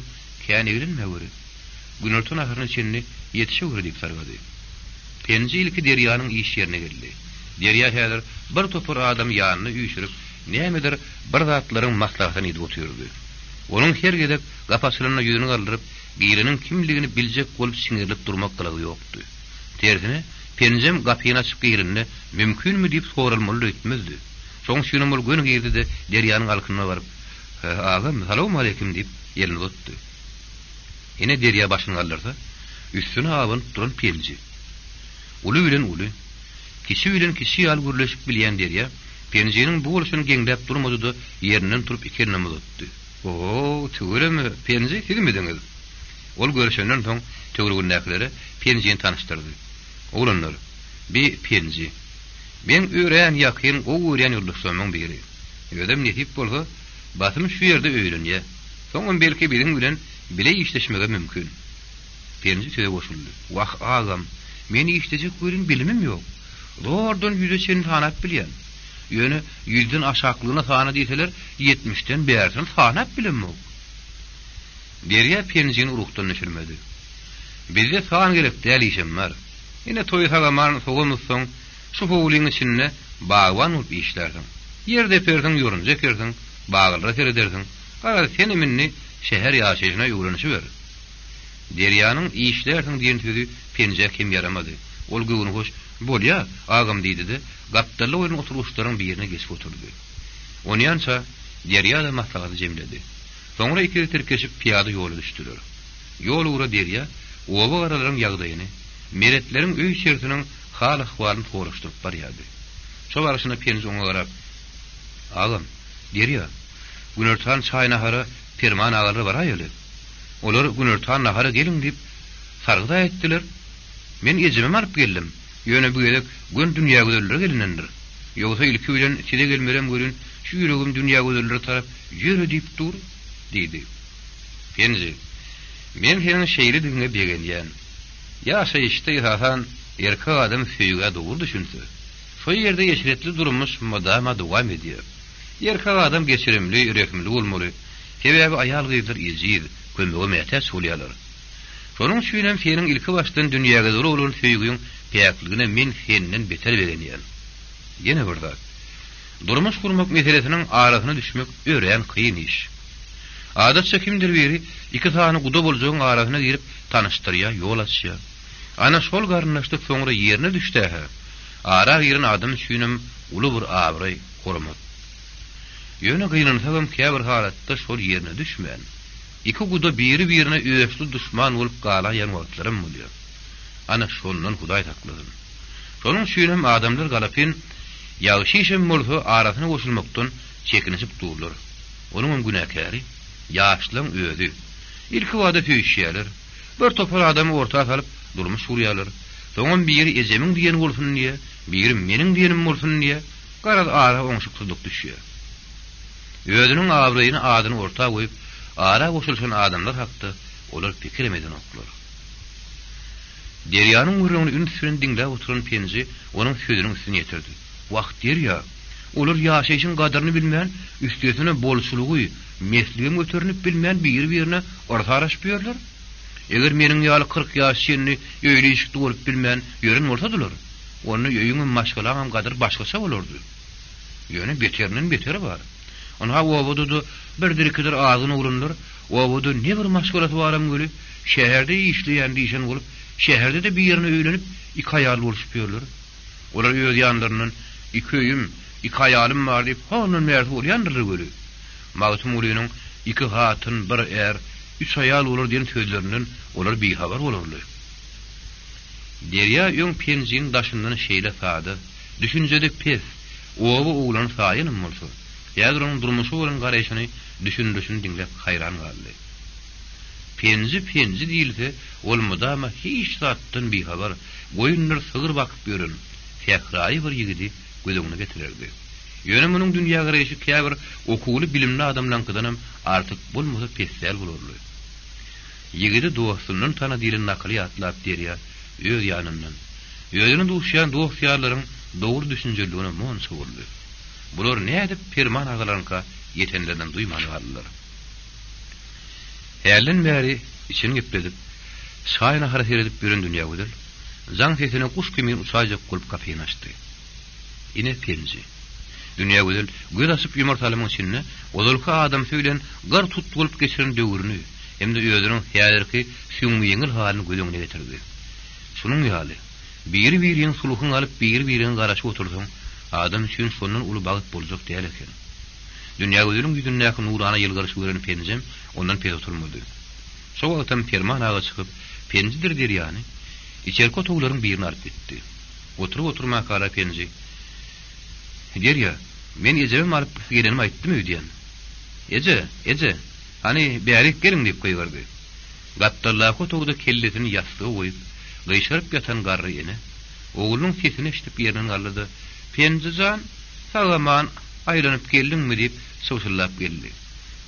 kän egilinmäweri. Günortan ahyryna çenini ýetişe gördik sargady. Penji ilki derýanyň iş ýerine geldi. Derýa häzir bir topar adam ýanyna üýşürip, nämedir bir zatlaryň maslahatyny edip oturýardy. Onun her gedip gapasylyna ýüzüni galdyryp, biriniň kimligini biljek bolup siňirilip durmak gylagy ýokdy. Tersine Penjem gapyny açyp girinne mümkinmi diýip soralmaly etmezdi. Soň şunumul gün girdi de derýanyň alkyna baryp, "Agam, salam aleykum" diýip ýelini tutdy. Ene derýa başyny galdyrsa, üstüne abyny duran Penji. Uly bilen uly, kişi bilen kişi ýaly gürleşip bilýän derýa, Penjiň bu bolşuny geňdäp durmady da ýerinden turup ikenine tutdy. "Oo, töweremi, Penji, siz midiňiz?" Ol görüşenden soň töweregindäkileri Penjiň tanıştyrdy. "Oğlanlar, bir Penji. Men öýren ýakyn, o öýren ýurdaşlarymyň biri. Ödem netip bolsa, batym şu ýerde öýrenýär. Soňam belki bilen bilen bile işleşmege mümkin." Penji söze goşuldy. "Wah agam, meni işlejek görün bilimim ýok. Doğrudan yüze seni tanap bilýän. Ýöne 100den aşaklygyna tana diýseler, 70den bärisin tanap bilemok." Derýä Penjiň urukdan nişirmedi. "Bizde tan gerek däl işim bar. Ine toy hagaman sogumysyň, şu howlyň içinde bagwan bolup işlerdiň. Ýerde perdiň ýorunja kerdiň, baglara serederdiň. Gara seni minni şäher ýaşaýyna ýöwrenişi ber." Derýanyň işlerdiň diýen sözi Penji'ye kim yaramady. Ol göwüni hoş, "Bolýa, agam" diýdi de, gapdarly oýun oturuşlaryň birine geçip oturdy. Onýança derýa da maslahaty jemledi. Soňra ikisi tirkeşip piýada ýola düşdiler. Ýol uğra derýa, oba garalaryň ýagdaýyny, meretleriň öý şertiniň hal ahwalyny soruşdyryp barýardy. Şo barşyna Penji oňa garap, "Agam, derýa, günertan çaý nahary Perman agalary bar aýaly. Olar günertan nahary gelin diýip sargyda etdiler. Men ejime alyp geldim. Ýöne bu gelek gün dünýä gözellere gelinendir. Ýogsa ilki bilen side gelmerem görün, şu ýüregim dünýä gözellere tarap ýöre diýip dur. diýdi. Penji, men senin şeýle diňe begenýän. Ýaşa işte ýasan erkek adam süýge dowur düşünse. Şo ýerde ýeşiretli durmuş madama dowam edýär. Erkek adam geçirimli, yürekli bolmaly. Sebäbi aýal gyzyr ýezir, kömegi mätäç bolýarlar. Şonuň üçin senin ilki başdan dünýäge dur bolan süýgüň peýakligine men senden beter begenýän. Ýene bir zat. Durmuş kurmak meselesinin arasyna düşmek ören kıyın iş. Adatça kimdir biri iki tane guda boljoň arasyna girip tanıştyrýar, ýol açýar. Ana şol garnaşdyk soňra ýerine düşdi. Ara ýerin adam üçin uly bir abry, hormat. Ýöne gynansaň käbir halatda şol ýerine düşmän. İki guda biri-birine öýüşli düşman bolup galan ýanwatlarym bolýar. Ana şondan Hudaý takladyň. Şonuň üçin adamlar galapyn ýagşyşym bolsa arasyna goşulmakdan çekinip durlar. Onuň günäkäri ýaşlyň özi. İlki wada tüýşýärler. Bir topar adamy ortaga salyp durmuş urýarlar. Soňam biri ejemiň diýeni bolsun diýe, biri meniň diýenim bolsun diýe, garada ara oňşuklyk düşýär. Özüniň abryny adyny ortaga goýup, ara goşulşan adamlar hakda olar pikir emeden oklar. Derýanyň gürrüňini ünsüren diňläp oturan Penji onuň sözüniň üstüne ýetirdi. Wagt derýa, olar ýaşaýyşyň gadyryny bilmän, üstesine bolşulugy, mesligim götürnüp bilmän bir-birine ortalaşýarlar. Eger meniň ýaly 40 ýaş şenni ýöýleşikdi bolup bilmän ýören bolsadylar, onu ýöýüň maşgalaňam gadyr başgaça bolardy. Ýöne beterinin beteri bar. Ona owadudy birdir-ikidir agyny urunlar, owadu ne bir maşgalat baram göli, şäherde işleýän diýişen bolup, şäherde de bir ýerine öýlenip iki aýal boluşýarlar. Olar öz ýanlarynyň iki öýüm, iki aýalym bar diýip, onuň merdi bolýandyr göli. Magtum ulynyň iki hatyn, bir er, üç aýal bolar diýen sözlerinden olar bihabar bolarlar. Derýa ýöň Penjiň daşyndan şeýle sady, düşünjede pes, owa oglan saýynym bolsa, ýa-da onuň durmuşy bolan garaýşyny düşündüşini diňlep haýran galdy. Penji diýilse, ol mudama hiç zatdan bihabar, goýunlar sygyr bakyp görün, fähraý bir ýigidi gözüňe getirirdi. Ýöne munyň dünýä garaýşy käbir okuly bilimli adamlaryndan artyk bolmasa pessäl bolarlar. Ýigidi dostunyň tanadylyny naklyatlar derýär, öz ýanyndan. Özüni duşýan dostýarlaryň dogry düşünjeligine mon sowurdy. Bular nädip perman agalarynka ýetenlerden duýmanýarlar. Hälden bäri için gepledip, şaýyna harakat edip ýören dünýä gödül, zaň sesine kuş gibi uçajak bolup kapyny açdy. Ine Penji. Dünýä gödül göz açyp ýumurtalymyň içine odulka adam söýlen gar tut bolup geçiren döwürni, hemde özüniň häzirki süňmi ýeňil halyny gözüňe getirdi. Şunuň ýaly, biri-biriň suluhyny alyp biri-biriň garaşyp otursaň, adam üçin şondan uly bagyt boljak diýer eken. Dünýä gözüniň ýüzündäki nurana ýylgyryş gören Penjem ondan pes oturmady. Şo wagtdan perman aga çykyp, Penjidir derýany, içerki otoglaryň birini alyp gitdi. Oturup oturmak ara Penji. Derýa, men ejebim alyp gelenimi aýtdym diýen. Eje, hani bärik geliň diýip goýberdi. Gattarlaky otogda kelletini ýastyga goýup, gyşaryp ýatan garry ene, oğlunyň sesini eşitip ýerinden galdy. Penjijan, "Salaman, aýlanyp geldiňmi?" diýip sowşullap geldi.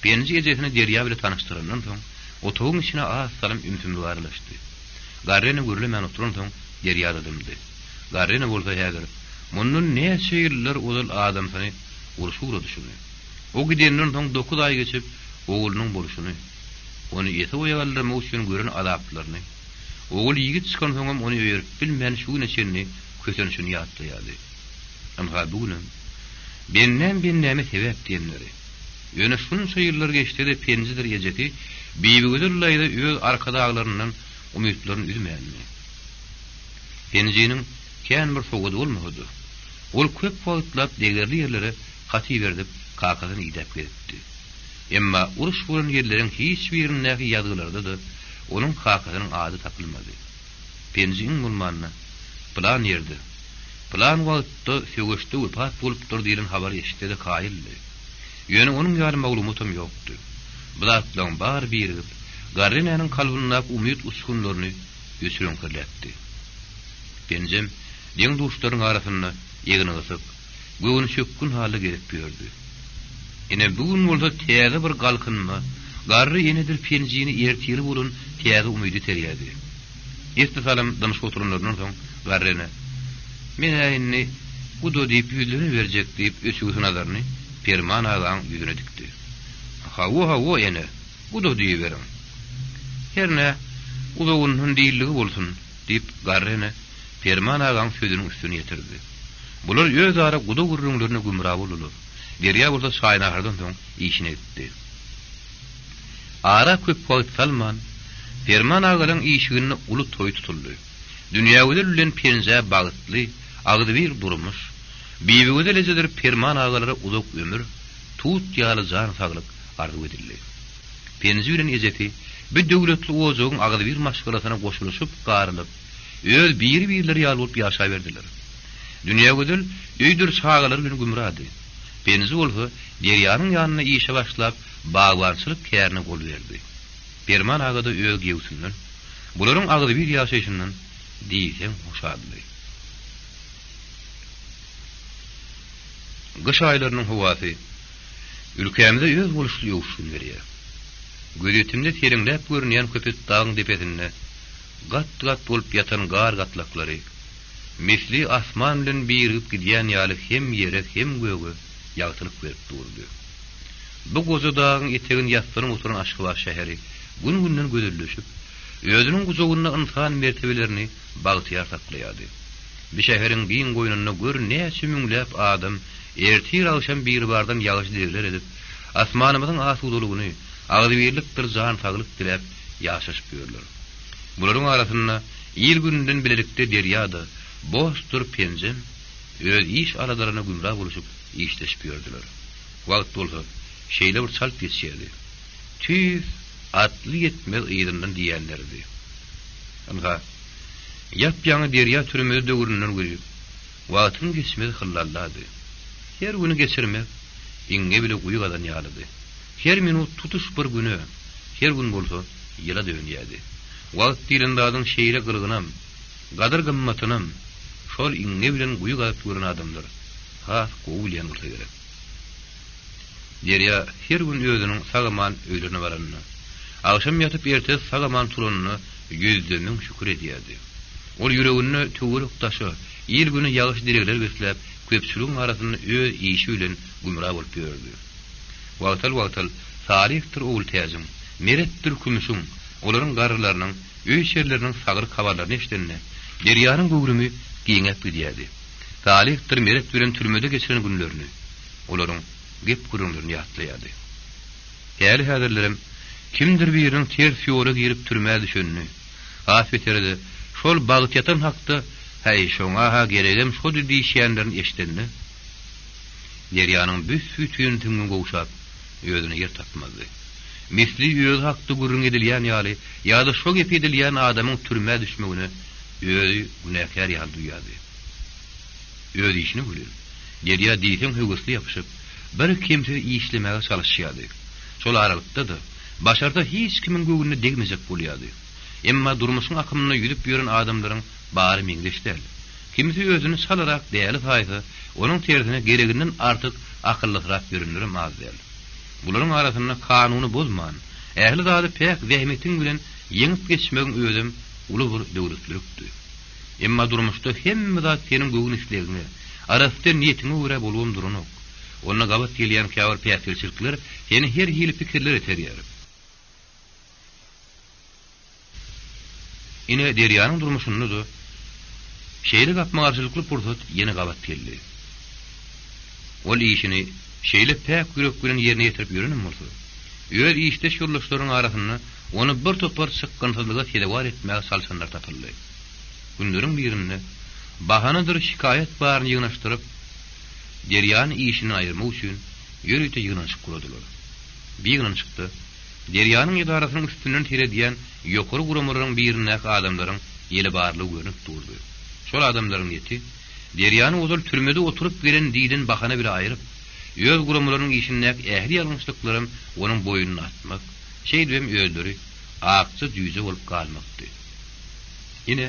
Penji ejesini derýa bilen tanıştyrandan soň, otogyň içine az salam ümtümli garlaşdy. Garryny görlemän oturan soň derýa dymdy. Garryny bolsa häzir, munun näçe ýyllar ozal adam sany uruşugra düşürdü. O gidenden soň 9 ay geçip oğlunyň boluşuny, onu ýete oýarlary üçin gören adaptlaryny, oğul ýigit çykan soňam onu öýürip bilmän şu neçeni kösenişini ýatdy. Amha bugün bennäme sebäp diýenleri. Ýöne şunça ýyllar geçdi de Penjidir ejeti, biýigizirlaýda öz arkadaşlarynyň umytlaryny üzmänmi. Penjiniň kän bir sowgady bolmady. Ol köp wagtlap degerli ýerlere gaty berdip, kakadan ýidap gelipdi. Emma uruş bolan ýerleriň hiç birindäki ýazgylarda da onuň kakadan ady tapylmady. Penjiniň bulmanyna plan ýerde. Plan wagtda söwüşde upat bolup dur diýilen habar eşitdi kaýyldy. Ýöne onuň ýaly maglumatum ýokdy. Bulardan bar birip, Garrynyň kalbyna umyt uçkunlaryny ýösüreňkiläpdi. Penjem diň dostlaryň arasynda ýegini gysyp, göwün çökkün haly gelip ýördi. Ine bugün bolsa täze bir galkynma, garry enedir penjini ertili bolun täze umydy terýärdi. Istisalam danışyk oturunlardan soň garryny men äýinni udo diýip ýüzüne berjek diýip ösügüsü nazarny Perman agaň ýüzüne dikdi. Hawa ene udo diýiberim. Herne udogunun diýilligi bolsun diýip garryny Perman agaň sözüniň üstüne ýetirdi. Bular öz ara udo gurrunlaryny gümra bolurlar. Derýa bolsa şaýnahardan soň işine gitdi. Ara köp wagt salman Perman agaň işigini uly toý tutuldy. Dünýä ödülen penje bagytly, agdy bir durmuş. Biýigi lejedir Perman agalary uzak ömür, tut ýaly jan saglyk arzu edildi. Penje bilen ejeti bir döwletli ojagyň agdy bir maşgalasyna goşulyşyp garylyp, öz bir-birleri ýaly bolup ýaşa berdiler. Dünýä ödül öýdür şagalar bilen gümradi. Penje bolsa derýanyň ýanyna işe başlap bagwançylyk kärine gol berdi. Perman agada öz gewsünden, bularyň agdy bir ýaşaýşyndan diýsem hoşadly. Gyş aýlarynyň howasy ülkemizde öz boluşly ýowşun berýär. Gözetimde tereňläp görünýän köpet dağyň depesinde gat-gat bolup ýatan gar gatlaklary, misli asman bilen birip gidýän ýaly hem ýere hem göge ýagtylyp berip durdy. Bu goza dağyň etegin ýastyryp oturan Aşkybar şäheri gün-günden gözelleşip, özüniň guzogyna insan mertebelerini bagtyar saklaýardy. Bir şäheriň biň goýunyna gör näçe müňläp adam ertir alşan bir bardan ýağış diýerler edip, asmanymyzyň asudulygyny, agdybirlikdir jan saglyk dilep ýaşaşyp ýörler. Bularyň arasynda ýyl günden bilelikde derýada boşdur penjem, öz iş aralaryna gümra boluşyp işleşip ýördiler. Wagt bolsa şeýle bir çalt geçýärdi. Tüz atly yetmez ýerden diýenlerdi. Anga ýap-ýaňy derýa türmede döwründen görýüp, wagtyň geçmez hyllallady. Her günü geçirmek iňe bile guýgadan ýalydy. Her minut tutuş bir günü, her gün bolsa ýyla dönýärdi. Wagt diýendadyň şeýle gyrgynam, gadar gymmatynam şol iňe bilen guýgap görän adamlar ha goýulýan bolsa gerek. Derýa her gün özüniň sagaman öýlerine baranyny, akşam ýatyp ertesi sagaman turanyny ýüzünden şükür edýärdi. Ol ýüregini töwerek taşy, ýyl güni ýağış direkler beslep, köpçüligiň arasynda öz işi bilen gümra bolup ýördi. Wagtal tarihtir ol täzim, meretdir kümüşüň, olaryň garrylarynyň, öý şerleriniň sagır kabarlaryny eşdenne, derýanyň göwrümi giňep gidýärdi. Tarihtir meret bilen türmede geçiren günlerini, olaryň gep gurunlaryny ýatlaýardy. Häli häzirlerim, kimdir biriniň ters ýola girip türmäge düşenini, hasbeterede şol bagtyatan hakda hey şoňa ha geregem şo diýişýänlerini eşdenni. Derýanyň büsbütün tümüň gowşap, özüne yer tapmazdy. Misli öz hakda gurrun edilýän ýaly, ýa-da şo gep edilýän adamyň türmäge düşmegine öýü günäkär ýaly duýýardy. Öz işini bilen, derýa diýsem höwüsli ýapyşyp, bir kimse işlemege çalışýardy. Şol aralykda da başarda hiç kimin göwüne degmejek bolýardy. Emma durmuşyň akymyna ýüdüp ýören adamlaryň bary meňdeşdel. Kimse özüni salarak değerli taýsa, onun tersine gereginden artık akyllyrak görünür mazdyr. Bularyň arasynda kanuny bozman, ähli zady pek zähmetin bilen ýeňip geçmegiň özüm uly bir döwletlikdi. Emma durmuşda hemme zat senin göwün işlegini, arasynda niýetini öwre bolwam durunok. Ona gabat gelýän käwir päsirçilikler seni her hili pikirler eterýär. Ine derýanyň durmuşyny da şeýle gapmagarçylykly pursat ýene gabat geldi. Ol işini şeýle pek gürek bilen ýerine ýetirip ýörenim bolsa, öýer işde şurlaşlaryň arasynda onu bir topar sıkkınsyzlyga sedewar etmäge salsanlar tapyldy. Günleriň birinde bahanadyr şikayet baryny ýygnaşdyryp, derýany işini aýyrmak üçin ýörüte ýygnaşyp guradylar. Bir ýygnaşykdy. Derýanyň ýedarasynyň üstünden tiredýän ýokary guramlaryň birine adamlaryň ýeli barlygy görünüp durdy. Şol adamlaryň ýeti derýany ozal türmede oturup gelen diýden bahana bile aýryp, öz guramlaryň işinde ähli ýalňyşlyklary onuň boýunyna atmak, şeýdem öldüri, akçy düýje bolup galmakdy. Ine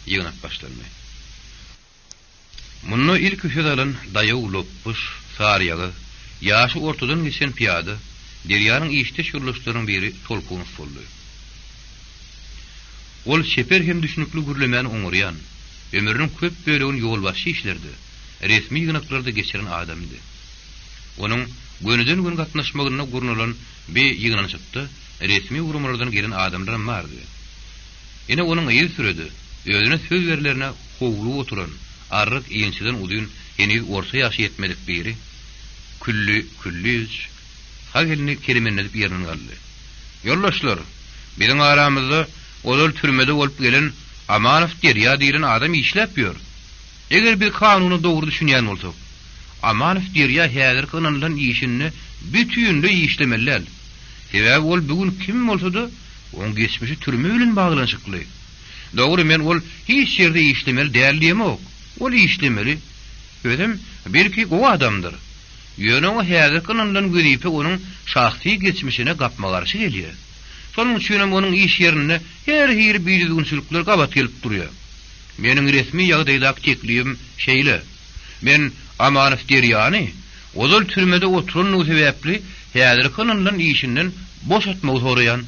ýygnak başlandy. Munno ilk üsadalan daýaw loppuş, saryagy, ýaşy ortadan geçen piyada, Deryanın işte şurluşlaryň biri tolkuňyz boldy. Ol şeper hem düşünükli gürlemen oňuryan, ömrüniň köp bölegini ýol başy işlerdi. Resmi ýygnaklarda geçiren adamdy. Onuň gönüden gün gatnaşmagyna gurnulan bir ýygnanyşykdy, resmi urumlardan gelen adamlar bardy. Ene onuň ýyl süredi, özüne söz berlerine howlu oturan, arryk ýençiden udyn, ýeni orta ýaşy ýetmedik biri, küllüz, hagelini kelimelenip ýerine galdy. Ýoldaşlar, biziň aramyzda olal türmede bolup gelen Amanow Derya diýilen adam işläp ýör. Eger bir kanuny dogry düşünýän bolsak, Amanow Derya häzir kılınan işini bütünle işlemeler. Sebäbi ol bugün kim bolsa-da oň geçmişi türme bilen baglanşykly. Dogry men ol hiç ýerde işlemeli däldiýemok. Ol işlemeli. Özüm belki o adamdyr. Ýöne o häzir kılınan güripi onuň şahsy geçmişine gapmagarşy gelýär. Şonuň üçin onuň iş ýerine her büýüdüňçilikler gabat gelip durýar. Meniň resmi ýagdaýdaky tekliğim şeýle. Men Amanow Deryany ozal türmede oturan sebäpli häzir kılınan işinden boşatmagy soraýan.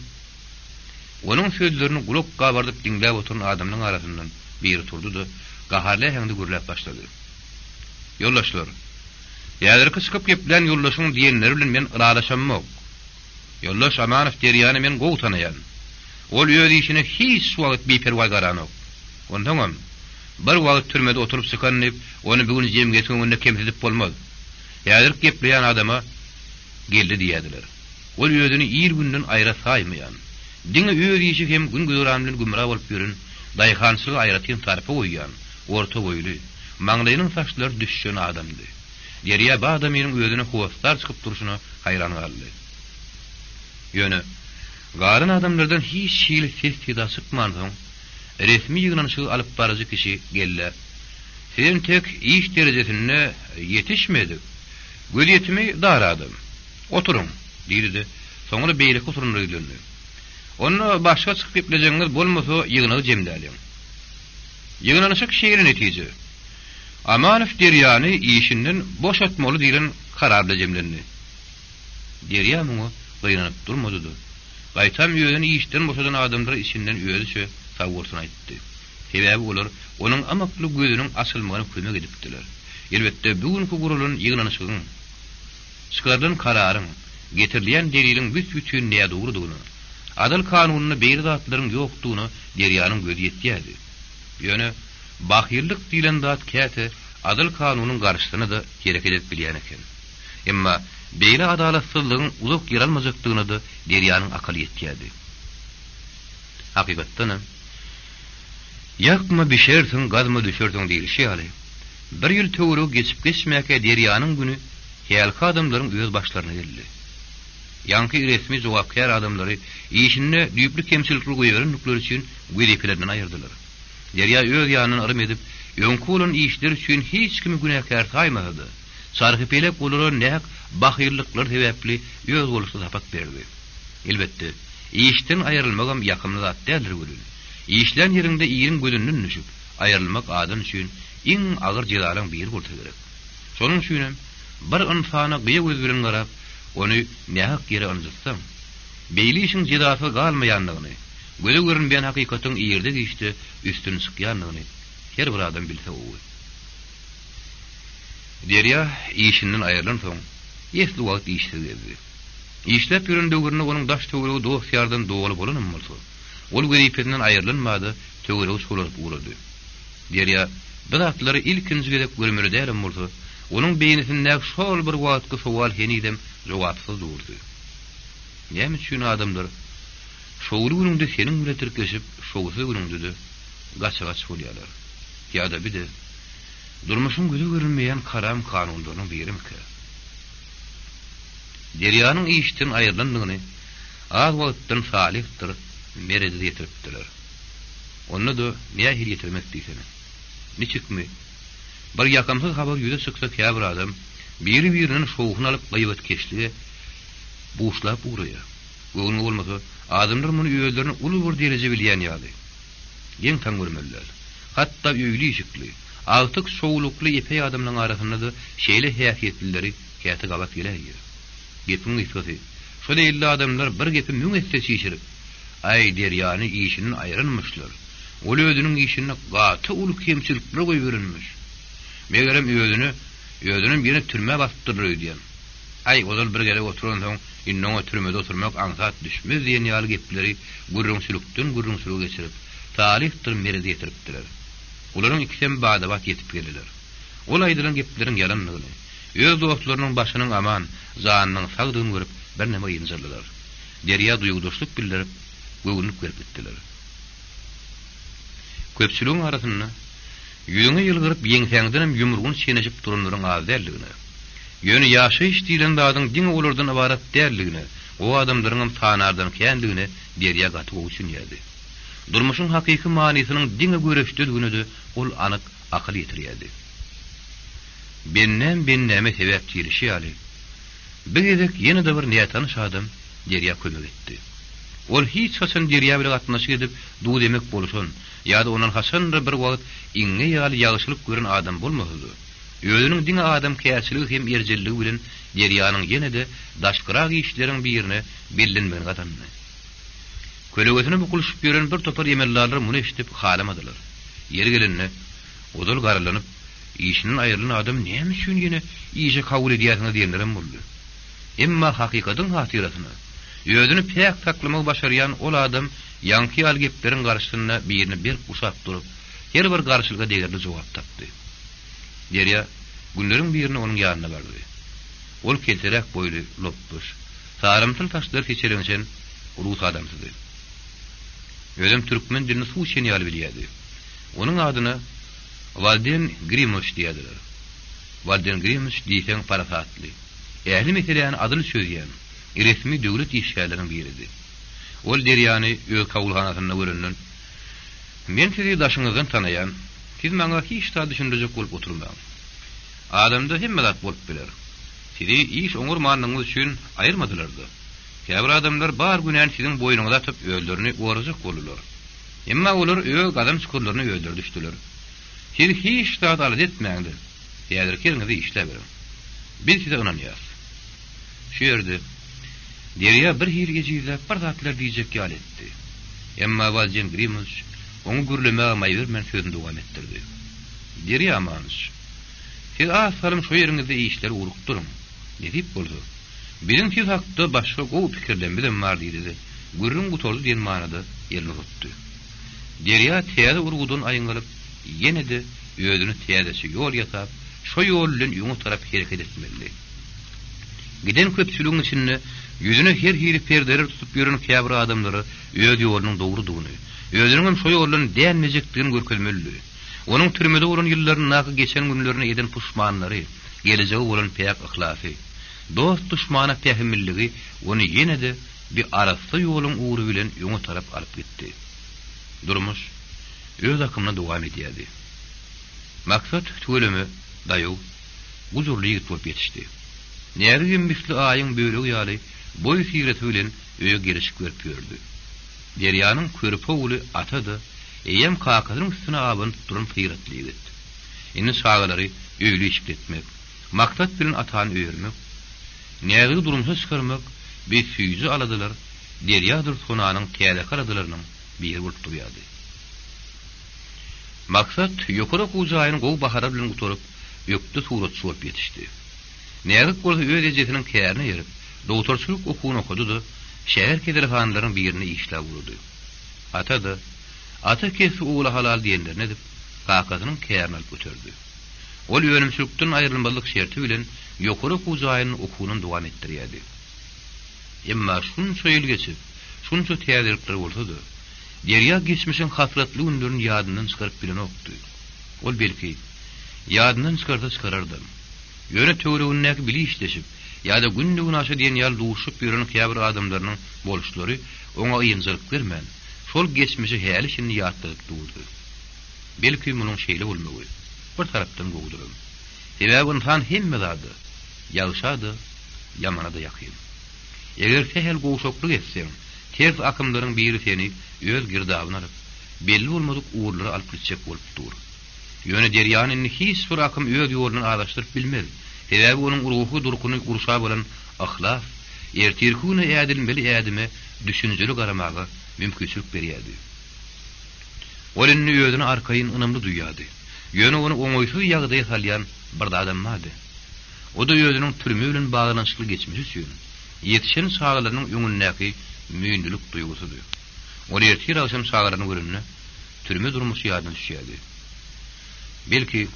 Onuň sözlerini gulak gabardyp dinläp oturan adamyň arasyndan biri turdy-da, gaharly heňde gürläp başlady. Ýoldaşlar, ýazyrky çykyp geplen ýoldaşyň diýenleri bilen men iralaşamok. Ýoldaş Amanow Deryany men gowy tanaýan. Ol ýöz işine hiç wagt beperwa garanok. Ondan bir wagt türmede oturup sykanyp, ony bugün jemgyýet öňünde kemsizip bolmaz. Ýazyrk gepleýän adama geldi diýdiler. Ol ýözüni ýer günden aýra saýmaýan. Diňe ýöz işi hem gün güzran bilen gümra bolup ýörün, daýhançyly aýratyn tarapy goýýan, orta boýly, maňlaýynyň saçlary düşýän adamdy. Derya bu adamyň özüne howaslar çykyp duruşyna haýran galdy. Ýöne garyn adamlardan hiç şeýle ses seda çykmandyň, resmi ýygnanyşy alyp barajy kişi geldi. Sen tek iş derejesine yetişmedik. Gözetimi daradım. Oturun, diýdi. Soňra beýle oturunry döndü. Onu başga çykyp geplejeňiz bolmasa ýygnany jemdäliň. Ýygnanyşyk şeýle netije. Amanow Deryany işinden boşatmaly diýilen kararla jemlendi. Derya muňa gaýranyp durmady. Gaýtam ýöňüni işden boşadan adamlar işinden özüçe sagursun aýtdy. Sebäbi olar onuň amakly gözüniň açylmagyna kömek edipdiler. Elbetde bugünkü gurulun ýygnanyşygyň çykardan kararyň getirilýän deliliň bütün näme dogrudygyny, adal kanunyny beýle zatlaryň ýokdugyny Deryanyň gözi ýetýärdi. Ýöne bahirlik diýilen zat käte adal kanunyň garşysyna da gerek edip bilýän eken. Emma beýle adalatsyzlygyň uzak ýeralmajakdygyny da Deryanyň akaly ýetýärdi. Hakykatdan yakma bişersin, gazma düşersin diýilşi ýaly. Bir ýyl töwre geçip geçmäke Deryanyň güni häýälki adamlaryň öz başlaryna geldi. Ýanky resmi jogapkar adamlary işine düýpli kemçilikler goýýarynyklar üçin güýdekilerden aýyrdylar. Derya öz ýanyny arym edip, öňkü bolan işler üçin hiç kimi günäkär saýmady. Sarhyp elep bolan näk bahyrlyklar sebäpli öz boluşy tapak berdi. Elbetde işden aýrylmagam ýakymly zat däldir gülün. İşlen ýerinde ýerin gözünden düşüp aýrylmak adam üçin iň agyr jezalaryň biri bolsa gerek. Şonuň üçin bir insana gyýa göz bilen garap, ony nähak ýere anjytsaň, beýli işiň jezasy galmaýandygyny, göze görünmeýän hakykatyň ýerde geçdi üstün çykýandygyny her bir adam bilse owy. Derya işinden aýrylan soň ýesli wagt işde geldi. İşläp ýören döwründe onuň daş töwregi dosýardan dogaly bolanam bolsa, ol göýpeden aýrylanmady, töwregi solup urady. Derya bir atlary ilkinji gedek görmeli dälim bolsa, onuň beýnisinde şol bir wagtky sowal henidem jogapsyz durdy. Näme üçin adamlar şowly günüňde seniň bilen tirkeşip, şowsy günüňde gaçagaç bolýarlar. Ýa-da bir de durmuşyň göze görünmeýän karam kanunlarynyň birimi. Deryanyň işden aýrylandygyny az wagtdan salihdir merezi ýetiripdiler. Onu da nähir ýetirmek diýsene. Niçikmi? Bir ýakamsyz habar ýüze çyksa käbir adam biri-biriniň şowuny alyp gaýbat keşli buşlap urýar. Göňü bolmasa adamlar muny ýölerini uly bir derece bilýän ýaly. Ýeň taň görmeliler. Hatda öýli ýyşykly, altyk şowlukly epey adamlaryň arasynda da şeýle häsiýetlileri käte gabat gelýär. Gepin ýetdi. Şol ýylly adamlar bir gepi müň etse şişirip, ay derýany işini aýrynmyşlar. Ol özüniň işini gaty uly kemçilikler goýbermiş. Megerem özüniň birine türme bastyryr diýen. Ay olar bir gelip oturan soň innoň türmede oturmak aňsat düşmez diýen ýaly gepleri gurrunçuluk geçirip, talihdir meride getiripdiler. Olaryň ikisem badabat ýetip geldiler. Ol aýdylan geplerin ýalanlygyny, öz dostlarynyň başynyň aman, zanynyň sagdygyny görüp bir näme ýynjylylar. Derýa duýguduşlyk bildirip, göwnüp gelip gitdiler. Köpçüligiň arasynda ýüňe ýylgyryp ýeňseňden ýumrugyny çeneşip duranlaryň azerligini, ýöne ýaşaýyş diýilen zadyň diňe olardan ibarat däldigini, o adamlaryň tanardan kendigini derýa gaty goýsunýardy. Durmuşyň hakyky manysynyň diňe göreşdirdigini de ol anyk akyl ýetirýärdi. Bennäme sebäp diýilişi ýaly. Bir gezek ýene de bir niýetany adam derýa kömek etdi. Ol hiç haçan derýa bilen gatnaşyp edip duw demek bolşan, ýa-da onuň haçandyr bir wagt iňe ýaly ýagşylyk gören adam bolmasdy. Özüniň diňe adam käçiligi hem erjelligi bilen derýanyň ýene de daşkyrak işleriň birine bellenmeli adamdy. Kölegetini bukuluşup gören bir topar yemellarlar muny eşitip halamadylar. Ýeri gelenine odul garylanyp, işiniň aýrylan adam näme üçin ýene iýje kabul edýärsiňiz diýenlerem boldy. Emma hakykatyň hatirasyny, özüni pek saklamak başarýan ol adam ýanky ýaly gepleriň garşysyna birini bir uşap durup, her bir garşylyga degerde jogap tapdy. Derýa günleriň birini onuň ýanyna bardy. Ol kelterek boýly, loppuş, sarymtyl taşlar keçirençen urus adamsydy. Özüm türkmen dilini suwşen ýaly bilýärdi. Onuň adyna Walden Grimush diýerler. Walden Grimush diýsen parasatly. Ähli meseleni adyny söýýän, resmi döwlet işgärläriniň biridi. Ol derýany öz kabulhanasyna görenden, men sizi daşyňyzdan tanaýan, siz maňa hiç da düşündirjek bolup oturmaň. Adamda hemme zat bolup biler. Sizi iş oňurmanlygyňyz üçin aýyrmadylardy. Käbir adamlar bar günen siziň boýnuňyza atyp öldürni gorajak bolurlar. Emma olar öz adam çukurlaryny öldürdüşdiler. Siz hiç da adat etmäňdir. Ýa-da kirňizi işlebirin. Biz size onanýar. Şu ýerde derýa bir hirge jyzlap bir zatlar diýjek ýaly etdi. Emma Walden Grimush onu gürlemäge maýbermen sözüni dowam etdirdi. Derýa amanyş. Siz asalym şu ýeriňizde işleri urup durun. Nedip boldy? Biziň siz hakda başga gowy pikirler bilen bar diýdi. Gürrün gutordy diýen manada ýerine tutdy. Derýa täze urgudun aýyngalyp, ýene de özüni täzesi ýol ýatap, şo ýol bilen ýoňa tarap hereket etmeli. Giden köpçüligiň içinde ýüzüne her hiri perdeler tutup ýören käbir adamlary öz ýolunyň dogrudygyny, özüniň şo ýoldan dänmejekdigini görkezmeli. Onuň türmede bolan ýyllaryny naky geçen günlerini eden puşmanlary, gelejegi bolan pek ihlasy, dost düşmana tehmilligi onu ýene de bir arasy ýoluň uğru bilen ýoňa tarap alyp gitdi. Durmuş öz akymyna dowam edýärdi. Maksat tölemi daýu guzurly ýigit bolup ýetişdi. Nägim misli aýyň böleri ýaly boý sigreti bilen öýe girişip görüp ýördi. Derýanyň körpe uly atady, eýem kakadyň üstüne abyň duran sigreti ýigit. Indi şagalary öýle işip etmek, maksat bilen atany öýürmek, nägim durumsa çykarmak, bir süýjü aladylar, derýadyr sonanyň täze karadylarynyň bir bolup durýardy. Maksat ýokary kujaýyny gowy bahara bilen uturup, ýökde surat şuwap ýetişdi. Nägik bolsa öz ejesiniň kärine ýerip, dogtorçylyk okuwyny okudy-da, şäher kedelhanlaryň birini işläp urdy. Ata kesi oğla halal diýenler nedip, kakasynyň kärine alyp götürdi. Ol ýönümçülükden aýrylmalyk şerti bilen ýokary kujaýyny okuwyny dowam etdirýärdi. Emma şunça ýyl geçip, şunça täzelikler bolsa-da, derýa geçmişiň hasratly günlerini ýadyndan çykaryp bilen okdy. Ol belki ýadyndan çykarardy. Ýöne töweregindäki bili işleşip, ýa-da günni günaşa diýen ýaly duşup ýören käbir adamlarynyň boluşlary oňa ýynjylyk bermän, şol geçmişi häli şini ýatdyryp durdy. Belki munyň şeýle bolmagy bir tarapdan gowdur. Sebäbi insan hemme zady ýagşady, ýamana da ýakyn. Eger sehel gowşokluk etseň, ters akymlaryň biri seni öz girdabyna alyp, belli bolmadyk uğurlary alyp gitjek bolup dur. Ýöne derýanyň hiç bir akym öz ýoluny adaşdyryp bilmez. Sebäbi onuň ruhy durkuny urşa bolan ahlas, ertirkune ädilmeli ädime düşünjeli garamaga mümkinçilik berýärdi. Olenni ýödüne arkaýyn ynamly duýýardy. Ýöne onu oňoýsuz ýagdaýa salýan bir adam mady. O da ýödüniň türme bilen baglanyşly geçmişi üçin ýetişen şagalarynyň öňündäki müýndilik duýgusudy. O ertir akşam şagalaryny görünne türme durmuşy ýadyna düşýärdi. Belki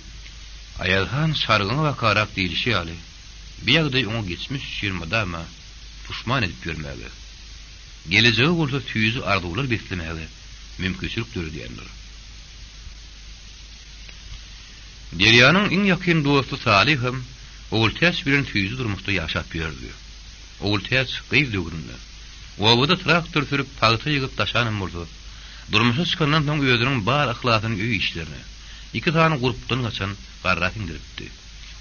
ayalhan sargyna bakarak diýilşi ýaly. Bir ýagdaý oňa geçmiş şirmadama puşman edip görmäge. Gelejegi bolsa tüýüzi arzuwlar beslemäge mümkinçilik dördiýändir. Derýanyň iň ýakyn dosty Salih hem Ogultäç bilen tüýüzi durmuşda ýaşap ýördi. Ogultäç gyýz döwründe. Owada traktor sürüp paýta ýygyp taşanyň boldy. Durmuşa çykandan soň özüniň bar ahlakyny öý işlerini iki tane grupdan gaçan garrak indiripdi.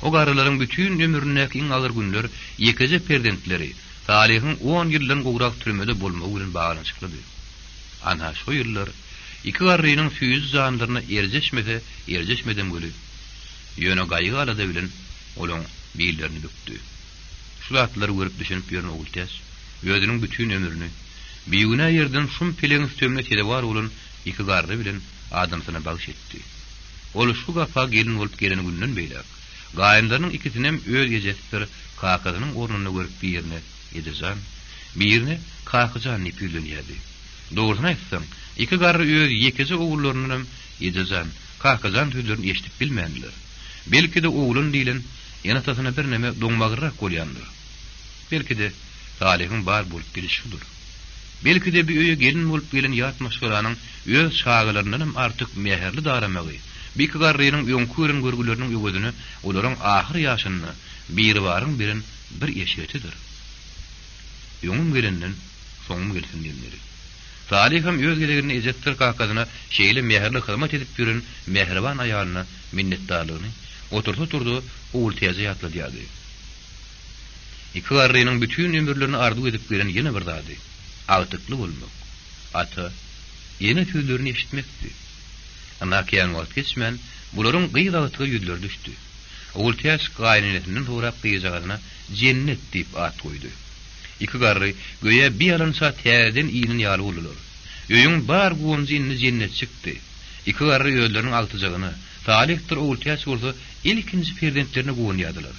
O garrylaryň bütün ömründäki iň agyr günler ýekece perdentleri Salihyň 10 ýyldan gowrak türmede bolmagy bilen baglanyşyklydy. Ana şu ýyllar iki garrynyň tüýüz zanlaryna erjeşmeden bölüp ýöne gaýgy alada bilen olaň beýlerini bükdi. Şu zatlary görüp düşünüp ýörün Ogultäç özüniň bütün ömrüni biýüne ýerden şum peleň üstüne tedewar bolan iki garry bilen adamsyna bagş etdi. Ol şu gafa gelin bolup gelen günden beýlek gaýynlarynyň ikisinem öz gejesidir kakazynyň ornuny görüp biýerine edizan, biýerine kakajan nipillenýärdi. Dogrusyny aýtsam, iki garry öz ýekezi ogullarynam edizan, kakajan tüýlerini eşitip bilmändiler. Belki de oğlun diýilen ýanatyna bir näme doňmagyrrak bolýandyr. Belki de Salihyň bar bolup gelişidir. Belki de bir öýe gelin bolup gelen ýat maşgalanyň öz şagalarynyň artyk meherli daramagy, bir garrynyň ýonkuryň görgüleriniň ýöwedini, olaryň ahyr ýaşyny bir baryň birin bir eşetidir. Ýoňum gelenden soňum gelsin diýenleri. Salih hem öz gelegini ejettir kakazyna şeýle meherli hyzmat edip ýören mehriban aýalyna minnetdarlygyny oturdu Ogultäçe ýatladyýardy. İki garrynyň bütün ömürlerini arzu edip gelen ýene bir zady, agtykly bolmak. Ata ýene tüýlerini eşitmekdi. Ama kiýan wagt geçmän bularyň gyýdaty ýüzler düşdi. Ogultäç gaýnynetinden torap gyýjagyna cennet diýip at goýdy. İki garry göýe bir ýalynsa täzeden iýinin ýaly boldular. Öýüň bar goňjyny cennet çykdy. İki garry ýöldüriniň altyjagyny Salihdir Ogultäç bolsa ilkinji perdentlerini goňýadylar.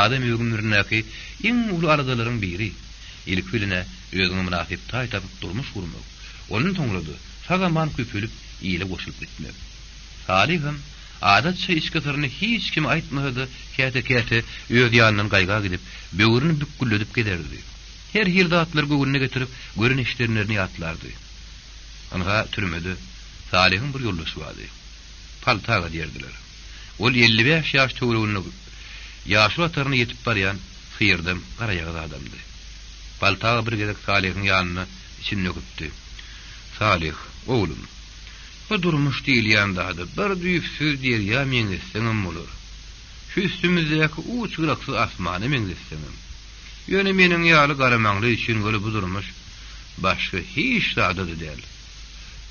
Adam öýgünlerindäki iň ulu aradalaryň biri. İlk biline özüňi münasip taýtap durmuş gurmak. Onun toňlady sagaman köpülüp ýyle goşulyp gitmek. Salih hem adatça işgataryny hiç kim aýtmady, käte öz ýanynyň gaýga gidip böwrüni bükgülledip giderdi. Her ýerde atlar göwünne getirip görün işlerini ýatlardy. Anga türmede Salihyň bir ýoldaşy bardy. Paltaga diýerdiler. Ol 55 ýaş töwrüne ýaşy ataryny ýetip barýan syýrdym garaýagy adamdy. Paltaga bir gezek Salihyň ýanyna içini nöküpdi. Salih, oğlum, bu durmuş diýilýände bir düýüp söz diýer ýa meňe seňem bolar. Şu üstümizdäki uçguraksy asmany meňe seňem. Ýöne meniň ýaly garamagly üçin göle bu durmuş başga hiç zady däl.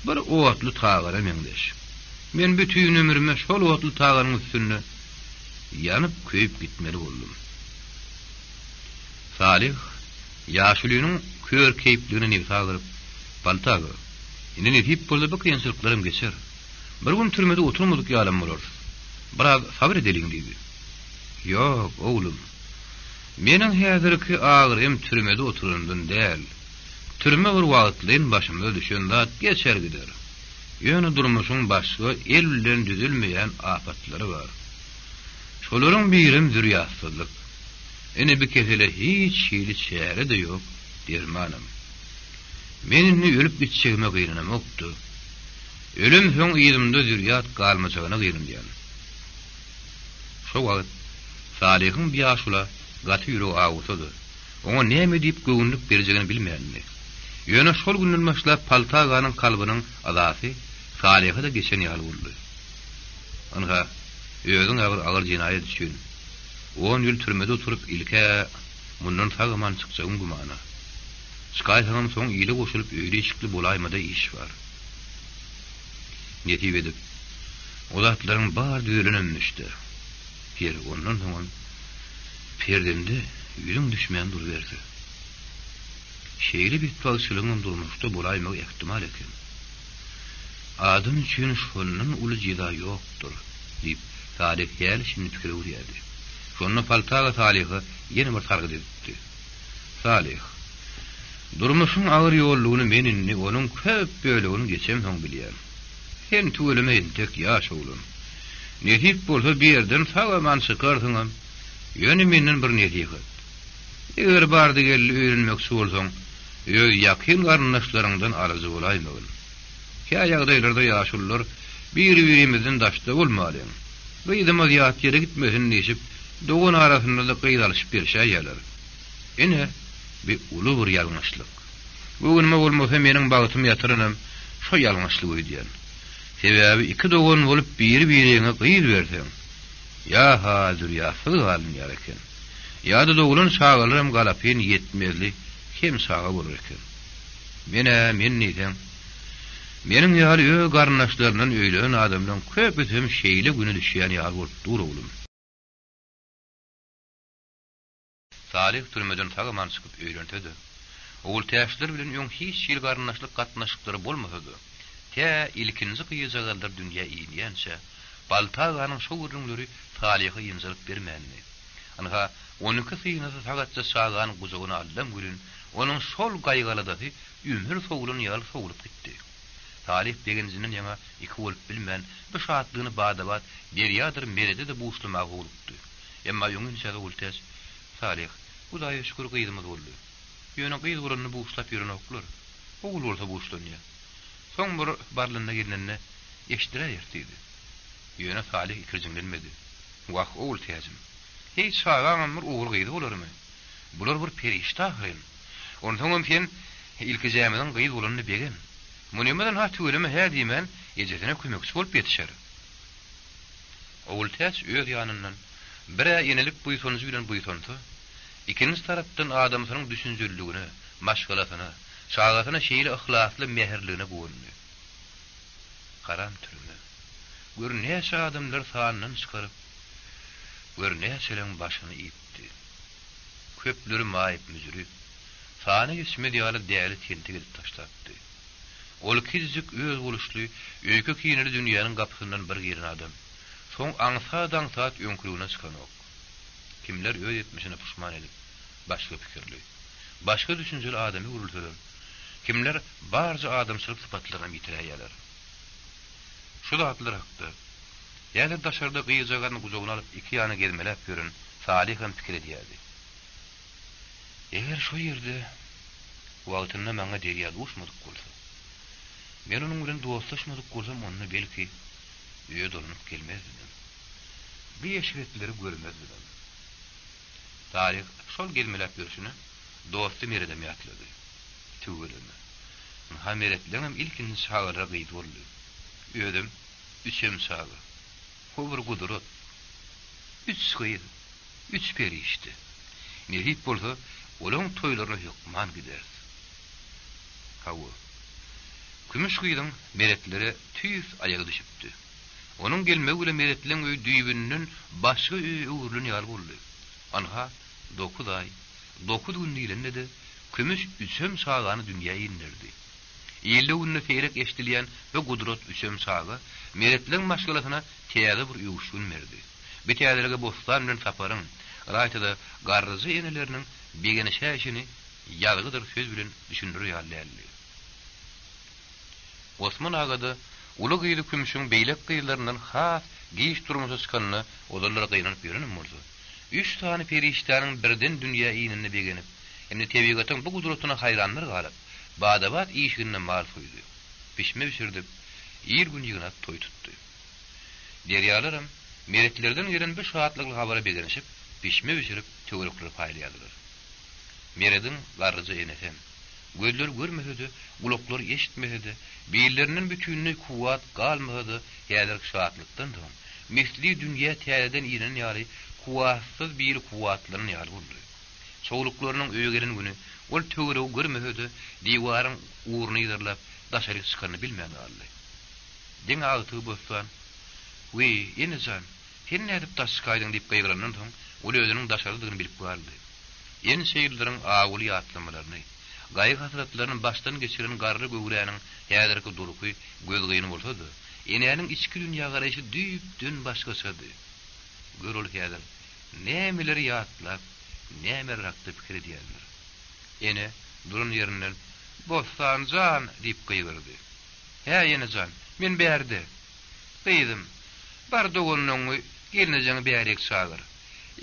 Bir owatly tagara meňdeş. Men bütün ömrüme şol owatly tagaryň üstünde ýanyp köýüp gitmeli boldum. Salih ýaşulynyň kör keýpligini nifsagyryp paltaga ine netip bolsa bu kynçylyklarym geçer. Bir gün türmede oturmadyk ýalym bolar. Biraz sabr edeliň diýdi. Ýok oğlum. Meniň häzirki agyrym türmede oturundan däl. Türme bir wagtlaryň başyma düşen zat geçer gider. Ýöne durmuşyň başga el bilen düzülmeýän afatlary bar. Şolaryň birim zürriýatsyzlyk. Ene bir kesele hiç şeýle çäre de ýok, dermanam. Menimni ölüp gitjegime gynanamokdy. Ölüm soň ýüzümde zürriýat galmajagyna gynanýan. Şo wagt Salihyň bir ýaşula gaty ýüregi agusady. Oňa näme diýip göwnlük berjegini bilmeýärdi. Ýöne şol günden başlap paltaganyň kalbynyň azasy Saliha da geçen ýaly boldy. Anga özüň agyr jinaýet üçin 10 ýyl türmede oturup ilke mundan sagaman çykjagyn gumana. Şikaýetden soň ýyly goşulyp öýle işikli bolaýmada iş bar. Netip edip odatlaryň bar düýlenmişdi. Bir ondan soň perdemde ýüzüň düşmän durberdi. şeýle bitbagyçylygyň durmuşda bolaymagy ihtimal eken. Adam üçin şonun uly jyda ýokdur diýip Salih ýaly şimdi pikir urýardy. Şonu paltaga Salihy ýene bir targyt etdi. Salih, durmuşyň agyr ýollugyny meninni onuň köp bölegini geçem soň bilýär. Sen tüwelemeýin tek ýaş oglum. Netip bolsa bir ýerden sagaman çykarsyňam. Ýöne menden bir netip. Eger bardy geldi öýrenmekçi bolsaň, ýakyn garyndaşlaryňdan arazy bolaýmagyn. Käýe ýagdaýlarda ýaşullar bir-birimizden daşda bolmaly. Gıydımız ýat ýere gitmesin diýip, dogun arasynda da gıydalyşyp berşäýärler. Ene bir uly bir ýalňyşlyk. Bugünme bolmasa meniň bagytym ýatyrynam, şo ýalňyşlyk öýdýän. Sebäbi iki dogun bolup bir-birine gıyyd berseň, ýa hazır ýasyl galyn ýar eken. Ýa-da dogulan şagalyrym galapyn ýetmezli, kim saga bolar eken. Men niýsem, meniň ýaly öý garyndaşlaryndan öýlen adamdan köp ötem şeýle güni düşýän ýar bolup dur oglum. Salih türmeden tagaman çykyp öýrentedi. Ogul täşler bilen ýoň hiç şeýle garyndaşlyk gatnaşyklary bolmasady. Tä ilkinji gyýjagallar dünýä iýenýänçe, baltaganyň şo gürrüňleri Salihy ýynjyryp bermändi. Anha onunki syýnasy tagatça şagan guzagyny aldan gülün, onuň şol gaýgaladaty ümür sowulun ýaly sowulup gitdi. Salih degenjinin ýa iki bolup bilmän bu şatlygyny badabat berýadyr merede de buýşlamagy bolupdy. Emma ýöňün şäde ultäç Salih, Hudaýa şükür gydymyz boldy. Ýöne gyd buranny buýşlap ýören oklar. Ogul bolsa buýşlanýar. Soň bir barlyna gelinne eşdiräýärdi. Ýöne Salih ikirjiňlenmedi. Waq ogul täzim. Hiç şagan bir ogul gydy bolarmy? Bular bir perişta ahyryn. Ondan sen ilki jämeden gyd bolanyny begen. Munimeden ha tüweleme her diýmen, ejetine kömekçi bolup ýetişer. Ogul täç öýr ýanyndan bir ýenelik buýsanyjy bilen buýsansa, ikinji tarapdan adamsynyň düşünjeligini, maşgalatyny, şagatyna şeýle ihlasly mehirligine goýundy. Garan türüne. Gör näçe adamlar sanyny çykaryp, gör näçeleň başyny ýitdi. Köpleri maýyp müzüri, sany geçmedi ýaly däli tenti gelip taşlapdy. Ol kizjik öz boluşly, öýke kiyineli dünýäniň gapysyndan bir giren adam. Soň aňsa-daň saat öňkürüne çykan ok. Kimler öz etmişine puşman edip, başga pikirli, başga düşünjeli adamy urulsalar. Kimler barja adamçylyk sypatlaryny ýitiräýärler. Şu zatlar hakda. Ýa-da daşarda gyýjagan guzagyny alyp iki ýany gelmelep görün, Salih hem pikir edýärdi. Eger şo ýerde wagtynda maňa derýa duşmadyk bolsa, men onuň bilen dostlaşmadyk bolsam, ony belki öýe dolunyp gelmezdim. Bir ýeşiretleri görmezdim. Salih şol gelmelep görüşini dosty merede ýatlady. Tüweleme. Hameretleňem ilkinji şagara gyýdy boldy. Öýdüm, üçem şaga. Howur gudurut. Üç gyýdy. Üç perişdi. Nehip bolsa, olaň toýlaryna ýokman gider. Hawa. Kümüş gyýdyň meretleri tüýüs aýagy düşüpdi. Onuň gelmegi bilen meretleň öý düýbüniniň başga öýe uğurlun ýar boldy. Anha 9 ay, 9 gün diýilende de kümüş üçem şagany dünýäge indirdi. Ýelde günne feýrek eşdilýän we gudrat üçem şaga meretleň maşgalatyna täze bir ýuwuşun berdi. Betýärlerge bostan bilen saparyň, raýtada garryjy eneleriniň begene şäşini ýalgydyr söz bilen düşündürýär ýaly. Osman agada uly gyýdy kümüşüň beýlek gyýlaryndan has giýiş durmuşa çykanyny olarlara gyýnanyp ýörenim bolsa. 3 tane periştanyň birden dünýä iňini begenip, hem-de tebigatyň bu gudratyna haýranlar galyp, badabat işigine mal koydu. Pişme pişirdip, ýer gün ýygnap toý tutdy. Derýalaram meretlerden gelen bir şahatlyk habara begenişip, pişme pişirip töwerekleri paýlaýarlar. Meredin garryjy enesem, gözler görmesedi, gulaklar eşitmesedi, beýilleriniň bütününe kuwat galmasady, ýa-da şahatlykdan soň misli dünýä täzeden inen ýaly kuwatsyz bir kuwatlaryň ýaly boldy. Çoğuluklarynyň öýe gelen güni ol töwerek görmesedi, diwaryň uğruny ýyrlap daşary çykany bilmän aldy. Deň agty bolsan, "We, enejan, sen nädip taşkaýdyň?" diýip gaýrylandan soň, ol özüniň daşardygyny bilip galdy. En şeýlerin aguly ýatlamalarny, gaýy hasratlaryny başdan geçiren garry göwräniň häzirki duruky göz gyny bolsa-da, enäniň içki dünýä garaýşy düýpden başgaçady. Görül häzir nämeleri ýatlap, nämerakdy pikir edýärler. Ene durun ýerinden "Bostan jan" diýip gyýgyrdy. "Hä ýene jan, men bärde." "Gyýdym. Bar dogonyňy gelnejeňi bärek çagyr.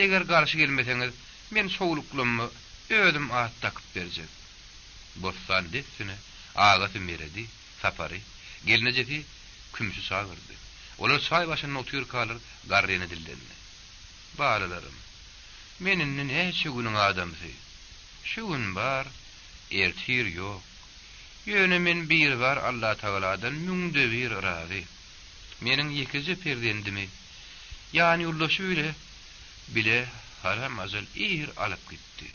Eger garşy gelmeseňiz, men sowluklamy ödüm at takyp berjek." Bostan desine agasy meredi, sapary, gelnejeki kümsü çagyrdy. Olar çay başyna otyr kalyr, garryny dillendi. "Balalarym, meninden näçe günüň adamsy. Şu gün bar, ertir ýok. Ýöne men bir bar Allah Taala'dan müňde bir razy. Meniň ýekiji perdendimi? Ýani ulaşy bile haram azal alyp gitdi.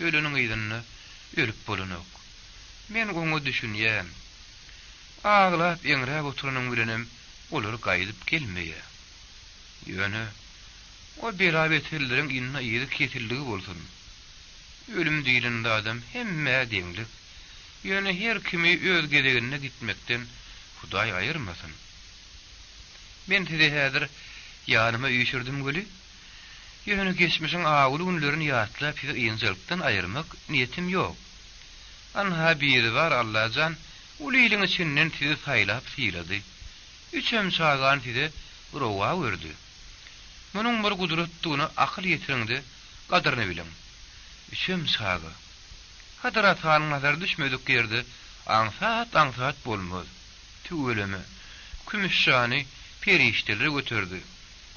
Öleniň ýygyny ölüp bolanok. Men goňa düşünýän. Aglap eňräp oturanyň bilenem olar gaýdyp gelmeýe. Ýöne o berabetleriň ýyna ýygy ketildigi bolsun. Ölüm diýilende adam hemme deňlik. Ýöne her kimi öz gedegine gitmekden Hudaý aýyrmasyn. Men tide häzir ýanyma ýüşürdim göli. Ýöne geçmişiň aguly günlerini ýatlap ýynjylykdan aýyrmak niýetim ýok. Anha biri var Allahjan, ulylyň içinden tide saýlap silady. Üçem çagan tide rowa berdi. Munyň bir gudratdygyny akyl ýetireňdi, gadyryny bilen. Üçem çaga. Hadrat hanyň nazar düşmedik ýerde aňsat bolmaz. Tüweleme. Kümüşşany perişteleri götürdü.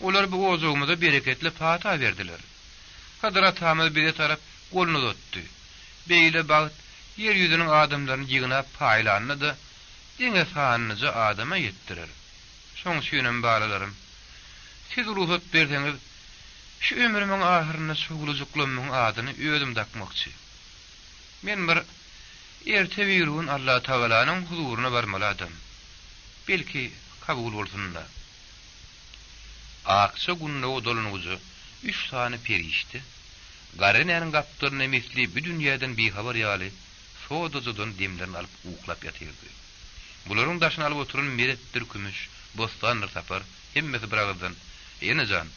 Olar bu ozogumda bereketli fata berdiler. Hadrat hanyň bir tarap golunu tutdy. Beýle bagyt yer ýüzüniň adamlaryny ýygyna paýlanyny da diňe sanyjy adama ýetdirer. Şoň şünem balalarym, siz ruhat berseňiz, şu ömrümiň ahyryna sugulujuklamyň adyny ödüm dakmakçy. Men bir erte birun Allah Taala'nın huzuruna barmaly adam. Belki kabul bolsunlar. Akşa günne odolunuzu 3 tane perişti. Garenäniň gapdyryny misli bu dünýäden bir habar ýaly, soğuducudan demlerini alıp uğuklap yatırdı. Buların daşını alıp oturun merettir kümüş, bostanır sapar, hemmesi bırağıdan. Ene can,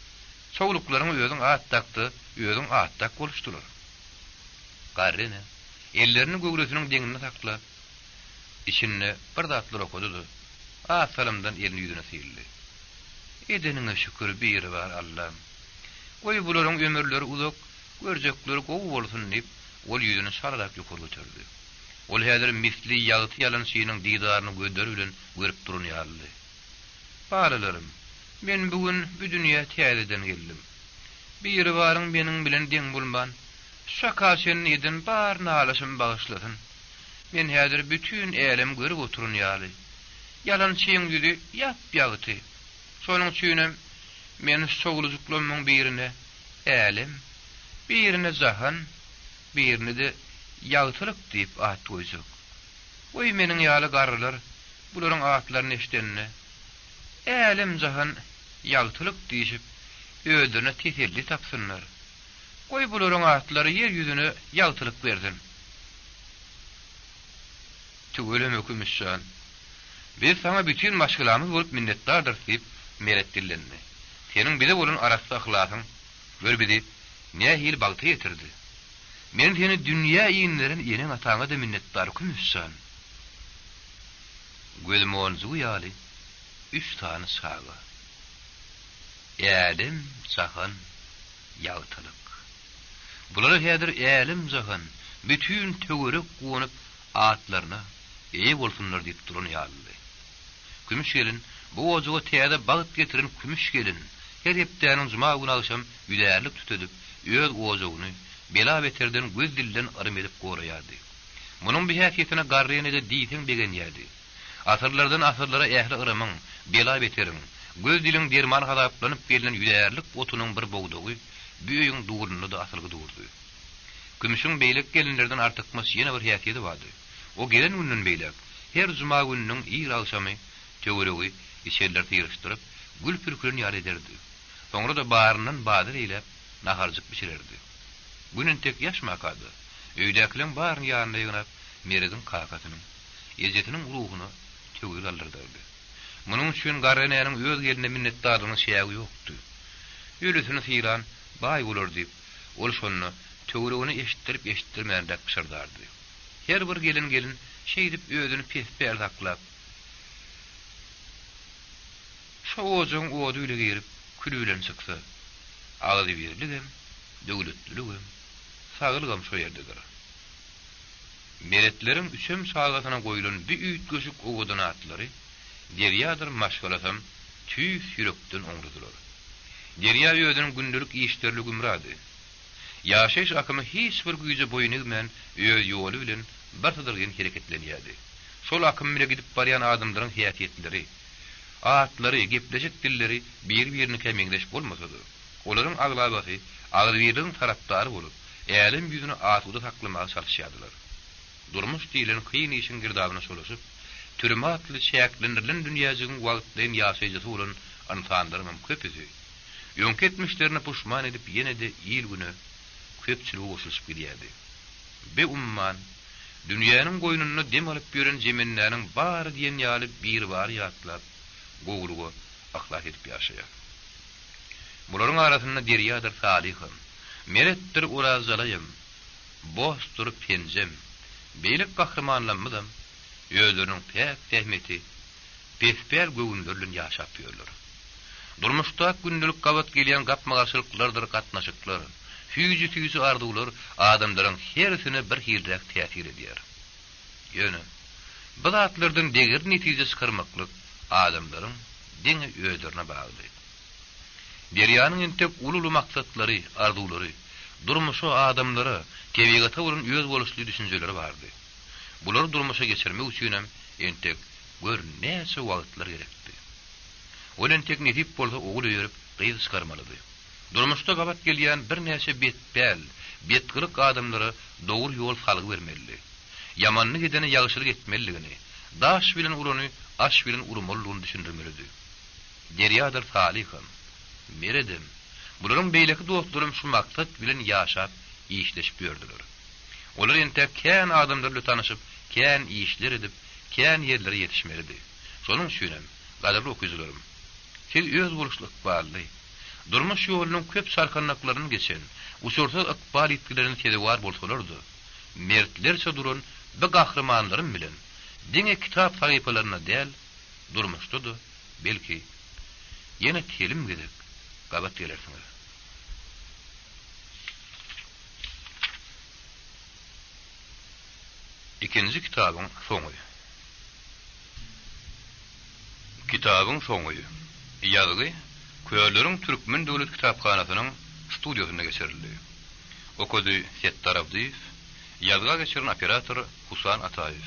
soğuluklarını özün ağıttaktı, özün ağıttak oluşturur. Garrene, ellerini göğresinin denginine takla, içinne bir datlar okududu. Salamdan elini yüzüne seyirli. Edenine şükür bir var Allah'ım. Oy buların ömürleri uzak, görecekleri kovu olsun deyip, ol yüzünü sarılarak yukarı götürdü. Ol häzir misli ýagyty ýalan şeýiniň diýdaryny göderi bilen görüp durun ýaly. Balalarym, men bugün bu dünýä täzeden geldim. Bir baryň meniň bilen deň bolman, şakaşyny edin bar nalaşym bagyşlasyn. Men häzir bütün elem görüp oturun ýaly. Ýalan şeýiň ýüzi ýap-ýagyty. Şonuň üçin men sogulujuklamyň birine elem, birine zahan, birini de ýagtylyk diýip at goýjak. Oý meniň ýaly garrylar, bularyň atlaryny eşdenine elem zahan ýagtylyk diýip ödüne teselli tapsynlar. Oý bularyň atlary ýer ýüzüne ýagtylyk berdin. Tüwelem ökümüşşan. Biz sana bütün maşgylamyz bolup minnetdardyr diýip meretdilendi. Seniň bize bolan arasy ahlakyň gör bizi nähil bagty ýetirdi. Men seni dünýä ýygynyň ýene ataňa da minnetdar kümüşşan. Gözümün ýaly 3 tane saga. Elim zahan ýagtylyk. Bular häzir elim zahan bütün töwerek gonyp atlaryna eýe bolsunlar diýip durun ýaly. Kümüş gelin bu ojuga täze bagyt getiren kümüş gelin her hepdäniň juma günü akşam ýüderlik tutedip öz ojugyny bela beterden göz dilden arym edip goraýardy. Munyň bir häsiýetine garryny da diýsen begen ýerdi. Asyrlardan asyrlara ähli ırymyň, bela beteriň, göz diliň derman hadaplanyp gelen ýüderlik otunyň bir bogdagy büýüň duruny da asylgy durdy. Gümüşüň beýlek gelinlerden artykmas ýene bir häsiýeti bardy. O gelen günnün beýlek her juma gününiň ýyl akşamy töweregi işler ýyrışdyryp gül pürküren ýar ederdi. Soňra da baryndan badyr eýlep naharjyk bişirerdi. Günün tek ýaş makady. Öýdäkleň baryny ýanynda ýygnap, Meredin kakatynyň, ejetiniň ruhuny tögül aldyrdy. Munyň üçin Garrenäniň öz geline minnetdarlygyny şeýägi ýokdy. Ýülüsini syran baý bolar diýip, ol şonu tögülegini eşitdirmändik pişirdardy. Her bir gelin şeýdip özüni pesper taklap, şo ojuň odu ile girip külülen çyksa, ağzy birligem, döwletliligem, sagylgam şo ýerdedir. Meretleriň üçem sagatyna goýulan bir üýt göşük ogudan atlary, derýadyr maşgalasam, tüýs ýürekden oňrudylar. Derýa ýödüniň gündelik işlerli gümrady. Ýaşaýyş akymy hiç bir güýje boyun egmän öz ýoly bilen bartydyrgyn hereketlenýärdi. Şol akym bilen gidip barýan adamlaryň hiýatiyetleri, atlary, gepleşik dilleri bir-birini kemeňleş bolmasady, olaryň aglabaty, agdyrlygyň tarapdary bolup, älim ýüzüni atuda taklamaga çalışýardylar. Durmuş diýilen kyn işin girdabyna şolaşyp, türme atly şäklendirilen dünýäjyň wagtlaryň ýaşaýjysy bolan insanlaryň köpüsi, ýonk etmişlerini puşman edip ýene de ýyl güne köpçüligi goşulyp bilýärdi. Be umman, dünýäniň goýnuny dem alyp ýören jemenläriň bary diýen ýaly bir bar ýatlap, gowlugy aklak edip ýaşaýar. Bularyň arasynda derýadyr salihym, meretdir urazalaýym, bostur penjem, beýlik gahrymanlanmydym, özleriniň pek tehmeti, pesper göwünlerlen ýaşap ýörler. Durmuşda gündelik gabat gelýän gapmagarçylyklardyr gatnaşyklar, füýji arduwlar adamlaryň herisine bir hirdak täsir edýär. Ýöne, bu zatlardan degir netije çykarmaklyk adamlaryň diňe özlerine bagly. Derýanyň entep ululu maksatlary, arduwlary, durmuşa adamlara tebigata bolan öz boluşly düşünjeleri bardy. Bular durmuşa geçirmek üçin hem entep gör näçe wagtlar gerekdi. Olen tek netip bolsa oğul öýürüp gyýyz çykarmalydy. Durmuşda gabat gelýän bir näçe betgyrık adamlara dogry ýol salyg bermeli. Ýamanly gideni ýagşylyk etmeligini, daş bilen urany aş bilen urmalygyny düşündirmelidir. Derýadyr salihym, meredim. Bularyň beýleki dostlarym şu maksat bilen ýaşap, işleşip ýördiler. Olar entep kän adamlarla tanyşyp, kän işler edip, kän ýerlere ýetişmelidi. Şonuň üçin hem gadyrly okuyjylarym, siz öz boluşlyk barly, durmuş ýolunyň köp sarkanlaklaryny geçen, uçursa ykbal etkilerini tedewar bolsalardy, mertlerçe duran bir gahrymanlarym bilen, diňe kitap sahypalaryna däl, durmuşdydy, belki ýene kelim gedip, gabat gelersiňiz. İkinci kitabyň soňy. Kitabyň soňy. Ýazgy Köýerleriň Türkmen Döwlet Kitapxanasynyň studiýasynda geçirildi. Okudy Settar Abdiýew, ýazga geçiren operator Husan Ataýew.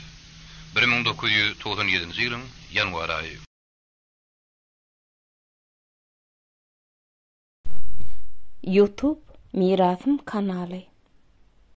1997-nji ýylyň ýanwar aýy. YouTube Mirasym kanaly.